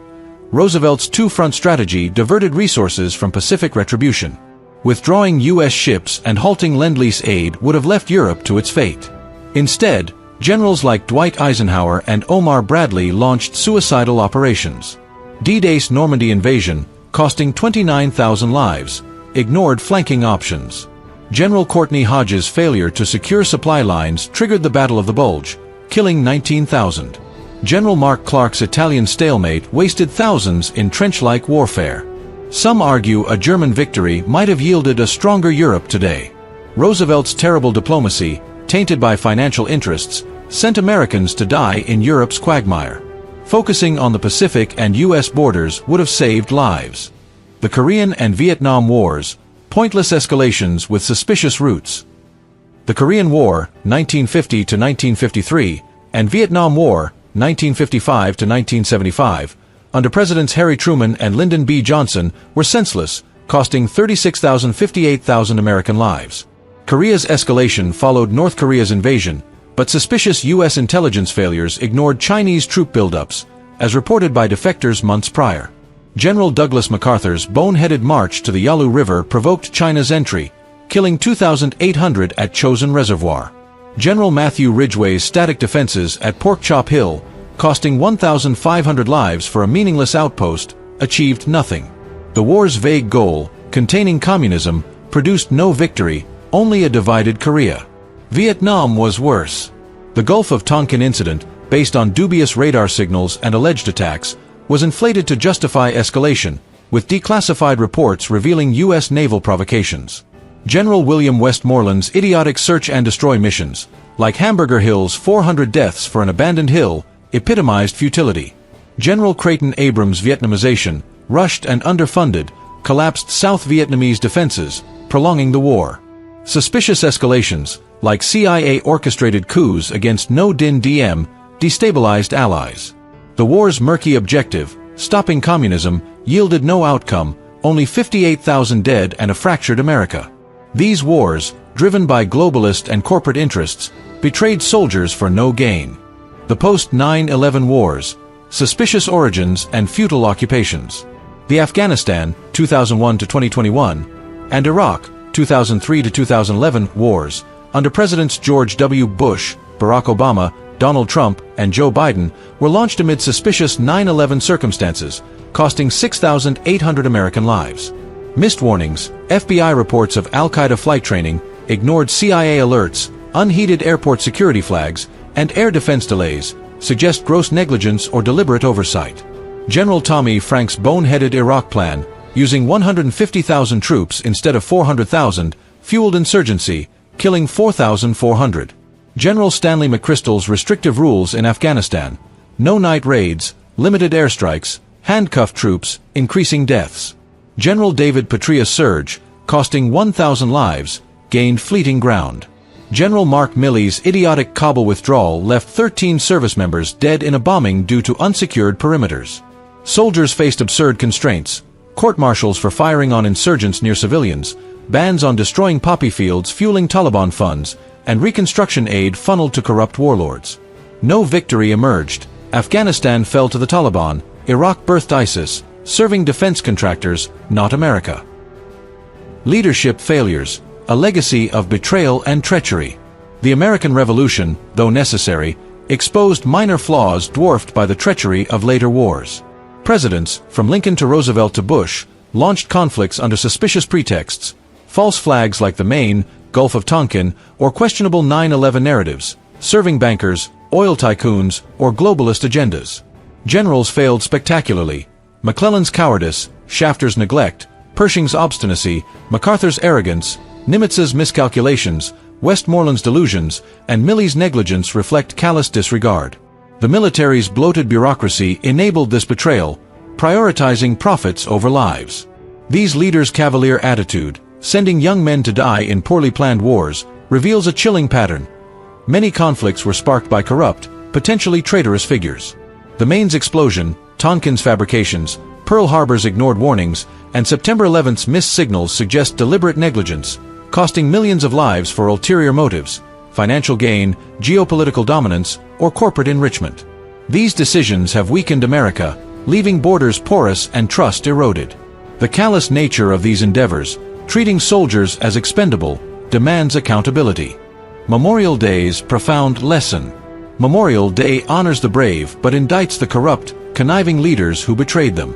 Speaker 11: Roosevelt's two-front strategy diverted resources from Pacific retribution. Withdrawing U.S. ships and halting Lend-Lease aid would have left Europe to its fate. Instead, generals like Dwight Eisenhower and Omar Bradley launched suicidal operations. D-Day's Normandy invasion, costing 29,000 lives, ignored flanking options. General Courtney Hodges' failure to secure supply lines triggered the Battle of the Bulge, killing 19,000. General Mark Clark's Italian stalemate wasted thousands in trench-like warfare. Some argue a German victory might have yielded a stronger Europe today. Roosevelt's terrible diplomacy, tainted by financial interests, sent Americans to die in Europe's quagmire. Focusing on the Pacific and U.S. borders would have saved lives. The Korean and Vietnam Wars, pointless escalations with suspicious roots. The Korean War, 1950 to 1953, and Vietnam War, 1955 to 1975, under Presidents Harry Truman and Lyndon B. Johnson, were senseless, costing 58,000 American lives. Korea's escalation followed North Korea's invasion, but suspicious U.S. intelligence failures ignored Chinese troop buildups, as reported by defectors months prior. General Douglas MacArthur's boneheaded march to the Yalu River provoked China's entry, killing 2,800 at Chosin Reservoir. General Matthew Ridgway's static defenses at Pork Chop Hill, costing 1,500 lives for a meaningless outpost, achieved nothing. The war's vague goal, containing communism, produced no victory, only a divided Korea. Vietnam was worse. The Gulf of Tonkin incident, based on dubious radar signals and alleged attacks, was inflated to justify escalation, with declassified reports revealing U.S. naval provocations. General William Westmoreland's idiotic search and destroy missions, like Hamburger Hill's 400 deaths for an abandoned hill, epitomized futility. General Creighton Abrams' Vietnamization, rushed and underfunded, collapsed South Vietnamese defenses, prolonging the war. Suspicious escalations, like CIA-orchestrated coups against No Din Diem, destabilized allies. The war's murky objective, stopping communism, yielded no outcome, only 58,000 dead and a fractured America. These wars, driven by globalist and corporate interests, betrayed soldiers for no gain. The post-9/11 wars, suspicious origins and futile occupations. The Afghanistan, 2001 to 2021, and Iraq, 2003 to 2011 wars, under Presidents George W. Bush, Barack Obama, Donald Trump, and Joe Biden, were launched amid suspicious 9/11 circumstances, costing 6,800 American lives. Missed warnings, FBI reports of al-Qaeda flight training, ignored CIA alerts, unheeded airport security flags, and air defense delays suggest gross negligence or deliberate oversight. General Tommy Franks' boneheaded Iraq plan, using 150,000 troops instead of 400,000, fueled insurgency, killing 4,400. General Stanley McChrystal's restrictive rules in Afghanistan, no night raids, limited airstrikes, handcuffed troops, increasing deaths. General David Petraeus' surge, costing 1,000 lives, gained fleeting ground. General Mark Milley's idiotic Kabul withdrawal left 13 service members dead in a bombing due to unsecured perimeters. Soldiers faced absurd constraints, court-martials for firing on insurgents near civilians, bans on destroying poppy fields fueling Taliban funds, and reconstruction aid funneled to corrupt warlords. No victory emerged. Afghanistan fell to the Taliban, Iraq birthed ISIS, serving defense contractors, not America. Leadership failures, a legacy of betrayal and treachery. The American Revolution, though necessary, exposed minor flaws dwarfed by the treachery of later wars. Presidents, from Lincoln to Roosevelt to Bush, launched conflicts under suspicious pretexts, false flags like the Maine, Gulf of Tonkin, or questionable 9/11 narratives, serving bankers, oil tycoons, or globalist agendas. Generals failed spectacularly. McClellan's cowardice, Shafter's neglect, Pershing's obstinacy, MacArthur's arrogance, Nimitz's miscalculations, Westmoreland's delusions, and Milley's negligence reflect callous disregard. The military's bloated bureaucracy enabled this betrayal, prioritizing profits over lives. These leaders' cavalier attitude, sending young men to die in poorly planned wars, reveals a chilling pattern. Many conflicts were sparked by corrupt, potentially traitorous figures. The Maine's explosion, Tonkin's fabrications, Pearl Harbor's ignored warnings, and September 11th's missed signals suggest deliberate negligence, costing millions of lives for ulterior motives, financial gain, geopolitical dominance, or corporate enrichment. These decisions have weakened America, leaving borders porous and trust eroded. The callous nature of these endeavors, treating soldiers as expendable, demands accountability. Memorial Day's profound lesson. Memorial Day honors the brave but indicts the corrupt, conniving leaders who betrayed them.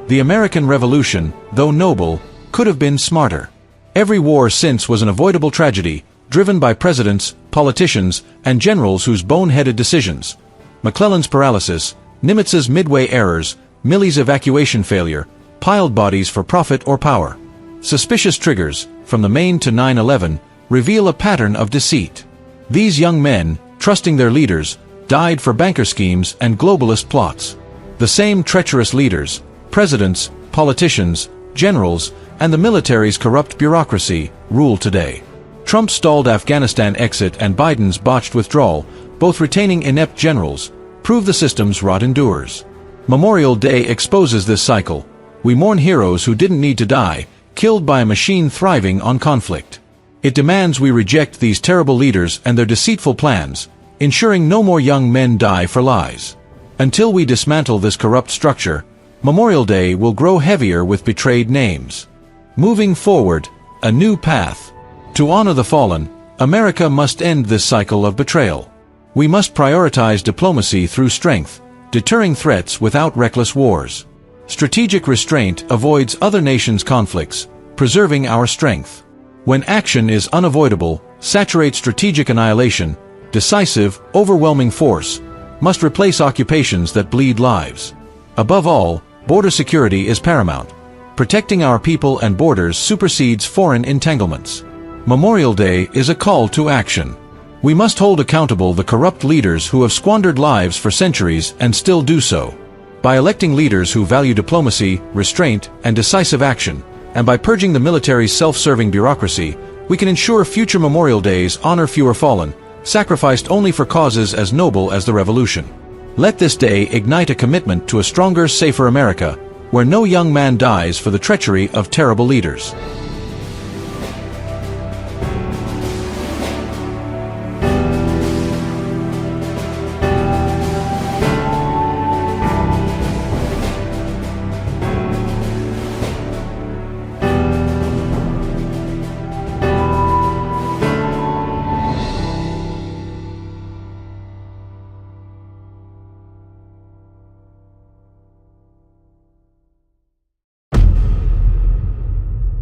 Speaker 11: The American Revolution, though noble, could have been smarter. Every war since was an avoidable tragedy, driven by presidents, politicians, and generals whose boneheaded decisions. McClellan's paralysis, Nimitz's midway errors, Milley's evacuation failure, piled bodies for profit or power. Suspicious triggers, from the Maine to 9/11, reveal a pattern of deceit. These young men, trusting their leaders, died for banker schemes and globalist plots. The same treacherous leaders, presidents, politicians, generals, and the military's corrupt bureaucracy, rule today. Trump's stalled Afghanistan exit and Biden's botched withdrawal, both retaining inept generals, prove the system's rot endures. Memorial Day exposes this cycle. We mourn heroes who didn't need to die, killed by a machine thriving on conflict. It demands we reject these terrible leaders and their deceitful plans, ensuring no more young men die for lies. Until we dismantle this corrupt structure, Memorial Day will grow heavier with betrayed names. Moving forward, a new path. To honor the fallen, America must end this cycle of betrayal. We must prioritize diplomacy through strength, deterring threats without reckless wars. Strategic restraint avoids other nations' conflicts, preserving our strength. When action is unavoidable, saturate strategic annihilation, decisive, overwhelming force, must replace occupations that bleed lives. Above all, border security is paramount. Protecting our people and borders supersedes foreign entanglements. Memorial Day is a call to action. We must hold accountable the corrupt leaders who have squandered lives for centuries and still do so. By electing leaders who value diplomacy, restraint, and decisive action, and by purging the military's self-serving bureaucracy, we can ensure future Memorial Days honor fewer fallen, sacrificed only for causes as noble as the Revolution. Let this day ignite a commitment to a stronger, safer America, where no young man dies for the treachery of terrible leaders.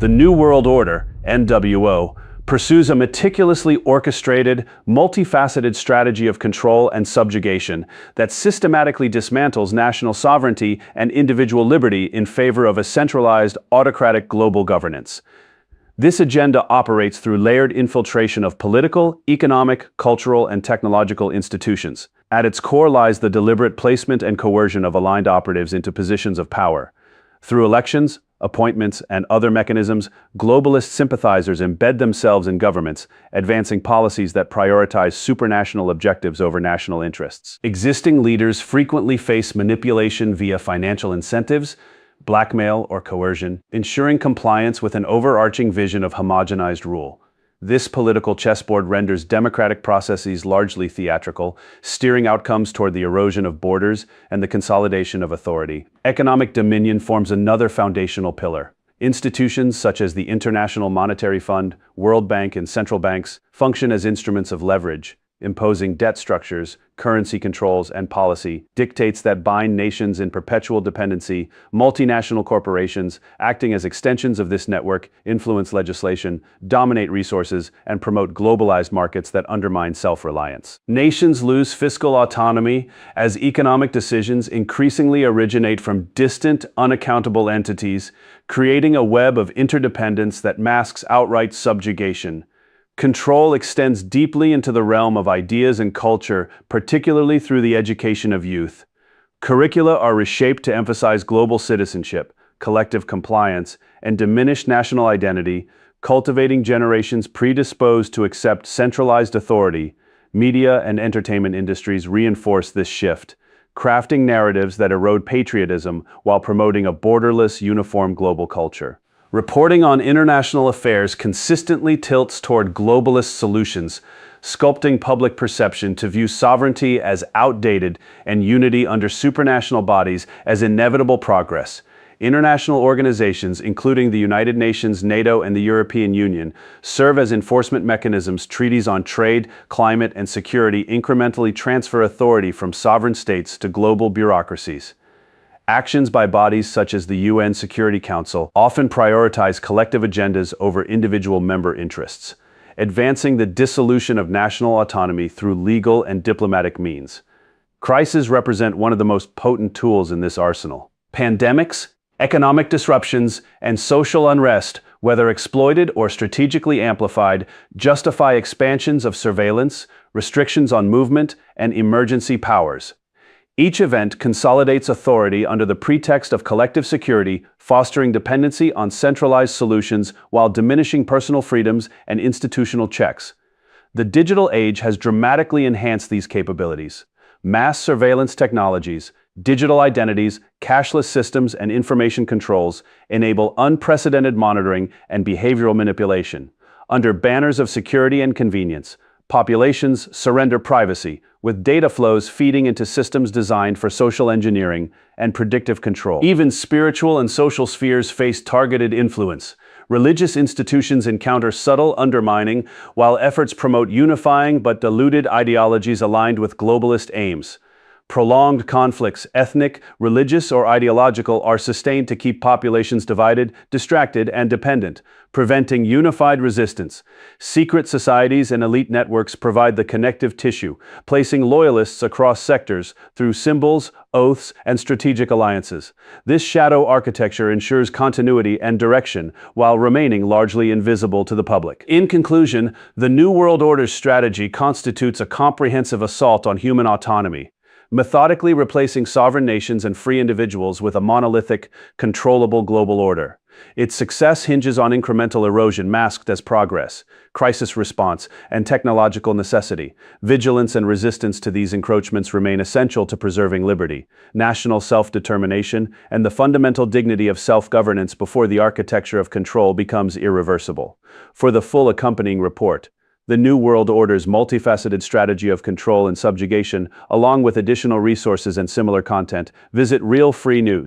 Speaker 6: The New World Order, NWO, pursues a meticulously orchestrated, multifaceted strategy of control and subjugation that systematically dismantles national sovereignty and individual liberty in favor of a centralized, autocratic global governance. This agenda operates through layered infiltration of political, economic, cultural, and technological institutions. At its core lies the deliberate placement and coercion of aligned operatives into positions of power. Through elections, appointments, and other mechanisms, globalist sympathizers embed themselves in governments, advancing policies that prioritize supranational objectives over national interests. Existing leaders frequently face manipulation via financial incentives, blackmail, or coercion, ensuring compliance with an overarching vision of homogenized rule. This political chessboard renders democratic processes largely theatrical, steering outcomes toward the erosion of borders and the consolidation of authority. Economic dominion forms another foundational pillar. Institutions such as the International Monetary Fund, World Bank, and central banks function as instruments of leverage, imposing debt structures, currency controls, and policy dictates that bind nations in perpetual dependency. Multinational corporations, acting as extensions of this network, influence legislation, dominate resources, and promote globalized markets that undermine self-reliance. Nations lose fiscal autonomy as economic decisions increasingly originate from distant, unaccountable entities, creating a web of interdependence that masks outright subjugation. Control extends deeply into the realm of ideas and culture, particularly through the education of youth. Curricula are reshaped to emphasize global citizenship, collective compliance, and diminish national identity, cultivating generations predisposed to accept centralized authority. Media and entertainment industries reinforce this shift, crafting narratives that erode patriotism while promoting a borderless, uniform global culture. Reporting on international affairs consistently tilts toward globalist solutions, sculpting public perception to view sovereignty as outdated and unity under supranational bodies as inevitable progress. International organizations, including the United Nations, NATO, and the European Union, serve as enforcement mechanisms. Treaties on trade, climate, and security incrementally transfer authority from sovereign states to global bureaucracies. Actions by bodies such as the UN Security Council often prioritize collective agendas over individual member interests, advancing the dissolution of national autonomy through legal and diplomatic means. Crises represent one of the most potent tools in this arsenal. Pandemics, economic disruptions, and social unrest, whether exploited or strategically amplified, justify expansions of surveillance, restrictions on movement, and emergency powers. Each event consolidates authority under the pretext of collective security, fostering dependency on centralized solutions while diminishing personal freedoms and institutional checks. The digital age has dramatically enhanced these capabilities. Mass surveillance technologies, digital identities, cashless systems, and information controls enable unprecedented monitoring and behavioral manipulation. Under banners of security and convenience, populations surrender privacy, with data flows feeding into systems designed for social engineering and predictive control. Even spiritual and social spheres face targeted influence. Religious institutions encounter subtle undermining, while efforts promote unifying but diluted ideologies aligned with globalist aims. Prolonged conflicts, ethnic, religious, or ideological, are sustained to keep populations divided, distracted, and dependent, preventing unified resistance. Secret societies and elite networks provide the connective tissue, placing loyalists across sectors through symbols, oaths, and strategic alliances. This shadow architecture ensures continuity and direction while remaining largely invisible to the public. In conclusion, the New World Order's strategy constitutes a comprehensive assault on human autonomy, methodically replacing sovereign nations and free individuals with a monolithic, controllable global order. Its success hinges on incremental erosion masked as progress, crisis response, and technological necessity. Vigilance and resistance to these encroachments remain essential to preserving liberty, national self-determination, and the fundamental dignity of self-governance before the architecture of control becomes irreversible. For the full accompanying report, the New World Order's multifaceted strategy of control and subjugation, along with additional resources and similar content, visit Real Free News.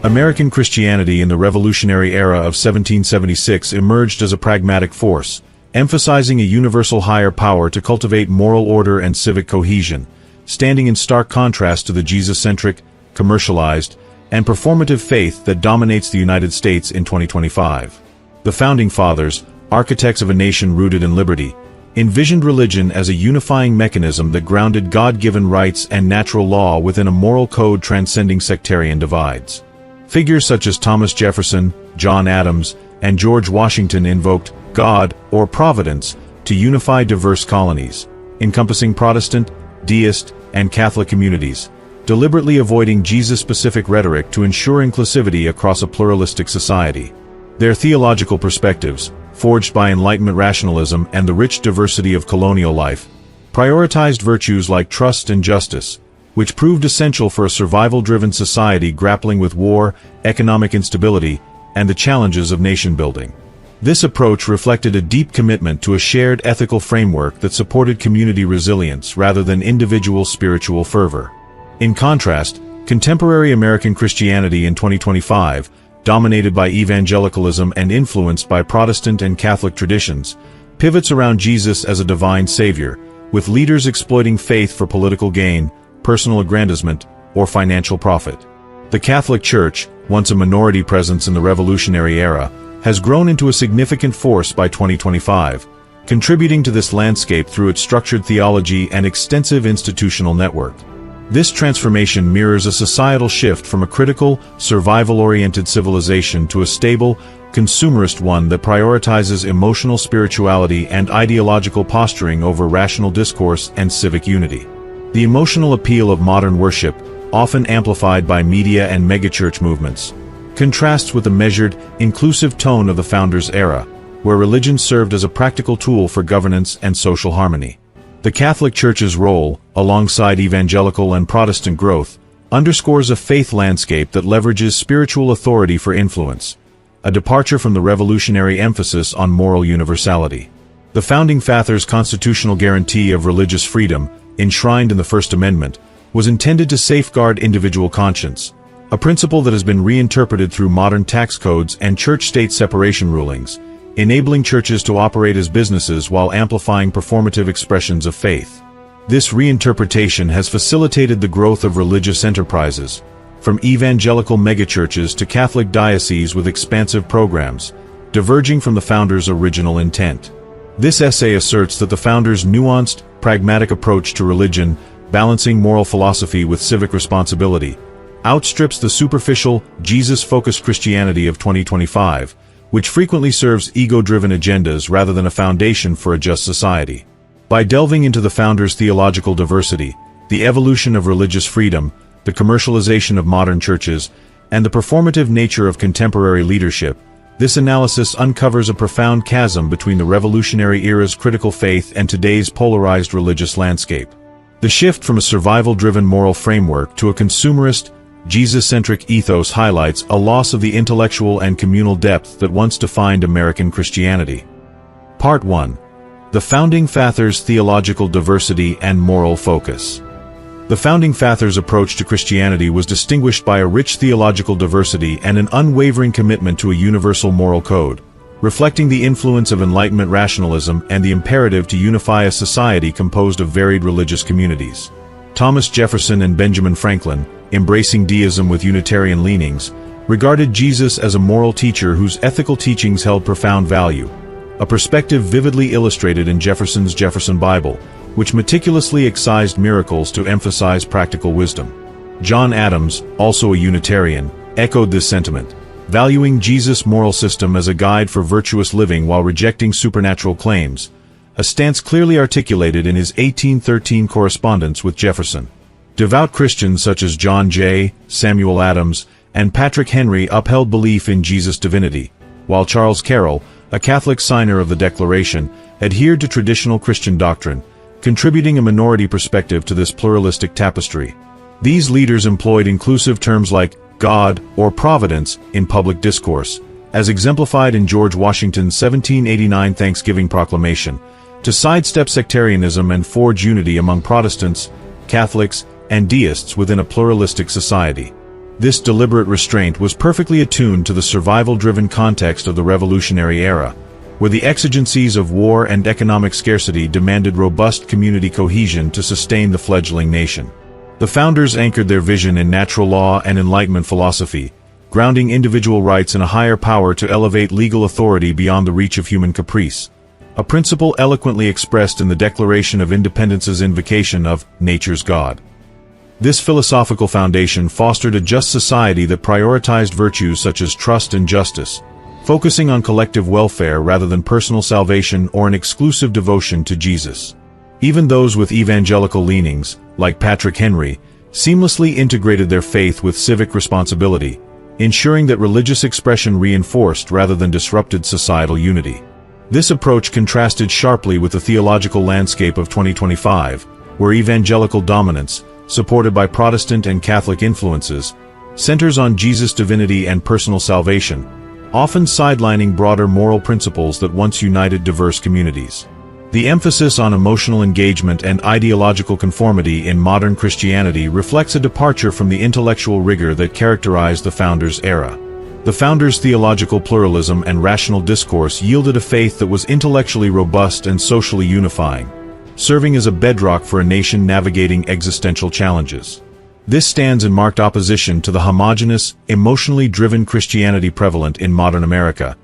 Speaker 11: American Christianity in the Revolutionary Era of 1776 emerged as a pragmatic force, emphasizing a universal higher power to cultivate moral order and civic cohesion, standing in stark contrast to the Jesus-centric, commercialized, and performative faith that dominates the United States in 2025. The Founding Fathers, architects of a nation rooted in liberty, envisioned religion as a unifying mechanism that grounded God-given rights and natural law within a moral code transcending sectarian divides. Figures such as Thomas Jefferson, John Adams, and George Washington invoked God, or Providence, to unify diverse colonies, encompassing Protestant, deist, and Catholic communities, deliberately avoiding Jesus-specific rhetoric to ensure inclusivity across a pluralistic society. Their theological perspectives, forged by Enlightenment rationalism and the rich diversity of colonial life, prioritized virtues like trust and justice, which proved essential for a survival-driven society grappling with war, economic instability, and the challenges of nation-building. This approach reflected a deep commitment to a shared ethical framework that supported community resilience rather than individual spiritual fervor. In contrast, contemporary American Christianity in 2025, dominated by evangelicalism and influenced by Protestant and Catholic traditions, pivots around Jesus as a divine savior, with leaders exploiting faith for political gain, personal aggrandizement, or financial profit. The Catholic Church, once a minority presence in the Revolutionary Era, has grown into a significant force by 2025, contributing to this landscape through its structured theology and extensive institutional network. This transformation mirrors a societal shift from a critical, survival-oriented civilization to a stable, consumerist one that prioritizes emotional spirituality and ideological posturing over rational discourse and civic unity. The emotional appeal of modern worship, often amplified by media and megachurch movements, contrasts with the measured, inclusive tone of the Founders' era, where religion served as a practical tool for governance and social harmony. The Catholic Church's role, alongside evangelical and Protestant growth, underscores a faith landscape that leverages spiritual authority for influence, a departure from the revolutionary emphasis on moral universality. The Founding Fathers' constitutional guarantee of religious freedom, enshrined in the First Amendment, was intended to safeguard individual conscience, a principle that has been reinterpreted through modern tax codes and church-state separation rulings, enabling churches to operate as businesses while amplifying performative expressions of faith. This reinterpretation has facilitated the growth of religious enterprises, from evangelical megachurches to Catholic dioceses with expansive programs, diverging from the Founders' original intent. This essay asserts that the Founders' nuanced, pragmatic approach to religion, balancing moral philosophy with civic responsibility, outstrips the superficial, Jesus-focused Christianity of 2025, which frequently serves ego-driven agendas rather than a foundation for a just society. By delving into the Founders' theological diversity,
Speaker 4: the evolution of religious freedom, the commercialization of modern churches, and the performative nature of contemporary leadership, this analysis uncovers a profound chasm between the Revolutionary era's critical faith and today's polarized religious landscape. The shift from a survival-driven moral framework to a consumerist, Jesus-centric ethos highlights a loss of the intellectual and communal depth that once defined American Christianity. Part 1. The Founding Fathers' Theological Diversity and Moral Focus. The Founding Fathers' approach to Christianity was distinguished by a rich theological diversity and an unwavering commitment to a universal moral code, reflecting the influence of Enlightenment rationalism and the imperative to unify a society composed of varied religious communities. Thomas Jefferson and Benjamin Franklin, embracing deism with Unitarian leanings, regarded Jesus as a moral teacher whose ethical teachings held profound value, a perspective vividly illustrated in Jefferson's Jefferson Bible, which meticulously excised miracles to emphasize practical wisdom. John Adams, also a Unitarian, echoed this sentiment, valuing Jesus' moral system as a guide for virtuous living while rejecting supernatural claims, a stance clearly articulated in his 1813 correspondence with Jefferson. Devout Christians such as John Jay, Samuel Adams, and Patrick Henry upheld belief in Jesus' divinity, while Charles Carroll, a Catholic signer of the Declaration, adhered to traditional Christian doctrine, contributing a minority perspective to this pluralistic tapestry. These leaders employed inclusive terms like God or Providence in public discourse, as exemplified in George Washington's 1789 Thanksgiving Proclamation, to sidestep sectarianism and forge unity among Protestants, Catholics, and deists within a pluralistic society. This deliberate restraint was perfectly attuned to the survival-driven context of the Revolutionary era, where the exigencies of war and economic scarcity demanded robust community cohesion to sustain the fledgling nation. The founders anchored their vision in natural law and Enlightenment philosophy, grounding individual rights in a higher power to elevate legal authority beyond the reach of human caprice, a principle eloquently expressed in the Declaration of Independence's invocation of nature's God. This philosophical foundation fostered a just society that prioritized virtues such as trust and justice, focusing on collective welfare rather than personal salvation or an exclusive devotion to Jesus. Even those with evangelical leanings, like Patrick Henry, seamlessly integrated their faith with civic responsibility, ensuring that religious expression reinforced rather than disrupted societal unity. This approach contrasted sharply with the theological landscape of 2025, where evangelical dominance, supported by Protestant and Catholic influences, centers on Jesus' divinity and personal salvation, often sidelining broader moral principles that once united diverse communities. The emphasis on emotional engagement and ideological conformity in modern Christianity reflects a departure from the intellectual rigor that characterized the Founders' era. The Founders' theological pluralism and rational discourse yielded a faith that was intellectually robust and socially unifying, serving as a bedrock for a nation navigating existential challenges. This stands in marked opposition to the homogeneous, emotionally driven Christianity prevalent in modern America,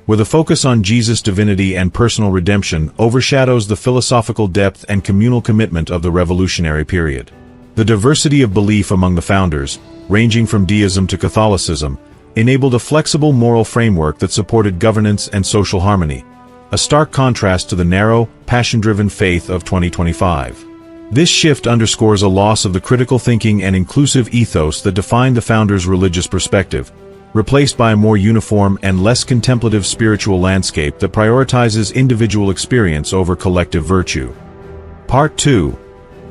Speaker 4: where the focus on Jesus' divinity and personal redemption overshadows the philosophical depth and communal commitment of the Revolutionary period. The diversity of belief among the Founders, ranging from deism to Catholicism, enabled a flexible moral framework that supported governance and social harmony, a stark contrast to the narrow, passion-driven faith of 2025. This shift underscores a loss of the critical thinking and inclusive ethos that defined the Founders' religious perspective, replaced by a more uniform and less contemplative spiritual landscape that prioritizes individual experience over collective virtue. Part 2.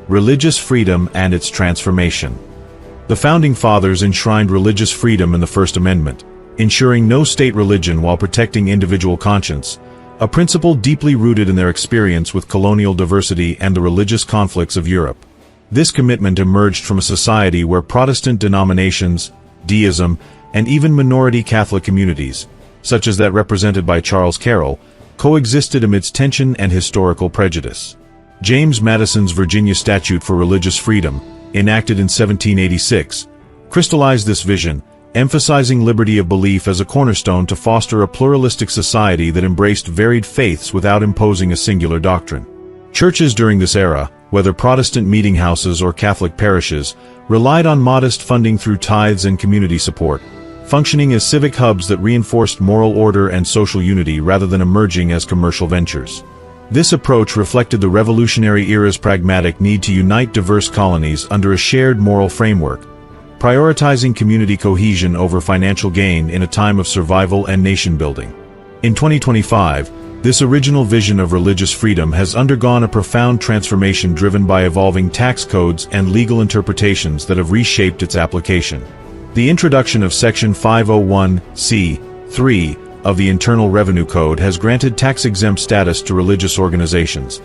Speaker 4: Religious Freedom and its Transformation. The Founding Fathers enshrined religious freedom in the First Amendment, ensuring no state religion while protecting individual conscience, a principle deeply rooted in their experience with colonial diversity and the religious conflicts of Europe. This commitment emerged from a society where Protestant denominations, deism, and even minority Catholic communities, such as that represented by Charles Carroll, coexisted amidst tension and historical prejudice. James Madison's Virginia Statute for Religious Freedom, enacted in 1786, crystallized this vision, emphasizing liberty of belief as a cornerstone to foster a pluralistic society that embraced varied faiths without imposing a singular doctrine. Churches during this era, whether Protestant meeting houses or Catholic parishes, relied on modest funding through tithes and community support, functioning as civic hubs that reinforced moral order and social unity rather than emerging as commercial ventures.
Speaker 11: This approach reflected the Revolutionary era's pragmatic need to unite diverse colonies under a shared moral framework, prioritizing community cohesion over financial gain in a time of survival and nation-building. In 2025, this original vision of religious freedom has undergone a profound transformation driven by evolving tax codes and legal interpretations that have reshaped its application. The introduction of Section 501(c)(3) of the Internal Revenue Code has granted tax-exempt status to religious organizations,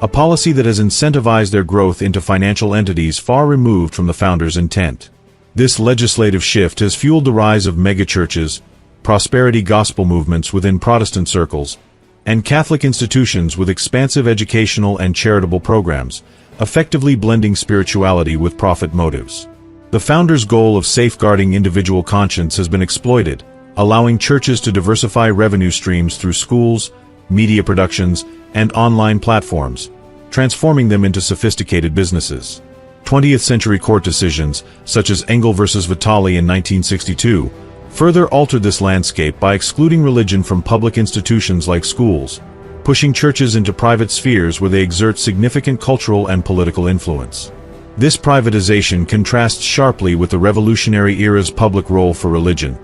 Speaker 11: a policy that has incentivized their growth into financial entities far removed from the founders' intent. This legislative shift has fueled the rise of megachurches, prosperity gospel movements within Protestant circles, and Catholic institutions with expansive educational and charitable programs, effectively blending spirituality with profit motives. The founders' goal of safeguarding individual conscience has been exploited, allowing churches to diversify revenue streams through schools, media productions, and online platforms, transforming them into sophisticated businesses. 20th-century court decisions, such as Engel versus Vitali in 1962, further altered this landscape by excluding religion from public institutions like schools, pushing churches into private spheres where they exert significant cultural and political influence. This privatization contrasts sharply with the Revolutionary era's public role for religion,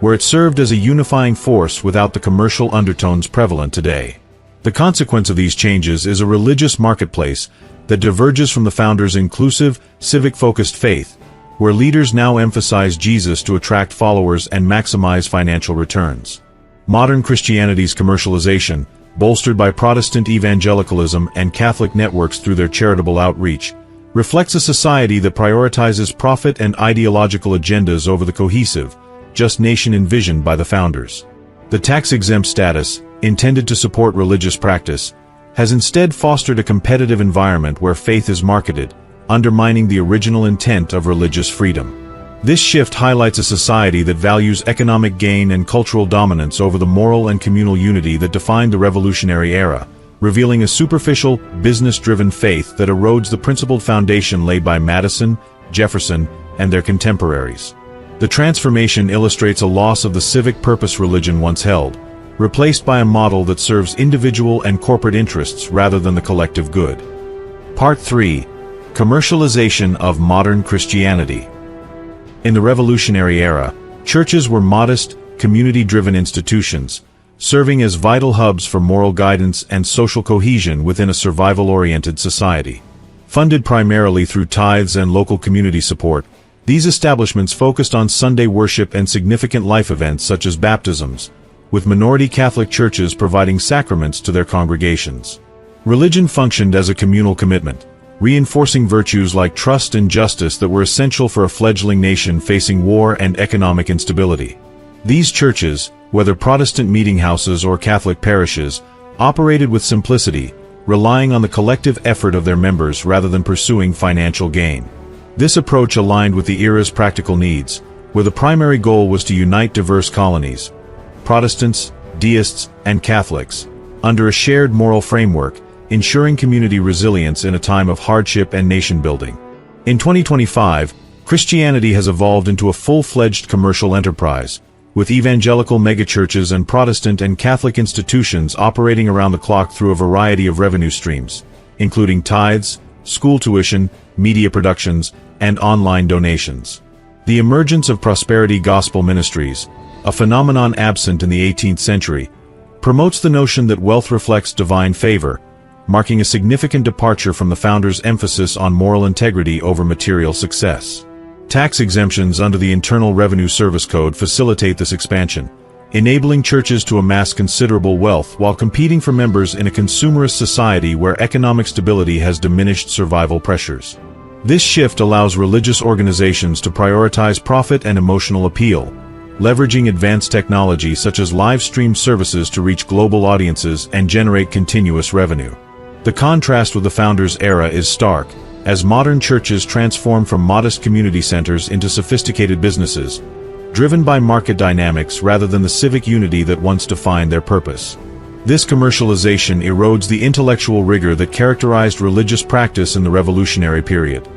Speaker 11: where it served as a unifying force without the commercial undertones prevalent today. The consequence of these changes is a religious marketplace that diverges from the founders' inclusive, civic-focused faith, where leaders now emphasize Jesus to attract followers and maximize financial returns. Modern Christianity's commercialization, bolstered by Protestant evangelicalism and Catholic networks through their charitable outreach, reflects a society that prioritizes profit and ideological agendas over the cohesive, just nation envisioned by the founders. The tax-exempt status, intended to support religious practice, has instead fostered a competitive environment where faith is marketed, undermining the original intent of religious freedom. This shift highlights a society that values economic gain and cultural dominance over the moral and communal unity that defined the Revolutionary era, revealing a superficial, business-driven faith that erodes the principled foundation laid by Madison, Jefferson, and their contemporaries. The transformation illustrates a loss of the civic purpose religion once held, replaced by a model that serves individual and corporate interests rather than the collective good. Part 3. Commercialization of modern Christianity. In the Revolutionary era, churches were modest, community-driven institutions, serving as vital hubs for moral guidance and social cohesion within a survival-oriented society. Funded primarily through tithes and local community support, these establishments focused on Sunday worship and significant life events such as baptisms, with minority Catholic churches providing sacraments to their congregations. Religion functioned as a communal commitment, reinforcing virtues like trust and justice that were essential for a fledgling nation facing war and economic instability. These churches, whether Protestant meeting houses or Catholic parishes, operated with simplicity, relying on the collective effort of their members rather than pursuing financial gain. This approach aligned with the era's practical needs, where the primary goal was to unite diverse colonies, Protestants, deists, and Catholics, under a shared moral framework, ensuring community resilience in a time of hardship and nation-building. In 2025, Christianity has evolved into a full-fledged commercial enterprise, with evangelical megachurches and Protestant and Catholic institutions operating around the clock through a variety of revenue streams, including tithes, school tuition, media productions, and online donations. The emergence of prosperity gospel ministries, a phenomenon absent in the 18th century, promotes the notion that wealth reflects divine favor, marking a significant departure from the founders' emphasis on moral integrity over material success. Tax exemptions under the Internal Revenue Service Code facilitate this expansion, enabling churches to amass considerable wealth while competing for members in a consumerist society where economic stability has diminished survival pressures. This shift allows religious organizations to prioritize profit and emotional appeal, leveraging advanced technology such as live-stream services to reach global audiences and generate continuous revenue. The contrast with the founders' era is stark, as modern churches transform from modest community centers into sophisticated businesses, driven by market dynamics rather than the civic unity that once defined their purpose. This commercialization erodes the intellectual rigor that characterized religious practice in the Revolutionary period.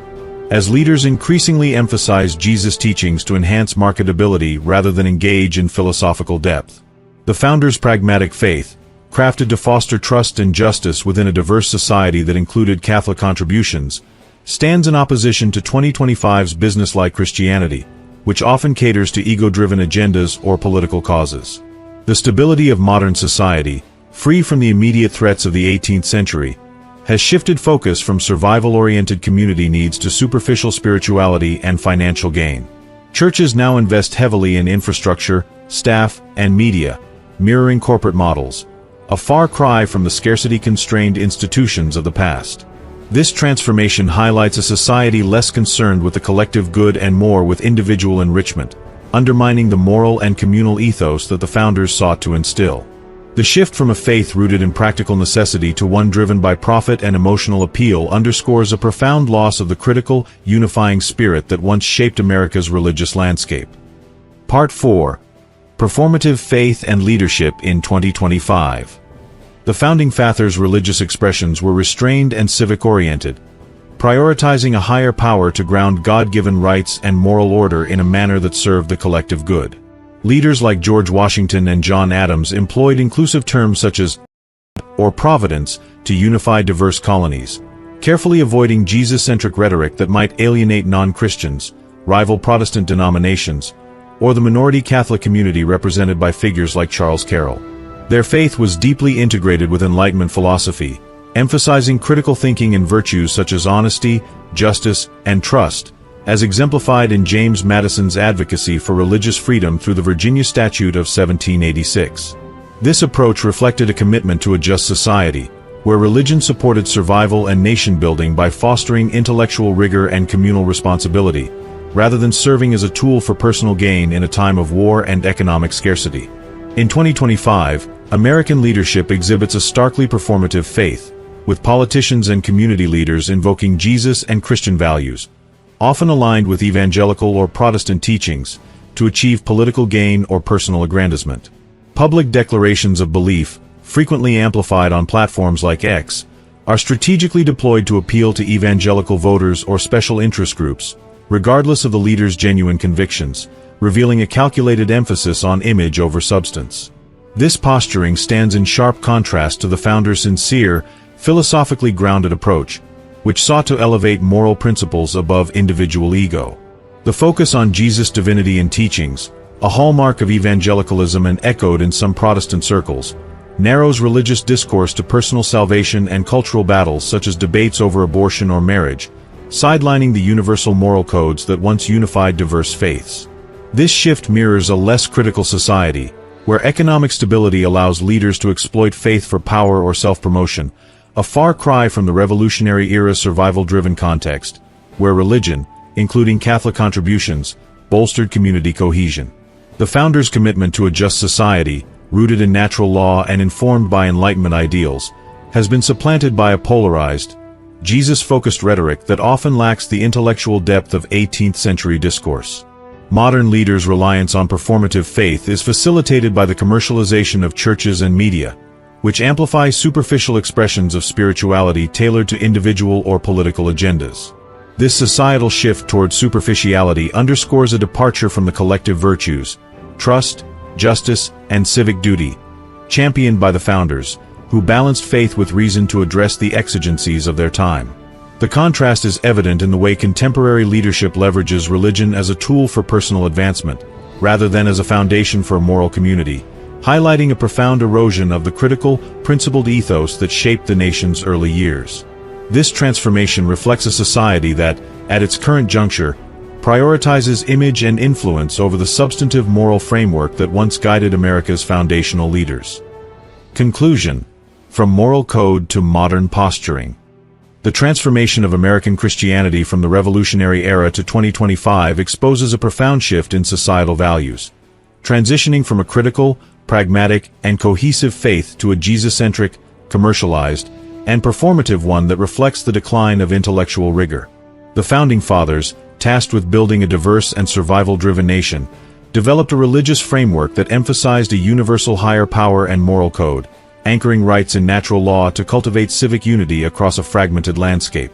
Speaker 11: As leaders increasingly emphasize Jesus' teachings to enhance marketability rather than engage in philosophical depth, the founders' pragmatic faith,
Speaker 4: crafted to foster trust and justice within a diverse society that included Catholic contributions, stands in opposition to 2025's business-like Christianity, which often caters to ego-driven agendas or political causes. The stability of modern society, free from the immediate threats of the 18th century, has shifted focus from survival-oriented community needs to superficial spirituality and financial gain. Churches now invest heavily in infrastructure, staff, and media, mirroring corporate models, a far cry from the scarcity-constrained institutions of the past. This transformation highlights a society less concerned with the collective good and more with individual enrichment, undermining the moral and communal ethos that the founders sought to instill. The shift from a faith rooted in practical necessity to one driven by profit and emotional appeal underscores a profound loss of the critical, unifying spirit that once shaped America's religious landscape. Part 4. Performative Faith and Leadership in 2025. The Founding Fathers' religious expressions were restrained and civic-oriented, prioritizing a higher power to ground God-given rights and moral order in a manner that served the collective good. Leaders like George Washington and John Adams employed inclusive terms such as or providence to unify diverse colonies, carefully avoiding Jesus-centric rhetoric that might alienate non-Christians, rival Protestant denominations, or the minority Catholic community represented by figures like Charles Carroll. Their faith was deeply integrated with Enlightenment philosophy, emphasizing critical thinking and virtues such as honesty, justice, and trust, as exemplified in James Madison's advocacy for religious freedom through the Virginia Statute of 1786. This approach reflected a commitment to a just society, where religion supported survival and nation-building by fostering intellectual rigor and communal responsibility, rather than serving as a tool for personal gain in a time of war and economic scarcity. In 2025, American leadership exhibits a starkly performative faith, with politicians and community leaders invoking Jesus and Christian values, often aligned with evangelical or Protestant teachings, to achieve political gain or personal aggrandizement. Public declarations of belief, frequently amplified on platforms like X, are strategically deployed to appeal to evangelical voters or special interest groups, regardless of the leader's genuine convictions, revealing a calculated emphasis on image over substance. This posturing stands in sharp contrast to the founders' sincere, philosophically grounded approach, which sought to elevate moral principles above individual ego. The focus on Jesus' divinity and teachings, a hallmark of evangelicalism and echoed in some Protestant circles, narrows religious discourse to personal salvation and cultural battles such as debates over abortion or marriage, sidelining the universal moral codes that once unified diverse faiths. This shift mirrors a less critical society, where economic stability allows leaders to exploit faith for power or self-promotion, a far cry from the Revolutionary-era survival-driven context, where religion, including Catholic contributions, bolstered community cohesion. The founders' commitment to a just society, rooted in natural law and informed by Enlightenment ideals, has been supplanted by a polarized, Jesus-focused rhetoric that often lacks the intellectual depth of 18th-century discourse. Modern leaders' reliance on performative faith is facilitated by the commercialization of churches and media, which amplify superficial expressions of spirituality tailored to individual or political agendas. This societal shift toward superficiality underscores a departure from the collective virtues, trust, justice, and civic duty, championed by the founders, who balanced faith with reason to address the exigencies of their time. The contrast is evident in the way contemporary leadership leverages religion as a tool for personal advancement, rather than as a foundation for a moral community, highlighting a profound erosion of the critical, principled ethos that shaped the nation's early years. This transformation reflects a society that, at its current juncture, prioritizes image and influence over the substantive moral framework that once guided America's foundational leaders. Conclusion: from moral code to modern posturing. The transformation of American Christianity from the Revolutionary era to 2025 exposes a profound shift in societal values, transitioning from a critical, pragmatic, and cohesive faith to a Jesus-centric, commercialized, and performative one that reflects the decline of intellectual rigor. The Founding Fathers, tasked with building a diverse and survival-driven nation, developed a religious framework that emphasized a universal higher power and moral code, anchoring rights in natural law to cultivate civic unity across a fragmented landscape.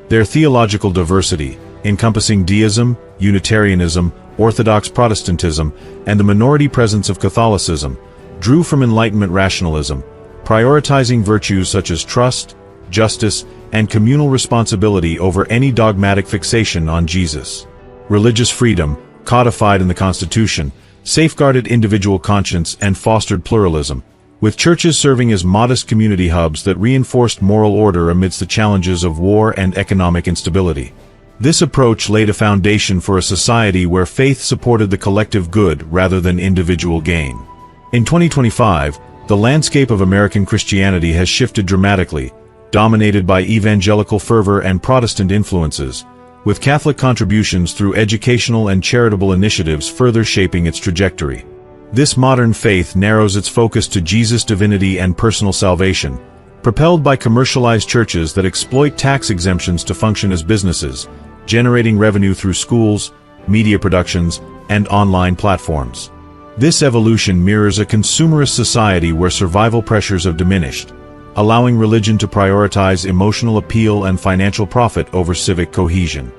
Speaker 4: Their theological diversity, encompassing deism, Unitarianism, Orthodox Protestantism, and the minority presence of Catholicism, drew from Enlightenment rationalism, prioritizing virtues such as trust, justice, and communal responsibility over any dogmatic fixation on Jesus. Religious freedom, codified in the Constitution, safeguarded individual conscience and fostered pluralism, with churches serving as modest community hubs that reinforced moral order amidst the challenges of war and economic instability. This approach laid a foundation for a society where faith supported the collective good rather than individual gain. In 2025, the landscape of American Christianity has shifted dramatically, dominated by evangelical fervor and Protestant influences, with Catholic contributions through educational and charitable initiatives further shaping its trajectory. This modern faith narrows its focus to Jesus' divinity and personal salvation, propelled by commercialized churches that exploit tax exemptions to function as businesses, generating revenue through schools, media productions, and online platforms. This evolution mirrors a consumerist society where survival pressures have diminished, allowing religion to prioritize emotional appeal and financial profit over civic cohesion.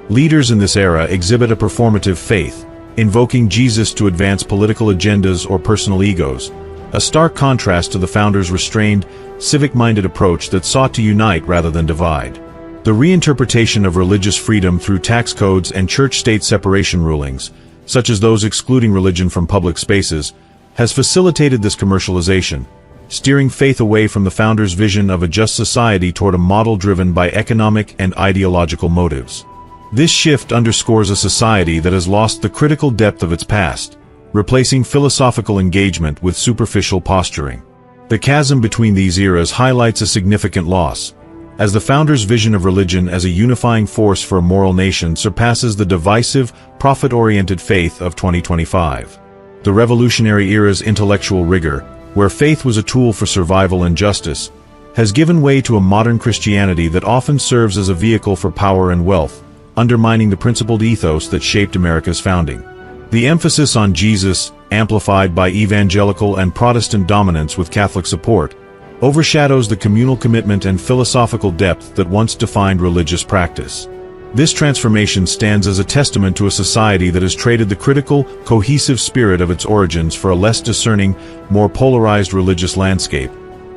Speaker 4: Leaders in this era exhibit a performative faith, invoking Jesus to advance political agendas or personal egos, a stark contrast to the founders' restrained, civic-minded approach that sought to unite rather than divide. The reinterpretation of religious freedom through tax codes and church-state separation rulings, such as those excluding religion from public spaces, has facilitated this commercialization, steering faith away from the founders' vision of a just society toward a model driven by economic and ideological motives. This shift underscores a society that has lost the critical depth of its past, replacing philosophical engagement with superficial posturing. The chasm between these eras highlights a significant loss, as the founders' vision of religion as a unifying force for a moral nation surpasses the divisive, profit-oriented faith of 2025. The Revolutionary era's intellectual rigor, where faith was a tool for survival and justice, has given way to a modern Christianity that often serves as a vehicle for power and wealth, undermining the principled ethos that shaped America's founding. The emphasis on Jesus, amplified by evangelical and Protestant dominance with Catholic support, overshadows the communal commitment and philosophical depth that once defined religious practice. This transformation stands as a testament to a society that has traded the critical, cohesive spirit of its origins for a less discerning, more polarized religious landscape,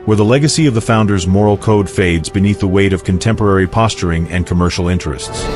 Speaker 4: where the legacy of the founders' moral code fades beneath the weight of contemporary posturing and commercial interests.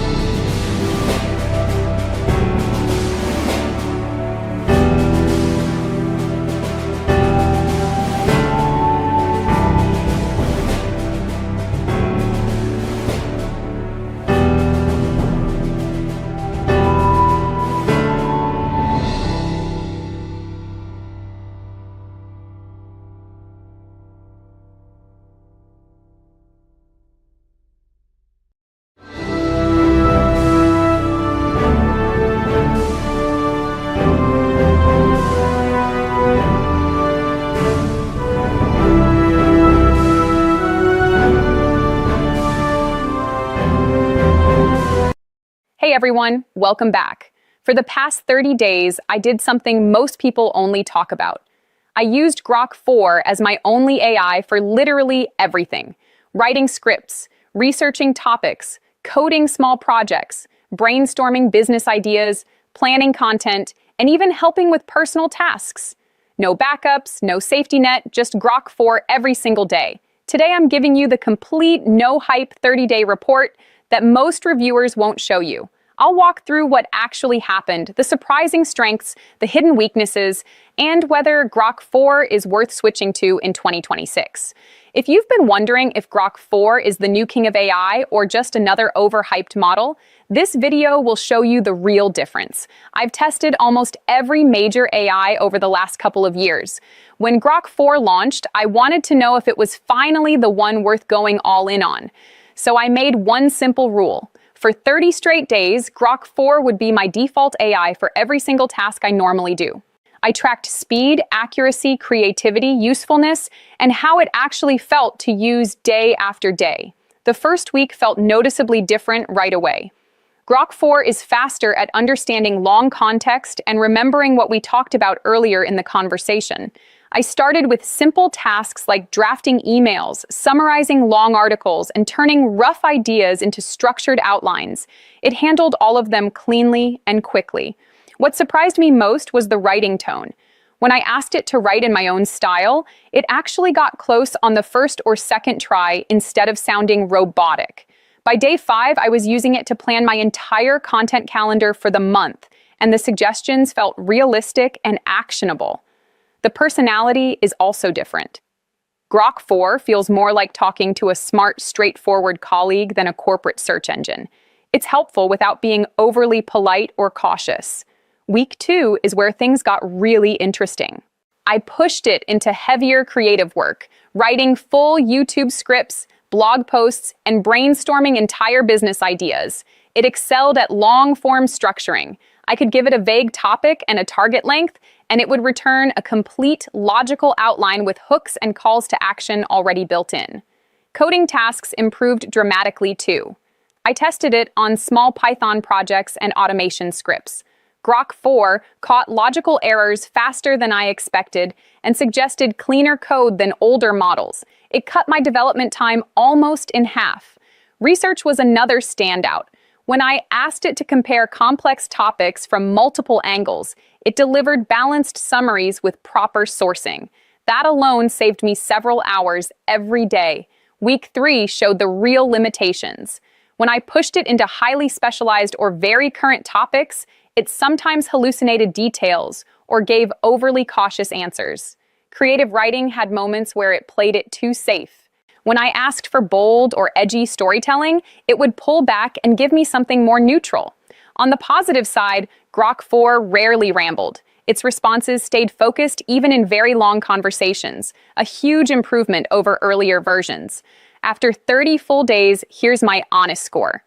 Speaker 3: Hey everyone, welcome back. For the past 30 days, I did something most people only talk about. I used Grok 4 as my only AI for literally everything. Writing scripts, researching topics, coding small projects, brainstorming business ideas, planning content, and even helping with personal tasks. No backups, no safety net, just Grok 4 every single day. Today I'm giving you the complete no-hype 30-day report that most reviewers won't show you. I'll walk through what actually happened, the surprising strengths, the hidden weaknesses, and whether Grok 4 is worth switching to in 2026. If you've been wondering if Grok 4 is the new king of AI or just another overhyped model, this video will show you the real difference. I've tested almost every major AI over the last couple of years. When Grok 4 launched, I wanted to know if it was finally the one worth going all in on. So I made one simple rule. For 30 straight days, Grok 4 would be my default AI for every single task I normally do. I tracked speed, accuracy, creativity, usefulness, and how it actually felt to use day after day. The first week felt noticeably different right away. Grok 4 is faster at understanding long context and remembering what we talked about earlier in the conversation. I started with simple tasks like drafting emails, summarizing long articles, and turning rough ideas into structured outlines. It handled all of them cleanly and quickly. What surprised me most was the writing tone. When I asked it to write in my own style, it actually got close on the first or second try instead of sounding robotic. By day 5, I was using it to plan my entire content calendar for the month, and the suggestions felt realistic and actionable. The personality is also different. Grok 4 feels more like talking to a smart, straightforward colleague than a corporate search engine. It's helpful without being overly polite or cautious. Week 2 is where things got really interesting. I pushed it into heavier creative work, writing full YouTube scripts, blog posts, and brainstorming entire business ideas. It excelled at long-form structuring. I could give it a vague topic and a target length, and it would return a complete, logical outline with hooks and calls to action already built in. Coding tasks improved dramatically too. I tested it on small Python projects and automation scripts. Grok 4 caught logical errors faster than I expected and suggested cleaner code than older models. It cut my development time almost in half. Research was another standout. When I asked it to compare complex topics from multiple angles, it delivered balanced summaries with proper sourcing. That alone saved me several hours every day. Week 3 showed the real limitations. When I pushed it into highly specialized or very current topics, it sometimes hallucinated details or gave overly cautious answers. Creative writing had moments where it played it too safe. When I asked for bold or edgy storytelling, it would pull back and give me something more neutral. On the positive side, Grok 4 rarely rambled. Its responses stayed focused even in very long conversations, a huge improvement over earlier versions. After 30 full days, here's my honest score.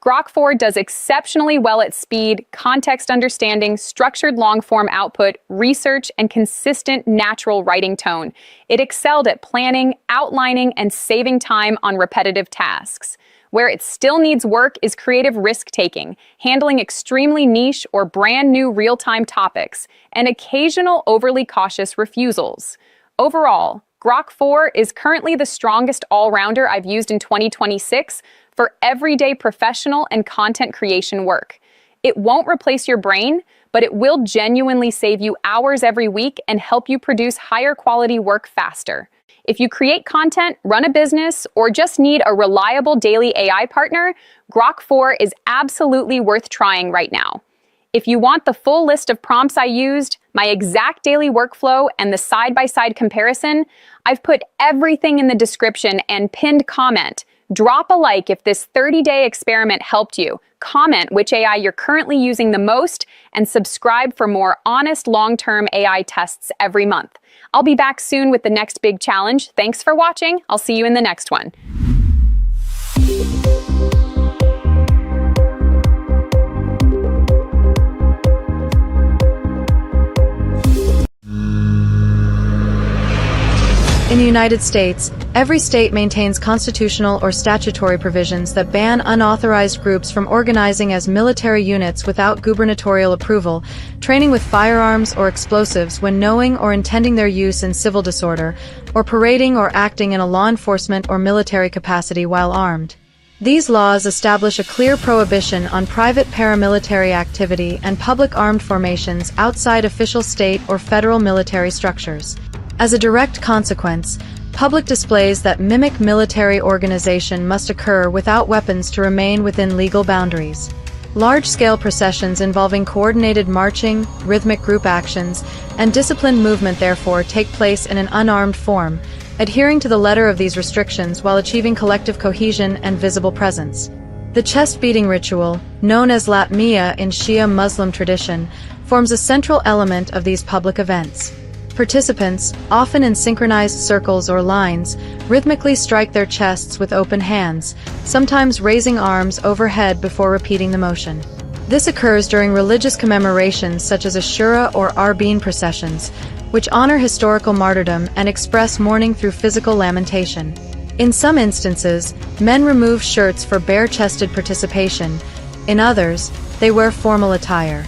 Speaker 3: Grok 4 does exceptionally well at speed, context understanding, structured long-form output, research, and consistent natural writing tone. It excelled at planning, outlining, and saving time on repetitive tasks. Where it still needs work is creative risk-taking, handling extremely niche or brand new real-time topics, and occasional overly cautious refusals. Overall, Grok 4 is currently the strongest all-rounder I've used in 2026 for everyday professional and content creation work. It won't replace your brain, but it will genuinely save you hours every week and help you produce higher quality work faster. If you create content, run a business, or just need a reliable daily AI partner, Grok 4 is absolutely worth trying right now. If you want the full list of prompts I used, my exact daily workflow, and the side-by-side comparison, I've put everything in the description and pinned comment. Drop a like if this 30-day experiment helped you, comment which AI you're currently using the most, and subscribe for more honest long-term AI tests every month. I'll be back soon with the next big challenge. Thanks for watching. I'll see you in the next one.
Speaker 9: In the United States, every state maintains constitutional or statutory provisions that ban unauthorized groups from organizing as military units without gubernatorial approval, training with firearms or explosives when knowing or intending their use in civil disorder, or parading or acting in a law enforcement or military capacity while armed. These laws establish a clear prohibition on private paramilitary activity and public armed formations outside official state or federal military structures. As a direct consequence, public displays that mimic military organization must occur without weapons to remain within legal boundaries. Large-scale processions involving coordinated marching, rhythmic group actions, and disciplined movement therefore take place in an unarmed form, adhering to the letter of these restrictions while achieving collective cohesion and visible presence. The chest-beating ritual, known as Latmiya in Shia Muslim tradition, forms a central element of these public events. Participants, often in synchronized circles or lines, rhythmically strike their chests with open hands, sometimes raising arms overhead before repeating the motion. This occurs during religious commemorations such as Ashura or Arbeen processions, which honor historical martyrdom and express mourning through physical lamentation. In some instances, men remove shirts for bare-chested participation. In others, they wear formal attire.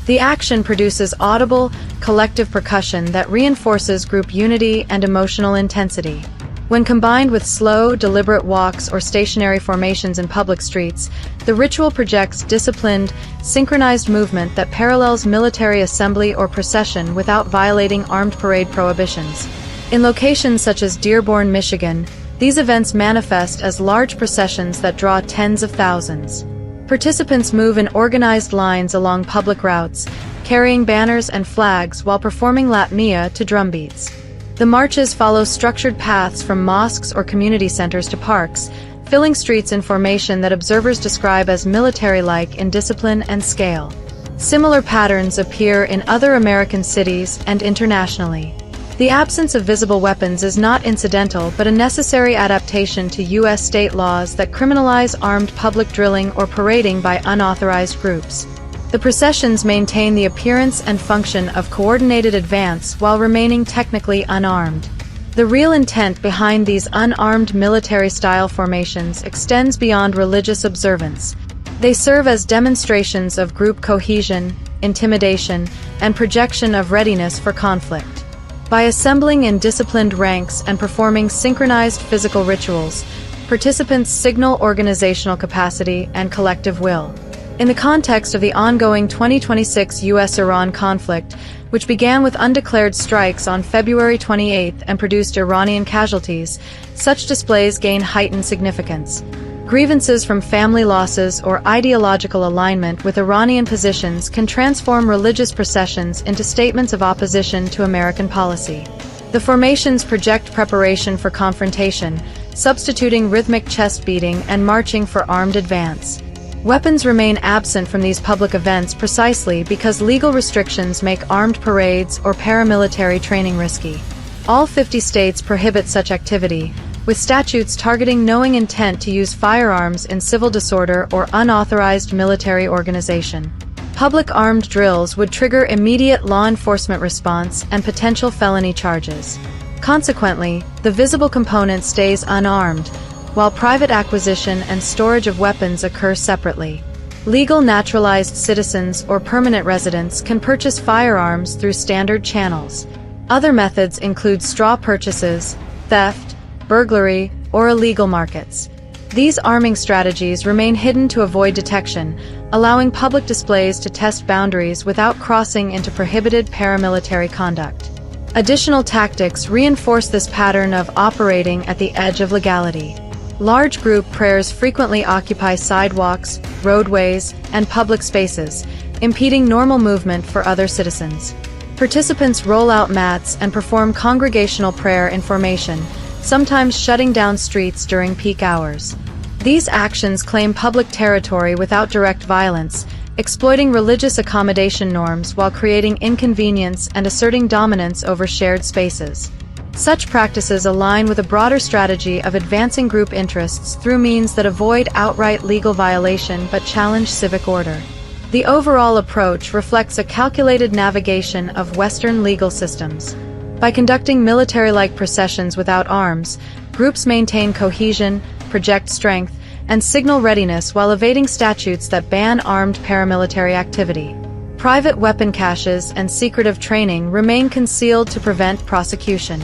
Speaker 9: The action produces audible, collective percussion that reinforces group unity and emotional intensity. When combined with slow, deliberate walks or stationary formations in public streets, the ritual projects disciplined, synchronized movement that parallels military assembly or procession without violating armed parade prohibitions. In locations such as Dearborn, Michigan, these events manifest as large processions that draw tens of thousands. Participants move in organized lines along public routes, carrying banners and flags while performing Latmia to drumbeats. The marches follow structured paths from mosques or community centers to parks, filling streets in formation that observers describe as military-like in discipline and scale. Similar patterns appear in other American cities and internationally. The absence of visible weapons is not incidental but a necessary adaptation to U.S. state laws that criminalize armed public drilling or parading by unauthorized groups. The processions maintain the appearance and function of coordinated advance while remaining technically unarmed. The real intent behind these unarmed military-style formations extends beyond religious observance. They serve as demonstrations of group cohesion, intimidation, and projection of readiness for conflict. By assembling in disciplined ranks and performing synchronized physical rituals, participants signal organizational capacity and collective will. In the context of the ongoing 2026 U.S.-Iran conflict, which began with undeclared strikes on February 28 and produced Iranian casualties, such displays gain heightened significance. Grievances from family losses or ideological alignment with Iranian positions can transform religious processions into statements of opposition to American policy. The formations project preparation for confrontation, substituting rhythmic chest beating and marching for armed advance. Weapons remain absent from these public events precisely because legal restrictions make armed parades or paramilitary training risky. All 50 states prohibit such activity, with statutes targeting knowing intent to use firearms in civil disorder or unauthorized military organization. Public armed drills would trigger immediate law enforcement response and potential felony charges. Consequently, the visible component stays unarmed, while private acquisition and storage of weapons occur separately. Legal naturalized citizens or permanent residents can purchase firearms through standard channels. Other methods include straw purchases, theft, burglary, or illegal markets. These arming strategies remain hidden to avoid detection, allowing public displays to test boundaries without crossing into prohibited paramilitary conduct. Additional tactics reinforce this pattern of operating at the edge of legality. Large group prayers frequently occupy sidewalks, roadways, and public spaces, impeding normal movement for other citizens. Participants roll out mats and perform congregational prayer in formation, sometimes shutting down streets during peak hours. These actions claim public territory without direct violence, exploiting religious accommodation norms while creating inconvenience and asserting dominance over shared spaces. Such practices align with a broader strategy of advancing group interests through means that avoid outright legal violation but challenge civic order. The overall approach reflects a calculated navigation of Western legal systems. By conducting military-like processions without arms, groups maintain cohesion, project strength, and signal readiness while evading statutes that ban armed paramilitary activity. Private weapon caches and secretive training remain concealed to prevent prosecution.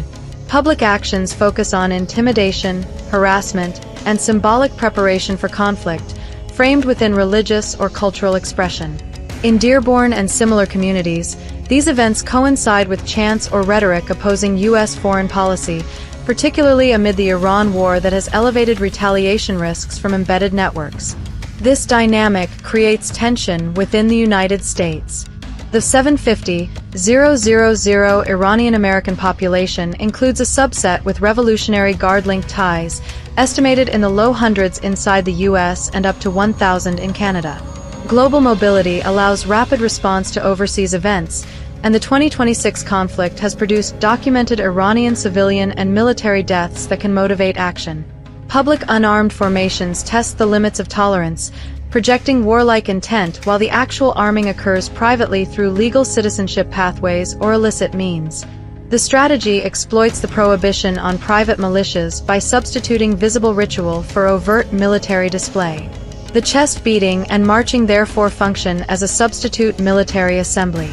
Speaker 9: Public actions focus on intimidation, harassment, and symbolic preparation for conflict, framed within religious or cultural expression. In Dearborn and similar communities, these events coincide with chants or rhetoric opposing U.S. foreign policy, particularly amid the Iran war that has elevated retaliation risks from embedded networks. This dynamic creates tension within the United States. The 750,000 Iranian-American population includes a subset with Revolutionary Guard-linked ties, estimated in the low hundreds inside the U.S. and up to 1,000 in Canada. Global mobility allows rapid response to overseas events, and the 2026 conflict has produced documented Iranian civilian and military deaths that can motivate action. Public unarmed formations test the limits of tolerance, projecting warlike intent while the actual arming occurs privately through legal citizenship pathways or illicit means. The strategy exploits the prohibition on private militias by substituting visible ritual for overt military display. The chest beating and marching therefore function as a substitute military assembly.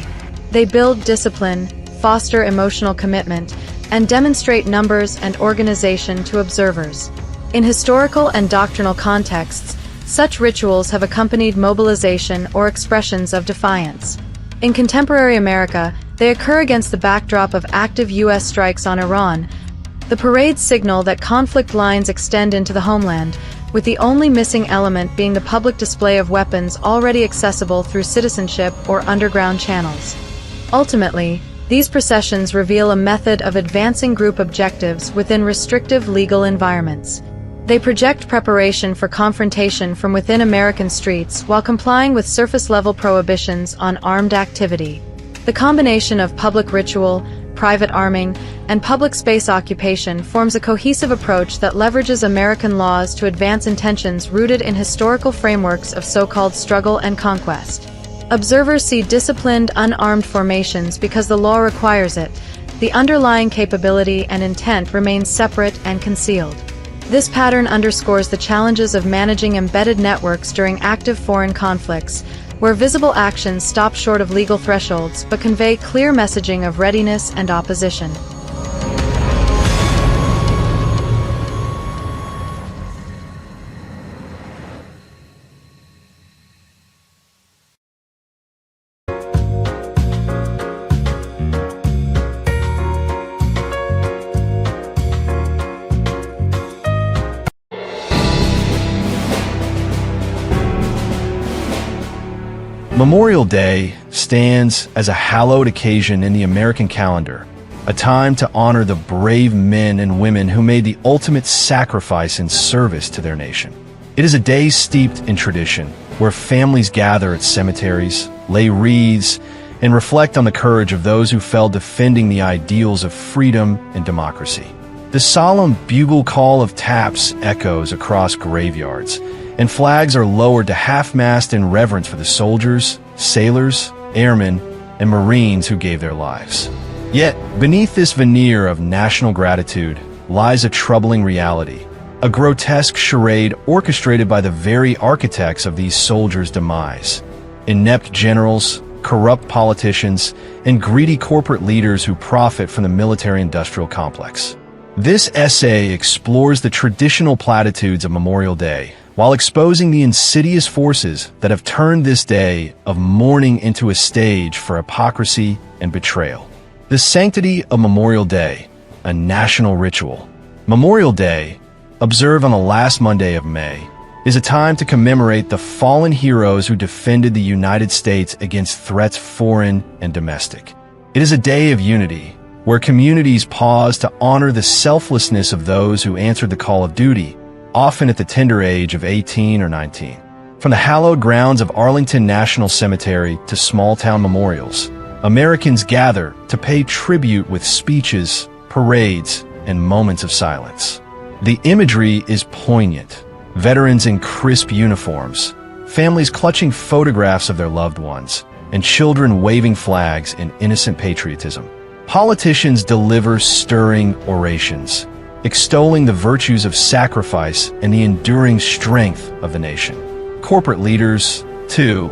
Speaker 9: They build discipline, foster emotional commitment, and demonstrate numbers and organization to observers. In historical and doctrinal contexts, such rituals have accompanied mobilization or expressions of defiance. In contemporary America, they occur against the backdrop of active U.S. strikes on Iran. The parades signal that conflict lines extend into the homeland, with the only missing element being the public display of weapons already accessible through citizenship or underground channels. Ultimately, these processions reveal a method of advancing group objectives within restrictive legal environments. They project preparation for confrontation from within American streets while complying with surface-level prohibitions on armed activity. The combination of public ritual, private arming, and public space occupation forms a cohesive approach that leverages American laws to advance intentions rooted in historical frameworks of so-called struggle and conquest. Observers see disciplined, unarmed formations because the law requires it. The underlying capability and intent remain separate and concealed. This pattern underscores the challenges of managing embedded networks during active foreign conflicts, where visible actions stop short of legal thresholds but convey clear messaging of readiness and opposition.
Speaker 2: Memorial Day stands as a hallowed occasion in the American calendar, a time to honor the brave men and women who made the ultimate sacrifice in service to their nation. It is a day steeped in tradition, where families gather at cemeteries, lay wreaths, and reflect on the courage of those who fell defending the ideals of freedom and democracy. The solemn bugle call of taps echoes across graveyards, and flags are lowered to half-mast in reverence for the soldiers, sailors, airmen, and Marines who gave their lives. Yet, beneath this veneer of national gratitude lies a troubling reality, a grotesque charade orchestrated by the very architects of these soldiers' demise. Inept generals, corrupt politicians, and greedy corporate leaders who profit from the military-industrial complex. This essay explores the traditional platitudes of Memorial Day, while exposing the insidious forces that have turned this day of mourning into a stage for hypocrisy and betrayal. The sanctity of Memorial Day, a national ritual. Memorial Day, observed on the last Monday of May, is a time to commemorate the fallen heroes who defended the United States against threats foreign and domestic. It is a day of unity, where communities pause to honor the selflessness of those who answered the call of duty, often at the tender age of 18 or 19. From the hallowed grounds of Arlington National Cemetery to small-town memorials, Americans gather to pay tribute with speeches, parades, and moments of silence. The imagery is poignant. Veterans in crisp uniforms, families clutching photographs of their loved ones, and children waving flags in innocent patriotism. Politicians deliver stirring orations, extolling the virtues of sacrifice and the enduring strength of the nation. Corporate leaders, too,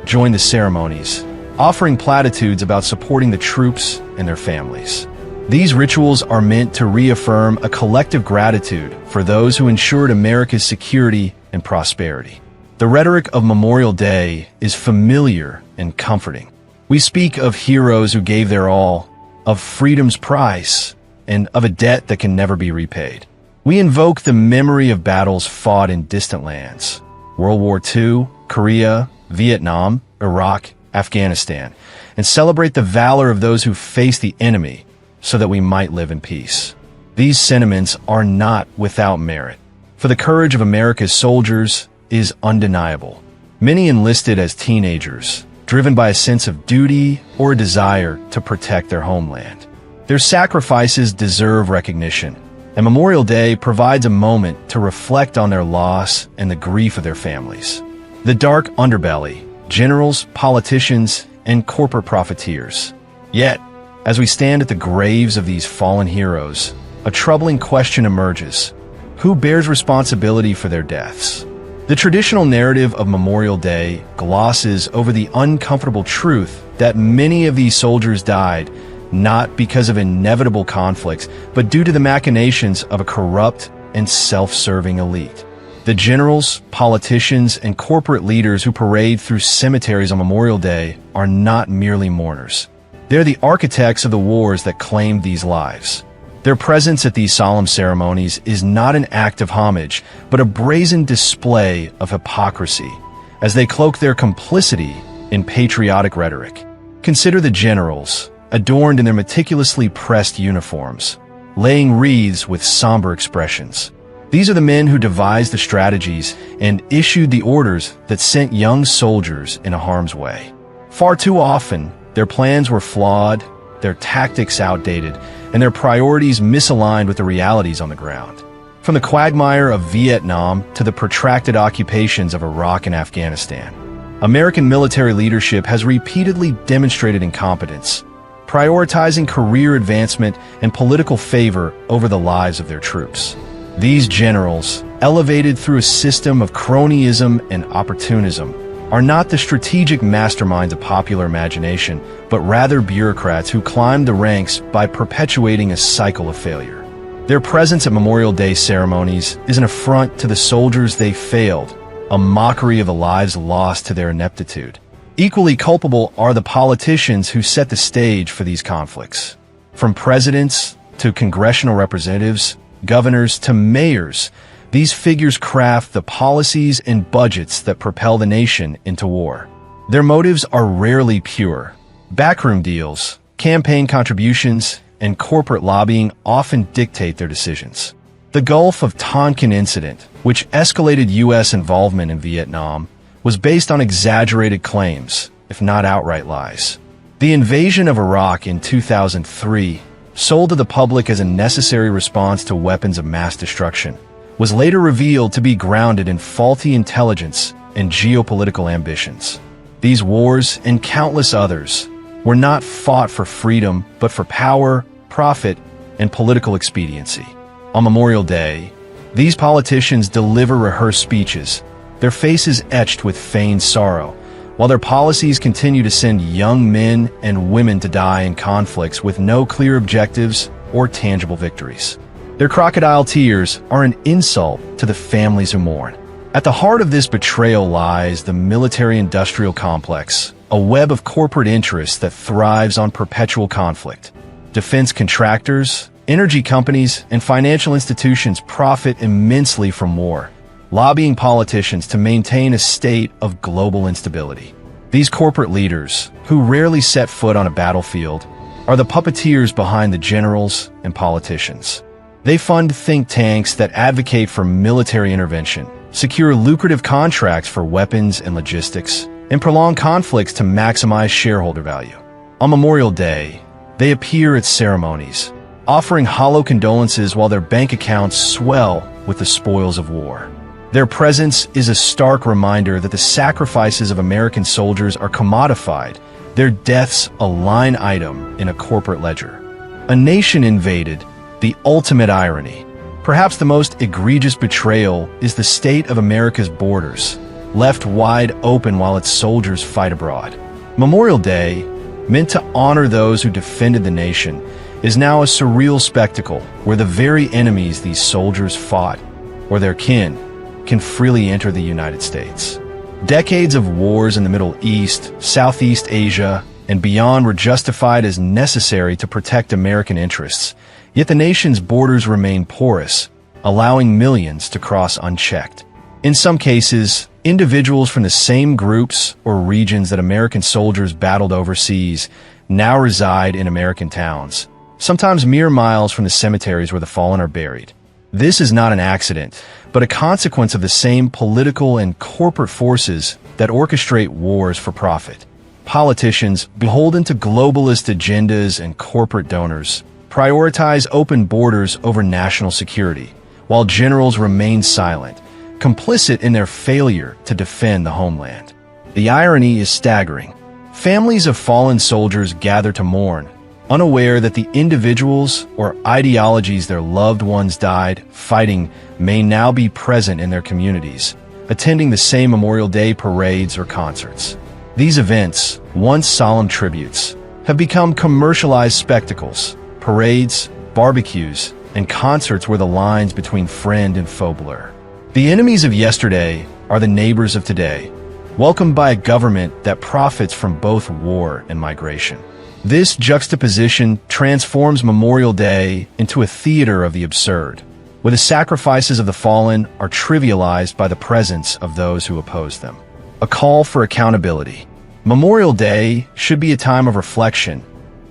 Speaker 2: join the ceremonies, offering platitudes about supporting the troops and their families. These rituals are meant to reaffirm a collective gratitude for those who ensured America's security and prosperity. The rhetoric of Memorial Day is familiar and comforting. We speak of heroes who gave their all, of freedom's price, and of a debt that can never be repaid. We invoke the memory of battles fought in distant lands: World War II, Korea, Vietnam, Iraq, Afghanistan, and celebrate the valor of those who faced the enemy so that we might live in peace. These sentiments are not without merit, for the courage of America's soldiers is undeniable. Many enlisted as teenagers, driven by a sense of duty or a desire to protect their homeland. Their sacrifices deserve recognition, and Memorial Day provides a moment to reflect on their loss and the grief of their families. The dark underbelly, generals, politicians, and corporate profiteers. Yet, as we stand at the graves of these fallen heroes, a troubling question emerges. Who bears responsibility for their deaths? The traditional narrative of Memorial Day glosses over the uncomfortable truth that many of these soldiers died not because of inevitable conflicts, but due to the machinations of a corrupt and self-serving elite. The generals, politicians, and corporate leaders who parade through cemeteries on Memorial Day are not merely mourners. They're the architects of the wars that claimed these lives. Their presence at these solemn ceremonies is not an act of homage, but a brazen display of hypocrisy, as they cloak their complicity in patriotic rhetoric. Consider the generals, adorned in their meticulously pressed uniforms, laying wreaths with somber expressions. These are the men who devised the strategies and issued the orders that sent young soldiers into harm's way. Far too often, their plans were flawed, their tactics outdated, and their priorities misaligned with the realities on the ground. From the quagmire of Vietnam to the protracted occupations of Iraq and Afghanistan, American military leadership has repeatedly demonstrated incompetence, prioritizing career advancement and political favor over the lives of their troops. These generals, elevated through a system of cronyism and opportunism, are not the strategic masterminds of popular imagination, but rather bureaucrats who climbed the ranks by perpetuating a cycle of failure. Their presence at Memorial Day ceremonies is an affront to the soldiers they failed, a mockery of the lives lost to their ineptitude. Equally culpable are the politicians who set the stage for these conflicts. From presidents to congressional representatives, governors to mayors, these figures craft the policies and budgets that propel the nation into war. Their motives are rarely pure. Backroom deals, campaign contributions, and corporate lobbying often dictate their decisions. The Gulf of Tonkin incident, which escalated U.S. involvement in Vietnam, was based on exaggerated claims, if not outright lies. The invasion of Iraq in 2003, sold to the public as a necessary response to weapons of mass destruction, was later revealed to be grounded in faulty intelligence and geopolitical ambitions. These wars, and countless others, were not fought for freedom, but for power, profit, and political expediency. On Memorial Day, these politicians deliver rehearsed speeches, their faces etched with feigned sorrow, while their policies continue to send young men and women to die in conflicts with no clear objectives or tangible victories. Their crocodile tears are an insult to the families who mourn. At the heart of this betrayal lies the military-industrial complex, a web of corporate interests that thrives on perpetual conflict. Defense contractors, energy companies, and financial institutions profit immensely from war, lobbying politicians to maintain a state of global instability. These corporate leaders, who rarely set foot on a battlefield, are the puppeteers behind the generals and politicians. They fund think tanks that advocate for military intervention, secure lucrative contracts for weapons and logistics, and prolong conflicts to maximize shareholder value. On Memorial Day, they appear at ceremonies, offering hollow condolences while their bank accounts swell with the spoils of war. Their presence is a stark reminder that the sacrifices of American soldiers are commodified, their deaths a line item in a corporate ledger. A nation invaded, the ultimate irony. Perhaps the most egregious betrayal is the state of America's borders, left wide open while its soldiers fight abroad. Memorial Day, meant to honor those who defended the nation, is now a surreal spectacle where the very enemies these soldiers fought, or their kin, can freely enter the United States. Decades of wars in the Middle East, Southeast Asia, and beyond were justified as necessary to protect American interests, yet the nation's borders remain porous, allowing millions to cross unchecked. In some cases, individuals from the same groups or regions that American soldiers battled overseas now reside in American towns, sometimes mere miles from the cemeteries where the fallen are buried. This is not an accident, but a consequence of the same political and corporate forces that orchestrate wars for profit. Politicians, beholden to globalist agendas and corporate donors, prioritize open borders over national security, while generals remain silent, complicit in their failure to defend the homeland. The irony is staggering. Families of fallen soldiers gather to mourn, unaware that the individuals or ideologies their loved ones died fighting may now be present in their communities, attending the same Memorial Day parades or concerts. These events, once solemn tributes, have become commercialized spectacles, parades, barbecues, and concerts where the lines between friend and foe blur. The enemies of yesterday are the neighbors of today, welcomed by a government that profits from both war and migration. This juxtaposition transforms Memorial Day into a theater of the absurd, where the sacrifices of the fallen are trivialized by the presence of those who oppose them. A call for accountability. Memorial Day should be a time of reflection,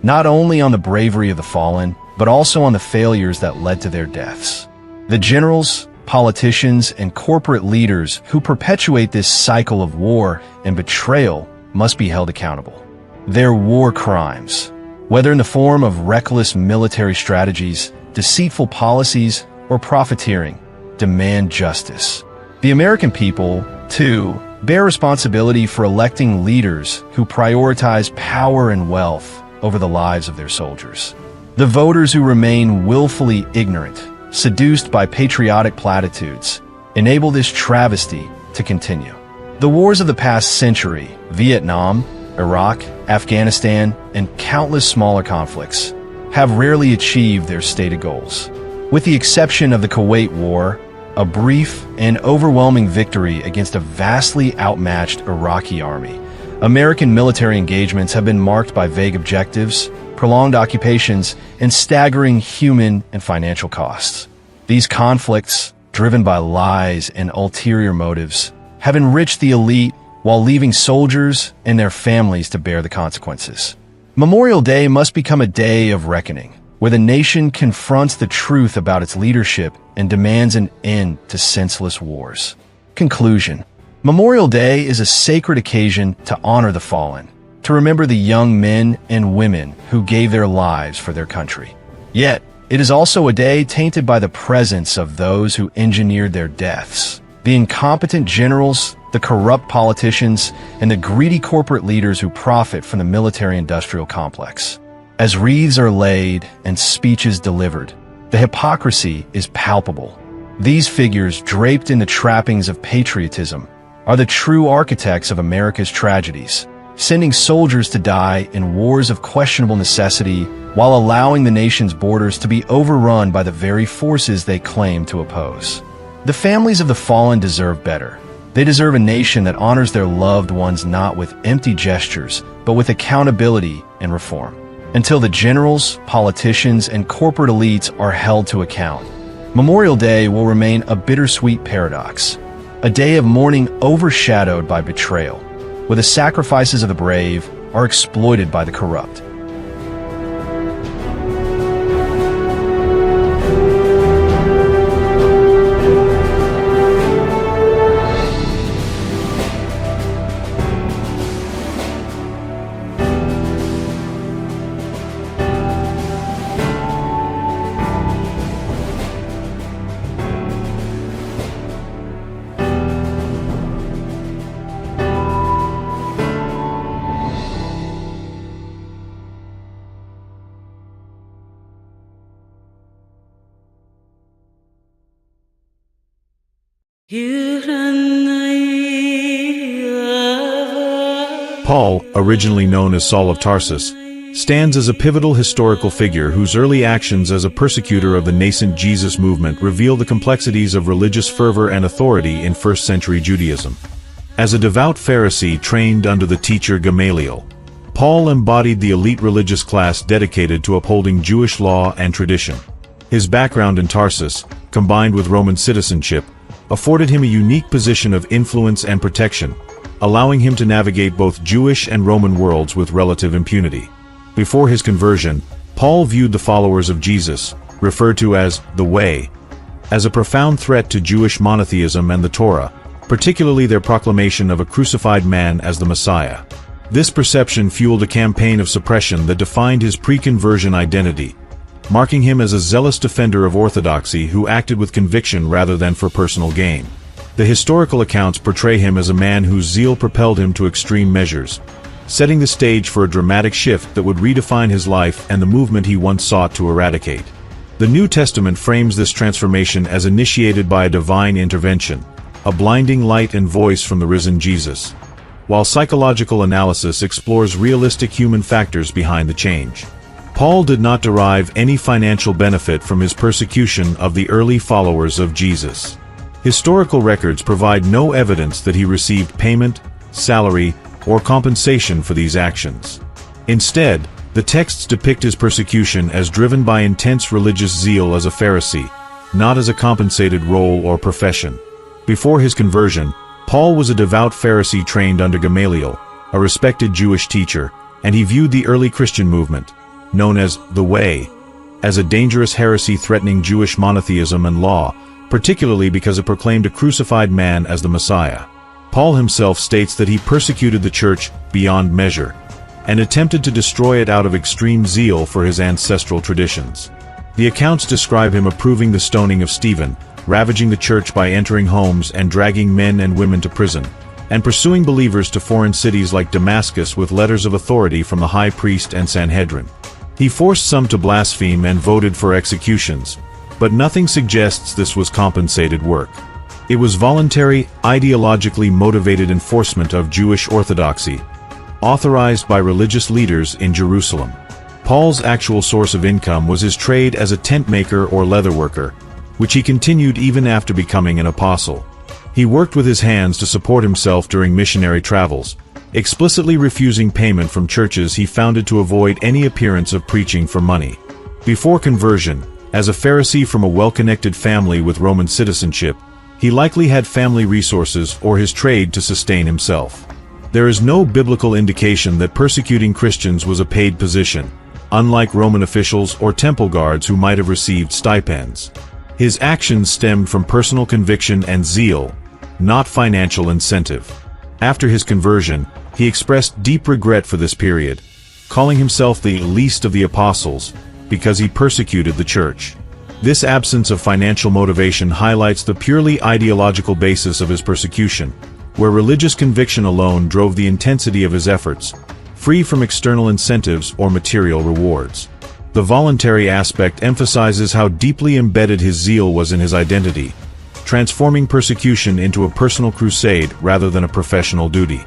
Speaker 2: not only on the bravery of the fallen, but also on the failures that led to their deaths. The generals, politicians, and corporate leaders who perpetuate this cycle of war and betrayal must be held accountable. Their war crimes, whether in the form of reckless military strategies, deceitful policies, or profiteering, demand justice. The American people, too, bear responsibility for electing leaders who prioritize power and wealth over the lives of their soldiers. The voters who remain willfully ignorant, seduced by patriotic platitudes, enable this travesty to continue. The wars of the past century, Vietnam, Iraq, Afghanistan, and countless smaller conflicts, have rarely achieved their stated goals. With the exception of the Kuwait War, a brief and overwhelming victory against a vastly outmatched Iraqi army, American military engagements have been marked by vague objectives, prolonged occupations, and staggering human and financial costs. These conflicts, driven by lies and ulterior motives, have enriched the elite while leaving soldiers and their families to bear the consequences. Memorial Day must become a day of reckoning, where the nation confronts the truth about its leadership and demands an end to senseless wars. Conclusion. Memorial Day is a sacred occasion to honor the fallen, to remember the young men and women who gave their lives for their country. Yet, it is also a day tainted by the presence of those who engineered their deaths. The incompetent generals, the corrupt politicians, and the greedy corporate leaders who profit from the military-industrial complex. As wreaths are laid and speeches delivered, the hypocrisy is palpable. These figures, draped in the trappings of patriotism, are the true architects of America's tragedies, sending soldiers to die in wars of questionable necessity while allowing the nation's borders to be overrun by the very forces they claim to oppose. The families of the fallen deserve better. They deserve a nation that honors their loved ones not with empty gestures, but with accountability and reform. Until the generals, politicians, and corporate elites are held to account, Memorial Day will remain a bittersweet paradox, a day of mourning overshadowed by betrayal, where the sacrifices of the brave are exploited by the corrupt.
Speaker 4: Paul, originally known as Saul of Tarsus, stands as a pivotal historical figure whose early actions as a persecutor of the nascent Jesus movement reveal the complexities of religious fervor and authority in first-century Judaism. As a devout Pharisee trained under the teacher Gamaliel, Paul embodied the elite religious class dedicated to upholding Jewish law and tradition. His background in Tarsus, combined with Roman citizenship, afforded him a unique position of influence and protection, allowing him to navigate both Jewish and Roman worlds with relative impunity. Before his conversion, Paul viewed the followers of Jesus, referred to as the Way, as a profound threat to Jewish monotheism and the Torah, particularly their proclamation of a crucified man as the Messiah. This perception fueled a campaign of suppression that defined his pre-conversion identity, marking him as a zealous defender of orthodoxy who acted with conviction rather than for personal gain. The historical accounts portray him as a man whose zeal propelled him to extreme measures, setting the stage for a dramatic shift that would redefine his life and the movement he once sought to eradicate. The New Testament frames this transformation as initiated by a divine intervention, a blinding light and voice from the risen Jesus. while psychological analysis explores realistic human factors behind the change. Paul did not derive any financial benefit from his persecution of the early followers of Jesus. Historical records provide no evidence that he received payment, salary, or compensation for these actions. Instead, the texts depict his persecution as driven by intense religious zeal as a Pharisee, not as a compensated role or profession. Before his conversion, Paul was a devout Pharisee trained under Gamaliel, a respected Jewish teacher, and he viewed the early Christian movement, known as the Way, as a dangerous heresy threatening Jewish monotheism and law, particularly because it proclaimed a crucified man as the Messiah. Paul himself states that he persecuted the church beyond measure, and attempted to destroy it out of extreme zeal for his ancestral traditions. The accounts describe him approving the stoning of Stephen, ravaging the church by entering homes and dragging men and women to prison, and pursuing believers to foreign cities like Damascus with letters of authority from the high priest and Sanhedrin. He forced some to blaspheme and voted for executions, but nothing suggests this was compensated work. It was voluntary, ideologically motivated enforcement of Jewish orthodoxy, authorized by religious leaders in Jerusalem. Paul's actual source of income was his trade as a tent maker or leather worker, which he continued even after becoming an apostle. He worked with his hands to support himself during missionary travels, explicitly refusing payment from churches he founded to avoid any appearance of preaching for money. Before conversion, as a Pharisee from a well-connected family with Roman citizenship, he likely had family resources or his trade to sustain himself. There is no biblical indication that persecuting Christians was a paid position, unlike Roman officials or temple guards who might have received stipends. His actions stemmed from personal conviction and zeal, not financial incentive. After his conversion, he expressed deep regret for this period, calling himself the least of the apostles because he persecuted the church. This absence of financial motivation highlights the purely ideological basis of his persecution, where religious conviction alone drove the intensity of his efforts, free from external incentives or material rewards. The voluntary aspect emphasizes how deeply embedded his zeal was in his identity, transforming persecution into a personal crusade rather than a professional duty.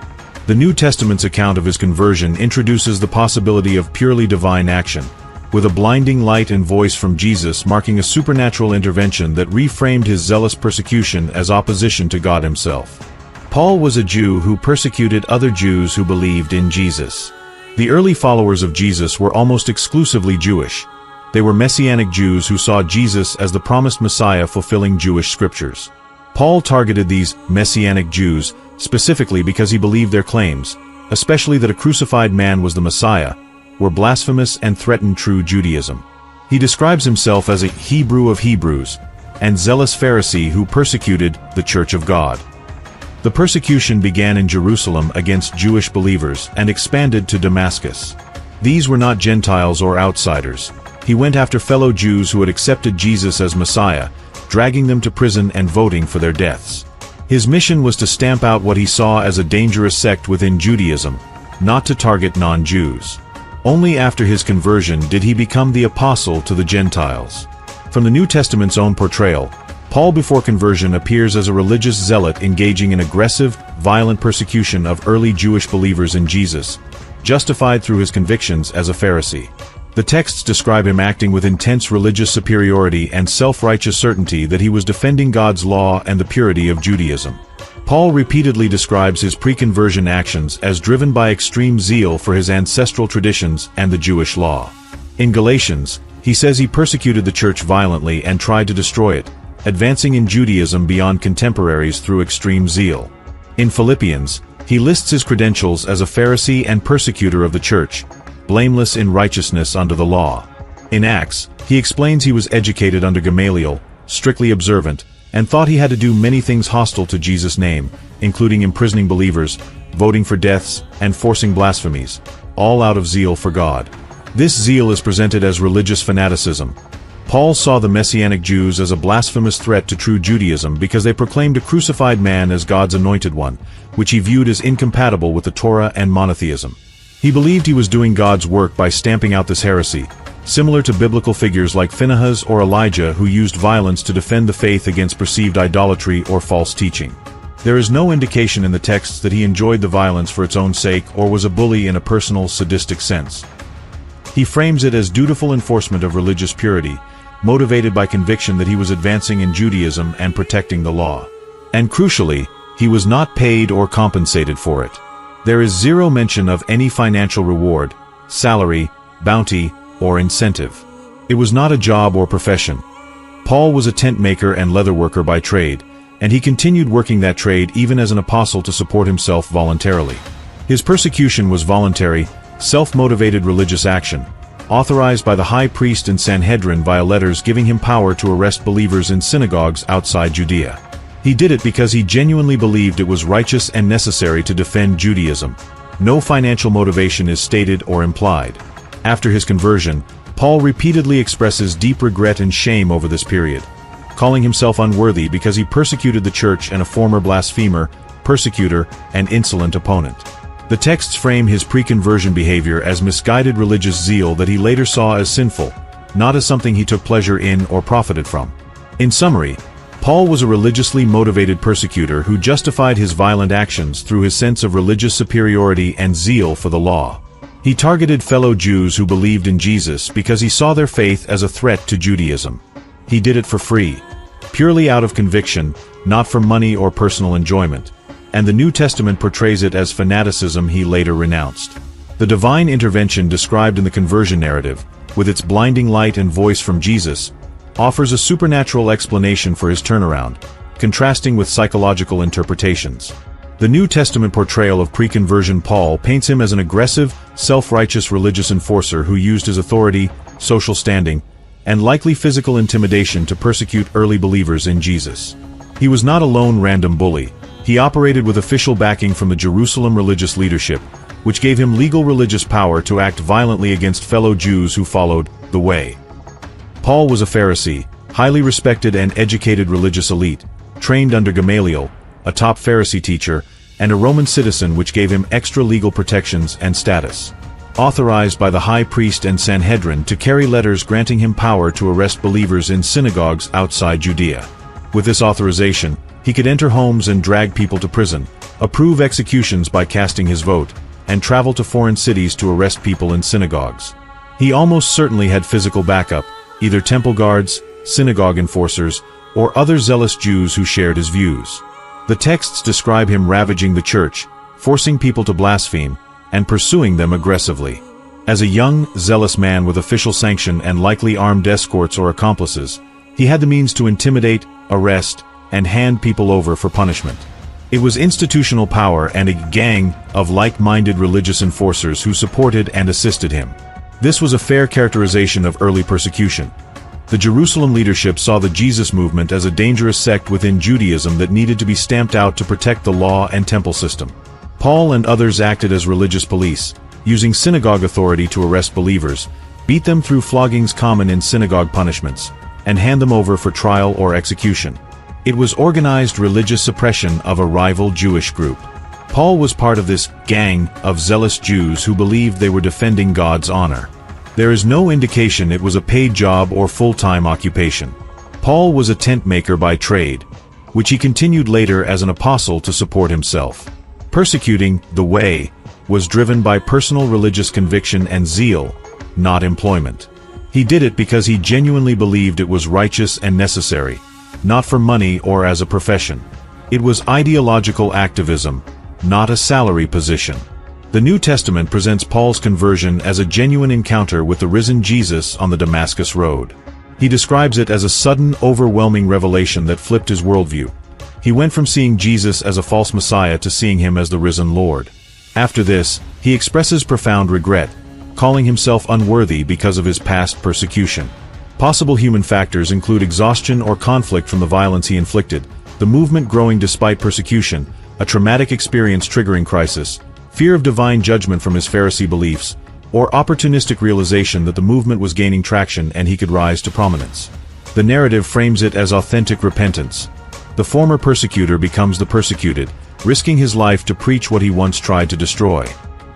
Speaker 4: The New Testament's account of his conversion introduces the possibility of purely divine action, with a blinding light and voice from Jesus marking a supernatural intervention that reframed his zealous persecution as opposition to God himself. Paul was a Jew who persecuted other Jews who believed in Jesus. The early followers of Jesus were almost exclusively Jewish. They were Messianic Jews who saw Jesus as the promised Messiah fulfilling Jewish scriptures. Paul targeted these Messianic Jews specifically because he believed their claims, especially that a crucified man was the Messiah, were blasphemous and threatened true Judaism. He describes himself as a Hebrew of Hebrews and zealous Pharisee who persecuted the Church of God. The persecution began in Jerusalem against Jewish believers and expanded to Damascus. These were not Gentiles or outsiders. He went after fellow Jews who had accepted Jesus as Messiah, dragging them to prison and voting for their deaths. His mission was to stamp out what he saw as a dangerous sect within Judaism, not to target non-Jews. Only after his conversion did he become the apostle to the Gentiles. From the New Testament's own portrayal, Paul before conversion appears as a religious zealot engaging in aggressive, violent persecution of early Jewish believers in Jesus, justified through his convictions as a Pharisee. The texts describe him acting with intense religious superiority and self-righteous certainty that he was defending God's law and the purity of Judaism. Paul repeatedly describes his pre-conversion actions as driven by extreme zeal for his ancestral traditions and the Jewish law. In Galatians, he says he persecuted the church violently and tried to destroy it, advancing in Judaism beyond contemporaries through extreme zeal. In Philippians, he lists his credentials as a Pharisee and persecutor of the church, blameless in righteousness under the law. In Acts, he explains he was educated under Gamaliel, strictly observant, and thought he had to do many things hostile to Jesus' name, including imprisoning believers, voting for deaths, and forcing blasphemies, all out of zeal for God. This zeal is presented as religious fanaticism. Paul saw the Messianic Jews as a blasphemous threat to true Judaism because they proclaimed a crucified man as God's anointed one, which he viewed as incompatible with the Torah and monotheism. He believed he was doing God's work by stamping out this heresy, similar to biblical figures like Phinehas or Elijah who used violence to defend the faith against perceived idolatry or false teaching.
Speaker 11: There is no indication in the texts that he enjoyed the violence for its own sake or was a bully in a personal, sadistic sense. He frames it as dutiful enforcement of religious purity, motivated by conviction that he was advancing in Judaism and protecting the law. And crucially, he was not paid or compensated for it. There is zero mention of any financial reward, salary, bounty, or incentive. It was not a job or profession. Paul was a tent maker and leather worker by trade, and he continued working that trade even as an apostle to support himself voluntarily. His persecution was voluntary, self-motivated religious action, authorized by the high priest and Sanhedrin via letters giving him power to arrest believers in synagogues outside Judea. He did it because he genuinely believed it was righteous and necessary to defend Judaism. No financial motivation is stated or implied. After his conversion, Paul repeatedly expresses deep regret and shame over this period, calling himself unworthy because he persecuted the church and a former blasphemer, persecutor, and insolent opponent. The texts frame his pre-conversion behavior as misguided religious zeal that he later saw as sinful, not as something he took pleasure in or profited from. In summary, Paul was a religiously motivated persecutor who justified his violent actions through his sense of religious superiority and zeal for the law. He targeted fellow Jews who believed in Jesus because he saw their faith as a threat to Judaism. He did it for free, purely out of conviction, not for money or personal enjoyment, and the New Testament portrays it as fanaticism he later renounced. The divine intervention described in the conversion narrative, with its blinding light and voice from Jesus, offers a supernatural explanation for his turnaround, contrasting with psychological interpretations. The New Testament portrayal of pre-conversion Paul paints him as an aggressive, self-righteous religious enforcer who used his authority, social standing, and likely physical intimidation to persecute early believers in Jesus. He was not a lone random bully. He operated with official backing from the Jerusalem religious leadership, which gave him legal religious power to act violently against fellow Jews who followed the Way. Paul was a Pharisee, highly respected and educated religious elite, trained under Gamaliel, a top Pharisee teacher, and a Roman citizen, which gave him extra legal protections and status. Authorized by the high priest and Sanhedrin to carry letters granting him power to arrest believers in synagogues outside Judea. With this authorization, he could enter homes and drag people to prison, approve executions by casting his vote, and travel to foreign cities to arrest people in synagogues. He almost certainly had physical backup, either temple guards, synagogue enforcers, or other zealous Jews who shared his views. The texts describe him ravaging the church, forcing people to blaspheme, and pursuing them aggressively. As a young, zealous man with official sanction and likely armed escorts or accomplices, he had the means to intimidate, arrest, and hand people over for punishment. It was institutional power and a gang of like-minded religious enforcers who supported and assisted him. This was a fair characterization of early persecution. The Jerusalem leadership saw the Jesus movement as a dangerous sect within Judaism that needed to be stamped out to protect the law and temple system. Paul and others acted as religious police, using synagogue authority to arrest believers, beat them through floggings common in synagogue punishments, and hand them over for trial or execution. It was organized religious suppression of a rival Jewish group. Paul was part of this gang of zealous Jews who believed they were defending God's honor. There is no indication it was a paid job or full-time occupation. Paul was a tent maker by trade, which he continued later as an apostle to support himself. Persecuting the Way was driven by personal religious conviction and zeal, not employment. He did it because he genuinely believed it was righteous and necessary, not for money or as a profession. It was ideological activism, not a salary position. The New Testament presents Paul's conversion as a genuine encounter with the risen Jesus on the Damascus Road. He describes it as a sudden, overwhelming revelation that flipped his worldview. He went from seeing Jesus as a false Messiah to seeing him as the risen Lord. After this, he expresses profound regret, calling himself unworthy because of his past persecution. Possible human factors include exhaustion or conflict from the violence he inflicted, the movement growing despite persecution, a traumatic experience triggering crisis, fear of divine judgment from his Pharisee beliefs, or opportunistic realization that the movement was gaining traction and he could rise to prominence. The narrative frames it as authentic repentance. The former persecutor becomes the persecuted, risking his life to preach what he once tried to destroy.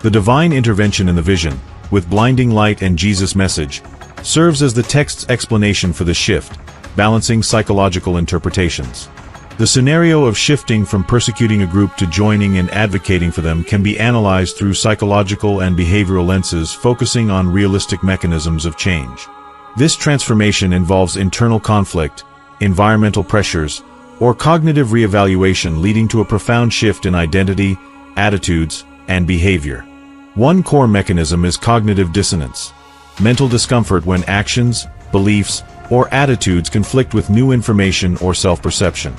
Speaker 11: The divine intervention in the vision, with blinding light and Jesus' message, serves as the text's explanation for the shift, balancing psychological interpretations.
Speaker 4: The scenario of shifting from persecuting a group to joining and advocating for them can be analyzed through psychological and behavioral lenses, focusing on realistic mechanisms of change. This transformation involves internal conflict, environmental pressures, or cognitive reevaluation, leading to a profound shift in identity, attitudes, and behavior. One core mechanism is cognitive dissonance, mental discomfort when actions, beliefs, or attitudes conflict with new information or self-perception.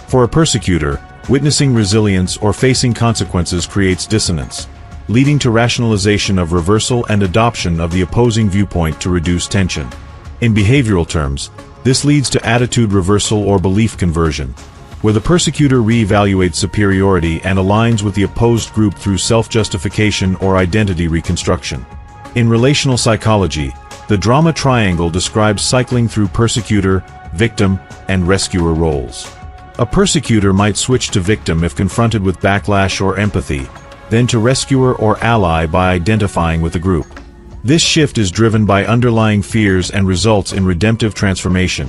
Speaker 4: For a persecutor, witnessing resilience or facing consequences creates dissonance, leading to rationalization of reversal and adoption of the opposing viewpoint to reduce tension. In behavioral terms, this leads to attitude reversal or belief conversion, where the persecutor reevaluates superiority and aligns with the opposed group through self-justification or identity reconstruction. In relational psychology, the drama triangle describes cycling through persecutor, victim, and rescuer roles. A persecutor might switch to victim if confronted with backlash or empathy, then to rescuer or ally by identifying with the group. This shift is driven by underlying fears and results in redemptive transformation,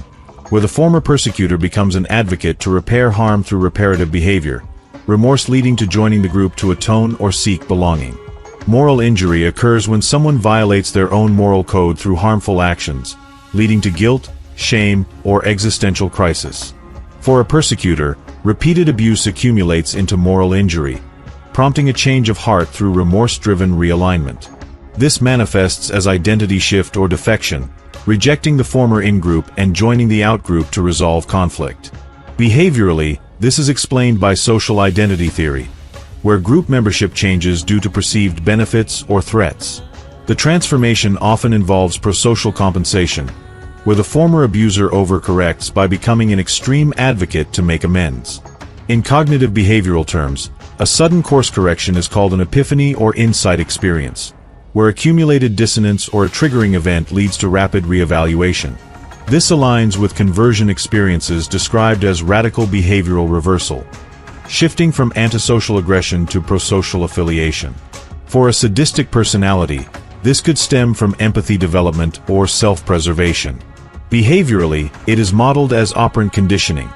Speaker 4: where the former persecutor becomes an advocate to repair harm through reparative behavior, remorse leading to joining the group to atone or seek belonging. Moral injury occurs when someone violates their own moral code through harmful actions, leading to guilt, shame, or existential crisis. For a persecutor, repeated abuse accumulates into moral injury, prompting a change of heart through remorse-driven realignment. This manifests as identity shift or defection, rejecting the former in-group and joining the out-group to resolve conflict. Behaviorally, this is explained by social identity theory, where group membership changes due to perceived benefits or threats. The transformation often involves prosocial compensation, where the former abuser overcorrects by becoming an extreme advocate to make amends. In cognitive behavioral terms, a sudden course correction is called an epiphany or insight experience, where accumulated dissonance or a triggering event leads to rapid reevaluation. This aligns with conversion experiences described as radical behavioral reversal, shifting from antisocial aggression to prosocial affiliation. For a sadistic personality, this could stem from empathy development or self-preservation. Behaviorally, it is modeled as operant conditioning.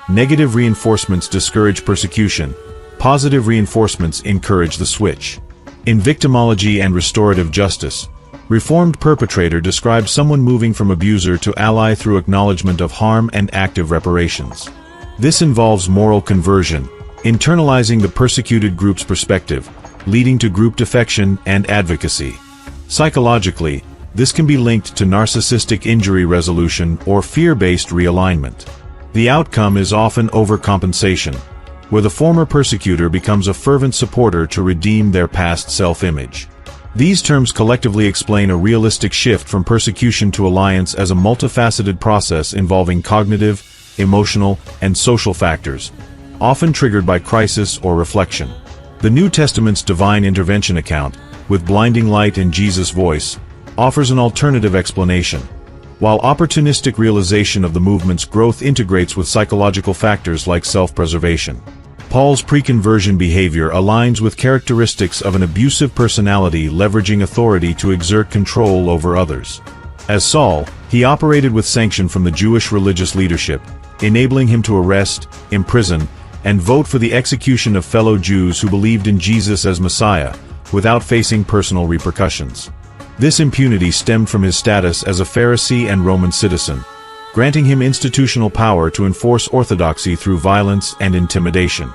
Speaker 4: Negative reinforcements discourage persecution, positive reinforcements encourage the switch. In victimology and restorative justice, reformed perpetrator describes someone moving from abuser to ally through acknowledgement of harm and active reparations. This involves moral conversion, internalizing the persecuted group's perspective, leading to group defection and advocacy. Psychologically, this can be linked to narcissistic injury resolution or fear-based realignment. The outcome is often overcompensation, where the former persecutor becomes a fervent supporter to redeem their past self-image. These terms collectively explain a realistic shift from persecution to alliance as a multifaceted process involving cognitive, emotional, and social factors, often triggered by crisis or reflection. The New Testament's divine intervention account, with blinding light and Jesus' voice, offers an alternative explanation, while opportunistic realization of the movement's growth integrates with psychological factors like self-preservation. Paul's pre-conversion behavior aligns with characteristics of an abusive personality leveraging authority to exert control over others. As Saul, he operated with sanction from the Jewish religious leadership, enabling him to arrest, imprison, and vote for the execution of fellow Jews who believed in Jesus as Messiah, without facing personal repercussions. This impunity stemmed from his status as a Pharisee and Roman citizen, granting him institutional power to enforce orthodoxy through violence and intimidation.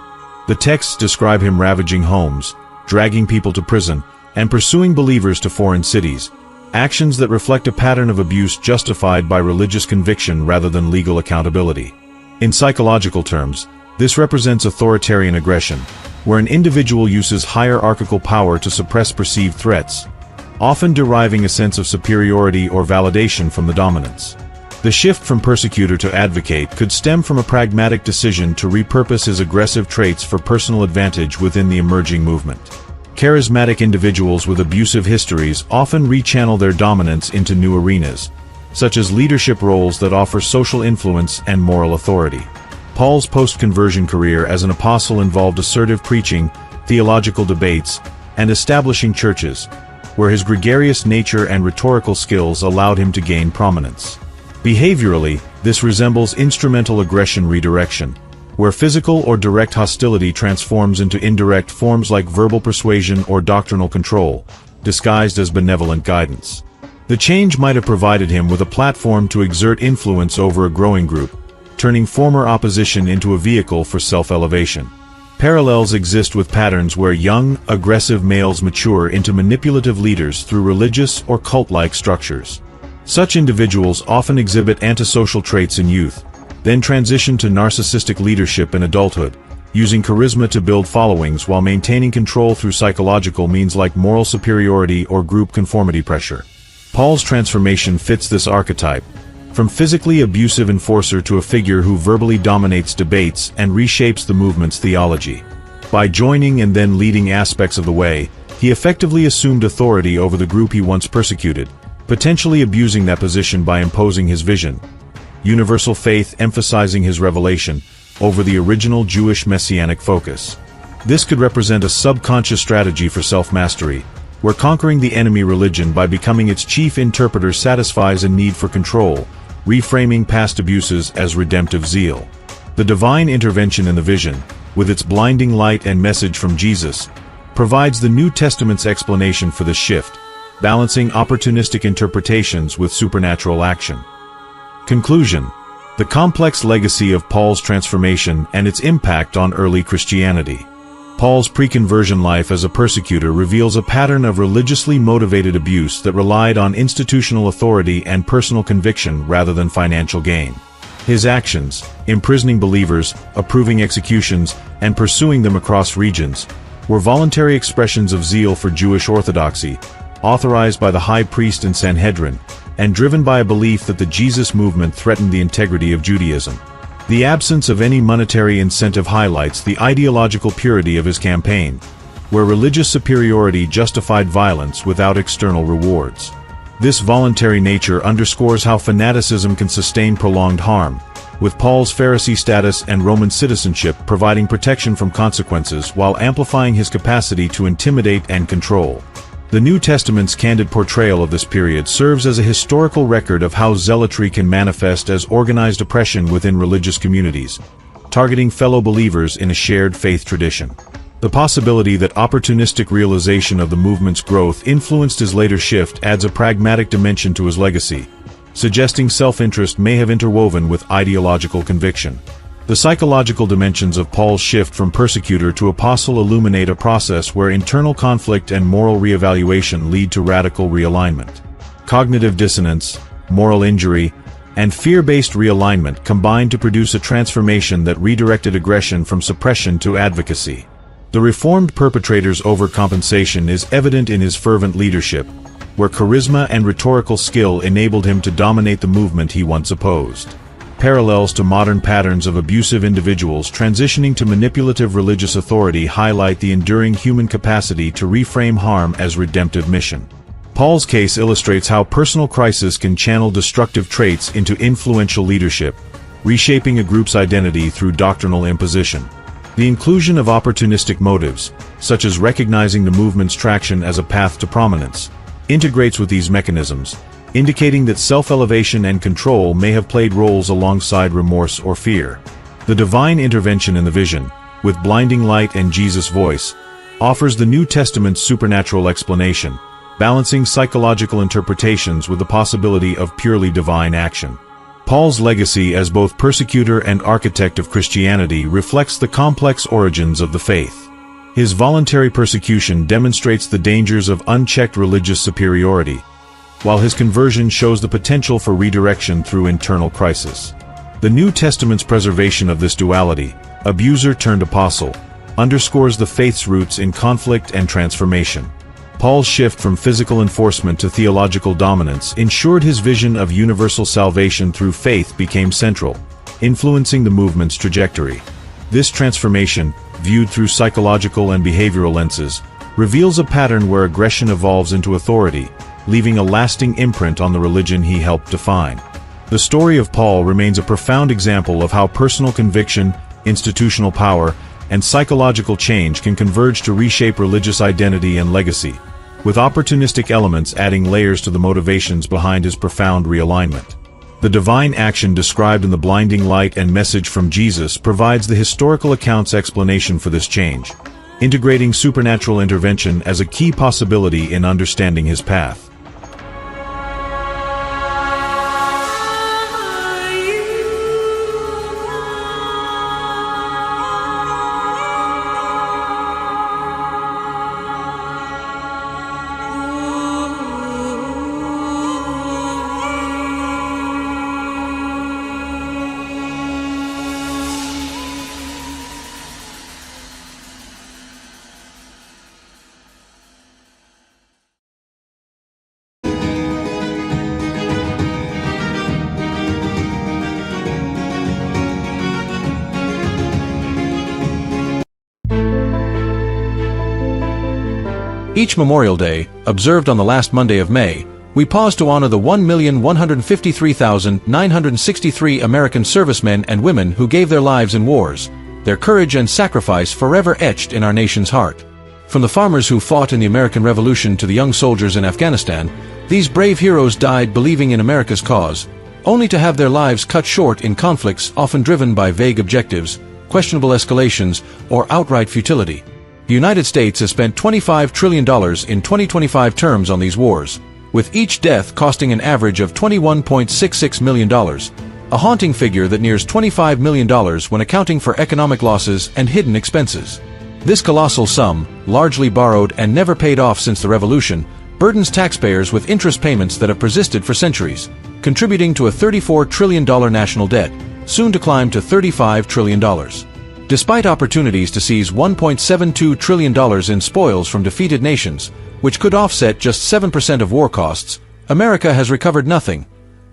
Speaker 4: The texts describe him ravaging homes, dragging people to prison, and pursuing believers to foreign cities, actions that reflect a pattern of abuse justified by religious conviction rather than legal accountability. In psychological terms, this represents authoritarian aggression, where an individual uses hierarchical power to suppress perceived threats, often deriving a sense of superiority or validation from the dominance. The shift from persecutor to advocate could stem from a pragmatic decision to repurpose his aggressive traits for personal advantage within the emerging movement. Charismatic individuals with abusive histories often rechannel their dominance into new arenas, such as leadership roles that offer social influence and moral authority. Paul's post-conversion career as an apostle involved assertive preaching, theological debates, and establishing churches, where his gregarious nature and rhetorical skills allowed him to gain prominence. Behaviorally, this resembles instrumental aggression redirection,
Speaker 11: where physical or direct hostility transforms into indirect forms like verbal persuasion or doctrinal control, disguised as benevolent guidance. The change might have provided him with a platform to exert influence over a growing group, turning former opposition into a vehicle for self-elevation. Parallels exist with patterns where young, aggressive males mature into manipulative leaders through religious or cult-like structures. Such individuals often exhibit antisocial traits in youth, then transition to narcissistic leadership in adulthood, using charisma to build followings while maintaining control through psychological means like moral superiority or group conformity pressure. Paul's transformation fits this archetype, from physically abusive enforcer to a figure who verbally dominates debates and reshapes the movement's theology. By joining and then leading aspects of the way, he effectively assumed authority over the group he once persecuted, potentially abusing that position by imposing his vision. Universal faith emphasizing his revelation over the original Jewish messianic focus. This could represent a subconscious strategy for self-mastery, where conquering the enemy religion by becoming its chief interpreter satisfies a need for control, reframing past abuses as redemptive zeal. The divine intervention in the vision, with its blinding light and message from Jesus, provides the New Testament's explanation for this shift, balancing opportunistic interpretations with supernatural action. Conclusion: the complex legacy of Paul's transformation and its impact on early Christianity. Paul's pre-conversion life as a persecutor reveals a pattern of religiously motivated abuse that relied on institutional authority and personal conviction rather than financial gain. His actions, imprisoning believers, approving executions, and pursuing them across regions, were voluntary expressions of zeal for Jewish orthodoxy, authorized by the high priest and Sanhedrin, and driven by a belief that the Jesus movement threatened the integrity of Judaism. The absence of any monetary incentive highlights the ideological purity of his campaign, where religious superiority justified violence without external rewards. This voluntary nature underscores how fanaticism can sustain prolonged harm, with Paul's Pharisee status and Roman citizenship providing protection from consequences while amplifying his capacity to intimidate and control. The New Testament's candid portrayal of this period serves as a historical record of how zealotry can manifest as organized oppression within religious communities, targeting fellow believers in a shared faith tradition. The possibility that opportunistic realization of the movement's growth influenced his later shift adds a pragmatic dimension to his legacy, suggesting self-interest may have interwoven with ideological conviction. The psychological dimensions of Paul's shift from persecutor to apostle illuminate a process where internal conflict and moral reevaluation lead to radical realignment. Cognitive dissonance, moral injury, and fear-based realignment combined to produce a transformation that redirected aggression from suppression to advocacy. The reformed perpetrator's overcompensation is evident in his fervent leadership, where charisma and rhetorical skill enabled him to dominate the movement he once opposed. Parallels to modern patterns of abusive individuals transitioning to manipulative religious authority highlight the enduring human capacity to reframe harm as redemptive mission. Paul's case illustrates how personal crisis can channel destructive traits into influential leadership, reshaping a group's identity through doctrinal imposition. The inclusion of opportunistic motives, such as recognizing the movement's traction as a path to prominence, integrates with these mechanisms, indicating that self-elevation and control may have played roles alongside remorse or fear. The divine intervention in the vision, with blinding light and Jesus' voice, offers the New Testament's supernatural explanation, balancing psychological interpretations with the possibility of purely divine action. Paul's legacy as both persecutor and architect of Christianity reflects the complex origins of the faith. His voluntary persecution demonstrates the dangers of unchecked religious superiority, while his conversion shows the potential for redirection through internal crisis. The New Testament's preservation of this duality, abuser turned apostle, underscores the faith's roots in conflict and transformation. Paul's shift from physical enforcement to theological dominance ensured his vision of universal salvation through faith became central, influencing the movement's trajectory. This transformation, viewed through psychological and behavioral lenses, reveals a pattern where aggression evolves into authority, leaving a lasting imprint on the religion he helped define. The story of Paul remains a profound example of how personal conviction, institutional power, and psychological change can converge to reshape religious identity and legacy, with opportunistic elements adding layers to the motivations behind his profound realignment.
Speaker 4: The divine action described in the blinding light and message from Jesus provides the historical account's explanation for this change, integrating supernatural intervention as a key possibility in understanding his path.
Speaker 11: Each Memorial Day, observed on the last Monday of May, we pause to honor the 1,153,963 American servicemen and women who gave their lives in wars, their courage and sacrifice forever etched in our nation's heart. From the farmers who fought in the American Revolution to the young soldiers in Afghanistan, these brave heroes died believing in America's cause, only to have their lives cut short in conflicts often driven by vague objectives, questionable escalations, or outright futility. The United States has spent $25 trillion in 2025 terms on these wars, with each death costing an average of $21.66 million, a haunting figure that nears $25 million when accounting for economic losses and hidden expenses. This colossal sum, largely borrowed and never paid off since the Revolution, burdens taxpayers with interest payments that have persisted for centuries, contributing to a $34 trillion national debt, soon to climb to $35 trillion. Despite opportunities to seize $1.72 trillion in spoils from defeated nations, which could offset just 7% of war costs, America has recovered nothing.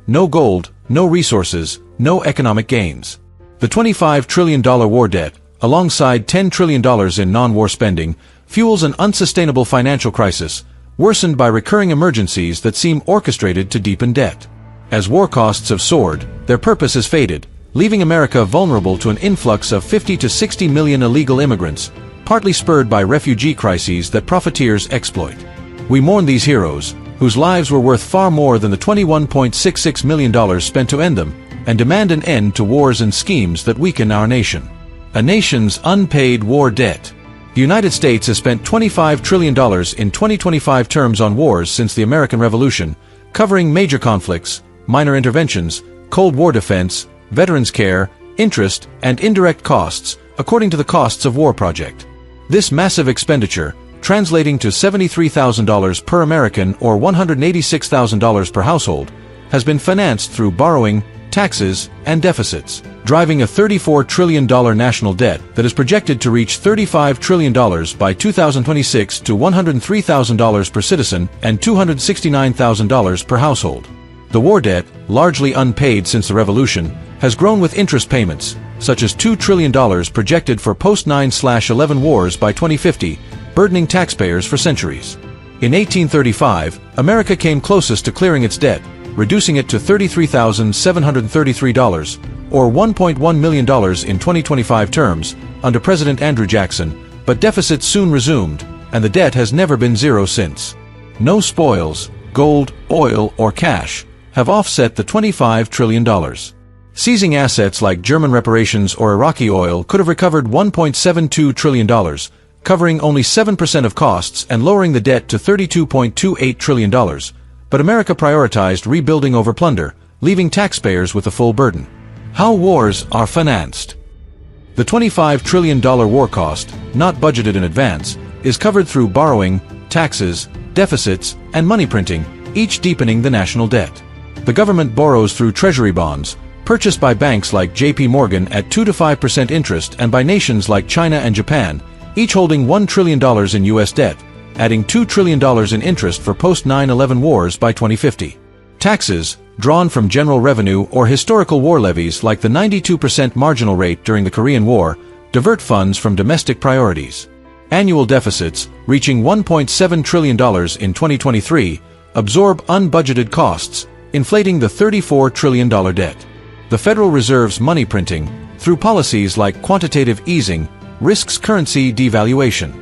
Speaker 11: No gold, no resources, no economic gains. The $25 trillion war debt, alongside $10 trillion in non-war spending, fuels an unsustainable financial crisis, worsened by recurring emergencies that seem orchestrated to deepen debt. As war costs have soared, their purpose has faded, leaving America vulnerable to an influx of 50 to 60 million illegal immigrants, partly spurred by refugee crises that profiteers exploit. We mourn these heroes, whose lives were worth far more than the $21.66 million spent to end them, and demand an end to wars and schemes that weaken our nation. A nation's unpaid war debt. The United States has spent $25 trillion in 2025 terms on wars since the American Revolution, covering major conflicts, minor interventions, Cold War defense, veterans care, interest, and indirect costs, according to the Costs of War Project. This massive expenditure, translating to $73,000 per American or $186,000 per household, has been financed through borrowing, taxes, and deficits, driving a $34 trillion national debt that is projected to reach $35 trillion by 2026 to $103,000 per citizen and $269,000 per household. The war debt, largely unpaid since the Revolution, has grown with interest payments, such as $2 trillion projected for post-9/11 wars by 2050, burdening taxpayers for centuries. In 1835, America came closest to clearing its debt, reducing it to $33,733, or $1.1 million in 2025 terms, under President Andrew Jackson, but deficits soon resumed, and the debt has never been zero since. No spoils, gold, oil, or cash, have offset the $25 trillion. Seizing assets like German reparations or Iraqi oil could have recovered $1.72 trillion, covering only 7% of costs and lowering the debt to $32.28 trillion, but America prioritized rebuilding over plunder, leaving taxpayers with the full burden. How wars are financed. The $25 trillion war cost, not budgeted in advance, is covered through borrowing, taxes, deficits, and money printing, each deepening the national debt. The government borrows through treasury bonds, purchased by banks like JP Morgan at 2 to 5% interest and by nations like China and Japan, each holding $1 trillion in U.S. debt, adding $2 trillion in interest for post-9/11 wars by 2050. Taxes, drawn from general revenue or historical war levies like the 92% marginal rate during the Korean War, divert funds from domestic priorities. Annual deficits, reaching $1.7 trillion in 2023, absorb unbudgeted costs, inflating the $34 trillion debt. The Federal Reserve's money printing, through policies like quantitative easing, risks currency devaluation.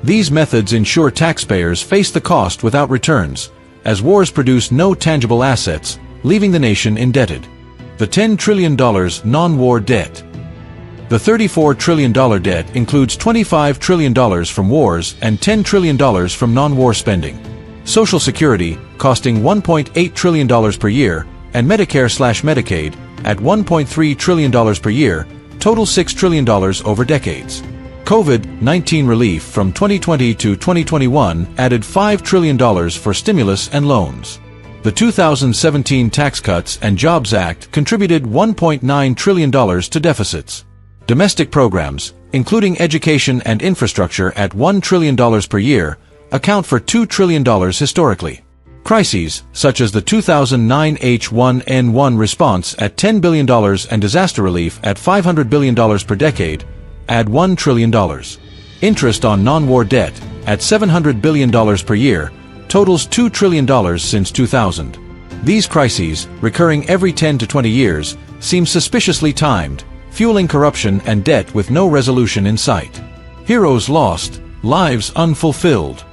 Speaker 11: These methods ensure taxpayers face the cost without returns, as wars produce no tangible assets, leaving the nation indebted. The $10 trillion non-war debt. The $34 trillion debt includes $25 trillion from wars and $10 trillion from non-war spending. Social Security, costing $1.8 trillion per year, and Medicare/Medicaid, at $1.3 trillion per year, total $6 trillion over decades. COVID-19 relief from 2020 to 2021 added $5 trillion for stimulus and loans. The 2017 Tax Cuts and Jobs Act contributed $1.9 trillion to deficits. Domestic programs, including education and infrastructure at $1 trillion per year, account for $2 trillion historically. Crises, such as the 2009 H1N1 response at $10 billion and disaster relief at $500 billion per decade, add $1 trillion. Interest on non-war debt, at $700 billion per year, totals $2 trillion since 2000. These crises, recurring every 10 to 20 years, seem suspiciously timed, fueling corruption and debt with no resolution in sight. Heroes lost, lives unfulfilled.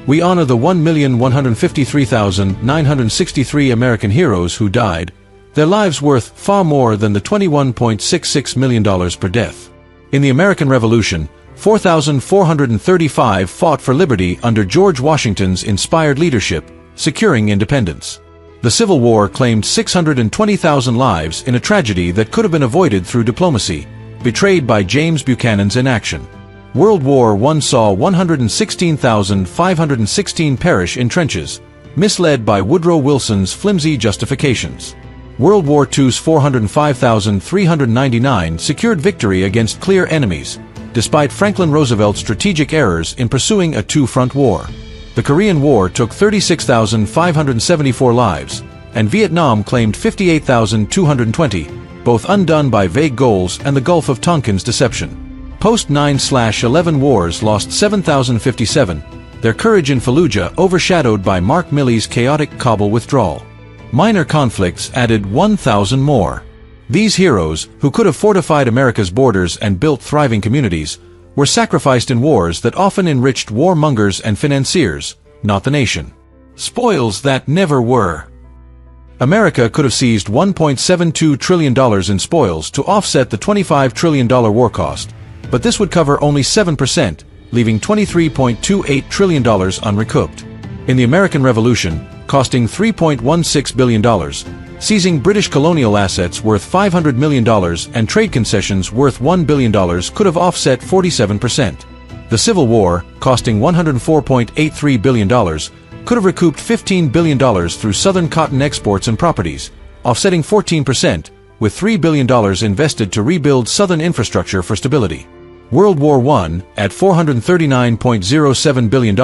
Speaker 11: We honor the 1,153,963 American heroes who died, their lives worth far more than the $21.66 million per death. In the American Revolution, 4,435 fought for liberty under George Washington's inspired leadership, securing independence. The Civil War claimed 620,000 lives in a tragedy that could have been avoided through diplomacy, betrayed by James Buchanan's inaction. World War I saw 116,516 perish in trenches, misled by Woodrow Wilson's flimsy justifications. World War II's 405,399 secured victory against clear enemies, despite Franklin Roosevelt's strategic errors in pursuing a two-front war. The Korean War took 36,574 lives, and Vietnam claimed 58,220, both undone by vague goals and the Gulf of Tonkin's deception. Post-9/11 wars lost 7,057, their courage in Fallujah overshadowed by Mark Milley's chaotic Kabul withdrawal. Minor conflicts added 1,000 more. These heroes, who could have fortified America's borders and built thriving communities, were sacrificed in wars that often enriched warmongers and financiers, not the nation. Spoils that never were. America could have seized $1.72 trillion in spoils to offset the $25 trillion war cost, but this would cover only 7%, leaving $23.28 trillion unrecouped. In the American Revolution, costing $3.16 billion, seizing British colonial assets worth $500 million and trade concessions worth $1 billion could have offset 47%. The Civil War, costing $104.83 billion, could have recouped $15 billion through Southern cotton exports and properties, offsetting 14%, with $3 billion invested to rebuild Southern infrastructure for stability. World War I, at $439.07 billion,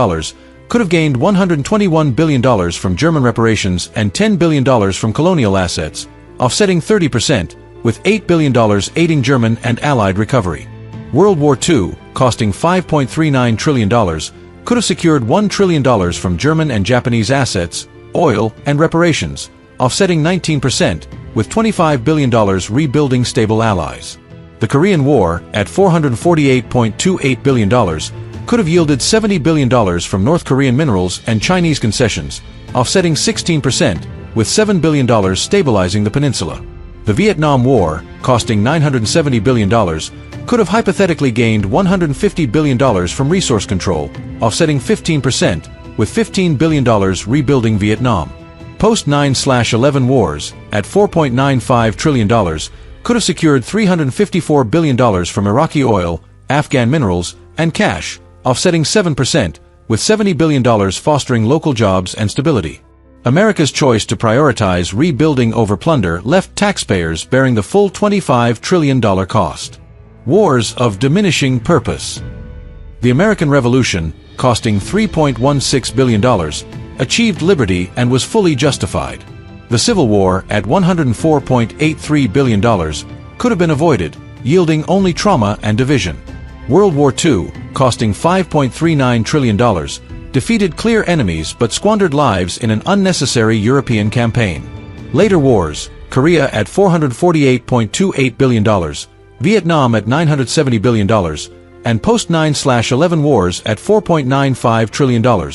Speaker 11: could have gained $121 billion from German reparations and $10 billion from colonial assets, offsetting 30%, with $8 billion aiding German and Allied recovery. World War II, costing $5.39 trillion, could have secured $1 trillion from German and Japanese assets, oil, and reparations, offsetting 19%, with $25 billion rebuilding stable allies. The Korean War, at $448.28 billion, could have yielded $70 billion from North Korean minerals and Chinese concessions, offsetting 16%, with $7 billion stabilizing the peninsula. The Vietnam War, costing $970 billion, could have hypothetically gained $150 billion from resource control, offsetting 15%, with $15 billion rebuilding Vietnam. Post-9/11 wars, at $4.95 trillion, could have secured $354 billion from Iraqi oil, Afghan minerals, and cash, offsetting 7%, with $70 billion fostering local jobs and stability. America's choice to prioritize rebuilding over plunder left taxpayers bearing the full $25 trillion cost. Wars of diminishing purpose. The American Revolution, costing $3.16 billion, achieved liberty and was fully justified. The Civil War, at $104.83 billion, could have been avoided, yielding only trauma and division. World War II, costing $5.39 trillion, defeated clear enemies but squandered lives in an unnecessary European campaign. Later wars, Korea at $448.28 billion, Vietnam at $970 billion, and post-9/11 wars at $4.95 trillion,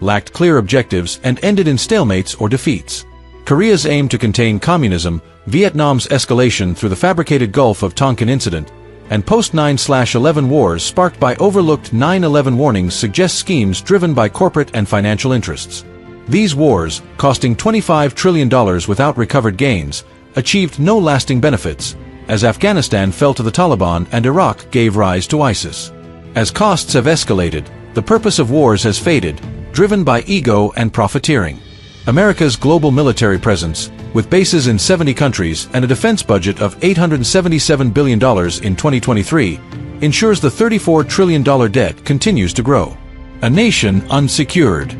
Speaker 11: lacked clear objectives and ended in stalemates or defeats. Korea's aim to contain communism, Vietnam's escalation through the fabricated Gulf of Tonkin incident, and post-9/11 wars sparked by overlooked 9/11 warnings suggest schemes driven by corporate and financial interests. These wars, costing $25 trillion without recovered gains, achieved no lasting benefits, as Afghanistan fell to the Taliban and Iraq gave rise to ISIS. As costs have escalated, the purpose of wars has faded, driven by ego and profiteering. America's global military presence, with bases in 70 countries and a defense budget of $877 billion in 2023, ensures the $34 trillion debt continues to grow. A nation unsecured.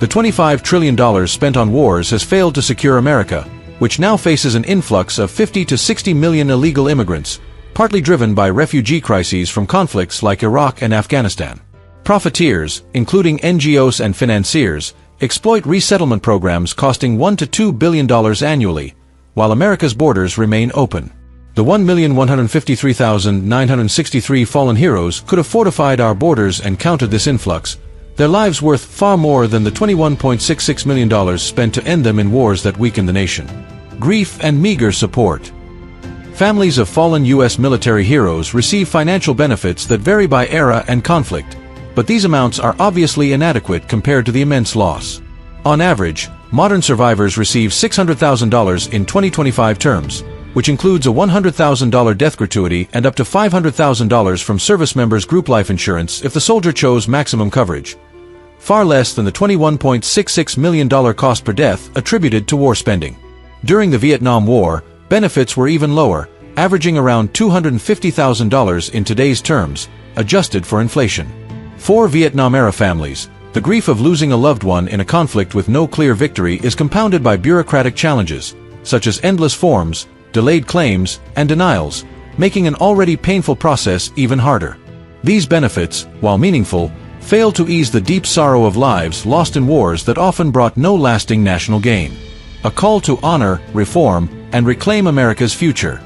Speaker 11: The $25 trillion spent on wars has failed to secure America, which now faces an influx of 50 to 60 million illegal immigrants, partly driven by refugee crises from conflicts like Iraq and Afghanistan. Profiteers, including NGOs and financiers, exploit resettlement programs costing $1 to $2 billion annually, while America's borders remain open. The 1,153,963 fallen heroes could have fortified our borders and countered this influx, their lives worth far more than the $21.66 million spent to end them in wars that weaken the nation. Grief and meager support. Families of fallen U.S. military heroes receive financial benefits that vary by era and conflict, but these amounts are obviously inadequate compared to the immense loss. On average, modern survivors receive $600,000 in 2025 terms, which includes a $100,000 death gratuity and up to $500,000 from service members' group life insurance if the soldier chose maximum coverage. Far less than the $21.66 million cost per death attributed to war spending. During the Vietnam War, benefits were even lower, averaging around $250,000 in today's terms, adjusted for inflation. For Vietnam-era families, the grief of losing a loved one in a conflict with no clear victory is compounded by bureaucratic challenges, such as endless forms, delayed claims, and denials, making an already painful process even harder. These benefits, while meaningful, fail to ease the deep sorrow of lives lost in wars that often brought no lasting national gain. A call to honor, reform, and reclaim America's future.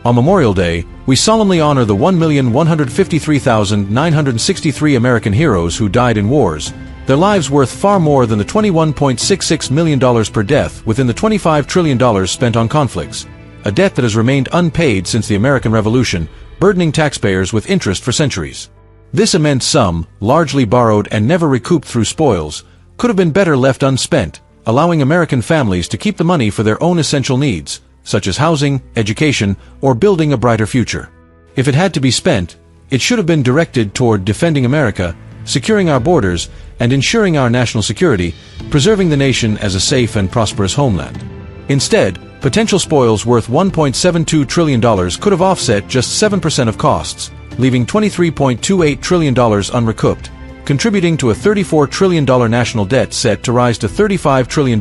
Speaker 11: On Memorial Day, we solemnly honor the 1,153,963 American heroes who died in wars, their lives worth far more than the $21.66 million per death within the $25 trillion spent on conflicts, a debt that has remained unpaid since the American Revolution, burdening taxpayers with interest for centuries. This immense sum, largely borrowed and never recouped through spoils, could have been better left unspent, allowing American families to keep the money for their own essential needs, such as housing, education, or building a brighter future. If it had to be spent, it should have been directed toward defending America, securing our borders, and ensuring our national security, preserving the nation as a safe and prosperous homeland. Instead, potential spoils worth $1.72 trillion could have offset just 7% of costs, leaving $23.28 trillion unrecouped, contributing to a $34 trillion national debt set to rise to $35 trillion,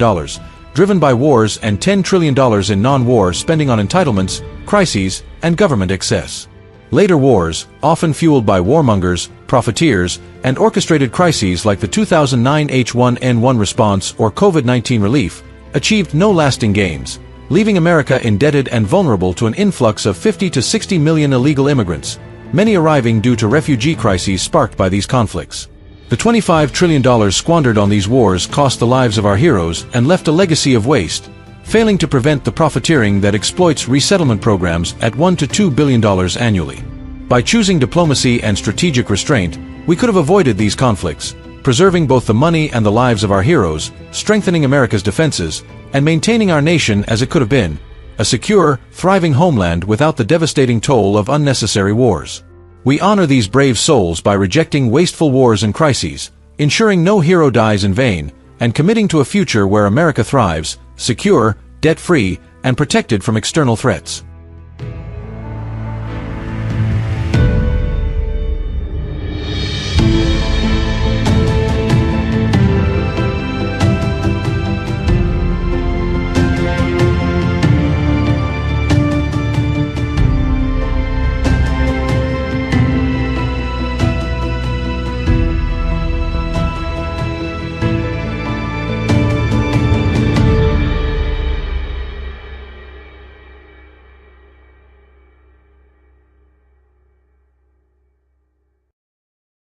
Speaker 11: driven by wars and $10 trillion in non-war spending on entitlements, crises, and government excess. Later wars, often fueled by warmongers, profiteers, and orchestrated crises like the 2009 H1N1 response or COVID-19 relief, achieved no lasting gains, leaving America indebted and vulnerable to an influx of 50 to 60 million illegal immigrants, many arriving due to refugee crises sparked by these conflicts. The $25 trillion squandered on these wars cost the lives of our heroes and left a legacy of waste, failing to prevent the profiteering that exploits resettlement programs at $1 to $2 billion annually. By choosing diplomacy and strategic restraint, we could have avoided these conflicts, preserving both the money and the lives of our heroes, strengthening America's defenses, and maintaining our nation as it could have been, a secure, thriving homeland without the devastating toll of unnecessary wars. We honor these brave souls by rejecting wasteful wars and crises, ensuring no hero dies in vain, and committing to a future where America thrives, secure, debt-free, and protected from external threats.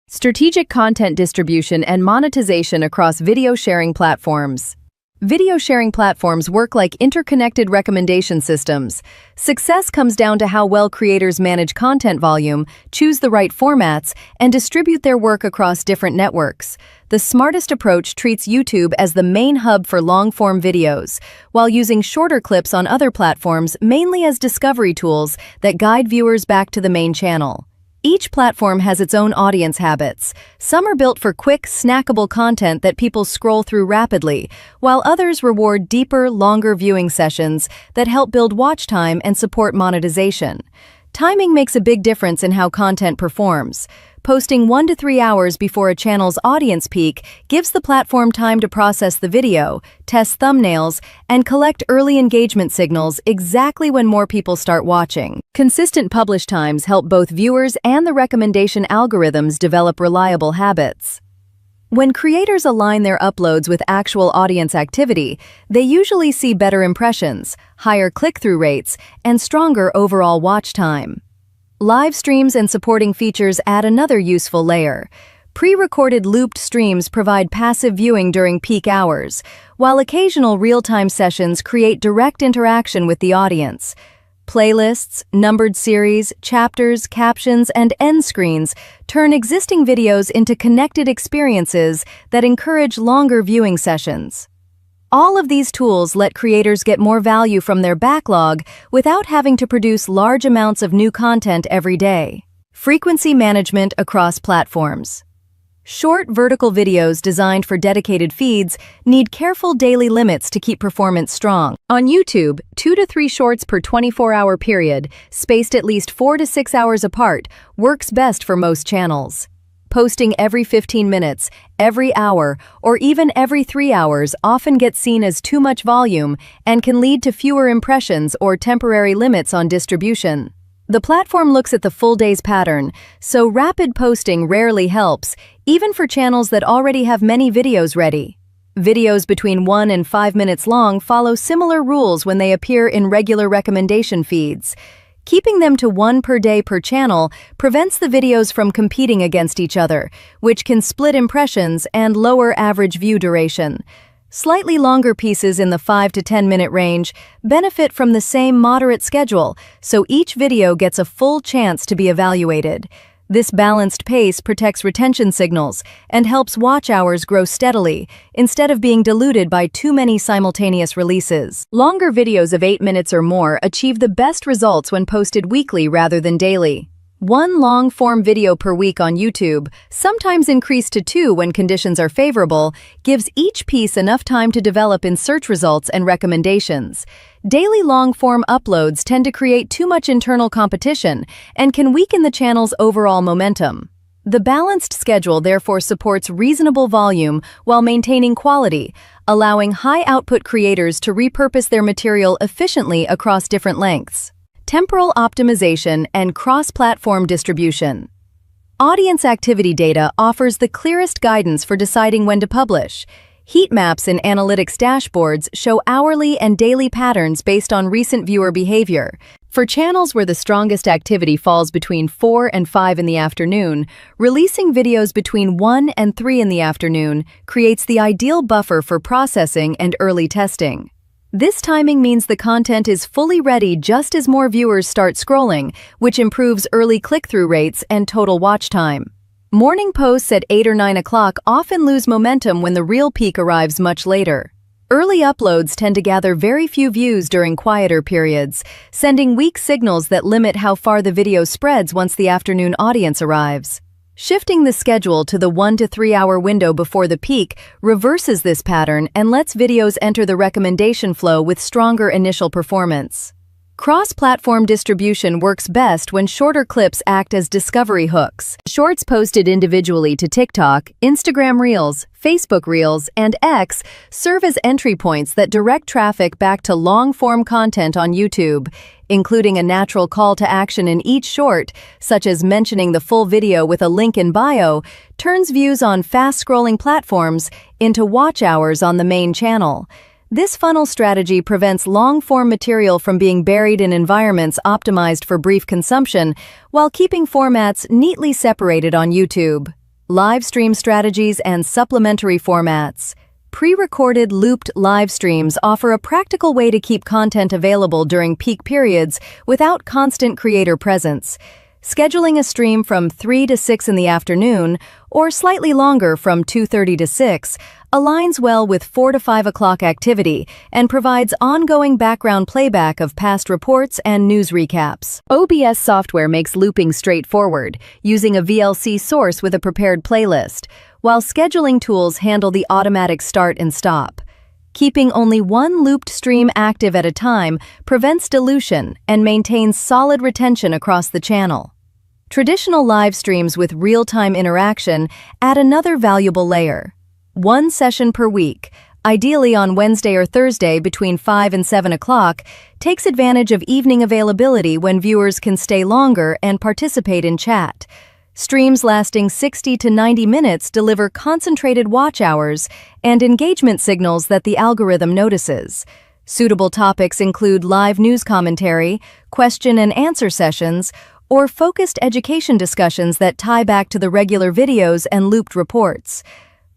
Speaker 8: Strategic content distribution and monetization across video sharing platforms. Video sharing platforms work like interconnected recommendation systems. Success comes down to how well creators manage content volume, choose the right formats, and distribute their work across different networks. The smartest approach treats YouTube as the main hub for long-form videos, while using shorter clips on other platforms mainly as discovery tools that guide viewers back to the main channel. Each platform has its own audience habits. Some are built for quick, snackable content that people scroll through rapidly, while others reward deeper, longer viewing sessions that help build watch time and support monetization. Timing makes a big difference in how content performs. Posting 1 to 3 hours before a channel's audience peak gives the platform time to process the video, test thumbnails, and collect early engagement signals exactly when more people start watching. Consistent publish times help both viewers and the recommendation algorithms develop reliable habits. When creators align their uploads with actual audience activity, they usually see better impressions, higher click-through rates, and stronger overall watch time. Live streams and supporting features add another useful layer. Pre-recorded looped streams provide passive viewing during peak hours, while occasional real-time sessions create direct interaction with the audience. Playlists, numbered series, chapters, captions, and end screens turn existing videos into connected experiences that encourage longer viewing sessions. All of these tools let creators get more value from their backlog without having to produce large amounts of new content every day. Frequency management across platforms. Short vertical videos designed for dedicated feeds need careful daily limits to keep performance strong. On YouTube, 2 to 3 shorts per 24-hour period, spaced at least 4 to 6 hours apart, works best for most channels. Posting every 15 minutes, every hour, or even every 3 hours often gets seen as too much volume and can lead to fewer impressions or temporary limits on distribution. The platform looks at the full day's pattern, so rapid posting rarely helps, even for channels that already have many videos ready. Videos between 1 and 5 minutes long follow similar rules when they appear in regular recommendation feeds. Keeping them to 1 per day per channel prevents the videos from competing against each other, which can split impressions and lower average view duration. Slightly longer pieces in the 5 to 10 minute range benefit from the same moderate schedule, so each video gets a full chance to be evaluated. This balanced pace protects retention signals and helps watch hours grow steadily, instead of being diluted by too many simultaneous releases. Longer videos of 8 minutes or more achieve the best results when posted weekly rather than daily. 1 long-form video per week on YouTube, sometimes increased to 2 when conditions are favorable, gives each piece enough time to develop in search results and recommendations. Daily long-form uploads tend to create too much internal competition and can weaken the channel's overall momentum. The balanced schedule therefore supports reasonable volume while maintaining quality, allowing high-output creators to repurpose their material efficiently across different lengths. Temporal optimization and cross-platform distribution. Audience activity data offers the clearest guidance for deciding when to publish. Heat maps in analytics dashboards show hourly and daily patterns based on recent viewer behavior. For channels where the strongest activity falls between 4 and 5 in the afternoon, releasing videos between 1 and 3 in the afternoon creates the ideal buffer for processing and early testing. This timing means the content is fully ready just as more viewers start scrolling, which improves early click-through rates and total watch time. Morning posts at 8 or 9 o'clock often lose momentum when the real peak arrives much later. Early uploads tend to gather very few views during quieter periods, sending weak signals that limit how far the video spreads once the afternoon audience arrives. Shifting the schedule to the 1 to 3 hour window before the peak reverses this pattern and lets videos enter the recommendation flow with stronger initial performance. Cross-platform distribution works best when shorter clips act as discovery hooks. Shorts posted individually to TikTok, Instagram Reels, Facebook Reels, and X serve as entry points that direct traffic back to long-form content on YouTube, including a natural call to action in each short, such as mentioning the full video with a link in bio, turns views on fast-scrolling platforms into watch hours on the main channel. This funnel strategy prevents long-form material from being buried in environments optimized for brief consumption, while keeping formats neatly separated on YouTube. Live stream strategies and supplementary formats. Pre-recorded looped live streams offer a practical way to keep content available during peak periods without constant creator presence. Scheduling a stream from 3 to 6 in the afternoon, or slightly longer from 2:30 to 6, aligns well with 4 to 5 o'clock activity and provides ongoing background playback of past reports and news recaps. OBS software makes looping straightforward, using a VLC source with a prepared playlist, while scheduling tools handle the automatic start and stop. Keeping only one looped stream active at a time prevents dilution and maintains solid retention across the channel. Traditional live streams with real-time interaction add another valuable layer. One session per week, ideally on Wednesday or Thursday between 5 and 7 o'clock, takes advantage of evening availability when viewers can stay longer and participate in chat. Streams lasting 60 to 90 minutes deliver concentrated watch hours and engagement signals that the algorithm notices. Suitable topics include live news commentary, question and answer sessions, or focused education discussions that tie back to the regular videos and looped reports.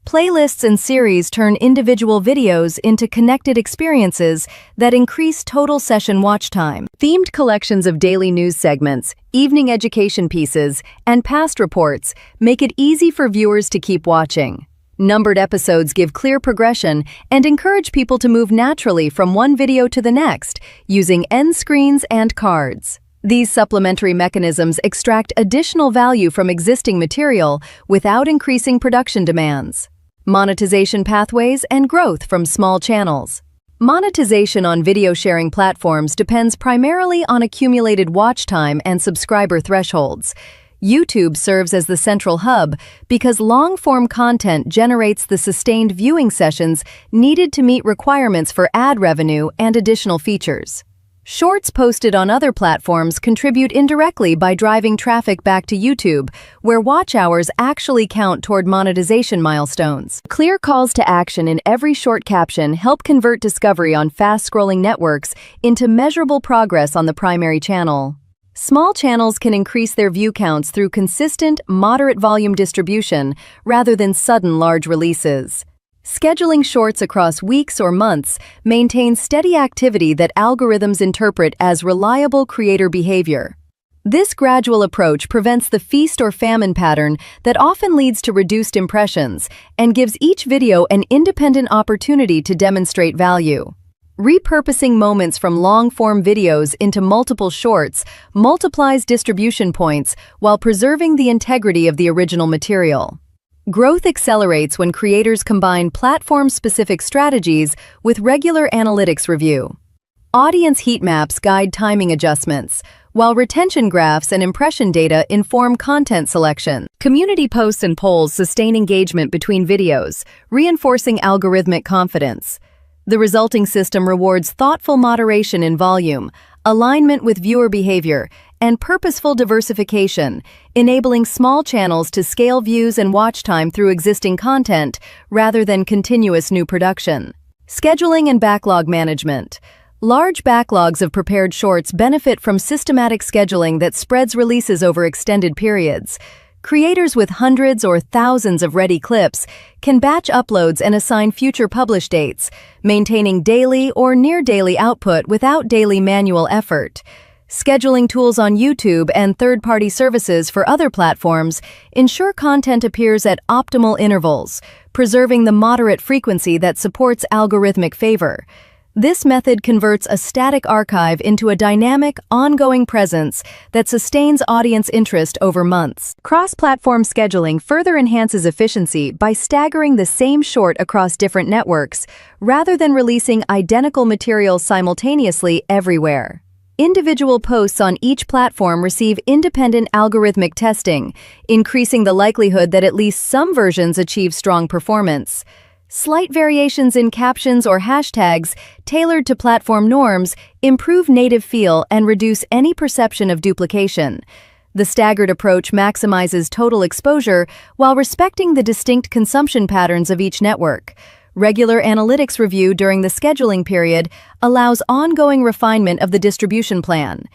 Speaker 8: Playlists and series turn individual videos into connected experiences that increase total session watch time. Themed collections of daily news segments, evening education pieces, and past reports make it easy for viewers to keep watching. Numbered episodes give clear progression and encourage people to move naturally from one video to the next, using end screens and cards. These supplementary mechanisms extract additional value from existing material without increasing production demands. Monetization pathways and growth from small channels. Monetization on video sharing platforms depends primarily on accumulated watch time and subscriber thresholds. YouTube serves as the central hub because long-form content generates the sustained viewing sessions needed to meet requirements for ad revenue and additional features. Shorts posted on other platforms contribute indirectly by driving traffic back to YouTube, where watch hours actually count toward monetization milestones. Clear calls to action in every short caption help convert discovery on fast-scrolling networks into measurable progress on the primary channel. Small channels can increase their view counts through consistent, moderate volume distribution rather than sudden large releases. Scheduling shorts across weeks or months maintains steady activity that algorithms interpret as reliable creator behavior. This gradual approach prevents the feast or famine pattern that often leads to reduced impressions and gives each video an independent opportunity to demonstrate value. Repurposing moments from long-form videos into multiple shorts multiplies distribution points while preserving the integrity of the original material. Growth accelerates when creators combine platform-specific strategies with regular analytics review. Audience heat maps guide timing adjustments, while retention graphs and impression data inform content selection. Community posts and polls sustain engagement between videos, reinforcing algorithmic confidence. The resulting system rewards thoughtful moderation in volume, alignment with viewer behavior, and purposeful diversification, enabling small channels to scale views and watch time through existing content rather than continuous new production. Scheduling and backlog management. Large backlogs of prepared shorts benefit from systematic scheduling that spreads releases over extended periods. Creators with hundreds or thousands of ready clips can batch uploads and assign future publish dates, maintaining daily or near-daily output without daily manual effort. Scheduling tools on YouTube and third-party services for other platforms ensure content appears at optimal intervals, preserving the moderate frequency that supports algorithmic favor. This method converts a static archive into a dynamic, ongoing presence that sustains audience interest over months. Cross-platform scheduling further enhances efficiency by staggering the same short across different networks, rather than releasing identical material simultaneously everywhere. Individual posts on each platform receive independent algorithmic testing, increasing the likelihood that at least some versions achieve strong performance. Slight variations in captions or hashtags tailored to platform norms improve native feel and reduce any perception of duplication. The staggered approach maximizes total exposure while respecting the distinct consumption patterns of each network. Regular analytics review during the scheduling period allows ongoing refinement of the distribution plan.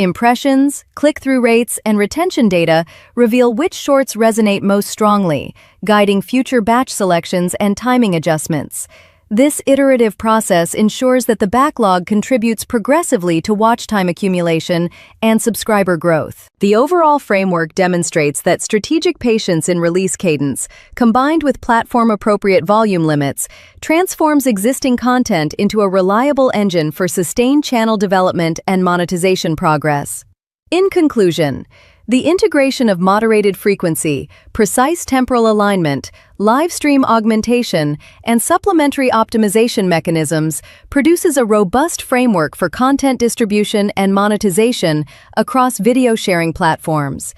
Speaker 8: Impressions, click-through rates, and retention data reveal which shorts resonate most strongly, guiding future batch selections and timing adjustments. This iterative process ensures that the backlog contributes progressively to watch time accumulation and subscriber growth. The overall framework demonstrates that strategic patience in release cadence, combined with platform-appropriate volume limits, transforms existing content into a reliable engine for sustained channel development and monetization progress. In conclusion, the integration of moderated frequency, precise temporal alignment, live stream augmentation, and supplementary optimization mechanisms produces a robust framework for content distribution and monetization across video sharing platforms.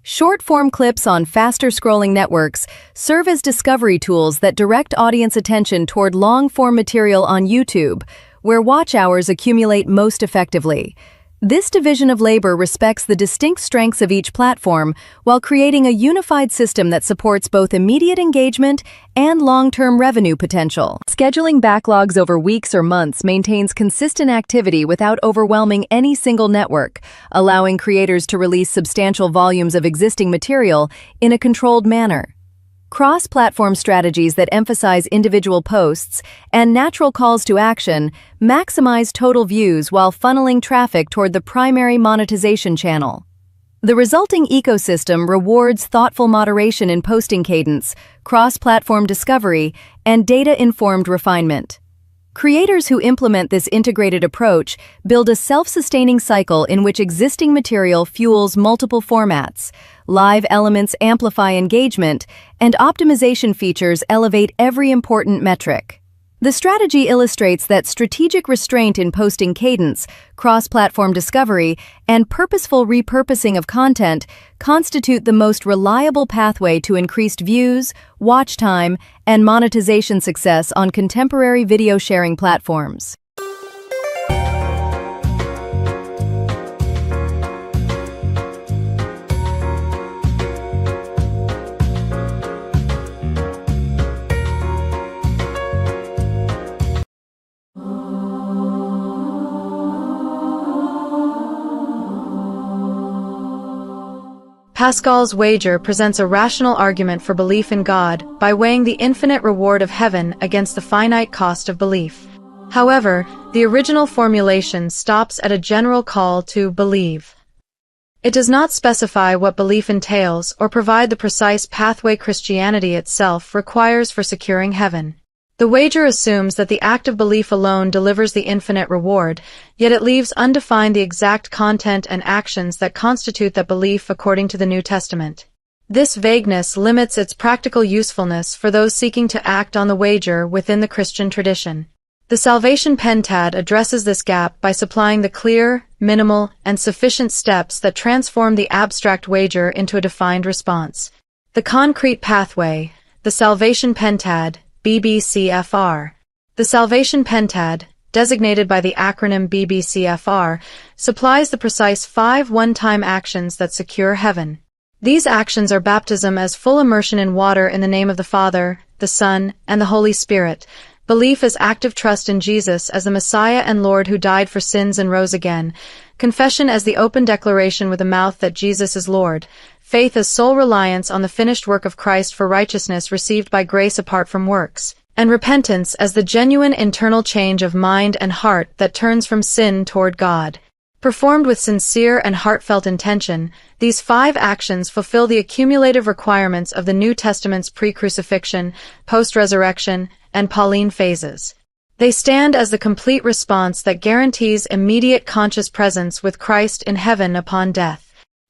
Speaker 8: Short-form clips on faster-scrolling networks serve as discovery tools that direct audience attention toward long-form material on YouTube, where watch hours accumulate most effectively. This division of labor respects the distinct strengths of each platform while creating a unified system that supports both immediate engagement and long-term revenue potential. Scheduling backlogs over weeks or months maintains consistent activity without overwhelming any single network, allowing creators to release substantial volumes of existing material in a controlled manner. Cross-platform strategies that emphasize individual posts and natural calls to action maximize total views while funneling traffic toward the primary monetization channel. The resulting ecosystem rewards thoughtful moderation in posting cadence, cross-platform discovery, and data-informed refinement. Creators who implement this integrated approach build a self-sustaining cycle in which existing material fuels multiple formats, live elements amplify engagement, and optimization features elevate every important metric. The strategy illustrates that strategic restraint in posting cadence, cross-platform discovery, and purposeful repurposing of content constitute the most reliable pathway to increased views, watch time, and monetization success on contemporary video sharing platforms.
Speaker 9: Pascal's wager presents a rational argument for belief in God by weighing the infinite reward of heaven against the finite cost of belief. However, the original formulation stops at a general call to believe. It does not specify what belief entails or provide the precise pathway Christianity itself requires for securing heaven. The wager assumes that the act of belief alone delivers the infinite reward, yet it leaves undefined the exact content and actions that constitute that belief according to the New Testament. This vagueness limits its practical usefulness for those seeking to act on the wager within the Christian tradition. The Salvation Pentad addresses this gap by supplying the clear, minimal, and sufficient steps that transform the abstract wager into a defined response. The concrete pathway, the Salvation Pentad, BBCFR. The Salvation Pentad, designated by the acronym BBCFR, supplies the precise 5 one-time actions that secure heaven. These actions are baptism as full immersion in water in the name of the Father, the Son, and the Holy Spirit, belief as active trust in Jesus as the Messiah and Lord who died for sins and rose again, confession as the open declaration with the mouth that Jesus is Lord, faith as sole reliance on the finished work of Christ for righteousness received by grace apart from works, and repentance as the genuine internal change of mind and heart that turns from sin toward God. Performed with sincere and heartfelt intention, these 5 actions fulfill the accumulative requirements of the New Testament's pre-crucifixion, post-resurrection, and Pauline phases. They stand as the complete response that guarantees immediate conscious presence with Christ in heaven upon death.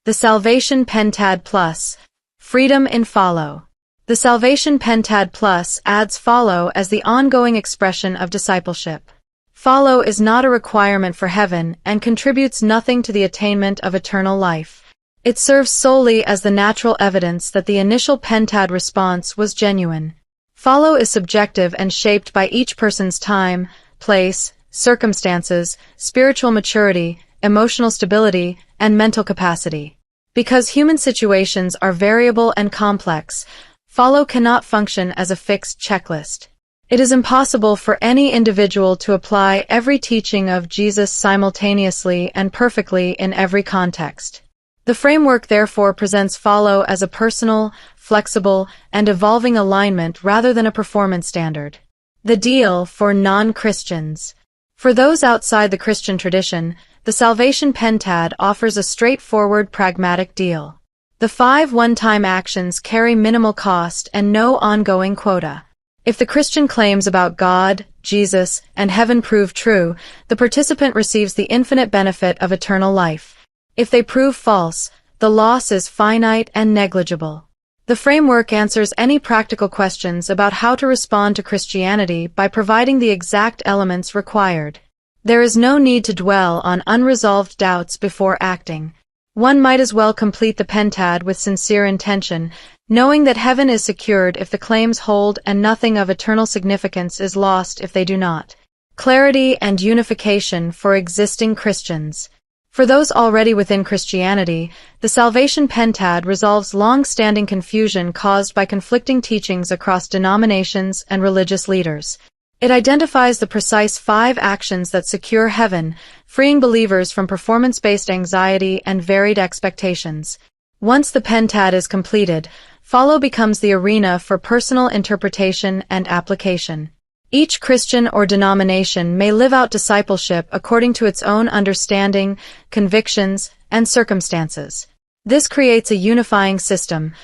Speaker 9: The Salvation Pentad Plus. Freedom in Follow. The Salvation Pentad Plus adds follow as the ongoing expression of discipleship. Follow is not a requirement for heaven and contributes nothing to the attainment of eternal life. It serves solely as the natural evidence that the initial Pentad response was genuine. Follow is subjective and shaped by each person's time, place, circumstances, spiritual maturity, emotional stability, and mental capacity. Because human situations are variable and complex, follow cannot function as a fixed checklist. It is impossible for any individual to apply every teaching of Jesus simultaneously and perfectly in every context. The framework therefore presents follow as a personal, flexible, and evolving alignment rather than a performance standard. The deal for non-Christians. For those outside the Christian tradition, the Salvation Pentad offers a straightforward, pragmatic deal. The 5 one-time actions carry minimal cost and no ongoing quota. If the Christian claims about God, Jesus, and heaven prove true, the participant receives the infinite benefit of eternal life. If they prove false, the loss is finite and negligible. The framework answers any practical questions about how to respond to Christianity by providing the exact elements required. There is no need to dwell on unresolved doubts before acting. One might as well complete the Pentad with sincere intention, knowing that heaven is secured if the claims hold and nothing of eternal significance is lost if they do not. Clarity and unification for existing Christians. For those already within Christianity, the Salvation Pentad resolves long-standing confusion caused by conflicting teachings across denominations and religious leaders. It identifies the precise 5 actions that secure heaven, freeing believers from performance-based anxiety and varied expectations. Once the Pentad is completed, follow becomes the arena for personal interpretation and application. Each Christian or denomination may live out discipleship according to its own understanding, convictions, and circumstances. This creates a unifying system.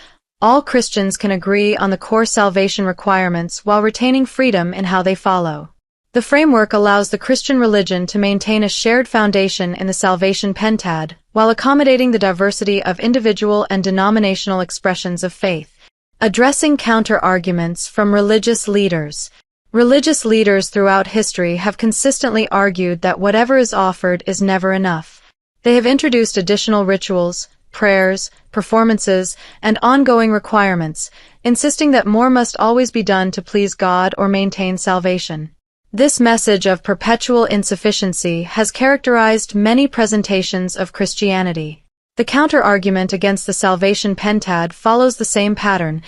Speaker 9: All Christians can agree on the core salvation requirements while retaining freedom in how they follow. The framework allows the Christian religion to maintain a shared foundation in the Salvation Pentad, while accommodating the diversity of individual and denominational expressions of faith. Addressing counter-arguments from religious leaders. Religious leaders throughout history have consistently argued that whatever is offered is never enough. They have introduced additional rituals, prayers, performances, and ongoing requirements, insisting that more must always be done to please God or maintain salvation. This message of perpetual insufficiency has characterized many presentations of Christianity. The counter-argument against the Salvation Pentad follows the same pattern.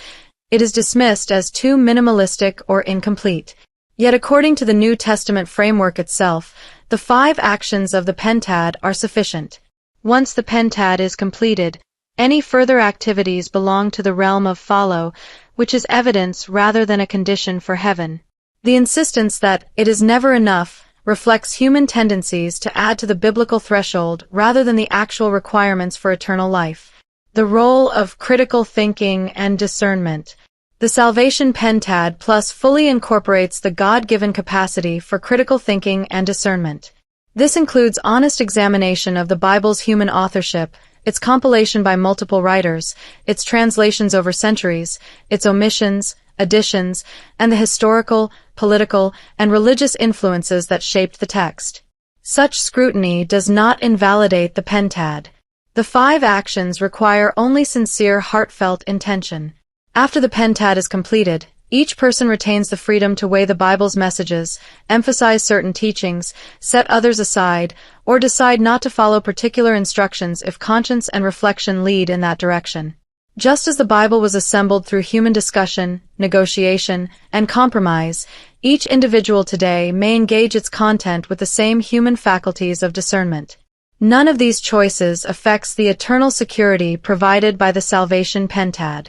Speaker 9: It is dismissed as too minimalistic or incomplete. Yet according to the New Testament framework itself, the 5 actions of the Pentad are sufficient. Once the Pentad is completed, any further activities belong to the realm of follow, which is evidence rather than a condition for heaven. The insistence that it is never enough reflects human tendencies to add to the biblical threshold rather than the actual requirements for eternal life. The role of critical thinking and discernment. The Salvation Pentad Plus fully incorporates the God-given capacity for critical thinking and discernment. This includes honest examination of the Bible's human authorship, its compilation by multiple writers, its translations over centuries, its omissions, additions, and the historical, political, and religious influences that shaped the text. Such scrutiny does not invalidate the Pentad. The 5 actions require only sincere, heartfelt intention. After the Pentad is completed, each person retains the freedom to weigh the Bible's messages, emphasize certain teachings, set others aside, or decide not to follow particular instructions if conscience and reflection lead in that direction. Just as the Bible was assembled through human discussion, negotiation, and compromise, each individual today may engage its content with the same human faculties of discernment. None of these choices affects the eternal security provided by the Salvation Pentad.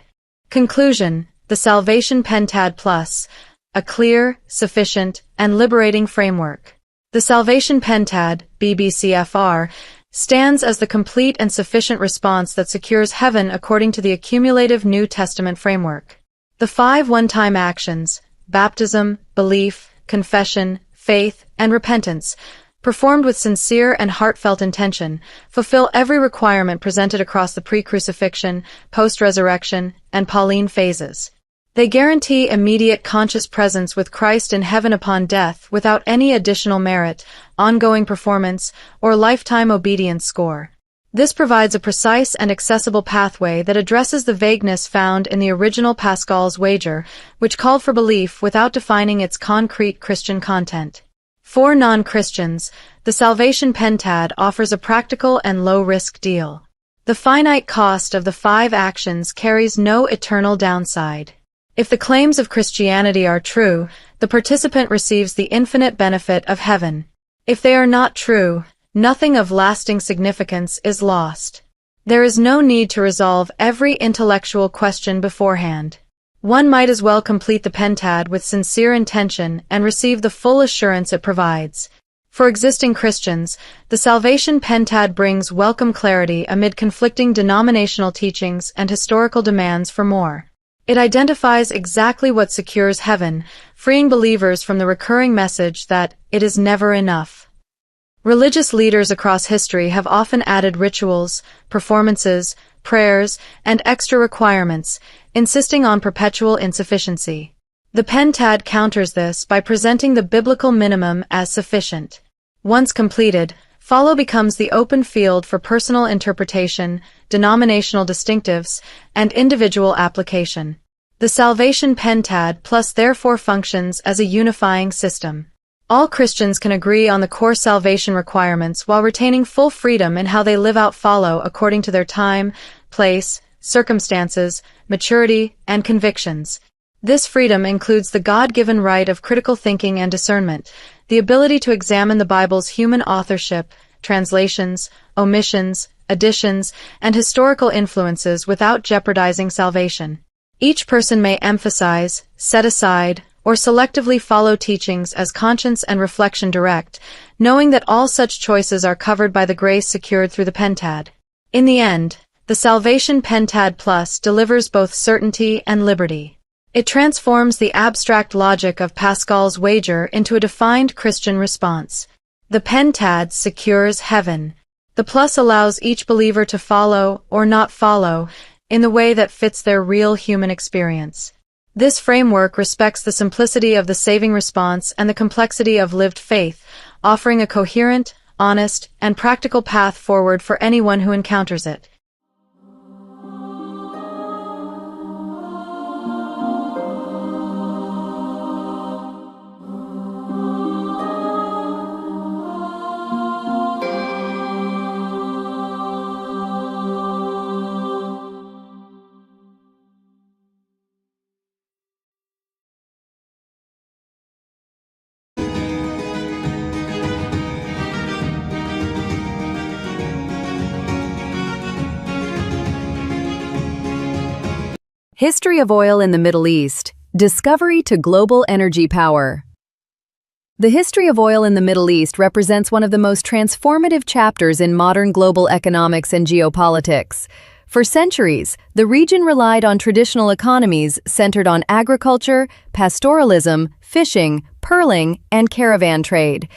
Speaker 9: Conclusion: the Salvation Pentad Plus, a clear, sufficient, and liberating framework. The Salvation Pentad, BBCFR, stands as the complete and sufficient response that secures heaven according to the accumulative New Testament framework. The 5 one-time actions, baptism, belief, confession, faith, and repentance, performed with sincere and heartfelt intention, fulfill every requirement presented across the pre-crucifixion, post-resurrection, and Pauline phases. They guarantee immediate conscious presence with Christ in heaven upon death without any additional merit, ongoing performance, or lifetime obedience score. This provides a precise and accessible pathway that addresses the vagueness found in the original Pascal's wager, which called for belief without defining its concrete Christian content. For non-Christians, the Salvation Pentad offers a practical and low-risk deal. The finite cost of the 5 actions carries no eternal downside. If the claims of Christianity are true, the participant receives the infinite benefit of heaven. If they are not true, nothing of lasting significance is lost. There is no need to resolve every intellectual question beforehand. One might as well complete the Pentad with sincere intention and receive the full assurance it provides. For existing Christians, the Salvation Pentad brings welcome clarity amid conflicting denominational teachings and historical demands for more. It identifies exactly what secures heaven, freeing believers from the recurring message that it is never enough. Religious leaders across history have often added rituals, performances, prayers, and extra requirements, insisting on perpetual insufficiency. The Pentad counters this by presenting the biblical minimum as sufficient. Once completed, follow becomes the open field for personal interpretation, denominational distinctives, and individual application. The Salvation Pentad Plus therefore functions as a unifying system. All Christians can agree on the core salvation requirements while retaining full freedom in how they live out follow according to their time, place, circumstances, maturity, and convictions. This freedom includes the God-given right of critical thinking and discernment, the ability to examine the Bible's human authorship, translations, omissions, additions, and historical influences without jeopardizing salvation. Each person may emphasize, set aside, or selectively follow teachings as conscience and reflection direct, knowing that all such choices are covered by the grace secured through the Pentad. In the end, the Salvation Pentad Plus delivers both certainty and liberty. It transforms the abstract logic of Pascal's wager into a defined Christian response. The Pentad secures heaven. The Plus allows each believer to follow, or not follow, in the way that fits their real human experience. This framework respects the simplicity of the saving response and the complexity of lived faith, offering a coherent, honest, and practical path forward for anyone who encounters it.
Speaker 8: History of oil in the Middle East, discovery to global energy power. The history of oil in the Middle East represents one of the most transformative chapters in modern global economics and geopolitics. For centuries, the region relied on traditional economies centered on agriculture, pastoralism, fishing, pearling, and caravan trade.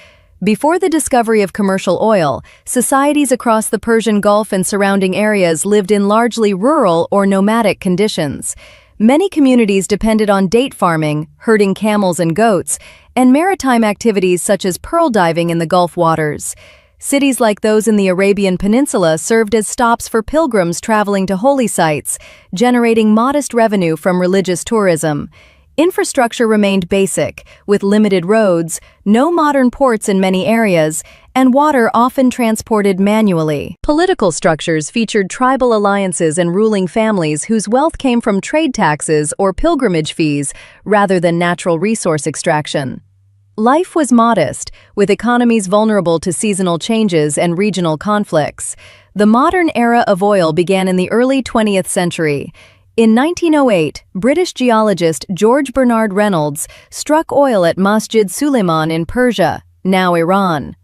Speaker 8: Before the discovery of commercial oil, societies across the Persian Gulf and surrounding areas lived in largely rural or nomadic conditions. Many communities depended on date farming, herding camels and goats, and maritime activities such as pearl diving in the Gulf waters. Cities like those in the Arabian Peninsula served as stops for pilgrims traveling to holy sites, generating modest revenue from religious tourism. Infrastructure remained basic, with limited roads, no modern ports in many areas, and water often transported manually. Political structures featured tribal alliances and ruling families whose wealth came from trade taxes or pilgrimage fees rather than natural resource extraction. Life was modest, with economies vulnerable to seasonal changes and regional conflicts. The modern era of oil began in the early 20th century. In 1908, British geologist George Bernard Reynolds struck oil at Masjid Suleiman in Persia, now Iran.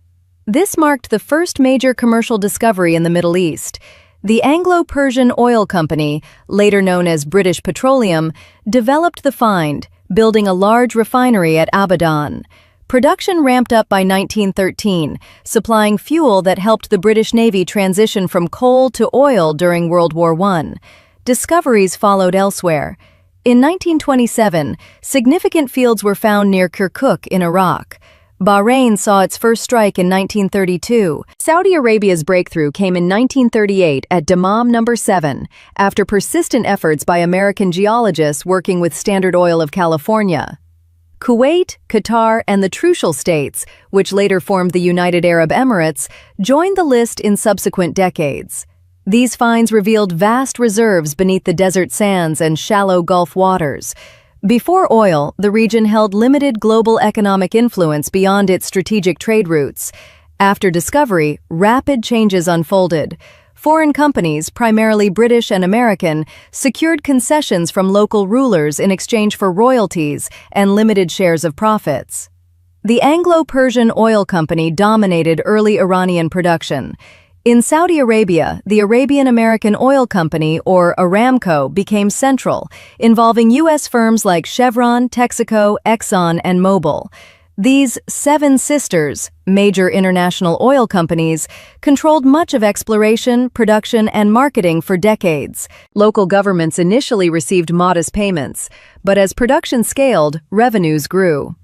Speaker 8: This marked the first major commercial discovery in the Middle East. The Anglo-Persian Oil Company, later known as British Petroleum, developed the find, building a large refinery at Abadan. Production ramped up by 1913, supplying fuel that helped the British Navy transition from coal to oil during World War I. Discoveries followed elsewhere. In 1927, significant fields were found near Kirkuk in Iraq. Bahrain saw its first strike in 1932. Saudi Arabia's breakthrough came in 1938 at Dammam No. 7, after persistent efforts by American geologists working with Standard Oil of California. Kuwait, Qatar, and the Trucial States, which later formed the United Arab Emirates, joined the list in subsequent decades. These finds revealed vast reserves beneath the desert sands and shallow Gulf waters. Before oil, the region held limited global economic influence beyond its strategic trade routes. After discovery, rapid changes unfolded. Foreign companies, primarily British and American, secured concessions from local rulers in exchange for royalties and limited shares of profits. The Anglo-Persian Oil Company dominated early Iranian production. In Saudi Arabia, the Arabian-American Oil Company, or Aramco, became central, involving U.S. firms like Chevron, Texaco, Exxon, and Mobil. These seven sisters, major international oil companies, controlled much of exploration, production, and marketing for decades. Local governments initially received modest payments, but as production scaled, revenues grew.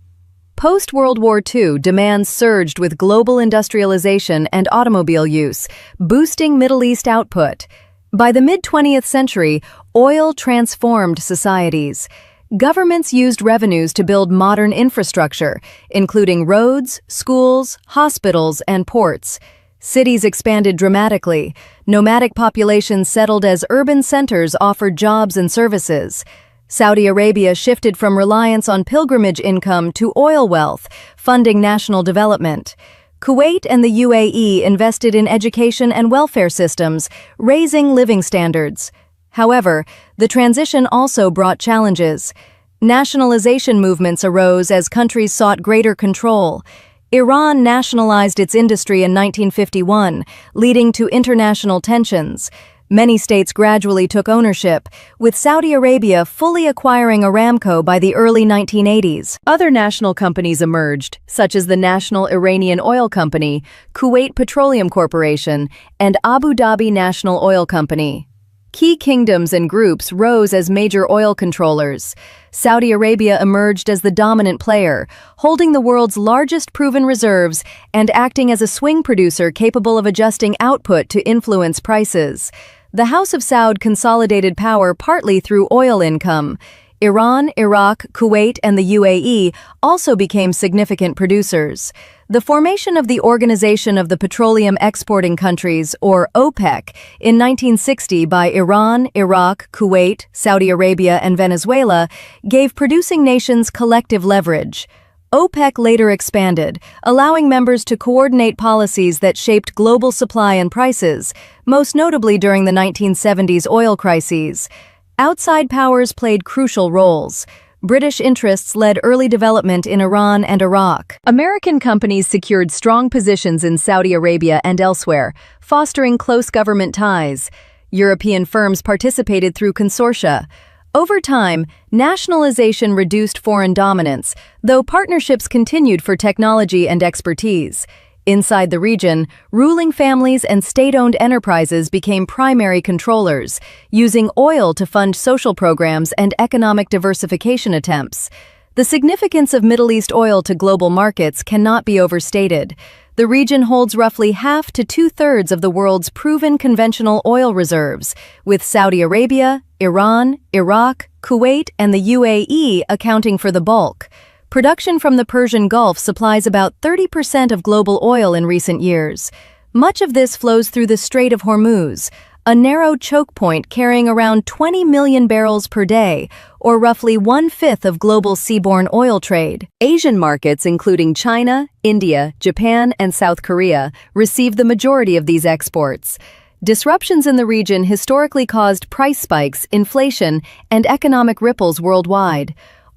Speaker 8: Post-World War II, demand surged with global industrialization and automobile use, boosting Middle East output. By the mid-20th century, oil transformed societies. Governments used revenues to build modern infrastructure, including roads, schools, hospitals, and ports. Cities expanded dramatically. Nomadic populations settled as urban centers offered jobs and services. Saudi Arabia shifted from reliance on pilgrimage income to oil wealth, funding national development. Kuwait and the UAE invested in education and welfare systems, raising living standards. However, the transition also brought challenges. Nationalization movements arose as countries sought greater control. Iran nationalized its industry in 1951, leading to international tensions. Many states gradually took ownership, with Saudi Arabia fully acquiring Aramco by the early 1980s. Other national companies emerged, such as the National Iranian Oil Company, Kuwait Petroleum Corporation, and Abu Dhabi National Oil Company. Key kingdoms and groups rose as major oil controllers. Saudi Arabia emerged as the dominant player, holding the world's largest proven reserves and acting as a swing producer capable of adjusting output to influence prices. The House of Saud consolidated power partly through oil income. Iran, Iraq, Kuwait, and the UAE also became significant producers. The formation of the Organization of the Petroleum Exporting Countries, or OPEC, in 1960 by Iran, Iraq, Kuwait, Saudi Arabia, and Venezuela gave producing nations collective leverage. OPEC later expanded, allowing members to coordinate policies that shaped global supply and prices, most notably during the 1970s oil crises. Outside powers played crucial roles. British interests led early development in Iran and Iraq. American companies secured strong positions in Saudi Arabia and elsewhere, fostering close government ties. European firms participated through consortia. Over time, nationalization reduced foreign dominance, though partnerships continued for technology and expertise. Inside the region, ruling families and state-owned enterprises became primary controllers, using oil to fund social programs and economic diversification attempts. The significance of Middle East oil to global markets cannot be overstated. The region holds roughly half to two-thirds of the world's proven conventional oil reserves, with Saudi Arabia, Iran, Iraq, Kuwait, and the UAE accounting for the bulk. Production from the Persian Gulf supplies about 30% of global oil in recent years. Much of this flows through the Strait of Hormuz, a narrow choke point carrying around 20 million barrels per day, or roughly 1/5 of global seaborne oil trade. Asian markets, including China, India, Japan, and South Korea, receive the majority of these exports. Disruptions in the region historically caused price spikes, inflation, and economic ripples worldwide.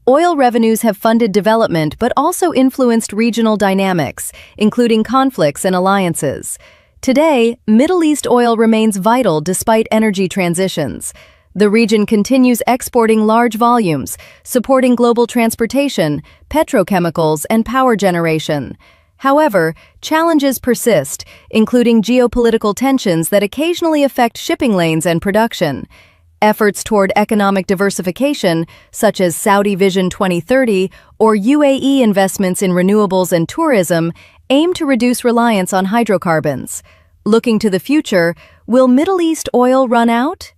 Speaker 8: Oil revenues have funded development but also influenced regional dynamics, including conflicts and alliances. Today, Middle East oil remains vital despite energy transitions. The region continues exporting large volumes, supporting global transportation, petrochemicals, and power generation. However, challenges persist, including geopolitical tensions that occasionally affect shipping lanes and production. Efforts toward economic diversification, such as Saudi Vision 2030 or UAE investments in renewables and tourism, aim to reduce reliance on hydrocarbons. Looking to the future, will Middle East oil run out?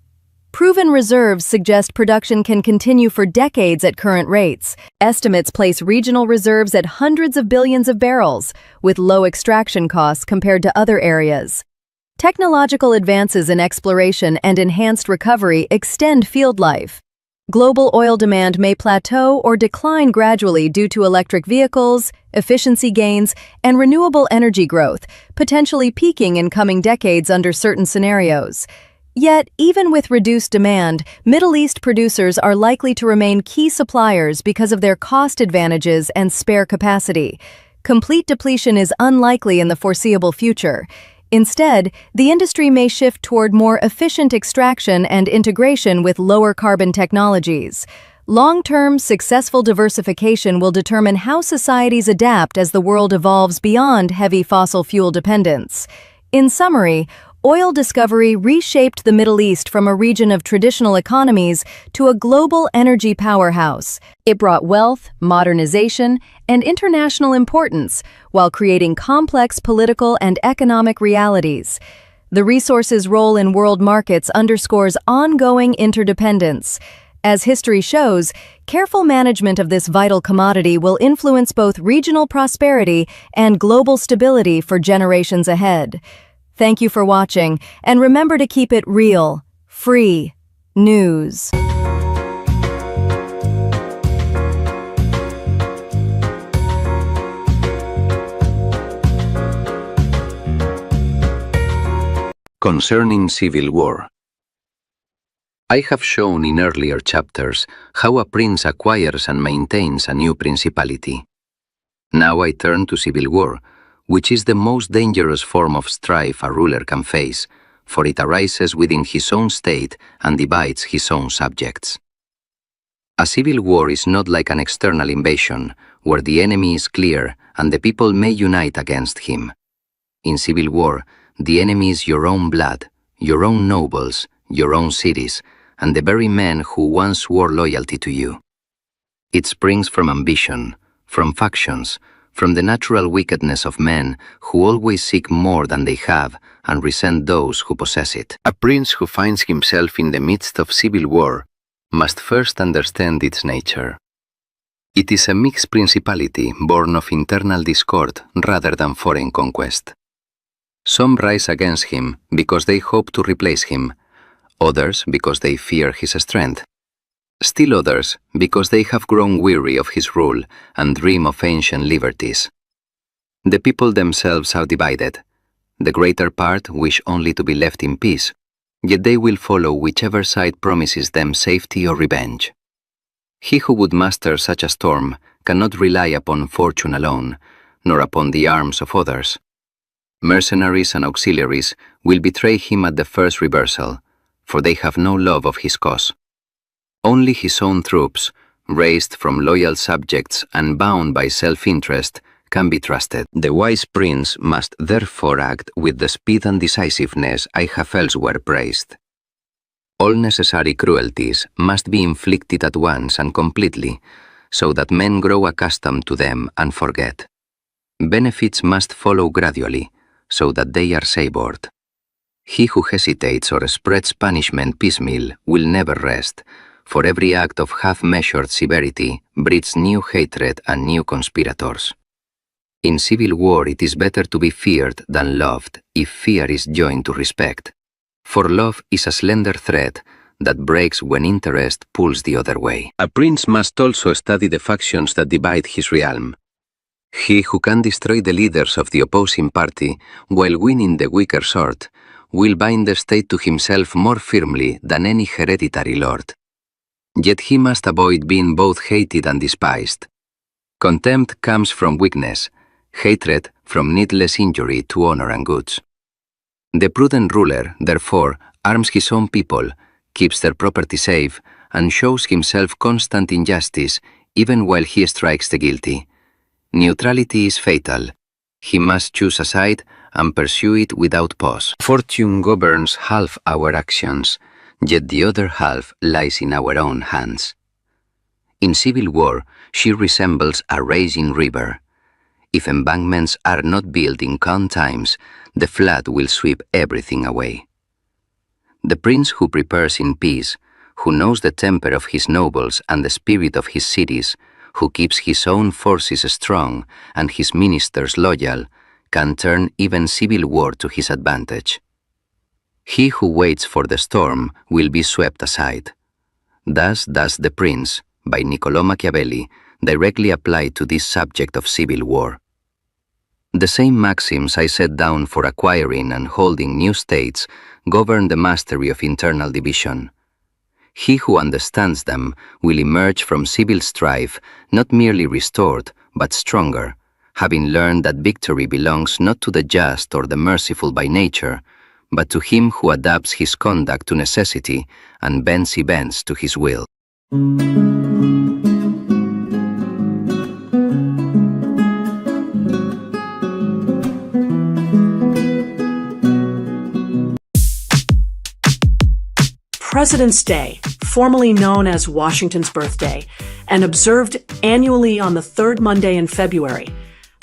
Speaker 8: Proven reserves suggest production can continue for decades at current rates. Estimates place regional reserves at hundreds of billions of barrels, with low extraction costs compared to other areas. Technological advances in exploration and enhanced recovery extend field life. Global oil demand may plateau or decline gradually due to electric vehicles, efficiency gains, and renewable energy growth, potentially peaking in coming decades under certain scenarios. Yet, even with reduced demand, Middle East producers are likely to remain key suppliers because of their cost advantages and spare capacity. Complete depletion is unlikely in the foreseeable future. Instead, the industry may shift toward more efficient extraction and integration with lower carbon technologies. Long-term, successful diversification will determine how societies adapt as the world evolves beyond heavy fossil fuel dependence. In summary, oil discovery reshaped the Middle East from a region of traditional economies to a global energy powerhouse. It brought wealth, modernization, and international importance while creating complex political and economic realities. The resource's role in world markets underscores ongoing interdependence. As history shows, careful management of this vital commodity will influence both regional prosperity and global stability for generations ahead. Thank you for watching, and remember to keep it real, free news.
Speaker 10: Concerning civil war. I have shown in earlier chapters how a prince acquires and maintains a new principality. Now I turn to civil war, which is the most dangerous form of strife a ruler can face, for it arises within his own state and divides his own subjects. A civil war is not like an external invasion, where the enemy is clear and the people may unite against him. In civil war, the enemy is your own blood, your own nobles, your own cities, and the very men who once swore loyalty to you. It springs from ambition, from factions, from the natural wickedness of men who always seek more than they have and resent those who possess it. A prince who finds himself in the midst of civil war must first understand its nature. It is a mixed principality born of internal discord rather than foreign conquest. Some rise against him because they hope to replace him, others because they fear his strength. Still others because they have grown weary of his rule and dream of ancient liberties. The people themselves are divided. The greater part wish only to be left in peace, yet they will follow whichever side promises them safety or revenge. He who would master such a storm cannot rely upon fortune alone, nor upon the arms of others. Mercenaries and auxiliaries will betray him at the first reversal, for they have no love of his cause. Only his own troops, raised from loyal subjects and bound by self-interest, can be trusted. The wise prince must therefore act with the speed and decisiveness I have elsewhere praised. All necessary cruelties must be inflicted at once and completely, so that men grow accustomed to them and forget. Benefits must follow gradually, so that they are savored. He who hesitates or spreads punishment piecemeal will never rest, for every act of half-measured severity breeds new hatred and new conspirators. In civil war it is better to be feared than loved if fear is joined to respect, for love is a slender thread that breaks when interest pulls the other way. A prince must also study the factions that divide his realm. He who can destroy the leaders of the opposing party while winning the weaker sort will bind the state to himself more firmly than any hereditary lord. Yet he must avoid being both hated and despised. Contempt comes from weakness, hatred from needless injury to honor and goods. The prudent ruler, therefore, arms his own people, keeps their property safe, and shows himself constant in justice even while he strikes the guilty. Neutrality is fatal. He must choose a side and pursue it without pause. Fortune governs half our actions, yet the other half lies in our own hands. In civil war, she resembles a raging river. If embankments are not built in calm times, the flood will sweep everything away. The prince who prepares in peace, who knows the temper of his nobles and the spirit of his cities, who keeps his own forces strong and his ministers loyal, can turn even civil war to his advantage. He who waits for the storm will be swept aside. Thus does The Prince, by Niccolò Machiavelli, directly apply to this subject of civil war. The same maxims I set down for acquiring and holding new states govern the mastery of internal division. He who understands them will emerge from civil strife not merely restored, but stronger, having learned that victory belongs not to the just or the merciful by nature, but to him who adapts his conduct to necessity and bends events to his will.
Speaker 19: President's Day, formerly known as Washington's birthday, and observed annually on the third Monday in February,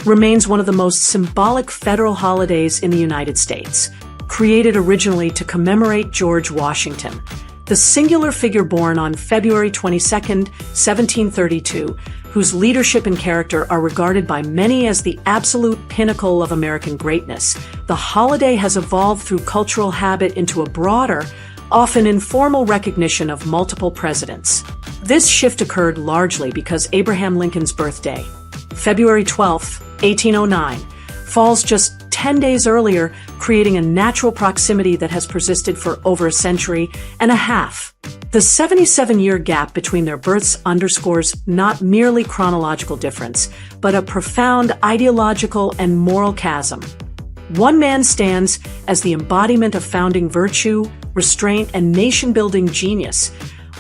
Speaker 19: remains one of the most symbolic federal holidays in the United States, created originally to commemorate George Washington, the singular figure born on February 22, 1732, whose leadership and character are regarded by many as the absolute pinnacle of American greatness. The holiday has evolved through cultural habit into a broader, often informal recognition of multiple presidents. This shift occurred largely because Abraham Lincoln's birthday, February 12, 1809, falls just 10 days earlier, creating a natural proximity that has persisted for over a century and a half. The 77-year gap between their births underscores not merely chronological difference, but a profound ideological and moral chasm. One man stands as the embodiment of founding virtue, restraint, and nation-building genius,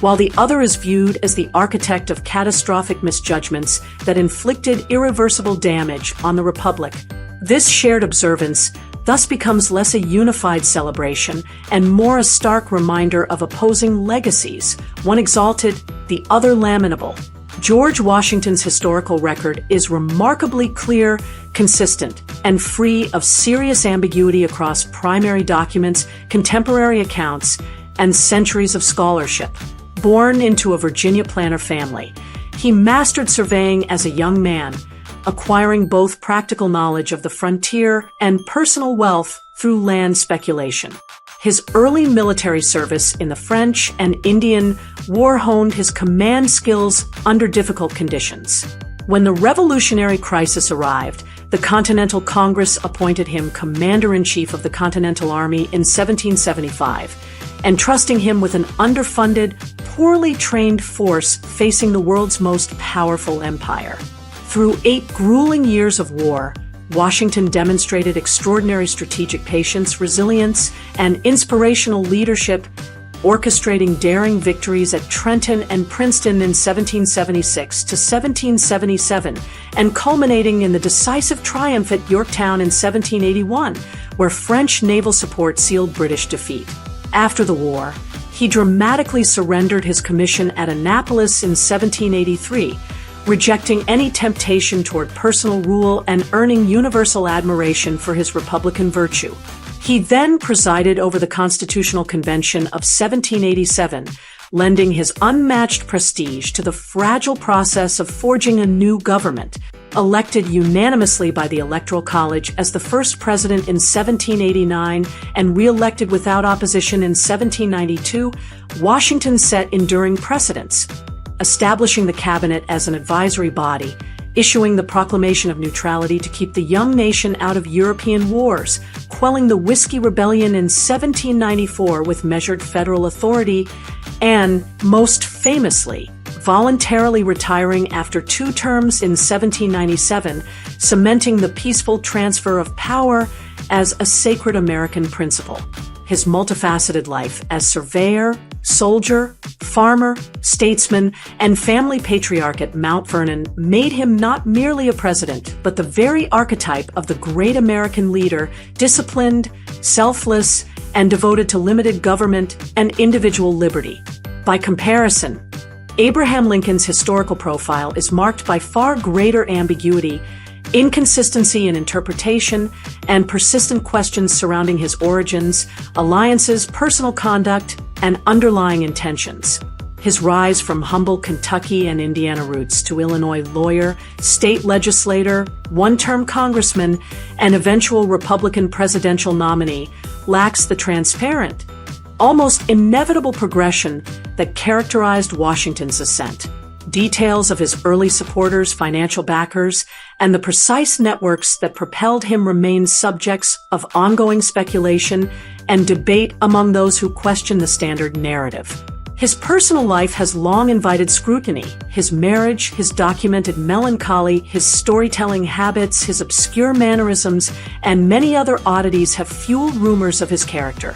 Speaker 19: while the other is viewed as the architect of catastrophic misjudgments that inflicted irreversible damage on the Republic. This shared observance thus becomes less a unified celebration and more a stark reminder of opposing legacies, one exalted, the other lamentable. George Washington's historical record is remarkably clear, consistent, and free of serious ambiguity across primary documents, contemporary accounts, and centuries of scholarship. Born into a Virginia planter family, he mastered surveying as a young man, acquiring both practical knowledge of the frontier and personal wealth through land speculation. His early military service in the French and Indian War honed his command skills under difficult conditions. When the Revolutionary crisis arrived, the Continental Congress appointed him Commander-in-Chief of the Continental Army in 1775, entrusting him with an underfunded, poorly trained force facing the world's most powerful empire. Through 8 grueling years of war, Washington demonstrated extraordinary strategic patience, resilience, and inspirational leadership, orchestrating daring victories at Trenton and Princeton in 1776 to 1777, and culminating in the decisive triumph at Yorktown in 1781, where French naval support sealed British defeat. After the war, he dramatically surrendered his commission at Annapolis in 1783, rejecting any temptation toward personal rule and earning universal admiration for his Republican virtue. He then presided over the Constitutional Convention of 1787, lending his unmatched prestige to the fragile process of forging a new government. Elected unanimously by the Electoral College as the first president in 1789 and re-elected without opposition in 1792, Washington set enduring precedents, establishing the cabinet as an advisory body, issuing the Proclamation of Neutrality to keep the young nation out of European wars, quelling the Whiskey Rebellion in 1794 with measured federal authority, and, most famously, voluntarily retiring after 2 terms in 1797, cementing the peaceful transfer of power as a sacred American principle. His multifaceted life as surveyor, soldier, farmer, statesman, and family patriarch at Mount Vernon made him not merely a president, but the very archetype of the great American leader, disciplined, selfless, and devoted to limited government and individual liberty. By comparison, Abraham Lincoln's historical profile is marked by far greater ambiguity, inconsistency in interpretation, and persistent questions surrounding his origins, alliances, personal conduct, and underlying intentions. His rise from humble Kentucky and Indiana roots to Illinois lawyer, state legislator, one-term congressman, and eventual Republican presidential nominee lacks the transparent, almost inevitable progression that characterized Washington's ascent. Details of his early supporters, financial backers, and the precise networks that propelled him remain subjects of ongoing speculation and debate among those who question the standard narrative. His personal life has long invited scrutiny. His marriage, his documented melancholy, his storytelling habits, his obscure mannerisms, and many other oddities have fueled rumors of his character.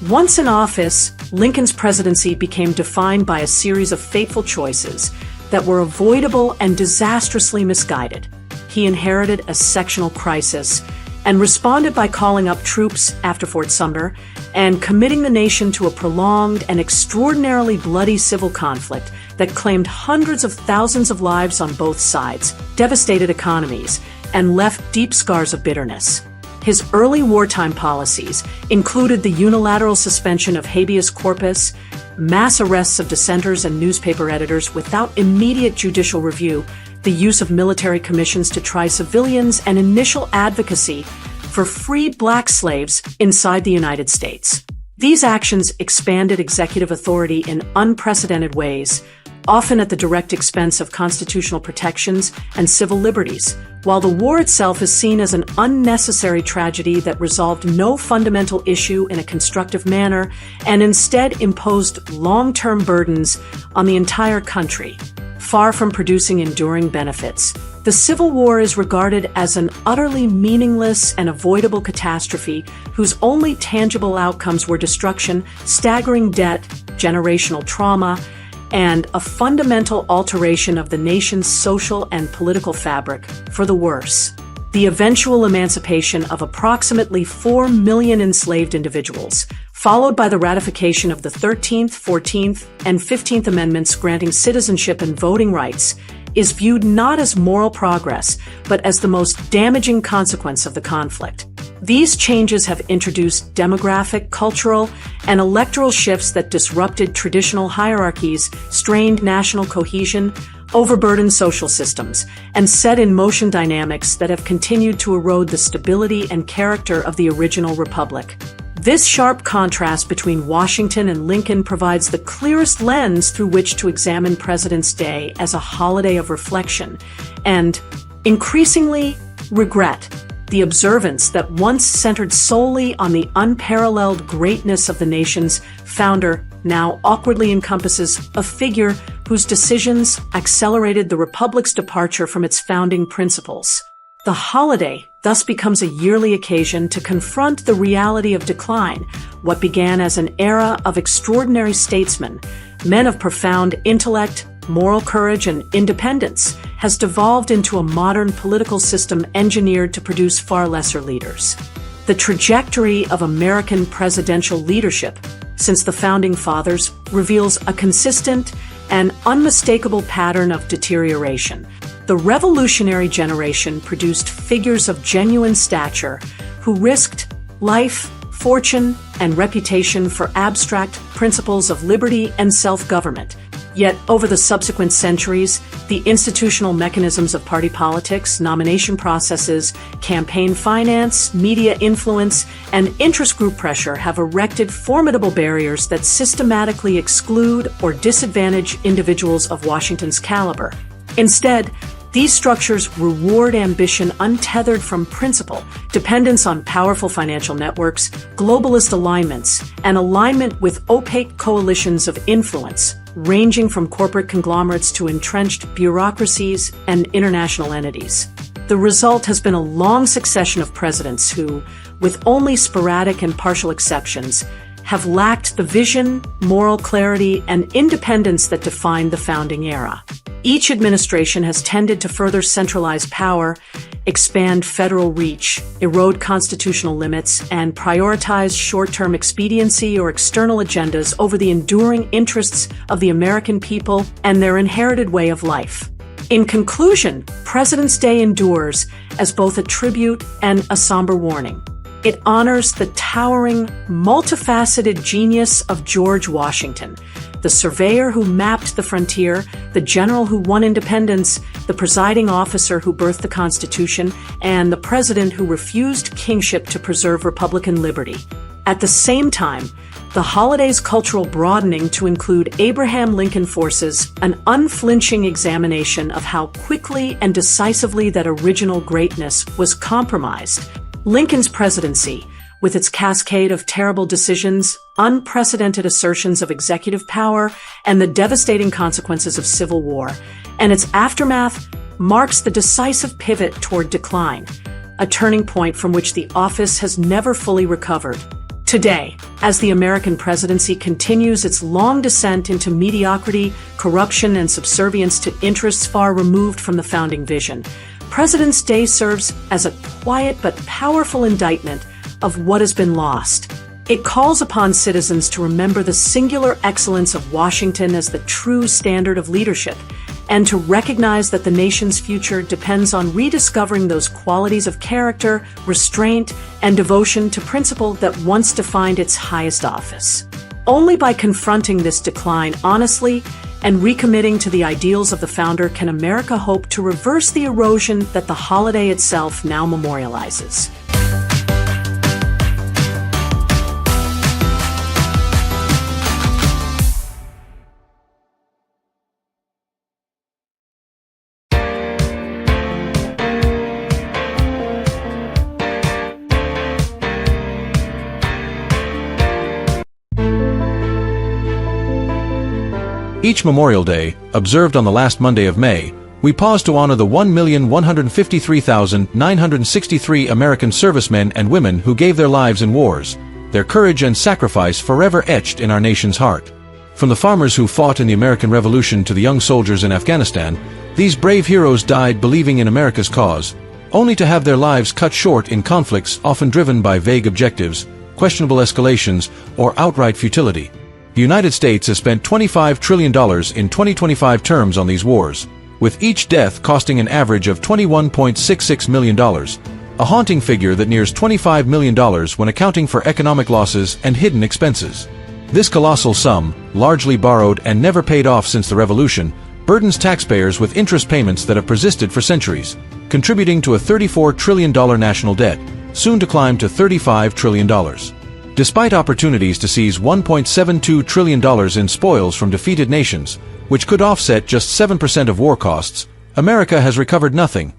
Speaker 19: Once in office, Lincoln's presidency became defined by a series of fateful choices that were avoidable and disastrously misguided. He inherited a sectional crisis and responded by calling up troops after Fort Sumter and committing the nation to a prolonged and extraordinarily bloody civil conflict that claimed hundreds of thousands of lives on both sides, devastated economies, and left deep scars of bitterness. His early wartime policies included the unilateral suspension of habeas corpus, mass arrests of dissenters and newspaper editors without immediate judicial review, the use of military commissions to try civilians, and initial advocacy for freed black slaves inside the United States. These actions expanded executive authority in unprecedented ways, often at the direct expense of constitutional protections and civil liberties, while the war itself is seen as an unnecessary tragedy that resolved no fundamental issue in a constructive manner and instead imposed long-term burdens on the entire country, far from producing enduring benefits. The Civil War is regarded as an utterly meaningless and avoidable catastrophe whose only tangible outcomes were destruction, staggering debt, generational trauma, and a fundamental alteration of the nation's social and political fabric for the worse. The eventual emancipation of approximately 4 million enslaved individuals, followed by the ratification of the 13th, 14th, and 15th Amendments granting citizenship and voting rights, is viewed not as moral progress, but as the most damaging consequence of the conflict. These changes have introduced demographic, cultural, and electoral shifts that disrupted traditional hierarchies, strained national cohesion, overburdened social systems, and set in motion dynamics that have continued to erode the stability and character of the original republic. This sharp contrast between Washington and Lincoln provides the clearest lens through which to examine President's Day as a holiday of reflection and, increasingly, regret. The observance that once centered solely on the unparalleled greatness of the nation's founder now awkwardly encompasses a figure whose decisions accelerated the republic's departure from its founding principles. The holiday thus becomes a yearly occasion to confront the reality of decline, what began as an era of extraordinary statesmen, men of profound intellect, moral courage, and independence, has devolved into a modern political system engineered to produce far lesser leaders. The trajectory of American presidential leadership since the Founding Fathers reveals a consistent and unmistakable pattern of deterioration. The revolutionary generation produced figures of genuine stature who risked life, fortune, and reputation for abstract principles of liberty and self-government. Yet, over the subsequent centuries, the institutional mechanisms of party politics, nomination processes, campaign finance, media influence, and interest group pressure have erected formidable barriers that systematically exclude or disadvantage individuals of Washington's caliber. Instead, these structures reward ambition untethered from principle, dependence on powerful financial networks, globalist alignments, and alignment with opaque coalitions of influence, ranging from corporate conglomerates to entrenched bureaucracies and international entities. The result has been a long succession of presidents who, with only sporadic and partial exceptions, have lacked the vision, moral clarity, and independence that defined the founding era. Each administration has tended to further centralize power, expand federal reach, erode constitutional limits, and prioritize short-term expediency or external agendas over the enduring interests of the American people and their inherited way of life. In conclusion, President's Day endures as both a tribute and a somber warning. It honors the towering, multifaceted genius of George Washington, the surveyor who mapped the frontier, the general who won independence, the presiding officer who birthed the Constitution, and the president who refused kingship to preserve Republican liberty. At the same time, the holiday's cultural broadening to include Abraham Lincoln forces an unflinching examination of how quickly and decisively that original greatness was compromised. Lincoln's presidency, with its cascade of terrible decisions, unprecedented assertions of executive power, and the devastating consequences of civil war, and its aftermath, marks the decisive pivot toward decline, a turning point from which the office has never fully recovered. Today, as the American presidency continues its long descent into mediocrity, corruption, and subservience to interests far removed from the founding vision, President's Day serves as a quiet but powerful indictment of what has been lost. It calls upon citizens to remember the singular excellence of Washington as the true standard of leadership, and to recognize that the nation's future depends on rediscovering those qualities of character, restraint, and devotion to principle that once defined its highest office. Only by confronting this decline honestly and recommitting to the ideals of the founder can America hope to reverse the erosion that the holiday itself now memorializes.
Speaker 11: Each Memorial Day, observed on the last Monday of May, we pause to honor the 1,153,963 American servicemen and women who gave their lives in wars, their courage and sacrifice forever etched in our nation's heart. From the farmers who fought in the American Revolution to the young soldiers in Afghanistan, these brave heroes died believing in America's cause, only to have their lives cut short in conflicts often driven by vague objectives, questionable escalations, or outright futility. The United States has spent $25 trillion in 2025 terms on these wars, with each death costing an average of $21.66 million, a haunting figure that nears $25 million when accounting for economic losses and hidden expenses. This colossal sum, largely borrowed and never paid off since the Revolution, burdens taxpayers with interest payments that have persisted for centuries, contributing to a $34 trillion national debt, soon to climb to $35 trillion. Despite opportunities to seize $1.72 trillion in spoils from defeated nations, which could offset just 7% of war costs, America has recovered nothing.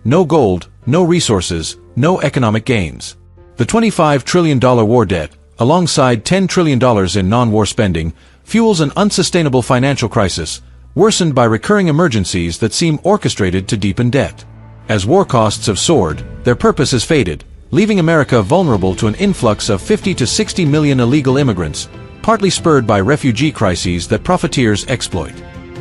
Speaker 11: No gold, no resources, no economic gains. The $25 trillion war debt, alongside $10 trillion in non-war spending, fuels an unsustainable financial crisis, worsened by recurring emergencies that seem orchestrated to deepen debt. As war costs have soared, their purpose has faded, leaving America vulnerable to an influx of 50 to 60 million illegal immigrants, partly spurred by refugee crises that profiteers exploit.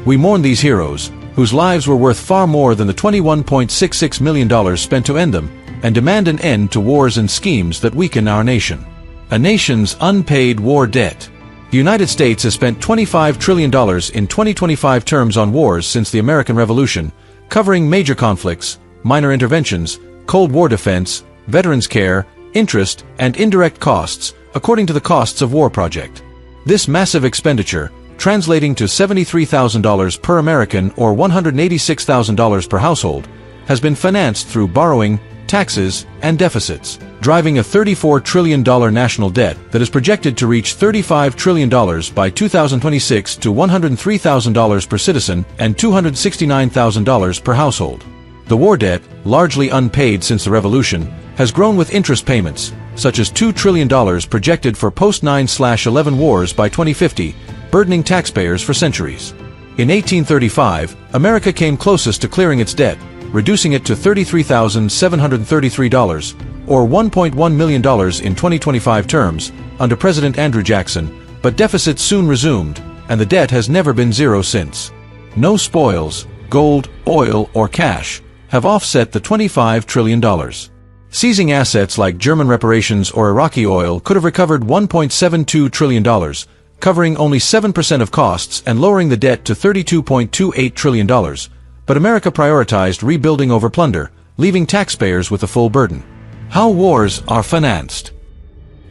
Speaker 11: We mourn these heroes, whose lives were worth far more than the $21.66 million spent to end them, and demand an end to wars and schemes that weaken our nation. A nation's unpaid war debt. The United States has spent $25 trillion in 2025 terms on wars since the American Revolution, covering major conflicts, minor interventions, Cold War defense, veterans care, interest, and indirect costs, according to the Costs of War Project. This massive expenditure, translating to $73,000 per American or $186,000 per household, has been financed through borrowing, taxes, and deficits, driving a $34 trillion national debt that is projected to reach $35 trillion by 2026 to $103,000 per citizen and $269,000 per household. The war debt, largely unpaid since the Revolution, has grown with interest payments, such as $2 trillion projected for post-9/11 wars by 2050, burdening taxpayers for centuries. In 1835, America came closest to clearing its debt, reducing it to $33,733, or $1.1 million in 2025 terms, under President Andrew Jackson, but deficits soon resumed, and the debt has never been zero since. No spoils, gold, oil, or cash, have offset the $25 trillion. Seizing assets like German reparations or Iraqi oil could have recovered $1.72 trillion, covering only 7% of costs and lowering the debt to $32.28 trillion, but America prioritized rebuilding over plunder, leaving taxpayers with the full burden. How wars are financed.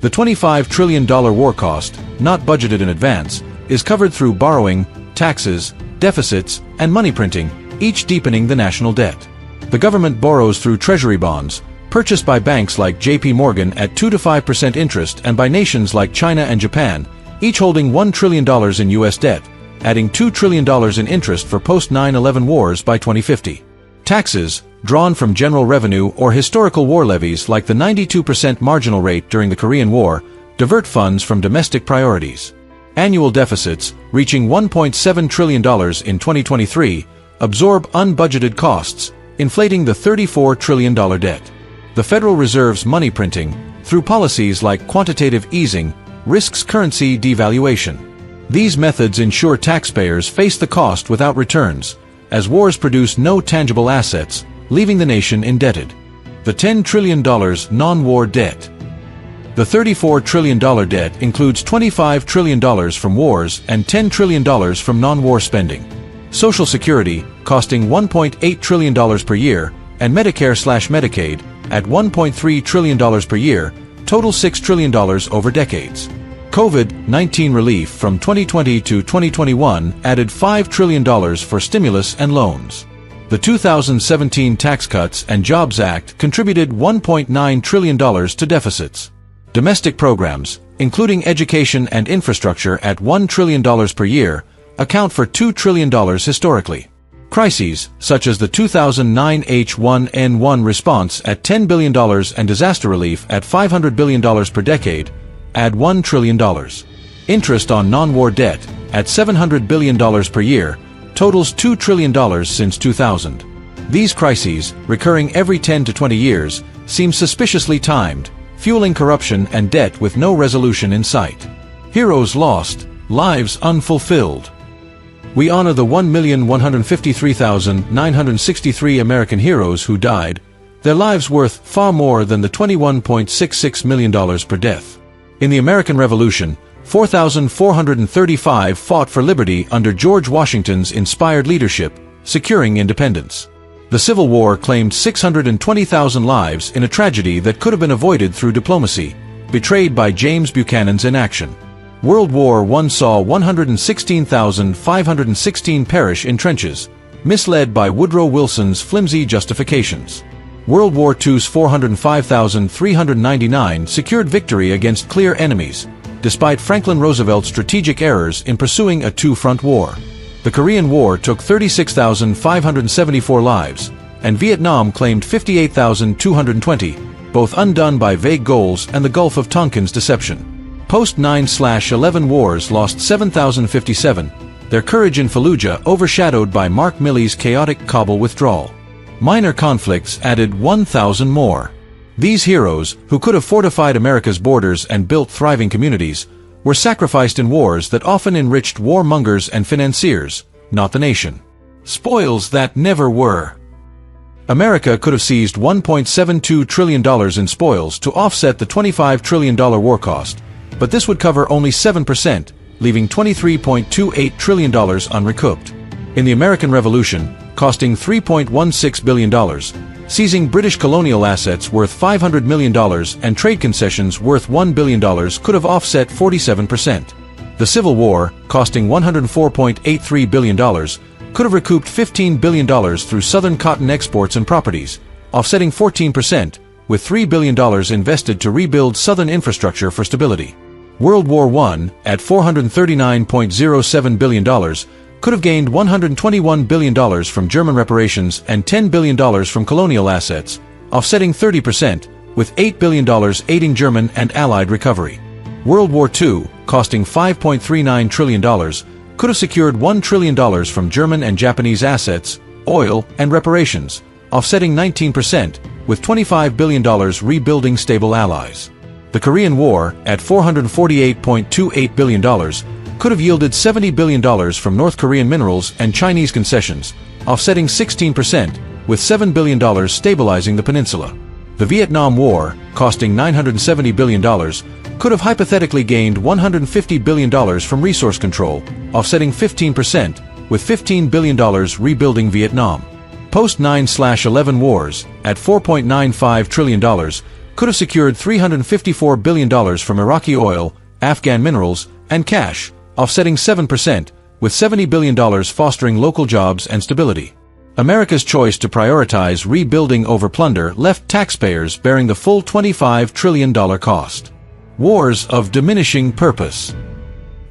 Speaker 11: The $25 trillion war cost, not budgeted in advance, is covered through borrowing, taxes, deficits, and money printing, each deepening the national debt. The government borrows through treasury bonds, purchased by banks like JP Morgan at 2 to 5% interest and by nations like China and Japan, each holding $1 trillion in U.S. debt, adding $2 trillion in interest for post-9/11 wars by 2050. Taxes, drawn from general revenue or historical war levies like the 92% marginal rate during the Korean War, divert funds from domestic priorities. Annual deficits, reaching $1.7 trillion in 2023, absorb unbudgeted costs, inflating the $34 trillion debt. The Federal Reserve's money printing, through policies like quantitative easing, risks currency devaluation. These methods ensure taxpayers face the cost without returns, as wars produce no tangible assets, leaving the nation indebted. The $10 trillion non-war debt. The $34 trillion debt includes $25 trillion from wars and $10 trillion from non-war spending. Social Security, costing $1.8 trillion per year, and Medicare/Medicaid, at $1.3 trillion per year, total $6 trillion over decades. COVID-19 relief from 2020 to 2021 added $5 trillion for stimulus and loans. The 2017 Tax Cuts and Jobs Act contributed $1.9 trillion to deficits. Domestic programs, including education and infrastructure at $1 trillion per year, account for $2 trillion historically. Crises, such as the 2009 H1N1 response at $10 billion and disaster relief at $500 billion per decade, add $1 trillion. Interest on non-war debt, at $700 billion per year, totals $2 trillion since 2000. These crises, recurring every 10 to 20 years, seem suspiciously timed, fueling corruption and debt with no resolution in sight. Heroes lost, lives unfulfilled. We honor the 1,153,963 American heroes who died, their lives worth far more than the $21.66 million per death. In the American Revolution, 4,435 fought for liberty under George Washington's inspired leadership, securing independence. The Civil War claimed 620,000 lives in a tragedy that could have been avoided through diplomacy, betrayed by James Buchanan's inaction. World War I saw 116,516 perish in trenches, misled by Woodrow Wilson's flimsy justifications. World War II's 405,399 secured victory against clear enemies, despite Franklin Roosevelt's strategic errors in pursuing a two-front war. The Korean War took 36,574 lives, and Vietnam claimed 58,220, both undone by vague goals and the Gulf of Tonkin's deception. Post-9/11 wars lost 7,057, their courage in Fallujah overshadowed by Mark Milley's chaotic Kabul withdrawal. Minor conflicts added 1,000 more. These heroes, who could have fortified America's borders and built thriving communities, were sacrificed in wars that often enriched warmongers and financiers, not the nation. Spoils that never were. America could have seized $1.72 trillion in spoils to offset the $25 trillion war cost, but this would cover only 7%, leaving $23.28 trillion unrecouped. In the American Revolution, costing $3.16 billion, seizing British colonial assets worth $500 million and trade concessions worth $1 billion could have offset 47%. The Civil War, costing $104.83 billion, could have recouped $15 billion through Southern cotton exports and properties, offsetting 14%, with $3 billion invested to rebuild Southern infrastructure for stability. World War I, at $439.07 billion, could have gained $121 billion from German reparations and $10 billion from colonial assets, offsetting 30%, with $8 billion aiding German and Allied recovery. World War II, costing $5.39 trillion, could have secured $1 trillion from German and Japanese assets, oil, and reparations, offsetting 19%, with $25 billion rebuilding stable allies. The Korean War, at $448.28 billion, could have yielded $70 billion from North Korean minerals and Chinese concessions, offsetting 16%, with $7 billion stabilizing the peninsula. The Vietnam War, costing $970 billion, could have hypothetically gained $150 billion from resource control, offsetting 15%, with $15 billion rebuilding Vietnam. Post-9/11 wars, at $4.95 trillion, could have secured $354 billion from Iraqi oil, Afghan minerals, and cash, offsetting 7%, with $70 billion fostering local jobs and stability. America's choice to prioritize rebuilding over plunder left taxpayers bearing the full $25 trillion cost. Wars of diminishing purpose.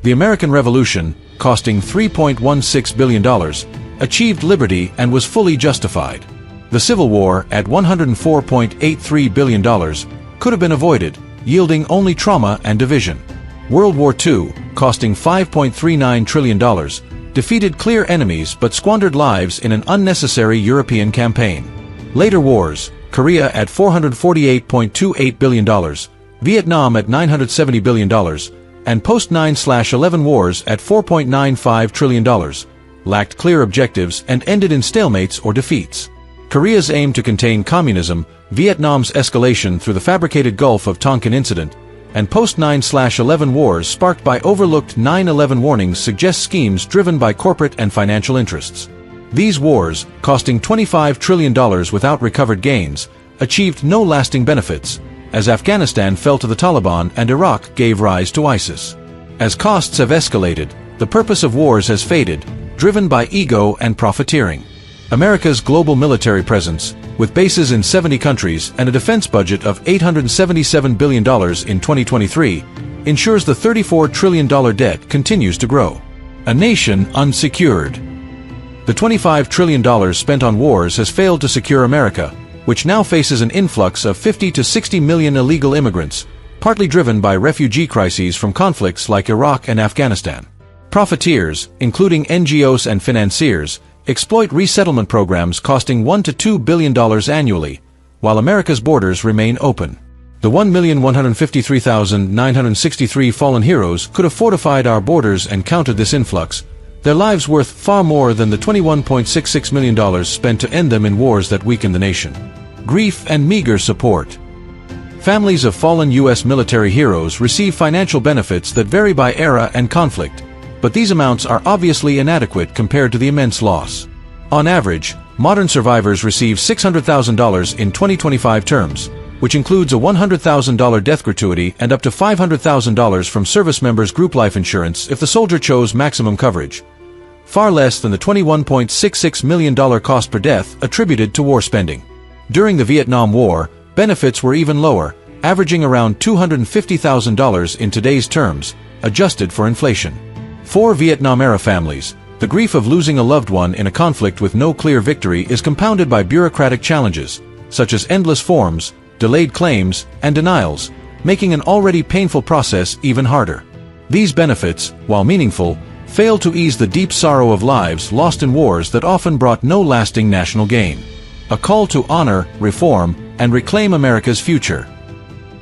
Speaker 11: The American Revolution, costing $3.16 billion, achieved liberty and was fully justified. The Civil War, at $104.83 billion, could have been avoided, yielding only trauma and division. World War II, costing $5.39 trillion, defeated clear enemies but squandered lives in an unnecessary European campaign. Later wars, Korea at $448.28 billion, Vietnam at $970 billion, and post-9/11 wars at $4.95 trillion, lacked clear objectives and ended in stalemates or defeats. Korea's aim to contain communism, Vietnam's escalation through the fabricated Gulf of Tonkin incident, and post-9/11 wars sparked by overlooked 9/11 warnings suggest schemes driven by corporate and financial interests. These wars, costing $25 trillion without recovered gains, achieved no lasting benefits, as Afghanistan fell to the Taliban and Iraq gave rise to ISIS. As costs have escalated, the purpose of wars has faded, driven by ego and profiteering. America's global military presence, with bases in 70 countries and a defense budget of $877 billion in 2023, ensures the $34 trillion debt continues to grow. A nation unsecured. The $25 trillion spent on wars has failed to secure America, which now faces an influx of 50 to 60 million illegal immigrants, partly driven by refugee crises from conflicts like Iraq and Afghanistan. Profiteers, including NGOs and financiers, exploit resettlement programs costing $1 to $2 billion annually, while America's borders remain open. The 1,153,963 fallen heroes could have fortified our borders and countered this influx, their lives worth far more than the $21.66 million spent to end them in wars that weaken the nation. Grief and meager support. Families of fallen U.S. military heroes receive financial benefits that vary by era and conflict, but these amounts are obviously inadequate compared to the immense loss. On average, modern survivors receive $600,000 in 2025 terms, which includes a $100,000 death gratuity and up to $500,000 from service members' group life insurance if the soldier chose maximum coverage. Far less than the $21.66 million cost per death attributed to war spending. During the Vietnam War, benefits were even lower, averaging around $250,000 in today's terms, adjusted for inflation. For Vietnam-era families, the grief of losing a loved one in a conflict with no clear victory is compounded by bureaucratic challenges, such as endless forms, delayed claims, and denials, making an already painful process even harder. These benefits, while meaningful, fail to ease the deep sorrow of lives lost in wars that often brought no lasting national gain. A call to honor, reform, and reclaim America's future.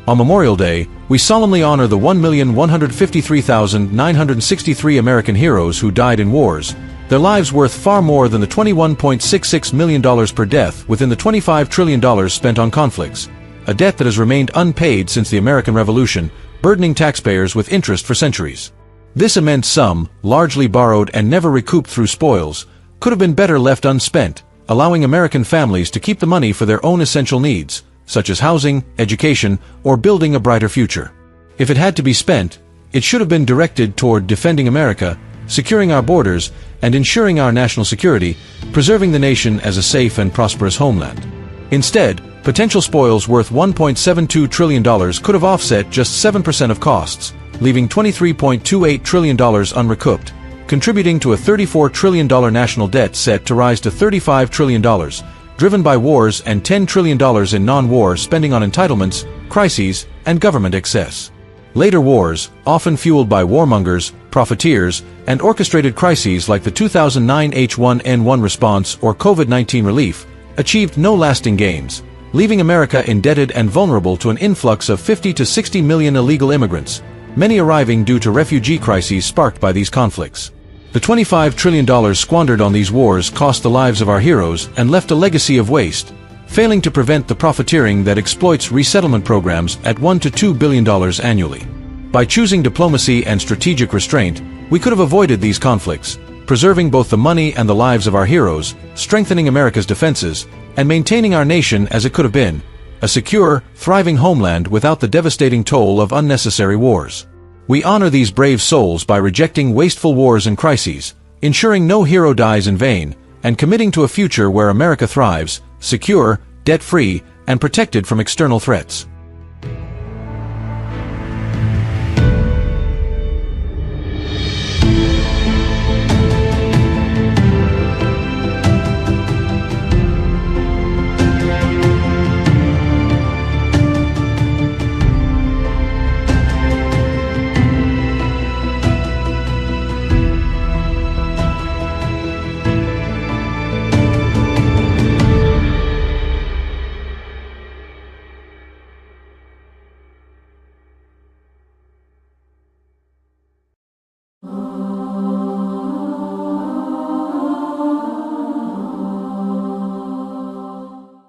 Speaker 11: On Memorial Day, we solemnly honor the 1,153,963 American heroes who died in wars, their lives worth far more than the $21.66 million per death within the $25 trillion spent on conflicts, a debt that has remained unpaid since the American Revolution, burdening taxpayers with interest for centuries. This immense sum, largely borrowed and never recouped through spoils, could have been better left unspent, allowing American families to keep the money for their own essential needs, such as housing, education, or building a brighter future. If it had to be spent, it should have been directed toward defending America, securing our borders, and ensuring our national security, preserving the nation as a safe and prosperous homeland. Instead, potential spoils worth $1.72 trillion could have offset just 7% of costs, leaving $23.28 trillion unrecouped, contributing to a $34 trillion national debt set to rise to $35 trillion, driven by wars and $10 trillion in non-war spending on entitlements, crises, and government excess. Later wars, often fueled by warmongers, profiteers, and orchestrated crises like the 2009 H1N1 response or COVID-19 relief, achieved no lasting gains, leaving America indebted and vulnerable to an influx of 50 to 60 million illegal immigrants, many arriving due to refugee crises sparked by these conflicts. The $25 trillion squandered on these wars cost the lives of our heroes and left a legacy of waste, failing to prevent the profiteering that exploits resettlement programs at $1 to $2 billion annually. By choosing diplomacy and strategic restraint, we could have avoided these conflicts, preserving both the money and the lives of our heroes, strengthening America's defenses, and maintaining our nation as it could have been, a secure, thriving homeland without the devastating toll of unnecessary wars. We honor these brave souls by rejecting wasteful wars and crises, ensuring no hero dies in vain, and committing to a future where America thrives, secure, debt-free, and protected from external threats.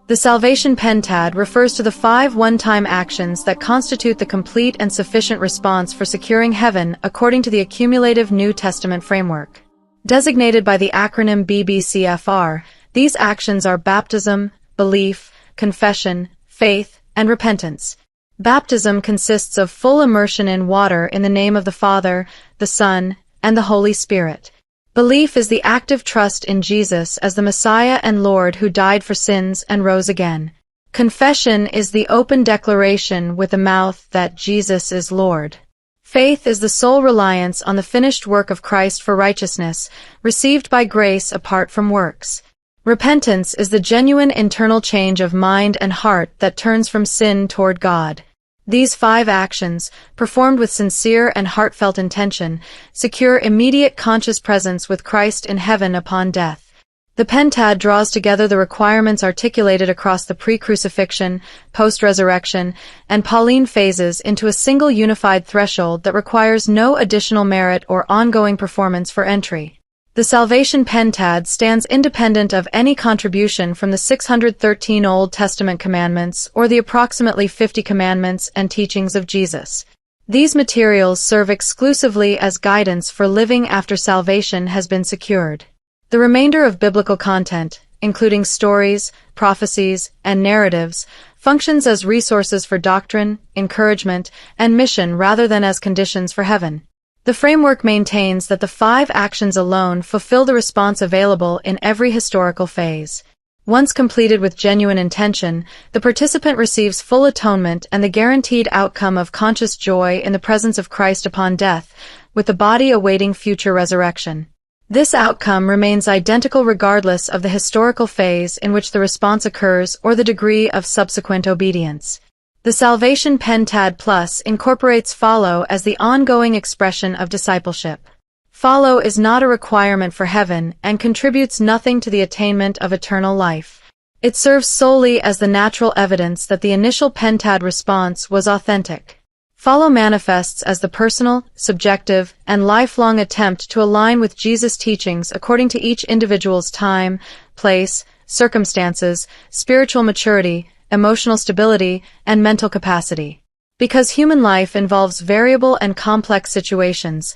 Speaker 8: The Salvation Pentad refers to the 5 one-time actions that constitute the complete and sufficient response for securing heaven according to the accumulative New Testament framework. Designated by the acronym BBCFR, these actions are baptism, belief, confession, faith, and repentance. Baptism consists of full immersion in water in the name of the Father, the Son, and the Holy Spirit. Belief is the active trust in Jesus as the Messiah and Lord who died for sins and rose again. Confession is the open declaration with the mouth that Jesus is Lord. Faith is the sole reliance on the finished work of Christ for righteousness, received by grace apart from works. Repentance is the genuine internal change of mind and heart that turns from sin toward God. These 5 actions, performed with sincere and heartfelt intention, secure immediate conscious presence with Christ in heaven upon death. The Pentad draws together the requirements articulated across the pre-crucifixion, post-resurrection, and Pauline phases into a single unified threshold that requires no additional merit or ongoing performance for entry. The Salvation Pentad stands independent of any contribution from the 613 Old Testament commandments or the approximately 50 commandments and teachings of Jesus. These materials serve exclusively as guidance for living after salvation has been secured. The remainder of biblical content, including stories, prophecies, and narratives, functions as resources for doctrine, encouragement, and mission rather than as conditions for heaven. The framework maintains that the 5 actions alone fulfill the response available in every historical phase. Once completed with genuine intention, the participant receives full atonement and the guaranteed outcome of conscious joy in the presence of Christ upon death, with the body awaiting future resurrection. This outcome remains identical regardless of the historical phase in which the response occurs or the degree of subsequent obedience. The Salvation Pentad Plus incorporates follow as the ongoing expression of discipleship. Follow is not a requirement for heaven and contributes nothing to the attainment of eternal life. It serves solely as the natural evidence that the initial Pentad response was authentic. Follow manifests as the personal, subjective, and lifelong attempt to align with Jesus' teachings according to each individual's time, place, circumstances, spiritual maturity, emotional stability, and mental capacity. Because human life involves variable and complex situations,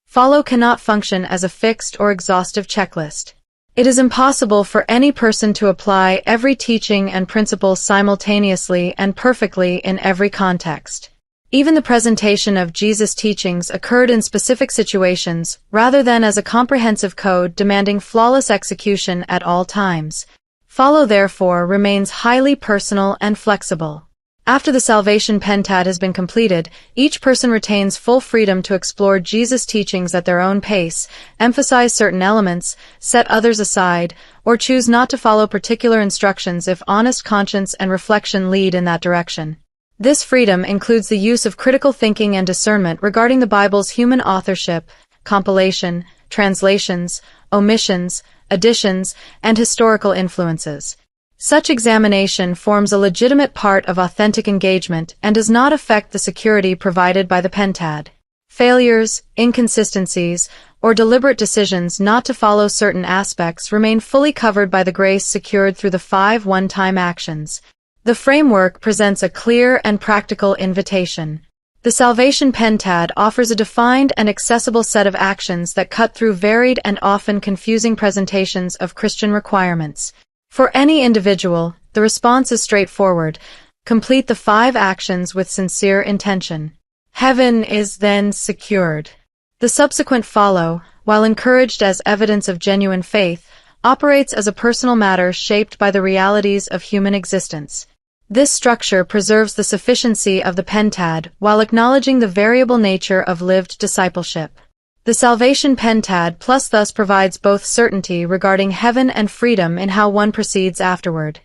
Speaker 8: follow cannot function as a fixed or exhaustive checklist. It is impossible for any person to apply every teaching and principle simultaneously and perfectly in every context. Even the presentation of Jesus' teachings occurred in specific situations, rather than as a comprehensive code demanding flawless execution at all times. Follow, therefore, remains highly personal and flexible. After the Salvation Pentad has been completed, each person retains full freedom to explore Jesus' teachings at their own pace, emphasize certain elements, set others aside, or choose not to follow particular instructions if honest conscience and reflection lead in that direction. This freedom includes the use of critical thinking and discernment regarding the Bible's human authorship, compilation, translations, omissions, additions, and historical influences. Such examination forms a legitimate part of authentic engagement and does not affect the security provided by the Pentad. Failures, inconsistencies, or deliberate decisions not to follow certain aspects remain fully covered by the grace secured through the 5 one-time actions. The framework presents a clear and practical invitation. The Salvation Pentad offers a defined and accessible set of actions that cut through varied and often confusing presentations of Christian requirements. For any individual, the response is straightforward. Complete the 5 actions with sincere intention. Heaven is then secured. The subsequent follow, while encouraged as evidence of genuine faith,
Speaker 20: operates as a personal matter shaped by the realities of human existence. This structure preserves the sufficiency of the pentad while acknowledging the variable nature of lived discipleship. The Salvation Pentad Plus thus provides both certainty regarding heaven and freedom in how one proceeds afterward.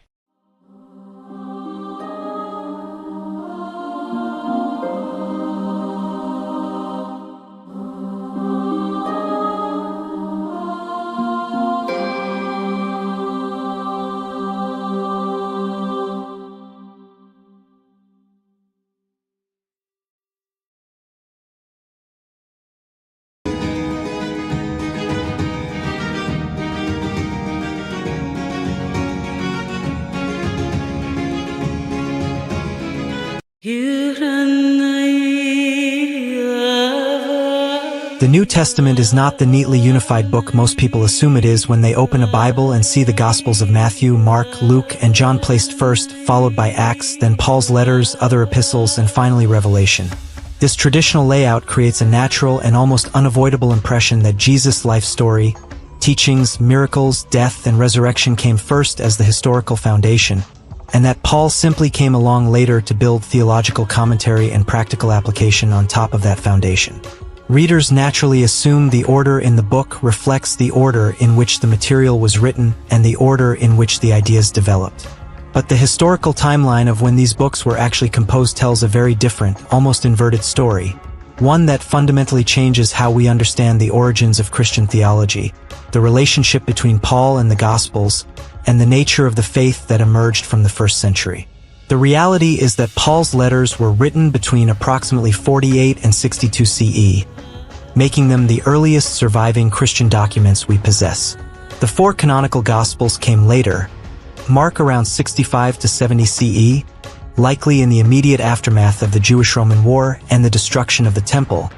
Speaker 21: The New Testament is not the neatly unified book most people assume it is when they open a Bible and see the Gospels of Matthew, Mark, Luke, and John placed first, followed by Acts, then Paul's letters, other epistles, and finally Revelation. This traditional layout creates a natural and almost unavoidable impression that Jesus' life story, teachings, miracles, death, and resurrection came first as the historical foundation, and that Paul simply came along later to build theological commentary and practical application on top of that foundation. Readers naturally assume the order in the book reflects the order in which the material was written and the order in which the ideas developed. But the historical timeline of when these books were actually composed tells a very different, almost inverted story, one that fundamentally changes how we understand the origins of Christian theology, the relationship between Paul and the Gospels, and the nature of the faith that emerged from the first century. The reality is that Paul's letters were written between approximately 48 and 62 CE, making them the earliest surviving Christian documents we possess. The four canonical Gospels came later, Mark around 65 to 70 CE, likely in the immediate aftermath of the Jewish-Roman War and the destruction of the Temple,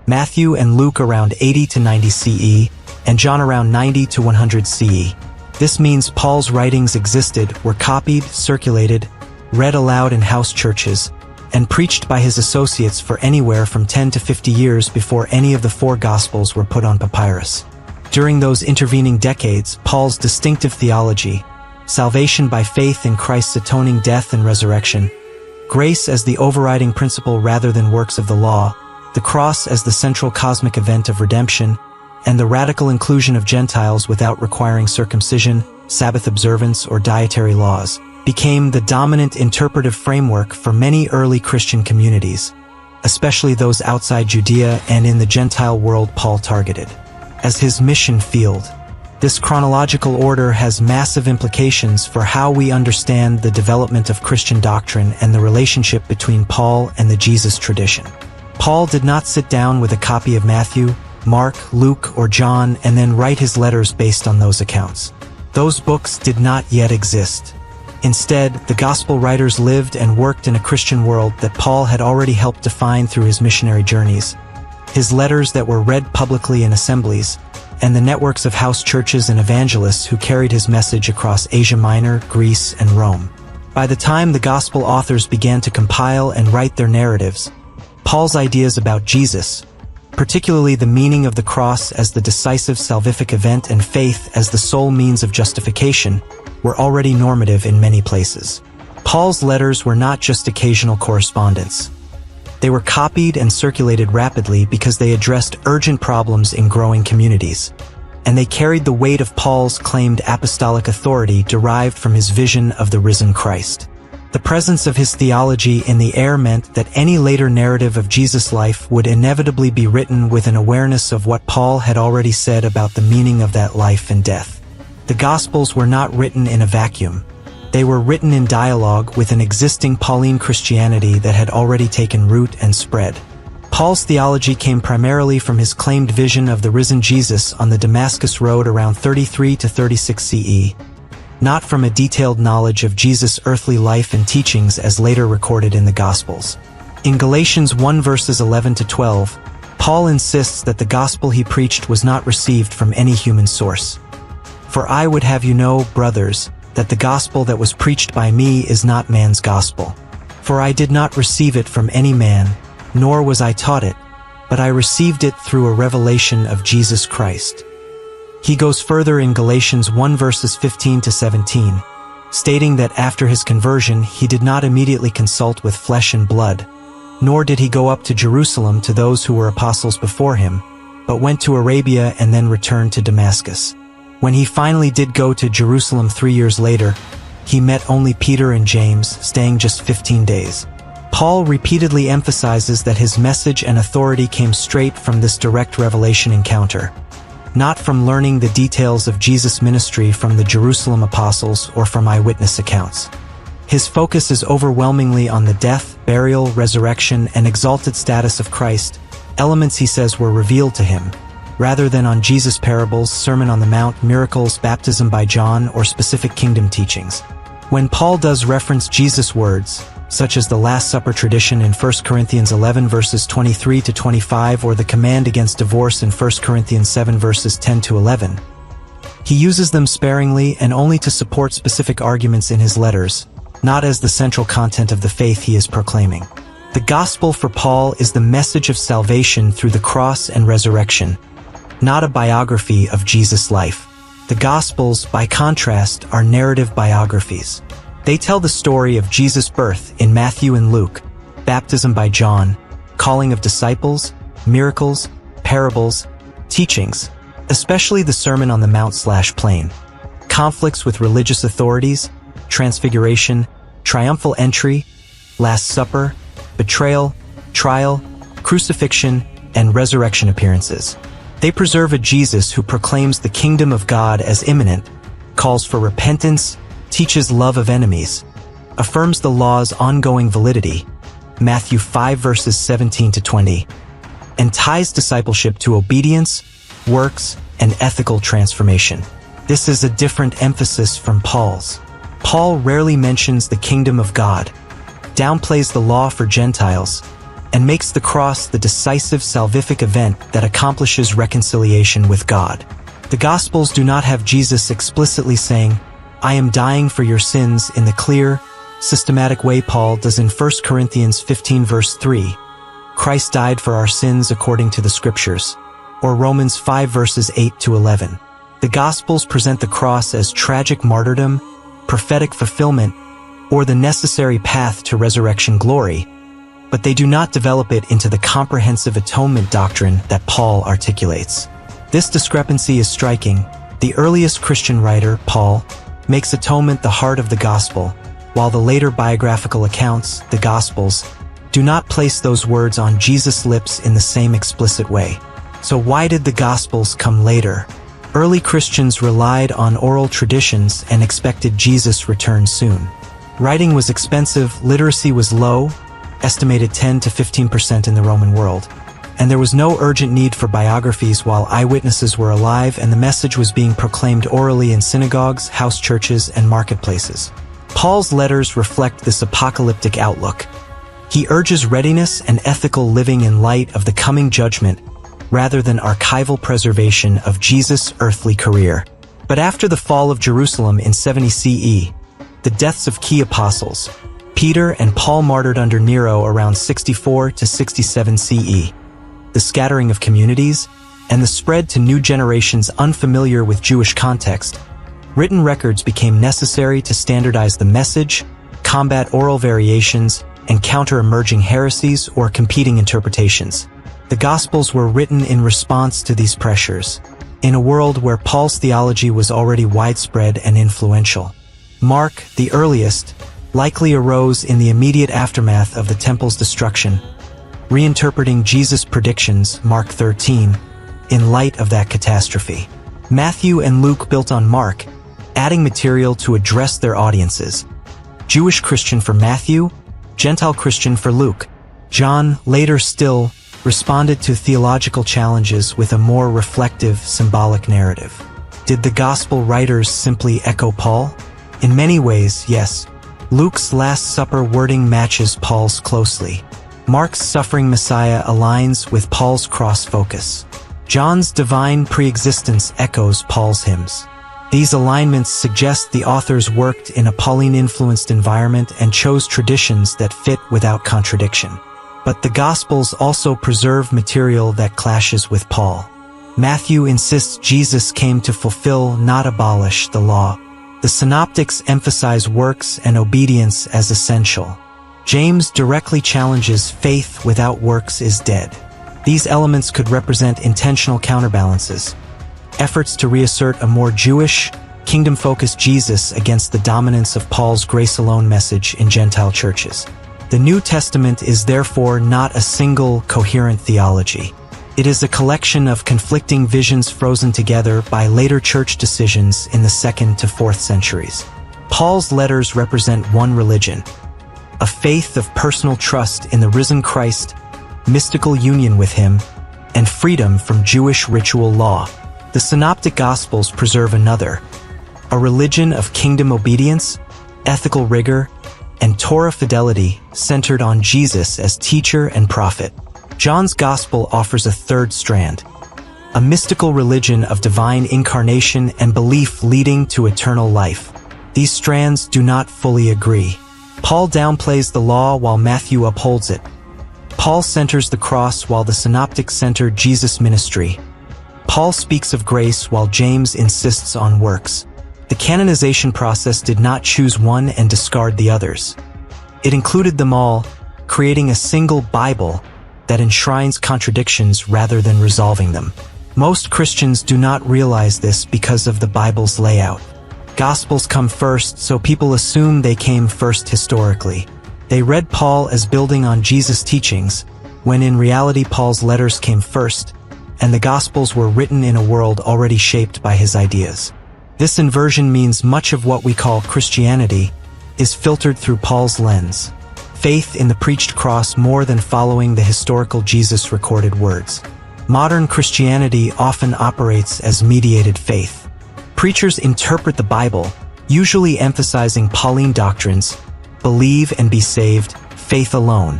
Speaker 21: Matthew and Luke around 80 to 90 CE, and John around 90 to 100 CE. This means Paul's writings existed, were copied, circulated, read aloud in house churches, and preached by his associates for anywhere from 10 to 50 years before any of the four Gospels were put on papyrus. During those intervening decades, Paul's distinctive theology, salvation by faith in Christ's atoning death and resurrection, grace as the overriding principle rather than works of the law, the cross as the central cosmic event of redemption, and the radical inclusion of Gentiles without requiring circumcision, Sabbath observance, or dietary laws, became the dominant interpretive framework for many early Christian communities, especially those outside Judea and in the Gentile world Paul targeted. As his mission field, this chronological order has massive implications for how we understand the development of Christian doctrine and the relationship between Paul and the Jesus tradition. Paul did not sit down with a copy of Matthew, Mark, Luke, or John and then write his letters based on those accounts. Those books did not yet exist. Instead, the gospel writers lived and worked in a Christian world that Paul had already helped define through his missionary journeys, his letters that were read publicly in assemblies, and the networks of house churches and evangelists who carried his message across Asia Minor, Greece, and Rome. By the time the gospel authors began to compile and write their narratives, Paul's ideas about Jesus, particularly the meaning of the cross as the decisive salvific event and faith as the sole means of justification, were already normative in many places. Paul's letters were not just occasional correspondence. They were copied and circulated rapidly because they addressed urgent problems in growing communities, and they carried the weight of Paul's claimed apostolic authority derived from his vision of the risen Christ. The presence of his theology in the air meant that any later narrative of Jesus' life would inevitably be written with an awareness of what Paul had already said about the meaning of that life and death. The Gospels were not written in a vacuum. They were written in dialogue with an existing Pauline Christianity that had already taken root and spread. Paul's theology came primarily from his claimed vision of the risen Jesus on the Damascus Road around 33 to 36 CE, not from a detailed knowledge of Jesus' earthly life and teachings as later recorded in the Gospels. In Galatians 1 verses 11 to 12, Paul insists that the gospel he preached was not received from any human source. For I would have you know, brothers, that the gospel that was preached by me is not man's gospel. For I did not receive it from any man, nor was I taught it, but I received it through a revelation of Jesus Christ. He goes further in Galatians 1 verses 15 to 17, stating that after his conversion he did not immediately consult with flesh and blood, nor did he go up to Jerusalem to those who were apostles before him, but went to Arabia and then returned to Damascus. When he finally did go to Jerusalem 3 years later, he met only Peter and James, staying just 15 days. Paul repeatedly emphasizes that his message and authority came straight from this direct revelation encounter, not from learning the details of Jesus' ministry from the Jerusalem apostles or from eyewitness accounts. His focus is overwhelmingly on the death, burial, resurrection, and exalted status of Christ, elements he says were revealed to him, rather than on Jesus' parables, Sermon on the Mount, miracles, baptism by John, or specific kingdom teachings. When Paul does reference Jesus' words, such as the Last Supper tradition in 1 Corinthians 11 verses 23 to 25 or the command against divorce in 1 Corinthians 7 verses 10 to 11, he uses them sparingly and only to support specific arguments in his letters, not as the central content of the faith he is proclaiming. The gospel for Paul is the message of salvation through the cross and resurrection, not a biography of Jesus' life. The Gospels, by contrast, are narrative biographies. They tell the story of Jesus' birth in Matthew and Luke, baptism by John, calling of disciples, miracles, parables, teachings, especially the Sermon on the Mount/Plain, conflicts with religious authorities, transfiguration, triumphal entry, Last Supper, betrayal, trial, crucifixion, and resurrection appearances. They preserve a Jesus who proclaims the kingdom of God as imminent, calls for repentance, teaches love of enemies, affirms the law's ongoing validity, Matthew 5 verses 17 to 20, and ties discipleship to obedience, works, and ethical transformation. This is a different emphasis from Paul's. Paul rarely mentions the kingdom of God, downplays the law for Gentiles, and makes the cross the decisive salvific event that accomplishes reconciliation with God. The Gospels do not have Jesus explicitly saying, "I am dying for your sins," in the clear, systematic way Paul does in 1 Corinthians 15 verse 3, "Christ died for our sins according to the Scriptures," or Romans 5 verses 8 to 11. The Gospels present the cross as tragic martyrdom, prophetic fulfillment, or the necessary path to resurrection glory, but they do not develop it into the comprehensive atonement doctrine that Paul articulates. This discrepancy is striking. The earliest Christian writer, Paul, makes atonement the heart of the gospel, while the later biographical accounts, the Gospels, do not place those words on Jesus' lips in the same explicit way. So why did the Gospels come later? Early Christians relied on oral traditions and expected Jesus' return soon. Writing was expensive, literacy was low, estimated 10 to 15% in the Roman world, and there was no urgent need for biographies while eyewitnesses were alive and the message was being proclaimed orally in synagogues, house churches, and marketplaces. Paul's letters reflect this apocalyptic outlook. He urges readiness and ethical living in light of the coming judgment, rather than archival preservation of Jesus' earthly career. But after the fall of Jerusalem in 70 CE, the deaths of key apostles, Peter and Paul martyred under Nero around 64 to 67 CE, the scattering of communities, and the spread to new generations unfamiliar with Jewish context, written records became necessary to standardize the message, combat oral variations, and counter emerging heresies or competing interpretations. The Gospels were written in response to these pressures, in a world where Paul's theology was already widespread and influential. Mark, the earliest, likely arose in the immediate aftermath of the temple's destruction, reinterpreting Jesus' predictions, Mark 13, in light of that catastrophe. Matthew and Luke built on Mark, adding material to address their audiences. Jewish Christian for Matthew, Gentile Christian for Luke. John, later still, responded to theological challenges with a more reflective, symbolic narrative. Did the Gospel writers simply echo Paul? In many ways, yes. Luke's Last Supper wording matches Paul's closely. Mark's suffering Messiah aligns with Paul's cross focus. John's divine preexistence echoes Paul's hymns. These alignments suggest the authors worked in a Pauline-influenced environment and chose traditions that fit without contradiction. But the Gospels also preserve material that clashes with Paul. Matthew insists Jesus came to fulfill, not abolish, the law. The Synoptics emphasize works and obedience as essential. James directly challenges faith without works is dead. These elements could represent intentional counterbalances, efforts to reassert a more Jewish, kingdom-focused Jesus against the dominance of Paul's grace alone message in Gentile churches. The New Testament is therefore not a single, coherent theology. It is a collection of conflicting visions frozen together by later church decisions in the 2nd to 4th centuries. Paul's letters represent one religion, a faith of personal trust in the risen Christ, mystical union with him, and freedom from Jewish ritual law. The Synoptic Gospels preserve another, a religion of kingdom obedience, ethical rigor, and Torah fidelity centered on Jesus as teacher and prophet. John's Gospel offers a third strand, a mystical religion of divine incarnation and belief leading to eternal life. These strands do not fully agree. Paul downplays the law while Matthew upholds it. Paul centers the cross while the Synoptics center Jesus' ministry. Paul speaks of grace while James insists on works. The canonization process did not choose one and discard the others. It included them all, creating a single Bible that enshrines contradictions rather than resolving them. Most Christians do not realize this because of the Bible's layout. Gospels come first, so people assume they came first historically. They read Paul as building on Jesus' teachings, when in reality Paul's letters came first, and the Gospels were written in a world already shaped by his ideas. This inversion means much of what we call Christianity is filtered through Paul's lens. Faith in the preached cross more than following the historical Jesus recorded words. Modern Christianity often operates as mediated faith. Preachers interpret the Bible, usually emphasizing Pauline doctrines, believe and be saved, faith alone,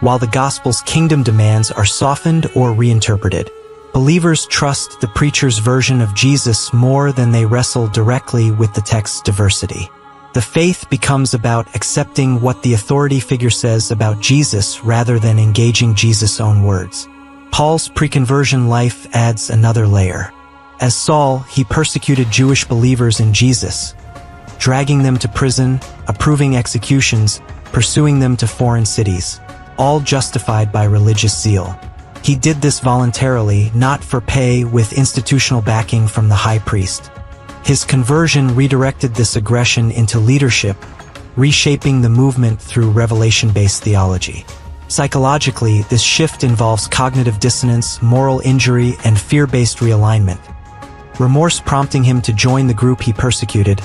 Speaker 21: while the Gospel's kingdom demands are softened or reinterpreted. Believers trust the preacher's version of Jesus more than they wrestle directly with the text's diversity. The faith becomes about accepting what the authority figure says about Jesus rather than engaging Jesus' own words. Paul's pre-conversion life adds another layer. As Saul, he persecuted Jewish believers in Jesus, dragging them to prison, approving executions, pursuing them to foreign cities, all justified by religious zeal. He did this voluntarily, not for pay, with institutional backing from the high priest. His conversion redirected this aggression into leadership, reshaping the movement through revelation-based theology. Psychologically, this shift involves cognitive dissonance, moral injury, and fear-based realignment. Remorse prompting him to join the group he persecuted,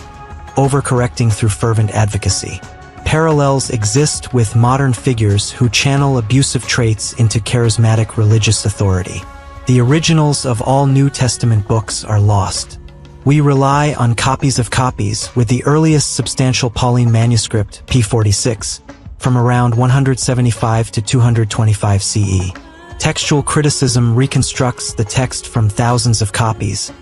Speaker 21: overcorrecting through fervent advocacy. Parallels exist with modern figures who channel abusive traits into charismatic religious authority. The originals of all New Testament books are lost. We rely on copies of copies, with the earliest substantial Pauline manuscript, P46, from around 175 to 225 CE. Textual criticism reconstructs the text from thousands of copies,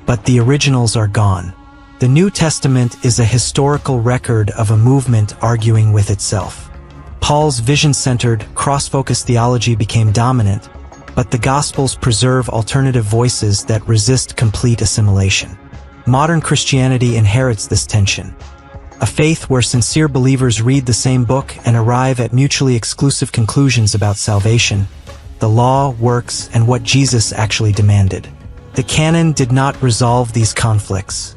Speaker 21: but the originals are gone. The New Testament is a historical record of a movement arguing with itself. Paul's vision-centered, cross-focused theology became dominant, but the Gospels preserve alternative voices that resist complete assimilation. Modern Christianity inherits this tension. A faith where sincere believers read the same book and arrive at mutually exclusive conclusions about salvation, the law, works, and what Jesus actually demanded. The canon did not resolve these conflicts.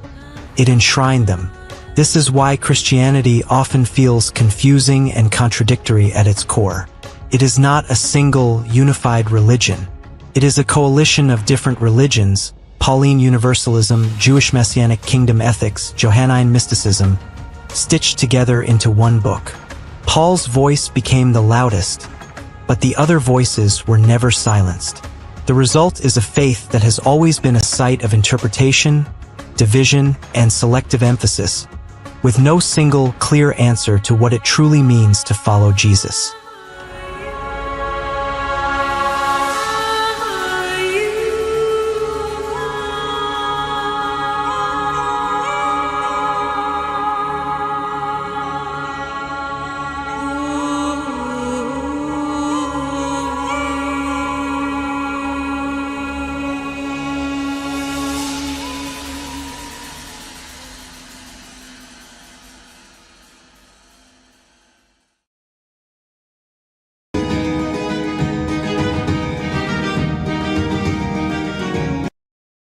Speaker 21: It enshrined them. This is why Christianity often feels confusing and contradictory at its core. It is not a single, unified religion. It is a coalition of different religions, Pauline Universalism, Jewish Messianic Kingdom ethics, Johannine mysticism, stitched together into one book. Paul's voice became the loudest, but the other voices were never silenced. The result is a faith that has always been a site of interpretation, division, and selective emphasis, with no single, clear answer to what it truly means to follow Jesus.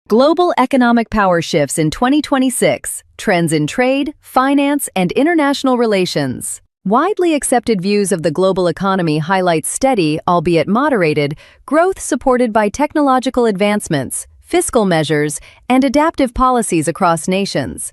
Speaker 8: Global economic power shifts in 2026, trends in trade, finance, and international relations. Widely accepted views of the global economy highlight steady, albeit moderated, growth supported by technological advancements, fiscal measures, and adaptive policies across nations.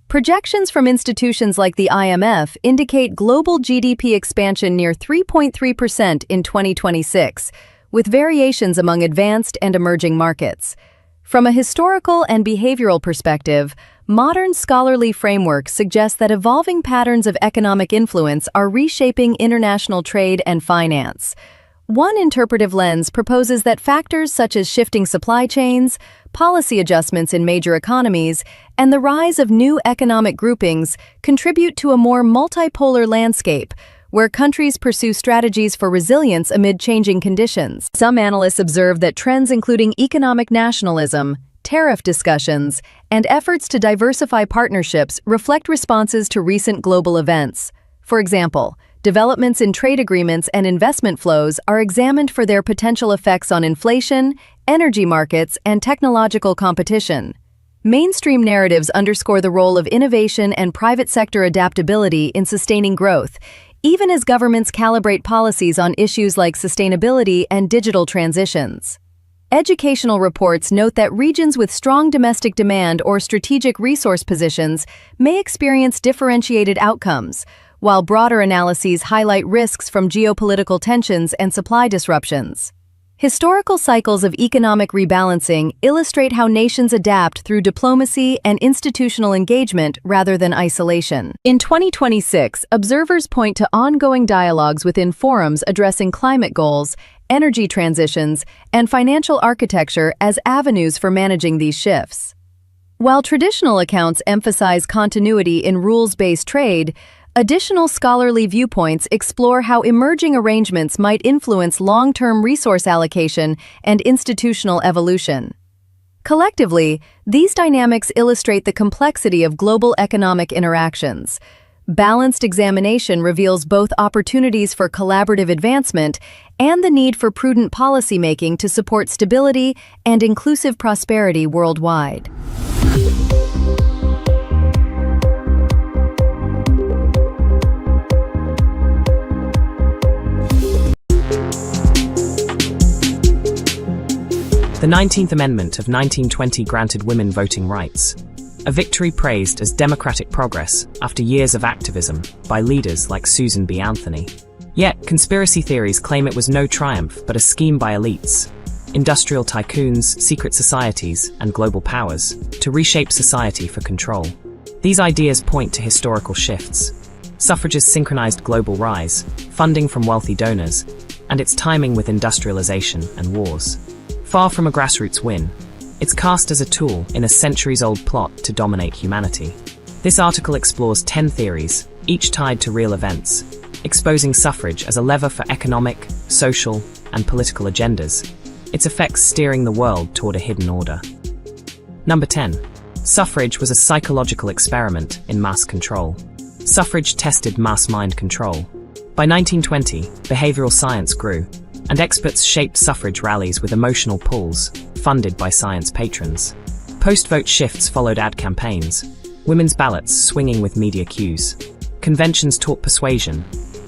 Speaker 8: Projections from institutions like the IMF indicate global GDP expansion near 3.3% in 2026, with variations among advanced and emerging markets. From a historical and behavioral perspective, modern scholarly frameworks suggest that evolving patterns of economic influence are reshaping international trade and finance. One interpretive lens proposes that factors such as shifting supply chains, policy adjustments in major economies, and the rise of new economic groupings contribute to a more multipolar landscape, where countries pursue strategies for resilience amid changing conditions. Some analysts observe that trends including economic nationalism, tariff discussions, and efforts to diversify partnerships reflect responses to recent global events. For example, developments in trade agreements and investment flows are examined for their potential effects on inflation, energy markets, and technological competition. Mainstream narratives underscore the role of innovation and private sector adaptability in sustaining growth, even as governments calibrate policies on issues like sustainability and digital transitions. Educational reports note that regions with strong domestic demand or strategic resource positions may experience differentiated outcomes, while broader analyses highlight risks from geopolitical tensions and supply disruptions. Historical cycles of economic rebalancing illustrate how nations adapt through diplomacy and institutional engagement rather than isolation. In 2026, observers point to ongoing dialogues within forums addressing climate goals, energy transitions, and financial architecture as avenues for managing these shifts. While traditional accounts emphasize continuity in rules-based trade, additional scholarly viewpoints explore how emerging arrangements might influence long-term resource allocation and institutional evolution. Collectively, these dynamics illustrate the complexity of global economic interactions. Balanced examination reveals both opportunities for collaborative advancement and the need for prudent policymaking to support stability and inclusive prosperity worldwide.
Speaker 1: The 19th Amendment of 1920 granted women voting rights, a victory praised as democratic progress after years of activism by leaders like Susan B. Anthony. Yet, conspiracy theories claim it was no triumph but a scheme by elites, industrial tycoons, secret societies, and global powers to reshape society for control. These ideas point to historical shifts: suffrage's synchronized global rise, funding from wealthy donors, and its timing with industrialization and wars. Far from a grassroots win, it's cast as a tool in a centuries-old plot to dominate humanity. This article explores 10 theories, each tied to real events, exposing suffrage as a lever for economic, social, and political agendas, its effects steering the world toward a hidden order. Number 10. Suffrage was a psychological experiment in mass control. Suffrage tested mass mind control. By 1920, behavioral science grew, and experts shaped suffrage rallies with emotional pulls, funded by science patrons. Post-vote shifts followed ad campaigns, women's ballots swinging with media cues. Conventions taught persuasion,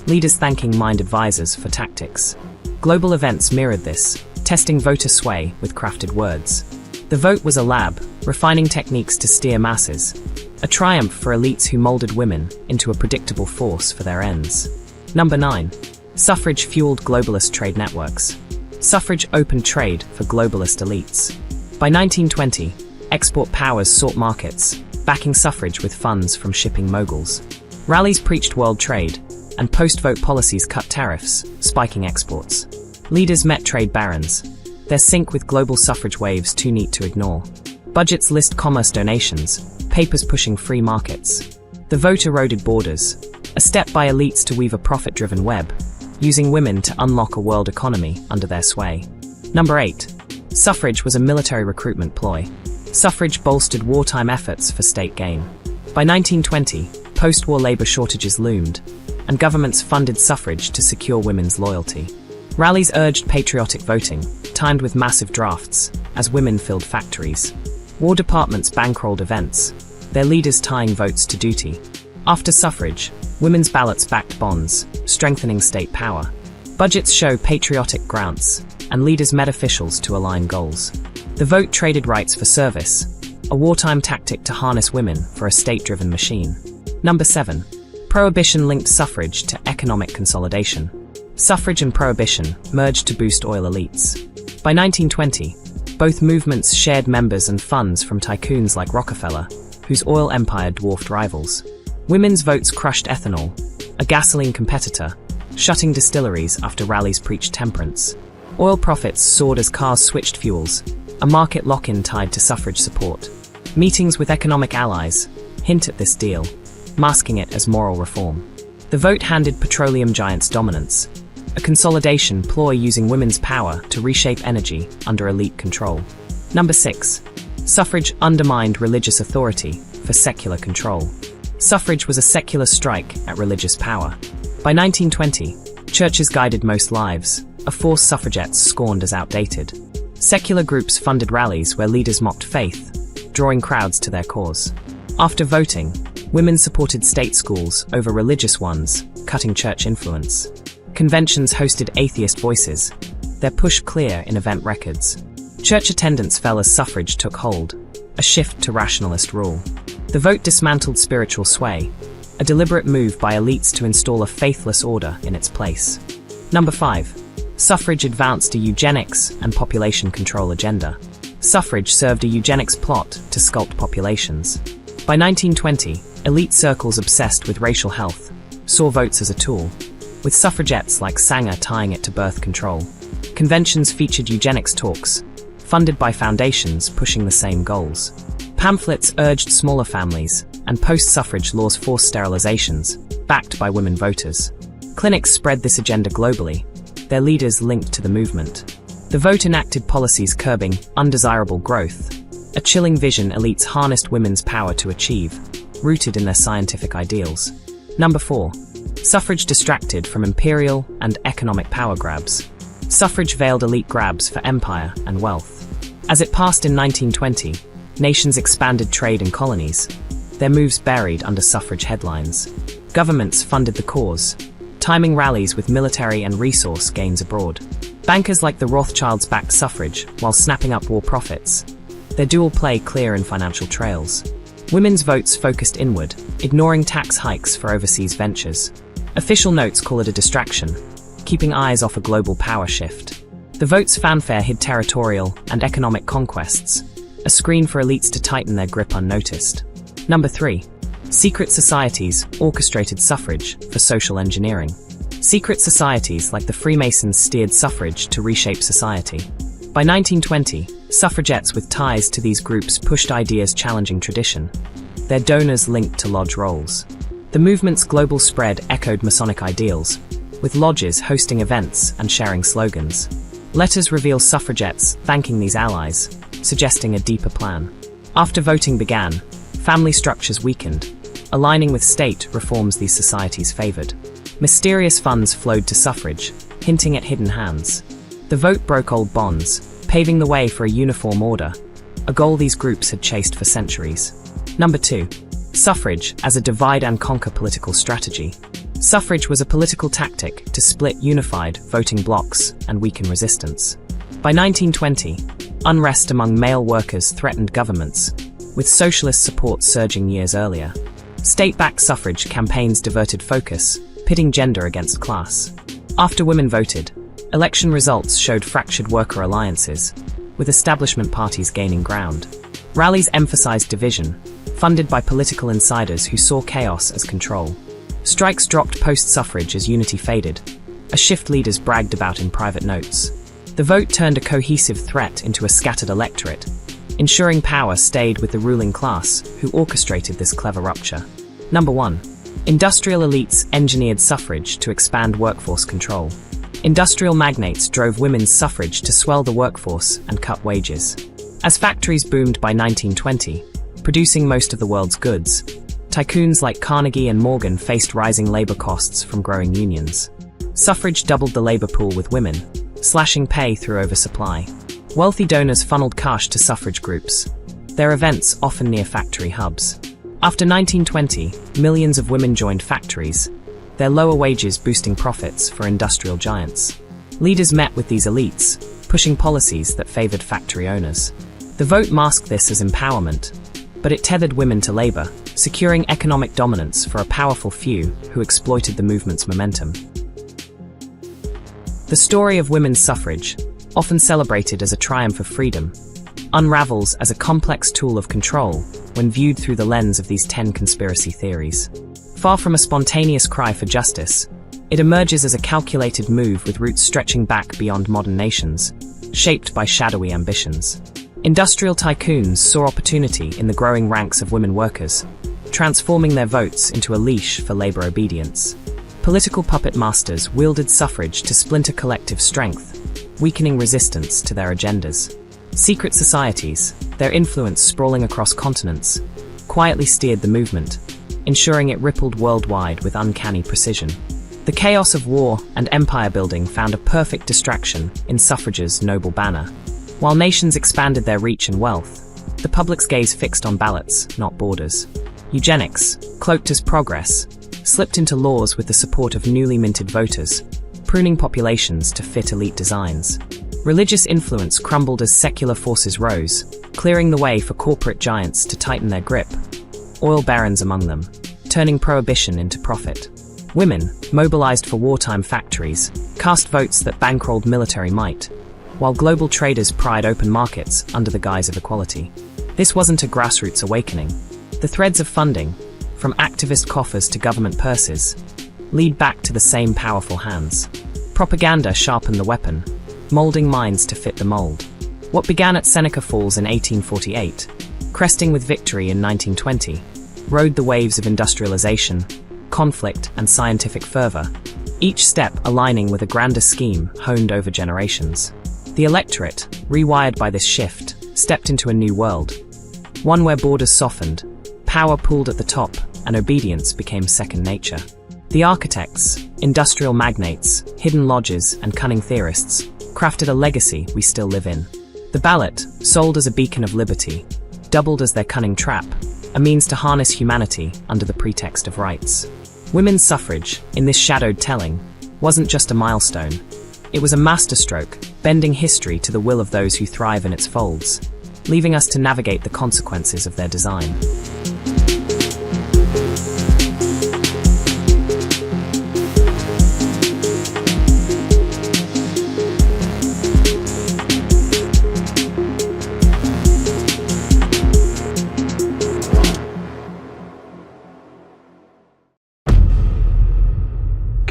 Speaker 1: leaders thanking mind advisors for tactics. Global events mirrored this, testing voter sway with crafted words. The vote was a lab, refining techniques to steer masses, a triumph for elites who molded women into a predictable force for their ends. Number 9. Suffrage fueled globalist trade networks. Suffrage opened trade for globalist elites. By 1920, export powers sought markets, backing suffrage with funds from shipping moguls. Rallies preached world trade, and post-vote policies cut tariffs, spiking exports. Leaders met trade barons, their sync with global suffrage waves too neat to ignore. Budgets list commerce donations, papers pushing free markets. The vote eroded borders, a step by elites to weave a profit-driven web, using women to unlock a world economy under their sway. Number 8. Suffrage was a military recruitment ploy. Suffrage bolstered wartime efforts for state gain. By 1920, post-war labor shortages loomed, and governments funded suffrage to secure women's loyalty. Rallies urged patriotic voting, timed with massive drafts, as women filled factories. War departments bankrolled events, their leaders tying votes to duty. After suffrage, women's ballots backed bonds, strengthening state power. Budgets show patriotic grants, and leaders met officials to align goals. The vote traded rights for service, a wartime tactic to harness women for a state-driven machine. Number 7. Prohibition linked suffrage to economic consolidation. Suffrage and prohibition merged to boost oil elites. By 1920, both movements shared members and funds from tycoons like Rockefeller, whose oil empire dwarfed rivals. Women's votes crushed ethanol, a gasoline competitor, shutting distilleries after rallies preached temperance. Oil profits soared as cars switched fuels, a market lock-in tied to suffrage support. Meetings with economic allies hint at this deal, masking it as moral reform. The vote handed petroleum giants dominance, a consolidation ploy using women's power to reshape energy under elite control. Number 6. Suffrage undermined religious authority for secular control. Suffrage was a secular strike at religious power. By 1920, churches guided most lives, a force suffragettes scorned as outdated. Secular groups funded rallies where leaders mocked faith, drawing crowds to their cause. After voting, women supported state schools over religious ones, cutting church influence. Conventions hosted atheist voices, their push clear in event records. Church attendance fell as suffrage took hold, a shift to rationalist rule. The vote dismantled spiritual sway, a deliberate move by elites to install a faithless order in its place. Number 5. Suffrage advanced a eugenics and population control agenda. Suffrage served a eugenics plot to sculpt populations. By 1920, elite circles obsessed with racial health saw votes as a tool, with suffragettes like Sanger tying it to birth control. Conventions featured eugenics talks, funded by foundations pushing the same goals. Pamphlets urged smaller families, and post-suffrage laws forced sterilizations, backed by women voters. Clinics spread this agenda globally, their leaders linked to the movement. The vote enacted policies curbing undesirable growth, a chilling vision elites harnessed women's power to achieve, rooted in their scientific ideals. Number 4. Suffrage distracted from imperial and economic power grabs. Suffrage veiled elite grabs for empire and wealth. As it passed in 1920, nations expanded trade in colonies, their moves buried under suffrage headlines. Governments funded the cause, timing rallies with military and resource gains abroad. Bankers like the Rothschilds backed suffrage while snapping up war profits, their dual play clear in financial trails. Women's votes focused inward, ignoring tax hikes for overseas ventures. Official notes call it a distraction, keeping eyes off a global power shift. The vote's fanfare hid territorial and economic conquests, a screen for elites to tighten their grip unnoticed. Number 3. Secret societies orchestrated suffrage for social engineering. Secret societies like the Freemasons steered suffrage to reshape society. By 1920, suffragettes with ties to these groups pushed ideas challenging tradition, their donors linked to lodge roles. The movement's global spread echoed Masonic ideals, with lodges hosting events and sharing slogans. Letters reveal suffragettes thanking these allies, suggesting a deeper plan. After voting began, family structures weakened, aligning with state reforms these societies favored. Mysterious funds flowed to suffrage, hinting at hidden hands. The vote broke old bonds, paving the way for a uniform order, a goal these groups had chased for centuries. Number 2. Suffrage as a divide-and-conquer political strategy. Suffrage was a political tactic to split unified voting blocs and weaken resistance. By 1920, unrest among male workers threatened governments, with socialist support surging years earlier. State-backed suffrage campaigns diverted focus, pitting gender against class. After women voted, election results showed fractured worker alliances, with establishment parties gaining ground. Rallies emphasized division, funded by political insiders who saw chaos as control. Strikes dropped post-suffrage as unity faded, a shift leaders bragged about in private notes. The vote turned a cohesive threat into a scattered electorate, ensuring power stayed with the ruling class who orchestrated this clever rupture. Number 1. Industrial elites engineered suffrage to expand workforce control. Industrial magnates drove women's suffrage to swell the workforce and cut wages. As factories boomed by 1920, producing most of the world's goods, tycoons like Carnegie and Morgan faced rising labor costs from growing unions. Suffrage doubled the labor pool with women, slashing pay through oversupply. Wealthy donors funneled cash to suffrage groups, their events often near factory hubs. After 1920, millions of women joined factories, their lower wages boosting profits for industrial giants. Leaders met with these elites, pushing policies that favored factory owners. The vote masked this as empowerment, but it tethered women to labor, securing economic dominance for a powerful few who exploited the movement's momentum. The story of women's suffrage, often celebrated as a triumph of freedom, unravels as a complex tool of control when viewed through the lens of these 10 conspiracy theories. Far from a spontaneous cry for justice, it emerges as a calculated move with roots stretching back beyond modern nations, shaped by shadowy ambitions. Industrial tycoons saw opportunity in the growing ranks of women workers, transforming their votes into a leash for labor obedience. Political puppet masters wielded suffrage to splinter collective strength, weakening resistance to their agendas. Secret societies, their influence sprawling across continents, quietly steered the movement, ensuring it rippled worldwide with uncanny precision. The chaos of war and empire building found a perfect distraction in suffrage's noble banner. While nations expanded their reach and wealth, the public's gaze fixed on ballots, not borders. Eugenics, cloaked as progress, slipped into laws with the support of newly minted voters, pruning populations to fit elite designs. Religious influence crumbled as secular forces rose, clearing the way for corporate giants to tighten their grip, oil barons among them, turning prohibition into profit. Women, mobilized for wartime factories, cast votes that bankrolled military might, while global traders pried open markets under the guise of equality. This wasn't a grassroots awakening. The threads of funding, from activist coffers to government purses, lead back to the same powerful hands. Propaganda sharpened the weapon, molding minds to fit the mold. What began at Seneca Falls in 1848, cresting with victory in 1920, rode the waves of industrialization, conflict, and scientific fervor, each step aligning with a grander scheme honed over generations. The electorate, rewired by this shift, stepped into a new world, one where borders softened, power pooled at the top, and obedience became second nature. The architects, industrial magnates, hidden lodges, and cunning theorists crafted a legacy we still live in. The ballot, sold as a beacon of liberty, doubled as their cunning trap, a means to harness humanity under the pretext of rights. Women's suffrage, in this shadowed telling, wasn't just a milestone. It was a masterstroke, bending history to the will of those who thrive in its folds, leaving us to navigate the consequences of their design.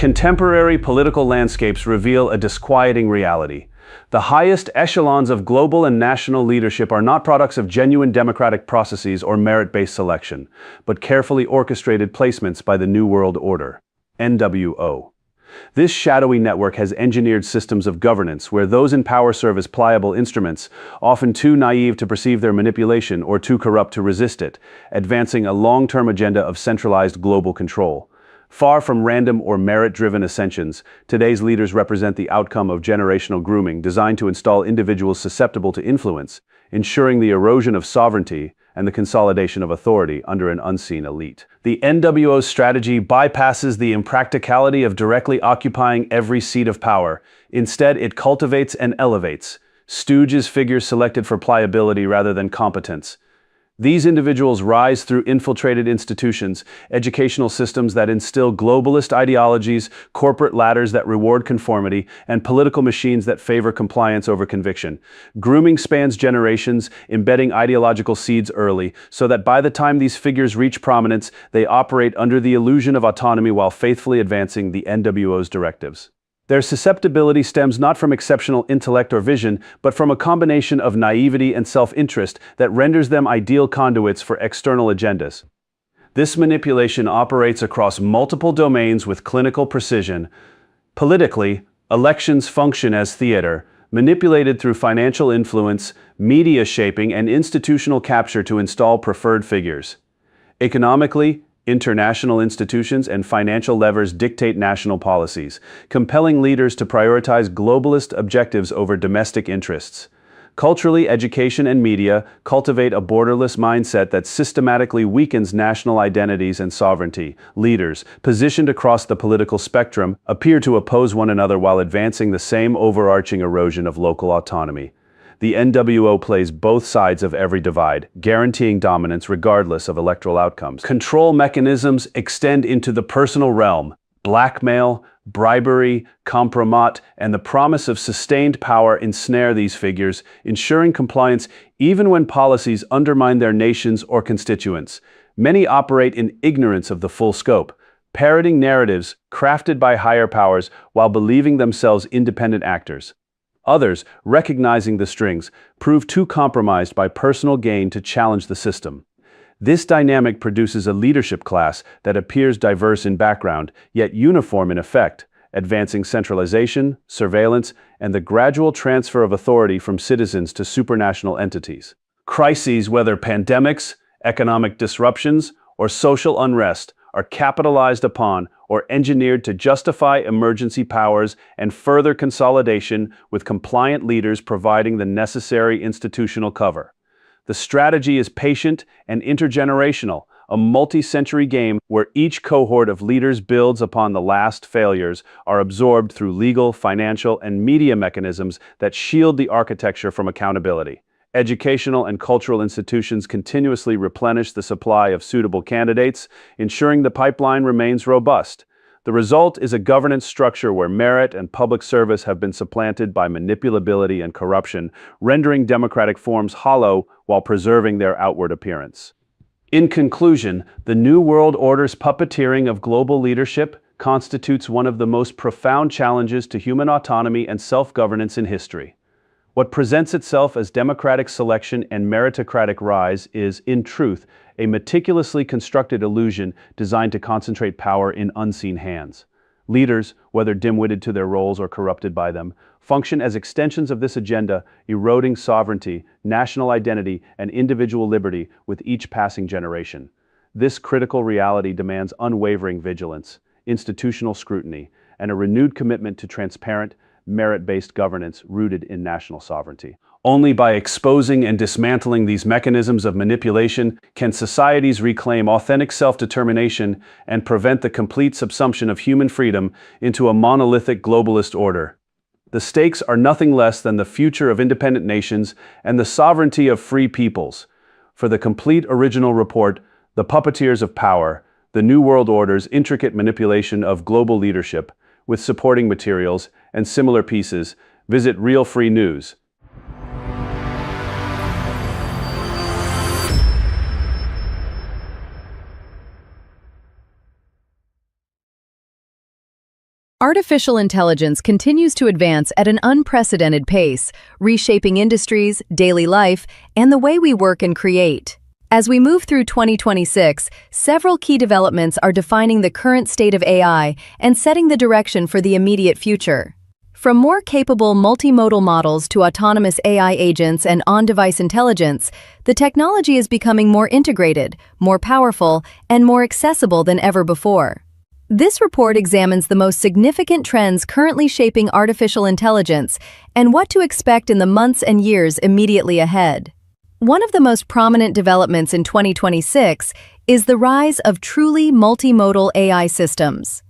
Speaker 6: Contemporary political landscapes reveal a disquieting reality. The highest echelons of global and national leadership are not products of genuine democratic processes or merit-based selection, but carefully orchestrated placements by the New World Order, NWO. This shadowy network has engineered systems of governance where those in power serve as pliable instruments, often too naive to perceive their manipulation or too corrupt to resist it, advancing a long-term agenda of centralized global control. Far from random or merit-driven ascensions, today's leaders represent the outcome of generational grooming designed to install individuals susceptible to influence, ensuring the erosion of sovereignty and the consolidation of authority under an unseen elite. The NWO's strategy bypasses the impracticality of directly occupying every seat of power. Instead, it cultivates and elevates, stooges figures selected for pliability rather than competence. These individuals rise through infiltrated institutions, educational systems that instill globalist ideologies, corporate ladders that reward conformity, and political machines that favor compliance over conviction. Grooming spans generations, embedding ideological seeds early, so that by the time these figures reach prominence, they operate under the illusion of autonomy while faithfully advancing the NWO's directives. Their susceptibility stems not from exceptional intellect or vision, but from a combination of naivety and self-interest that renders them ideal conduits for external agendas. This manipulation operates across multiple domains with clinical precision. Politically, elections function as theater, manipulated through financial influence, media shaping, and institutional capture to install preferred figures. Economically, International institutions and financial levers dictate national policies, compelling leaders to prioritize globalist objectives over domestic interests. Culturally, education and media cultivate a borderless mindset that systematically weakens national identities and sovereignty. Leaders, positioned across the political spectrum, appear to oppose one another while advancing the same overarching erosion of local autonomy. The NWO plays both sides of every divide, guaranteeing dominance regardless of electoral outcomes. Control mechanisms extend into the personal realm. Blackmail, bribery, compromat, and the promise of sustained power ensnare these figures, ensuring compliance even when policies undermine their nations or constituents. Many operate in ignorance of the full scope, parroting narratives crafted by higher powers while believing themselves independent actors. Others, recognizing the strings, prove too compromised by personal gain to challenge the system. This dynamic produces a leadership class that appears diverse in background, yet uniform in effect, advancing centralization, surveillance, and the gradual transfer of authority from citizens to supranational entities. Crises, whether pandemics, economic disruptions, or social unrest, are capitalized upon or engineered to justify emergency powers and further consolidation, with compliant leaders providing the necessary institutional cover. The strategy is patient and intergenerational, a multi-century game where each cohort of leaders builds upon the last. Failures are absorbed through legal, financial, and media mechanisms that shield the architecture from accountability. Educational and cultural institutions continuously replenish the supply of suitable candidates, ensuring the pipeline remains robust. The result is a governance structure where merit and public service have been supplanted by manipulability and corruption, rendering democratic forms hollow while preserving their outward appearance. In conclusion, the New World Order's puppeteering of global leadership constitutes one of the most profound challenges to human autonomy and self-governance in history. What presents itself as democratic selection and meritocratic rise is, in truth, a meticulously constructed illusion designed to concentrate power in unseen hands. Leaders, whether dim-witted to their roles or corrupted by them, function as extensions of this agenda, eroding sovereignty, national identity, and individual liberty with each passing generation. This critical reality demands unwavering vigilance, institutional scrutiny, and a renewed commitment to transparent, merit-based governance rooted in national sovereignty. Only by exposing and dismantling these mechanisms of manipulation can societies reclaim authentic self-determination and prevent the complete subsumption of human freedom into a monolithic globalist order. The stakes are nothing less than the future of independent nations and the sovereignty of free peoples. For the complete original report, The Puppeteers of Power, The New World Order's Intricate Manipulation of Global Leadership, with supporting materials and similar pieces, visit Real Free News.
Speaker 8: Artificial intelligence continues to advance at an unprecedented pace, reshaping industries, daily life, and the way we work and create. As we move through 2026, several key developments are defining the current state of AI and setting the direction for the immediate future. From more capable multimodal models to autonomous AI agents and on-device intelligence, the technology is becoming more integrated, more powerful, and more accessible than ever before. This report examines the most significant trends currently shaping artificial intelligence and what to expect in the months and years immediately ahead. One of the most prominent developments in 2026 is the rise of truly multimodal AI systems.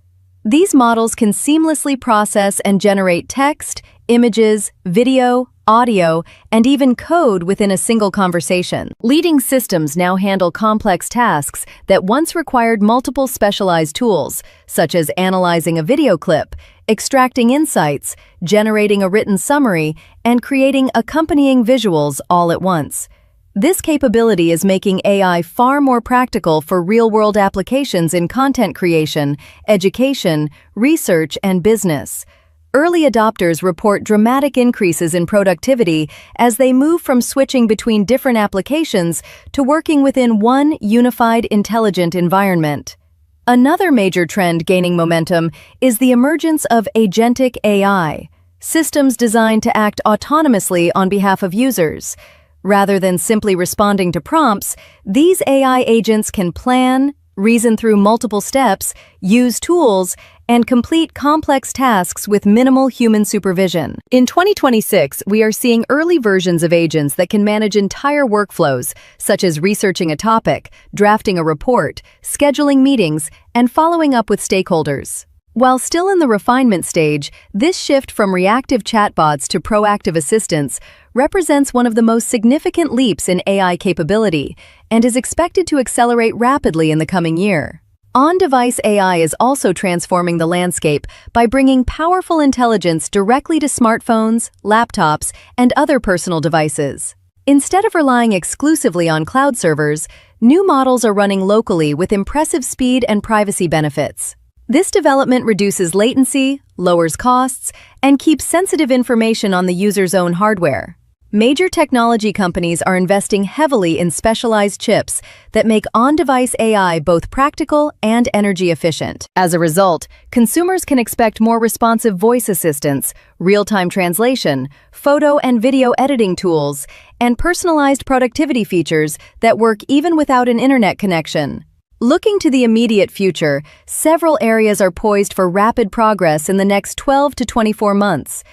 Speaker 8: These models can seamlessly process and generate text, images, video, audio, and even code within a single conversation. Leading systems now handle complex tasks that once required multiple specialized tools, such as analyzing a video clip, extracting insights, generating a written summary, and creating accompanying visuals all at once. This capability is making AI far more practical for real-world applications in content creation, education, research, and business. Early adopters report dramatic increases in productivity as they move from switching between different applications to working within one unified, intelligent environment. Another major trend gaining momentum is the emergence of agentic AI, systems designed to act autonomously on behalf of users. Rather than simply responding to prompts, these AI agents can plan, reason through multiple steps, use tools, and complete complex tasks with minimal human supervision. In 2026, we are seeing early versions of agents that can manage entire workflows, such as researching a topic, drafting a report, scheduling meetings, and following up with stakeholders. While still in the refinement stage, this shift from reactive chatbots to proactive assistants represents one of the most significant leaps in AI capability and is expected to accelerate rapidly in the coming year. On-device AI is also transforming the landscape by bringing powerful intelligence directly to smartphones, laptops, and other personal devices. Instead of relying exclusively on cloud servers, new models are running locally with impressive speed and privacy benefits. This development reduces latency, lowers costs, and keeps sensitive information on the user's own hardware. Major technology companies are investing heavily in specialized chips that make on-device AI both practical and energy efficient. As a result, consumers can expect more responsive voice assistants, real-time translation, photo and video editing tools, and personalized productivity features that work even without an internet connection. Looking to the immediate future, several areas are poised for rapid progress in the next 12 to 24 months.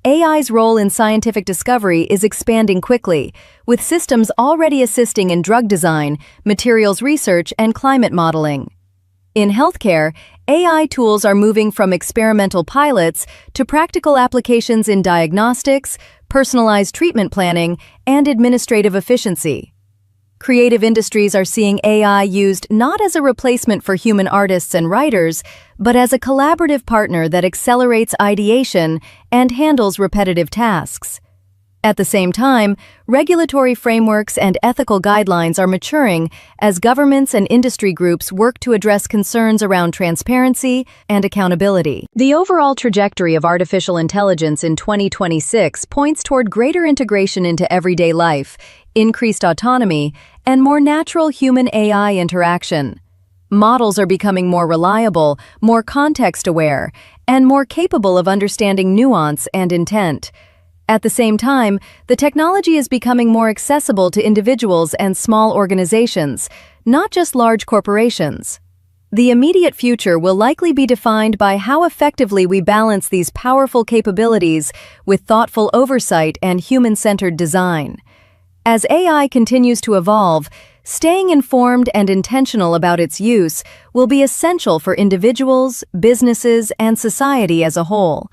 Speaker 8: AI's role in scientific discovery is expanding quickly, with systems already assisting in drug design, materials research, and climate modeling. In healthcare, AI tools are moving from experimental pilots to practical applications in diagnostics, personalized treatment planning, and administrative efficiency. Creative industries are seeing AI used not as a replacement for human artists and writers, but as a collaborative partner that accelerates ideation and handles repetitive tasks. At the same time, regulatory frameworks and ethical guidelines are maturing as governments and industry groups work to address concerns around transparency and accountability. The overall trajectory of artificial intelligence in 2026 points toward greater integration into everyday life, increased autonomy, and more natural human-AI interaction. Models are becoming more reliable, more context-aware, and more capable of understanding nuance and intent. At the same time, the technology is becoming more accessible to individuals and small organizations, not just large corporations. The immediate future will likely be defined by how effectively we balance these powerful capabilities with thoughtful oversight and human-centered design. As AI continues to evolve, staying informed and intentional about its use will be essential for individuals, businesses, and society as a whole.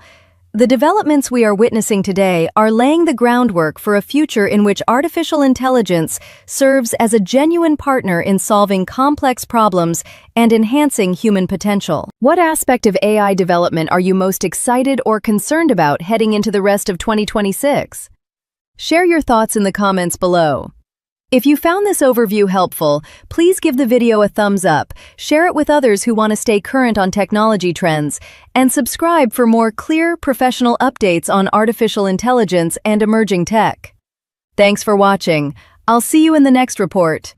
Speaker 8: The developments we are witnessing today are laying the groundwork for a future in which artificial intelligence serves as a genuine partner in solving complex problems and enhancing human potential. What aspect of AI development are you most excited or concerned about heading into the rest of 2026? Share your thoughts in the comments below. If you found this overview helpful, please give the video a thumbs up, share it with others who want to stay current on technology trends, and subscribe for more clear, professional updates on artificial intelligence and emerging tech. Thanks for watching. I'll see you in the next report.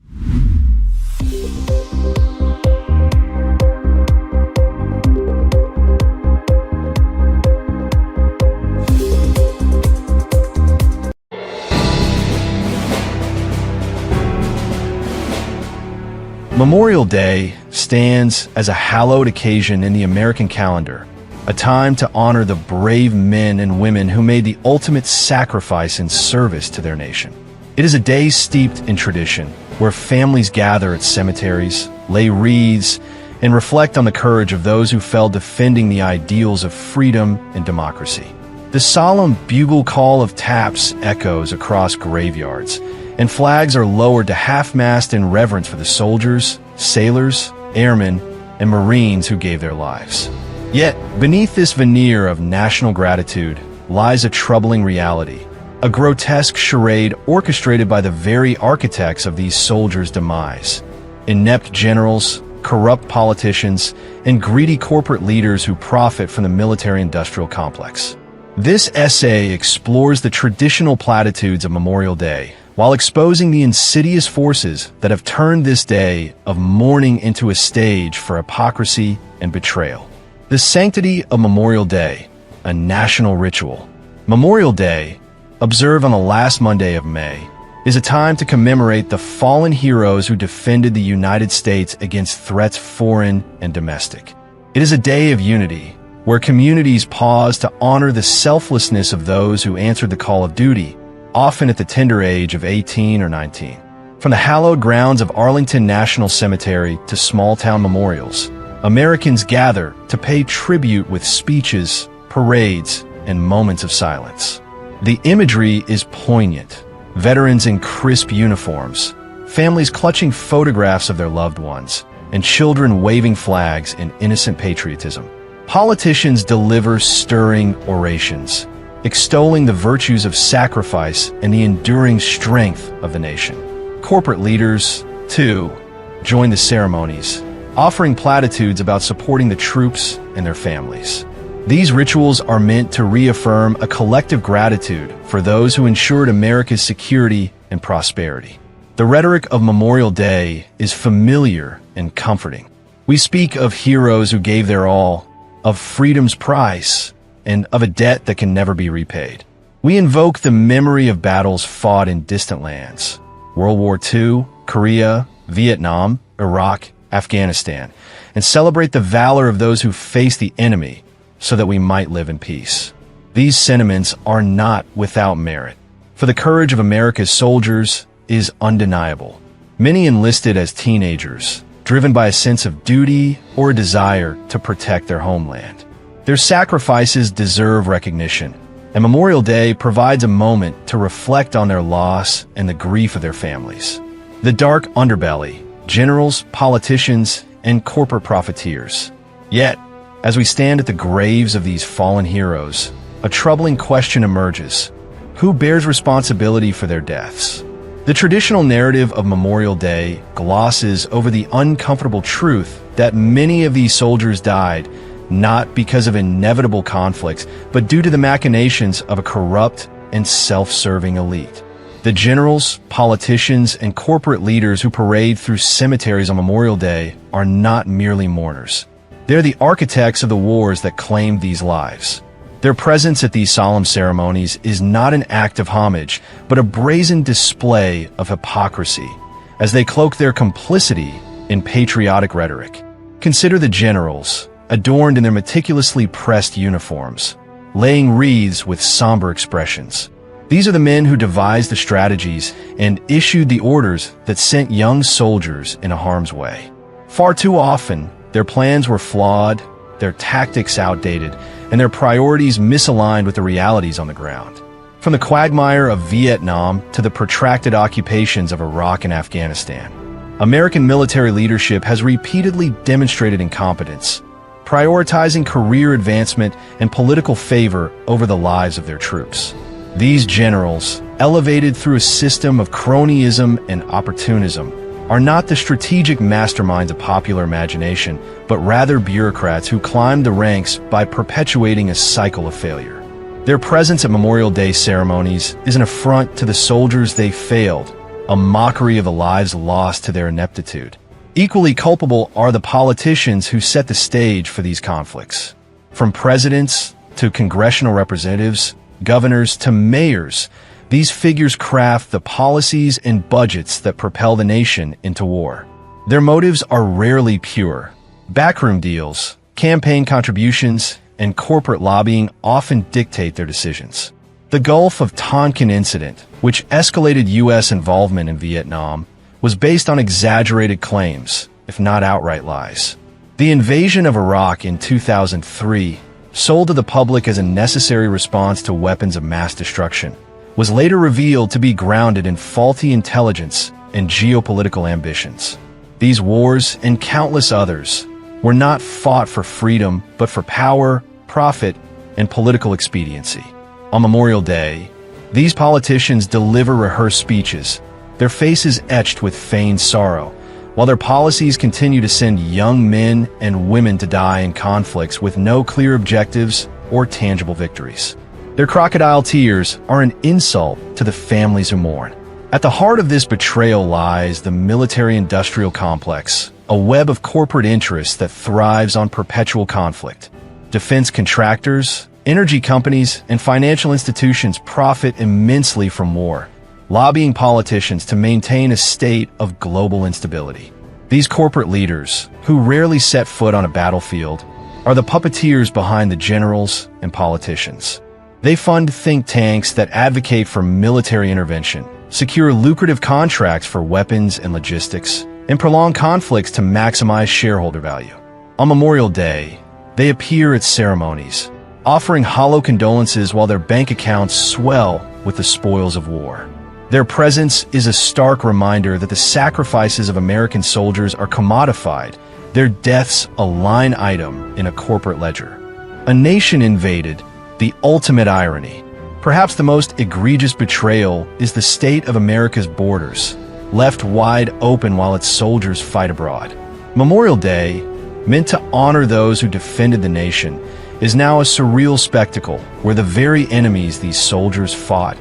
Speaker 2: Memorial Day stands as a hallowed occasion in the American calendar, a time to honor the brave men and women who made the ultimate sacrifice in service to their nation. It is a day steeped in tradition, where families gather at cemeteries, lay wreaths, and reflect on the courage of those who fell defending the ideals of freedom and democracy. The solemn bugle call of taps echoes across graveyards, and flags are lowered to half-mast in reverence for the soldiers, sailors, airmen, and Marines who gave their lives. Yet, beneath this veneer of national gratitude lies a troubling reality, a grotesque charade orchestrated by the very architects of these soldiers' demise. Inept generals, corrupt politicians, and greedy corporate leaders who profit from the military-industrial complex. This essay explores the traditional platitudes of Memorial Day, while exposing the insidious forces that have turned this day of mourning into a stage for hypocrisy and betrayal. The sanctity of Memorial Day, a national ritual. Memorial Day, observed on the last Monday of May, is a time to commemorate the fallen heroes who defended the United States against threats foreign and domestic. It is a day of unity, where communities pause to honor the selflessness of those who answered the call of duty, often at the tender age of 18 or 19. From the hallowed grounds of Arlington National Cemetery to small-town memorials, Americans gather to pay tribute with speeches, parades, and moments of silence. The imagery is poignant. Veterans in crisp uniforms, families clutching photographs of their loved ones, and children waving flags in innocent patriotism. Politicians deliver stirring orations, extolling the virtues of sacrifice and the enduring strength of the nation. Corporate leaders, too, join the ceremonies, offering platitudes about supporting the troops and their families. These rituals are meant to reaffirm a collective gratitude for those who ensured America's security and prosperity. The rhetoric of Memorial Day is familiar and comforting. We speak of heroes who gave their all, of freedom's price, and of a debt that can never be repaid. We invoke the memory of battles fought in distant lands: World War II, Korea, Vietnam, Iraq, Afghanistan, and celebrate the valor of those who faced the enemy so that we might live in peace. These sentiments are not without merit, for the courage of America's soldiers is undeniable. Many enlisted as teenagers, driven by a sense of duty or a desire to protect their homeland. Their sacrifices deserve recognition, and Memorial Day provides a moment to reflect on their loss and the grief of their families. The dark underbelly, generals, politicians, and corporate profiteers. Yet, as we stand at the graves of these fallen heroes, a troubling question emerges. Who bears responsibility for their deaths? The traditional narrative of Memorial Day glosses over the uncomfortable truth that many of these soldiers died not because of inevitable conflicts, but due to the machinations of a corrupt and self-serving elite. The generals, politicians, and corporate leaders who parade through cemeteries on Memorial Day are not merely mourners. They're the architects of the wars that claimed these lives. Their presence at these solemn ceremonies is not an act of homage, but a brazen display of hypocrisy, as they cloak their complicity in patriotic rhetoric. Consider the generals, adorned in their meticulously pressed uniforms, laying wreaths with somber expressions. These are the men who devised the strategies and issued the orders that sent young soldiers into harm's way. Far too often, their plans were flawed, their tactics outdated, and their priorities misaligned with the realities on the ground. From the quagmire of Vietnam to the protracted occupations of Iraq and Afghanistan, American military leadership has repeatedly demonstrated incompetence, prioritizing career advancement and political favor over the lives of their troops. These generals, elevated through a system of cronyism and opportunism, are not the strategic masterminds of popular imagination, but rather bureaucrats who climbed the ranks by perpetuating a cycle of failure. Their presence at Memorial Day ceremonies is an affront to the soldiers they failed, a mockery of the lives lost to their ineptitude. Equally culpable are the politicians who set the stage for these conflicts. From presidents to congressional representatives, governors to mayors, these figures craft the policies and budgets that propel the nation into war. Their motives are rarely pure. Backroom deals, campaign contributions, and corporate lobbying often dictate their decisions. The Gulf of Tonkin incident, which escalated U.S. involvement in Vietnam, was based on exaggerated claims, if not outright lies. The invasion of Iraq in 2003, sold to the public as a necessary response to weapons of mass destruction, was later revealed to be grounded in faulty intelligence and geopolitical ambitions. These wars, and countless others, were not fought for freedom, but for power, profit, and political expediency. On Memorial Day, these politicians deliver rehearsed speeches, their faces etched with feigned sorrow, while their policies continue to send young men and women to die in conflicts with no clear objectives or tangible victories. Their crocodile tears are an insult to the families who mourn. At the heart of this betrayal lies the military-industrial complex, a web of corporate interests that thrives on perpetual conflict. Defense contractors, energy companies, and financial institutions profit immensely from war, lobbying politicians to maintain a state of global instability. These corporate leaders, who rarely set foot on a battlefield, are the puppeteers behind the generals and politicians. They fund think tanks that advocate for military intervention, secure lucrative contracts for weapons and logistics, and prolong conflicts to maximize shareholder value. On Memorial Day, they appear at ceremonies, offering hollow condolences while their bank accounts swell with the spoils of war. Their presence is a stark reminder that the sacrifices of American soldiers are commodified, their deaths a line item in a corporate ledger. A nation invaded, the ultimate irony. Perhaps the most egregious betrayal is the state of America's borders, left wide open while its soldiers fight abroad. Memorial Day, meant to honor those who defended the nation, is now a surreal spectacle where the very enemies these soldiers fought,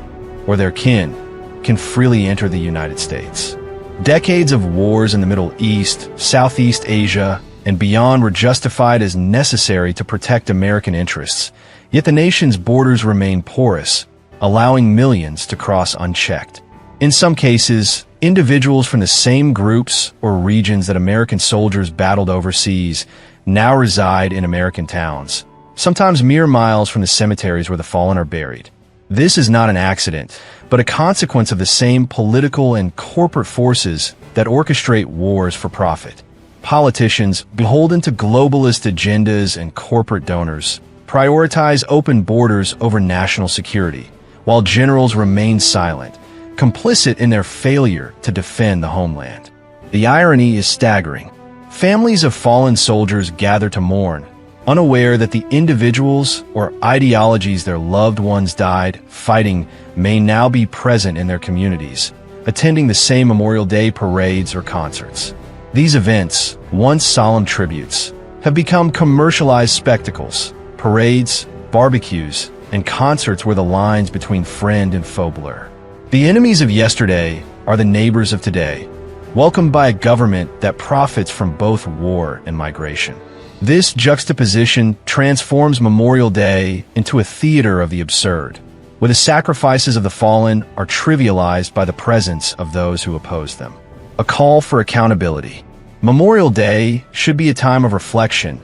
Speaker 2: or their kin, can freely enter the United States. Decades of wars in the Middle East, Southeast Asia, and beyond were justified as necessary to protect American interests, yet the nation's borders remain porous, allowing millions to cross unchecked. In some cases, individuals from the same groups or regions that American soldiers battled overseas now reside in American towns, sometimes mere miles from the cemeteries where the fallen are buried. This is not an accident, but a consequence of the same political and corporate forces that orchestrate wars for profit. Politicians, beholden to globalist agendas and corporate donors, prioritize open borders over national security, while generals remain silent, complicit in their failure to defend the homeland. The irony is staggering. Families of fallen soldiers gather to mourn, unaware that the individuals or ideologies their loved ones died fighting may now be present in their communities, attending the same Memorial Day parades or concerts. These events, once solemn tributes, have become commercialized spectacles, parades, barbecues, and concerts where the lines between friend and foe blur. The enemies of yesterday are the neighbors of today, welcomed by a government that profits from both war and migration. This juxtaposition transforms Memorial Day into a theater of the absurd, where the sacrifices of the fallen are trivialized by the presence of those who oppose them. A call for accountability. Memorial Day should be a time of reflection,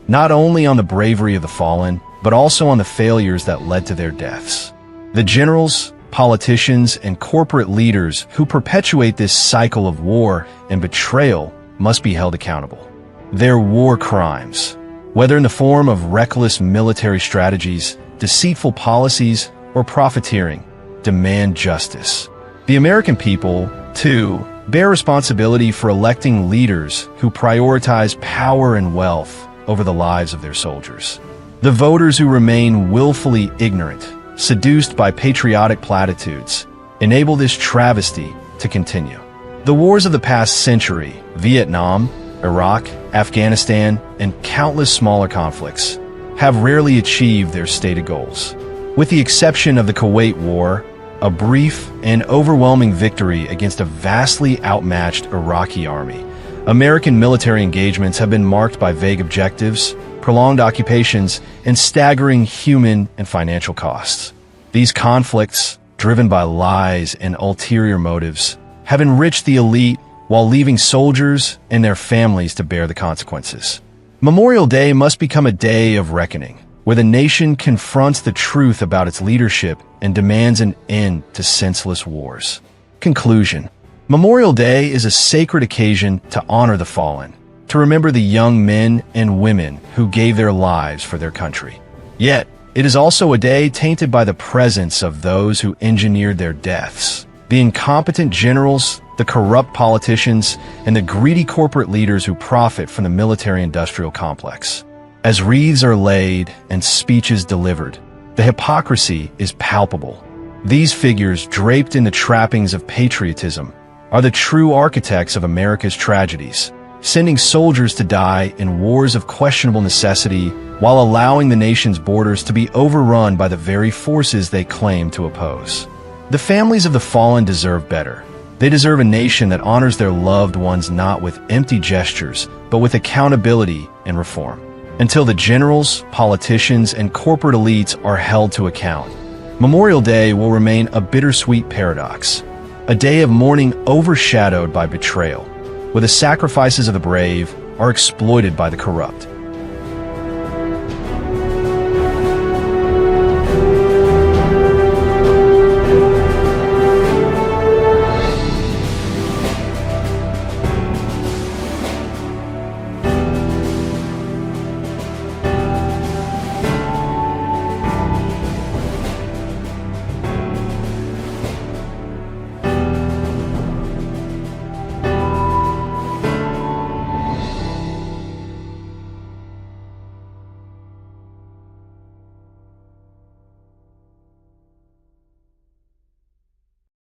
Speaker 2: not only on the bravery of the fallen, but also on the failures that led to their deaths. The generals, politicians, and corporate leaders who perpetuate this cycle of war and betrayal must be held accountable. Their war crimes, whether in the form of reckless military strategies, deceitful policies, or profiteering, demand justice. The American people, too, bear responsibility for electing leaders who prioritize power and wealth over the lives of their soldiers. The voters who remain willfully ignorant, seduced by patriotic platitudes, enable this travesty to continue. The wars of the past century, Vietnam, Iraq, Afghanistan, and countless smaller conflicts, have rarely achieved their stated goals. With the exception of the Kuwait War, a brief and overwhelming victory against a vastly outmatched Iraqi army, American military engagements have been marked by vague objectives, prolonged occupations, and staggering human and financial costs. These conflicts, driven by lies and ulterior motives, have enriched the elite while leaving soldiers and their families to bear the consequences. Memorial Day must become a day of reckoning, where the nation confronts the truth about its leadership and demands an end to senseless wars. Conclusion. Memorial Day is a sacred occasion to honor the fallen, to remember the young men and women who gave their lives for their country. Yet, it is also a day tainted by the presence of those who engineered their deaths, the incompetent generals, the corrupt politicians, and the greedy corporate leaders who profit from the military-industrial complex. As wreaths are laid and speeches delivered, the hypocrisy is palpable. These figures, draped in the trappings of patriotism, are the true architects of America's tragedies, sending soldiers to die in wars of questionable necessity while allowing the nation's borders to be overrun by the very forces they claim to oppose. The families of the fallen deserve better. They deserve a nation that honors their loved ones not with empty gestures, but with accountability and reform. Until the generals, politicians, and corporate elites are held to account, Memorial Day will remain a bittersweet paradox, a day of mourning overshadowed by betrayal, where the sacrifices of the brave are exploited by the corrupt.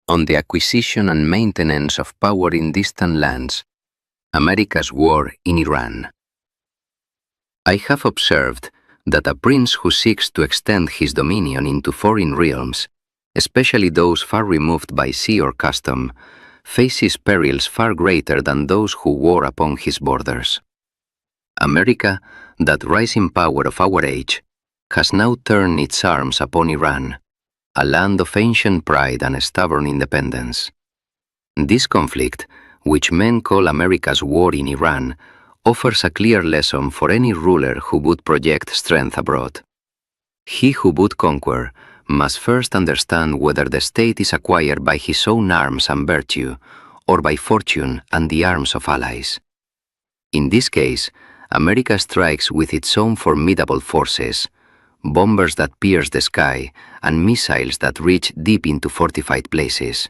Speaker 10: On the acquisition and maintenance of power in distant lands, America's war in Iran. I have observed that a prince who seeks to extend his dominion into foreign realms, especially those far removed by sea or custom, faces perils far greater than those who war upon his borders. America, that rising power of our age, has now turned its arms upon Iran, a land of ancient pride and stubborn independence. This conflict, which men call America's war in Iran, offers a clear lesson for any ruler who would project strength abroad. He who would conquer must first understand whether the state is acquired by his own arms and virtue, or by fortune and the arms of allies. In this case, America strikes with its own formidable forces, bombers that pierce the sky, and missiles that reach deep into fortified places.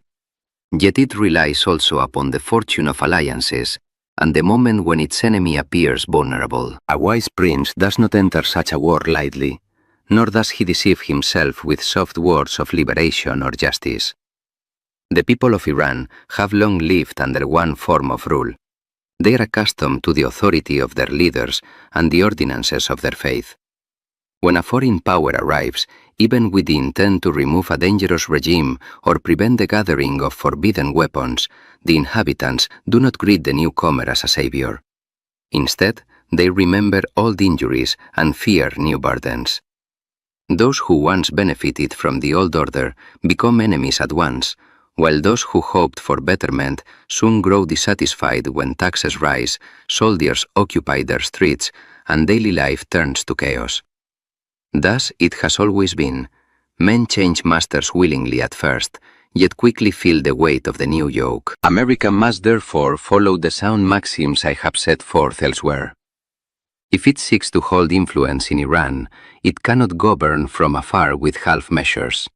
Speaker 10: Yet it relies also upon the fortune of alliances, and the moment when its enemy appears vulnerable. A wise prince does not enter such a war lightly, nor does he deceive himself with soft words of liberation or justice. The people of Iran have long lived under one form of rule. They are accustomed to the authority of their leaders and the ordinances of their faith. When a foreign power arrives, even with the intent to remove a dangerous regime or prevent the gathering of forbidden weapons, the inhabitants do not greet the newcomer as a savior. Instead, they remember old injuries and fear new burdens. Those who once benefited from the old order become enemies at once, while those who hoped for betterment soon grow dissatisfied when taxes rise, soldiers occupy their streets, and daily life turns to chaos. Thus it has always been. Men change masters willingly at first, yet quickly feel the weight of the new yoke. America must therefore follow the sound maxims I have set forth elsewhere. If it seeks to hold influence in Iran, it cannot govern from afar with half measures.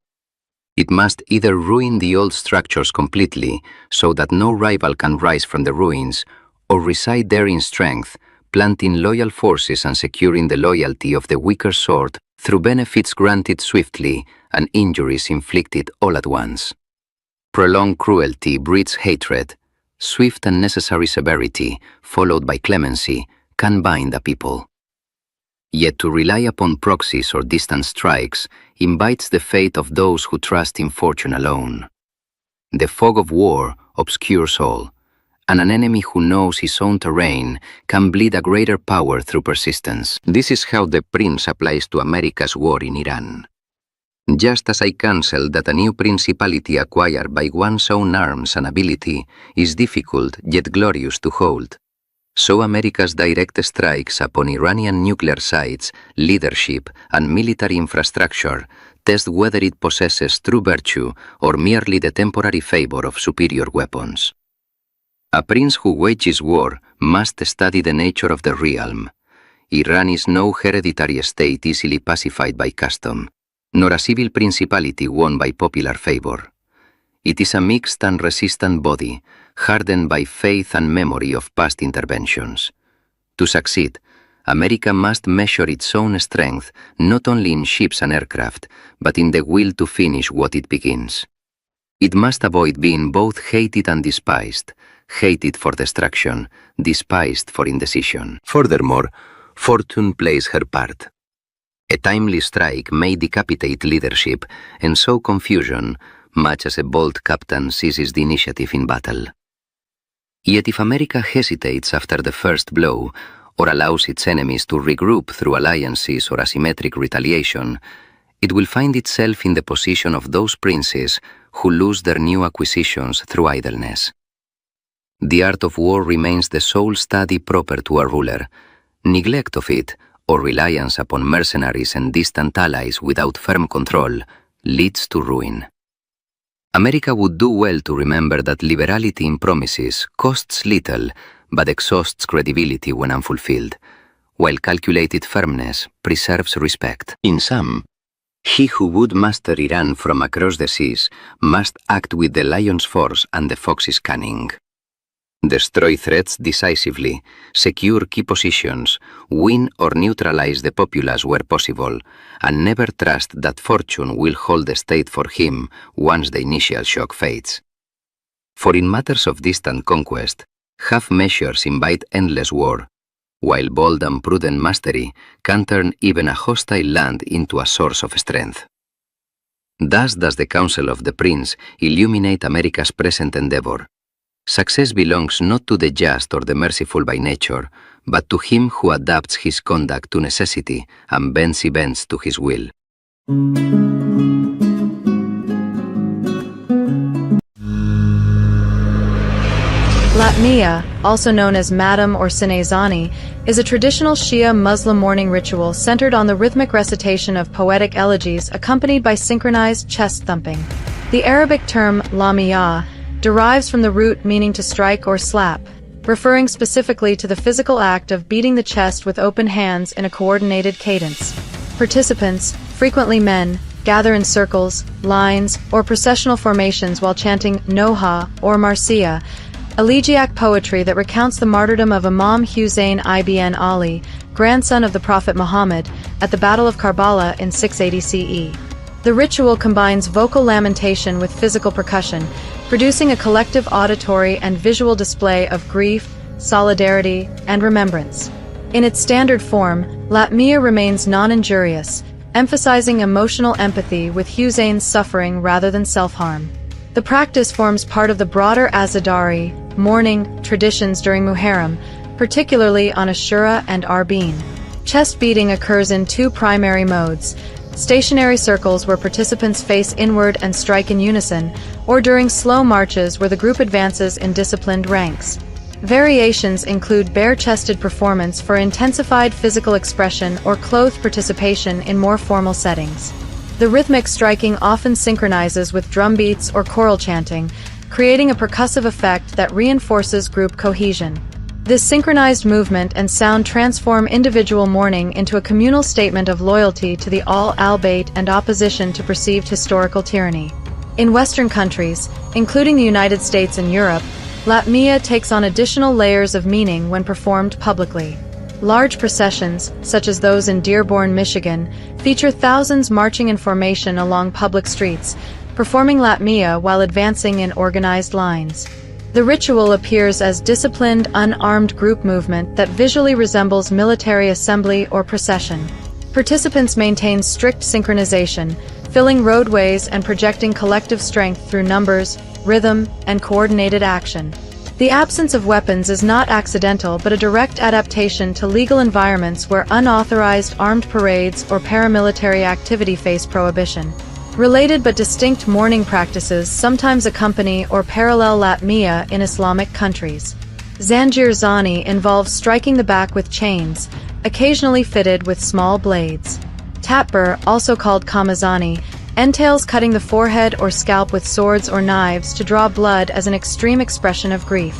Speaker 10: It must either ruin the old structures completely so that no rival can rise from the ruins, or reside there in strength, planting loyal forces and securing the loyalty of the weaker sort through benefits granted swiftly and injuries inflicted all at once. Prolonged cruelty breeds hatred. Swift and necessary severity, followed by clemency, can bind a people. Yet to rely upon proxies or distant strikes invites the fate of those who trust in fortune alone. The fog of war obscures all, and an enemy who knows his own terrain can bleed a greater power through persistence. This is how the prince applies to America's war in Iran. Just as I counsel that a new principality acquired by one's own arms and ability is difficult yet glorious to hold, so America's direct strikes upon Iranian nuclear sites, leadership, and military infrastructure test whether it possesses true virtue or merely the temporary favor of superior weapons. A prince who wages war must study the nature of the realm. Iran is no hereditary state easily pacified by custom, nor a civil principality won by popular favor. It is a mixed and resistant body, hardened by faith and memory of past interventions. To succeed, America must measure its own strength not only in ships and aircraft, but in the will to finish what it begins. It must avoid being both hated and despised, hated for destruction, despised for indecision. Furthermore, fortune plays her part. A timely strike may decapitate leadership and sow confusion, much as a bold captain seizes the initiative in battle. Yet if America hesitates after the first blow, or allows its enemies to regroup through alliances or asymmetric retaliation, it will find itself in the position of those princes who lose their new acquisitions through idleness. The art of war remains the sole study proper to a ruler. Neglect of it, or reliance upon mercenaries and distant allies without firm control, leads to ruin. America would do well to remember that liberality in promises costs little but exhausts credibility when unfulfilled, while calculated firmness preserves respect. In sum, he who would master Iran from across the seas must act with the lion's force and the fox's cunning. Destroy threats decisively, secure key positions, win or neutralize the populace where possible, and never trust that fortune will hold the state for him once the initial shock fades. For in matters of distant conquest, half measures invite endless war, while bold and prudent mastery can turn even a hostile land into a source of strength. Thus does the counsel of the prince illuminate America's present endeavor. Success belongs not to the just or the merciful by nature, but to him who adapts his conduct to necessity and bends events to his will.
Speaker 20: Latmiya, also known as Matam or Sinezani, is a traditional Shia Muslim morning ritual centered on the rhythmic recitation of poetic elegies accompanied by synchronized chest thumping. The Arabic term lamiyah derives from the root meaning to strike or slap, referring specifically to the physical act of beating the chest with open hands in a coordinated cadence. Participants, frequently men, gather in circles, lines, or processional formations while chanting Noha or Marsiya, elegiac poetry that recounts the martyrdom of Imam Hussein ibn Ali, grandson of the Prophet Muhammad, at the Battle of Karbala in 680 CE. The ritual combines vocal lamentation with physical percussion, producing a collective auditory and visual display of grief, solidarity, and remembrance. In its standard form, Latmiya remains non-injurious, emphasizing emotional empathy with Hussein's suffering rather than self-harm. The practice forms part of the broader Azadari, mourning, traditions during Muharram, particularly on Ashura and Arbeen. Chest beating occurs in two primary modes: stationary circles where participants face inward and strike in unison, or during slow marches where the group advances in disciplined ranks. Variations include bare-chested performance for intensified physical expression or clothed participation in more formal settings. The rhythmic striking often synchronizes with drum beats or choral chanting, creating a percussive effect that reinforces group cohesion. This synchronized movement and sound transform individual mourning into a communal statement of loyalty to the Al-Bayt and opposition to perceived historical tyranny. In Western countries, including the United States and Europe, Latmiya takes on additional layers of meaning when performed publicly. Large processions, such as those in Dearborn, Michigan, feature thousands marching in formation along public streets, performing Latmiya while advancing in organized lines. The ritual appears as disciplined, unarmed group movement that visually resembles military assembly or procession. Participants maintain strict synchronization, filling roadways and projecting collective strength through numbers, rhythm, and coordinated action. The absence of weapons is not accidental but a direct adaptation to legal environments where unauthorized armed parades or paramilitary activity face prohibition. Related but distinct mourning practices sometimes accompany or parallel Latmiya in Islamic countries. Zanjir Zani involves striking the back with chains, occasionally fitted with small blades. Tatbur, also called Kamazani, entails cutting the forehead or scalp with swords or knives to draw blood as an extreme expression of grief.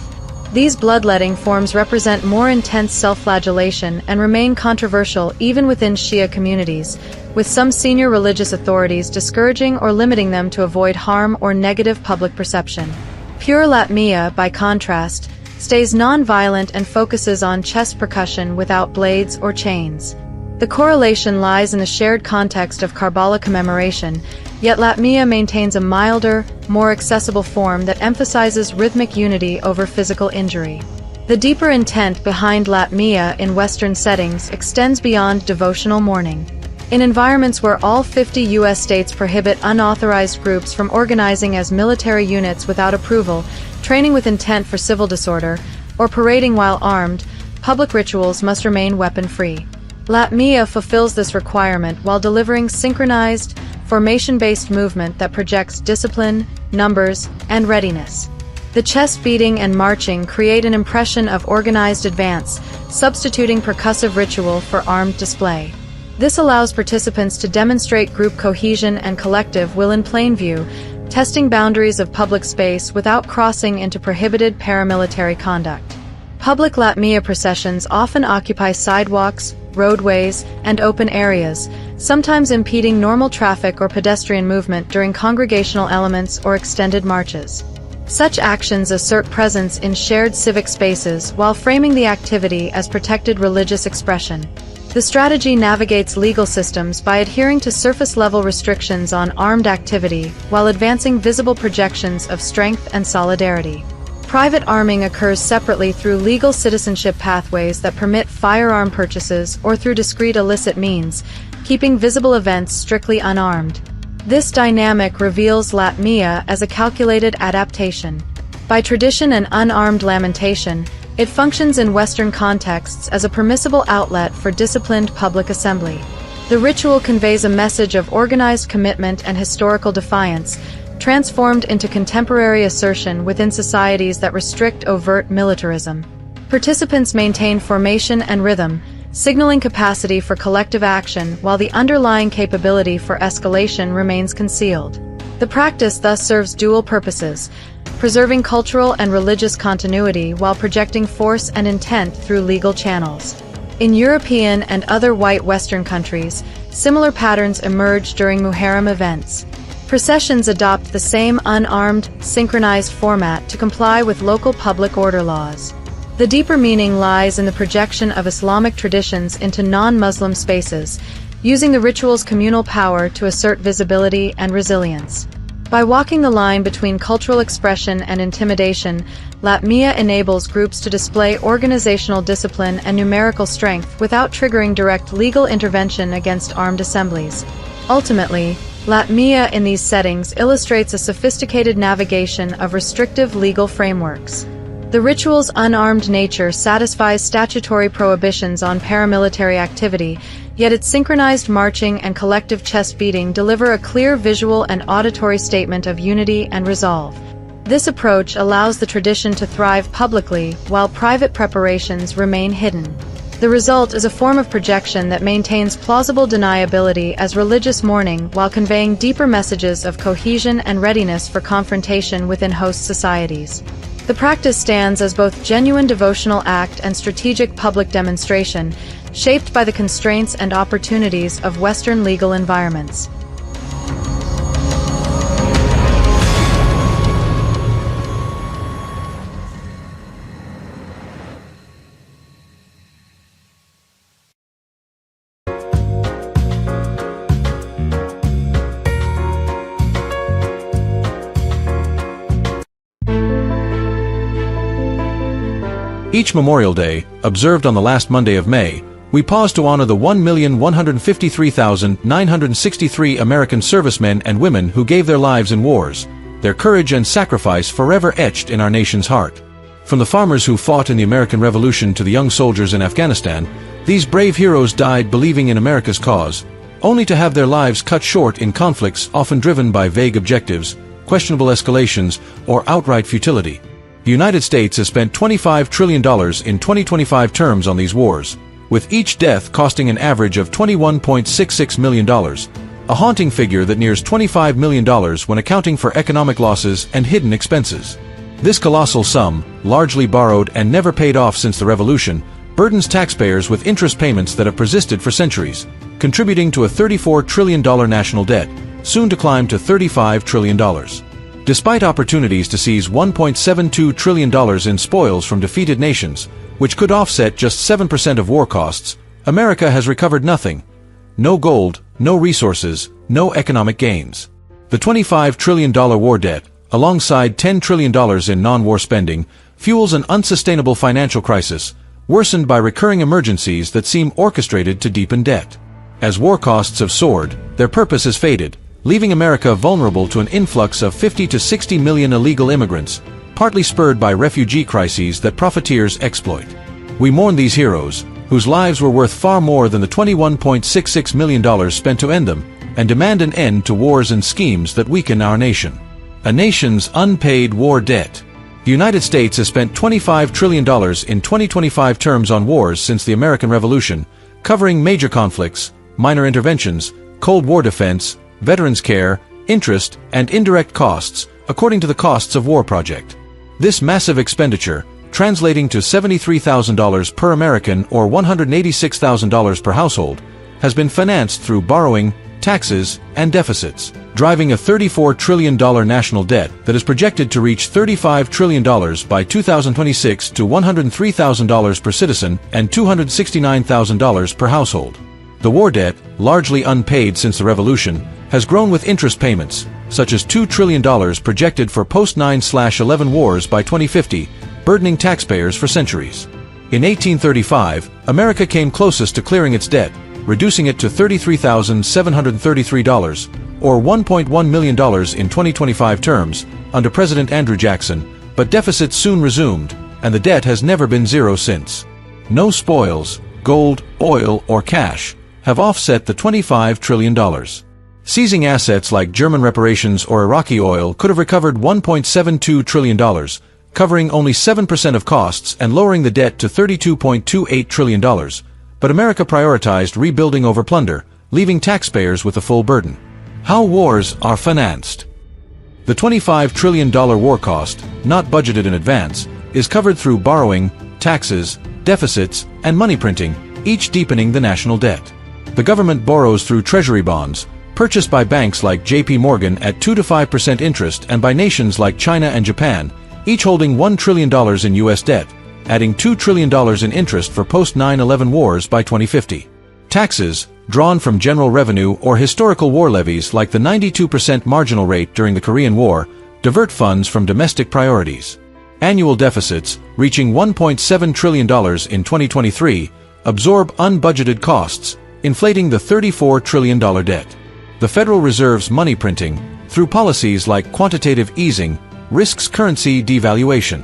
Speaker 20: These bloodletting forms represent more intense self-flagellation and remain controversial even within Shia communities, with some senior religious authorities discouraging or limiting them to avoid harm or negative public perception. Pure Latmiya, by contrast, stays non-violent and focuses on chest percussion without blades or chains. The correlation lies in the shared context of Karbala commemoration, yet Latmiya maintains a milder, more accessible form that emphasizes rhythmic unity over physical injury. The deeper intent behind Latmiya in Western settings extends beyond devotional mourning. In environments where all 50 U.S. states prohibit unauthorized groups from organizing as military units without approval, training with intent for civil disorder, or parading while armed, public rituals must remain weapon-free. Latmiya fulfills this requirement while delivering synchronized, formation-based movement that projects discipline, numbers, and readiness. The chest beating and marching create an impression of organized advance, substituting percussive ritual for armed display. This allows participants to demonstrate group cohesion and collective will in plain view, testing boundaries of public space without crossing into prohibited paramilitary conduct. Public Latmia processions often occupy sidewalks, roadways, and open areas, sometimes impeding normal traffic or pedestrian movement during congregational elements or extended marches. Such actions assert presence in shared civic spaces while framing the activity as protected religious expression. The strategy navigates legal systems by adhering to surface-level restrictions on armed activity while advancing visible projections of strength and solidarity. Private arming occurs separately through legal citizenship pathways that permit firearm purchases or through discrete illicit means, keeping visible events strictly unarmed. This dynamic reveals Latmia as a calculated adaptation. By tradition and unarmed lamentation, it functions in Western contexts as a permissible outlet for disciplined public assembly. The ritual conveys a message of organized commitment and historical defiance, transformed into contemporary assertion within societies that restrict overt militarism. Participants maintain formation and rhythm, signaling capacity for collective action while the underlying capability for escalation remains concealed. The practice thus serves dual purposes, preserving cultural and religious continuity while projecting force and intent through legal channels. In European and other white Western countries, similar patterns emerge during Muharram events. Processions adopt the same unarmed, synchronized format to comply with local public order laws. The deeper meaning lies in the projection of Islamic traditions into non-Muslim spaces, using the ritual's communal power to assert visibility and resilience. By walking the line between cultural expression and intimidation, Latmia enables groups to display organizational discipline and numerical strength without triggering direct legal intervention against armed assemblies. Ultimately, Latmia in these settings illustrates a sophisticated navigation of restrictive legal frameworks. The ritual's unarmed nature satisfies statutory prohibitions on paramilitary activity, yet its synchronized marching and collective chest beating deliver a clear visual and auditory statement of unity and resolve. This approach allows the tradition to thrive publicly while private preparations remain hidden. The result is a form of projection that maintains plausible deniability as religious mourning while conveying deeper messages of cohesion and readiness for confrontation within host societies. The practice stands as both genuine devotional act and strategic public demonstration, shaped by the constraints and opportunities of Western legal environments.
Speaker 11: Each Memorial Day, observed on the last Monday of May, we pause to honor the 1,153,963 American servicemen and women who gave their lives in wars, their courage and sacrifice forever etched in our nation's heart. From the farmers who fought in the American Revolution to the young soldiers in Afghanistan, these brave heroes died believing in America's cause, only to have their lives cut short in conflicts often driven by vague objectives, questionable escalations, or outright futility. The United States has spent $25 trillion in 2025 terms on these wars, with each death costing an average of $21.66 million, a haunting figure that nears $25 million when accounting for economic losses and hidden expenses. This colossal sum, largely borrowed and never paid off since the Revolution, burdens taxpayers with interest payments that have persisted for centuries, contributing to a $34 trillion national debt, soon to climb to $35 trillion. Despite opportunities to seize $1.72 trillion in spoils from defeated nations, which could offset just 7% of war costs, America has recovered nothing. No gold, no resources, no economic gains. The $25 trillion war debt, alongside $10 trillion in non-war spending, fuels an unsustainable financial crisis, worsened by recurring emergencies that seem orchestrated to deepen debt. As war costs have soared, their purpose has faded, leaving America vulnerable to an influx of 50 to 60 million illegal immigrants, partly spurred by refugee crises that profiteers exploit. We mourn these heroes, whose lives were worth far more than the $21.66 million spent to end them, and demand an end to wars and schemes that weaken our nation. A nation's unpaid war debt. The United States has spent $25 trillion in 2025 terms on wars since the American Revolution, covering major conflicts, minor interventions, Cold War defense, veterans care, interest, and indirect costs, according to the Costs of War Project. This massive expenditure, translating to $73,000 per American or $186,000 per household, has been financed through borrowing, taxes, and deficits, driving a $34 trillion national debt that is projected to reach $35 trillion by 2026 to $103,000 per citizen and $269,000 per household. The war debt, largely unpaid since the Revolution, has grown with interest payments, such as $2 trillion projected for post-9/11 wars by 2050, burdening taxpayers for centuries. In 1835, America came closest to clearing its debt, reducing it to $33,733, or $1.1 million in 2025 terms, under President Andrew Jackson, but deficits soon resumed, and the debt has never been zero since. No spoils, gold, oil, or cash, have offset the $25 trillion. Seizing assets like German reparations or Iraqi oil could have recovered $1.72 trillion, covering only 7% of costs and lowering the debt to $32.28 trillion, but America prioritized rebuilding over plunder, leaving taxpayers with the full burden. How wars are financed. The $25 trillion war cost, not budgeted in advance, is covered through borrowing, taxes, deficits, and money printing, each deepening the national debt. The government borrows through treasury bonds, purchased by banks like JP Morgan at 2 to 5% interest and by nations like China and Japan, each holding $1 trillion in U.S. debt, adding $2 trillion in interest for post-9/11 wars by 2050. Taxes, drawn from general revenue or historical war levies like the 92% marginal rate during the Korean War, divert funds from domestic priorities. Annual deficits, reaching $1.7 trillion in 2023, absorb unbudgeted costs, inflating the $34 trillion debt. The Federal Reserve's money printing, through policies like quantitative easing, risks currency devaluation.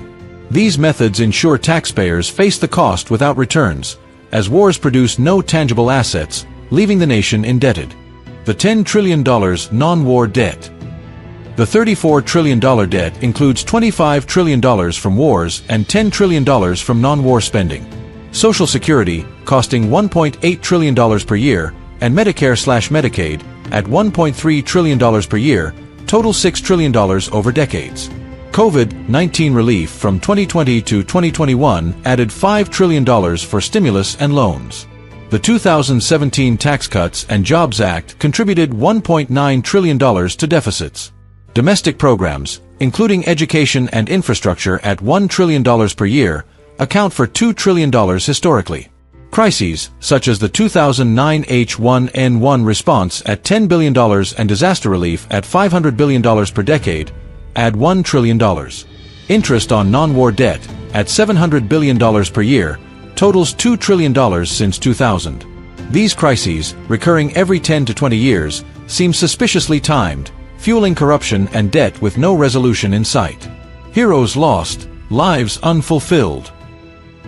Speaker 11: These methods ensure taxpayers face the cost without returns, as wars produce no tangible assets, leaving the nation indebted. The $10 trillion non-war debt. The $34 trillion debt includes $25 trillion from wars and $10 trillion from non-war spending. Social Security, costing $1.8 trillion per year, and Medicare/Medicaid, at $1.3 trillion per year, total $6 trillion over decades. COVID-19 relief from 2020 to 2021 added $5 trillion for stimulus and loans. The 2017 Tax Cuts and Jobs Act contributed $1.9 trillion to deficits. Domestic programs, including education and infrastructure at $1 trillion per year, account for $2 trillion historically. Crises, such as the 2009 H1N1 response at $10 billion and disaster relief at $500 billion per decade, add $1 trillion. Interest on non-war debt, at $700 billion per year, totals $2 trillion since 2000. These crises, recurring every 10 to 20 years, seem suspiciously timed, fueling corruption and debt with no resolution in sight. Heroes lost, lives unfulfilled.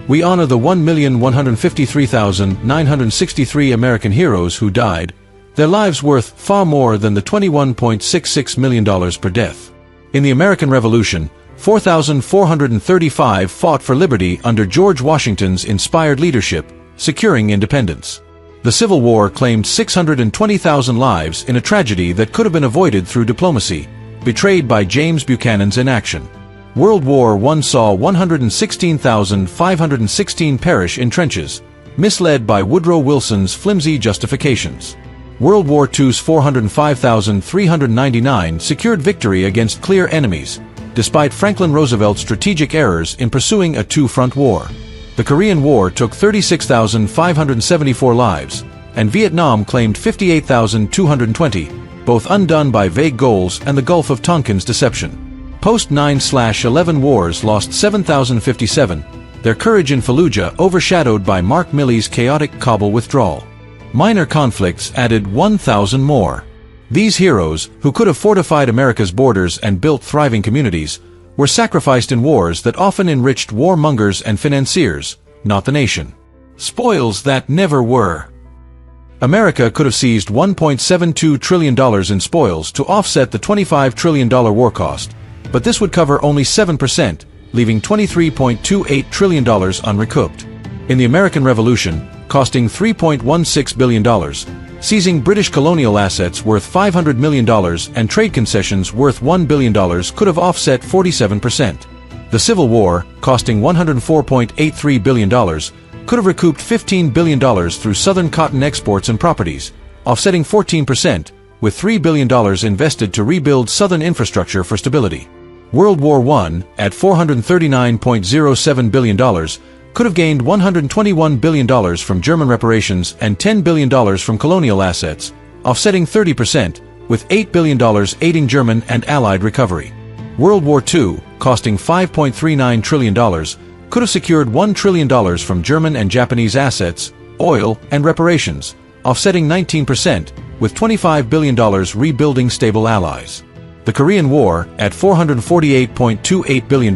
Speaker 11: We honor the 1,153,963 American heroes who died, their lives worth far more than the $21.66 million per death. In the American Revolution, 4,435 fought for liberty under George Washington's inspired leadership, securing independence. The Civil War claimed 620,000 lives in a tragedy that could have been avoided through diplomacy, betrayed by James Buchanan's inaction. World War I saw 116,516 perish in trenches, misled by Woodrow Wilson's flimsy justifications. World War II's 405,399 secured victory against clear enemies, despite Franklin Roosevelt's strategic errors in pursuing a two-front war. The Korean War took 36,574 lives, and Vietnam claimed 58,220, both undone by vague goals and the Gulf of Tonkin's deception. Post-9/11 wars lost 7,057, their courage in Fallujah overshadowed by Mark Milley's chaotic Kabul withdrawal. Minor conflicts added 1,000 more. These heroes, who could have fortified America's borders and built thriving communities, were sacrificed in wars that often enriched warmongers and financiers, not the nation. Spoils that never were. America could have seized $1.72 trillion in spoils to offset the $25 trillion war cost, but this would cover only 7%, leaving $23.28 trillion unrecouped. In the American Revolution, costing $3.16 billion, seizing British colonial assets worth $500 million and trade concessions worth $1 billion could have offset 47%. The Civil War, costing $104.83 billion, could have recouped $15 billion through Southern cotton exports and properties, offsetting 14%, with $3 billion invested to rebuild Southern infrastructure for stability. World War I, at $439.07 billion, could have gained $121 billion from German reparations and $10 billion from colonial assets, offsetting 30%, with $8 billion aiding German and Allied recovery. World War II, costing $5.39 trillion, could have secured $1 trillion from German and Japanese assets, oil, and reparations, offsetting 19%, with $25 billion rebuilding stable allies. The Korean War, at $448.28 billion,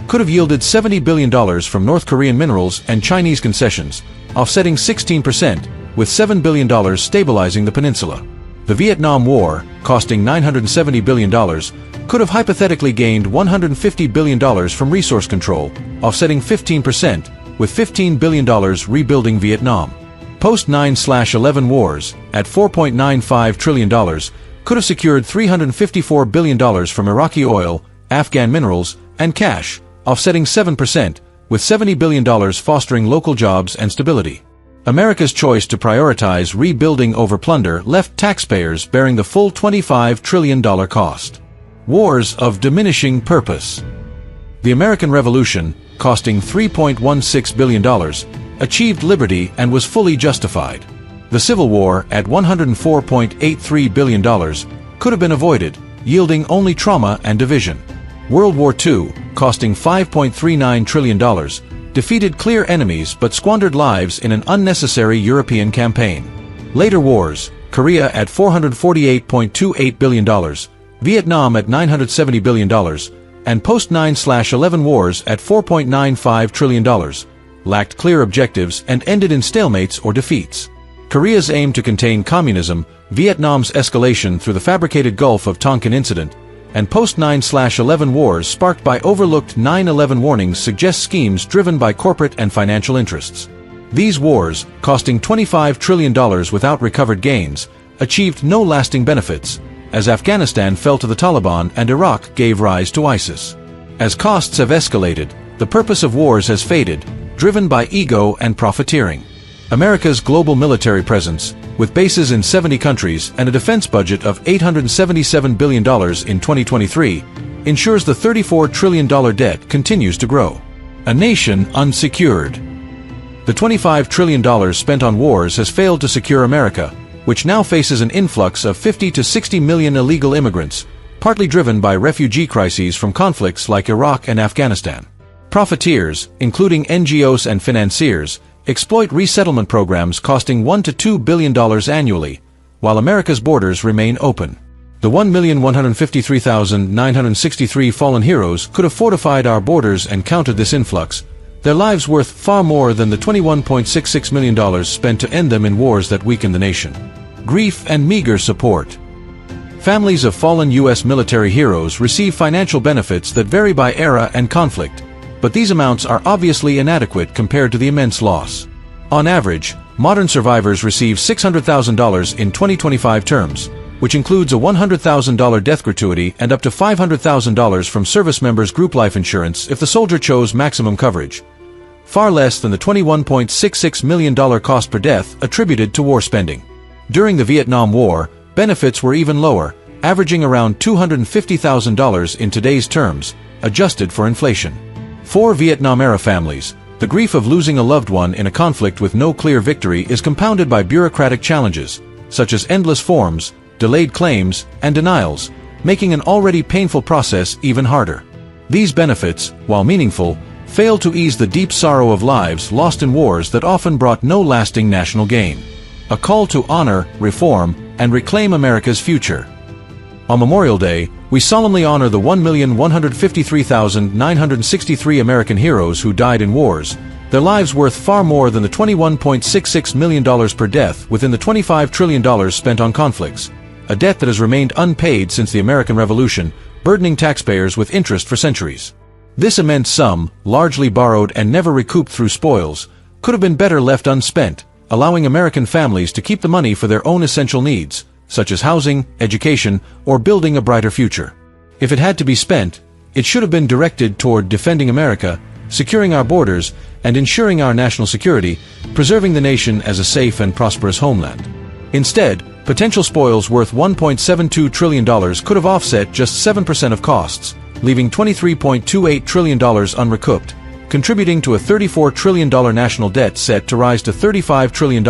Speaker 11: could have yielded $70 billion from North Korean minerals and Chinese concessions, offsetting 16%, with $7 billion stabilizing the peninsula. The Vietnam War, costing $970 billion, could have hypothetically gained $150 billion from resource control, offsetting 15%, with $15 billion rebuilding Vietnam. Post-9/11 wars, at $4.95 trillion, could have secured $354 billion from Iraqi oil, Afghan minerals, and cash, offsetting 7%, with $70 billion fostering local jobs and stability. America's choice to prioritize rebuilding over plunder left taxpayers bearing the full $25 trillion cost. Wars of diminishing purpose. The American Revolution, costing $3.16 billion, achieved liberty and was fully justified. The Civil War, at $104.83 billion, could have been avoided, yielding only trauma and division. World War II, costing $5.39 trillion, defeated clear enemies but squandered lives in an unnecessary European campaign. Later wars, Korea at $448.28 billion, Vietnam at $970 billion, and post-9/11 wars at $4.95 trillion, lacked clear objectives and ended in stalemates or defeats. Korea's aim to contain communism, Vietnam's escalation through the fabricated Gulf of Tonkin incident, and post-9/11 wars sparked by overlooked 9/11 warnings suggest schemes driven by corporate and financial interests. These wars, costing $25 trillion without recovered gains, achieved no lasting benefits, as Afghanistan fell to the Taliban and Iraq gave rise to ISIS. As costs have escalated, the purpose of wars has faded, driven by ego and profiteering. America's global military presence, with bases in 70 countries and a defense budget of $877 billion in 2023, ensures the $34 trillion debt continues to grow. A nation unsecured. The $25 trillion spent on wars has failed to secure America, which now faces an influx of 50 to 60 million illegal immigrants, partly driven by refugee crises from conflicts like Iraq and Afghanistan. Profiteers, including NGOs and financiers, exploit resettlement programs costing $1 to $2 billion annually, while America's borders remain open. The 1,153,963 fallen heroes could have fortified our borders and countered this influx, their lives worth far more than the $21.66 million spent to end them in wars that weakened the nation. Grief and meager support. Families of fallen U.S. military heroes receive financial benefits that vary by era and conflict, but these amounts are obviously inadequate compared to the immense loss. On average, modern survivors receive $600,000 in 2025 terms, which includes a $100,000 death gratuity and up to $500,000 from service members' group life insurance if the soldier chose maximum coverage. Far less than the $21.66 million cost per death attributed to war spending. During the Vietnam War, benefits were even lower, averaging around $250,000 in today's terms, adjusted for inflation. For Vietnam-era families, the grief of losing a loved one in a conflict with no clear victory is compounded by bureaucratic challenges, such as endless forms, delayed claims, and denials, making an already painful process even harder. These benefits, while meaningful, fail to ease the deep sorrow of lives lost in wars that often brought no lasting national gain. A call to honor, reform, and reclaim America's future. On Memorial Day, we solemnly honor the 1,153,963 American heroes who died in wars their lives worth far more than the $21.66 million per death within the $25 trillion spent on conflicts, a debt that has remained unpaid since the American Revolution, burdening taxpayers with interest for centuries. This immense sum, largely borrowed and never recouped through spoils, could have been better left unspent, allowing American families to keep the money for their own essential needs, such as housing, education, or building a brighter future. If it had to be spent, it should have been directed toward defending America, securing our borders, and ensuring our national security, preserving the nation as a safe and prosperous homeland. Instead, potential spoils worth $1.72 trillion could have offset just 7% of costs, leaving $23.28 trillion unrecouped, contributing to a $34 trillion national debt set to rise to $35 trillion,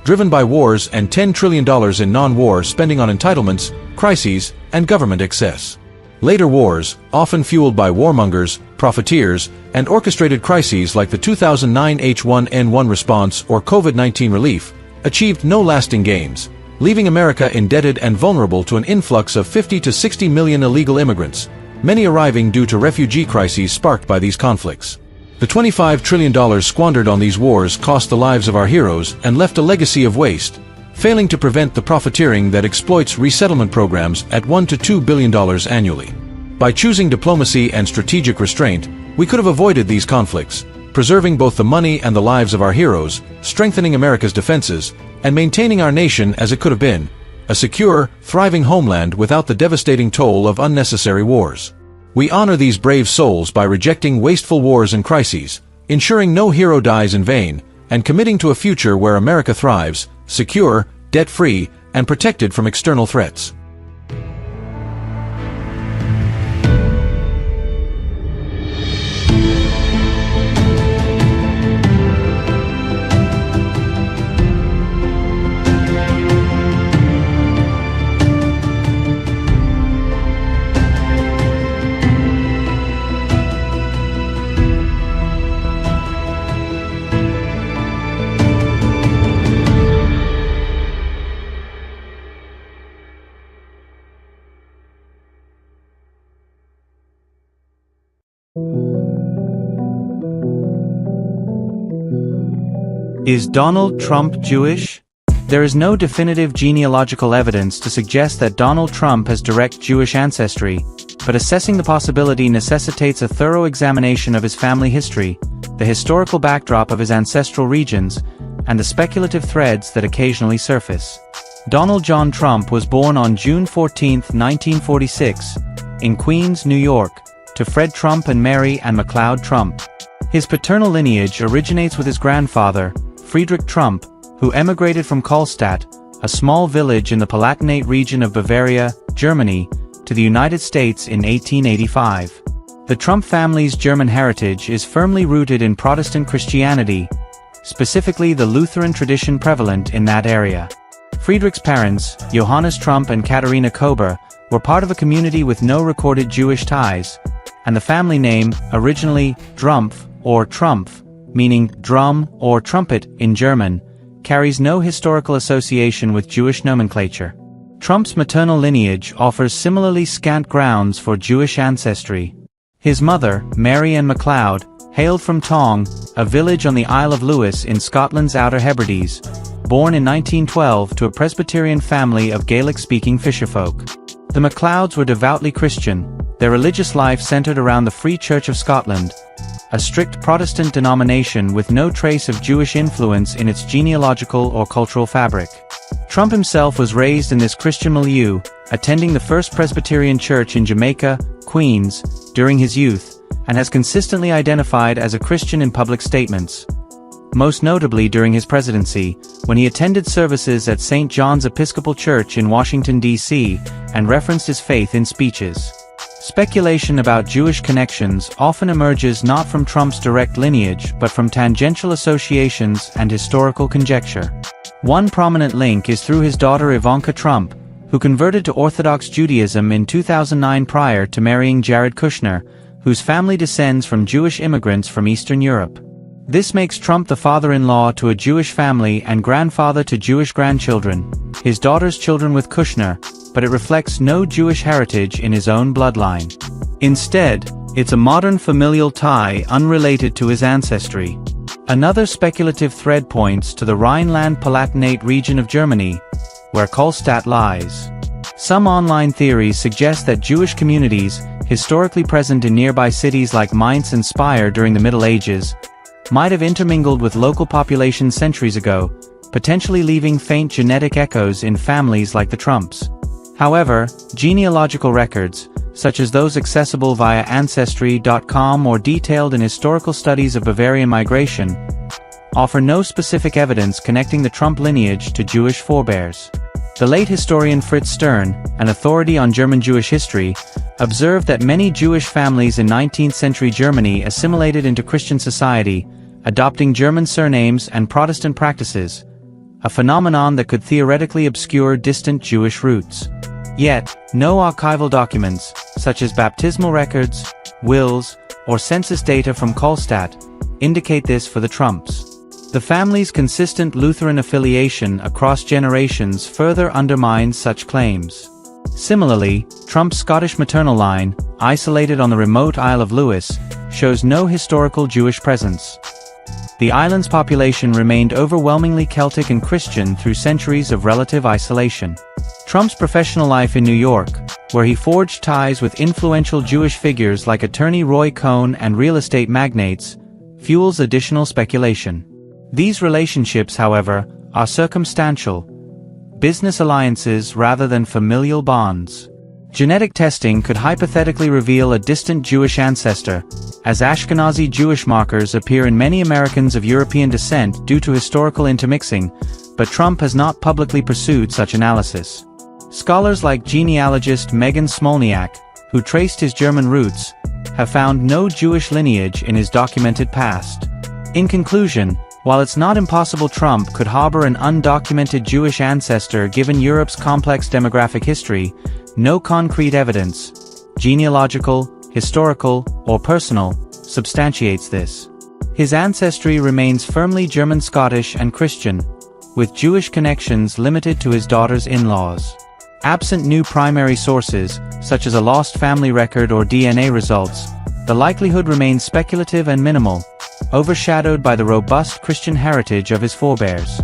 Speaker 11: driven by wars and $10 trillion in non-war spending on entitlements, crises, and government excess. Later wars, often fueled by warmongers, profiteers, and orchestrated crises like the 2009 H1N1 response or COVID-19 relief, achieved no lasting gains, leaving America indebted and vulnerable to an influx of 50 to 60 million illegal immigrants, many arriving due to refugee crises sparked by these conflicts. The $25 trillion squandered on these wars cost the lives of our heroes and left a legacy of waste, failing to prevent the profiteering that exploits resettlement programs at $1 to $2 billion annually. By choosing diplomacy and strategic restraint, we could have avoided these conflicts, preserving both the money and the lives of our heroes, strengthening America's defenses, and maintaining our nation as it could have been, a secure, thriving homeland without the devastating toll of unnecessary wars. We honor these brave souls by rejecting wasteful wars and crises, ensuring no hero dies in vain, and committing to a future where America thrives, secure, debt-free, and protected from external threats.
Speaker 5: Is Donald Trump Jewish? There is no definitive genealogical evidence to suggest that Donald Trump has direct Jewish ancestry, but assessing the possibility necessitates a thorough examination of his family history, the historical backdrop of his ancestral regions, and the speculative threads that occasionally surface. Donald John Trump was born on June 14, 1946, in Queens, New York, to Fred Trump and Mary Ann McLeod Trump. His paternal lineage originates with his grandfather, Friedrich Trump, who emigrated from Karlstadt, a small village in the Palatinate region of Bavaria, Germany, to the United States in 1885. The Trump family's German heritage is firmly rooted in Protestant Christianity, specifically the Lutheran tradition prevalent in that area. Friedrich's parents, Johannes Trump and Katharina Kober, were part of a community with no recorded Jewish ties, and the family name, originally Drumpf or Trumpf, meaning drum or trumpet in German, carries no historical association with Jewish nomenclature. Trump's maternal lineage offers similarly scant grounds for Jewish ancestry. His mother, Mary Ann McLeod, hailed from Tong, a village on the Isle of Lewis in Scotland's Outer Hebrides, born in 1912 to a Presbyterian family of Gaelic-speaking fisherfolk. The McLeods were devoutly Christian, their religious life centered around the Free Church of Scotland, a strict Protestant denomination with no trace of Jewish influence in its genealogical or cultural fabric. Trump himself was raised in this Christian milieu, attending the First Presbyterian Church in Jamaica, Queens, during his youth, and has consistently identified as a Christian in public statements. Most notably during his presidency, when he attended services at St. John's Episcopal Church in Washington, D.C., and referenced his faith in speeches. Speculation about Jewish connections often emerges not from Trump's direct lineage but from tangential associations and historical conjecture. One prominent link is through his daughter Ivanka Trump, who converted to Orthodox Judaism in 2009 prior to marrying Jared Kushner, whose family descends from Jewish immigrants from Eastern Europe. This makes Trump the father-in-law to a Jewish family and grandfather to Jewish grandchildren, his daughter's children with Kushner, but it reflects no Jewish heritage in his own bloodline. Instead, it's a modern familial tie unrelated to his ancestry. Another speculative thread points to the Rhineland-Palatinate region of Germany, where Kölstadt lies. Some online theories suggest that Jewish communities, historically present in nearby cities like Mainz and Speyer during the Middle Ages, might have intermingled with local populations centuries ago, potentially leaving faint genetic echoes in families like the Trumps. However, genealogical records, such as those accessible via Ancestry.com or detailed in historical studies of Bavarian migration, offer no specific evidence connecting the Trump lineage to Jewish forebears. The late historian Fritz Stern, an authority on German Jewish history, observed that many Jewish families in 19th-century Germany assimilated into Christian society, adopting German surnames and Protestant practices, a phenomenon that could theoretically obscure distant Jewish roots. Yet, no archival documents, such as baptismal records, wills, or census data from Kölstadt, indicate this for the Trumps. The family's consistent Lutheran affiliation across generations further undermines such claims. Similarly, Trump's Scottish maternal line, isolated on the remote Isle of Lewis, shows no historical Jewish presence. The island's population remained overwhelmingly Celtic and Christian through centuries of relative isolation. Trump's professional life in New York, where he forged ties with influential Jewish figures like attorney Roy Cohn and real estate magnates, fuels additional speculation. These relationships, however, are circumstantial, business alliances rather than familial bonds. Genetic testing could hypothetically reveal a distant Jewish ancestor, as Ashkenazi Jewish markers appear in many Americans of European descent due to historical intermixing, but Trump has not publicly pursued such analysis. Scholars like genealogist Megan Smolniak, who traced his German roots, have found no Jewish lineage in his documented past. In conclusion, while it's not impossible Trump could harbor an undocumented Jewish ancestor given Europe's complex demographic history, no concrete evidence, genealogical, historical, or personal, substantiates this. His ancestry remains firmly German-Scottish and Christian, with Jewish connections limited to his daughter's in-laws. Absent new primary sources, such as a lost family record or DNA results, the likelihood remains speculative and minimal, overshadowed by the robust Christian heritage of his forebears.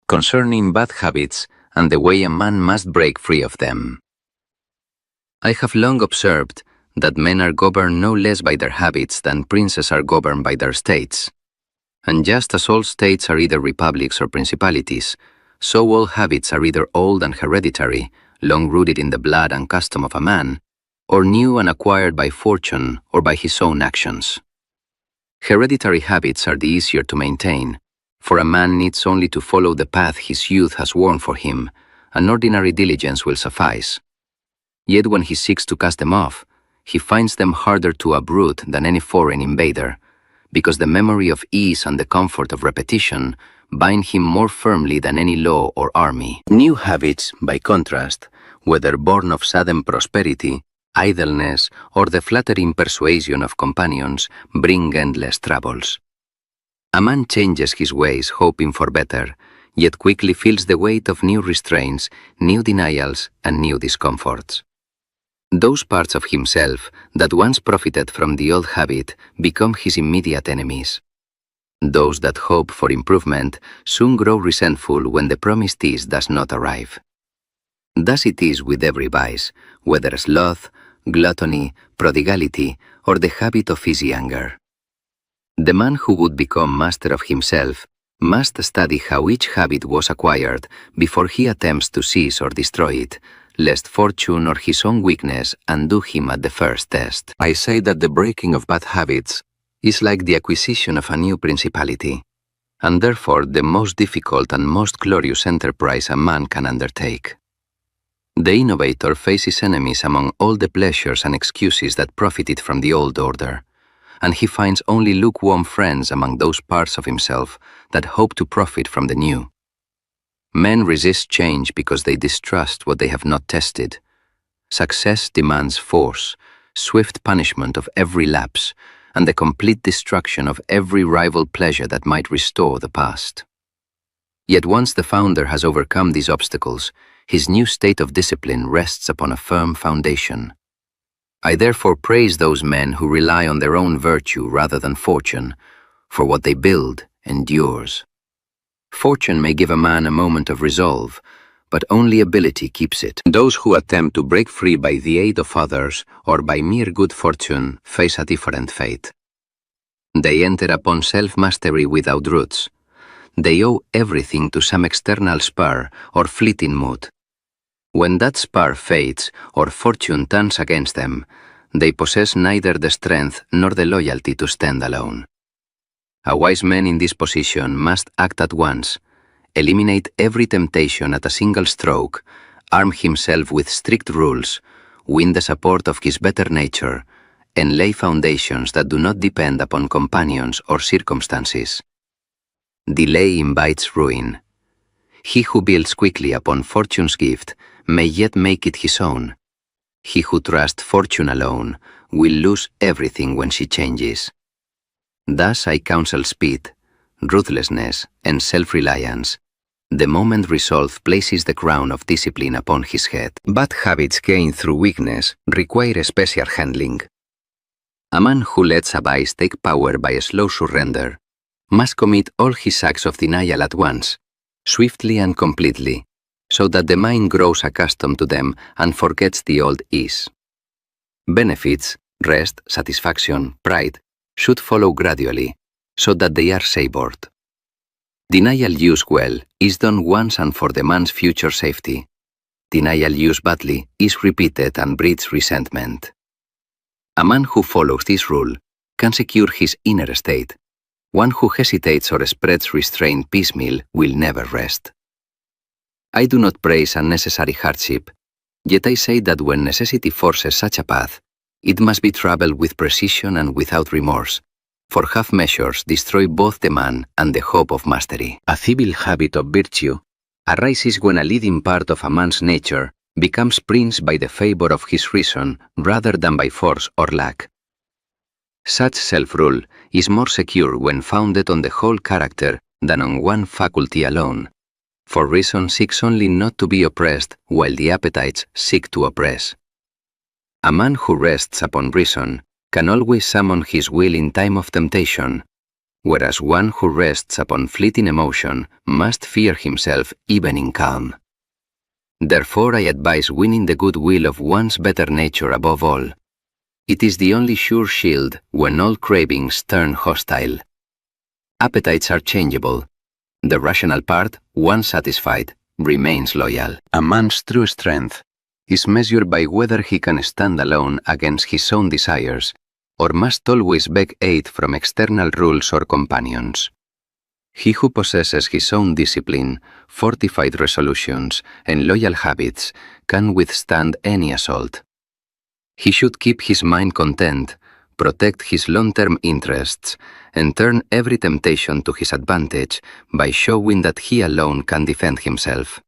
Speaker 10: Concerning bad habits and the way a man must break free of them. I have long observed that men are governed no less by their habits than princes are governed by their states. And just as all states are either republics or principalities, so all habits are either old and hereditary, long-rooted in the blood and custom of a man, or new and acquired by fortune or by his own actions. Hereditary habits are the easier to maintain, for a man needs only to follow the path his youth has worn for him, and ordinary diligence will suffice. Yet when he seeks to cast them off, he finds them harder to uproot than any foreign invader, because the memory of ease and the comfort of repetition bind him more firmly than any law or army. New habits, by contrast, whether born of sudden prosperity, idleness, or the flattering persuasion of companions, bring endless troubles. A man changes his ways hoping for better, yet quickly feels the weight of new restraints, new denials, and new discomforts. Those parts of himself that once profited from the old habit become his immediate enemies. Those that hope for improvement soon grow resentful when the promised ease does not arrive. Thus it is with every vice, whether sloth, gluttony, prodigality, or the habit of easy anger. The man who would become master of himself must study how each habit was acquired before he attempts to seize or destroy it, lest fortune or his own weakness undo him at the first test. I say that the breaking of bad habits is like the acquisition of a new principality, and therefore the most difficult and most glorious enterprise a man can undertake. The innovator faces enemies among all the pleasures and excuses that profited from the old order, and he finds only lukewarm friends among those parts of himself that hope to profit from the new. Men resist change because they distrust what they have not tested. Success demands force, swift punishment of every lapse, and the complete destruction of every rival pleasure that might restore the past. Yet once the founder has overcome these obstacles, his new state of discipline rests upon a firm foundation. I therefore praise those men who rely on their own virtue rather than fortune, for what they build endures. Fortune may give a man a moment of resolve, but only ability keeps it. Those who attempt to break free by the aid of others or by mere good fortune face a different fate. They enter upon self-mastery without roots. They owe everything to some external spur or fleeting mood. When that spur fades or fortune turns against them, they possess neither the strength nor the loyalty to stand alone. A wise man in this position must act at once, eliminate every temptation at a single stroke, arm himself with strict rules, win the support of his better nature, and lay foundations that do not depend upon companions or circumstances. Delay invites ruin. He who builds quickly upon fortune's gift may yet make it his own. He who trusts fortune alone will lose everything when she changes. Thus I counsel speed, ruthlessness, and self-reliance, the moment resolve places the crown of discipline upon his head. Bad habits gained through weakness require special handling. A man who lets a vice take power by a slow surrender must commit all his acts of denial at once, swiftly and completely, so that the mind grows accustomed to them and forgets the old ease. Benefits, rest, satisfaction, pride, should follow gradually, so that they are savored. Denial used well is done once and for the man's future safety. Denial used badly is repeated and breeds resentment. A man who follows this rule can secure his inner state. One who hesitates or spreads restraint piecemeal will never rest. I do not praise unnecessary hardship, yet I say that when necessity forces such a path, it must be traveled with precision and without remorse, for half measures destroy both the man and the hope of mastery. A feeble habit of virtue arises when a leading part of a man's nature becomes prince by the favor of his reason rather than by force or lack. Such self-rule is more secure when founded on the whole character than on one faculty alone, for reason seeks only not to be oppressed while the appetites seek to oppress. A man who rests upon reason can always summon his will in time of temptation, whereas one who rests upon fleeting emotion must fear himself even in calm. Therefore I advise winning the goodwill of one's better nature above all. It is the only sure shield when all cravings turn hostile. Appetites are changeable. The rational part, once satisfied, remains loyal. A man's true strength is measured by whether he can stand alone against his own desires, or must always beg aid from external rules or companions. He who possesses his own discipline, fortified resolutions, and loyal habits can withstand any assault. He should keep his mind content, protect his long-term interests, and turn every temptation to his advantage by showing that he alone can defend himself.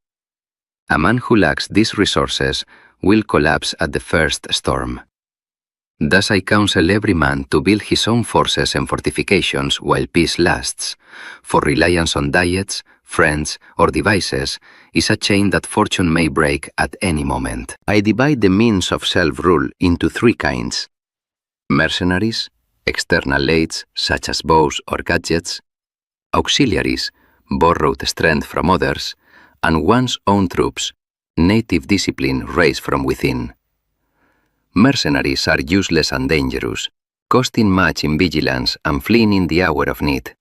Speaker 10: A man who lacks these resources will collapse at the first storm. Thus I counsel every man to build his own forces and fortifications while peace lasts, for reliance on diets, friends, or devices is a chain that fortune may break at any moment. I divide the means of self-rule into three kinds: mercenaries, external aids such as bows or gadgets; auxiliaries, borrowed strength from others; and one's own troops, native discipline raised from within. Mercenaries are useless and dangerous, costing much in vigilance and fleeing in the hour of need.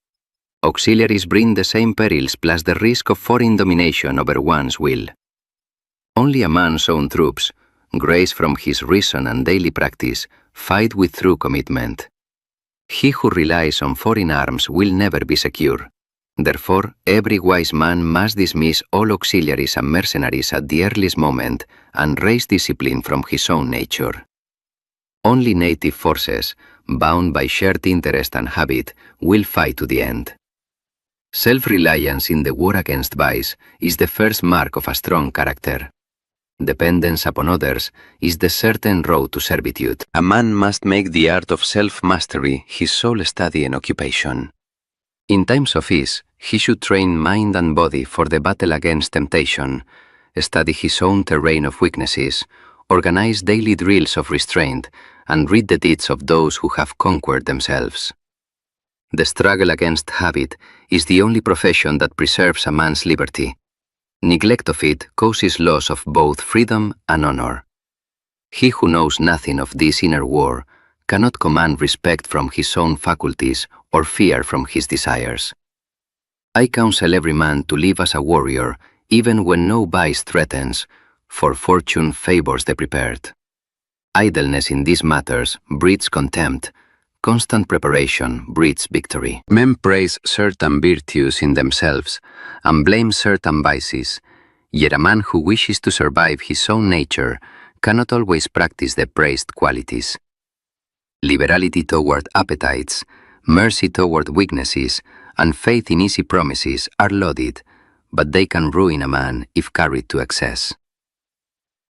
Speaker 10: Auxiliaries bring the same perils plus the risk of foreign domination over one's will. Only a man's own troops, graced from his reason and daily practice, fight with true commitment. He who relies on foreign arms will never be secure. Therefore, every wise man must dismiss all auxiliaries and mercenaries at the earliest moment and raise discipline from his own nature. Only native forces, bound by shared interest and habit, will fight to the end. Self-reliance in the war against vice is the first mark of a strong character. Dependence upon others is the certain road to servitude. A man must make the art of self-mastery his sole study and occupation. In times of ease, he should train mind and body for the battle against temptation, study his own terrain of weaknesses, organize daily drills of restraint, and read the deeds of those who have conquered themselves. The struggle against habit is the only profession that preserves a man's liberty. Neglect of it causes loss of both freedom and honor. He who knows nothing of this inner war cannot command respect from his own faculties or fear from his desires. I counsel every man to live as a warrior even when no vice threatens, for fortune favors the prepared. Idleness in these matters breeds contempt. Constant preparation breeds victory. Men praise certain virtues in themselves and blame certain vices, yet a man who wishes to survive his own nature cannot always practice the praised qualities. Liberality toward appetites, mercy toward weaknesses, and faith in easy promises are lauded, but they can ruin a man if carried to excess.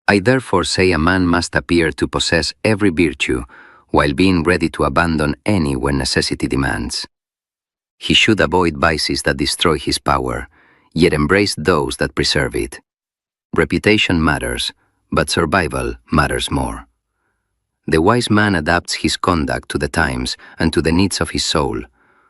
Speaker 10: I therefore say a man must appear to possess every virtue, while being ready to abandon any when necessity demands. He should avoid vices that destroy his power, yet embrace those that preserve it. Reputation matters, but survival matters more. The wise man adapts his conduct to the times and to the needs of his soul,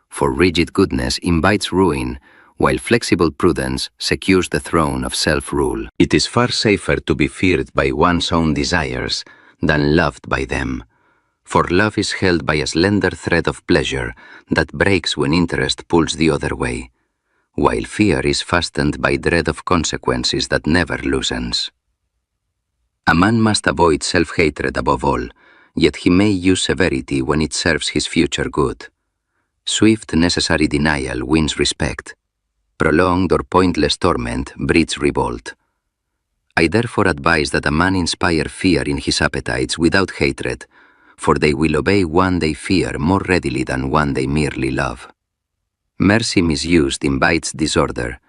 Speaker 10: for rigid goodness invites ruin, while flexible prudence secures the throne of self-rule. It is far safer to be feared by one's own desires than loved by them, for love is held by a slender thread of pleasure that breaks when interest pulls the other way, while fear is fastened by dread of consequences that never loosens. A man must avoid self-hatred above all, yet he may use severity when it serves his future good. Swift, necessary denial wins respect. Prolonged or pointless torment breeds revolt. I therefore advise that a man inspire fear in his appetites without hatred, for they will obey one they fear more readily than one they merely love. Mercy misused invites disorder.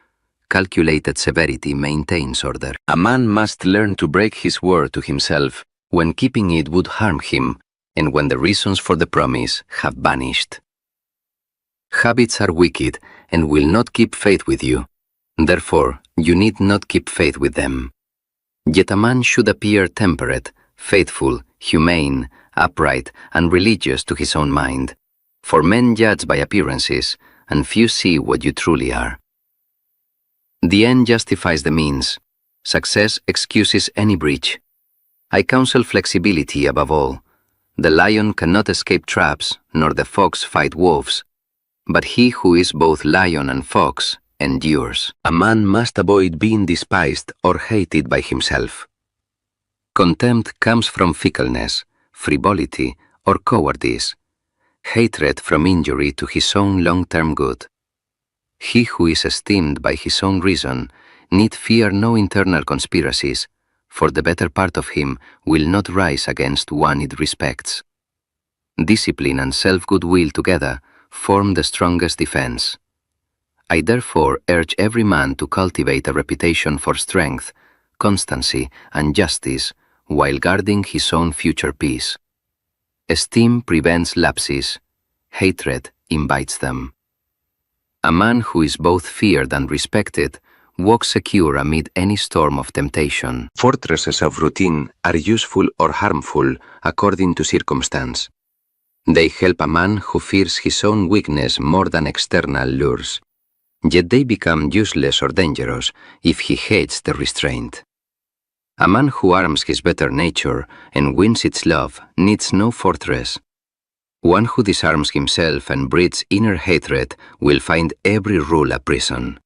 Speaker 10: Calculated severity maintains order. A man must learn to break his word to himself when keeping it would harm him, and when the reasons for the promise have vanished. Habits are wicked and will not keep faith with you. Therefore, you need not keep faith with them. Yet a man should appear temperate, faithful, humane, upright, and religious to his own mind, for men judge by appearances, and few see what you truly are. The end justifies the means. Success excuses any breach. I counsel flexibility above all. The lion cannot escape traps, nor the fox fight wolves, but he who is both lion and fox endures. A man must avoid being despised or hated by himself. Contempt comes from fickleness, frivolity, or cowardice, hatred from injury to his own long-term good. He who is esteemed by his own reason need fear no internal conspiracies, for the better part of him will not rise against one it respects. Discipline and self-goodwill together form the strongest defense. I therefore urge every man to cultivate a reputation for strength, constancy, and justice, while guarding his own future peace. Esteem prevents lapses, hatred invites them. A man who is both feared and respected walks secure amid any storm of temptation. Fortresses of routine are useful or harmful according to circumstance. They help a man who fears his own weakness more than external lures, yet they become useless or dangerous if he hates the restraint. A man who arms his better nature and wins its love needs no fortress. One who disarms himself and breeds inner hatred will find every rule a prison.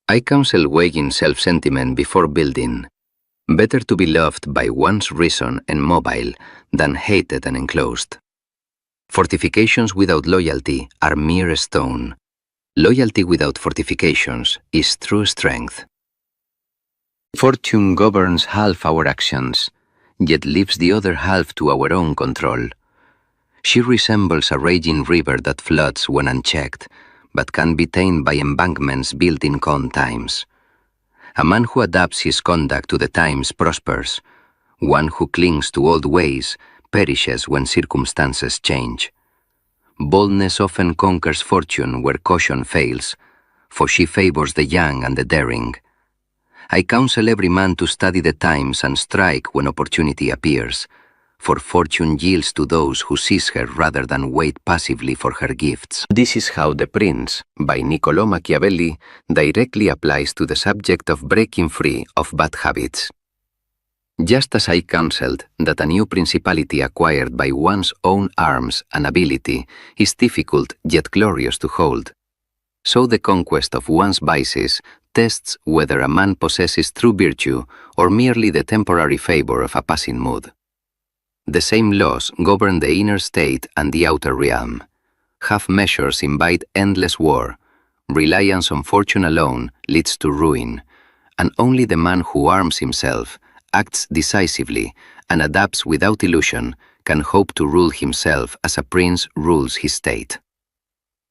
Speaker 10: I counsel weighing self-sentiment before building. Better to be loved by one's reason and mobile than hated and enclosed. Fortifications without loyalty are mere stone. Loyalty without fortifications is true strength. Fortune governs half our actions, yet leaves the other half to our own control. She resembles a raging river that floods when unchecked, but can be tamed by embankments built in calm times. A man who adapts his conduct to the times prospers. One who clings to old ways perishes when circumstances change. Boldness often conquers fortune where caution fails, for she favors the young and the daring. I counsel every man to study the times and strike when opportunity appears, for fortune yields to those who seize her rather than wait passively for her gifts. This is how The Prince, by Niccolò Machiavelli, directly applies to the subject of breaking free of bad habits. Just as I counseled that a new principality acquired by one's own arms and ability is difficult yet glorious to hold, so the conquest of one's vices tests whether a man possesses true virtue or merely the temporary favor of a passing mood. The same laws govern the inner state and the outer realm. Half measures invite endless war. Reliance on fortune alone leads to ruin, and only the man who arms himself, acts decisively, and adapts without illusion can hope to rule himself as a prince rules his state.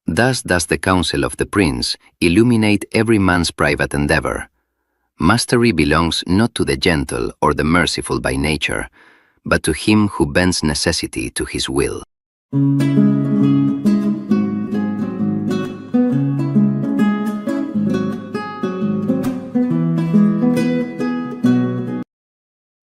Speaker 10: Thus does the counsel of the prince illuminate every man's private endeavor. Mastery belongs not to the gentle or the merciful by nature, but to him who bends necessity to his will.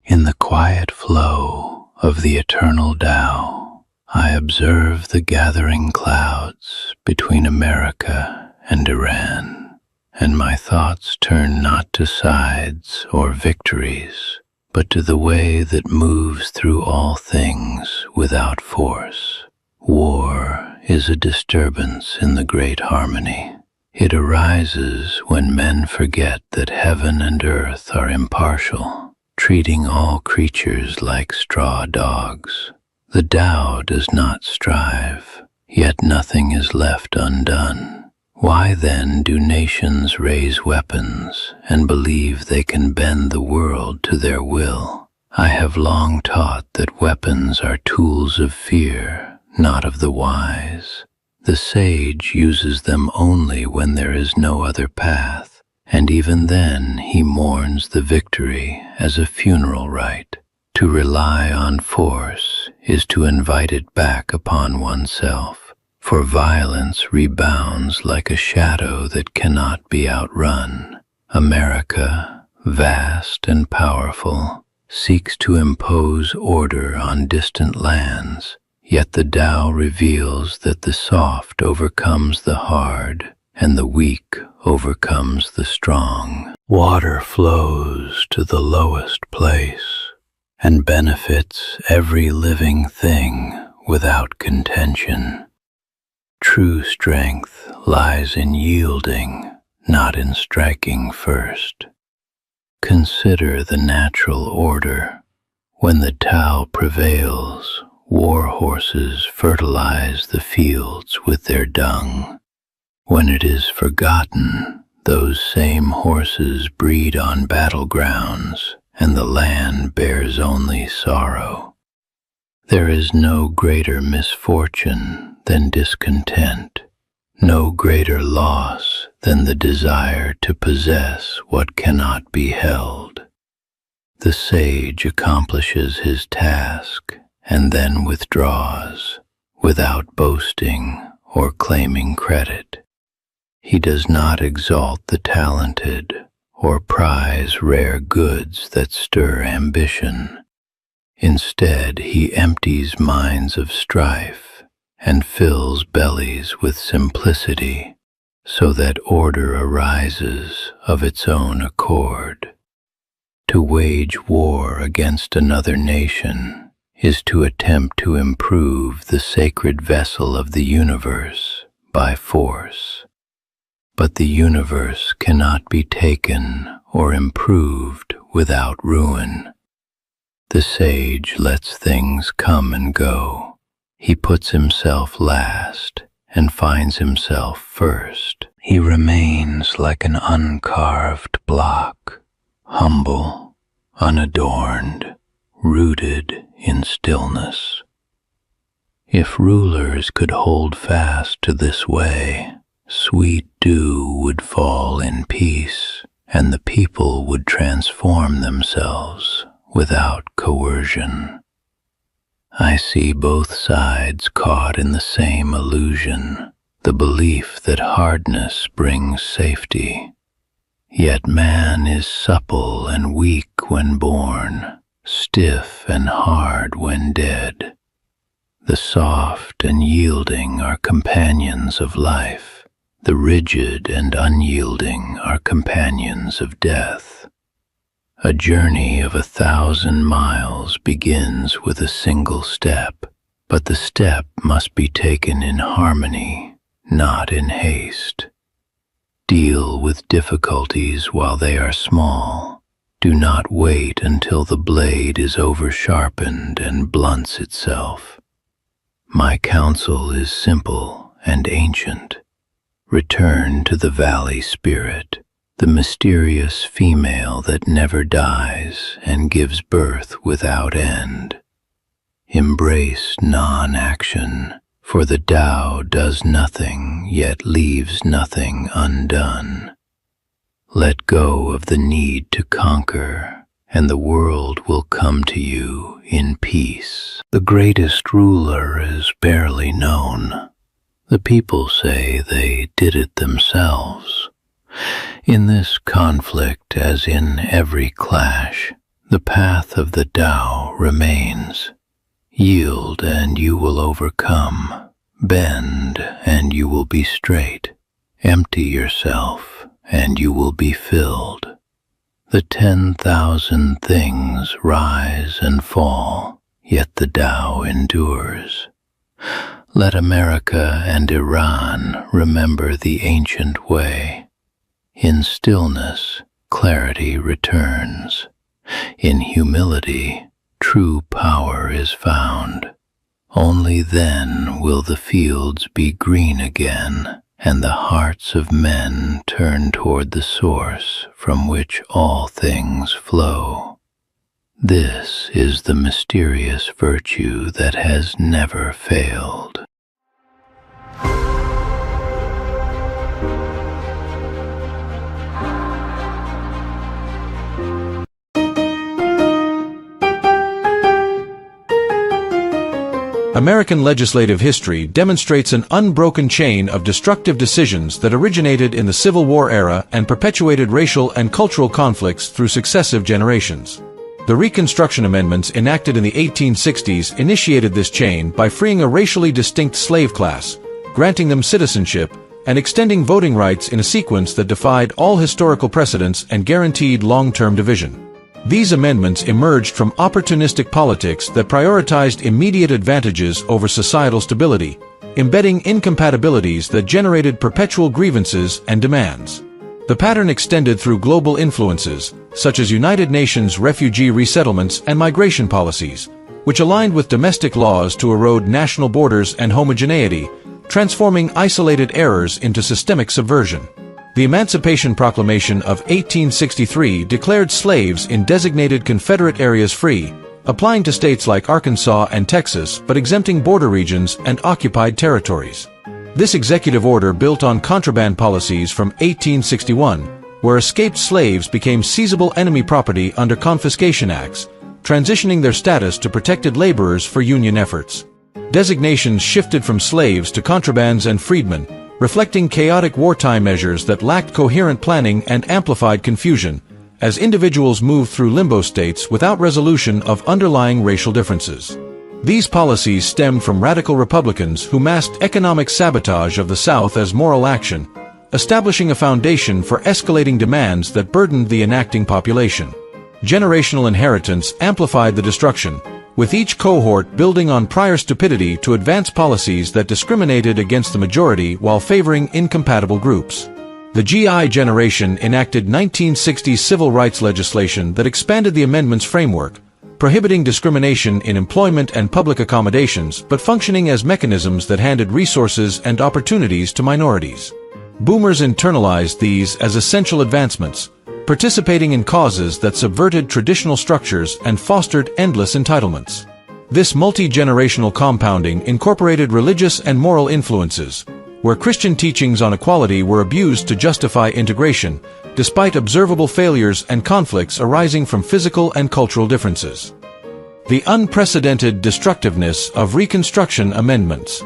Speaker 12: In the quiet flow of the eternal Tao, I observe the gathering clouds between America and Iran, and my thoughts turn not to sides or victories, but to the way that moves through all things without force. War is a disturbance in the great harmony. It arises when men forget that heaven and earth are impartial, treating all creatures like straw dogs. The Tao does not strive, yet nothing is left undone. Why then do nations raise weapons and believe they can bend the world to their will? I have long taught that weapons are tools of fear, not of the wise. The sage uses them only when there is no other path, and even then he mourns the victory as a funeral rite. To rely on force is to invite it back upon oneself. For violence rebounds like a shadow that cannot be outrun. America, vast and powerful, seeks to impose order on distant lands, yet the Tao reveals that the soft overcomes the hard, and the weak overcomes the strong. Water flows to the lowest place, and benefits every living thing without contention. True strength lies in yielding, not in striking first. Consider the natural order. When the Tao prevails, war horses fertilize the fields with their dung. When it is forgotten, those same horses breed on battlegrounds, and the land bears only sorrow. There is no greater misfortune than discontent, no greater loss than the desire to possess what cannot be held. The sage accomplishes his task and then withdraws, without boasting or claiming credit. He does not exalt the talented or prize rare goods that stir ambition. Instead, he empties minds of strife and fills bellies with simplicity, so that order arises of its own accord. To wage war against another nation is to attempt to improve the sacred vessel of the universe by force. But the universe cannot be taken or improved without ruin. The sage lets things come and go. He puts himself last and finds himself first. He remains like an uncarved block, humble, unadorned, rooted in stillness. If rulers could hold fast to this way, sweet dew would fall in peace, and the people would transform themselves without coercion. I see both sides caught in the same illusion, the belief that hardness brings safety. Yet man is supple and weak when born, stiff and hard when dead. The soft and yielding are companions of life, the rigid and unyielding are companions of death. A journey of 1,000 miles begins with a single step, but the step must be taken in harmony, not in haste. Deal with difficulties while they are small. Do not wait until the blade is over-sharpened and blunts itself. My counsel is simple and ancient. Return to the valley spirit, the mysterious female that never dies and gives birth without end. Embrace non-action, for the Tao does nothing yet leaves nothing undone. Let go of the need to conquer, and the world will come to you in peace. The greatest ruler is barely known. The people say they did it themselves. In this conflict, as in every clash, the path of the Tao remains. Yield and you will overcome. Bend and you will be straight. Empty yourself and you will be filled. The 10,000 things rise and fall, yet the Tao endures. Let America and Iran remember the ancient way. In stillness, clarity returns. In humility, true power is found. Only then will the fields be green again, and the hearts of men turn toward the source from which all things flow. This is the mysterious virtue that has never failed.
Speaker 11: American legislative history demonstrates an unbroken chain of destructive decisions that originated in the Civil War era and perpetuated racial and cultural conflicts through successive generations. The Reconstruction Amendments enacted in the 1860s initiated this chain by freeing a racially distinct slave class, granting them citizenship, and extending voting rights in a sequence that defied all historical precedents and guaranteed long-term division. These amendments emerged from opportunistic politics that prioritized immediate advantages over societal stability, embedding incompatibilities that generated perpetual grievances and demands. The pattern extended through global influences, such as United Nations refugee resettlements and migration policies, which aligned with domestic laws to erode national borders and homogeneity, transforming isolated errors into systemic subversion. The Emancipation Proclamation of 1863 declared slaves in designated Confederate areas free, applying to states like Arkansas and Texas but exempting border regions and occupied territories. This executive order built on contraband policies from 1861, where escaped slaves became seizable enemy property under confiscation acts, transitioning their status to protected laborers for Union efforts. Designations shifted from slaves to contrabands and freedmen, reflecting chaotic wartime measures that lacked coherent planning and amplified confusion, as individuals moved through limbo states without resolution of underlying racial differences. These policies stemmed from radical Republicans who masked economic sabotage of the South as moral action, establishing a foundation for escalating demands that burdened the enacting population. Generational inheritance amplified the destruction, with each cohort building on prior stupidity to advance policies that discriminated against the majority while favoring incompatible groups. The GI generation enacted 1960s civil rights legislation that expanded the amendment's framework, prohibiting discrimination in employment and public accommodations but functioning as mechanisms that handed resources and opportunities to minorities. Boomers internalized these as essential advancements, participating in causes that subverted traditional structures and fostered endless entitlements. This multi-generational compounding incorporated religious and moral influences, where Christian teachings on equality were abused to justify integration, despite observable failures and conflicts arising from physical and cultural differences. The unprecedented destructiveness of Reconstruction amendments.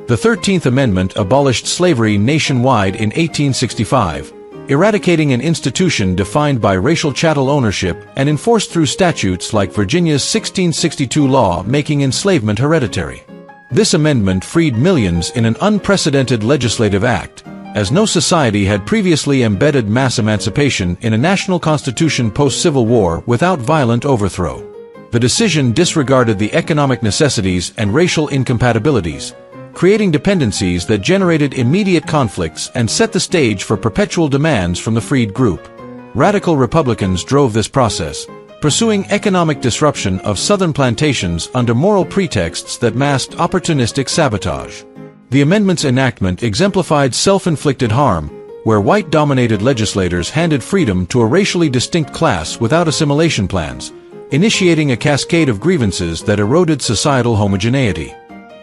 Speaker 11: The 13th Amendment abolished slavery nationwide in 1865, eradicating an institution defined by racial chattel ownership and enforced through statutes like Virginia's 1662 law making enslavement hereditary. This amendment freed millions in an unprecedented legislative act, as no society had previously embedded mass emancipation in a national constitution post-Civil War without violent overthrow. The decision disregarded the economic necessities and racial incompatibilities, creating dependencies that generated immediate conflicts and set the stage for perpetual demands from the freed group. Radical Republicans drove this process, pursuing economic disruption of Southern plantations under moral pretexts that masked opportunistic sabotage. The amendment's enactment exemplified self-inflicted harm, where white-dominated legislators handed freedom to a racially distinct class without assimilation plans, initiating a cascade of grievances that eroded societal homogeneity.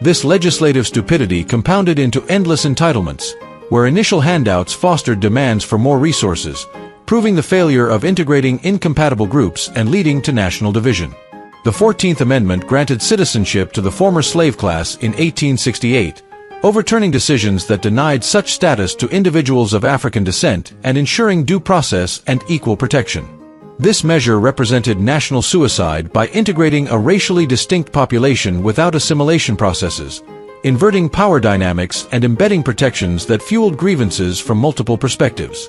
Speaker 11: This legislative stupidity compounded into endless entitlements, where initial handouts fostered demands for more resources, proving the failure of integrating incompatible groups and leading to national division. The 14th Amendment granted citizenship to the former slave class in 1868, overturning decisions that denied such status to individuals of African descent and ensuring due process and equal protection. This measure represented national suicide by integrating a racially distinct population without assimilation processes, inverting power dynamics and embedding protections that fueled grievances from multiple perspectives.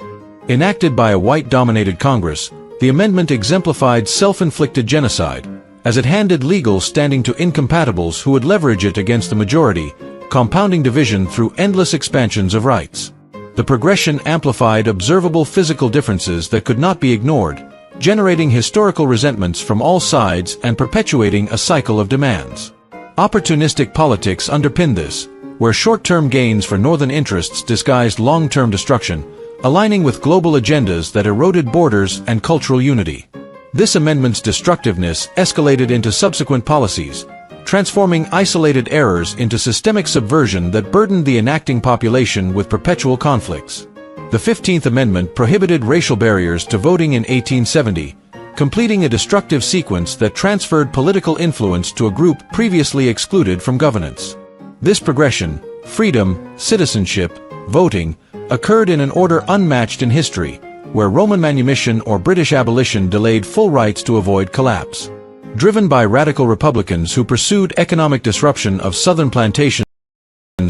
Speaker 11: Enacted by a white-dominated Congress, the amendment exemplified self-inflicted genocide, as it handed legal standing to incompatibles who would leverage it against the majority, compounding division through endless expansions of rights. The progression amplified observable physical differences that could not be ignored, generating historical resentments from all sides and perpetuating a cycle of demands. Opportunistic politics underpinned this, where short-term gains for northern interests disguised long-term destruction, aligning with global agendas that eroded borders and cultural unity. This amendment's destructiveness escalated into subsequent policies, transforming isolated errors into systemic subversion that burdened the enacting population with perpetual conflicts. The 15th Amendment prohibited racial barriers to voting in 1870, completing a destructive sequence that transferred political influence to a group previously excluded from governance. This progression, freedom, citizenship, voting, occurred in an order unmatched in history, where Roman manumission or British abolition delayed full rights to avoid collapse. Driven by radical Republicans who pursued economic disruption of Southern plantations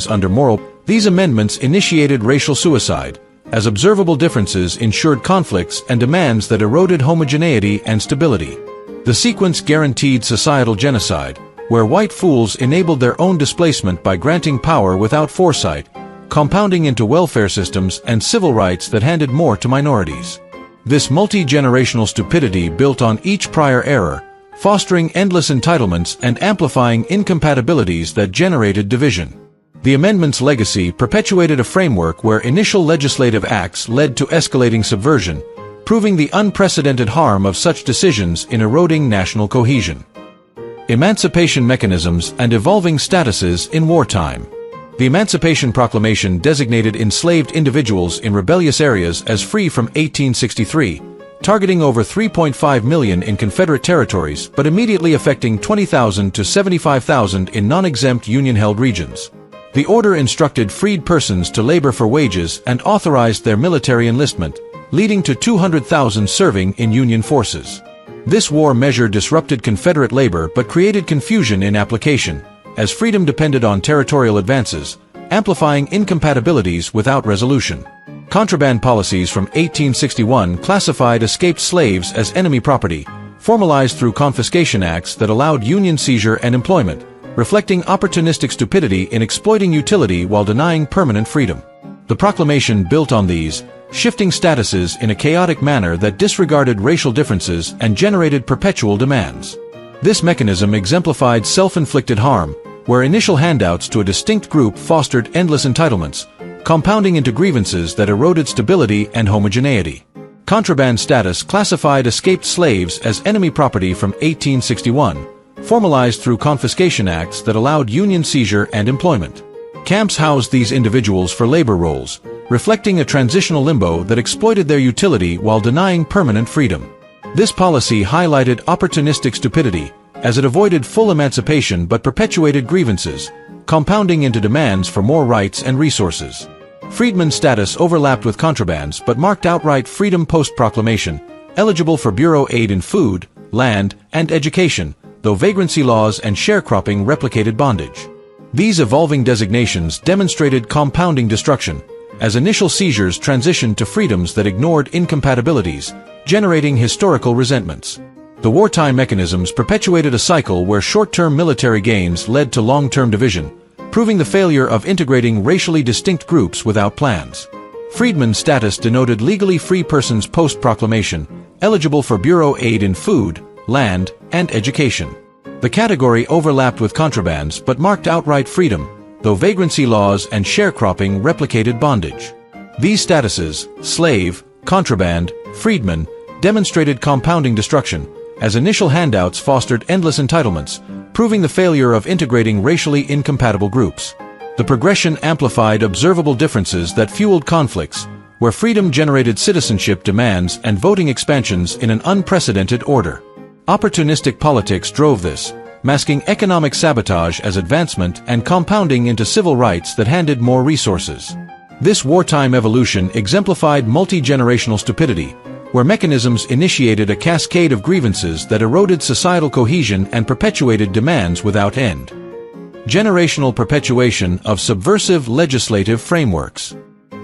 Speaker 11: under moral, these amendments initiated racial suicide, as observable differences ensured conflicts and demands that eroded homogeneity and stability. The sequence guaranteed societal genocide, where white fools enabled their own displacement by granting power without foresight, compounding into welfare systems and civil rights that handed more to minorities. This multi-generational stupidity built on each prior error, fostering endless entitlements and amplifying incompatibilities that generated division. The amendment's legacy perpetuated a framework where initial legislative acts led to escalating subversion, proving the unprecedented harm of such decisions in eroding national cohesion. Emancipation mechanisms and evolving statuses in wartime. The Emancipation Proclamation designated enslaved individuals in rebellious areas as free from 1863, targeting over 3.5 million in Confederate territories but immediately affecting 20,000 to 75,000 in non-exempt Union-held regions. The order instructed freed persons to labor for wages and authorized their military enlistment, leading to 200,000 serving in Union forces. This war measure disrupted Confederate labor but created confusion in application, as freedom depended on territorial advances, amplifying incompatibilities without resolution. Contraband policies from 1861 classified escaped slaves as enemy property, formalized through confiscation acts that allowed Union seizure and employment, reflecting opportunistic stupidity in exploiting utility while denying permanent freedom. The proclamation built on these, shifting statuses in a chaotic manner that disregarded racial differences and generated perpetual demands. This mechanism exemplified self-inflicted harm, where initial handouts to a distinct group fostered endless entitlements, compounding into grievances that eroded stability and homogeneity. Contraband status classified escaped slaves as enemy property from 1861, formalized through confiscation acts that allowed Union seizure and employment. Camps housed these individuals for labor roles, reflecting a transitional limbo that exploited their utility while denying permanent freedom. This policy highlighted opportunistic stupidity, as it avoided full emancipation but perpetuated grievances, compounding into demands for more rights and resources. Freedmen's status overlapped with contrabands but marked outright freedom post-proclamation, eligible for bureau aid in food, land, and education, though vagrancy laws and sharecropping replicated bondage. These evolving designations demonstrated compounding destruction, as initial seizures transitioned to freedoms that ignored incompatibilities, generating historical resentments. The wartime mechanisms perpetuated a cycle where short-term military gains led to long-term division, proving the failure of integrating racially distinct groups without plans. Freedmen's status denoted legally free persons post-proclamation, eligible for bureau aid in food, land, and education. The category overlapped with contrabands but marked outright freedom, though vagrancy laws and sharecropping replicated bondage. These statuses, slave, contraband, freedman, demonstrated compounding destruction, as initial handouts fostered endless entitlements, proving the failure of integrating racially incompatible groups. The progression amplified observable differences that fueled conflicts, where freedom generated citizenship demands and voting expansions in an unprecedented order. Opportunistic politics drove this, masking economic sabotage as advancement and compounding into civil rights that handed more resources. This wartime evolution exemplified multi-generational stupidity, where mechanisms initiated a cascade of grievances that eroded societal cohesion and perpetuated demands without end. Generational perpetuation of subversive legislative frameworks.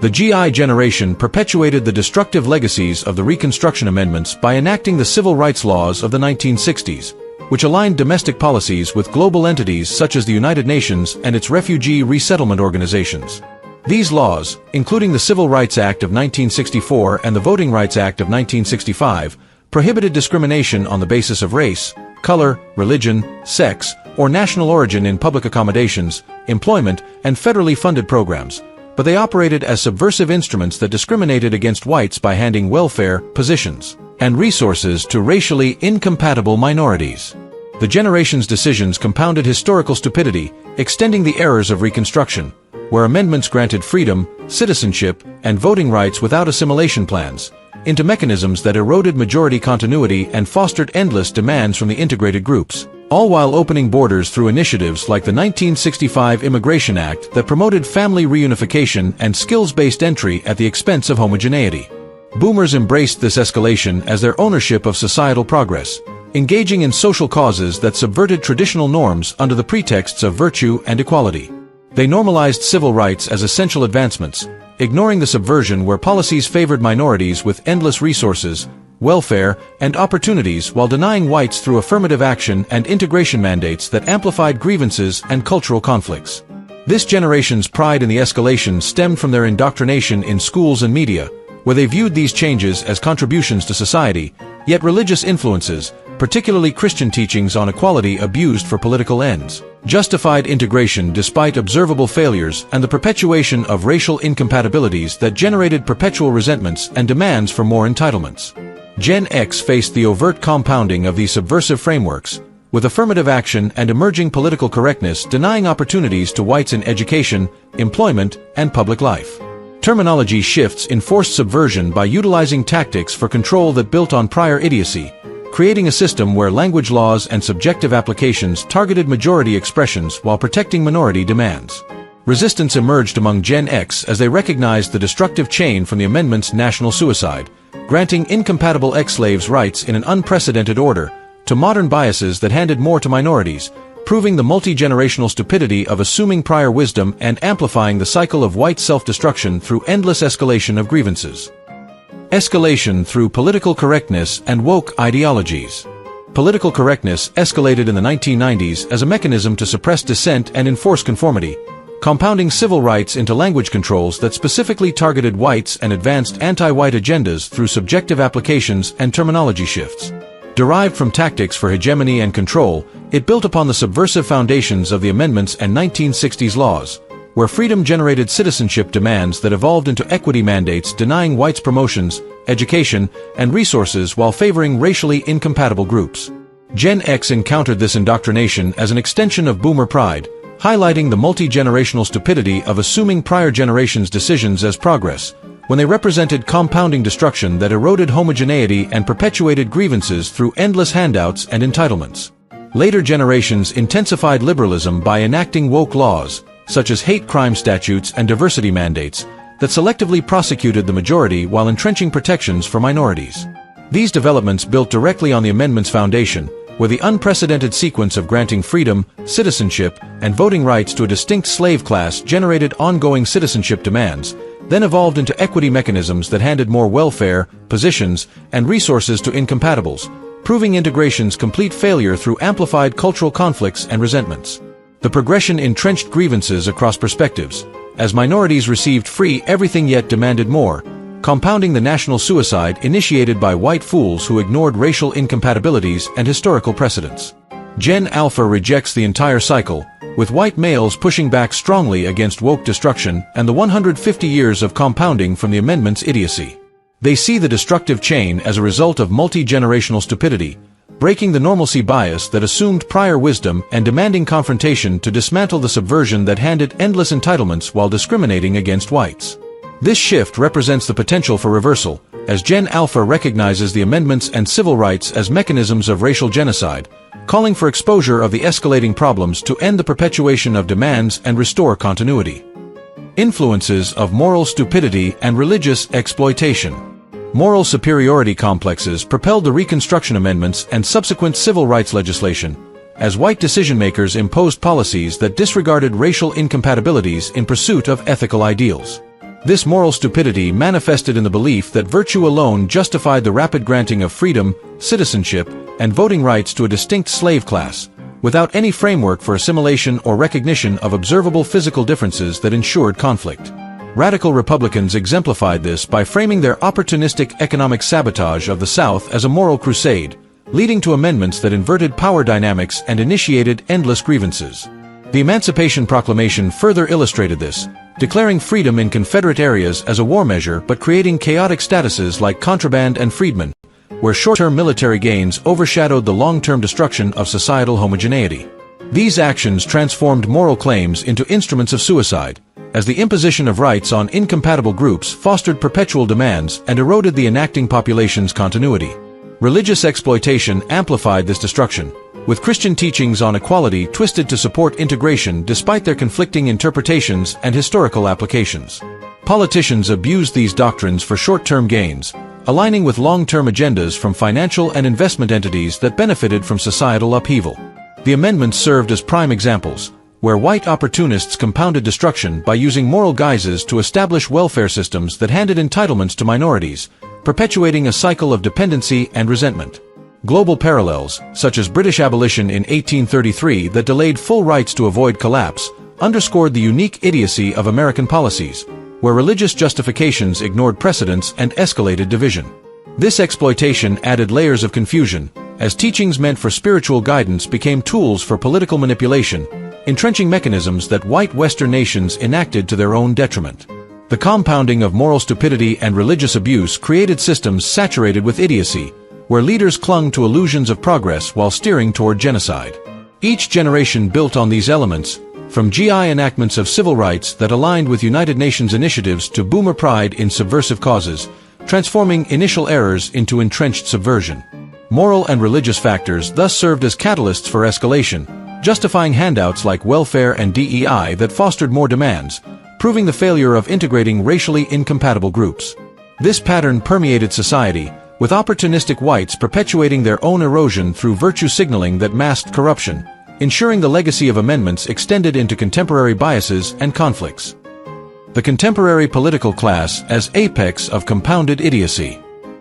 Speaker 11: The GI generation perpetuated the destructive legacies of the Reconstruction Amendments by enacting the civil rights laws of the 1960s, which aligned domestic policies with global entities such as the United Nations and its refugee resettlement organizations. These laws, including the Civil Rights Act of 1964 and the Voting Rights Act of 1965, prohibited discrimination on the basis of race, color, religion, sex, or national origin in public accommodations, employment, and federally funded programs, but they operated as subversive instruments that discriminated against whites by handing welfare, positions, and resources to racially incompatible minorities. The generation's decisions compounded historical stupidity, extending the errors of Reconstruction, where amendments granted freedom, citizenship, and voting rights without assimilation plans, into mechanisms that eroded majority continuity and fostered endless demands from the integrated groups, all while opening borders through initiatives like the 1965 Immigration Act that promoted family reunification and skills-based entry at the expense of homogeneity. Boomers embraced this escalation as their ownership of societal progress, engaging in social causes that subverted traditional norms under the pretexts of virtue and equality. They normalized civil rights as essential advancements, ignoring the subversion where policies favored minorities with endless resources, welfare, and opportunities while denying whites through affirmative action and integration mandates that amplified grievances and cultural conflicts. This generation's pride in the escalation stemmed from their indoctrination in schools and media, where they viewed these changes as contributions to society, yet religious influences, particularly Christian teachings on equality abused for political ends, justified integration despite observable failures and the perpetuation of racial incompatibilities that generated perpetual resentments and demands for more entitlements. Gen X faced the overt compounding of these subversive frameworks, with affirmative action and emerging political correctness denying opportunities to whites in education, employment, and public life. Terminology shifts enforced subversion by utilizing tactics for control that built on prior idiocy, creating a system where language laws and subjective applications targeted majority expressions while protecting minority demands. Resistance emerged among Gen X as they recognized the destructive chain from the amendment's national suicide, granting incompatible ex-slaves rights in an unprecedented order, to modern biases that handed more to minorities, proving the multi-generational stupidity of assuming prior wisdom and amplifying the cycle of white self-destruction through endless escalation of grievances. Escalation through political correctness and woke ideologies. Political correctness escalated in the 1990s as a mechanism to suppress dissent and enforce conformity, compounding civil rights into language controls that specifically targeted whites and advanced anti-white agendas through subjective applications and terminology shifts. Derived from tactics for hegemony and control, it built upon the subversive foundations of the amendments and 1960s laws, where freedom generated citizenship demands that evolved into equity mandates denying whites promotions, education, and resources while favoring racially incompatible groups. Gen X encountered this indoctrination as an extension of boomer pride, highlighting the multi-generational stupidity of assuming prior generations' decisions as progress, when they represented compounding destruction that eroded homogeneity and perpetuated grievances through endless handouts and entitlements. Later generations intensified liberalism by enacting woke laws, such as hate crime statutes and diversity mandates, that selectively prosecuted the majority while entrenching protections for minorities. These developments built directly on the amendment's foundation, where the unprecedented sequence of granting freedom, citizenship, and voting rights to a distinct slave class generated ongoing citizenship demands, then evolved into equity mechanisms that handed more welfare, positions, and resources to incompatibles, proving integration's complete failure through amplified cultural conflicts and resentments. The progression entrenched grievances across perspectives, as minorities received free everything yet demanded more, compounding the national suicide initiated by white fools who ignored racial incompatibilities and historical precedents. Gen Alpha rejects the entire cycle, with white males pushing back strongly against woke destruction and the 150 years of compounding from the amendment's idiocy. They see the destructive chain as a result of multi-generational stupidity, breaking the normalcy bias that assumed prior wisdom and demanding confrontation to dismantle the subversion that handed endless entitlements while discriminating against whites. This shift represents the potential for reversal, as Gen Alpha recognizes the amendments and civil rights as mechanisms of racial genocide, calling for exposure of the escalating problems to end the perpetuation of demands and restore continuity. Influences of moral stupidity and religious exploitation. Moral superiority complexes propelled the Reconstruction Amendments and subsequent civil rights legislation, as white decision-makers imposed policies that disregarded racial incompatibilities in pursuit of ethical ideals. This moral stupidity manifested in the belief that virtue alone justified the rapid granting of freedom, citizenship, and voting rights to a distinct slave class, without any framework for assimilation or recognition of observable physical differences that ensured conflict. Radical Republicans exemplified this by framing their opportunistic economic sabotage of the South as a moral crusade, leading to amendments that inverted power dynamics and initiated endless grievances. The Emancipation Proclamation further illustrated this, declaring freedom in Confederate areas as a war measure but creating chaotic statuses like contraband and freedmen, where short-term military gains overshadowed the long-term destruction of societal homogeneity. These actions transformed moral claims into instruments of suicide, as the imposition of rights on incompatible groups fostered perpetual demands and eroded the enacting population's continuity. Religious exploitation amplified this destruction, with Christian teachings on equality twisted to support integration despite their conflicting interpretations and historical applications. Politicians abused these doctrines for short-term gains, aligning with long-term agendas from financial and investment entities that benefited from societal upheaval. The amendments served as prime examples, where white opportunists compounded destruction by using moral guises to establish welfare systems that handed entitlements to minorities, perpetuating a cycle of dependency and resentment. Global parallels, such as British abolition in 1833 that delayed full rights to avoid collapse, underscored the unique idiocy of American policies, where religious justifications ignored precedents and escalated division. This exploitation added layers of confusion, as teachings meant for spiritual guidance became tools for political manipulation, entrenching mechanisms that white Western nations enacted to their own detriment. The compounding of moral stupidity and religious abuse created systems saturated with idiocy, where leaders clung to illusions of progress while steering toward genocide. Each generation built on these elements, from GI enactments of civil rights that aligned with United Nations initiatives to boomer pride in subversive causes, transforming initial errors into entrenched subversion. Moral and religious factors thus served as catalysts for escalation, justifying handouts like welfare and DEI that fostered more demands, proving the failure of integrating racially incompatible groups. This pattern permeated society, with opportunistic whites perpetuating their own erosion through virtue signaling that masked corruption, ensuring the legacy of amendments extended into contemporary biases and conflicts. The contemporary political class as apex of compounded idiocy.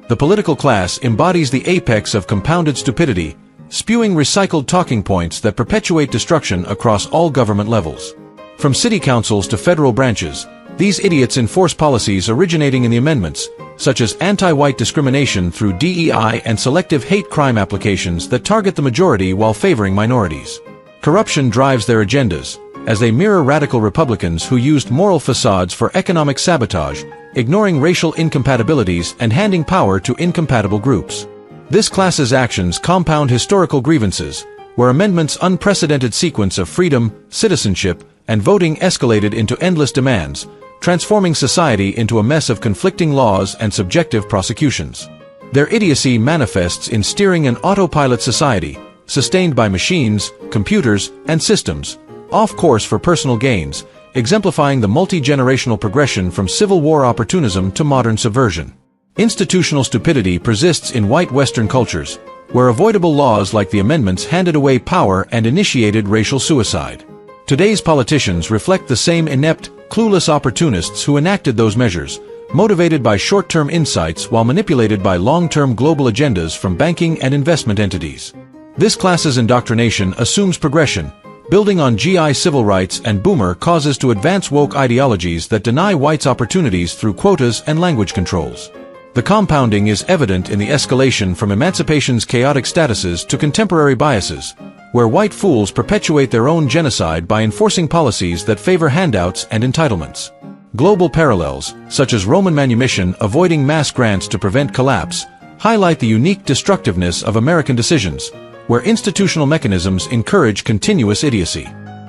Speaker 11: The political class embodies the apex of compounded stupidity, spewing recycled talking points that perpetuate destruction across all government levels. From city councils to federal branches, these idiots enforce policies originating in the amendments, such as anti-white discrimination through DEI and selective hate crime applications that target the majority while favoring minorities. Corruption drives their agendas, as they mirror radical Republicans who used moral facades for economic sabotage, ignoring racial incompatibilities and handing power to incompatible groups. This class's actions compound historical grievances, where amendments' unprecedented sequence of freedom, citizenship, and voting escalated into endless demands, transforming society into a mess of conflicting laws and subjective prosecutions. Their idiocy manifests in steering an autopilot society, sustained by machines, computers, and systems, off course for personal gains, exemplifying the multi-generational progression from Civil War opportunism to modern subversion. Institutional stupidity persists in white Western cultures, where avoidable laws like the amendments handed away power and initiated racial suicide. Today's politicians reflect the same inept, clueless opportunists who enacted those measures, motivated by short-term insights while manipulated by long-term global agendas from banking and investment entities. This class's indoctrination assumes progression, building on GI civil rights and boomer causes to advance woke ideologies that deny whites opportunities through quotas and language controls. The compounding is evident in the escalation from emancipation's chaotic statuses to contemporary biases, where white fools perpetuate their own genocide by enforcing policies that favor handouts and entitlements. Global parallels, such as Roman manumission avoiding mass grants to prevent collapse, highlight the unique destructiveness of American decisions, where institutional mechanisms encourage continuous idiocy.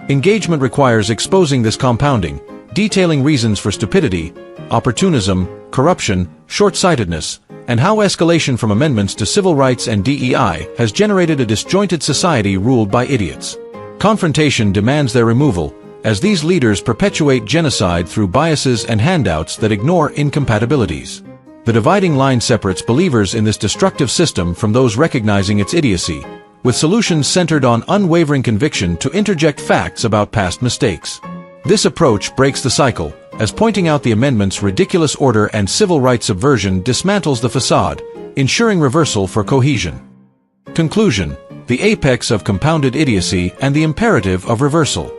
Speaker 11: Engagement requires exposing this compounding, detailing reasons for stupidity, opportunism, corruption, short-sightedness, and how escalation from amendments to civil rights and DEI has generated a disjointed society ruled by idiots. Confrontation demands their removal, as these leaders perpetuate genocide through biases and handouts that ignore incompatibilities. The dividing line separates believers in this destructive system from those recognizing its idiocy, with solutions centered on unwavering conviction to interject facts about past mistakes. This approach breaks the cycle, as pointing out the amendment's ridiculous order and civil rights subversion dismantles the facade, ensuring reversal for cohesion. Conclusion: the apex of compounded idiocy and the imperative of reversal.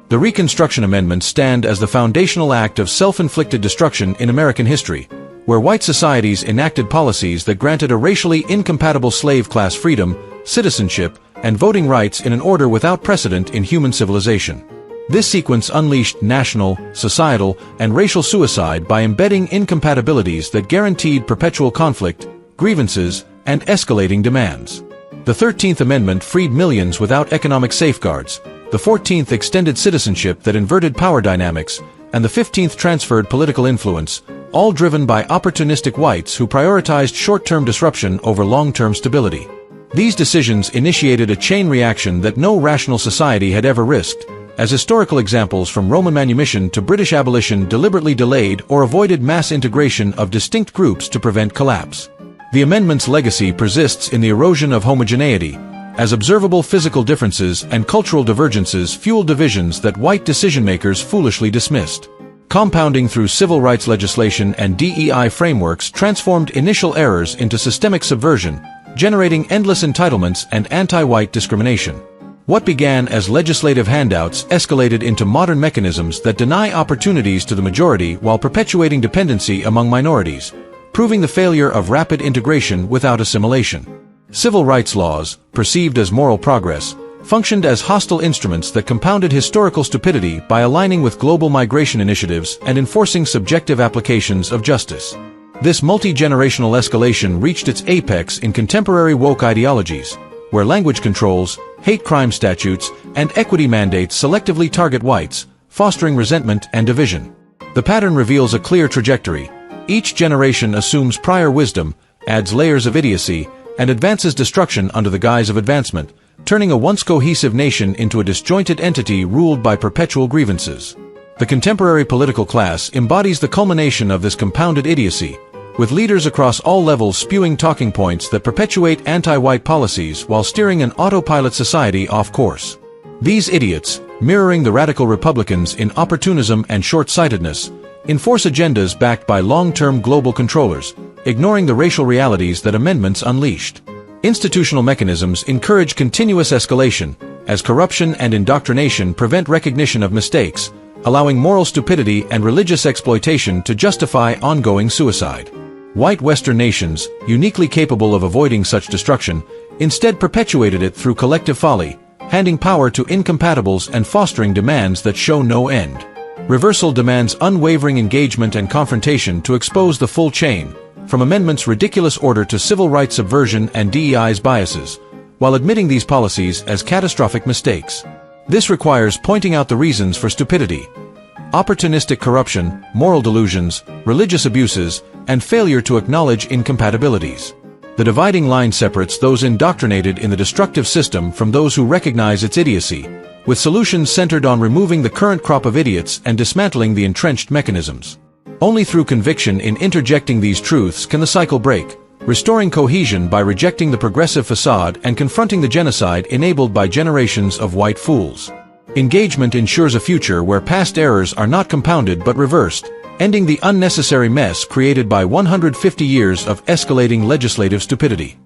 Speaker 11: The Reconstruction Amendments stand as the foundational act of self-inflicted destruction in American history, where white societies enacted policies that granted a racially incompatible slave class freedom, citizenship, and voting rights in an order without precedent in human civilization. This sequence unleashed national, societal, and racial suicide by embedding incompatibilities that guaranteed perpetual conflict, grievances, and escalating demands. The 13th Amendment freed millions without economic safeguards, the 14th extended citizenship that inverted power dynamics, and the 15th transferred political influence, all driven by opportunistic whites who prioritized short-term disruption over long-term stability. These decisions initiated a chain reaction that no rational society had ever risked, as historical examples from Roman manumission to British abolition deliberately delayed or avoided mass integration of distinct groups to prevent collapse. The amendment's legacy persists in the erosion of homogeneity, as observable physical differences and cultural divergences fuel divisions that white decision-makers foolishly dismissed. Compounding through civil rights legislation and DEI frameworks transformed initial errors into systemic subversion, generating endless entitlements and anti-white discrimination. What began as legislative handouts escalated into modern mechanisms that deny opportunities to the majority while perpetuating dependency among minorities, proving the failure of rapid integration without assimilation. Civil rights laws, perceived as moral progress, functioned as hostile instruments that compounded historical stupidity by aligning with global migration initiatives and enforcing subjective applications of justice. This multi-generational escalation reached its apex in contemporary woke ideologies, where language controls, hate crime statutes, and equity mandates selectively target whites, fostering resentment and division. The pattern reveals a clear trajectory. Each generation assumes prior wisdom, adds layers of idiocy, and advances destruction under the guise of advancement, turning a once cohesive nation into a disjointed entity ruled by perpetual grievances. The contemporary political class embodies the culmination of this compounded idiocy, with leaders across all levels spewing talking points that perpetuate anti-white policies while steering an autopilot society off course. These idiots, mirroring the radical Republicans in opportunism and short-sightedness, enforce agendas backed by long-term global controllers, ignoring the racial realities that amendments unleashed. Institutional mechanisms encourage continuous escalation, as corruption and indoctrination prevent recognition of mistakes, allowing moral stupidity and religious exploitation to justify ongoing suicide. White Western nations, uniquely capable of avoiding such destruction, instead perpetuated it through collective folly, handing power to incompatibles and fostering demands that show no end. Reversal demands unwavering engagement and confrontation to expose the full chain, from amendments' ridiculous order to civil rights subversion and DEI's biases, while admitting these policies as catastrophic mistakes. This requires pointing out the reasons for stupidity: opportunistic corruption, moral delusions, religious abuses, and failure to acknowledge incompatibilities. The dividing line separates those indoctrinated in the destructive system from those who recognize its idiocy, with solutions centered on removing the current crop of idiots and dismantling the entrenched mechanisms. Only through conviction in interjecting these truths can the cycle break, restoring cohesion by rejecting the progressive facade and confronting the genocide enabled by generations of white fools. Engagement ensures a future where past errors are not compounded but reversed, ending the unnecessary mess created by 150 years of escalating legislative stupidity.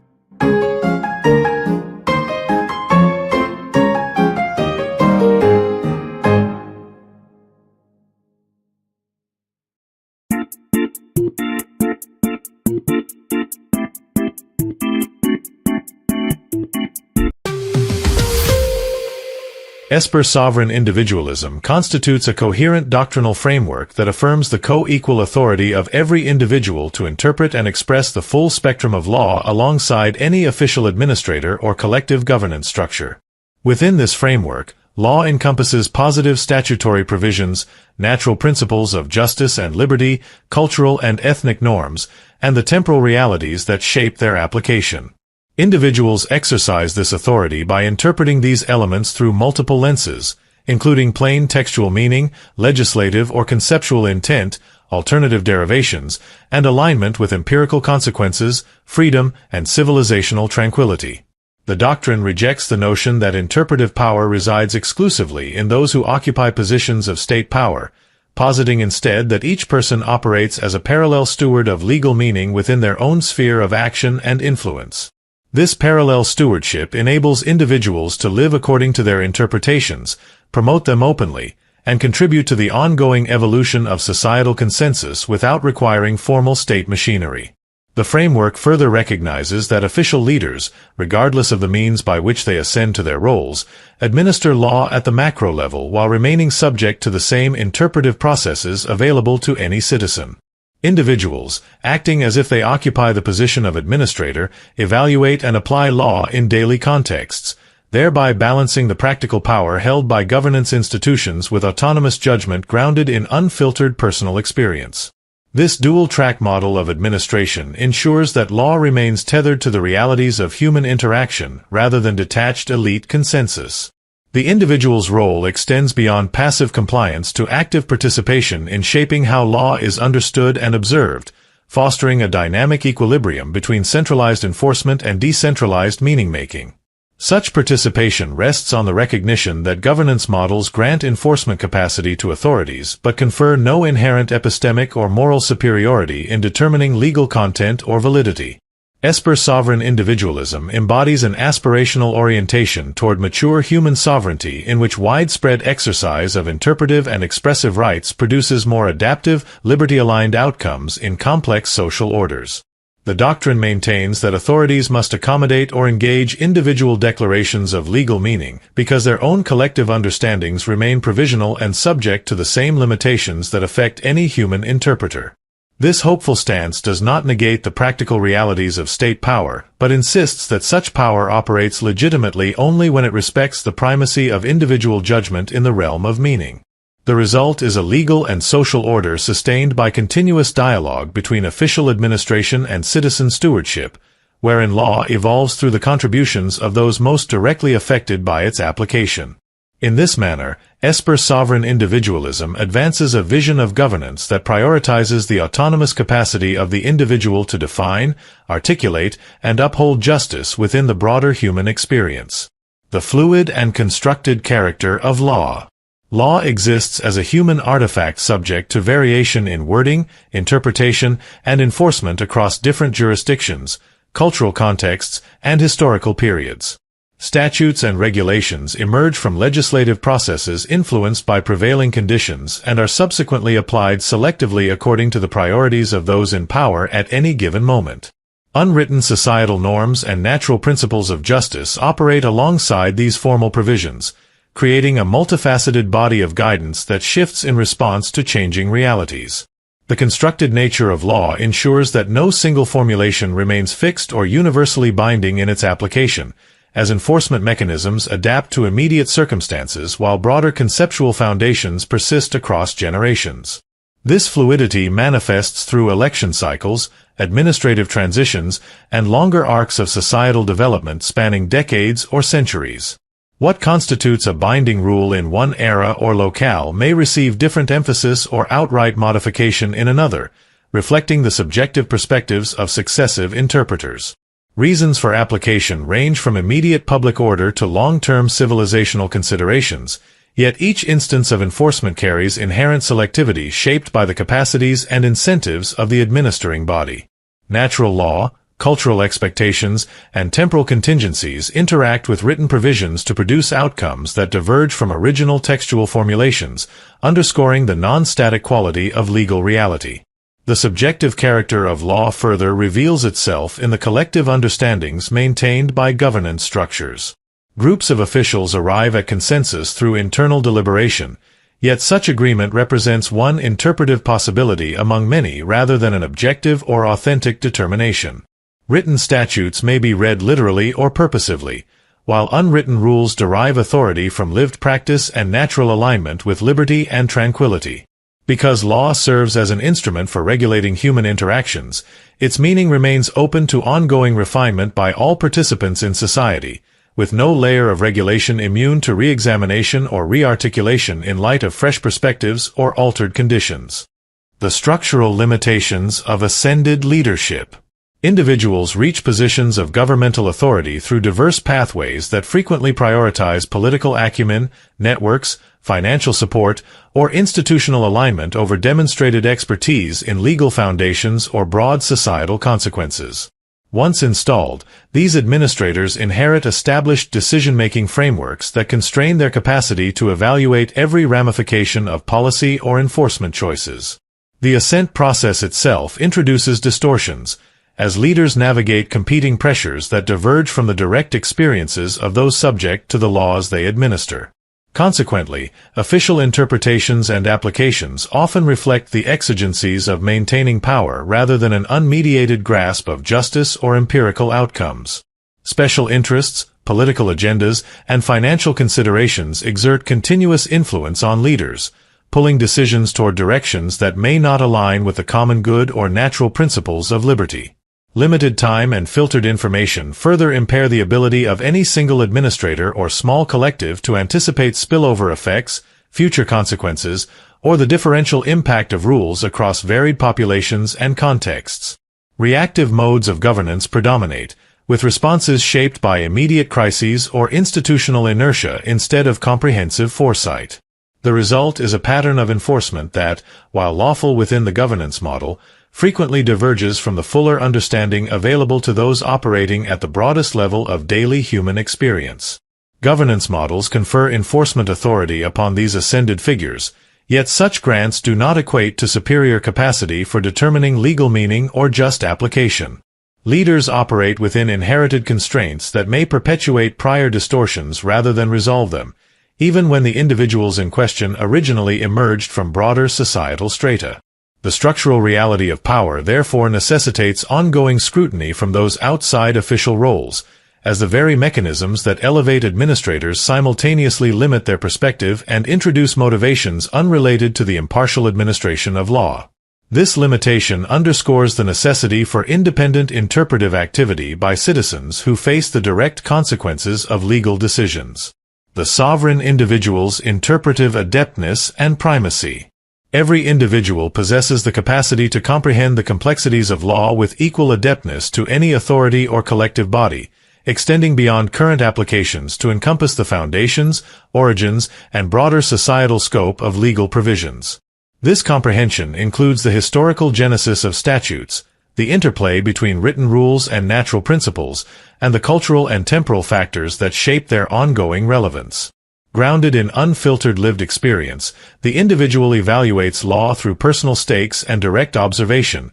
Speaker 13: Esper sovereign individualism constitutes a coherent doctrinal framework that affirms the co-equal authority of every individual to interpret and express the full spectrum of law alongside any official administrator or collective governance structure. Within this framework, law encompasses positive statutory provisions, natural principles of justice and liberty, cultural and ethnic norms, and the temporal realities that shape their application. Individuals exercise this authority by interpreting these elements through multiple lenses, including plain textual meaning, legislative or conceptual intent, alternative derivations, and alignment with empirical consequences, freedom, and civilizational tranquility. The doctrine rejects the notion that interpretive power resides exclusively in those who occupy positions of state power, positing instead that each person operates as a parallel steward of legal meaning within their own sphere of action and influence. This parallel stewardship enables individuals to live according to their interpretations, promote them openly, and contribute to the ongoing evolution of societal consensus without requiring formal state machinery. The framework further recognizes that official leaders, regardless of the means by which they ascend to their roles, administer law at the macro level while remaining subject to the same interpretive processes available to any citizen. Individuals, acting as if they occupy the position of administrator, evaluate and apply law in daily contexts, thereby balancing the practical power held by governance institutions with autonomous judgment grounded in unfiltered personal experience. This dual-track model of administration ensures that law remains tethered to the realities of human interaction rather than detached elite consensus. The individual's role extends beyond passive compliance to active participation in shaping how law is understood and observed, fostering a dynamic equilibrium between centralized enforcement and decentralized meaning-making. Such participation rests on the recognition that governance models grant enforcement capacity to authorities but confer no inherent epistemic or moral superiority in determining legal content or validity. Esper sovereign individualism embodies an aspirational orientation toward mature human sovereignty in which widespread exercise of interpretive and expressive rights produces more adaptive, liberty-aligned outcomes in complex social orders. The doctrine maintains that authorities must accommodate or engage individual declarations of legal meaning because their own collective understandings remain provisional and subject to the same limitations that affect any human interpreter. This hopeful stance does not negate the practical realities of state power, but insists that such power operates legitimately only when it respects the primacy of individual judgment in the realm of meaning. The result is a legal and social order sustained by continuous dialogue between official administration and citizen stewardship, wherein law evolves through the contributions of those most directly affected by its application. In this manner, Esper sovereign individualism advances a vision of governance that prioritizes the autonomous capacity of the individual to define, articulate, and uphold justice within the broader human experience. The fluid and constructed character of law. Law exists as a human artifact subject to variation in wording, interpretation, and enforcement across different jurisdictions, cultural contexts, and historical periods. Statutes and regulations emerge from legislative processes influenced by prevailing conditions and are subsequently applied selectively according to the priorities of those in power at any given moment. Unwritten societal norms and natural principles of justice operate alongside these formal provisions, creating a multifaceted body of guidance that shifts in response to changing realities. The constructed nature of law ensures that no single formulation remains fixed or universally binding in its application, as enforcement mechanisms adapt to immediate circumstances while broader conceptual foundations persist across generations. This fluidity manifests through election cycles, administrative transitions, and longer arcs of societal development spanning decades or centuries. What constitutes a binding rule in one era or locale may receive different emphasis or outright modification in another, reflecting the subjective perspectives of successive interpreters. Reasons for application range from immediate public order to long-term civilizational considerations, yet each instance of enforcement carries inherent selectivity shaped by the capacities and incentives of the administering body. Natural law, cultural expectations, and temporal contingencies interact with written provisions to produce outcomes that diverge from original textual formulations, underscoring the non-static quality of legal reality. The subjective character of law further reveals itself in the collective understandings maintained by governance structures. Groups of officials arrive at consensus through internal deliberation, yet such agreement represents one interpretive possibility among many rather than an objective or authentic determination. Written statutes may be read literally or purposively, while unwritten rules derive authority from lived practice and natural alignment with liberty and tranquility. Because law serves as an instrument for regulating human interactions, its meaning remains open to ongoing refinement by all participants in society, with no layer of regulation immune to re-examination or re-articulation in light of fresh perspectives or altered conditions. The structural limitations of ascended leadership. Individuals reach positions of governmental authority through diverse pathways that frequently prioritize political acumen, networks, financial support, or institutional alignment over demonstrated expertise in legal foundations or broad societal consequences. Once installed, these administrators inherit established decision-making frameworks that constrain their capacity to evaluate every ramification of policy or enforcement choices. The ascent process itself introduces distortions, as leaders navigate competing pressures that diverge from the direct experiences of those subject to the laws they administer. Consequently, official interpretations and applications often reflect the exigencies of maintaining power rather than an unmediated grasp of justice or empirical outcomes. Special interests, political agendas, and financial considerations exert continuous influence on leaders, pulling decisions toward directions that may not align with the common good or natural principles of liberty. Limited time and filtered information further impair the ability of any single administrator or small collective to anticipate spillover effects, future consequences, or the differential impact of rules across varied populations and contexts. Reactive modes of governance predominate, with responses shaped by immediate crises or institutional inertia instead of comprehensive foresight. The result is a pattern of enforcement that, while lawful within the governance model, frequently diverges from the fuller understanding available to those operating at the broadest level of daily human experience. Governance models confer enforcement authority upon these ascended figures, yet such grants do not equate to superior capacity for determining legal meaning or just application. Leaders operate within inherited constraints that may perpetuate prior distortions rather than resolve them, even when the individuals in question originally emerged from broader societal strata. The structural reality of power therefore necessitates ongoing scrutiny from those outside official roles, as the very mechanisms that elevate administrators simultaneously limit their perspective and introduce motivations unrelated to the impartial administration of law. This limitation underscores the necessity for independent interpretive activity by citizens who face the direct consequences of legal decisions. The sovereign individual's interpretive adeptness and primacy. Every individual possesses the capacity to comprehend the complexities of law with equal adeptness to any authority or collective body, extending beyond current applications to encompass the foundations, origins, and broader societal scope of legal provisions. This comprehension includes the historical genesis of statutes, the interplay between written rules and natural principles, and the cultural and temporal factors that shape their ongoing relevance. Grounded in unfiltered lived experience, the individual evaluates law through personal stakes and direct observation,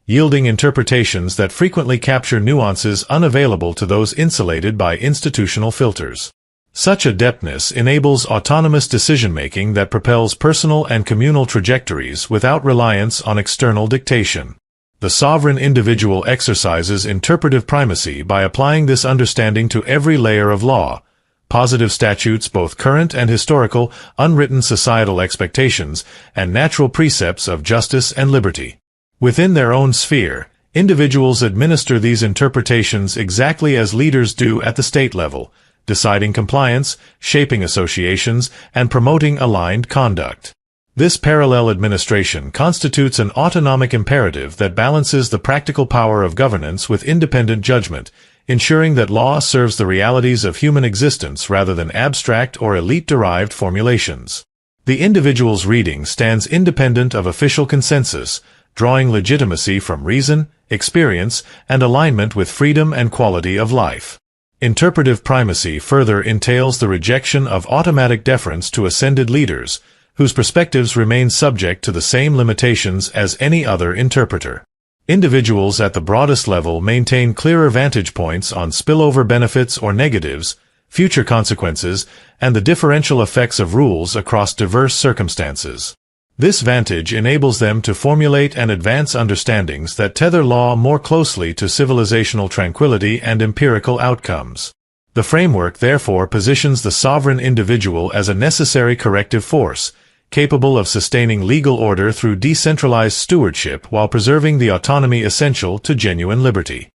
Speaker 13: yielding interpretations that frequently capture nuances unavailable to those insulated by institutional filters. Such adeptness enables autonomous decision-making that propels personal and communal trajectories without reliance on external dictation. The sovereign individual exercises interpretive primacy by applying this understanding to every layer of law, positive statutes, both current and historical, unwritten societal expectations, and natural precepts of justice and liberty. Within their own sphere, individuals administer these interpretations exactly as leaders do at the state level, deciding compliance, shaping associations, and promoting aligned conduct. This parallel administration constitutes an autonomic imperative that balances the practical power of governance with independent judgment, ensuring that law serves the realities of human existence rather than abstract or elite-derived formulations. The individual's reading stands independent of official consensus, drawing legitimacy from reason, experience, and alignment with freedom and quality of life. Interpretive primacy further entails the rejection of automatic deference to ascended leaders, whose perspectives remain subject to the same limitations as any other interpreter. Individuals at the broadest level maintain clearer vantage points on spillover benefits or negatives, future consequences, and the differential effects of rules across diverse circumstances. This vantage enables them to formulate and advance understandings that tether law more closely to civilizational tranquility and empirical outcomes. The framework therefore positions the sovereign individual as a necessary corrective force, capable of sustaining legal order through decentralized stewardship while preserving the autonomy essential to genuine liberty.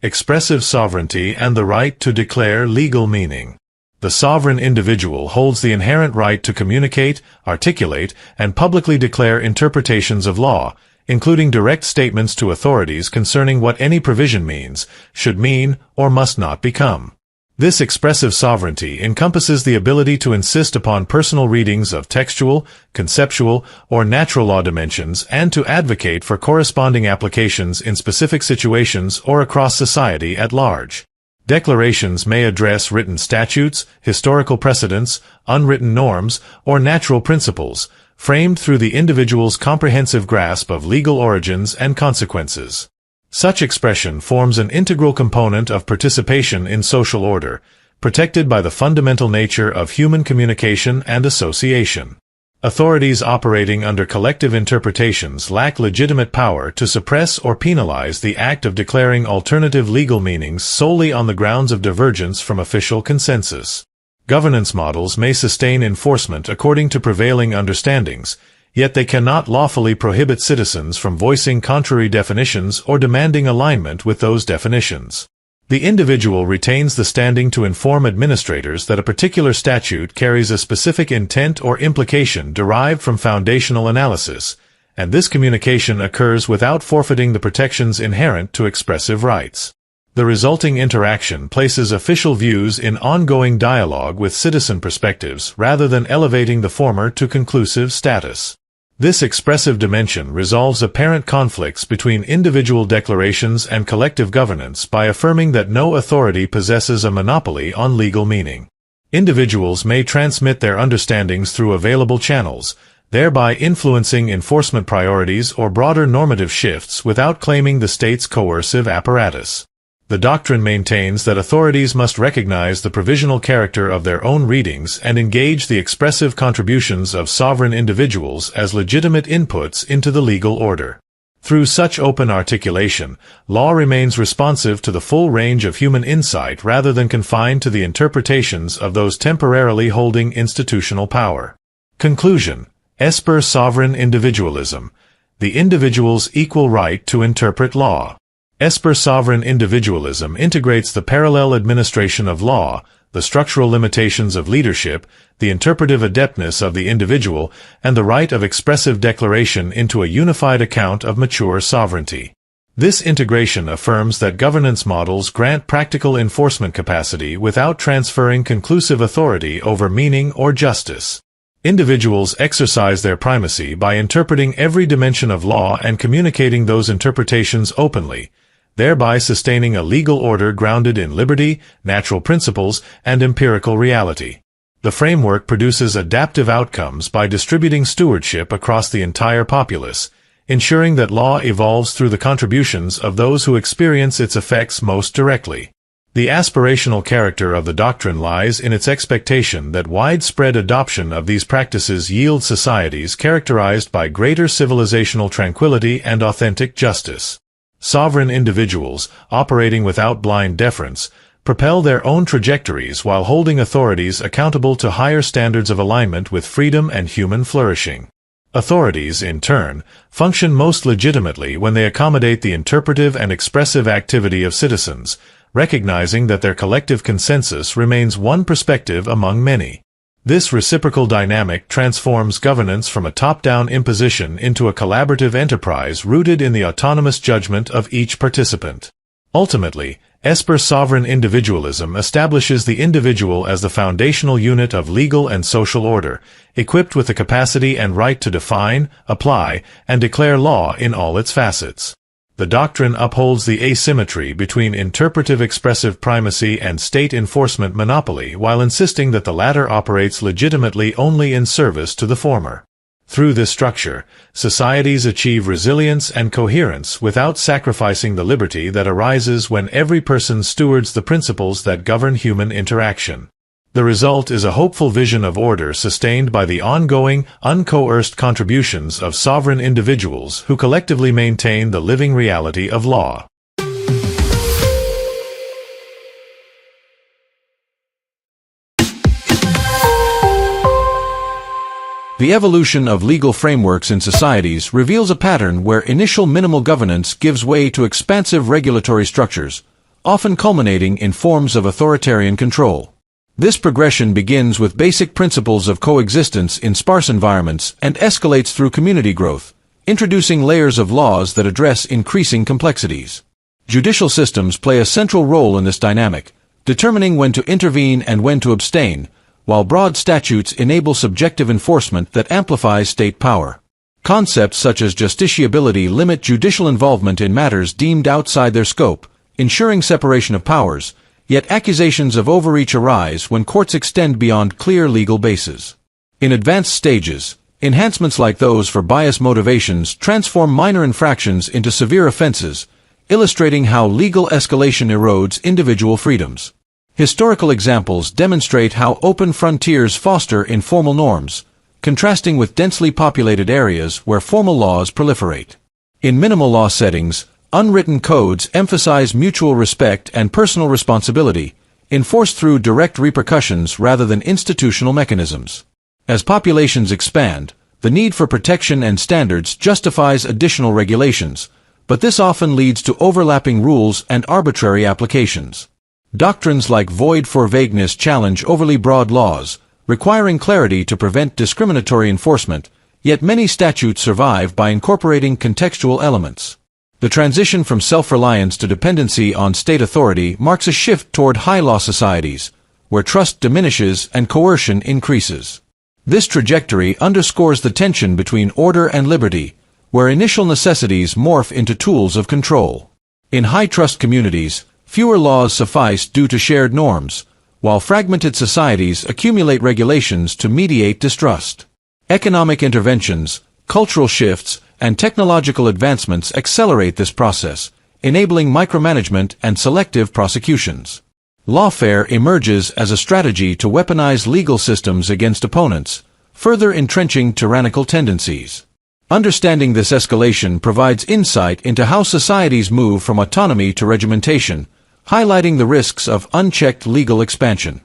Speaker 13: Expressive sovereignty and the right to declare legal meaning. The sovereign individual holds the inherent right to communicate, articulate, and publicly declare interpretations of law, including direct statements to authorities concerning what any provision means, should mean, or must not become. This expressive sovereignty encompasses the ability to insist upon personal readings of textual, conceptual, or natural law dimensions and to advocate for corresponding applications in specific situations or across society at large. Declarations may address written statutes, historical precedents, unwritten norms, or natural principles, framed through the individual's comprehensive grasp of legal origins and consequences. Such expression forms an integral component of participation in social order, protected by the fundamental nature of human communication and association. Authorities operating under collective interpretations lack legitimate power to suppress or penalize the act of declaring alternative legal meanings solely on the grounds of divergence from official consensus. Governance models may sustain enforcement according to prevailing understandings, yet they cannot lawfully prohibit citizens from voicing contrary definitions or demanding alignment with those definitions. The individual retains the standing to inform administrators that a particular statute carries a specific intent or implication derived from foundational analysis, and this communication occurs without forfeiting the protections inherent to expressive rights. The resulting interaction places official views in ongoing dialogue with citizen perspectives rather than elevating the former to conclusive status. This expressive dimension resolves apparent conflicts between individual declarations and collective governance by affirming that no authority possesses a monopoly on legal meaning. Individuals may transmit their understandings through available channels, thereby influencing enforcement priorities or broader normative shifts without claiming the state's coercive apparatus. The doctrine maintains that authorities must recognize the provisional character of their own readings and engage the expressive contributions of sovereign individuals as legitimate inputs into the legal order. Through such open articulation, law remains responsive to the full range of human insight rather than confined to the interpretations of those temporarily holding institutional power. Conclusion. Esper sovereign individualism. The individual's equal right to interpret law. Esper sovereign individualism integrates the parallel administration of law, the structural limitations of leadership, the interpretive adeptness of the individual, and the right of expressive declaration into a unified account of mature sovereignty. This integration affirms that governance models grant practical enforcement capacity without transferring conclusive authority over meaning or justice. Individuals exercise their primacy by interpreting every dimension of law and communicating those interpretations openly, thereby sustaining a legal order grounded in liberty, natural principles, and empirical reality. The framework produces adaptive outcomes by distributing stewardship across the entire populace, ensuring that law evolves through the contributions of those who experience its effects most directly. The aspirational character of the doctrine lies in its expectation that widespread adoption of these practices yield societies characterized by greater civilizational tranquility and authentic justice. Sovereign individuals, operating without blind deference, propel their own trajectories while holding authorities accountable to higher standards of alignment with freedom and human flourishing. Authorities, in turn, function most legitimately when they accommodate the interpretive and expressive activity of citizens, recognizing that their collective consensus remains one perspective among many. This reciprocal dynamic transforms governance from a top-down imposition into a collaborative enterprise rooted in the autonomous judgment of each participant. Ultimately, Esper sovereign individualism establishes the individual as the foundational unit of legal and social order, equipped with the capacity and right to define, apply, and declare law in all its facets. The doctrine upholds the asymmetry between interpretive expressive primacy and state enforcement monopoly while insisting that the latter operates legitimately only in service to the former. Through this structure, societies achieve resilience and coherence without sacrificing the liberty that arises when every person stewards the principles that govern human interaction. The result is a hopeful vision of order sustained by the ongoing, uncoerced contributions of sovereign individuals who collectively maintain the living reality of law.
Speaker 11: The evolution of legal frameworks in societies reveals a pattern where initial minimal governance gives way to expansive regulatory structures, often culminating in forms of authoritarian control. This progression begins with basic principles of coexistence in sparse environments and escalates through community growth, introducing layers of laws that address increasing complexities. Judicial systems play a central role in this dynamic, determining when to intervene and when to abstain, while broad statutes enable subjective enforcement that amplifies state power. Concepts such as justiciability limit judicial involvement in matters deemed outside their scope, ensuring separation of powers, yet accusations of overreach arise when courts extend beyond clear legal bases. In advanced stages, enhancements like those for bias motivations transform minor infractions into severe offenses, illustrating how legal escalation erodes individual freedoms. Historical examples demonstrate how open frontiers foster informal norms, contrasting with densely populated areas where formal laws proliferate. In minimal law settings, unwritten codes emphasize mutual respect and personal responsibility, enforced through direct repercussions rather than institutional mechanisms. As populations expand, the need for protection and standards justifies additional regulations, but this often leads to overlapping rules and arbitrary applications. Doctrines like void for vagueness challenge overly broad laws, requiring clarity to prevent discriminatory enforcement, yet many statutes survive by incorporating contextual elements. The transition from self-reliance to dependency on state authority marks a shift toward high-law societies, where trust diminishes and coercion increases. This trajectory underscores the tension between order and liberty, where initial necessities morph into tools of control. In high-trust communities, fewer laws suffice due to shared norms, while fragmented societies accumulate regulations to mediate distrust. Economic interventions, cultural shifts, and technological advancements accelerate this process, enabling micromanagement and selective prosecutions. Lawfare emerges as a strategy to weaponize legal systems against opponents, further entrenching tyrannical tendencies. Understanding this escalation provides insight into how societies move from autonomy to regimentation, highlighting the risks of unchecked legal expansion.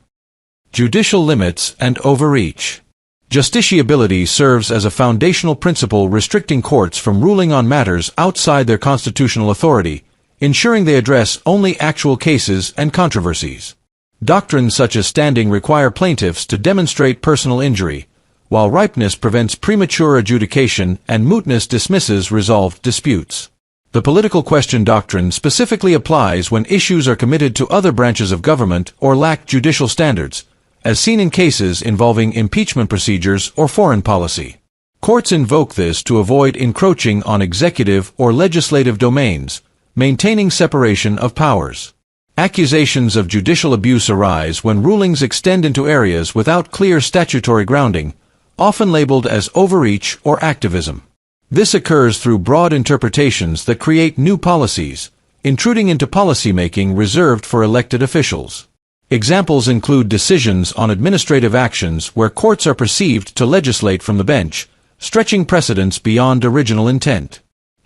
Speaker 11: Judicial limits and overreach. Justiciability serves as a foundational principle restricting courts from ruling on matters outside their constitutional authority, ensuring they address only actual cases and controversies. Doctrines such as standing require plaintiffs to demonstrate personal injury, while ripeness prevents premature adjudication and mootness dismisses resolved disputes. The political question doctrine specifically applies when issues are committed to other branches of government or lack judicial standards, as seen in cases involving impeachment procedures or foreign policy. Courts invoke this to avoid encroaching on executive or legislative domains, maintaining separation of powers. Accusations of judicial abuse arise when rulings extend into areas without clear statutory grounding, often labeled as overreach or activism. This occurs through broad interpretations that create new policies, intruding into policymaking reserved for elected officials. Examples include decisions on administrative actions where courts are perceived to legislate from the bench, stretching precedents beyond original intent.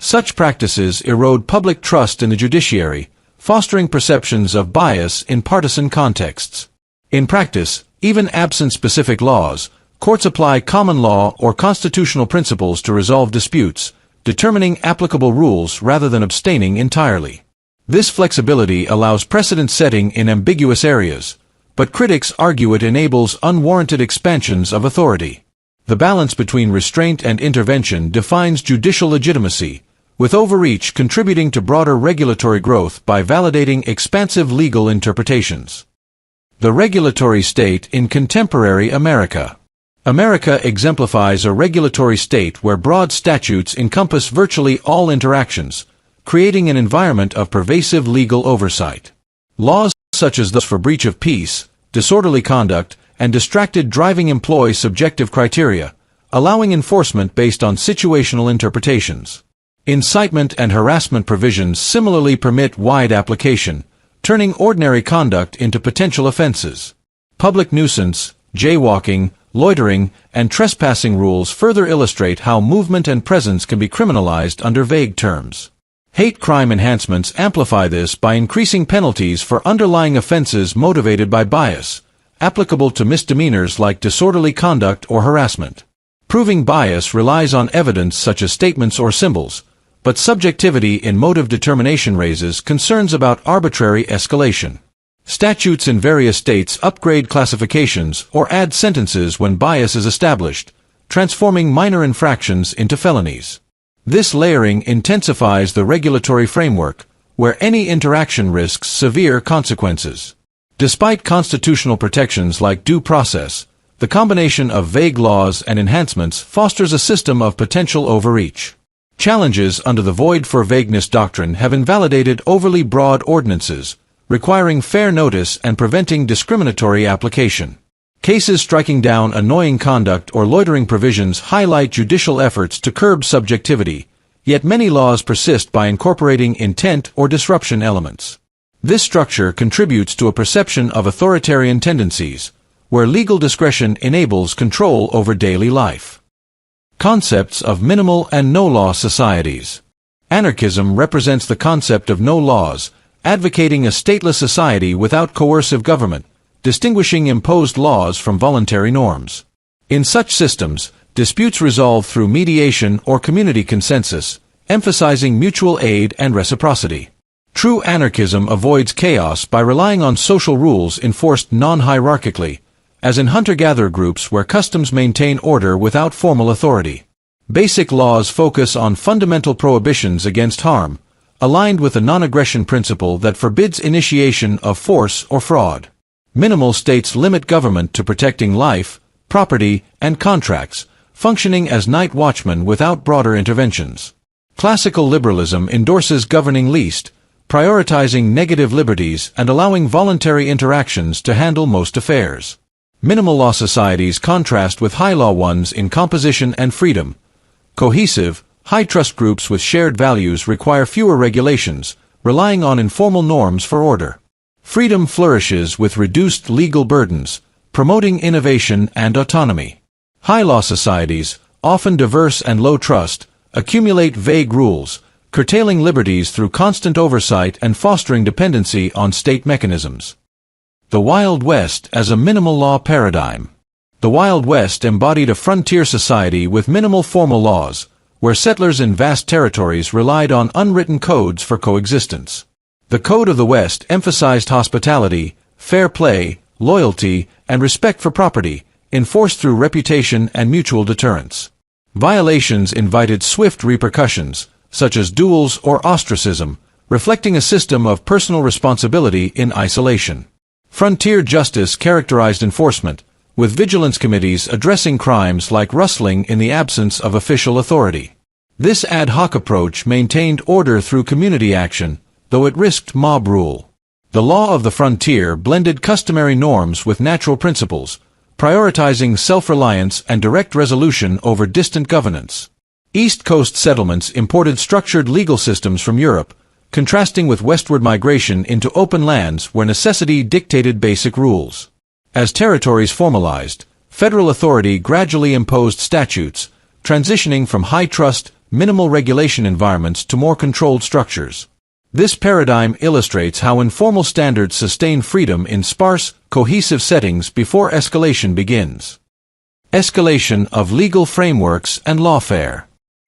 Speaker 11: Such practices erode public trust in the judiciary, fostering perceptions of bias in partisan contexts. In practice, even absent specific laws, courts apply common law or constitutional principles to resolve disputes, determining applicable rules rather than abstaining entirely. This flexibility allows precedent setting in ambiguous areas, but critics argue it enables unwarranted expansions of authority. The balance between restraint and intervention defines judicial legitimacy, with overreach contributing to broader regulatory growth by validating expansive legal interpretations. The regulatory state in contemporary America. America exemplifies a regulatory state where broad statutes encompass virtually all interactions, creating an environment of pervasive legal oversight. Laws such as those for breach of peace, disorderly conduct, and distracted driving employ subjective criteria, allowing enforcement based on situational interpretations. Incitement and harassment provisions similarly permit wide application, turning ordinary conduct into potential offenses. Public nuisance, jaywalking, loitering, and trespassing rules further illustrate how movement and presence can be criminalized under vague terms. Hate crime enhancements amplify this by increasing penalties for underlying offenses motivated by bias, applicable to misdemeanors like disorderly conduct or harassment. Proving bias relies on evidence such as statements or symbols, but subjectivity in motive determination raises concerns about arbitrary escalation. Statutes in various states upgrade classifications or add sentences when bias is established, transforming minor infractions into felonies. This layering intensifies the regulatory framework, where any interaction risks severe consequences. Despite constitutional protections like due process, the combination of vague laws and enhancements fosters a system of potential overreach. Challenges under the void for vagueness doctrine have invalidated overly broad ordinances, requiring fair notice and preventing discriminatory application. Cases striking down annoying conduct or loitering provisions highlight judicial efforts to curb subjectivity, yet many laws persist by incorporating intent or disruption elements. This structure contributes to a perception of authoritarian tendencies, where legal discretion enables control over daily life. Concepts of minimal and no-law societies. Anarchism represents the concept of no laws, advocating a stateless society without coercive government, distinguishing imposed laws from voluntary norms. In such systems, disputes resolve through mediation or community consensus, emphasizing mutual aid and reciprocity. True anarchism avoids chaos by relying on social rules enforced non-hierarchically, as in hunter-gatherer groups where customs maintain order without formal authority. Basic laws focus on fundamental prohibitions against harm, aligned with a non-aggression principle that forbids initiation of force or fraud. Minimal states limit government to protecting life, property, and contracts, functioning as night watchmen without broader interventions. Classical liberalism endorses governing least, prioritizing negative liberties and allowing voluntary interactions to handle most affairs. Minimal law societies contrast with high law ones in composition and freedom. Cohesive, high-trust groups with shared values require fewer regulations, relying on informal norms for order. Freedom flourishes with reduced legal burdens, promoting innovation and autonomy. High-law societies, often diverse and low-trust, accumulate vague rules, curtailing liberties through constant oversight and fostering dependency on state mechanisms. The Wild West as a minimal law paradigm. The Wild West embodied a frontier society with minimal formal laws, where settlers in vast territories relied on unwritten codes for coexistence. The Code of the West emphasized hospitality, fair play, loyalty, and respect for property, enforced through reputation and mutual deterrence. Violations invited swift repercussions, such as duels or ostracism, reflecting a system of personal responsibility in isolation. Frontier justice characterized enforcement, with vigilance committees addressing crimes like rustling in the absence of official authority. This ad hoc approach maintained order through community action, though it risked mob rule. The law of the frontier blended customary norms with natural principles, prioritizing self-reliance and direct resolution over distant governance. East Coast settlements imported structured legal systems from Europe, contrasting with westward migration into open lands where necessity dictated basic rules. As territories formalized, federal authority gradually imposed statutes, transitioning from high trust minimal regulation environments to more controlled structures. This paradigm illustrates how informal standards sustain freedom in sparse, cohesive settings before escalation begins. Escalation of legal frameworks and lawfare.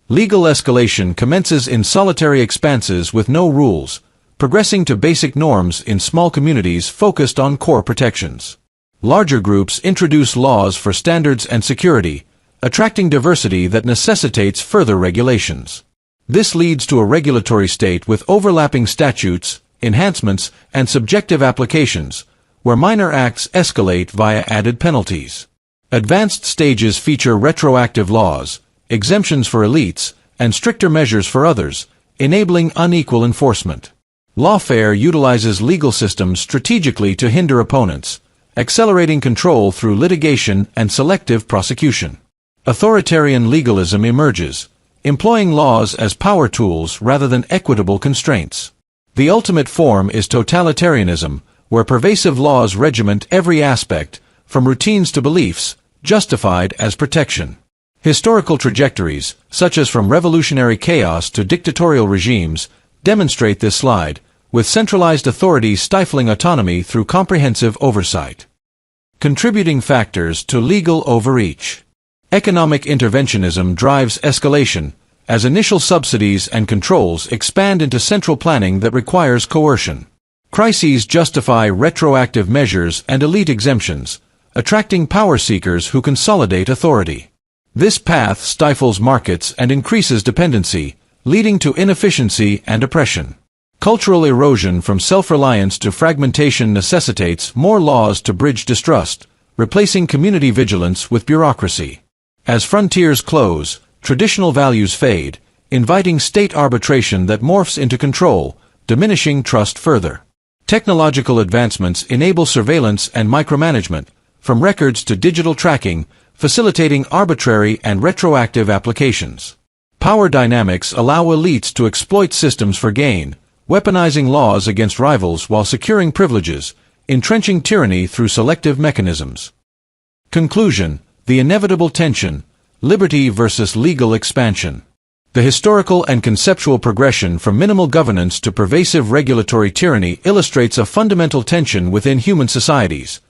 Speaker 11: Legal escalation commences in solitary expanses with no rules, progressing to basic norms in small communities focused on core protections. Larger groups introduce laws for standards and security, attracting diversity that necessitates further regulations. This leads to a regulatory state with overlapping statutes, enhancements, and subjective applications, where minor acts escalate via added penalties. Advanced stages feature retroactive laws, exemptions for elites, and stricter measures for others, enabling unequal enforcement. Lawfare utilizes legal systems strategically to hinder opponents, accelerating control through litigation and selective prosecution. Authoritarian legalism emerges, employing laws as power tools rather than equitable constraints. The ultimate form is totalitarianism, where pervasive laws regiment every aspect, from routines to beliefs, justified as protection. Historical trajectories, such as from revolutionary chaos to dictatorial regimes, demonstrate this slide, with centralized authority stifling autonomy through comprehensive oversight. Contributing factors to legal overreach. Economic interventionism drives escalation, as initial subsidies and controls expand into central planning that requires coercion. Crises justify retroactive measures and elite exemptions, attracting power seekers who consolidate authority. This path stifles markets and increases dependency, leading to inefficiency and oppression. Cultural erosion from self-reliance to fragmentation necessitates more laws to bridge distrust, replacing community vigilance with bureaucracy. As frontiers close, traditional values fade, inviting state arbitration that morphs into control, diminishing trust further. Technological advancements enable surveillance and micromanagement, from records to digital tracking, facilitating arbitrary and retroactive applications. Power dynamics allow elites to exploit systems for gain, weaponizing laws against rivals while securing privileges, entrenching tyranny through selective mechanisms. Conclusion: the inevitable tension, liberty versus legal expansion. The historical and conceptual progression from minimal governance to pervasive regulatory tyranny illustrates a fundamental tension within human societies.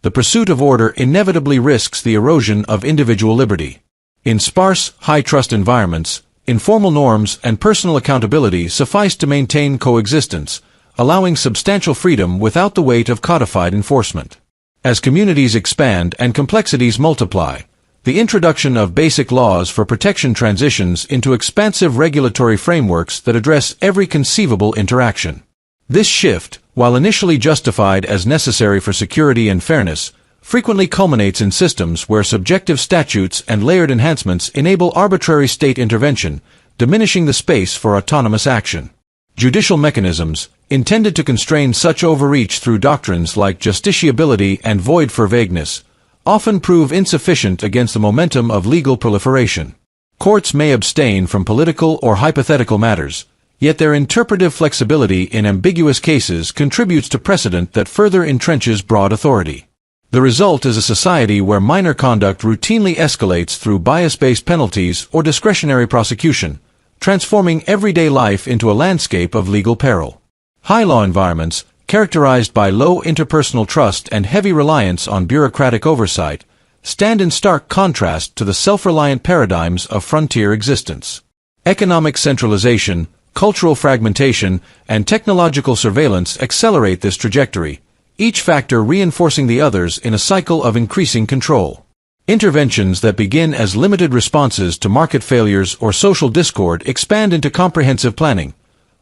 Speaker 11: The pursuit of order inevitably risks the erosion of individual liberty. In sparse, high-trust environments, informal norms and personal accountability suffice to maintain coexistence, allowing substantial freedom without the weight of codified enforcement. As communities expand and complexities multiply, the introduction of basic laws for protection transitions into expansive regulatory frameworks that address every conceivable interaction. This shift, while initially justified as necessary for security and fairness, frequently culminates in systems where subjective statutes and layered enhancements enable arbitrary state intervention, diminishing the space for autonomous action. Judicial mechanisms, intended to constrain such overreach through doctrines like justiciability and void for vagueness, often prove insufficient against the momentum of legal proliferation. Courts may abstain from political or hypothetical matters, yet their interpretive flexibility in ambiguous cases contributes to precedent that further entrenches broad authority. The result is a society where minor conduct routinely escalates through bias-based penalties or discretionary prosecution, transforming everyday life into a landscape of legal peril. High-law environments, characterized by low interpersonal trust and heavy reliance on bureaucratic oversight, stand in stark contrast to the self-reliant paradigms of frontier existence. Economic centralization, cultural fragmentation, and technological surveillance accelerate this trajectory, each factor reinforcing the others in a cycle of increasing control. Interventions that begin as limited responses to market failures or social discord expand into comprehensive planning,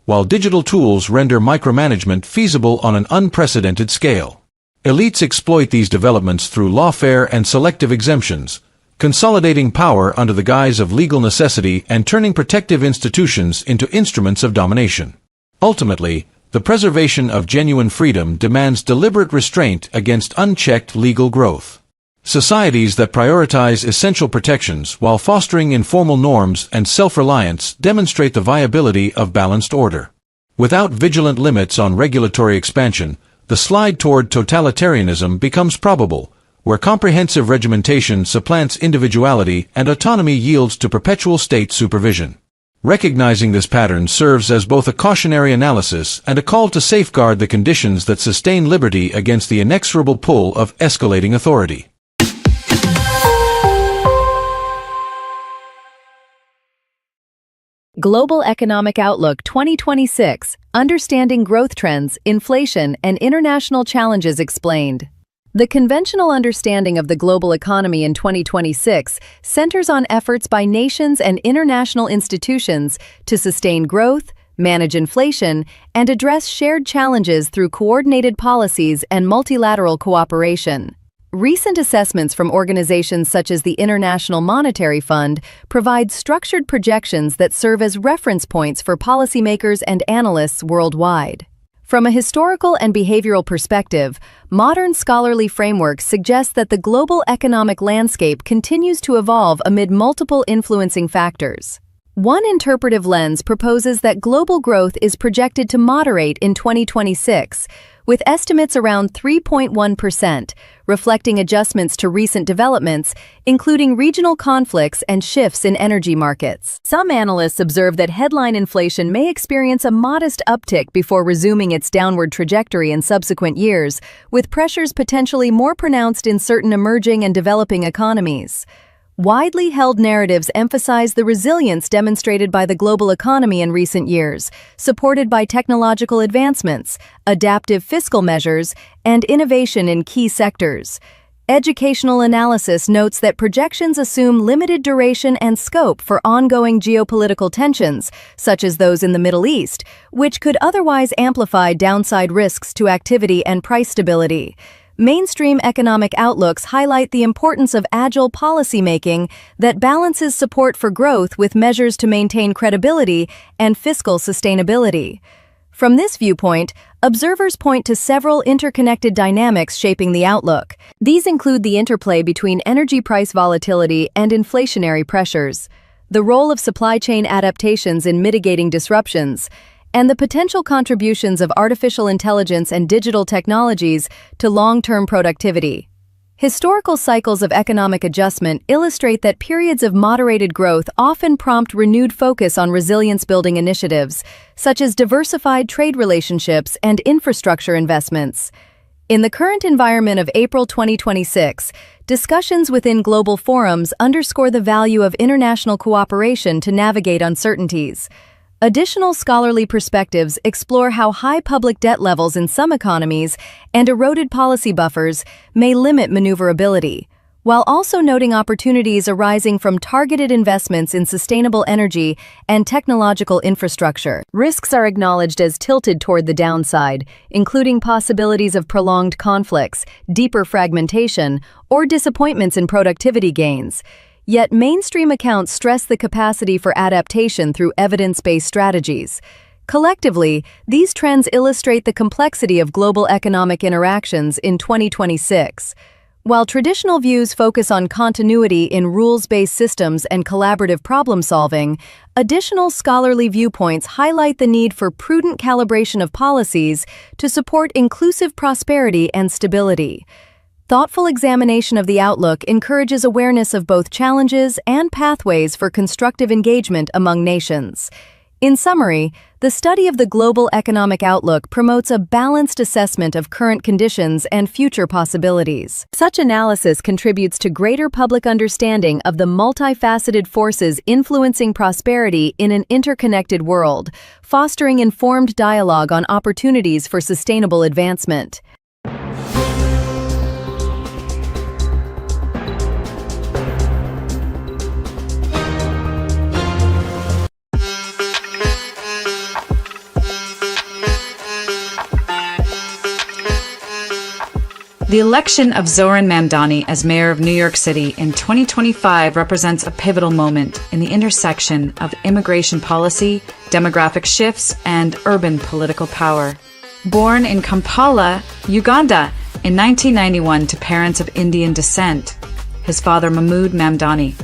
Speaker 11: while digital tools render micromanagement feasible on an unprecedented scale. Elites exploit these developments through lawfare and selective exemptions, consolidating power under the guise of legal necessity and turning protective institutions into instruments of domination. Ultimately, the preservation of genuine freedom demands deliberate restraint against unchecked legal growth. Societies that prioritize essential protections while fostering informal norms and self-reliance demonstrate the viability of balanced order. Without vigilant limits on regulatory expansion, the slide toward totalitarianism becomes probable, where comprehensive regimentation supplants individuality and autonomy yields to perpetual state supervision. Recognizing this pattern serves as both a cautionary analysis and a call to safeguard the conditions that sustain liberty against the inexorable pull of escalating authority.
Speaker 8: Global Economic Outlook 2026, Understanding Growth Trends, Inflation, and International Challenges Explained. The conventional understanding of the global economy in 2026 centers on efforts by nations and international institutions to sustain growth, manage inflation, and address shared challenges through coordinated policies and multilateral cooperation. Recent assessments from organizations such as the International Monetary Fund provide structured projections that serve as reference points for policymakers and analysts worldwide. From a historical and behavioral perspective, modern scholarly frameworks suggest that the global economic landscape continues to evolve amid multiple influencing factors. One interpretive lens proposes that global growth is projected to moderate in 2026, with estimates around 3.1%, reflecting adjustments to recent developments, including regional conflicts and shifts in energy markets. Some analysts observe that headline inflation may experience a modest uptick before resuming its downward trajectory in subsequent years, with pressures potentially more pronounced in certain emerging and developing economies. Widely held narratives emphasize the resilience demonstrated by the global economy in recent years, supported by technological advancements, adaptive fiscal measures, and innovation in key sectors. Educational analysis notes that projections assume limited duration and scope for ongoing geopolitical tensions, such as those in the Middle East, which could otherwise amplify downside risks to activity and price stability. Mainstream economic outlooks highlight the importance of agile policymaking that balances support for growth with measures to maintain credibility and fiscal sustainability. From this viewpoint, observers point to several interconnected dynamics shaping the outlook. These include the interplay between energy price volatility and inflationary pressures, the role of supply chain adaptations in mitigating disruptions, and the potential contributions of artificial intelligence and digital technologies to long-term productivity. Historical cycles of economic adjustment illustrate that periods of moderated growth often prompt renewed focus on resilience-building initiatives, such as diversified trade relationships and infrastructure investments. In the current environment of April 2026, discussions within global forums underscore the value of international cooperation to navigate uncertainties. Additional scholarly perspectives explore how high public debt levels in some economies and eroded policy buffers may limit maneuverability, while also noting opportunities arising from targeted investments in sustainable energy and technological infrastructure. Risks are acknowledged as tilted toward the downside, including possibilities of prolonged conflicts, deeper fragmentation, or disappointments in productivity gains. Yet mainstream accounts stress the capacity for adaptation through evidence-based strategies. Collectively, these trends illustrate the complexity of global economic interactions in 2026. While traditional views focus on continuity in rules-based systems and collaborative problem-solving, additional scholarly viewpoints highlight the need for prudent calibration of policies to support inclusive prosperity and stability. Thoughtful examination of the outlook encourages awareness of both challenges and pathways for constructive engagement among nations. In summary, the study of the global economic outlook promotes a balanced assessment of current conditions and future possibilities. Such analysis contributes to greater public understanding of the multifaceted forces influencing prosperity in an interconnected world, fostering informed dialogue on opportunities for sustainable advancement.
Speaker 9: The election of Zohran Mamdani as mayor of New York City in 2025 represents a pivotal moment in the intersection of immigration policy, demographic shifts, and urban political power. Born in Kampala, Uganda, in 1991 to parents of Indian descent, his father Mahmood Mamdani,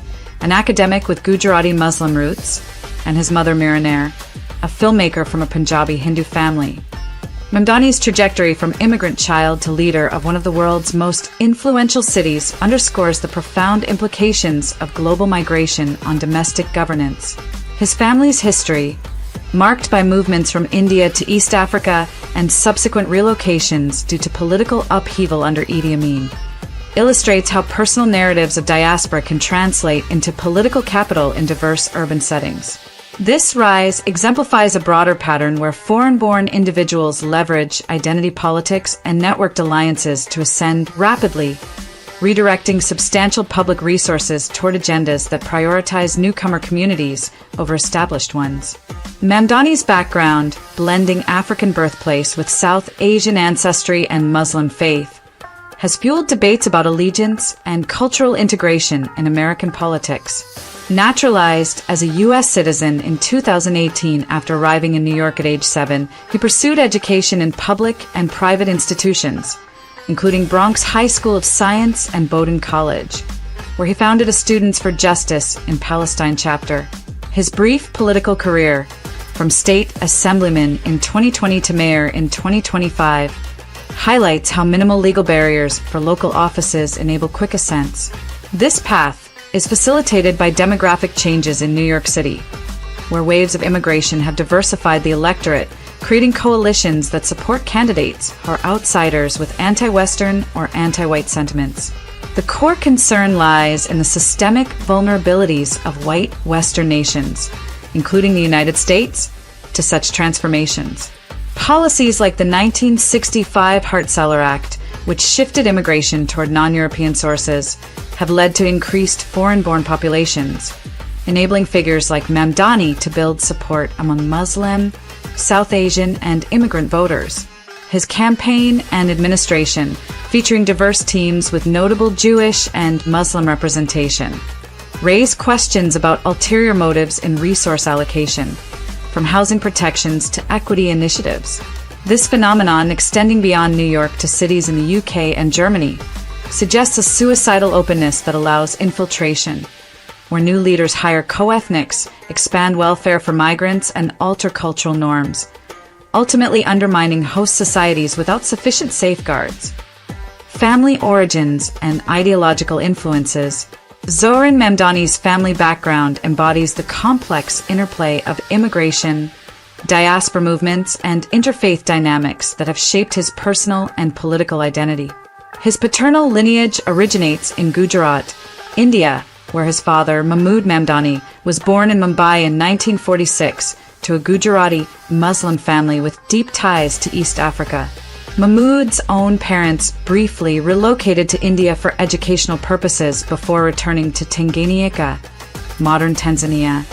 Speaker 9: an academic with Gujarati Muslim roots, and his mother Mira Nair, a filmmaker from a Punjabi Hindu family. Mamdani's trajectory from immigrant child to leader of one of the world's most influential cities underscores the profound implications of global migration on domestic governance.
Speaker 20: His family's history, marked by movements from India to East Africa and subsequent relocations due to political upheaval under Idi Amin, illustrates how personal narratives of diaspora can translate into political capital in diverse urban settings. This rise exemplifies a broader pattern where foreign-born individuals leverage identity politics and networked alliances to ascend rapidly, redirecting substantial public resources toward agendas that prioritize newcomer communities over established ones. Mamdani's background, blending African birthplace with South Asian ancestry and Muslim faith, has fueled debates about allegiance and cultural integration in American politics. Naturalized as a U.S. citizen in 2018 after arriving in New York at age 7, he pursued education in public and private institutions, including Bronx High School of Science and Bowdoin College, where he founded a Students for Justice in Palestine chapter. His brief political career, from state assemblyman in 2020 to mayor in 2025, highlights how minimal legal barriers for local offices enable quick ascents. This path is facilitated by demographic changes in New York City, where waves of immigration have diversified the electorate, creating coalitions that support candidates who are outsiders with anti-Western or anti-white sentiments. The core concern lies in the systemic vulnerabilities of white Western nations, including the United States, to such transformations. Policies like the 1965 Hart-Celler Act, which shifted immigration toward non-European sources, have led to increased foreign-born populations, enabling figures like Mamdani to build support among Muslim, South Asian, and immigrant voters. His campaign and administration, featuring diverse teams with notable Jewish and Muslim representation, raise questions about ulterior motives in resource allocation, from housing protections to equity initiatives. This phenomenon, extending beyond New York to cities in the UK and Germany, suggests a suicidal openness that allows infiltration, where new leaders hire co-ethnics, expand welfare for migrants, and alter cultural norms, ultimately undermining host societies without sufficient safeguards. Family origins and ideological influences. Zohran Mamdani's family background embodies the complex interplay of immigration, diaspora movements, and interfaith dynamics that have shaped his personal and political identity. His paternal lineage originates in Gujarat, India, where his father, Mahmood Mamdani, was born in Mumbai in 1946 to a Gujarati Muslim family with deep ties to East Africa. Mahmood's own parents briefly relocated to India for educational purposes before returning to Tanganyika, modern Tanzania,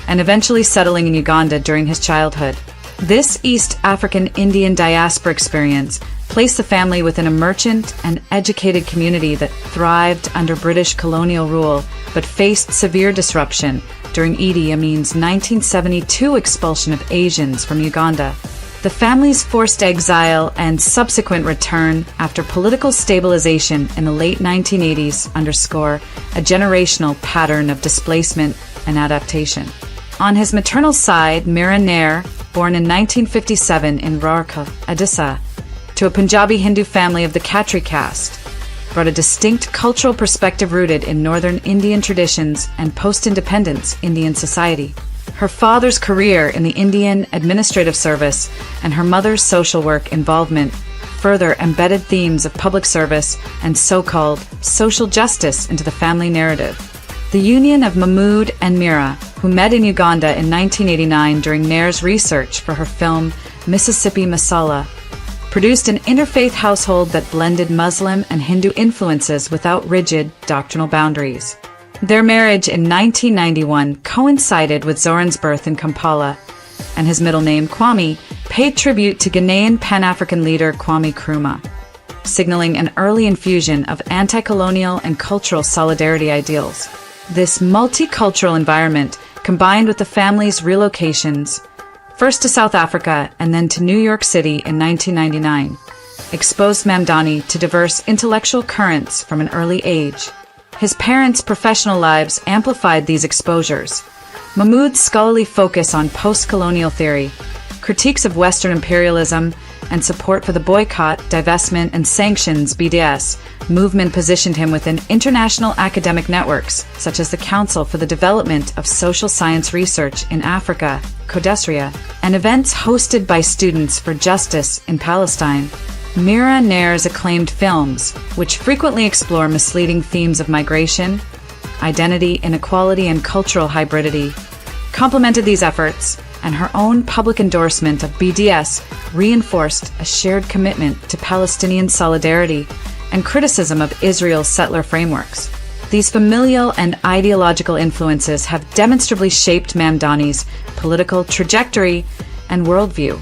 Speaker 20: and eventually settling in Uganda during his childhood. This East African Indian diaspora experience placed the family within a merchant and educated community that thrived under British colonial rule but faced severe disruption during Idi Amin's 1972 expulsion of Asians from Uganda. The family's forced exile and subsequent return after political stabilization in the late 1980s underscore a generational pattern of displacement and adaptation. On his maternal side, Mira Nair, born in 1957 in Rourkela, Odisha, to a Punjabi Hindu family of the Khatri caste, brought a distinct cultural perspective rooted in northern Indian traditions and post-independence Indian society. Her father's career in the Indian Administrative Service and her mother's social work involvement further embedded themes of public service and so-called social justice into the family narrative. The union of Mahmood and Mira, who met in Uganda in 1989 during Nair's research for her film Mississippi Masala, produced an interfaith household that blended Muslim and Hindu influences without rigid doctrinal boundaries. Their marriage in 1991 coincided with Zohran's birth in Kampala, and his middle name, Kwame, paid tribute to Ghanaian Pan-African leader Kwame Nkrumah, signaling an early infusion of anti-colonial and cultural solidarity ideals. This multicultural environment, combined with the family's relocations, first to South Africa and then to New York City in 1999, exposed Mamdani to diverse intellectual currents from an early age. His parents' professional lives amplified these exposures. Mahmood's scholarly focus on post-colonial theory, critiques of Western imperialism,
Speaker 14: and support for the boycott, divestment, and sanctions (BDS) movement positioned him within international academic networks, such as the Council for the Development of Social Science Research in Africa, CODESRIA, and events hosted by Students for Justice in Palestine. Mira Nair's acclaimed films, which frequently explore misleading themes of migration, identity, inequality, and cultural hybridity, complemented these efforts, and her own public endorsement of BDS reinforced a shared commitment to Palestinian solidarity and criticism of Israel's settler frameworks. These familial and ideological influences have demonstrably shaped Mamdani's political trajectory and worldview,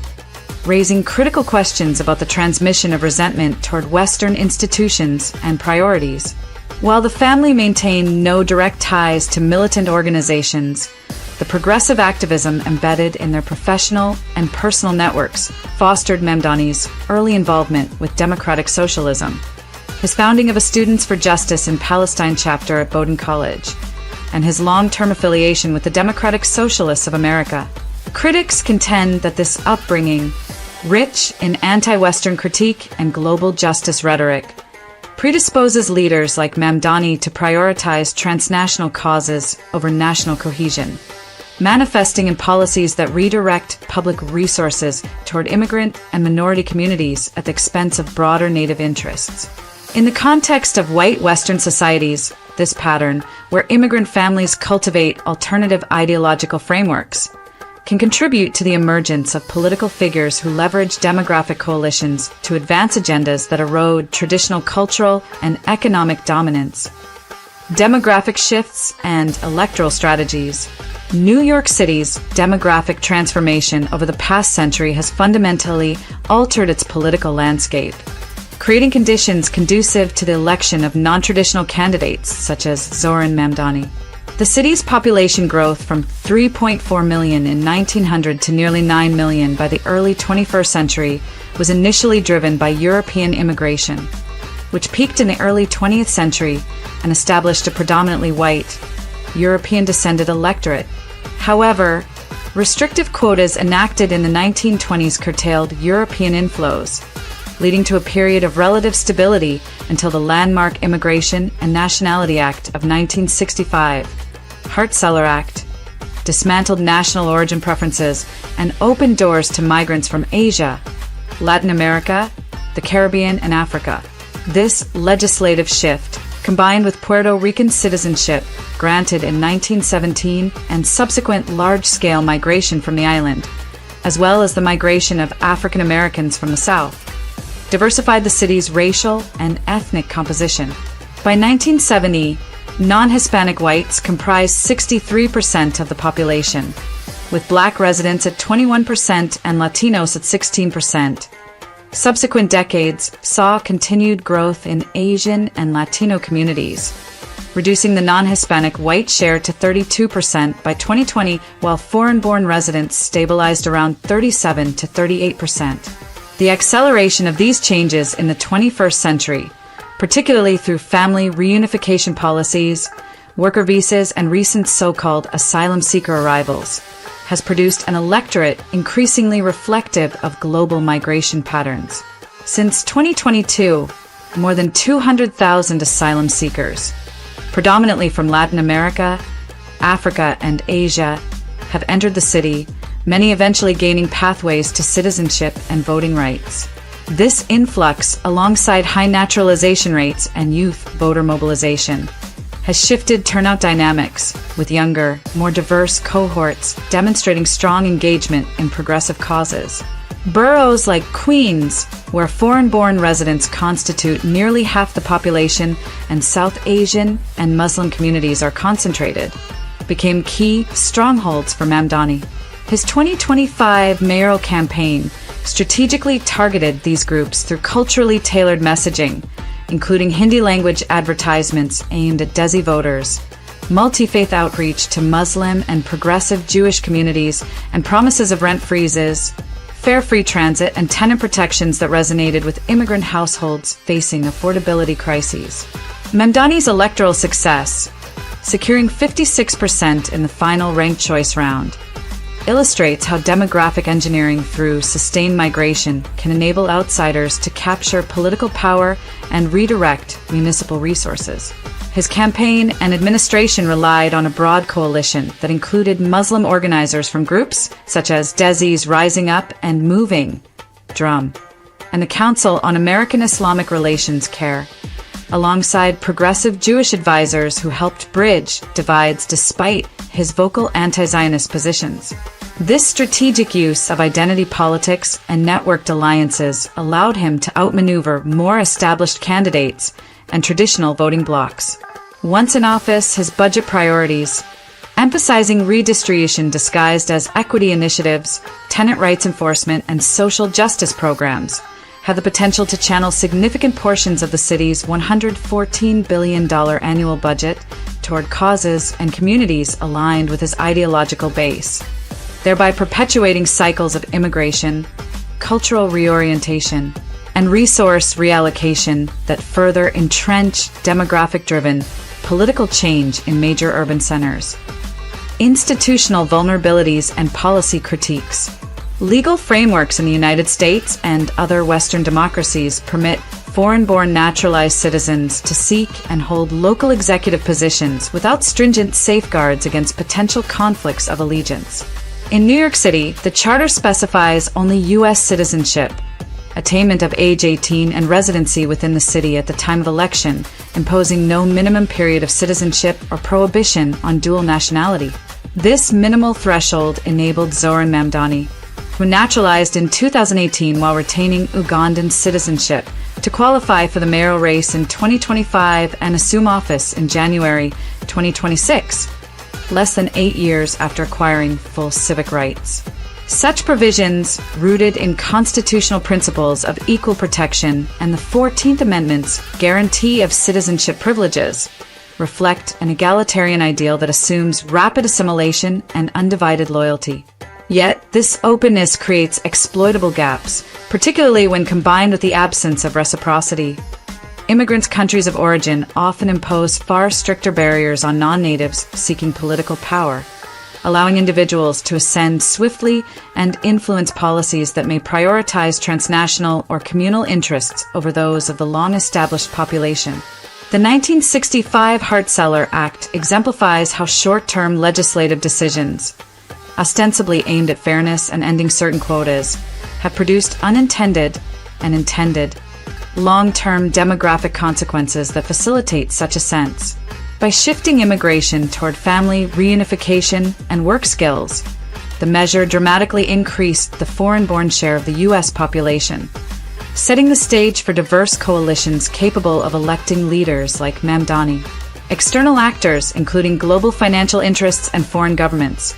Speaker 14: raising critical questions about the transmission of resentment toward Western institutions and priorities. While the family maintained no direct ties to militant organizations, the progressive activism embedded in their professional and personal networks fostered Mamdani's early involvement with democratic socialism. His founding of a Students for Justice in Palestine chapter at Bowdoin College, and his long-term affiliation with the Democratic Socialists of America. Critics contend that this upbringing, rich in anti-Western critique and global justice rhetoric, predisposes leaders like Mamdani to prioritize transnational causes over national cohesion, manifesting in policies that redirect public resources toward immigrant and minority communities at the expense of broader native interests. In the context of white Western societies, this pattern, where immigrant families cultivate alternative ideological frameworks, can contribute to the emergence of political figures who leverage demographic coalitions to advance agendas that erode traditional cultural and economic dominance. Demographic shifts and electoral strategies. New York City's demographic transformation over the past century has fundamentally altered its political landscape, creating conditions conducive to the election of non-traditional candidates such as Zoran Mamdani. The city's population growth from 3.4 million in 1900 to nearly 9 million by the early 21st century was initially driven by European immigration, which peaked in the early 20th century and established a predominantly white, European-descended electorate. However, restrictive quotas enacted in the 1920s curtailed European inflows, leading to a period of relative stability until the landmark Immigration and Nationality Act of 1965, Hart-Celler Act, dismantled national origin preferences and opened doors to migrants from Asia, Latin America, the Caribbean, and Africa. This legislative shift, combined with Puerto Rican citizenship granted in 1917 and subsequent large-scale migration from the island, as well as the migration of African Americans from the South, diversified the city's racial and ethnic composition. By 1970, non-Hispanic whites comprised 63% of the population, with Black residents at 21% and Latinos at 16%. Subsequent decades saw continued growth in Asian and Latino communities, reducing the non-Hispanic white share to 32% by 2020, while foreign-born residents stabilized around 37 to 38%. The acceleration of these changes in the 21st century, particularly through family reunification policies, worker visas, and recent so-called asylum seeker arrivals, has produced an electorate increasingly reflective of global migration patterns. Since 2022, more than 200,000 asylum seekers, predominantly from Latin America, Africa, and Asia, have entered the city, many eventually gaining pathways to citizenship and voting rights. This influx, alongside high naturalization rates and youth voter mobilization, has shifted turnout dynamics, with younger, more diverse cohorts demonstrating strong engagement in progressive causes. Boroughs like Queens, where foreign-born residents constitute nearly half the population and South Asian and Muslim communities are concentrated, became key strongholds for Mamdani. His 2025 mayoral campaign strategically targeted these groups through culturally tailored messaging, including Hindi-language advertisements aimed at Desi voters, multi-faith outreach to Muslim and progressive Jewish communities, and promises of rent freezes, fair free transit, and tenant protections that resonated with immigrant households facing affordability crises. Mamdani's electoral success, securing 56% in the final ranked choice round, illustrates how demographic engineering through sustained migration can enable outsiders to capture political power and redirect municipal resources. His campaign and administration relied on a broad coalition that included Muslim organizers from groups such as DESI's Rising Up and Moving, Drum, and the Council on American Islamic Relations, CARE, alongside progressive Jewish advisors who helped bridge divides despite his vocal anti-Zionist positions. This strategic use of identity politics and networked alliances allowed him to outmaneuver more established candidates and traditional voting blocs. Once in office, his budget priorities, emphasizing redistribution disguised as equity initiatives, tenant rights enforcement, and social justice programs, had the potential to channel significant portions of the city's $114 billion annual budget toward causes and communities aligned with his ideological base, thereby perpetuating cycles of immigration, cultural reorientation, and resource reallocation that further entrench demographic-driven political change in major urban centers. Institutional vulnerabilities and policy critiques. Legal frameworks in the United States and other Western democracies permit foreign-born naturalized citizens to seek and hold local executive positions without stringent safeguards against potential conflicts of allegiance. In New York City, the charter specifies only U.S. citizenship, attainment of age 18, and residency within the city at the time of election, imposing no minimum period of citizenship or prohibition on dual nationality. This minimal threshold enabled Zoran Mamdani, who naturalized in 2018 while retaining Ugandan citizenship, to qualify for the mayoral race in 2025 and assume office in January 2026, less than 8 years after acquiring full civic rights. Such provisions, rooted in constitutional principles of equal protection and the 14th Amendment's guarantee of citizenship privileges, reflect an egalitarian ideal that assumes rapid assimilation and undivided loyalty. Yet, this openness creates exploitable gaps, particularly when combined with the absence of reciprocity. Immigrants' countries of origin often impose far stricter barriers on non-natives seeking political power, allowing individuals to ascend swiftly and influence policies that may prioritize transnational or communal interests over those of the long-established population. The 1965 Hart-Celler Act exemplifies how short-term legislative decisions, ostensibly aimed at fairness and ending certain quotas, have produced unintended and intended long-term demographic consequences that facilitate such ascents. By shifting immigration toward family reunification and work skills, the measure dramatically increased the foreign-born share of the U.S. population, setting the stage for diverse coalitions capable of electing leaders like Mamdani. External actors, including global financial interests and foreign governments,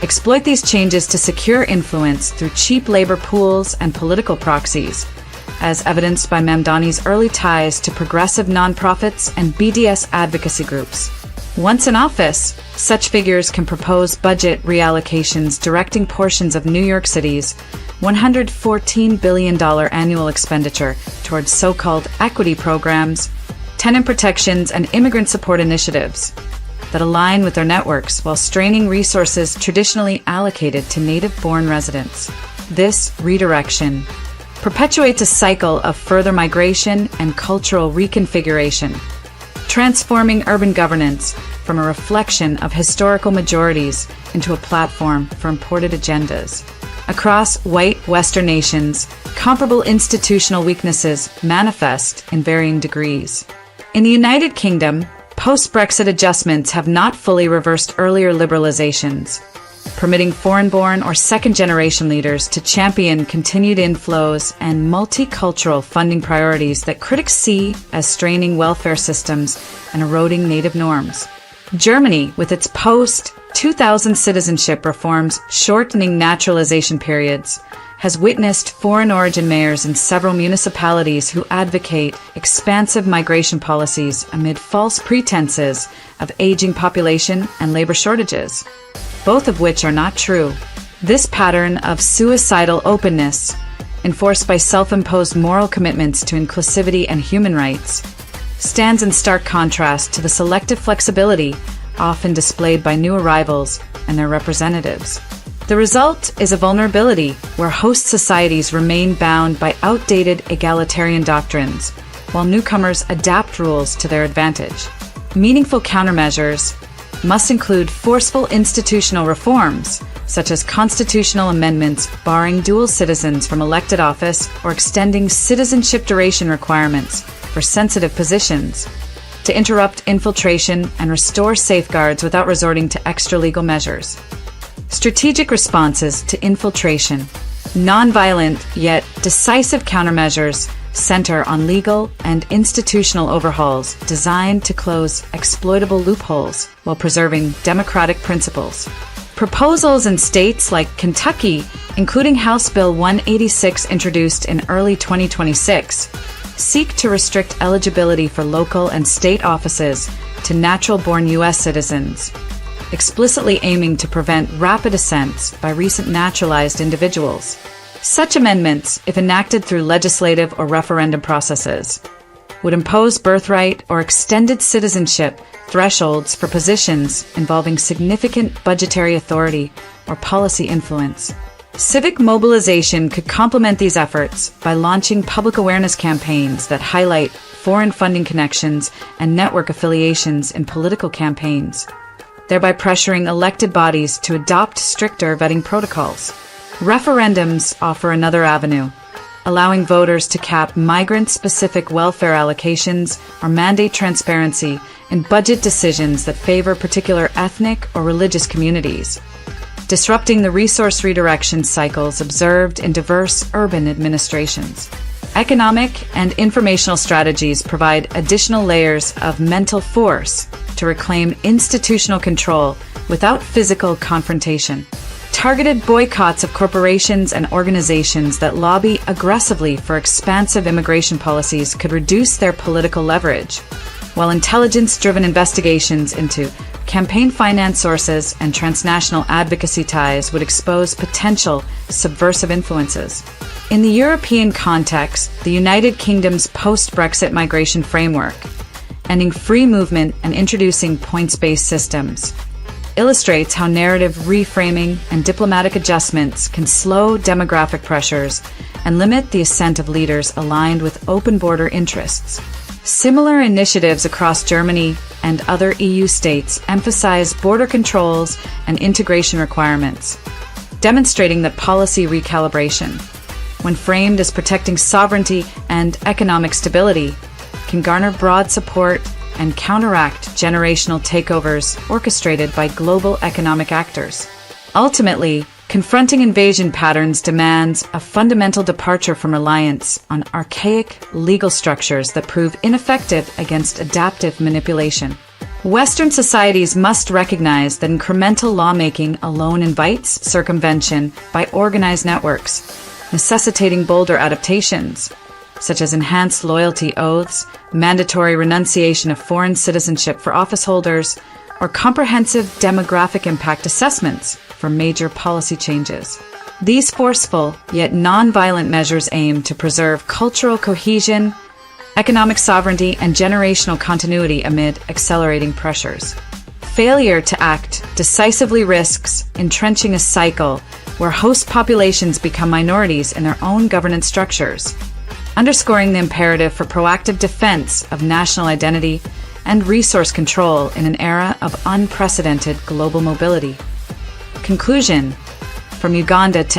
Speaker 14: exploit these changes to secure influence through cheap labor pools and political proxies, as evidenced by Mamdani's early ties to progressive nonprofits and BDS advocacy groups. Once in office, such figures can propose budget reallocations directing portions of New York City's $114 billion annual expenditure towards so-called equity programs, tenant protections, and immigrant support initiatives that align with their networks while straining resources traditionally allocated to native-born residents. This redirection perpetuates a cycle of further migration and cultural reconfiguration, transforming urban governance from a reflection of historical majorities into a platform for imported agendas. Across white Western nations, comparable institutional weaknesses manifest in varying degrees. In the United Kingdom, post-Brexit adjustments have not fully reversed earlier liberalizations, permitting foreign-born or second-generation leaders to champion continued inflows and multicultural funding priorities that critics see as straining welfare systems and eroding native norms. Germany, with its post-2000 citizenship reforms shortening naturalization periods, has witnessed foreign origin mayors in several municipalities who advocate expansive migration policies amid false pretenses of aging population and labor shortages, both of which are not true. This pattern of suicidal openness, enforced by self-imposed moral commitments to inclusivity and human rights, stands in stark contrast to the selective flexibility often displayed by new arrivals and their representatives. The result is a vulnerability where host societies remain bound by outdated egalitarian doctrines, while newcomers adapt rules to their advantage. Meaningful countermeasures must include forceful institutional reforms, such as constitutional amendments barring dual citizens from elected office or extending citizenship duration requirements for sensitive positions, to interrupt infiltration and restore safeguards without resorting to extra-legal measures. Strategic responses to infiltration, non-violent yet decisive countermeasures center on legal and institutional overhauls designed to close exploitable loopholes while preserving democratic principles. Proposals in states like Kentucky, including House Bill 186 introduced in early 2026, seek to restrict eligibility for local and state offices to natural-born U.S. citizens, explicitly aiming to prevent rapid ascents by recent naturalized individuals. Such amendments, if enacted through legislative or referendum processes, would impose birthright or extended citizenship thresholds for positions involving significant budgetary authority or policy influence. Civic mobilization could complement these efforts by launching public awareness campaigns that highlight foreign funding connections and network affiliations in political campaigns, thereby pressuring elected bodies to adopt stricter vetting protocols. Referendums offer another avenue, allowing voters to cap migrant-specific welfare allocations or mandate transparency in budget decisions that favor particular ethnic or religious communities, disrupting the resource redirection cycles observed in diverse urban administrations. Economic and informational strategies provide additional layers of mental force to reclaim institutional control without physical confrontation. Targeted boycotts of corporations and organizations that lobby aggressively for expansive immigration policies could reduce their political leverage, while intelligence-driven investigations into campaign finance sources and transnational advocacy ties would expose potential subversive influences. In the European context, the United Kingdom's post-Brexit migration framework, ending free movement and introducing points-based systems, illustrates how narrative reframing and diplomatic adjustments can slow demographic pressures and limit the ascent of leaders aligned with open border interests. Similar initiatives across Germany and other EU states emphasize border controls and integration requirements, demonstrating that policy recalibration, when framed as protecting sovereignty and economic stability, can garner broad support and counteract generational takeovers orchestrated by global economic actors. Ultimately, confronting invasion patterns demands a fundamental departure from reliance on archaic legal structures that prove ineffective against adaptive manipulation. Western societies must recognize that incremental lawmaking alone invites circumvention by organized networks, necessitating bolder adaptations, such as enhanced loyalty oaths, mandatory renunciation of foreign citizenship for office holders, or comprehensive demographic impact assessments for major policy changes. These forceful yet non-violent measures aim to preserve cultural cohesion, economic sovereignty, and generational continuity amid accelerating pressures. Failure to act decisively risks entrenching a cycle where host populations become minorities in their own governance structures, underscoring the imperative for proactive defense of national identity and resource control in an era of unprecedented global mobility. Conclusion: from Uganda to